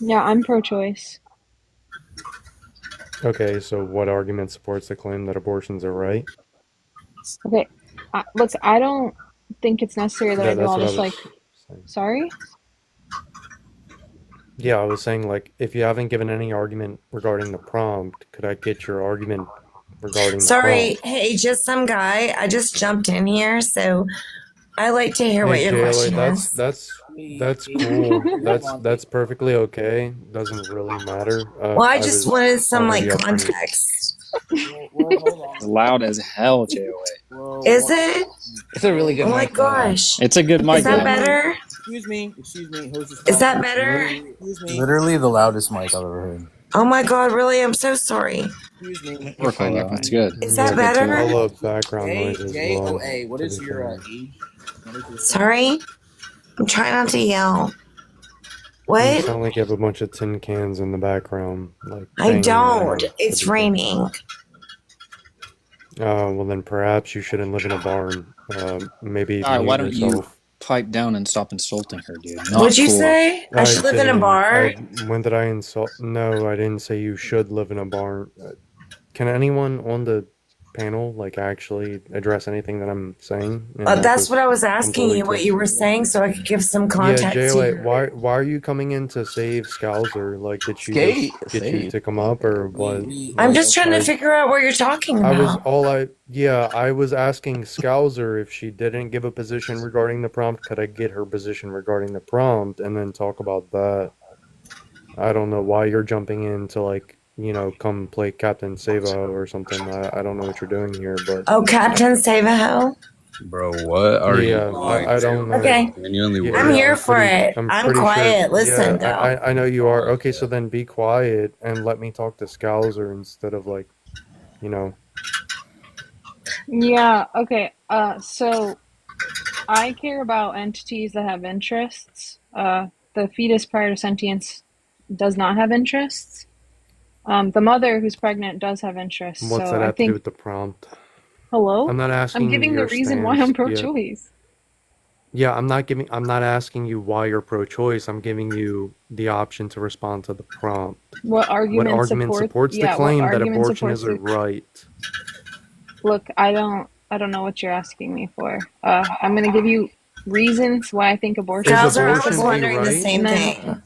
A: Yeah, I'm pro-choice.
L: Okay, so what argument supports the claim that abortions are right?
A: Okay, look, I don't think it's necessary that I do
L: That's
A: all
L: what I
A: this,
L: was
A: like,
L: saying.
A: sorry?
L: Yeah, I was saying, like, if you haven't given any argument regarding the prompt, could I get your argument regarding the
O: Sorry,
L: prompt?
O: hey, just some guy. I just jumped in here, so I like to hear what
L: Hey,
O: your
L: JLA,
O: question is.
L: that's cool. That's perfectly okay. Doesn't really matter.
O: Well, I
L: I
O: just
L: was
O: wanted some like
L: already up here.
O: context.
G: It's loud as hell, JOA.
O: Is it?
I: It's a really good
O: Oh my
I: mic, though.
O: gosh.
G: It's a good mic.
O: Is that
G: though.
O: better?
R: Excuse me.
O: Is that better?
R: Excuse me.
U: Literally the loudest mic I've ever heard.
O: Oh my god, really? I'm so sorry.
R: Excuse me.
G: You're fine. You're fine. It's good.
O: Is
L: Yeah,
O: that
L: but
O: better?
L: all the background noise as well.
R: JOA, what
L: to
R: is
L: be
R: your
L: fair.
R: age? What is your
O: Sorry? I'm trying not to yell.
L: You
O: What?
L: sound like you have a bunch of tin cans in the background, like
O: I
L: banging
O: don't.
L: around, to
O: It's
L: be fair.
O: raining.
L: Well then perhaps you shouldn't live in a barn. Maybe
G: All right, why
L: mute
G: don't you
L: yourself.
G: pipe down and stop insulting her, dude? Not
O: What'd you
G: cool.
O: say? I should live in a
L: didn't.
O: bar?
L: When did I insult? No, I didn't say you should live in a barn. Can anyone on the panel like actually address anything that I'm saying?
O: That's what I was asking
L: completely
O: you, what you were saying, so I could give some context
L: Yeah,
O: to
L: JLA,
O: your...
L: why are you coming in to save Scouser? Like, did she
R: Skate,
L: just get you to come up, or what?
O: I'm just trying to
L: I-
O: figure out what you're talking
L: I was
O: about.
L: I was asking Scouser if she didn't give a position regarding the prompt, could I get her position regarding the prompt and then talk about that? I don't know why you're jumping in to like, come play Captain Savo or something. I don't know what you're doing here, but
O: Oh, Captain Save-A-Ho?
F: Bro, what are you like?
L: I don't know.
O: Okay.
F: Genuinely
O: I'm here for it.
L: I'm
O: I'm
L: pretty
O: quiet.
L: sure,
O: Listen,
L: yeah,
O: though.
L: I know you are. Okay, so then be quiet and let me talk to Scouser instead of like, you know.
A: Yeah, okay. So I care about entities that have interests. The fetus prior to sentience does not have interests. The mother who's pregnant does have interests.
L: What's
A: So
L: that
A: I
L: have to do
A: think,
L: with the prompt?
A: hello?
L: I'm not asking
A: I'm giving
L: your
A: the reason why
L: stance.
A: I'm pro-choice.
L: Yeah, I'm not asking you why you're pro-choice. I'm giving you the option to respond to the prompt.
A: What argument
L: supports the
A: yeah, what
L: claim that
A: argument
L: abortion is a
A: supports the-
L: right?
A: Look, I don't know what you're asking me for. I'm gonna give you reasons why I think abortion is
O: Scouser, I was
A: permissible.
O: wondering the same
A: And then,
O: thing.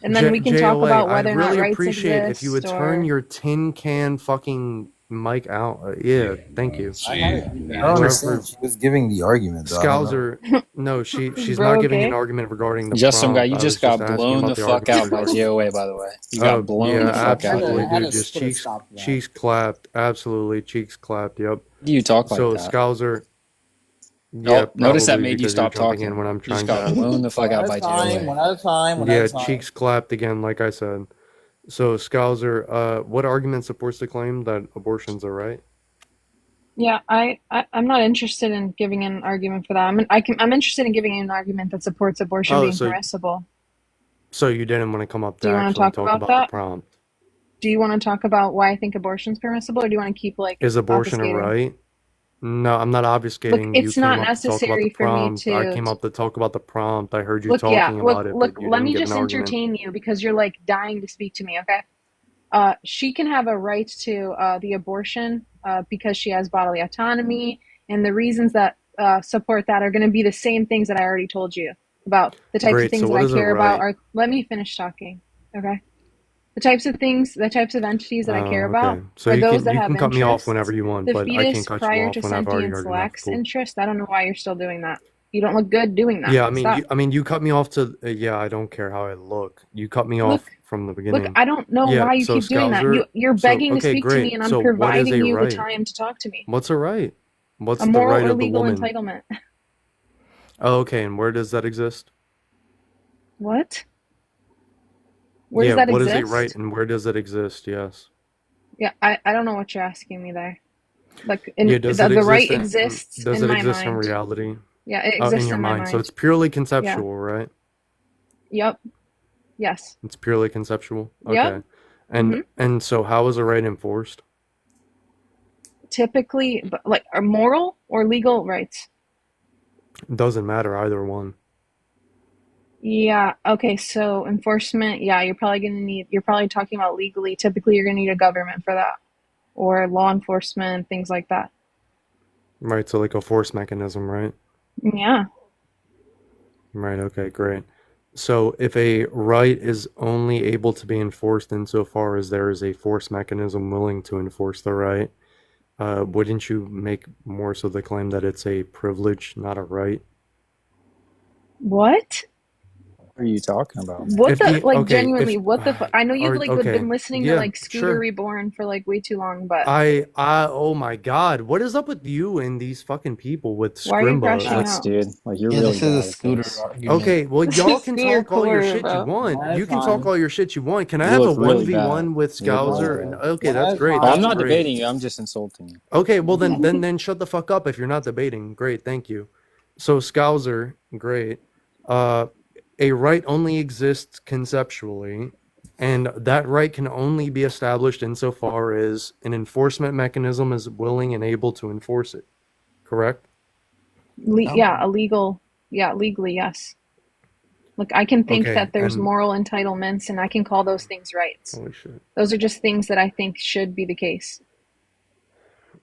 A: and then we can talk
L: JOA,
A: about whether
L: I'd
A: or not
L: really
A: rights
L: appreciate if you would
A: exist
L: turn
A: or
L: your tin can fucking mic out. Yeah, thank you.
F: She,
E: I don't understand. She was giving the argument, though. I don't know.
L: Scouser, no, she's
A: Bro,
L: not giving an
A: okay?
L: argument regarding the
G: Just some guy,
L: prompt.
G: you
L: I
G: just
L: was
G: got
L: asking
G: blown
L: about
G: the
L: the
G: fuck
L: argument
G: out by
L: regarding.
G: GOA, by the way. You got blown
L: Yeah,
G: the fuck out.
L: absolutely,
R: I had
L: dude.
R: to
L: Just
R: put a
L: cheeks,
R: stop to that.
L: cheeks clapped. Absolutely, cheeks clapped. Yep.
G: You talk like
L: So
G: that.
L: Scouser, yeah,
G: Oh, notice that
L: probably
G: made you
L: because you're
G: stop
L: jumping in
G: talking.
L: when I'm
G: You just
L: trying
G: got
L: to.
G: blown the fuck
R: One
G: out
R: at
G: by
R: a time,
G: GOA.
R: one at a time, one
L: Yeah,
R: at a time.
L: cheeks clapped again, like I said. So Scouser, what argument supports the claim that abortions are right?
A: yeah, I'm not interested in giving an argument for that. I'm interested in giving an argument that supports abortion
L: Oh,
A: being
L: so
A: permissible.
L: you didn't want to come up
A: Do
L: to
A: you want to
L: actually
A: talk
L: talk
A: about
L: about
A: that?
L: the prompt.
A: Do you want to talk about why I think abortion's permissible, or do you want to keep like
L: Is abortion a
A: obfuscating?
L: right? No, I'm not
A: Look,
L: obfuscating. You
A: it's not
L: came up to talk about the
A: necessary for me
L: prompt. I
A: to
L: came up to talk about the prompt. I heard you
A: look. Yeah,
L: talking
A: look,
L: about it,
A: look.
L: but you
A: Let
L: didn't
A: me
L: give an
A: just
L: argument.
A: entertain you because you're like dying to speak to me. Okay. She can have a right to the abortion because she has bodily autonomy, and the reasons that support that are going to be the same things that I already told you about. The types of
L: Great.
A: things
L: So
A: that
L: what
A: I
L: is a
A: care about
L: right?
A: are. Let me finish talking. Okay. The types of things, the types of entities that I care
L: Oh,
A: about
L: okay. So
A: are
L: you
A: those
L: can
A: that have
L: cut me off whenever
A: interests.
L: you want,
A: The
L: but I can't
A: fetus
L: cut you
A: prior
L: off
A: to
L: when I've already
A: sentience
L: argued enough.
A: lacks
L: Cool.
A: interest. I don't know why you're still doing that. You don't look good doing that.
L: Yeah,
A: Stop.
L: you cut me off to yeah. I don't care how I look. You cut me
A: Look,
L: off from the
A: look,
L: beginning.
A: I don't know
L: Yeah.
A: why you
L: So
A: keep doing that.
L: Scouser.
A: You're
L: So
A: begging to
L: okay,
A: speak to me,
L: great.
A: and I'm
L: So what is
A: providing
L: a
A: you the
L: right?
A: time to talk to me.
L: What's a right? What's
A: A
L: the
A: moral
L: right
A: or
L: of the
A: legal
L: woman?
A: entitlement.
L: Oh, okay. And where does that exist?
A: What? Where
L: Yeah.
A: does that
L: What is a
A: exist?
L: right and where does it exist? Yes.
A: Yeah, I don't know what you're asking me there. Like,
L: Yeah.
A: in
L: Does
A: the
L: it
A: right
L: exist in?
A: exists
L: Does
A: in
L: it
A: my
L: exist in
A: mind.
L: reality?
A: Yeah, it
L: In
A: exists
L: your
A: in my
L: mind. So
A: mind.
L: it's purely
A: Yeah.
L: conceptual, right?
A: Yep. Yes.
L: It's purely conceptual.
A: Yep.
L: Okay.
A: hmm
L: And so how is a right enforced?
A: Typically, but like, are moral or legal rights?
L: It doesn't matter either one.
A: Yeah. Okay. So enforcement. Yeah, you're probably gonna need. You're probably talking about legally. Typically, you're gonna need a government for that, or law enforcement, things like that.
L: Right. So like a force mechanism, right?
A: Yeah.
L: Right. Okay. Great. So if a right is only able to be enforced insofar as there is a force mechanism willing to enforce the right, wouldn't you make more so the claim that it's a privilege, not a right?
A: What?
G: What are you talking about?
A: What
L: If
A: the
L: the
A: like
L: okay, if
A: genuinely? What the? I know you've
L: are
A: like
L: okay,
A: been listening to
L: yeah,
A: like Scooter
L: sure.
A: Reborn for like way too long, but
L: Oh my God, what is up with you and these fucking people with
A: why are you crashing
L: Scrimba?
G: Nuts,
A: out?
G: dude. Like you're
I: Yeah,
G: really
I: this is a
G: bad at
I: scooter
G: this.
I: argument.
L: Okay, well, y'all can
A: Steer
L: talk all your
A: clear,
L: shit you
A: bro.
L: want.
R: One at a
L: You can talk
R: time.
L: all your shit you want. Can I
G: You
L: have a
G: look really
L: 1v1
G: bad.
L: with
G: You look really
L: Scouser?
G: bad.
L: Okay,
R: One
L: that's
R: at a
L: great.
G: Oh, I'm
L: That's
G: not
L: great.
G: debating you. I'm just insulting you.
L: Okay, well then shut the fuck up if you're not debating. Great, thank you. So Scouser, great. A right only exists conceptually, and that right can only be established insofar as an enforcement mechanism is willing and able to enforce it. Correct?
I: No.
A: Yeah, illegal. Yeah, legally, yes. Look, I can think
L: Okay,
A: that there's
L: and
A: moral entitlements, and I can call those things rights.
L: holy shit.
A: Those are just things that I think should be the case.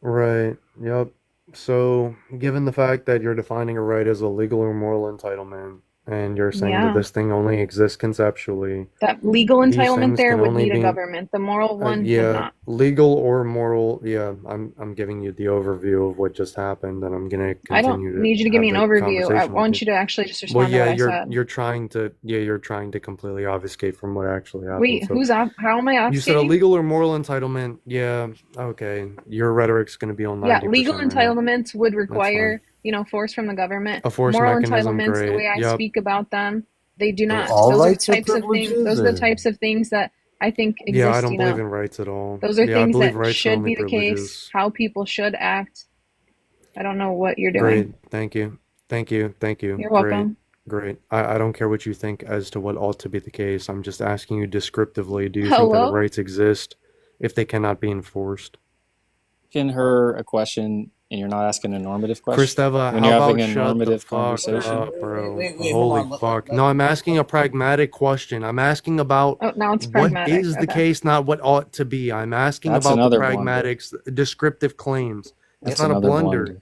L: Right. Yep. So, given the fact that you're defining a right as a legal or moral entitlement, and you're saying that
A: Yeah.
L: this thing only exists conceptually,
A: That legal
L: these
A: entitlement
L: things
A: there
L: can
A: would
L: only
A: need a
L: be
A: government. The moral one would
L: yeah,
A: not.
L: legal or moral. Yeah, I'm giving you the overview of what just happened, and I'm gonna
A: I don't
L: continue to
A: need you to give
L: have
A: me an
L: the
A: overview. I
L: conversation with
A: want
L: you.
A: you to actually just
L: Well,
A: respond to
L: yeah,
A: what I said.
L: you're trying to completely obfuscate from what actually happened.
A: Wait,
L: So
A: how am I
L: you said a
A: obfuscating?
L: legal or moral entitlement. Yeah, okay. Your rhetoric's gonna be on
A: Yeah, legal
L: 90% right now.
A: entitlements would
L: That's fine.
A: require, force from the government.
L: A force
A: Moral
L: mechanism,
A: entitlements, the
L: great.
A: way I
L: Yep.
A: speak about them, they do
E: So
A: not.
E: all
A: Those are
E: rights are
A: types of things.
E: privileges,
A: Those are the
E: or
A: types of things that I think
L: Yeah, I
A: exist,
L: don't believe in rights at all.
A: Those are
L: Yeah, I
A: things
L: believe
A: that
L: rights are
A: should
L: only
A: be the case,
L: privileges.
A: how people should act. I don't know what you're
L: Great.
A: doing.
L: Thank you. Thank you. Thank you.
A: You're
L: Great.
A: welcome.
L: Great. I don't care what you think as to what ought to be the case. I'm just asking you descriptively, do you think that
A: Hello?
L: rights exist if they cannot be enforced?
G: Asking her a question and you're not asking a normative question
L: Kristeva,
G: when
L: how
G: you're
L: about
G: having a
L: shut the
G: normative
L: fuck
G: conversation.
L: up, bro?
R: Wait, hold
L: Holy
R: on.
L: fuck. No, I'm asking a pragmatic question. I'm asking about
A: Oh, now it's
L: what
A: pragmatic.
L: is the
A: Okay.
L: case, not what ought to be. I'm asking
G: That's
L: about the
G: another blunder.
L: pragmatics, descriptive claims. It's
G: That's
L: not a
G: another
L: blunder.
G: blunder.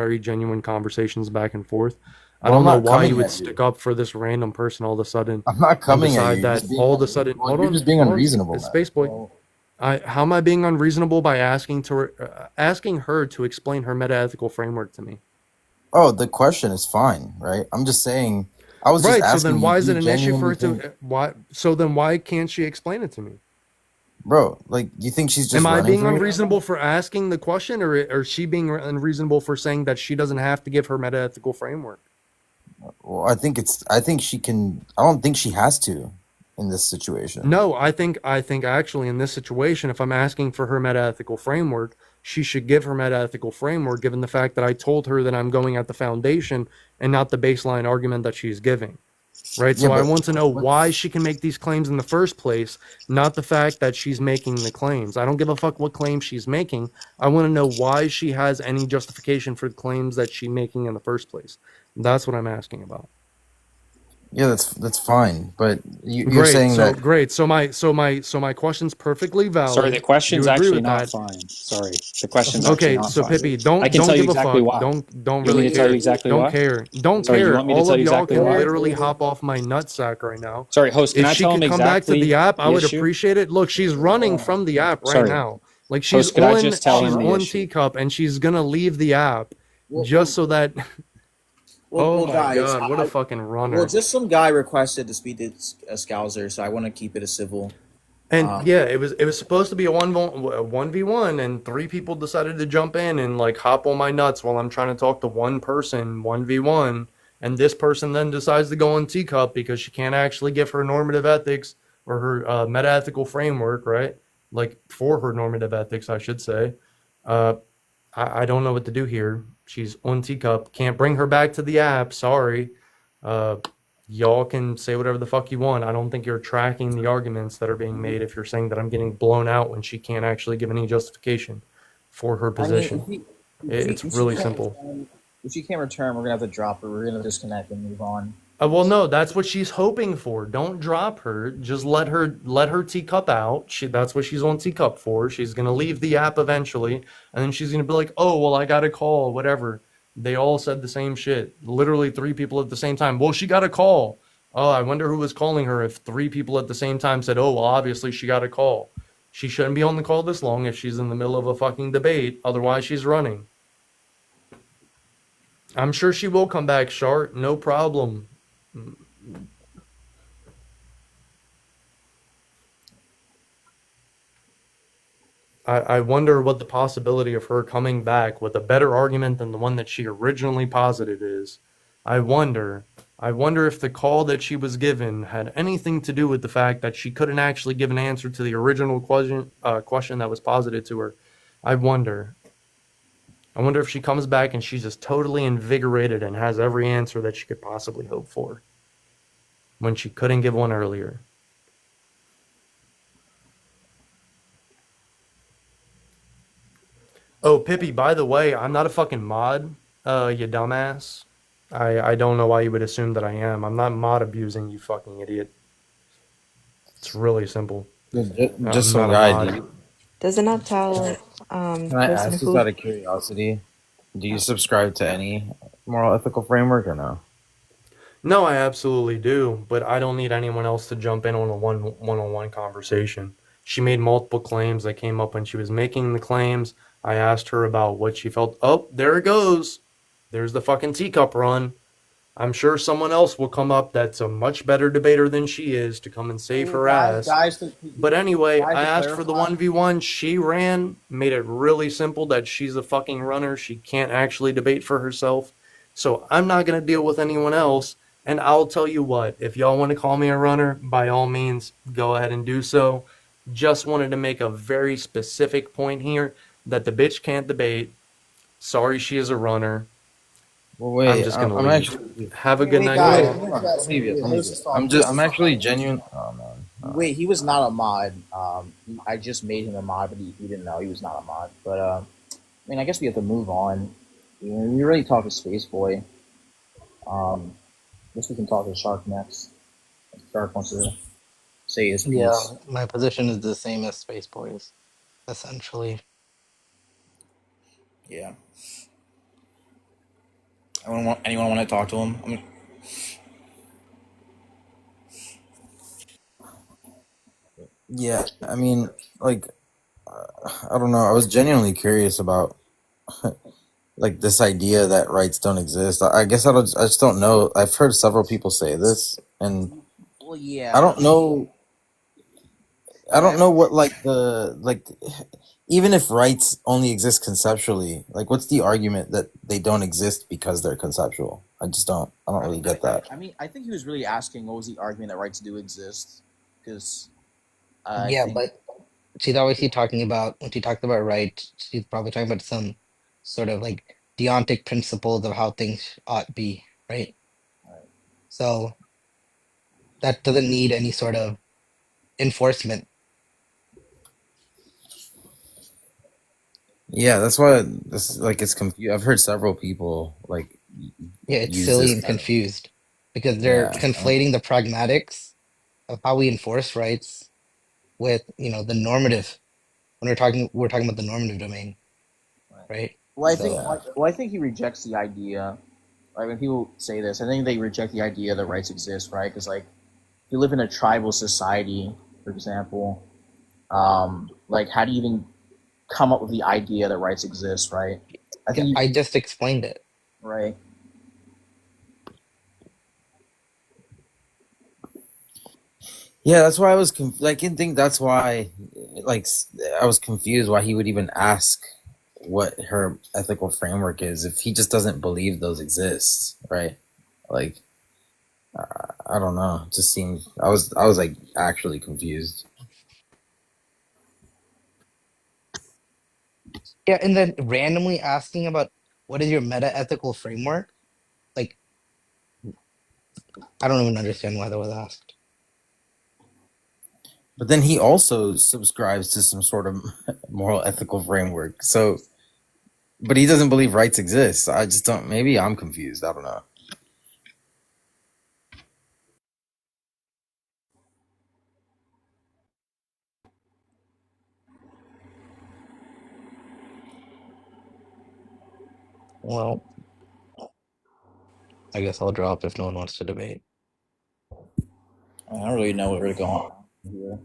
L: very genuine conversations back and forth. I
E: Well, I'm
L: don't know
E: not
L: why you
E: coming
L: would
E: at you.
L: stick up for this random person all of a sudden
E: I'm not
L: and
E: coming at you.
L: decide
E: You're
L: that
E: just being
L: all of a sudden.
E: well,
L: Hold
E: you're
L: on,
E: just being
L: hold on,
E: unreasonable, man.
L: Space Boy. How am I being unreasonable by asking her to explain her metaethical framework to me?
E: Oh, the question is fine, right? I'm just saying. I was just
L: Right. So
E: asking
L: then,
E: you.
L: why
E: Do
L: is
E: you
L: it an issue for
E: genuinely
L: her
E: think,
L: to why? So then, why can't she explain it to me?
E: bro? Like, you think she's just
L: Am I
E: running
L: being
E: from you?
L: unreasonable for asking the question, or is she being unreasonable for saying that she doesn't have to give her metaethical framework?
E: Well, I think it's. I think she can. I don't think she has to in this situation.
L: No, I think actually in this situation, if I'm asking for her metaethical framework, she should give her metaethical framework, given the fact that I told her that I'm going at the foundation and not the baseline argument that she's giving. Right.
E: Yeah,
L: So I
E: but
L: want to know why she can make these claims in the first place, not the fact that she's making the claims. I don't give a fuck what claims she's making. I want to know why she has any justification for the claims that she's making in the first place. That's what I'm asking about.
E: yeah, that's fine. But you're
L: Great.
E: saying that.
L: Great. So my question's perfectly valid.
G: Sorry, the question's
L: You agree
G: actually
L: with
G: not
L: that?
G: fine. Sorry, the question's actually
L: Okay,
G: not
L: so
G: fine.
L: Pippi,
G: I
L: don't
G: can tell you
L: give a
G: exactly
L: fuck.
G: why.
L: Don't
G: You want me
L: really
G: to tell
L: care.
G: you exactly
L: Don't
G: why?
L: care. Don't
G: Sorry, you
L: care.
G: want me to
L: All
G: tell
L: of
G: you
L: y'all
G: exactly
L: can
G: why?
L: literally hop off my nutsack right now.
G: Sorry, host, can
L: If
G: I
L: she
G: tell
L: could
G: him
L: come back to
G: exactly
L: the app, I
G: the
L: would
G: issue?
L: appreciate it. Look, she's running from the app right
G: Sorry,
L: now. Like she's
G: host, could I
L: on
G: just tell him the
L: on
G: issue?
L: Teacup and she's gonna leave the app just so that. Oh my
R: guys,
L: god, what a fucking runner!
R: Well, just some guy requested to speak to Scouser, so I want to keep it a civil.
L: And yeah, it was supposed to be a 1v1, and 3 people decided to jump in and like hop on my nuts while I'm trying to talk to one person 1v1, and this person then decides to go on Teacup because she can't actually give her normative ethics or her meta-ethical framework, right? Like for her normative ethics, I should say. I don't know what to do here. She's on Teacup. Can't bring her back to the app. Sorry. Y'all can say whatever the fuck you want. I don't think you're tracking the arguments that are being made if you're saying that I'm getting blown out when she can't actually give any justification for her position. It's really simple.
R: If she can't return, we're gonna have to drop her. We're gonna disconnect and move on.
L: Well, no, that's what she's hoping for. Don't drop her. Just let her Teacup out. That's what she's on Teacup for. She's gonna leave the app eventually, and then she's gonna be like, "Oh, well, I got a call, whatever." They all said the same shit. Literally 3 people at the same time. Well, she got a call. Oh, I wonder who was calling her if 3 people at the same time said, "Oh, well, obviously she got a call." She shouldn't be on the call this long if she's in the middle of a fucking debate. Otherwise, she's running. I'm sure she will come back, Shart. No problem. I wonder what the possibility of her coming back with a better argument than the one that she originally posited is. I wonder if the call that she was given had anything to do with the fact that she couldn't actually give an answer to the original question that was posited to her. I wonder if she comes back and she's just totally invigorated and has every answer that she could possibly hope for when she couldn't give one earlier. Oh, Pippi, by the way, I'm not a fucking mod, you dumbass. I don't know why you would assume that I am. I'm not mod abusing, you fucking idiot. It's really simple.
E: Just some guy, dude.
O: Does it not tell
E: Can I
O: person
E: ask
O: who?
E: this out of curiosity? Do you subscribe to any moral ethical framework or no?
L: No, I absolutely do, but I don't need anyone else to jump in on a one-on-one conversation. She made multiple claims that came up when she was making the claims. I asked her about what she felt. Oh, there it goes. There's the fucking Teacup run. I'm sure someone else will come up that's a much better debater than she is to come and save her ass. But anyway, I asked for the 1v1. She ran, made it really simple that she's a fucking runner. She can't actually debate for herself. So I'm not going to deal with anyone else. And I'll tell you what, if y'all want to call me a runner, by all means, go ahead and do so. Just wanted to make a very specific point here that the bitch can't debate. Sorry she is a runner.
E: Well, wait,
L: I'm just gonna leave.
E: actually.
L: Have a good night.
E: I'm actually genuine. Oh man.
R: Wait, he was not a mod. I just made him a mod, but he didn't know he was not a mod. But I mean, I guess we have to move on. We already talked to Space Boy. I guess we can talk to Shark next. Shark wants to say his piece.
I: Yeah, my position is the same as Space Boys, essentially.
R: Yeah. Anyone want to talk to him? I mean,
E: Yeah, I mean, like, I don't know. I was genuinely curious about like this idea that rights don't exist. I guess I just don't know. I've heard several people say this, and
R: well,
E: I
R: yeah.
E: don't know. I don't know what even if rights only exist conceptually, like what's the argument that they don't exist because they're conceptual? I don't really get that.
R: I mean, I think he was really asking what was the argument that rights do exist, because I
I: Yeah,
R: think
I: but she's obviously talking about when she talks about right, she's probably talking about some sort of like deontic principles of how things ought be, right? So that doesn't need any sort of enforcement.
E: Yeah, that's why this like it's confused. I've heard several people like
I: Yeah, it's
E: use
I: silly
E: this
I: and
E: kind of
I: confused because they're
E: yeah.
I: conflating the pragmatics of how we enforce rights with, the normative. When we're talking about the normative domain, right?
R: Well,
I: So
R: I think he rejects the idea. Like when people say this, I think they reject the idea that rights exist, right? Because like, if you live in a tribal society, for example, like how do you even come up with the idea that rights exist, right? I think
I: I just explained it.
R: right.
E: Yeah, that's why I was I can think that's why like I was confused why he would even ask what her ethical framework is if he just doesn't believe those exist, right? Like I don't know. It just seems I was like actually confused.
I: Yeah, and then randomly asking about what is your meta ethical framework? Like, I don't even understand why that was asked.
E: But then he also subscribes to some sort of moral ethical framework. So but he doesn't believe rights exist. I just don't maybe I'm confused. I don't know.
I: Well, I guess I'll drop if no one wants to debate.
R: I don't really know where to go on here.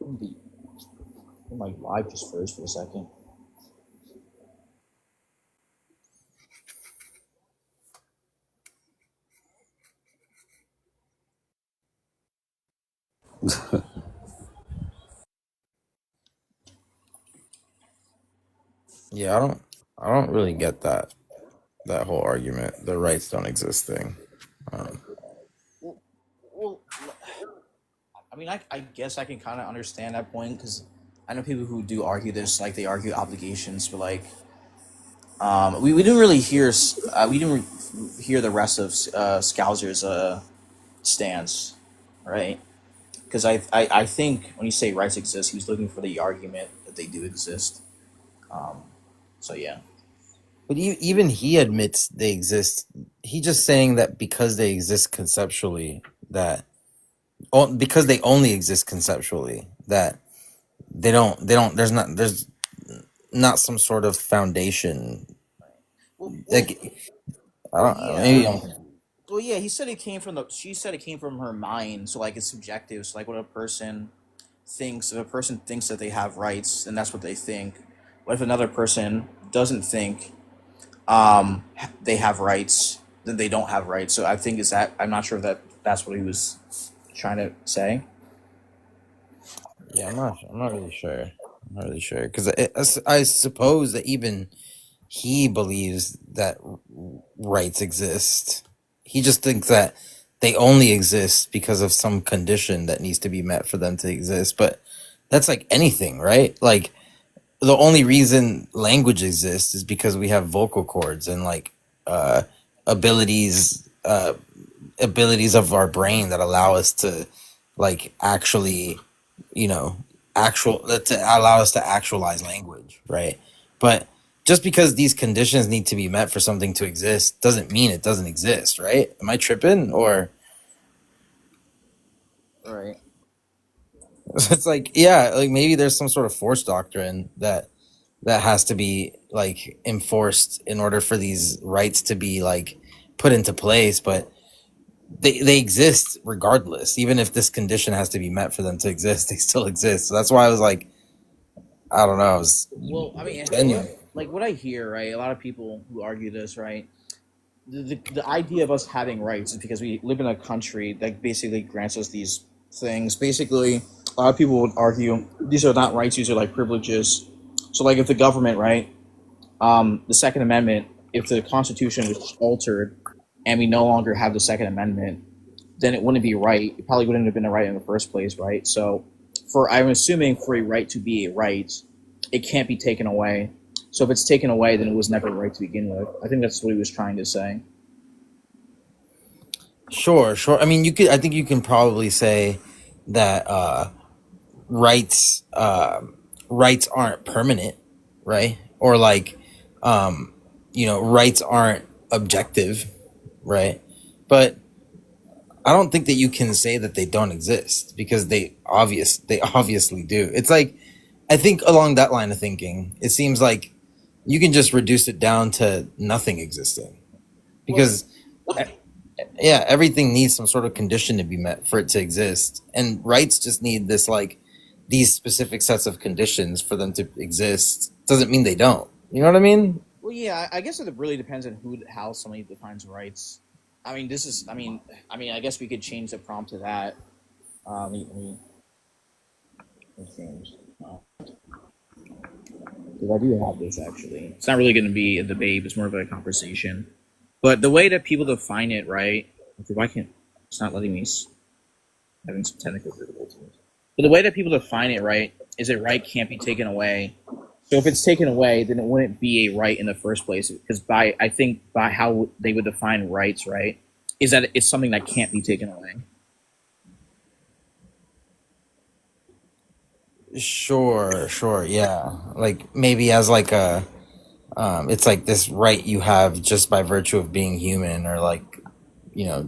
R: I think my live just froze for a second.
E: Yeah, I don't really get that whole argument, the rights don't exist thing.
R: Well, I mean, I guess I can kind of understand that point because I know people who do argue this, like they argue obligations, but like, we didn't really hear hear the rest of Scouser's stance, right? Because I think when you say rights exist, he was looking for the argument that they do exist. So yeah.
E: But even he admits they exist. He just saying that because they exist conceptually, because they only exist conceptually, that there's not some sort of foundation. Like I don't know, maybe
R: Well, yeah, he said it came from she said it came from her mind, so like it's subjective. So like, what a person thinks, if a person thinks that they have rights, then that's what they think. What if another person doesn't think they have rights, then they don't have rights. So I think I'm not sure if that's what he was trying to say.
E: yeah, I'm not really sure. I'm not really sure because I suppose that even he believes that rights exist. He just thinks that they only exist because of some condition that needs to be met for them to exist. But that's like anything, right? Like the only reason language exists is because we have vocal cords and like abilities abilities of our brain that allow us to like actually, to allow us to actualize language, right? But just because these conditions need to be met for something to exist doesn't mean it doesn't exist, right? Am I tripping or
R: Right.
E: it's like, yeah, like maybe there's some sort of force doctrine that that has to be like enforced in order for these rights to be like put into place, but they exist regardless. Even if this condition has to be met for them to exist, they still exist. So that's why I was like, I don't know.
R: Well, I mean,
E: Genuine.
R: like what I hear, right? A lot of people who argue this, right? The idea of us having rights is because we live in a country that basically grants us these things. Basically, a lot of people would argue these are not rights; these are like privileges. So, like, if the government, right, the Second Amendment, if the Constitution was altered and we no longer have the Second Amendment, then it wouldn't be right. It probably wouldn't have been a right in the first place, right? So, I'm assuming for a right to be a right, it can't be taken away. So if it's taken away, then it was never a right to begin with. I think that's what he was trying to say.
E: Sure. I mean, I think you can probably say that rights aren't permanent, right? Or like, rights aren't objective, right? But I don't think that you can say that they don't exist because they obviously do. It's like, I think along that line of thinking, it seems like you can just reduce it down to nothing existing because everything needs some sort of condition to be met for it to exist, and rights just need this, like, these specific sets of conditions for them to exist. Doesn't mean they don't. You know what I mean?
R: Well, yeah, I guess it really depends on how somebody defines rights. I mean, I guess we could change the prompt to that. Let me change. Because I do have this, actually. It's not really going to be a debate, it's more of a conversation. But the way that people define it, right? Why can't it's not letting me? Having some technical difficulties. But the way that people define it, right, is that right can't be taken away. So if it's taken away, then it wouldn't be a right in the first place. Because I think by how they would define rights, right, is that it's something that can't be taken away.
E: Sure, yeah. Like maybe as like a, it's like this right you have just by virtue of being human, or like,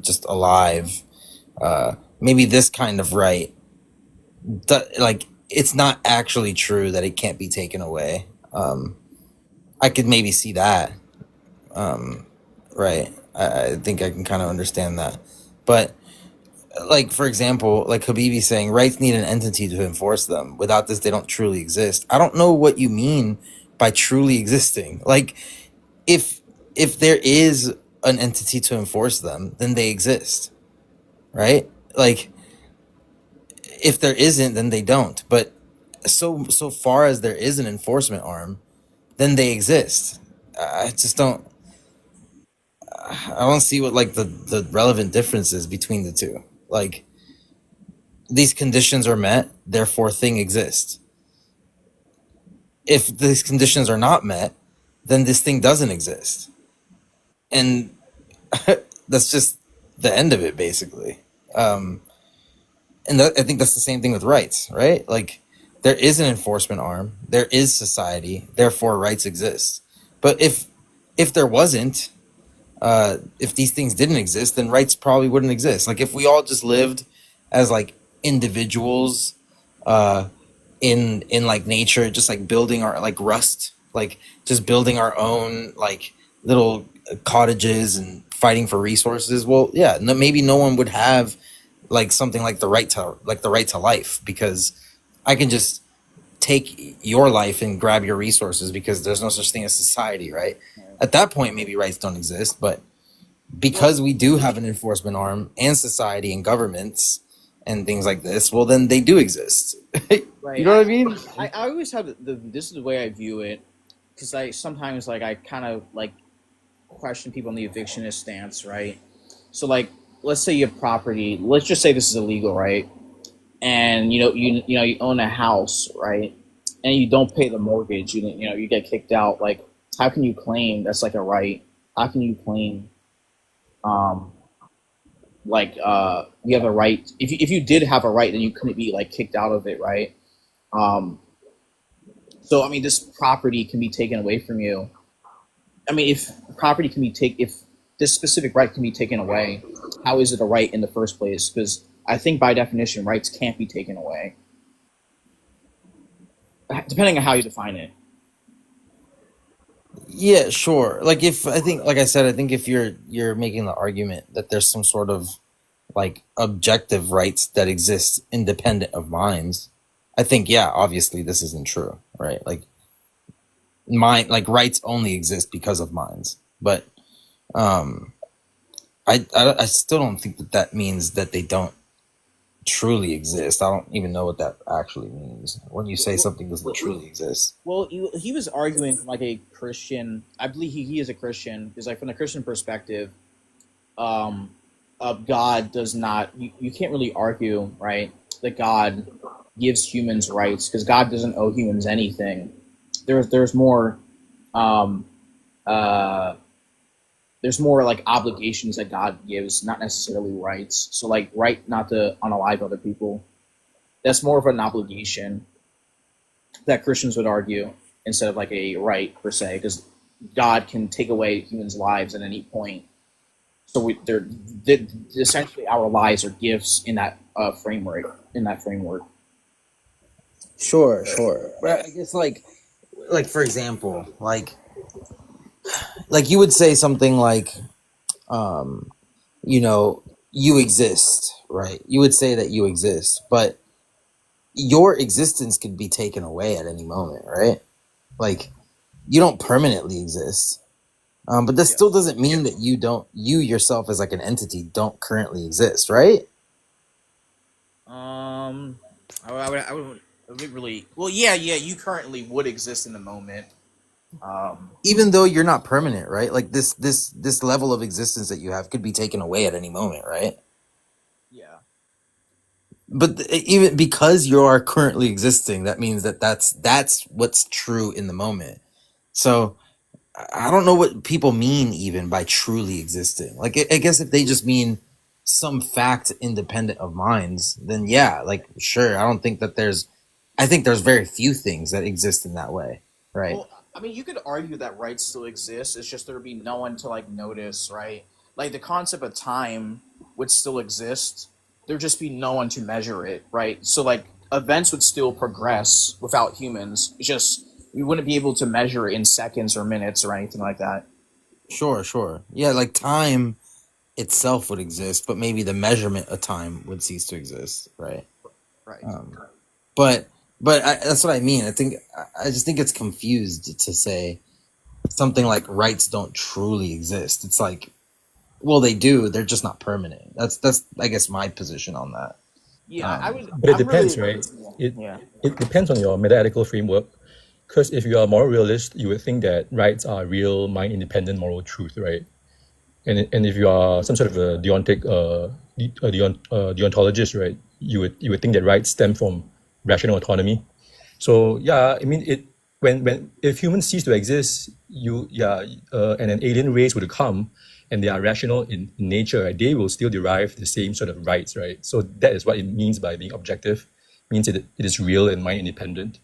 E: just alive. Maybe this kind of right, like it's not actually true that it can't be taken away. I could maybe see that. Right. I think I can kind of understand that, but. Like, for example, like Habibi saying, rights need an entity to enforce them. Without this, they don't truly exist. I don't know what you mean by truly existing. Like, if there is an entity to enforce them, then they exist, right? Like, if there isn't, then they don't. But so far as there is an enforcement arm, then they exist. I just don't. I don't see what like the relevant difference is between the two. Like, these conditions are met, therefore thing exists. If these conditions are not met, then this thing doesn't exist. And that's just the end of it, basically. And I think that's the same thing with rights, right? Like, there is an enforcement arm, there is society, therefore rights exist. But if there wasn't, if these things didn't exist, then rights probably wouldn't exist. Like, if we all just lived as like individuals in like nature, just like building our like Rust, like just building our own like little cottages and fighting for resources, well, yeah, maybe no one would have like something like the right to life, because I can just take your life and grab your resources because there's no such thing as society, right? At that point, maybe rights don't exist, but because we do have an enforcement arm and society and governments and things like this, well, then they do exist.
R: Right.
E: You know what I mean?
R: I always have this is the way I view it, because I sometimes like I kind of like question people on the evictionist stance, right? So like, let's say you have property. Let's just say this is illegal, right? And you own a house, right? And you don't pay the mortgage. You get kicked out. Like, how can you claim that's like a right? How can you claim, you have a right? If you did have a right, then you couldn't be like kicked out of it, right? So I mean, this property can be taken away from you. I mean, if this specific right can be taken away, how is it a right in the first place? Because I think by definition, rights can't be taken away, depending on how you define it.
E: Yeah, sure. Like if I think, like I said, I think if you're making the argument that there's some sort of like objective rights that exist independent of minds, I think yeah, obviously this isn't true, right? Like mind, like rights only exist because of minds, but um, I still don't think that that means that they don't truly exist. I don't even know what that actually means when you say something doesn't truly exist.
R: Well, he was arguing from like a Christian. I believe he is a Christian because, like, from the Christian perspective, God does not. You can't really argue, right, that God gives humans rights because God doesn't owe humans anything. There's more, um, uh, there's more like obligations that God gives, not necessarily rights. So, like, right not to unalive other people. That's more of an obligation that Christians would argue instead of like a right per se, because God can take away humans' lives at any point. So they're essentially our lives are gifts in that framework. In that framework.
E: Sure, sure. But I guess like for example, like you would say something like, um, you know, you exist, right? You would say that you exist, but your existence could be taken away at any moment, right? Like you don't permanently exist. But this still doesn't mean that you yourself as like an entity don't currently exist, right?
R: I would really. Well, yeah. You currently would exist in the moment.
E: Even though you're not permanent, right? Like this level of existence that you have could be taken away at any moment, right?
R: Yeah.
E: But even because you are currently existing, that means that that's what's true in the moment. So I don't know what people mean even by truly existing. Like I guess if they just mean some fact independent of minds, then yeah, like sure. I don't think that I think there's very few things that exist in that way, right?
R: Well, I mean, you could argue that rights still exist. It's just there would be no one to like notice, right? Like the concept of time would still exist. There'd just be no one to measure it, right? So like events would still progress without humans. It's just we wouldn't be able to measure it in seconds or minutes or anything like that.
E: Sure, sure. Yeah, like time itself would exist, but maybe the measurement of time would cease to exist, right?
R: Right.
E: But that's what I mean. I just think it's confused to say something like rights don't truly exist. It's like, well, they do. They're just not permanent. That's I guess my position on that.
R: Yeah, I would.
M: But it
R: I'm
M: depends,
R: really,
M: right? It
R: yeah.
M: it depends on your meta-ethical framework. Because if you are a moral realist, you would think that rights are real, mind-independent moral truth, right? And if you are some sort of a deontologist, right, you would think that rights stem from rational autonomy. So yeah, I mean it when if humans cease to exist, and an alien race were to come and they are rational in nature, right, they will still derive the same sort of rights, right? So that is what it means by being objective. It means it is real and mind independent.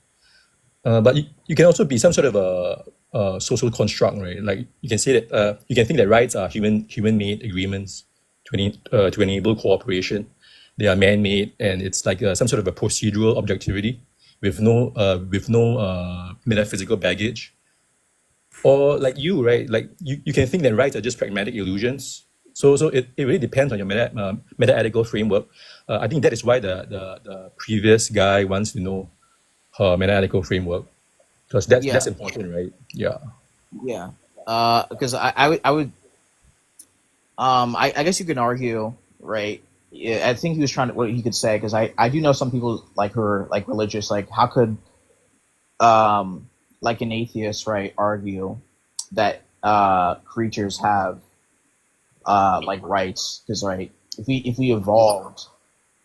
M: But you can also be some sort of a social construct, right? Like you can say that you can think that rights are human-made agreements to enable cooperation. They are man-made, and it's like some sort of a procedural objectivity with no metaphysical baggage. Or like you, right? Like you can think that rights are just pragmatic illusions. So it really depends on your meta-ethical framework. I think that is why the previous guy wants to know her meta-ethical framework, because that's important, right? Yeah.
R: Yeah. Because I would I guess you can argue, right? Yeah, I think he was trying to what he could say because I do know some people like who are like religious. Like, how could like an atheist, right, argue that creatures have like rights? Because right, if we evolved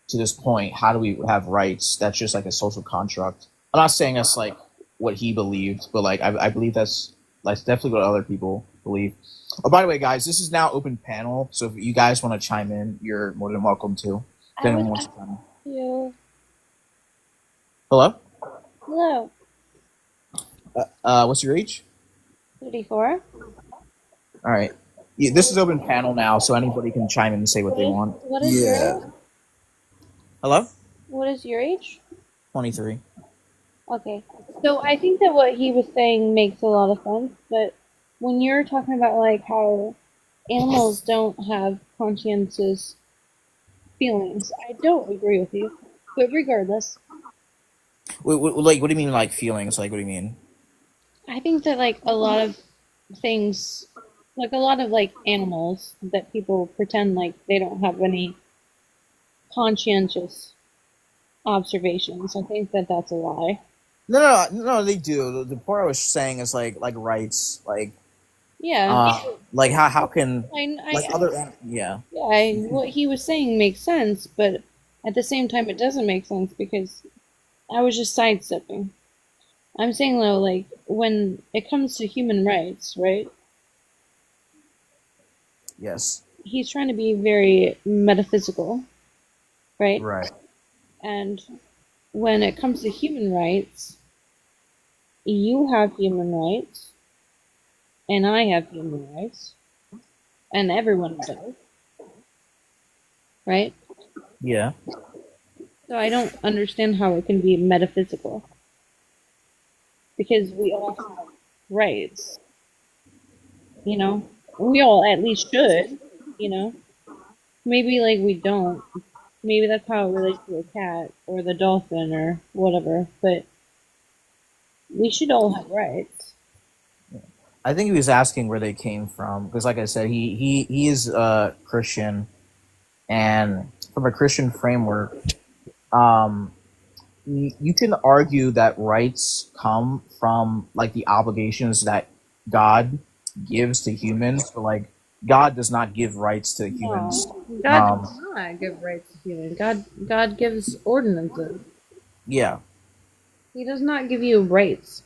R: to this point, how do we have rights? That's just like a social construct. I'm not saying that's like what he believed, but like I believe that's definitely what other people believe. Oh, by the way, guys, this is now open panel, so if you guys want to chime in, you're more than welcome to. If anyone wants to chime in.
Q: You.
R: Hello?
Q: Hello.
R: What's your age?
Q: 34.
R: All right. Yeah, this is open panel now, so anybody can chime in and say what they want.
Q: What is your age?
R: Hello?
Q: What is your age?
R: 23.
Q: Okay. So I think that what he was saying makes a lot of sense, but
A: when you're talking about like how animals don't have conscientious feelings, I don't agree with you. But regardless,
R: Like, what do you mean, like feelings? Like, what do you mean?
A: I think that like a lot of things, like a lot of like animals that people pretend like they don't have any conscientious observations. I think that that's a lie.
R: No, they do. The part I was saying is like rights,
A: Yeah.
R: like how can
A: I
R: other yeah.
A: what he was saying makes sense, but at the same time, it doesn't make sense because I was just sidestepping. I'm saying though, like when it comes to human rights, right?
R: Yes.
A: He's trying to be very metaphysical, right?
R: Right.
A: And when it comes to human rights, you have human rights, and I have human rights, and everyone does, right?
R: Yeah.
A: So I don't understand how it can be metaphysical. Because we all have rights. You know? We all at least should, you know? Maybe like we don't. Maybe that's how it relates to a cat or the dolphin or whatever, but we should all have rights.
R: I think he was asking where they came from because, like I said, he is Christian, and from a Christian framework, you can argue that rights come from like the obligations that God gives to humans, but like God does not give rights to humans.
A: No, God does not give rights to humans. God gives ordinances.
R: Yeah.
A: He does not give you rights.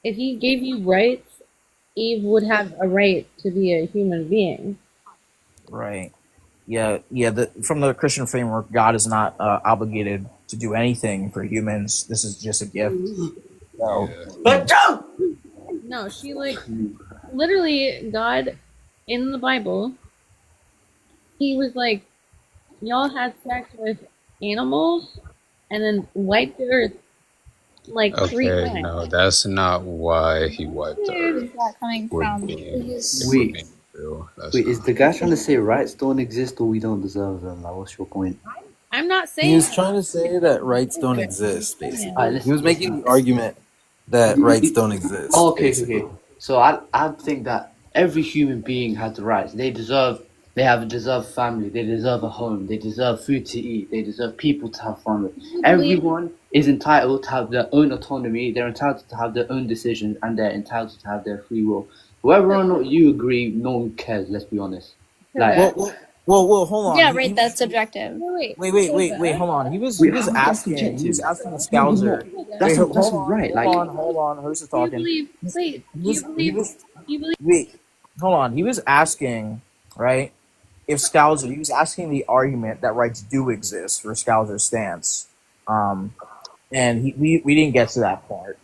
A: If he gave you rights, Eve would have a right to be a human being.
R: Right. Yeah. From the Christian framework, God is not obligated to do anything for humans. This is just a gift. So,
A: No, she like literally God in the Bible. He was like, y'all had sex with animals, and then wiped the earth like 3
F: Okay,
A: times.
F: no, that's not why he wiped the
D: Where
F: earth.
D: is that coming
F: We're
D: from?
F: being,
D: Because
F: if we're
P: Wait,
F: being real, that's
P: wait,
F: not.
P: is the guy trying to say rights don't exist or we don't deserve them? Like, what's your point?
A: I'm not
E: He
A: saying
E: was trying to say that rights don't exist,
P: Alright,
E: basically. He was
P: listen.
E: making the argument that rights don't exist,
P: Oh, okay.
E: basically.
P: So I think that every human being has the rights. They deserve family. They deserve a home. They deserve food to eat. They deserve people to have fun with. Everyone is entitled to have their own autonomy. They're entitled to have their own decisions, and they're entitled to have their free will. Whether or not you agree, no one cares. Let's be honest. Like,
R: well, hold on.
D: yeah, right. That's subjective.
R: Wait, hold on. He was
P: wait, how is that
R: asking. He
P: subjective?
R: was asking the
P: No,
R: Scouser.
P: that's
R: Wait,
P: that's
R: hold
P: right. Like,
R: on. Who's talking?
A: wait,
R: Wait, hold on. He was asking, right? If Scouser, he was asking the argument that rights do exist for Scouser's stance. And we didn't get to that part,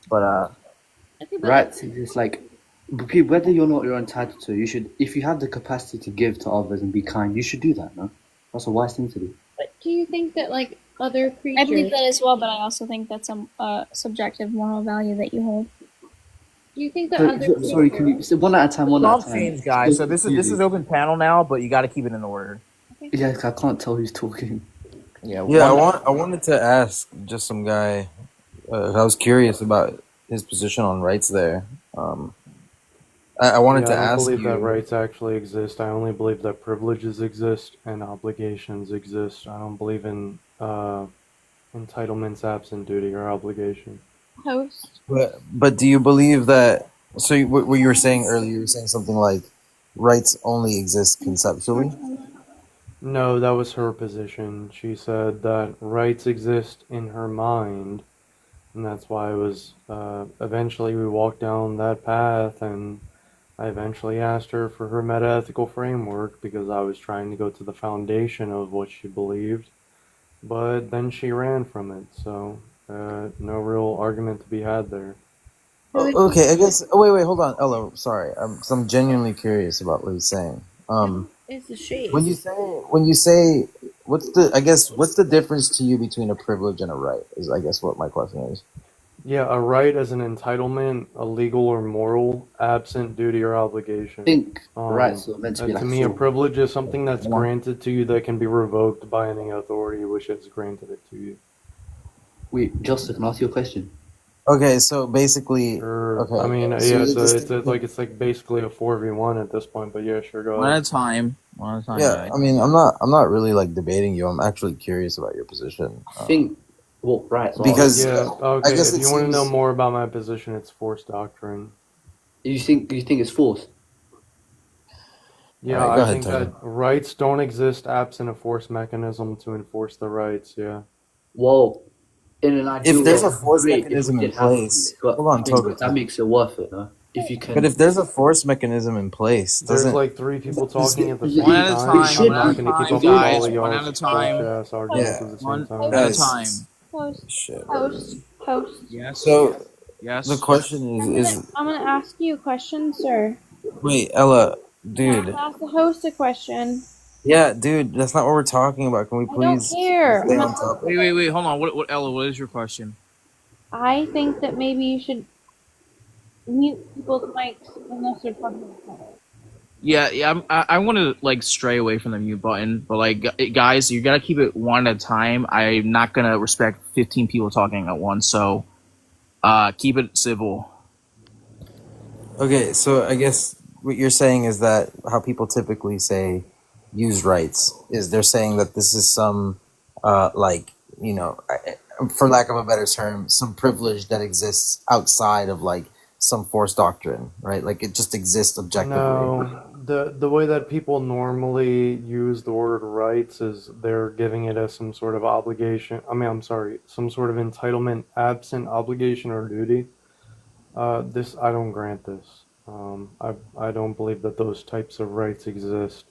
R: but
P: rights exist. Like, okay, whether you're entitled to, you should. If you have the capacity to give to others and be kind, you should do that. No, that's a wise thing to do.
A: But do you think that like other creatures?
D: I believe that as well, but I also think that's a subjective moral value that you hold.
A: Do you think that other
P: Sorry, can you say one at a time? One at a
R: Trump
P: time.
R: change, guys. So this is open panel now, but you got to keep it in order.
P: Yeah, I can't tell who's talking.
R: Yeah,
E: I wanted to ask just some guy. I was curious about his position on rights there. I wanted to
L: I don't
E: ask
L: believe that
E: you.
L: rights actually exist. I only believe that privileges exist and obligations exist. I don't believe in entitlements absent duty or obligation.
A: Host.
E: But do you believe that? So what you were saying earlier, you were saying something like rights only exist conceptually.
L: No, that was her position. She said that rights exist in her mind, and that's why I was. Eventually, we walked down that path, and I eventually asked her for her meta-ethical framework because I was trying to go to the foundation of what she believed, but then she ran from it. So no real argument to be had there.
E: Okay, I guess. Oh, wait, hold on, Ella. Sorry, I'm genuinely curious about what he's saying.
A: It's a shade.
E: When you say, what's the difference to you between a privilege and a right? Is I guess what my question is.
L: Yeah, a right as an entitlement, a legal or moral, absent duty or obligation.
P: Think rights are meant to be
L: To
P: like
L: me, a
P: full.
L: privilege is something that's
P: One.
L: granted to you that can be revoked by any authority which has granted it to you.
P: Wait, Joseph, can I ask you a question?
E: Okay, so basically,
L: Sure.
E: okay.
L: I mean,
E: So
L: yeah,
E: the
L: it's like basically a 4v1 at this point, but yeah, sure, go
R: One
L: ahead.
R: at a time. One at a time,
E: Yeah,
R: guys.
E: I mean, I'm not really like debating you. I'm actually curious about your position.
P: Think what rights are.
E: Because
L: Yeah,
E: I
L: okay,
E: guess
L: if
E: it
L: you want to know
E: seems.
L: more about my position, it's force doctrine.
P: You think it's forced?
L: Yeah,
E: Alright, go
L: I
E: ahead,
L: think
E: Tyler.
L: that rights don't exist absent a force mechanism to enforce the rights, yeah.
P: Well, in an ideal
E: If there's a
P: world,
E: force
P: great if we
E: mechanism in
P: did have to,
E: place,
P: but
E: hold on,
P: I think
E: Toga.
P: that makes it worth it, no? If you
E: But
P: can.
E: if there's a force mechanism in place,
L: There's
E: doesn't
L: like 3 people talking at the
P: It
L: same
R: One at a
L: time.
R: time.
L: I'm
R: One
L: not
R: at a
L: going to keep
R: time,
L: up with all
R: guys.
L: of
R: One at a
L: y'all's
R: time.
L: bullshit-ass arguments at the same
R: One
L: time.
R: at a
E: guys,
R: time.
Q: Host,
E: shit.
Q: host.
R: Yes.
E: So
R: Yes.
E: the question is
Q: I'm gonna ask you a question, sir.
E: wait, Ella,
Q: I
E: dude.
Q: have to ask the host a question.
E: Yeah, dude, that's not what we're talking about. Can we
Q: I don't
E: please
Q: care.
E: stay on topic?
R: Wait. Hold on. What, Ella? What is your question?
Q: I think that maybe you should mute people's mics unless they're talking.
R: Yeah. I want to like stray away from the mute button, but like, guys, you gotta keep it one at a time. I'm not gonna respect 15 people talking at once, so keep it civil.
E: Okay, so I guess what you're saying is that how people typically say use rights is they're saying that this is some like, you know, for lack of a better term, some privilege that exists outside of like some force doctrine, right? Like it just exists objectively.
L: No, the way that people normally use the word rights is they're giving it as some sort of obligation. I mean, I'm sorry, some sort of entitlement absent obligation or duty. This I don't grant this. I don't believe that those types of rights exist.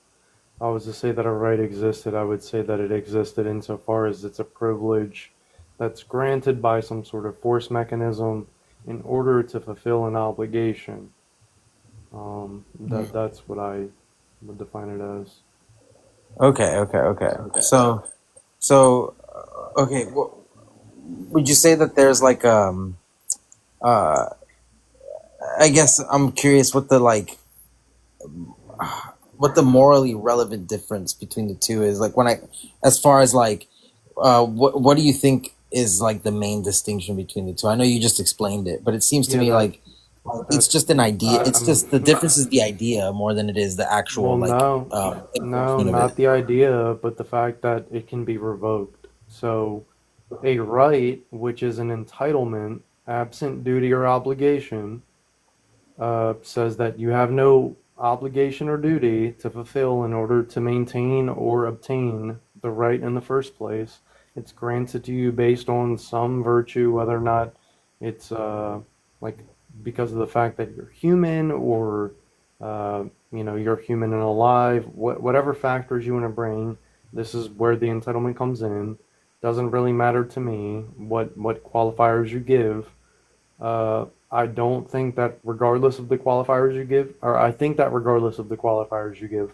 L: If I was to say that a right existed, I would say that it existed insofar as it's a privilege that's granted by some sort of force mechanism in order to fulfill an obligation. That's what I would define it as.
E: Okay. So okay, would you say that there's like I guess I'm curious what the like what the morally relevant difference between the two is. Like as far as like what do you think is like the main distinction between the two? I know you just explained it, but it seems to me like it's just an idea. It's just the difference is the idea more than it is the actual
L: Well, no,
E: enforcement of
L: not
E: it.
L: the idea, but the fact that it can be revoked. So, a right, which is an entitlement, absent duty or obligation, says that you have no obligation or duty to fulfill in order to maintain or obtain the right in the first place. It's granted to you based on some virtue, whether or not it's like because of the fact that you're human or you're human and alive. Whatever factors you want to bring, this is where the entitlement comes in. Doesn't really matter to me what qualifiers you give. I don't think that regardless of the qualifiers you give, or I think that regardless of the qualifiers you give,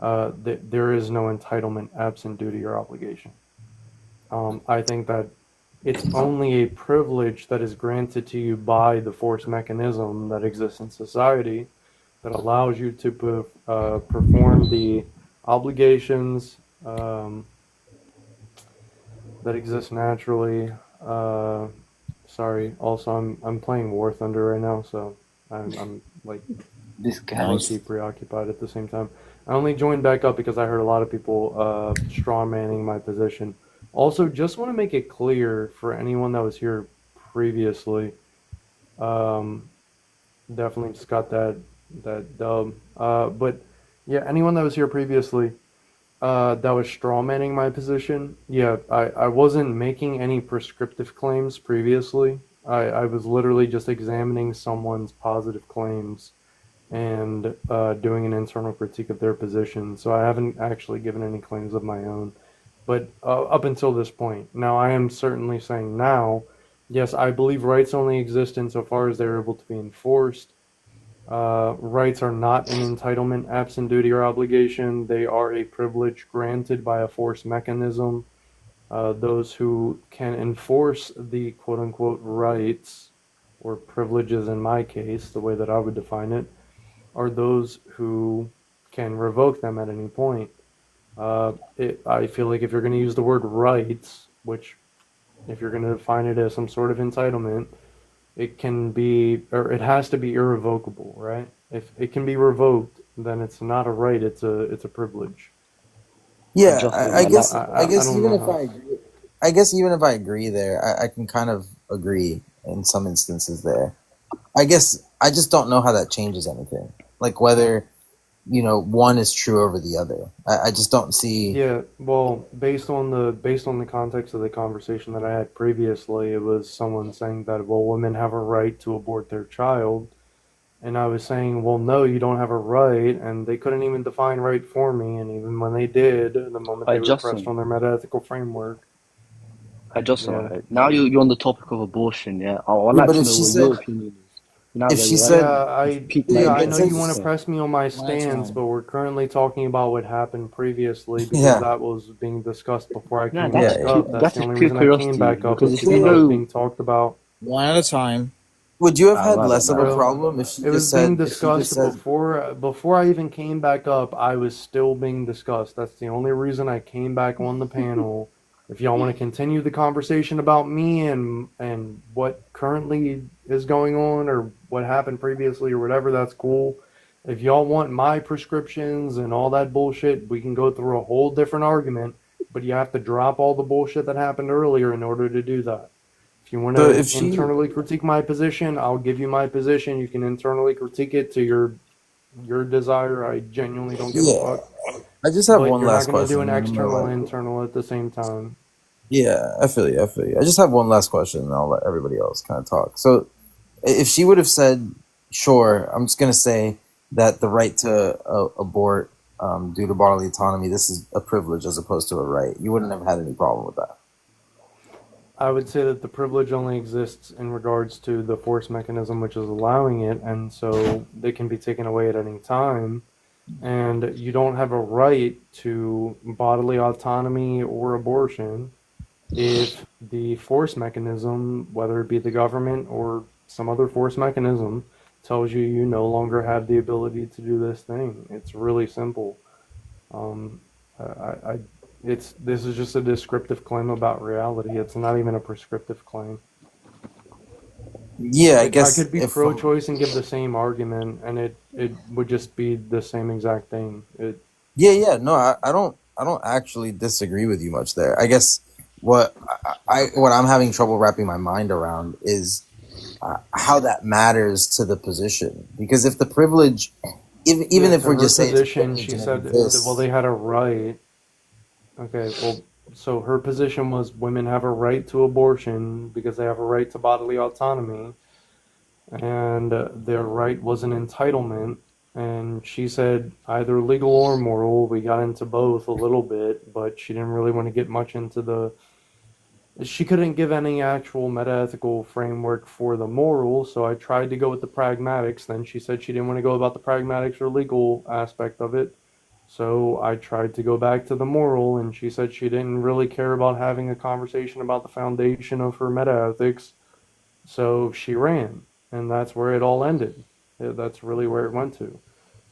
L: there is no entitlement absent duty or obligation. I think that it's only a privilege that is granted to you by the force mechanism that exists in society that allows you to perform the obligations that exist naturally. Sorry. Also, I'm playing War Thunder right now, so I'm like
P: this
L: honestly preoccupied at the same time. I only joined back up because I heard a lot of people straw manning my position. Also, just want to make it clear for anyone that was here previously. Definitely just got that dub. But yeah, anyone that was here previously that was straw manning my position. Yeah, I wasn't making any prescriptive claims previously. I was literally just examining someone's positive claims and doing an internal critique of their position. So I haven't actually given any claims of my own. But up until this point, now I am certainly saying now, yes, I believe rights only exist insofar as they're able to be enforced. Rights are not an entitlement absent duty or obligation. They are a privilege granted by a force mechanism Those who can enforce the quote unquote rights or privileges, in my case, the way that I would define it, are those who can revoke them at any point. I feel like if you're going to use the word rights, which if you're going to define it as some sort of entitlement, it can be, or it has to be irrevocable, right? If it can be revoked, then it's not a right; it's a privilege.
E: Yeah,
L: Justin,
E: I guess
L: I don't
E: even
L: know
E: if
L: how.
E: I agree, I guess even if I agree there, I can kind of agree in some instances there. I guess I just don't know how that changes anything. Like whether, one is true over the other. I just don't see.
L: Yeah, well, based on the context of the conversation that I had previously, it was someone saying that, well, women have a right to abort their child, and I was saying, well, no, you don't have a right, and they couldn't even define right for me, and even when they did, the moment
J: Hey
L: they were pressed
J: Justin,
L: on their metaethical framework,
J: hey Justin,
L: yeah.
J: now you're on the topic of abortion, yeah. I'd
E: Yeah,
J: like
E: but
J: to
E: if
J: know
E: she
J: what
E: said,
J: your opinion is. Now
E: if
J: that
E: she
J: you're like,
L: Yeah,
E: said,
L: I
J: peak
L: yeah,
J: my
L: I
E: but
L: know you
J: interest.
L: want to
E: since,
J: So.
L: press me on my
R: One at a
L: stance,
R: time.
L: but we're currently talking about what happened previously because
E: yeah,
L: that was being discussed before I
J: No,
L: came
E: yeah,
J: that's
L: back
E: if
J: pure.
L: up.
E: you,
L: That's
J: That
L: the
J: is
L: only
J: pure
L: reason I came
J: curiosity
L: back up
J: because
L: was
J: if
L: because
J: you
L: that was
J: know,
L: being talked about.
R: One at a time.
E: would you have had
J: my
E: less of a
J: bad.
L: Well,
E: problem if she
L: it was
E: just
L: being
E: said, if she just
L: discussed
E: said,
L: before I even came back up. I was still being discussed. That's the only reason I came back on the panel. If y'all want to continue the conversation about me and what currently is going on or what happened previously or whatever, that's cool. If y'all want my prescriptions and all that bullshit, we can go through a whole different argument, but you have to drop all the bullshit that happened earlier in order to do that. If you want
E: so
L: to
E: if she,
L: internally critique my position, I'll give you my position. You can internally critique it to your desire. I genuinely don't give a
E: yeah,
L: fuck.
E: I just have
L: But
E: one
L: you're not
E: last
L: going to do
E: question,
L: an
E: and then I'm gonna
L: external
E: let
L: and
E: you.
L: internal at the same time.
E: Yeah, I feel you. I feel you. I just have one last question, and I'll let everybody else kind of talk. So, if she would have said, "Sure," I'm just gonna say that the right to abort due to bodily autonomy, this is a privilege as opposed to a right. You wouldn't have had any problem with that.
L: I would say that the privilege only exists in regards to the force mechanism, which is allowing it, and so they can be taken away at any time. And you don't have a right to bodily autonomy or abortion if the force mechanism, whether it be the government or some other force mechanism, tells you you no longer have the ability to do this thing. It's really simple. Um, I it's this is just a descriptive claim about reality. It's not even a prescriptive claim.
E: Yeah, I
L: I
E: guess
L: could be
E: if
L: pro-choice and give the same argument, and it would just be the same exact thing.
E: yeah, no, I don't actually disagree with you much there. I guess what I'm having trouble wrapping my mind around is how that matters to the position. Because if the privilege, even
L: Yeah,
E: if
L: to
E: we're
L: her
E: just saying it's a
L: position,
E: privilege
L: she
E: and it
L: said, well,
E: exists,
L: they had a right. Okay, well, so her position was women have a right to abortion because they have a right to bodily autonomy, and their right was an entitlement. And she said either legal or moral. We got into both a little bit, but she didn't really want to get much into the. She couldn't give any actual metaethical framework for the moral, so I tried to go with the pragmatics. Then she said she didn't want to go about the pragmatics or legal aspect of it. So I tried to go back to the moral, and she said she didn't really care about having a conversation about the foundation of her metaethics. So she ran, and that's where it all ended. That's really where it went to.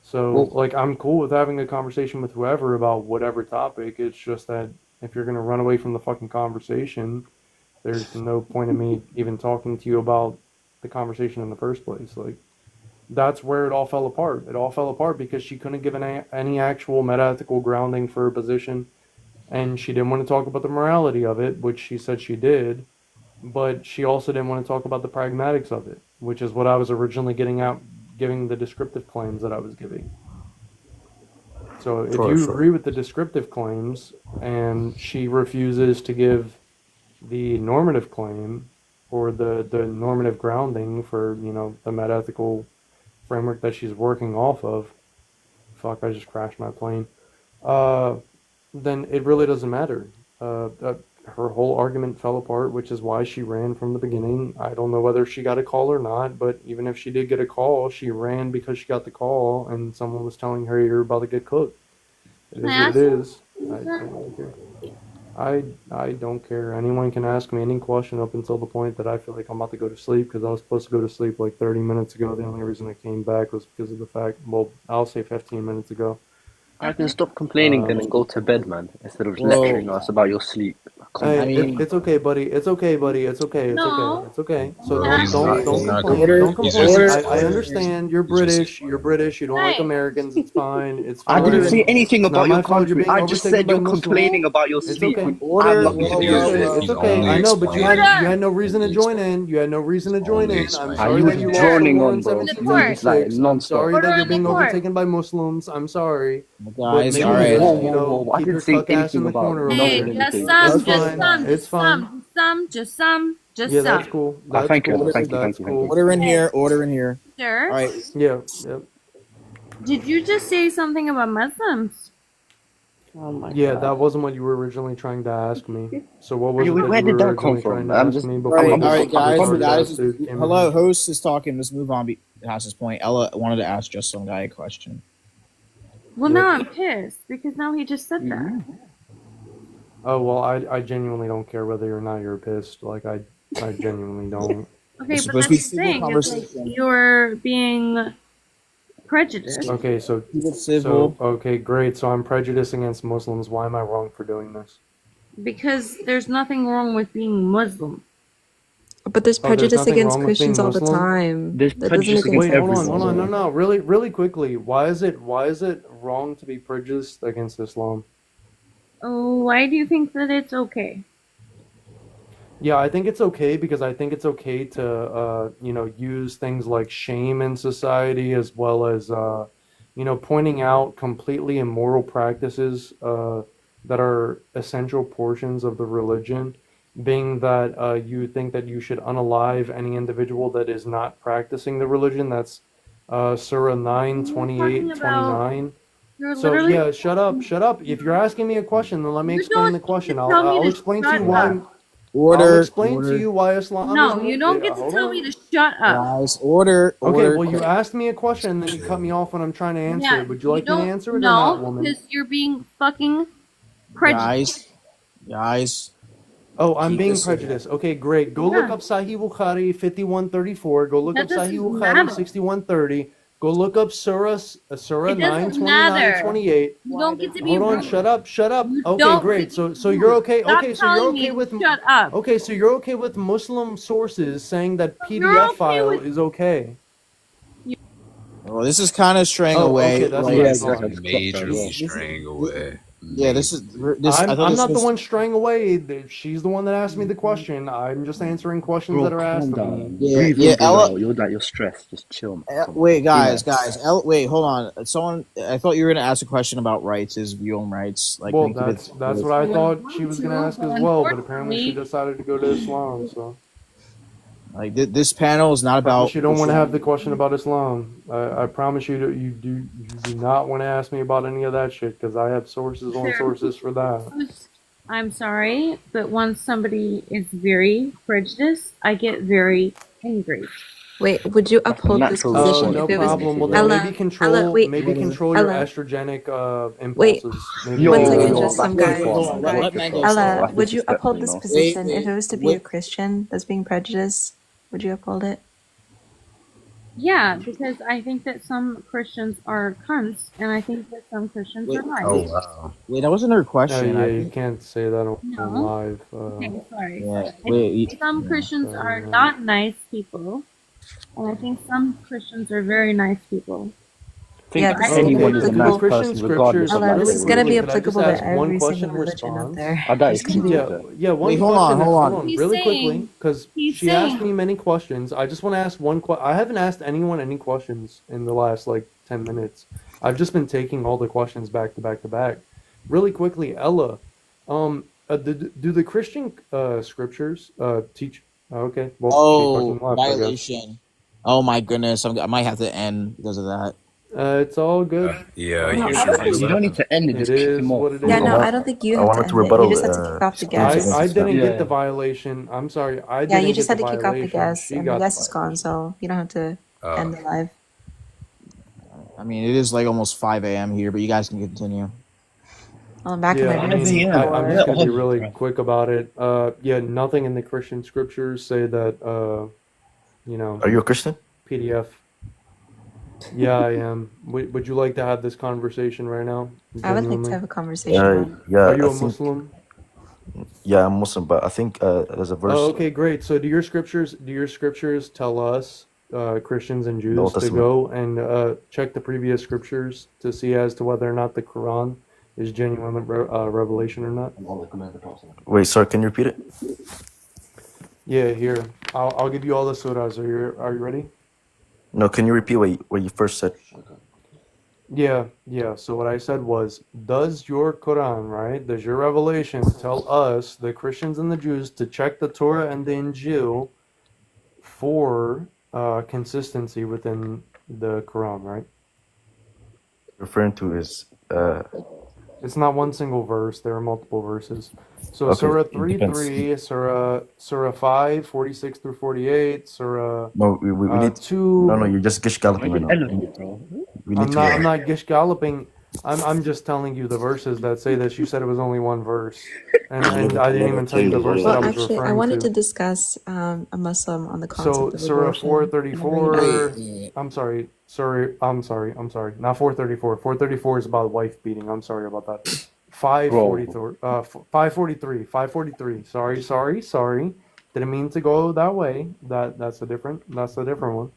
L: So,
J: Well,
L: like, I'm cool with having a conversation with whoever about whatever topic. It's just that if you're going to run away from the fucking conversation, there's no point in me even talking to you about the conversation in the first place. Like, that's where it all fell apart. It all fell apart because she couldn't give any actual metaethical grounding for her position, and she didn't want to talk about the morality of it, which she said she did, but she also didn't want to talk about the pragmatics of it, which is what I was originally getting out, giving the descriptive claims that I was giving. So if
E: sure,
L: you
E: sure.
L: agree with the descriptive claims and she refuses to give the normative claim or the normative grounding for, the metaethical framework that she's working off of, fuck, I just crashed my plane. Uh, then it really doesn't matter. Her whole argument fell apart, which is why she ran from the beginning. I don't know whether she got a call or not, but even if she did get a call, she ran because she got the call and someone was telling her you're about to get cooked. It
Q: Can I
L: is what it
Q: ask you?
L: is. I don't really care. I don't care. Anyone can ask me any question up until the point that I feel like I'm about to go to sleep, because I was supposed to go to sleep like 30 minutes ago. The only reason I came back was because of the fact, well, I'll say 15 minutes ago.
J: I can stop complaining then and go to bed, man, instead of
R: Well,
J: lecturing us about your sleep.
L: Hey,
R: I mean,
L: it's okay, buddy. It's okay, buddy. It's okay. It's okay. It's okay. So
F: Bro, he's not
L: complain.
R: order,
L: Don't
F: he's
L: complain.
F: just
L: I understand. You're British. You're British. You don't like
Q: Hey.
L: Americans. It's fine. It's
J: I
L: fine.
J: didn't say anything
L: It's not
J: about your
L: my fault you're
J: country.
L: being
J: I just
L: overtaken
J: said
L: by
J: you're
L: Muslims.
J: complaining about your
L: It's
J: sleep.
L: okay.
J: I'm
R: order,
J: not
F: he's
J: complaining.
L: It's
F: only
L: okay. It's
F: he's
L: okay.
F: only
L: I know, but you
F: explaining.
L: had no reason to join in. You had no reason to join
F: Only
L: in. I'm
F: explaining.
L: sorry
J: You
L: that
J: was
L: you lost the
J: droning
L: war
J: on,
L: in
J: bro.
Q: The
L: 1776.
J: Like
L: I'm
J: non-stop.
L: sorry
Q: Order
L: that you're
Q: in the
L: being
Q: court.
L: overtaken by Muslims. I'm sorry.
R: guys,
L: Maybe
R: all
L: you
R: right.
L: just,
J: I
L: keep
J: didn't
L: your
J: say
L: cuck ass in
J: anything
L: the
J: about
L: corner over
Q: Hey,
L: there.
Q: just
J: anything.
Q: some,
L: It's
Q: just
L: fine.
Q: some,
L: It's
Q: just
L: fine.
Q: some, just some, just some, just
L: Yeah, that's
Q: some.
L: cool. That's
J: Thank you,
L: cool.
J: thank you,
L: That's
J: thank you, thank
L: cool.
J: you.
R: Order in here. Order in here.
Q: Sir,
R: All right.
L: Yeah, yep.
Q: did you just say something about Muslims?
J: Oh my
L: Yeah,
J: god.
L: that wasn't what you were originally trying to ask me. So what was it
J: Where
L: that you
J: did
L: were
J: that come
L: originally trying
J: from?
L: to
J: I'm
L: ask
J: just,
L: me
R: All
L: before
R: right,
L: you
R: all right, guys,
L: started
R: guys.
L: to came in
R: Hello,
L: here?
R: host is talking. Let's move on past this point. Ella wanted to ask just some guy a question.
Q: Well,
L: Yep.
Q: now I'm pissed because now he just said that.
L: Oh well, I genuinely don't care whether or not you're pissed. Like I genuinely don't.
Q: Okay,
R: It's
Q: but
R: supposed
Q: that's
R: to be
Q: the
R: civil
Q: thing. It's like
R: conversation.
Q: you're being prejudiced.
L: Okay, so
R: Keep it civil.
L: okay, great. So I'm prejudiced against Muslims. Why am I wrong for doing this?
Q: Because there's nothing wrong with being Muslim.
N: But there's
L: Oh, there's
N: prejudice
L: nothing
N: against
L: wrong with being
N: Christians all the
L: Muslim?
N: time.
J: There's
N: That doesn't
J: prejudice
N: make any
J: against
L: Wait, hold
N: sense.
L: on,
J: everyone.
L: no. Really quickly. Why is it wrong to be prejudiced against Islam?
Q: Oh, why do you think that it's okay?
L: Yeah, I think it's okay because I think it's okay to use things like shame in society as well as pointing out completely immoral practices that are essential portions of the religion, being that you think that you should unalive any individual that is not practicing the religion. That's Surah 9, 28, 29.
Q: You're
L: So
Q: literally.
L: yeah, shut up. If you're asking me a question, then let me
Q: You
L: explain the
Q: don't
L: question.
Q: tell me
L: I'll
Q: to
L: explain to you
Q: shut
L: why.
Q: up.
L: I'll
R: Order.
L: explain to you why Islam
Q: No,
L: is.
Q: you don't get to
L: Hold
Q: tell
L: on.
Q: me to shut up.
R: Guys, order.
L: Okay,
R: Order.
L: well, you asked me a question and then you cut me off when I'm trying to answer
Q: Yeah,
L: it. Would you like me to
Q: don't
L: answer it or not,
Q: know
L: woman?
Q: because you're being fucking prejudiced.
R: Guys.
L: Oh, I'm
R: Keep
L: being
R: this civil.
L: prejudiced. Okay, great. Go look up Sahih Bukhari 5134. Go look
Q: That
L: up Sahih
Q: doesn't
L: Bukhari
Q: matter.
L: 6130. Go look up Surah
Q: It
L: 9,
Q: doesn't
L: 29,
Q: matter.
L: 28.
Q: You don't get to be
L: Hold on,
Q: rude.
L: shut up.
Q: You
L: Okay,
Q: don't
L: great.
Q: get to
L: So
Q: be
L: you're
Q: rude.
L: okay.
Q: Stop
L: Okay, so you're
Q: telling
L: okay
Q: me
L: with
Q: to shut up.
L: Okay, so you're okay with Muslim sources saying that
Q: You're
L: PDF
Q: okay
L: file
Q: with.
L: is okay.
R: Well, this is kind of straying
L: Oh,
R: away.
L: okay, that's
R: Like,
L: what I
F: It's
L: thought.
F: majorly straying away.
R: yeah, this is this. I thought
L: I'm
R: this
L: not the
R: was.
L: one straying away. She's the one that asked me the question. I'm just answering questions
J: Bro,
L: that are asked
J: calm
L: of me.
J: down.
R: Yeah,
J: Breathe
R: yeah,
J: in, breathe
R: Ella.
J: out. You're stressed. Just chill, man. Come on.
R: Wait, guys,
J: Relax.
R: wait, hold on. Someone, I thought you were gonna ask a question about rights, his view on rights. Like,
L: Well,
R: we keep it.
L: that's what I thought she was gonna ask as well, but apparently she
Q: Unfortunately,
L: decided to go to Islam. So
R: Like, this panel is not
L: I promise
R: about.
L: you don't want to have the question about Islam. I promise you that you do not want to ask me about any of that shit because I have sources on
Q: Sure.
L: sources for that.
Q: I'm sorry, but once somebody is very prejudiced, I get very angry.
N: Wait, would you
J: That's a
N: uphold this
J: natural
L: Oh,
N: position
J: response
L: no
N: if
J: to
N: it was
L: problem. Well, then
N: Ella?
L: maybe
N: Ella,
L: control
N: wait,
L: your
N: Ella.
L: estrogenic
N: Wait,
L: impulses. Maybe
J: Yo,
N: one
L: do
N: second,
L: that.
N: just some
J: that's
N: guy.
J: too far,
R: Hold on,
J: man.
R: let
J: That's too
R: Mango
J: far.
R: say.
N: Ella,
J: That's
N: would you uphold
J: disrespectful,
N: this
J: you know.
N: position if it was to be a Christian that's being prejudiced? Would you uphold it?
Q: Yeah, because I think that some Christians are cunts, and I think that some Christians
R: Wait,
Q: are nice.
F: Oh wow.
R: wait, that wasn't her
L: Oh
R: question.
L: yeah,
R: I
L: you
R: think.
L: can't say that on
Q: No.
L: live.
Q: Okay, sorry.
R: Yeah.
Q: I
R: Wait.
Q: think some Christians
L: Sorry,
Q: are
L: man.
Q: not nice people, and I think some Christians are very nice people.
J: I think
N: Yeah,
Q: I
N: this is
Q: think
J: anyone is a
L: The
J: nice
N: applicable.
L: Christian
J: person, regardless
L: scriptures,
J: of
N: Ella,
J: like
N: this
L: really
N: is
J: their
N: gonna be
L: quickly,
J: religion.
L: could I just
N: applicable to
L: ask one
N: every
L: question
N: single
L: in
N: religion out
L: response?
N: there.
J: I doubt
N: It's
J: you
N: gonna
J: can
N: be.
J: do
L: Yeah,
J: that.
L: yeah, one
R: Wait, hold
L: question.
R: on, hold
L: Hold
R: on.
L: on,
Q: He's
L: really quickly,
Q: saying,
L: because
Q: he's
L: she asked
Q: saying,
L: me many questions. I just want to ask one question. I haven't asked anyone any questions in the last like 10 minutes. I've just been taking all the questions back to back to back. Really quickly, Ella, do the Christian scriptures teach? Okay, well, she
R: Oh,
L: fucking left, I guess.
R: violation. Oh my goodness, I might have to end because of that.
L: It's all good.
F: Yeah,
N: No,
F: you
N: I
F: should
N: don't think.
J: You don't need to end it.
L: It
J: Just kick
L: is
J: him off.
L: what it
N: Yeah,
L: is.
N: no, I don't think you
M: I
N: have to
M: wanted to
N: end it. You
M: rebuttal
N: just had to kick off the guest.
L: I didn't get the
J: Yeah.
L: violation. I'm sorry. I
N: Yeah,
L: didn't
N: you just
L: get
N: had
L: the
N: to kick off the
L: violation.
N: guest,
L: She
N: and the
L: got the
N: guest is gone, so you don't have to end the live.
R: I mean, it is like almost 5 a.m. here, but you guys can continue.
N: back in my
L: I
N: days
L: mean, I'm just gonna be
N: before.
L: really quick about it. Yeah, nothing in the Christian scriptures say that. You know,
K: Are you a Christian?
L: PDF. Yeah, I am. Would you like to have this conversation right now?
N: I would like to
L: Genuinely?
N: have a conversation.
K: Yeah,
L: Are you
K: I
L: a
K: think.
L: Muslim?
K: Yeah, I'm Muslim, but I think there's a verse
L: Oh, okay, great. So do your scriptures tell us, Christians and
K: in the Old
L: Jews, to
K: Testament.
L: go and check the previous scriptures to see as to whether or not the Quran is genuine revelation or not?
K: Wait, sorry, can you repeat it?
L: Yeah, here. I'll give you all the surahs. Are you ready?
K: No, can you repeat what you first said?
L: Yeah. So what I said was, does your Quran, right? Does your revelation tell us, the Christians and the Jews, to check the Torah and the Injil for consistency within the Quran, right?
K: Referring to is
L: It's not one single verse. There are multiple verses. So
K: okay.
L: Surah
K: It depends.
L: 3:3, Surah 5, 46 through 48, Surah
K: No, we need
L: 2.
K: no, you're just gish galloping right now. We need
L: I'm
K: to.
L: not gish galloping. I'm just telling you the verses that say this. You said it was only one verse, and I didn't even tell you the verse that I
N: Well,
L: was
N: actually, I
L: referring
N: wanted to
L: to.
N: discuss a Muslim on the
L: So
N: concept of
L: Surah
N: abortion. And I really
L: 434. I'm sorry. Not 434. 434 is about wife beating. I'm sorry about that. 543. 543. Sorry. Didn't mean to go that way. That's a different one.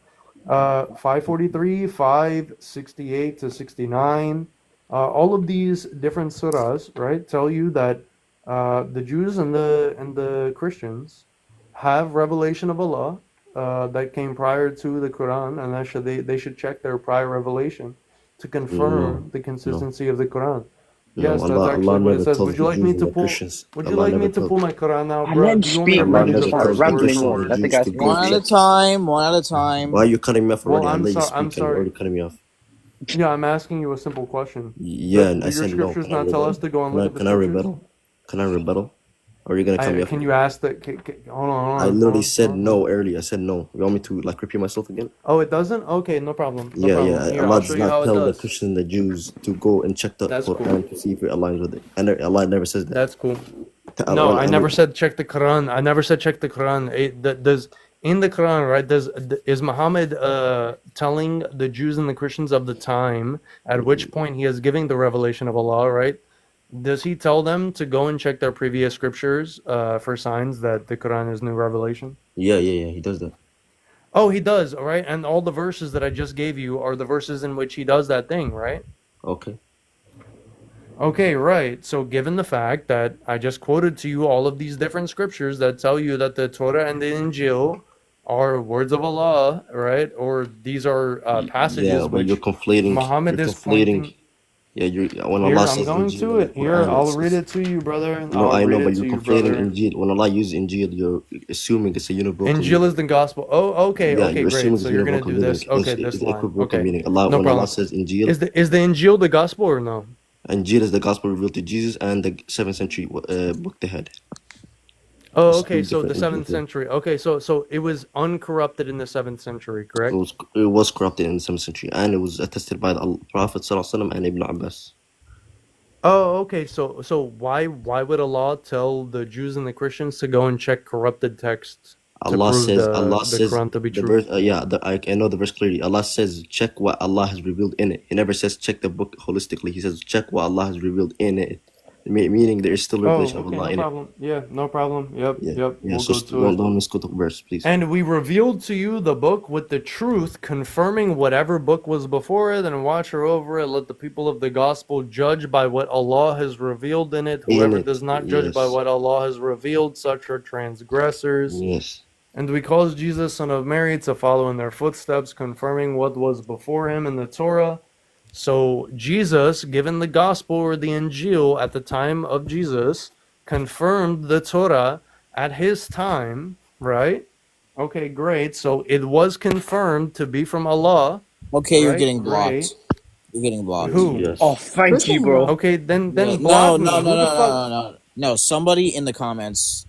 L: 543, 568 to 69. All of these different surahs, right, tell you that the Jews and the Christians have revelation of Allah that came prior to the Quran, and they should check their prior revelation to confirm the consistency of the Quran. Yes, that's
K: Allah
L: actually what it
K: never
L: says.
K: tells
L: Would you
K: the
L: like
K: Jews
L: me
K: and
L: to
K: the
L: pull?
K: Christians.
L: Would you
K: Allah
L: like me
K: never
L: to
K: tells.
L: pull my Quran out,
J: And
L: bro?
J: then
L: Do you want me to
J: speak,
K: Allah
L: read you
J: man.
L: the
K: never
J: Start
K: tells
L: first
K: the
L: verse?
J: rambling
K: Christians
J: on.
K: or the
J: Let the
K: Jews
J: guy
K: to
J: speak.
K: go
R: One at a
K: check.
R: time. One at a time.
K: Why are you cutting me off
L: Well,
K: already? I let you
L: I'm
K: speak and you're
L: sorry.
K: already cutting me off.
L: Yeah, I'm asking you a simple question.
K: Yeah, and
L: Do
K: I
L: your
K: said no.
L: scriptures
K: Can I
L: not tell
K: rebuttal?
L: us to go and
K: Can
L: look
K: I
L: at the
K: can I
L: scriptures?
K: rebuttal? Can I rebuttal? Or are you gonna cut me off?
L: Can you ask that? Hold
K: I
L: on.
K: literally said no earlier. I said no. You want me to like repeat myself again?
L: Oh, it doesn't? Okay, no problem. No
K: Yeah.
L: problem. Here,
K: Allah
L: I'll
K: does
L: show you
K: not
L: how it
K: tell the
L: does.
K: Christians and the Jews to go and check the
L: That's cool.
K: Quran to see if it aligns with it. And Allah never says that.
L: That's cool.
K: Allah-
L: No, I
K: Allah-
L: never said check the Quran. I never said check the Quran. Does in the Quran, right? Is Muhammad telling the Jews and the Christians of the time at which point he is giving the revelation of Allah, right? Does he tell them to go and check their previous scriptures for signs that the Quran is new revelation?
K: Yeah. He does that.
L: Oh, he does, all right? And all the verses that I just gave you are the verses in which he does that thing, right?
K: Okay.
L: Okay, right. So given the fact that I just quoted to you all of these different scriptures that tell you that the Torah and the Injil are words of Allah, right? Or these are passages
K: Yeah, but
L: which
K: you're conflating.
L: Muhammad
K: You're
L: is
K: conflating.
L: pointing.
K: Yeah, when
L: Here,
K: Allah
L: I'm
K: says
L: going
K: Injil
L: to
K: in
L: it.
K: the
L: Here,
K: Quran,
L: I'll
K: it's
L: read it to you, brother.
K: No,
L: I'll
K: I know,
L: read
K: but
L: it to
K: you're
L: you,
K: conflating
L: brother.
K: Injil. When Allah uses Injil, you're assuming it's a univocal
L: Injil
K: meaning.
L: is the gospel. Oh, okay,
K: Yeah,
L: okay,
K: you're assuming
L: great.
K: it's
L: So
K: a
L: you're gonna
K: univocal
L: do
K: meaning.
L: this. Okay,
K: It's
L: this
K: an
L: line.
K: equivocal
L: Okay,
K: meaning.
L: no
K: When Allah
L: problem.
K: says Injil,
L: Is the Injil the gospel or no?
K: Injil is the gospel revealed to Jesus and the 7th century book they had.
L: Oh,
K: It's
L: okay.
K: two
L: So the
K: different Injil
L: 7th
K: things.
L: century. Okay, so it was uncorrupted in the 7th century, correct?
K: It was corrupted in the 7th century, and it was attested by the Prophet ﷺ and Ibn Abbas.
L: Oh, okay. So why would Allah tell the Jews and the Christians to go and check corrupted texts to
K: Allah
L: prove
K: says,
L: the Quran to be
K: the
L: true?
K: verse, I know the verse clearly. Allah says, check what Allah has revealed in it. He never says check the book holistically. He says check what Allah has revealed in it, meaning there is still
L: Oh,
K: revelation of
L: okay,
K: Allah
L: no
K: in it.
L: problem. Yeah, no problem. Yep.
K: Yeah.
L: We'll
K: So
L: go to it.
K: don't misquote the verse, please.
L: And we revealed to you the book with the truth, confirming whatever book was before it, and watch her over it. Let the people of the gospel judge by what Allah has revealed in it. Whoever does not judge by
K: Yes.
L: what Allah has revealed, such are transgressors.
K: Yes.
L: And we cause Jesus, son of Mary, to follow in their footsteps, confirming what was before him in the Torah. So Jesus, given the gospel or the Injil at the time of Jesus, confirmed the Torah at his time, right? Okay, great. So it was confirmed to be from Allah.
R: Okay, you're
L: right?
R: getting blocked.
L: Great.
R: You're getting blocked.
L: Who?
K: Yes.
J: Oh, thank
N: Who's
J: you,
N: getting
J: bro.
N: blocked?
L: Okay, then
R: Yeah,
L: block me.
R: no.
L: Who the fuck?
R: No, somebody in the comments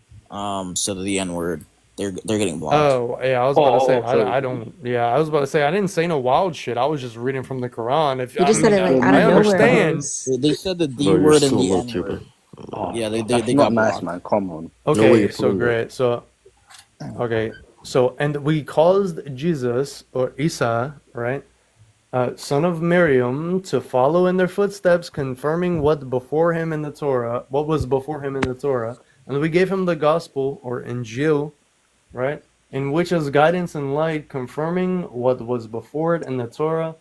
R: said the N word.
C: they're getting blocked.
L: Oh, yeah, I was about to say,
C: sorry.
L: I don't, yeah, I was about to say, I didn't say no wild shit. I was just reading from the Quran. If
N: You
L: I
N: just said
L: mean,
N: it like out
L: I
N: of nowhere,
L: understand.
N: Holmes.
C: They said the D
K: Bro, you're
C: word and
K: so
C: the
K: low
C: N
K: tier, bro.
C: word.
J: Oh,
C: Yeah,
J: that's
C: they
J: not
C: got
J: nice,
C: blocked.
J: man. Come on.
K: No way
L: Okay,
K: you're
L: so
K: cool, bro.
L: great. Okay, so, and we caused Jesus, or Isa, right, son of Miriam, to follow in their footsteps, confirming what was before him in the Torah, and we gave him the gospel, or Injil, right, in which is guidance and light, confirming what was before it in the Torah,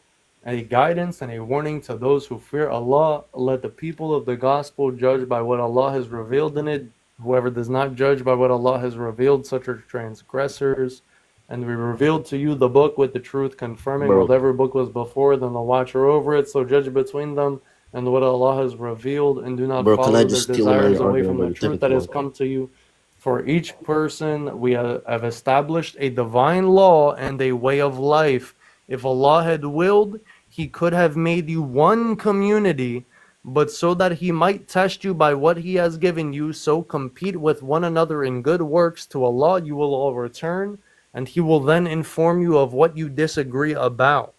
L: a guidance and a warning to those who fear Allah. Let the people of the gospel judge by what Allah has revealed in it. Whoever does not judge by what Allah has revealed, such are transgressors. And we revealed to you the book with the truth, confirming
K: Bro,
L: whatever book was before, then the watcher over it. So judge between them and what Allah has revealed, and do not
K: bro, can I
L: follow their
K: just steal a man
L: desires
K: your
L: away
K: argument,
L: from
K: bro?
L: the
K: You're
L: truth
K: taking
L: that
K: too
L: has
K: long.
L: come to you. For each person we have established a divine law and a way of life. If Allah had willed, He could have made you one community, but so that He might test you by what He has given you, so compete with one another in good works. To Allah you will all return, and He will then inform you of what you disagree about.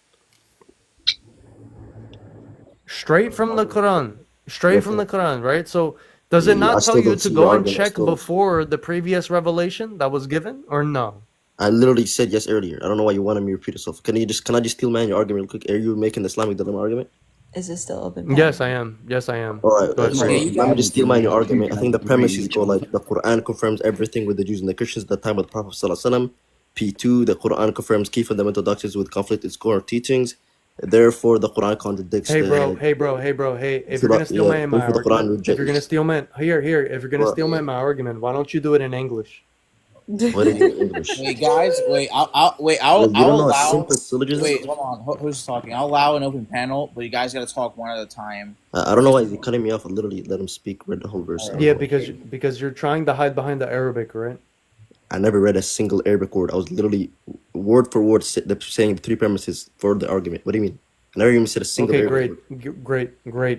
L: Straight from the Quran. Straight from the Quran, right? So does it
K: I
L: not tell
K: still
L: you
K: don't
L: to
K: see your
L: go and
K: argument. I
L: check
K: still don't.
L: before the previous revelation that was given, or no?
K: I literally said yes earlier. I don't know why you wanted me to repeat yourself. Can I just steal man your argument real quick? Are you making the Islamic dilemma argument?
N: Is it still open panel?
L: Yes, I am. Yes, I am.
K: All right,
L: Go ahead,
K: so
C: Yeah,
L: Priest.
C: you
K: let me
C: can.
K: just steal man your argument. I think the
J: agree
K: premises
J: with
K: go
J: you.
K: like the Quran confirms everything with the Jews and the Christians at the time of the Prophet Sallallahu Alaihi Wasallam. P2, the Quran confirms key fundamental doctrines with conflict its core teachings. Therefore, the Quran contradicts
L: Hey,
K: the.
L: bro. Hey. If you're gonna steal
K: Yeah,
L: my
K: therefore the Quran
L: argument, if you're gonna
K: rejects.
L: steal my if you're gonna
K: What?
L: steal my argument, why don't you do it in English?
K: What do you mean English?
R: Wait, guys, wait. I'll
K: Like, you don't know a
R: allow.
K: simple syllogism?
R: Wait, hold on. Who's talking? I'll allow an open panel, but you guys got to talk one at a time.
K: I don't know why you're cutting me off. I literally let him speak, read the whole verse. I don't
L: Yeah,
K: know why.
L: because you're trying to hide behind the Arabic, right?
K: I never read a single Arabic word. I was literally word for word saying the three premises for the argument. What do you mean? I never even said a single
L: Okay,
K: Arabic word.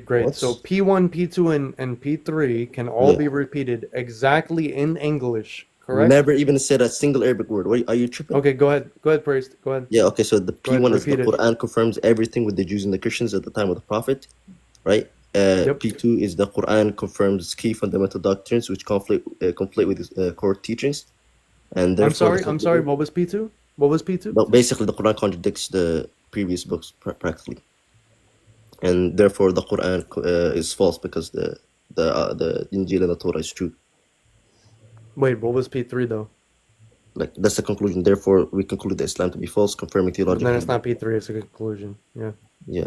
L: great. So
K: What?
L: P1, P2, and P3 can all
K: Yeah.
L: be repeated exactly in English, correct?
K: Never even said a single Arabic word. What are you tripping?
L: Okay, go ahead, Priest. Go ahead.
K: Yeah, okay, so the
L: Go ahead,
K: P1 is the
L: repeat it.
K: Quran confirms everything with the Jews and the Christians at the time of the Prophet, right?
L: Yep.
K: P2 is the Quran confirms key fundamental doctrines which conflict with his core teachings. And
L: I'm
K: therefore,
L: sorry. What was P2? What was P2?
K: But basically, the Quran contradicts the previous books practically, and therefore the Quran is false because the Injil and the Torah is true.
L: Wait, what was P3 though?
K: Like that's the conclusion. Therefore, we conclude the Islam to be false, confirming
L: Then
K: theologically.
L: it's not P3. It's a conclusion. Yeah.
K: Yeah.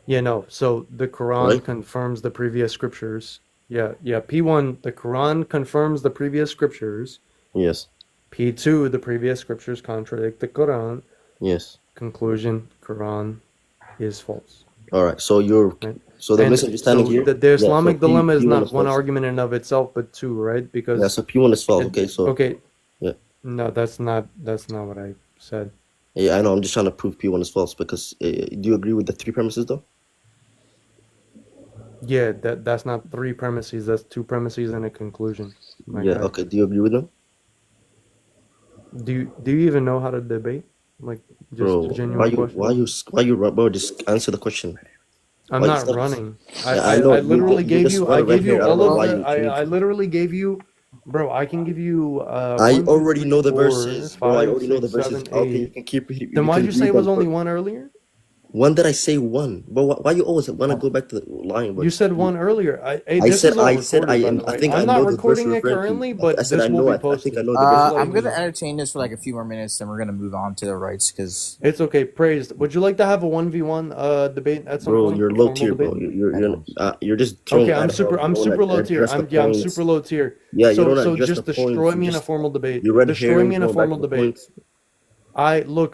L: Yeah. No. So the Quran
K: Right?
L: confirms the previous scriptures. Yeah. P1, the Quran confirms the previous scriptures.
K: Yes.
L: P2, the previous scriptures contradict the Quran.
K: Yes.
L: Conclusion: Quran is false.
K: All right. So you're
L: Right?
K: so the
L: And
K: misunderstanding
L: so
K: here.
L: the
K: Yeah. So
L: Islamic dilemma is
K: P1
L: not
K: is
L: one
K: false.
L: argument in and of itself, but two, right? Because
K: Yeah. So P1 is false. Okay. So
L: okay,
K: yeah.
L: no, that's not what I said.
K: Yeah, I know. I'm just trying to prove P1 is false because do you agree with the three premises though?
L: Yeah, that's not three premises. That's two premises and a conclusion. My
K: Yeah.
L: guy.
K: Okay. Do you agree with them?
L: Do you even know how to debate? Like, just
K: Bro,
L: a genuine question.
K: bro? Just answer the question.
L: I'm
K: Why you
L: not
K: stop?
L: running.
K: Yeah, I know.
L: I literally gave
K: just
L: you.
K: run
L: I
K: a red
L: gave you
K: hair. I don't
L: all
K: know
L: of
K: why
L: the.
K: you
L: I
K: change.
L: literally gave you, bro. I can give you.
K: I
L: 1, 2,
K: already
L: 3,
K: know the
L: 4,
K: verses, bro. I
L: 5,
K: already know the
L: 6,
K: verses.
L: 7,
K: Okay,
L: 8.
K: you can keep.
L: Then
K: You
L: why
K: can
L: did you say
K: read
L: it was
K: them.
L: only one earlier?
K: When did I say one? But why you always want to go back to the line?
L: You said one earlier. Hey,
K: I
L: this
K: said
L: is all
K: I said I
L: recorded, by
K: am.
L: the
K: I
L: way.
K: think I
L: I'm not
K: know the verse
L: recording
K: you're
L: it
K: referring to.
L: currently,
K: I
L: but
K: said
L: this
K: I
L: will
K: know.
L: be
K: I think I
L: posted.
K: know the verse.
L: Just
R: I'm
L: letting you
R: gonna
L: know.
R: entertain this for like a few more minutes, then we're gonna move on to the rights because
L: It's okay. Praised. Would you like to have a 1v1 debate at some
K: Bro,
L: point?
K: you're
L: A
K: low
L: formal
K: tier,
L: debate?
K: bro. You're just throwing
L: Okay,
K: ad hoc.
L: I'm
K: You don't
L: super low tier.
K: address the
L: I'm
K: points.
L: super low tier.
K: Yeah, you don't
L: So
K: address
L: just
K: the
L: destroy
K: points.
L: me in a formal debate.
K: You red
L: Destroy me
K: herring
L: in a
K: going back
L: formal
K: to the
L: debate.
K: points.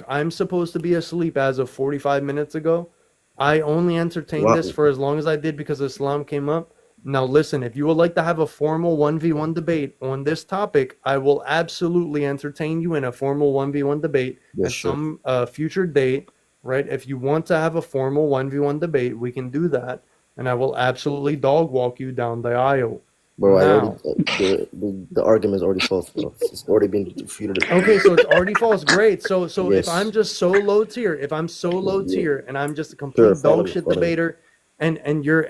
L: I'm supposed to be asleep as of 45 minutes ago. I only entertained this
K: Wow.
L: for as long as I did because Islam came up. Now listen, if you would like to have a formal 1v1 debate on this topic, I will absolutely entertain you in a formal 1v1 debate
K: Yeah,
L: at
K: sure.
L: some future date, right? If you want to have a formal 1v1 debate, we can do that, and I will absolutely dog walk you down the aisle.
K: Bro, I already
L: Now,
K: the argument is already false, bro. It's already been refuted.
L: okay, so it's already false. Great. So if I'm
K: Yes.
L: just so low tier,
K: Yeah.
L: and I'm just a
K: Sure,
L: complete
K: follow
L: dog
K: me,
L: shit
K: follow me.
L: debater, and you're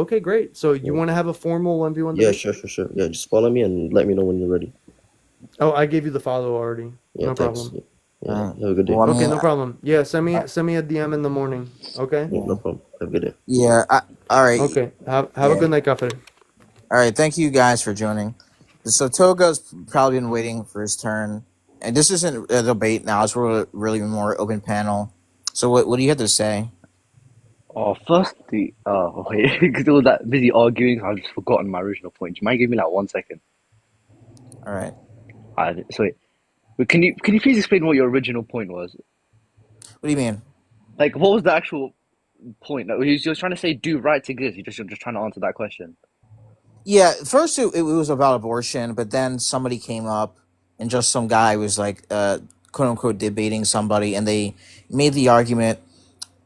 L: okay, great. So you
K: Yeah.
L: want to have a formal 1v1
K: Yeah,
L: debate?
K: sure. Yeah, just follow me and let me know when you're ready.
L: Oh, I gave you the follow already.
K: Yeah,
L: No
K: thanks.
L: problem.
K: Yeah, have a good day.
R: Well, I
L: Okay,
R: mean,
L: no problem. Yeah, send me a DM in the morning. Okay.
K: Yeah, no problem. Have a good day.
R: yeah. All right.
L: Okay. Have a
R: Yeah.
L: good night, Cafe.
R: All right. Thank you guys for joining. So Toga's probably been waiting for his turn, and this isn't a debate now. It's really more open panel. So what do you have to say?
J: Oh, firstly, wait, because all that busy arguing, I've just forgotten my original point. Do you mind giving me like 1 second?
R: All right.
J: Sorry. But can you please explain what your original point was?
R: What do you mean?
J: Like, what was the actual point? Like, you were trying to say, do rights exist? You're just trying to answer that question.
R: Yeah, first it was about abortion, but then somebody came up and just some guy was like, quote unquote, debating somebody, and they made the argument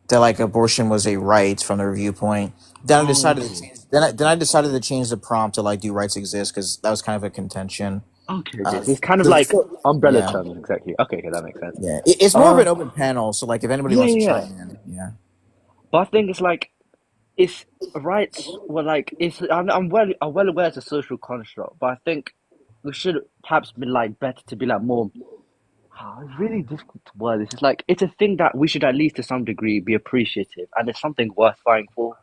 R: that like abortion was a right from their viewpoint. Then I decided to change. Then I decided to change the prompt to like, do rights exist? Because that was kind of a contention.
J: Okay. So it's kind of like umbrella terms, exactly. Okay, that makes sense.
R: Yeah, it's more of an open panel. So like, if anybody wants to chime in, yeah.
J: But I think it's like, it's rights were like, I'm well aware it's a social construct, but I think we should perhaps be like better to be like more. It's really difficult to word this. It's like, it's a thing that we should at least to some degree be appreciative, and it's something worth fighting for.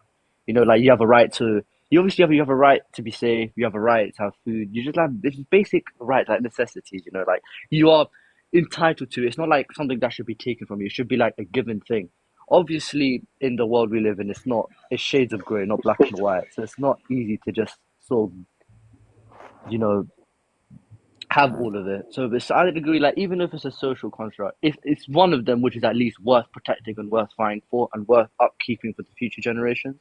J: Like you have a right to. You obviously have a right to be safe. You have a right to have food. You just have this basic rights, like necessities. Like you are entitled to. It's not like something that should be taken from you. It should be like a given thing. Obviously, in the world we live in, it's shades of grey, not black and white. So it's not easy to just sort of, have all of it. So I would agree, like, even if it's a social construct, if it's one of them which is at least worth protecting and worth fighting for and worth upkeeping for the future generations.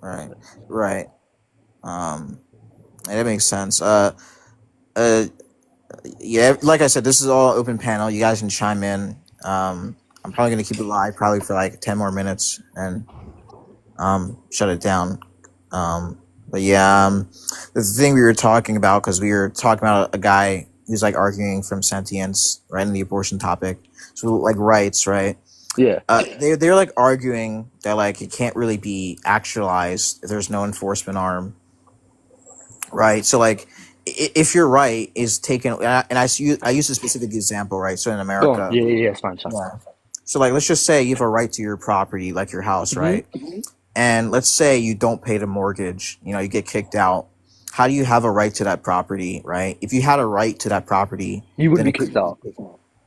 R: Right. That makes sense. Yeah, like I said, this is all open panel. You guys can chime in. I'm probably gonna keep it live probably for like 10 more minutes and shut it down. But yeah, the thing we were talking about, because we were talking about a guy who's like arguing from sentience, right, in the abortion topic. So like rights, right?
J: Yeah.
R: They're like arguing that like it can't really be actualized if there's no enforcement arm, right? So like if your right is taken, and I use a specific example, right? So in America,
J: Go on. Yeah, it's fine.
R: yeah. So like let's just say you have a right to your property, like your house, right? And let's say you don't pay the mortgage, you get kicked out. How do you have a right to that property, right? If you had a right to that property,
J: you wouldn't be kicked out.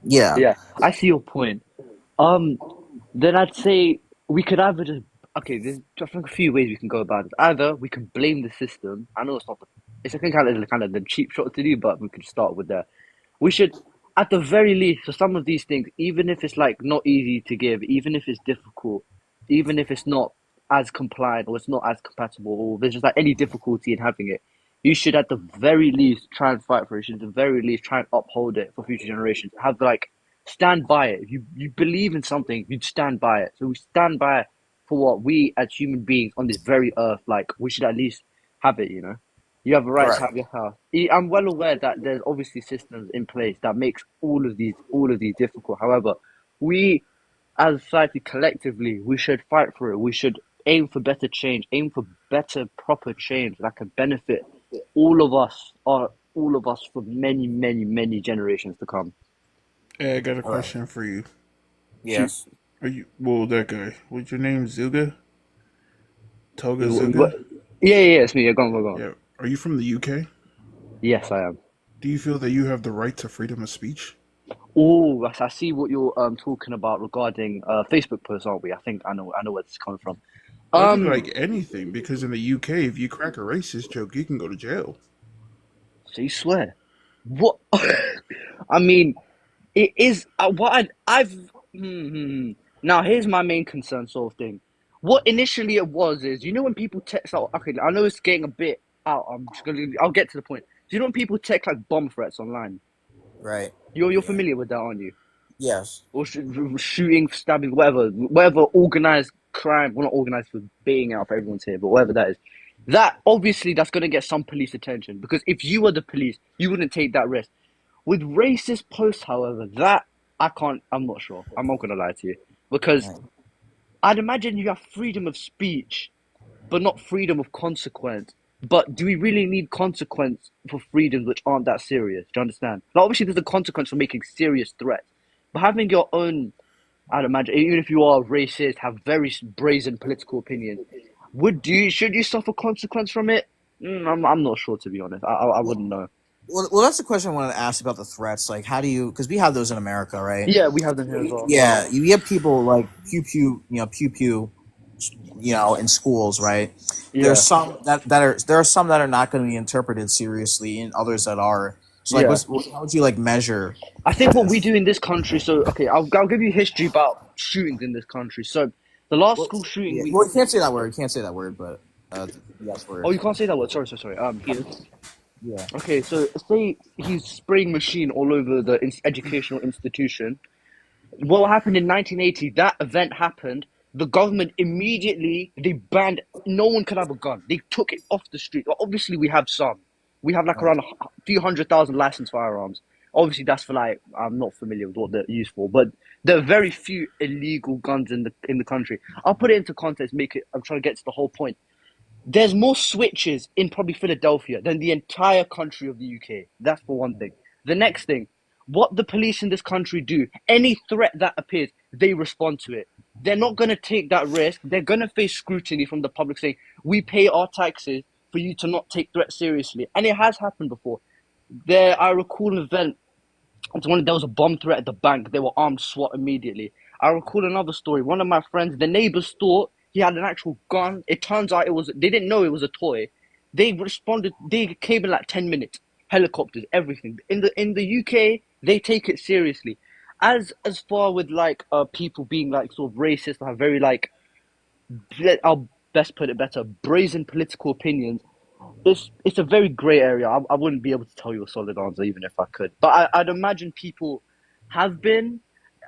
R: Yeah.
J: Yeah, I see your point. Then I'd say we could either just there's just like a few ways we can go about it. Either we can blame the system. I know it's not it's a kind of the cheap shot to do, but we could start with that. We should, at the very least, for some of these things, even if it's like not easy to give, even if it's difficult, even if it's not as compliant or it's not as compatible, or there's just like any difficulty in having it, you should at the very least try and fight for it. You should at the very least try and uphold it for future generations. Have like stand by it. If you believe in something, you'd stand by it. So we stand by it for what we as human beings on this very earth, like we should at least have it, You have a right to have your house. I'm well aware that there's obviously systems in place that makes all of these difficult. However, we as a society collectively, we should fight for it. We should aim for better change, aim for better, proper change that can benefit all of us for many, many, many generations to come.
C: Hey, I got a question for you.
R: Yes.
C: Are you that guy? What's your name? Zuga? Toga
J: What?
C: Zuga?
J: Yeah, it's me. Yeah, go on.
C: Yeah. Are you from the UK?
J: Yes, I am.
C: Do you feel that you have the right to freedom of speech?
J: Oh, I see what you're talking about regarding Facebook posts, aren't we? I think I know where this is coming from.
C: I think like anything, because in the UK, if you crack a racist joke, you can go to jail.
J: So you swear? What? I mean, it is what I've. Now here's my main concern, sort of thing. What initially it was is, when people text out. Okay, I know it's getting a bit out. I'll get to the point. Do you know when people text like bomb threats online?
R: Right.
J: You're familiar with that, aren't you?
R: Yes.
J: Or shooting, stabbing, whatever organized crime. Well, not organized for being out for everyone's here, but whatever that is. that obviously that's going to get some police attention, because if you were the police, you wouldn't take that risk. With racist posts, however, that I'm not sure. I'm not going to lie to you, because I'd imagine you have freedom of speech, but not freedom of consequence. But do we really need consequence for freedoms which aren't that serious? Do you understand? Like, obviously, there's a consequence for making serious threats, but having your own, I'd imagine, even if you are racist, have very brazen political opinions, should you suffer consequence from it? I'm not sure, to be honest. I wouldn't know.
R: Well, that's the question I wanted to ask about the threats. Like, how do you? Because we have those in America, right?
J: Yeah, we have them here as well.
R: Yeah, you have people like pew pew, in schools, right?
J: Yeah.
R: There's some there are some that are not going to be interpreted seriously, and others that are. So, like,
J: Yeah.
R: how would you like measure?
J: I think what we do in this country. So, okay, I'll give you history about shootings in this country. So, the last school shooting.
R: Yeah. Well, you can't say that word. You can't say that word, but yes word.
J: Oh, you can't say that word. Sorry.
R: Yeah.
J: Okay, so say he's spraying machine all over the educational institution. What happened in 1980? That event happened. The government immediately they banned. No one could have a gun. They took it off the street. Well, obviously, we have some. We have like around a few 100,000 licensed firearms. Obviously, that's for like I'm not familiar with what they're used for, but there are very few illegal guns in the country. I'll put it into context. I'm trying to get to the whole point. There's more switches in probably Philadelphia than the entire country of the UK. That's for one thing. The next thing, what the police in this country do, any threat that appears, they respond to it. They're not going to take that risk. They're going to face scrutiny from the public saying, we pay our taxes for you to not take threats seriously. And it has happened before. I recall an event, there was a bomb threat at the bank. They were armed SWAT immediately. I recall another story. One of my friends, the neighbors thought he had an actual gun. It turns out they didn't know it was a toy. They responded, they came in like 10 minutes. Helicopters, everything. In the UK, they take it seriously. As far with like people being like sort of racist or have very like, I'll best put it better, brazen political opinions. It's a very grey area. I wouldn't be able to tell you a solid answer even if I could. But I'd imagine people have been.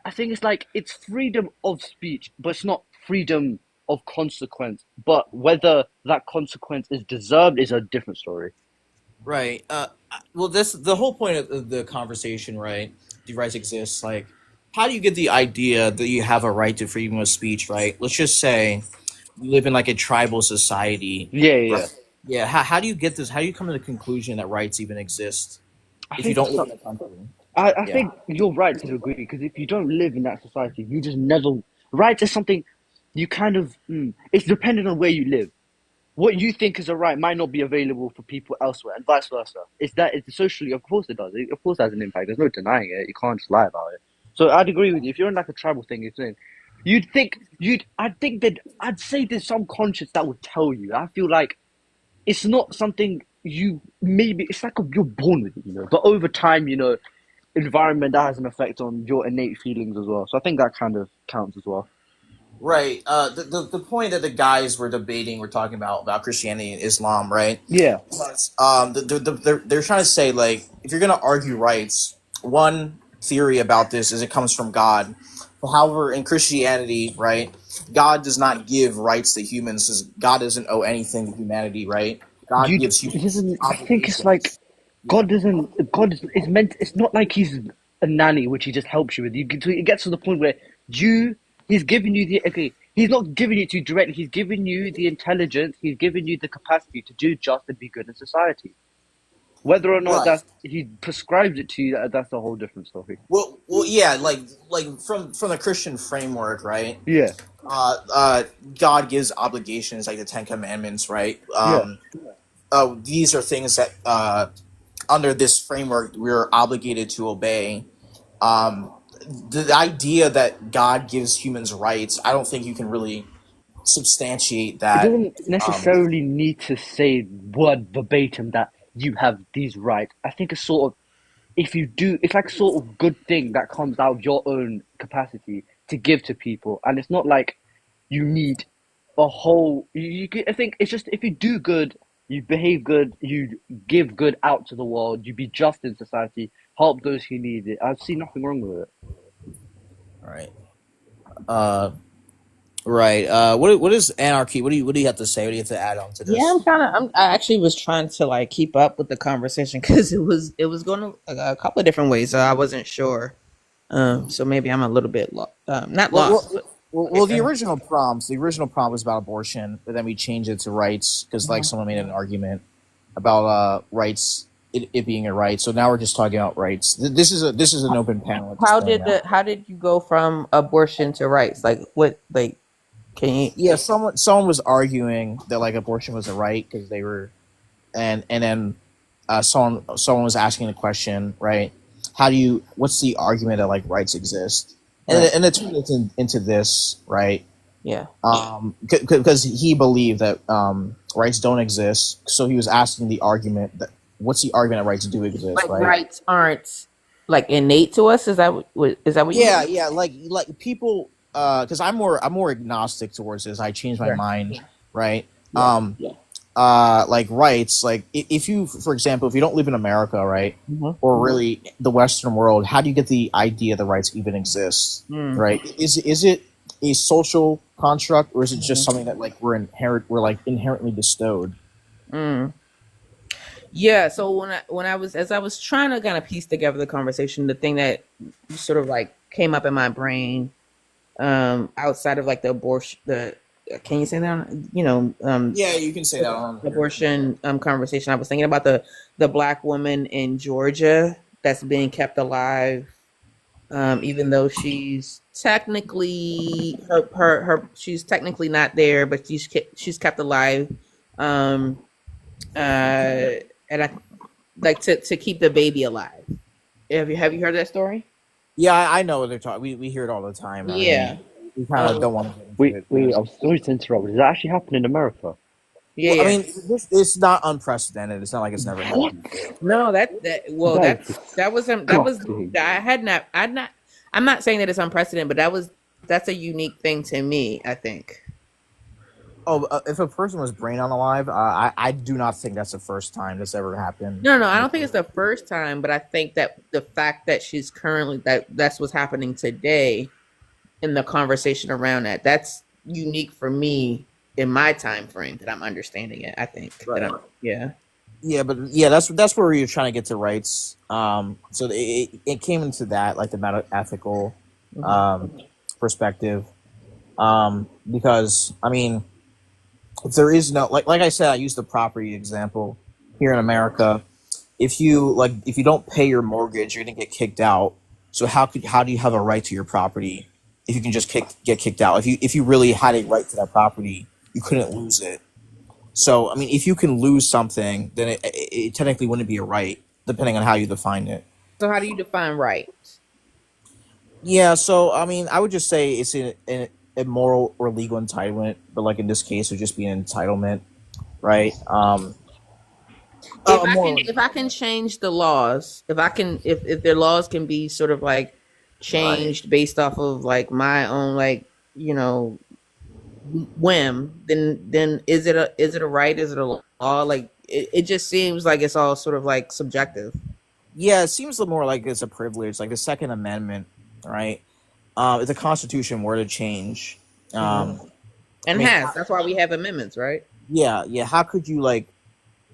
J: I think it's like it's freedom of speech, but it's not freedom of consequence. But whether that consequence is deserved is a different story.
R: Right. Well, the whole point of the conversation, right? Do rights exist? Like, how do you get the idea that you have a right to freedom of speech? Right. Let's just say you live in like a tribal society.
J: Yeah.
R: Right? Yeah. How do you get this? How do you come to the conclusion that rights even exist if you don't live in the country?
J: I think you're right to a degree, because if you don't live in that society, you just never. Rights is something you kind of. It's dependent on where you live. What you think is a right might not be available for people elsewhere, and vice versa. It's socially, of course it does. It, of course, has an impact. There's no denying it. You can't just lie about it. So I'd agree with you. If you're in like a tribal thing, I'd say there's some conscience that would tell you. I feel like it's not something it's like you're born with it, But over time, environment that has an effect on your innate feelings as well. So I think that kind of counts as well.
R: Right. The point that the guys were debating, we're talking about Christianity and Islam, right?
J: Yeah.
R: They're trying to say, like, if you're gonna argue rights, one theory about this is it comes from God. However, in Christianity, right, God does not give rights to humans. God doesn't owe anything to humanity, right? God gives humans.
J: I think it's like God doesn't. God is meant. It's not like He's a nanny which He just helps you with. It gets to the point where He's giving you He's not giving it to you directly. He's giving you the intelligence. He's giving you the capacity to do just and be good in society. Whether or not He prescribes it to you, that's a whole different story.
R: Well, yeah, like from the Christian framework, right?
J: Yeah.
R: God gives obligations like the Ten Commandments, right? These are things that under this framework we're obligated to obey. The idea that God gives humans rights, I don't think you can really substantiate that.
J: It doesn't necessarily need to say word verbatim that you have these rights. I think it's sort of, if you do, it's like sort of good thing that comes out of your own capacity to give to people. And it's not like you need a whole, I think it's just, if you do good, you behave good, you give good out to the world, you be just in society, help those who need it. I see nothing wrong with it.
R: All right. Right. What is anarchy? What do you have to say? What do you have to add on to this?
S: Yeah, I actually was trying to like keep up with the conversation because it was going a couple of different ways, so I wasn't sure. So maybe I'm a little bit not lost.
R: Well, the original prompt was about abortion, but then we changed it to rights because like someone made an argument about rights, it being a right. So now we're just talking about rights. This is an open panel.
S: How did you go from abortion to rights? Like what? Like can you?
R: Yeah, someone was arguing that like abortion was a right because they were, and then someone was asking a question, right? What's the argument that like rights exist? And it turned into this, right?
S: Yeah.
R: Because he believed that rights don't exist, so he was asking the argument that what's the argument that rights do exist,
S: Like
R: right?
S: rights aren't like innate to us. Is that what?
R: Yeah,
S: you mean?
R: yeah, like people, because I'm more agnostic towards this. I changed my
S: Sure.
R: mind, right?
S: Yeah.
R: Like rights, like if you, for example, if you don't live in America, right, or really the Western world, how do you get the idea that rights even exist, right? Is it a social construct, or is it just something that like we're inherently bestowed?
S: Yeah. So when I was trying to kind of piece together the conversation, the thing that sort of like came up in my brain, outside of like the abortion, can you say that?
R: Yeah, you can say that on
S: abortion conversation. I was thinking about the black woman in Georgia that's being kept alive, even though she's technically she's technically not there, but she's kept alive, and I like to keep the baby alive. Have you heard that story?
R: Yeah, I know what they're talking. We hear it all the time.
S: Yeah.
R: We kind of don't want to.
J: Wait, I'm sorry to interrupt. Does that actually happen in America?
S: Yeah.
R: Well, I mean, it's not unprecedented. It's not like it's never happened.
S: No, that I'm not saying that it's unprecedented, but that's a unique thing to me, I think.
R: Oh, if a person was brain on alive, I do not think that's the first time that's ever happened.
S: No, I don't think it's the first time, but I think that the fact that she's currently that's what's happening today in the conversation around that's unique for me in my time frame that I'm understanding it. I think.
R: Right.
S: Yeah,
R: but that's where you're trying to get to rights. So it came into that like the ethical perspective, because I mean, if there is no like I said, I used the property example here in America. If you don't pay your mortgage, you're gonna get kicked out. So how do you have a right to your property if you can just get kicked out? If you really had a right to that property, you couldn't lose it. So I mean, if you can lose something, then it technically wouldn't be a right, depending on how you define it.
S: So how do you define right?
R: Yeah, so I mean, I would just say it's an immoral or legal entitlement, but like in this case, it would just be an entitlement, right?
S: If I can change the laws, if their laws can be sort of like changed based off of like my own whim, then is it a right? Is it a law? Like it just seems like it's all sort of like subjective.
R: Yeah, it seems more like it's a privilege, like the Second Amendment, right? If the Constitution were to change,
S: That's why we have amendments, right?
R: Yeah. How could you like?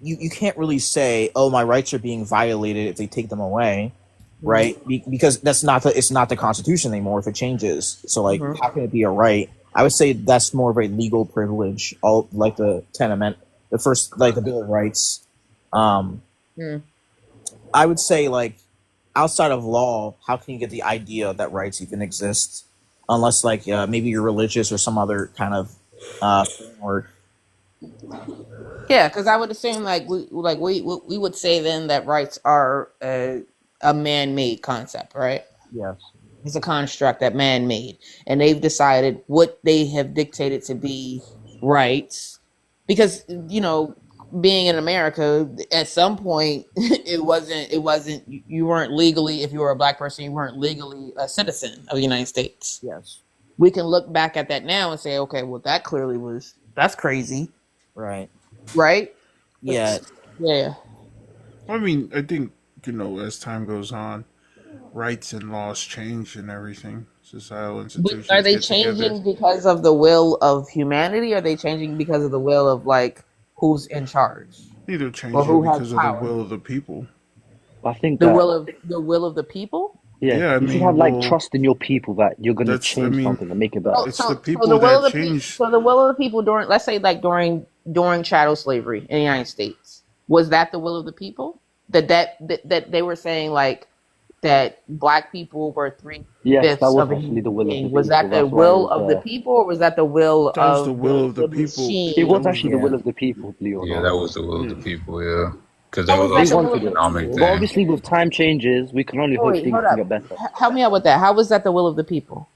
R: You can't really say, oh, my rights are being violated if they take them away, right? Because it's not the Constitution anymore if it changes. So like, how can it be a right? I would say that's more of a legal privilege, all like the 10th Amendment, the first, like the Bill of Rights. I would say like outside of law, how can you get the idea that rights even exist? Unless like maybe you're religious or some other kind of framework.
S: Yeah, because I would assume we would say then that rights are a man-made concept, right?
R: Yes.
S: It's a construct that man made, and they've decided what they have dictated to be rights, because being in America, at some point it wasn't you weren't legally, if you were a black person, you weren't legally a citizen of the United States.
R: Yes.
S: We can look back at that now and say, okay, well that's crazy,
R: right?
S: Yeah.
C: I mean, I think as time goes on, rights and laws change and everything. Societal
S: But
C: institutions
S: are they
C: get together.
S: changing because of the will of humanity? Or are they changing because of the will of like who's in charge
C: Neither
S: or
C: changing
S: who has
C: because of the
S: power?
C: will of the people.
J: I think
S: The
J: that
S: will of the people.
J: yeah,
C: Yeah, I
J: you should
C: mean,
J: have like
C: well,
J: trust in your people that you're gonna
C: that's, I
J: change
C: mean,
J: something and make it better.
S: Oh,
C: it's the
S: so the
C: people
S: will
C: that
S: of the people.
C: change.
S: So the will of the people during, let's say, like during chattel slavery in the United States, was that the will of the people? That they were saying like that black people were
J: Yes, that
S: three-fifths
J: was
S: of a
J: actually the
S: human
J: will of the
S: being. Was
J: people.
S: that the
J: That's why it
S: will
J: was
S: of the
J: there.
S: people, or was that the will
C: That was the
S: of
C: will of the
S: the
C: people.
J: It
S: machine?
C: That
J: was
C: was
J: actually
C: the
J: the will of the people, believe it or
F: Yeah,
J: not.
F: that was the will of the people. Yeah, because that
S: How
F: was
S: was that
J: They
S: the
F: also
S: will
F: an
S: of
J: wanted
S: the
J: it.
F: economic
S: people?
J: But
F: thing.
J: obviously, with time changes, we can only
S: Oh,
J: hope
S: wait,
J: things
S: hold
J: can
S: up.
J: get better.
S: Help me out with that. How was that the will of the people?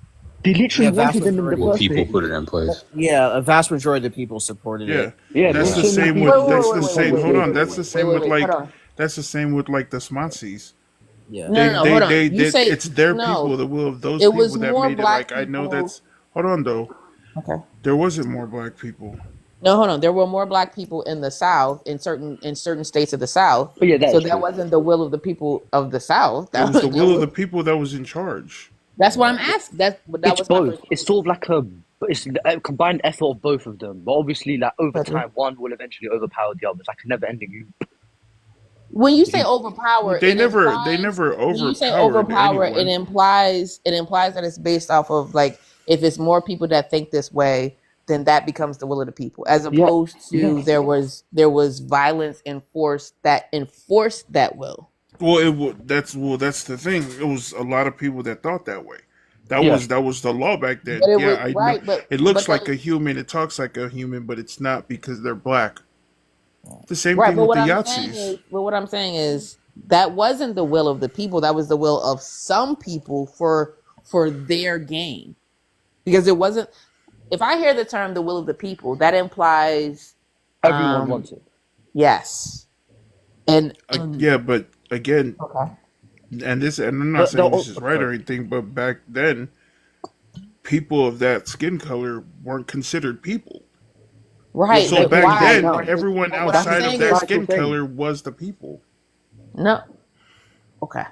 J: They
R: The
J: literally
R: vast
J: wanted them in the
R: majority.
F: Well,
J: first
F: people
J: place.
F: put it in place.
R: Yeah, a vast majority of the people supported
C: Yeah,
R: it.
J: Yeah, there
C: that's
J: were
C: the
J: so many
C: same
J: people
C: with.
J: who
C: That's the
J: were
C: same.
J: for
C: Hold on.
J: slavery.
C: That's the same with
S: Hold
C: like.
S: on.
C: That's the same with like the Smonsies.
R: Yeah.
S: No, hold on. You say
C: It's their people,
S: no.
C: the will of those
S: It
C: people
S: was
C: that
S: more
C: made it.
S: black
C: Like I know
S: people.
C: that's. Hold on though.
S: Okay.
C: There wasn't more black people.
S: No, hold on. There were more black people in the South, in certain states of the South.
J: But yeah, that
S: So
J: is
S: that
J: true.
S: wasn't the will of the people of the South.
C: It was the
S: That
C: will of
S: was.
C: the people that was in charge.
S: That's what I'm asking. That
J: It's
S: was my
J: both.
S: first
J: It's sort of like it's a combined effort of both of them. But obviously, like over
S: question.
J: time, one will eventually overpower the other. It's like a never-ending loop.
S: When you say
J: You-
S: overpower,
C: They
S: it
C: they
S: implies.
C: never
S: When you say
C: overpowered
S: overpower, it
C: anyone.
S: implies that it's based off of like if it's more people that think this way, then that becomes the will of the people, as
J: Yeah.
S: opposed to
J: Yes.
S: there was violence and force that enforced that will.
C: Well, that's the thing. It was a lot of people that thought that way.
J: Yeah.
C: That was the law back then.
S: But it
C: Yeah,
S: was
C: I know.
S: right,
C: It looks
S: but
C: like a human. It talks like a human, but it's not because they're black. The same
S: right.
C: thing
S: But
C: with the
S: what I'm saying is that wasn't the will of the people. That was the will of some people for their gain, because it wasn't. If I hear the term "the will of the people," that implies
J: Everyone wants it.
S: yes, and
C: Yeah, but again,
S: okay.
C: and I'm not
J: But
C: saying this is right or
J: sorry.
C: anything, but back then, people of that skin color weren't considered people.
S: Right.
C: So
S: But
C: back
S: why?
C: then,
J: No.
C: everyone
S: But what I'm
C: outside of
S: saying
C: that
S: is
C: skin color was the people.
S: no. Okay.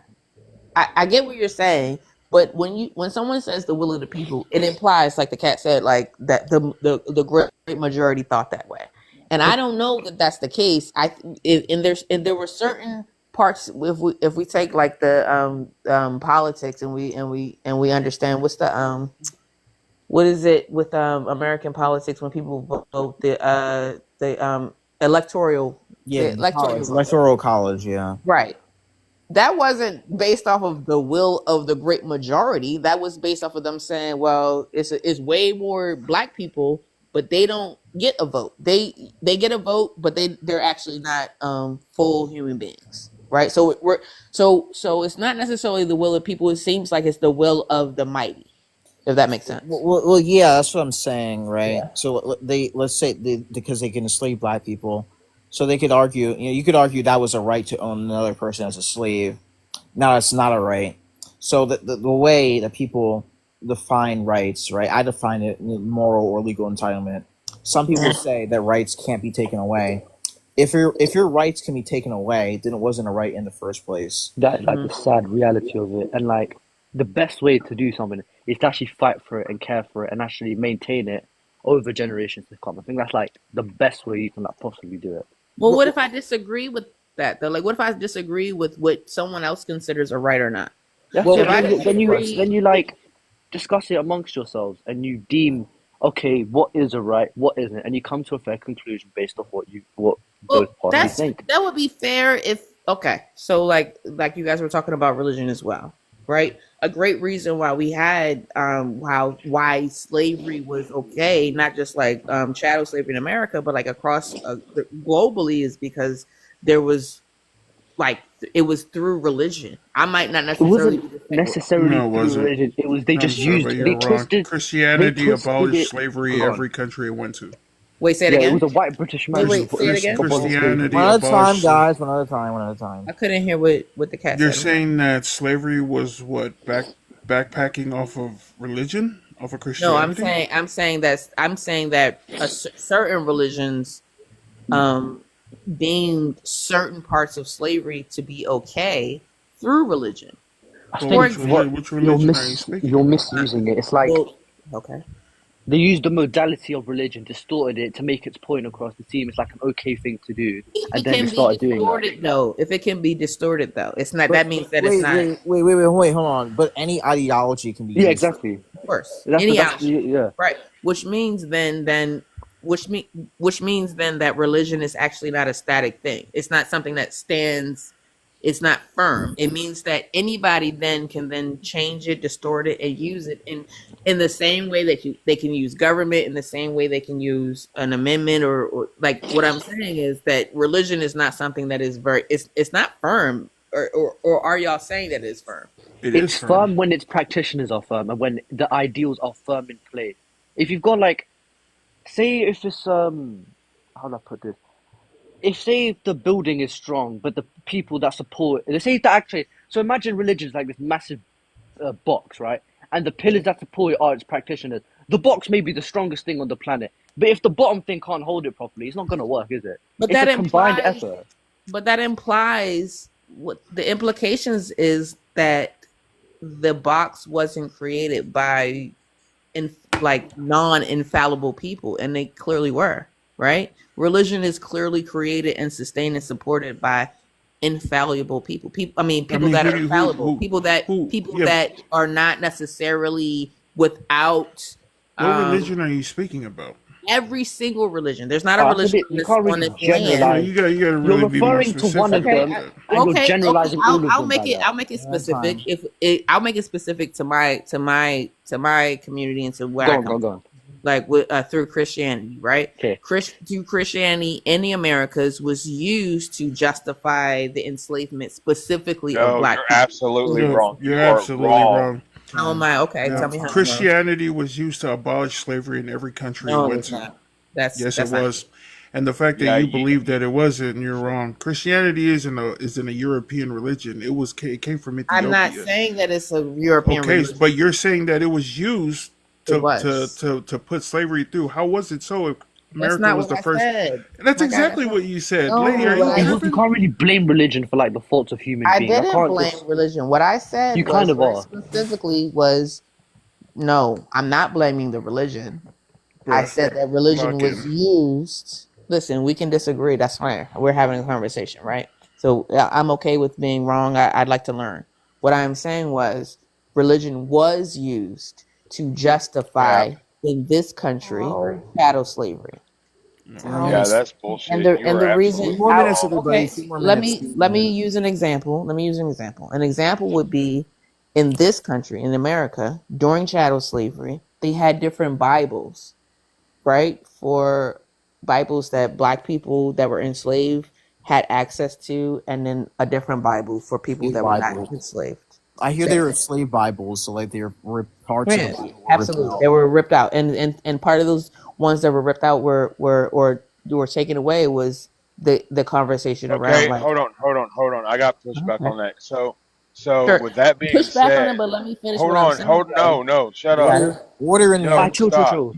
S: I get what you're saying, but when someone says the will of the people, it implies, like the cat said, like that the great majority thought that way, and I don't know that that's the case. There were certain parts, if we take like the politics and we understand what's the what is it with American politics when people vote the electoral
R: Yeah,
S: the electoral vote.
R: electoral college. Yeah.
S: Right. That wasn't based off of the will of the great majority. That was based off of them saying, "Well, it's way more black people, but they don't get a vote. They get a vote, but they're actually not full human beings." Right. So so it's not necessarily the will of people. It seems like it's the will of the mighty. If that makes sense.
R: Well, yeah, that's what I'm saying, right?
S: Yeah.
R: So let's say because they can enslave black people, so they could argue, you could argue that was a right to own another person as a slave. Now it's not a right. So the way that people define rights, right? I define it moral or legal entitlement. Some people say that rights can't be taken away. If your rights can be taken away, then it wasn't a right in the first place.
J: That is like the sad reality of it. And like the best way to do something is to actually fight for it and care for it and actually maintain it over generations to come. I think that's like the best way you can like possibly do it.
S: Well, what if I disagree with that though? Like, what if I disagree with what someone else considers a right or not?
J: Yeah,
S: Well,
J: so
S: if I
J: then you
S: disagree,
J: like discuss it amongst yourselves and you deem okay what is a right, what isn't, and you come to a fair conclusion based off what
S: well,
J: both parties
S: that's
J: think.
S: that would be fair if okay. So like you guys were talking about religion as well, right? A great reason why we had why slavery was okay, not just like chattel slavery in America, but like across globally, is because there was like it was through religion. I might not
J: It
S: necessarily
J: wasn't necessarily
C: No, it
J: through
C: wasn't.
J: religion. It was they
C: I'm
J: just
C: sorry,
J: used
C: but
J: they
C: you're wrong.
J: twisted
C: Christianity abolished
J: it.
C: slavery
J: Hold on.
C: every country it went to.
S: Wait, say it
J: Yeah, it
S: again.
J: was a white British man
S: Wait, say it again.
J: who abolished slavery.
C: Christianity
R: One at a time,
C: abolished.
R: guys. One at a time. One at a time.
S: I couldn't hear what the cat
C: You're
S: said.
C: saying that slavery was what backpacking off of religion, off of
S: No, I'm
C: Christianity?
S: saying that certain religions deemed certain parts of slavery to be okay through religion.
J: I
C: Well,
J: think
S: For
C: which
S: example,
C: reli- which religion are you speaking
J: you're
C: about?
J: misusing it. It's like
S: well, okay.
J: they use the modality of religion, distorted it to make its point across to seem it's like an okay thing to do, and
S: It
J: then they
S: can be
J: started doing that.
S: distorted though. If it can be distorted though, it's not.
R: But
S: That means that it's not.
R: wait, hold on. But any ideology can be
J: Yeah,
R: used.
J: exactly.
S: Of course,
J: That's
S: any
J: that's
S: option,
J: yeah.
S: right? Which means which means then that religion is actually not a static thing. It's not something that stands. It's not firm. It means that anybody then can then change it, distort it, and use it in the same way that they can use government, in the same way they can use an amendment, or like what I'm saying is that religion is not something that is it's not firm, or are y'all saying that it's firm?
J: It's firm when its practitioners are firm and when the ideals are firm in place. If you've got like, say if it's how do I put this? If the building is strong, but the people that support, let's say that actually, so imagine religion is like this massive box, right? And the pillars that support it are its practitioners. The box may be the strongest thing on the planet, but if the bottom thing can't hold it properly, it's not going to work, is it?
S: But
J: It's
S: that
J: a combined
S: implies,
J: effort.
S: but that implies what the implications is that the box wasn't created by non-infallible people, and they clearly were, right? Religion is clearly created and sustained and supported by infallible people. People that are infallible, people that are not necessarily without
C: What religion are you speaking about?
S: every single religion. There's not a religion
J: You can't really generalize.
C: You gotta
J: You're
C: really be more
J: referring to one
C: specific
J: of them,
C: about that.
J: and you're generalizing all of them.
S: I'll make
J: by
S: it.
J: that.
S: I'll make it specific. I'll make it specific to my community and to where I come
J: Go on.
S: like through Christianity, right?
J: Okay.
S: Through Christianity in the Americas was used to justify the enslavement specifically of
B: No,
S: black
B: you're
S: people.
B: absolutely wrong.
C: You're
B: You are
C: absolutely
B: wrong.
C: wrong.
S: How am I? Okay,
C: Yeah.
S: tell me how.
C: Christianity was used to abolish slavery in every country
S: No,
C: it
S: it
C: went
S: was
C: to.
S: not. That's
C: Yes,
S: that's
C: it
S: not
C: was. And the fact that
B: Yeah,
C: you believe that it wasn't, you're wrong. Christianity isn't a European religion. It came from Ethiopia.
S: I'm not saying that it's a European
C: Okay,
S: religion.
C: but you're saying that it was used
S: It
C: to
S: was.
C: to put slavery through. How was it so? If
S: That's
C: America
S: not
C: was
S: what
C: the
S: I
C: first.
S: said.
C: That's
S: Like,
C: exactly what you said,
S: No,
C: lady. Are you
S: what I-
C: tripping?
J: You can't really blame religion for like the faults of human
S: I
J: beings. I
S: didn't
J: can't
S: blame
J: just.
S: religion. What I said
J: You
S: was
J: kind of
S: very
J: are.
S: specifically was no, I'm not blaming the religion. I
C: Bruh,
S: said that religion
C: lock
S: was
C: in.
S: used. Listen, we can disagree. That's fine. We're having a conversation, right? So I'm okay with being wrong. I'd like to learn. What I'm saying was religion was used to justify in this country chattel slavery.
B: Yeah, that's bullshit.
S: And
B: You
S: the
B: are
S: reason,
B: absolutely wrong.
S: okay, let me use an example. Let me use an example. An example would be in this country, in America, during chattel slavery, they had different Bibles, right? For Bibles that black people that were enslaved had access to, and then a different Bible for people that were not enslaved.
R: I hear they were slave Bibles, so like they're parts of the
S: Yeah,
R: Bible were ripped
S: absolutely.
R: out.
S: They were ripped out, and part of those ones that were ripped out were taken away was the conversation
B: Okay,
S: around like
B: hold on. I got pushback
S: Okay.
B: on that. So
S: Sure.
B: with that being
S: Push back on
B: said,
S: it, but let me finish
B: hold
S: what I'm
B: on,
S: saying.
B: no, shut
R: Yeah.
B: up.
R: Order in
B: No,
R: the
B: stop.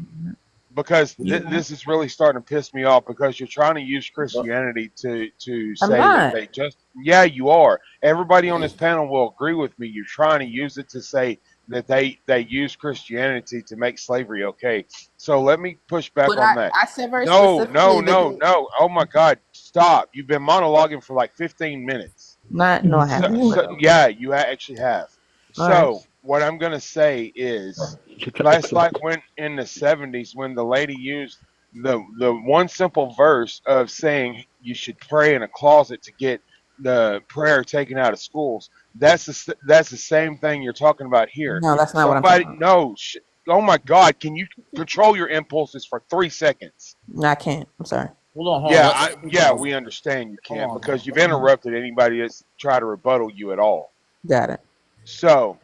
B: Because this is really starting to piss me off because you're trying to use Christianity to
S: I'm
B: say
S: not.
B: that they just you are. Everybody on this panel will agree with me. You're trying to use it to say that they use Christianity to make slavery okay. So let me push back
S: But
B: on that.
S: I said very
B: No.
S: specifically that
B: Oh my God, stop! You've been monologuing for like 15 minutes.
S: no, I haven't.
B: Yeah, you actually have.
S: All
B: So
S: right.
B: what I'm gonna say is, that's like when in the 70s when the lady used the one simple verse of saying you should pray in a closet to get the prayer taken out of schools. That's the same thing you're talking about here.
S: No, that's not what I'm
B: Somebody,
S: talking
B: no, oh my God, can you control your impulses for 3 seconds?
S: No, I can't. I'm sorry.
R: Hold on.
B: Yeah, we understand you can't because you've interrupted anybody that's tried to rebuttal you at all.
S: Got it.
B: So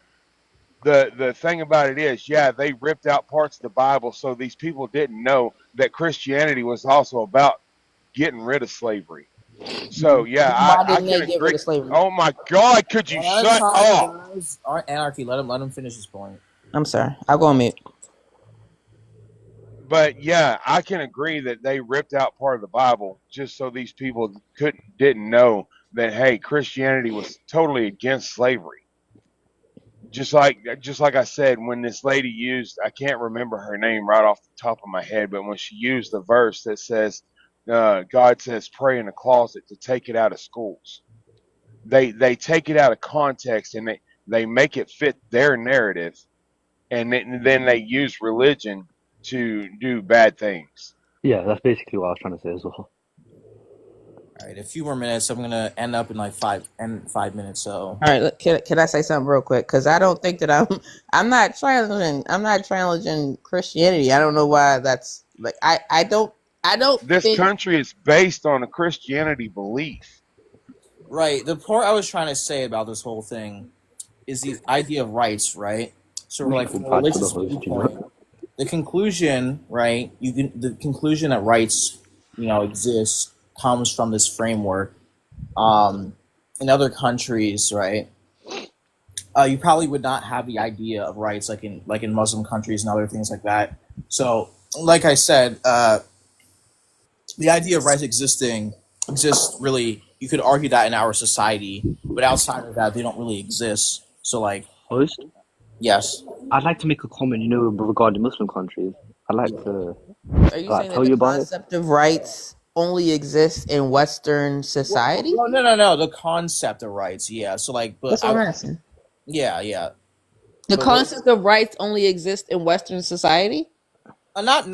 B: the thing about it is, they ripped out parts of the Bible so these people didn't know that Christianity was also about getting rid of slavery. So
S: Why
B: I
S: didn't
B: can
S: they get
B: agree.
S: rid of slavery?
B: Oh my God, could you
R: One at a
B: shut
R: time,
B: up?
R: guys. All right, Anarchy, let him finish his point.
S: I'm sorry. I'll go on mute.
B: But I can agree that they ripped out part of the Bible just so these people didn't know that hey, Christianity was totally against slavery. just like I said, when this lady used, I can't remember her name right off the top of my head, but when she used the verse that says, God says, pray in the closet, to take it out of schools. They take it out of context, and they make it fit their narrative, and then they use religion to do bad things.
J: Yeah, that's basically what I was trying to say as well.
R: All right, a few more minutes. I'm gonna end up in like 5 minutes. So
S: All right, look, can I say something real quick? Because I don't think that I'm not challenging Christianity. I don't know why that's like I don't
B: This
S: think.
B: country is based on a Christianity belief.
R: right, the part I was trying to say about this whole thing is the idea of rights, right? So
J: We
R: like
J: should
R: from a
J: go back to
R: religious
J: the host, you
R: viewpoint,
J: know.
R: the conclusion, right? The conclusion that rights, exist comes from this framework. In other countries, right? You probably would not have the idea of rights like in Muslim countries and other things like that. So, like I said, the idea of rights exists really. You could argue that in our society, but outside of that, they don't really exist. So, like,
J: Host,
R: yes,
J: I'd like to make a comment, regarding Muslim countries. I'd like to
S: Are you saying that
J: tell
S: the
J: you about it.
S: concept of rights only exists in Western society?
R: well, no, the concept of rights, yeah. So, like, but
S: That's what I'm asking.
R: yeah.
S: The
R: But
S: concept of rights only exists in Western society?
R: not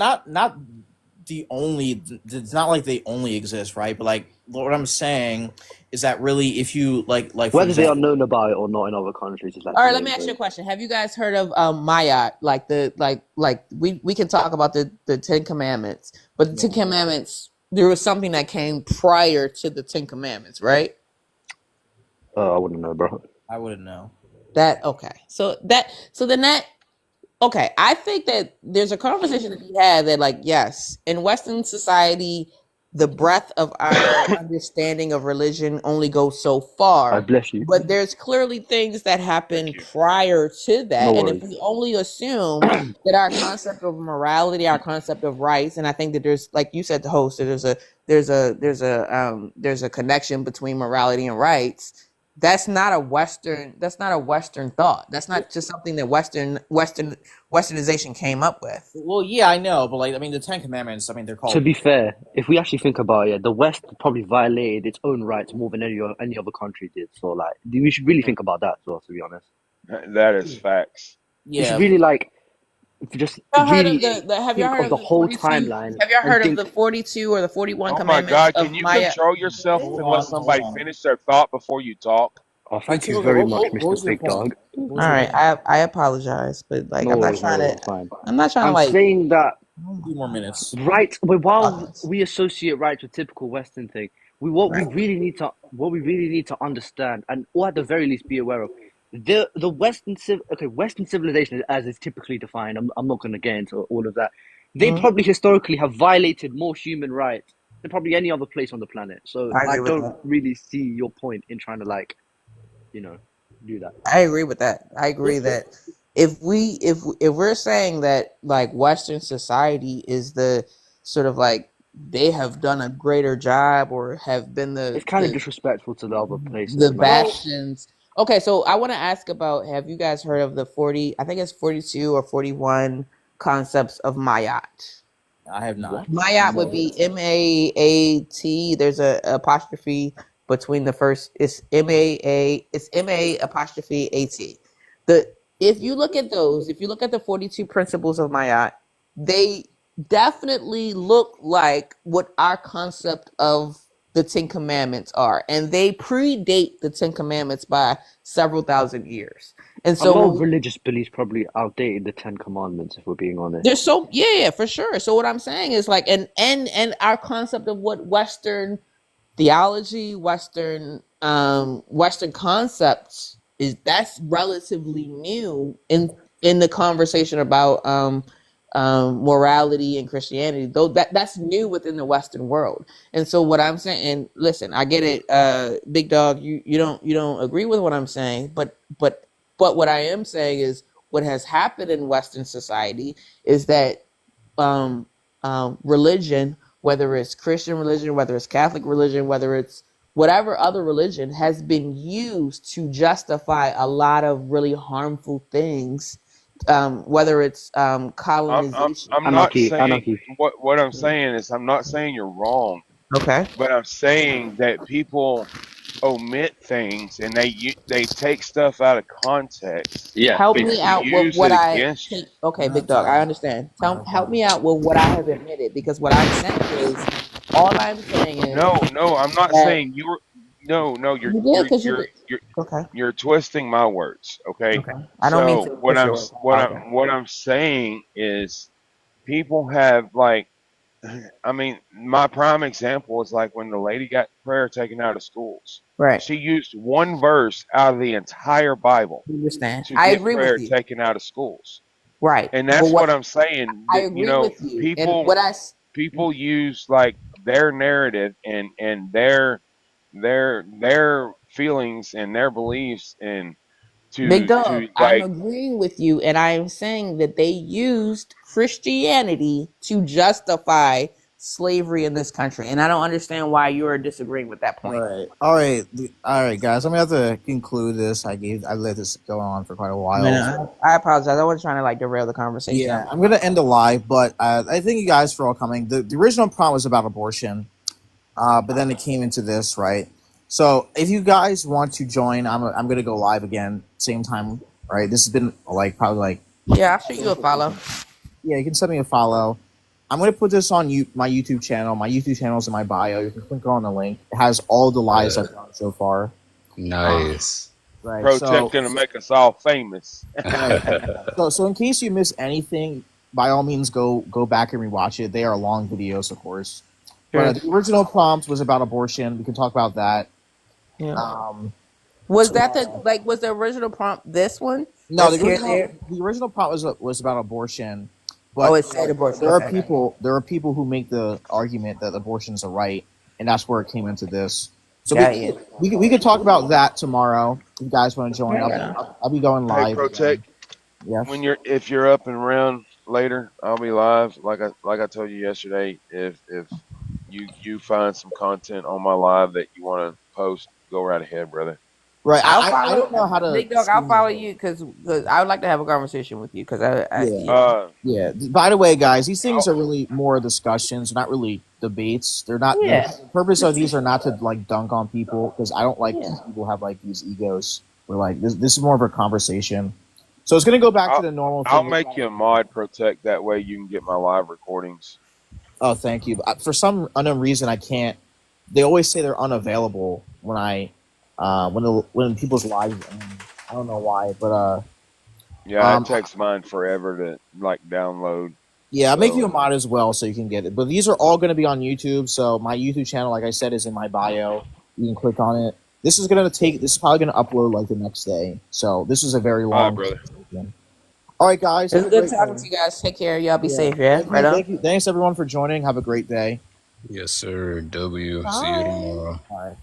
R: the only. It's not like they only exist, right? But like, what I'm saying is that really, if you like for
J: Whether they are
R: example,
J: known about it or not in other countries is like
S: All
J: the
S: right, let
J: main
S: me ask you a
J: thing.
S: question. Have you guys heard of Mayat? We can talk about the Ten Commandments, but the Ten Commandments, there was something that came prior to the Ten Commandments, right?
J: I wouldn't know, bro.
R: I wouldn't know.
S: Okay, I think that there's a conversation to be had that, like, yes, in Western society, the breadth of our understanding of religion only goes so
J: I
S: far,
J: bless you.
S: but there's clearly things that happen prior to that.
J: No
S: And if
J: worries.
S: we only assume that our concept of morality, our concept of rights, and I think that there's, like you said, the host, that there's a connection between morality and rights. That's not a Western thought. That's not just something that Westernization came up with.
R: Well, yeah, I know, but like, I mean, the Ten Commandments. I mean, they're
J: To
R: called.
J: be fair, if we actually think about it, the West probably violated its own rights more than any other country did. So, like, we should really think about that as well, to be honest.
B: That is facts.
J: We should
R: Yeah,
J: really, like, just
S: Y'all heard
J: really
S: of have y'all
J: think
S: heard
J: of the
S: of the
J: whole
S: 42?
J: timeline
S: Have y'all
J: and
S: heard of
J: think,
S: the 42 or the 41
B: Oh my
S: commandments
B: God,
S: of
B: can you
S: Maya?
B: control yourself and let somebody finish their thought before you talk?
J: oh, thank you
R: Okay,
J: very
R: what
J: much,
R: what was
J: Mr.
R: your
J: Big
R: point?
J: Dog.
R: What
S: All
R: was your
S: right,
R: point?
S: I apologize, but like
J: No worries, it's fine.
S: I'm not trying to
J: I'm
S: like
J: saying that
R: A few more minutes.
J: right, while we associate rights with typical Western thing, what we really need to understand, and or at the very least be aware of, the Western civilization as it's typically defined. I'm not going to get into all of that. They probably historically have violated more human rights than probably any other place on the planet. So
S: I
J: I
S: agree with
J: don't
S: that.
J: really see your point in trying to do that.
S: I agree with that. I agree that if we're saying that like Western society is the sort of like they have done a greater job or have been
J: It's kind of disrespectful to the other places,
S: the
J: man.
S: bastions. Okay, so I want to ask about, have you guys heard of the 40, I think it's 42 or 41 concepts of Mayat?
R: I have not.
S: Mayat would be M-A-A-T. There's a apostrophe between the first. It's M-A-A. It's M-A apostrophe A-T. If you look at the 42 principles of Mayat, they definitely look like what our concept of the Ten Commandments are, and they predate the Ten Commandments by several thousand years. And
J: A lot
S: so
J: of religious beliefs probably outdated the Ten Commandments, if we're being honest.
S: there's for sure. So what I'm saying is like, and our concept of what Western theology, Western concepts is, that's relatively new in the conversation about morality and Christianity. Though that's new within the Western world. And so what I'm saying, and listen, I get it, Big Dog, you don't agree with what I'm saying, but what I am saying is what has happened in Western society is that religion, whether it's Christian religion, whether it's Catholic religion, whether it's whatever other religion has been used to justify a lot of really harmful things, whether it's colonization.
B: I'm not saying what I'm saying is I'm not saying you're wrong.
S: Okay.
B: But I'm saying that people omit things and they take stuff out of context.
S: Help me out with
B: use
S: what
B: it
S: I
B: against you.
S: take. Okay, big dog, I understand. Help me out with what I have admitted, because what I'm saying is, all I'm saying is
B: No, I'm not
S: that-
B: saying you're. No, you're
S: You did, 'cause you
B: you're you're twisting my words. Okay.
S: I don't mean
B: So
S: to
B: what
S: twist
B: I'm
S: your words.
B: what
S: Okay.
B: I'm what I'm saying is people have like. I mean, my prime example is like when the lady got prayer taken out of schools.
S: Right.
B: She used one verse out of the entire Bible
S: Understand.
B: to
S: I
B: get
S: agree
B: prayer
S: with you.
B: taken out of schools.
S: Right.
B: And that's
S: But
B: what I'm saying.
S: I
B: that,
S: agree
B: you know,
S: with you.
B: people
S: And what
B: people use like their narrative and their feelings and their beliefs and
S: Big
B: to
S: dog, I'm
B: like
S: agreeing with you, and I am saying that they used Christianity to justify slavery in this country, and I don't understand why you are disagreeing with that point.
R: All right, guys. I'm gonna have to conclude this. I let this go on for quite a while.
S: I apologize. I wasn't trying to like derail the conversation.
R: Yeah, I'm gonna end the live, but I thank you guys for all coming. The original prompt was about abortion, but then it came into this, right? So if you guys want to join, I'm gonna go live again, same time, right? This has been like probably like
S: Yeah, I'll shoot you a follow.
R: Yeah, you can send me a follow. I'm gonna put this on my YouTube channel. My YouTube channel is in my bio. You can click on the link. It has all the lives I've done so far.
F: Nice.
R: Right.
B: Protect gonna make us all famous.
R: So in case you miss anything, by all means go back and rewatch it. They are long videos, of course. But the original prompt was about abortion. We can talk about that.
S: Yeah. Was that was the original prompt this one?
R: No,
S: That's
R: the original prompt was about abortion. But
S: it said abortion.
R: There
S: Okay.
R: are people who make the argument that abortion's a right, and that's where it came into this. So
S: Yeah,
R: we could talk about that tomorrow. If you guys want to join, I'll be going live.
B: Hey, Protect.
R: Yes.
B: If you're up and around later, I'll be live. Like I told you yesterday, if you find some content on my live that you want to post, go right ahead, brother.
R: Right.
S: I
R: don't know how to.
S: Big dog, I'll follow you because I would like to have a conversation with you because
R: yeah. By the way, guys, these things are really more discussions, not really debates. They're not.
S: Yeah.
R: The purpose of these are not to like dunk on people because I don't like these people have like these egos. We're like this is more of a conversation. So it's gonna go back to the normal thing.
B: I'll make you a mod, Protect. That way you can get my live recordings.
R: Oh, thank you. For some unknown reason, I can't. They always say they're unavailable when when people's lives end. I don't know why, but
B: Yeah, it takes mine forever to like download.
R: yeah, I'll make you a mod as well so you can get it. But these are all going to be on YouTube. So my YouTube channel, like I said, is in my bio. You can click on it. This is probably going to upload like the next day. So this is a very long.
B: brother.
R: All right, guys.
S: It's good talking to you guys. Take care. Y'all be safe. Yeah, right on.
R: Thank you. Thanks everyone for joining. Have a great day.
F: Yes, sir. W. See you tomorrow.
R: All right.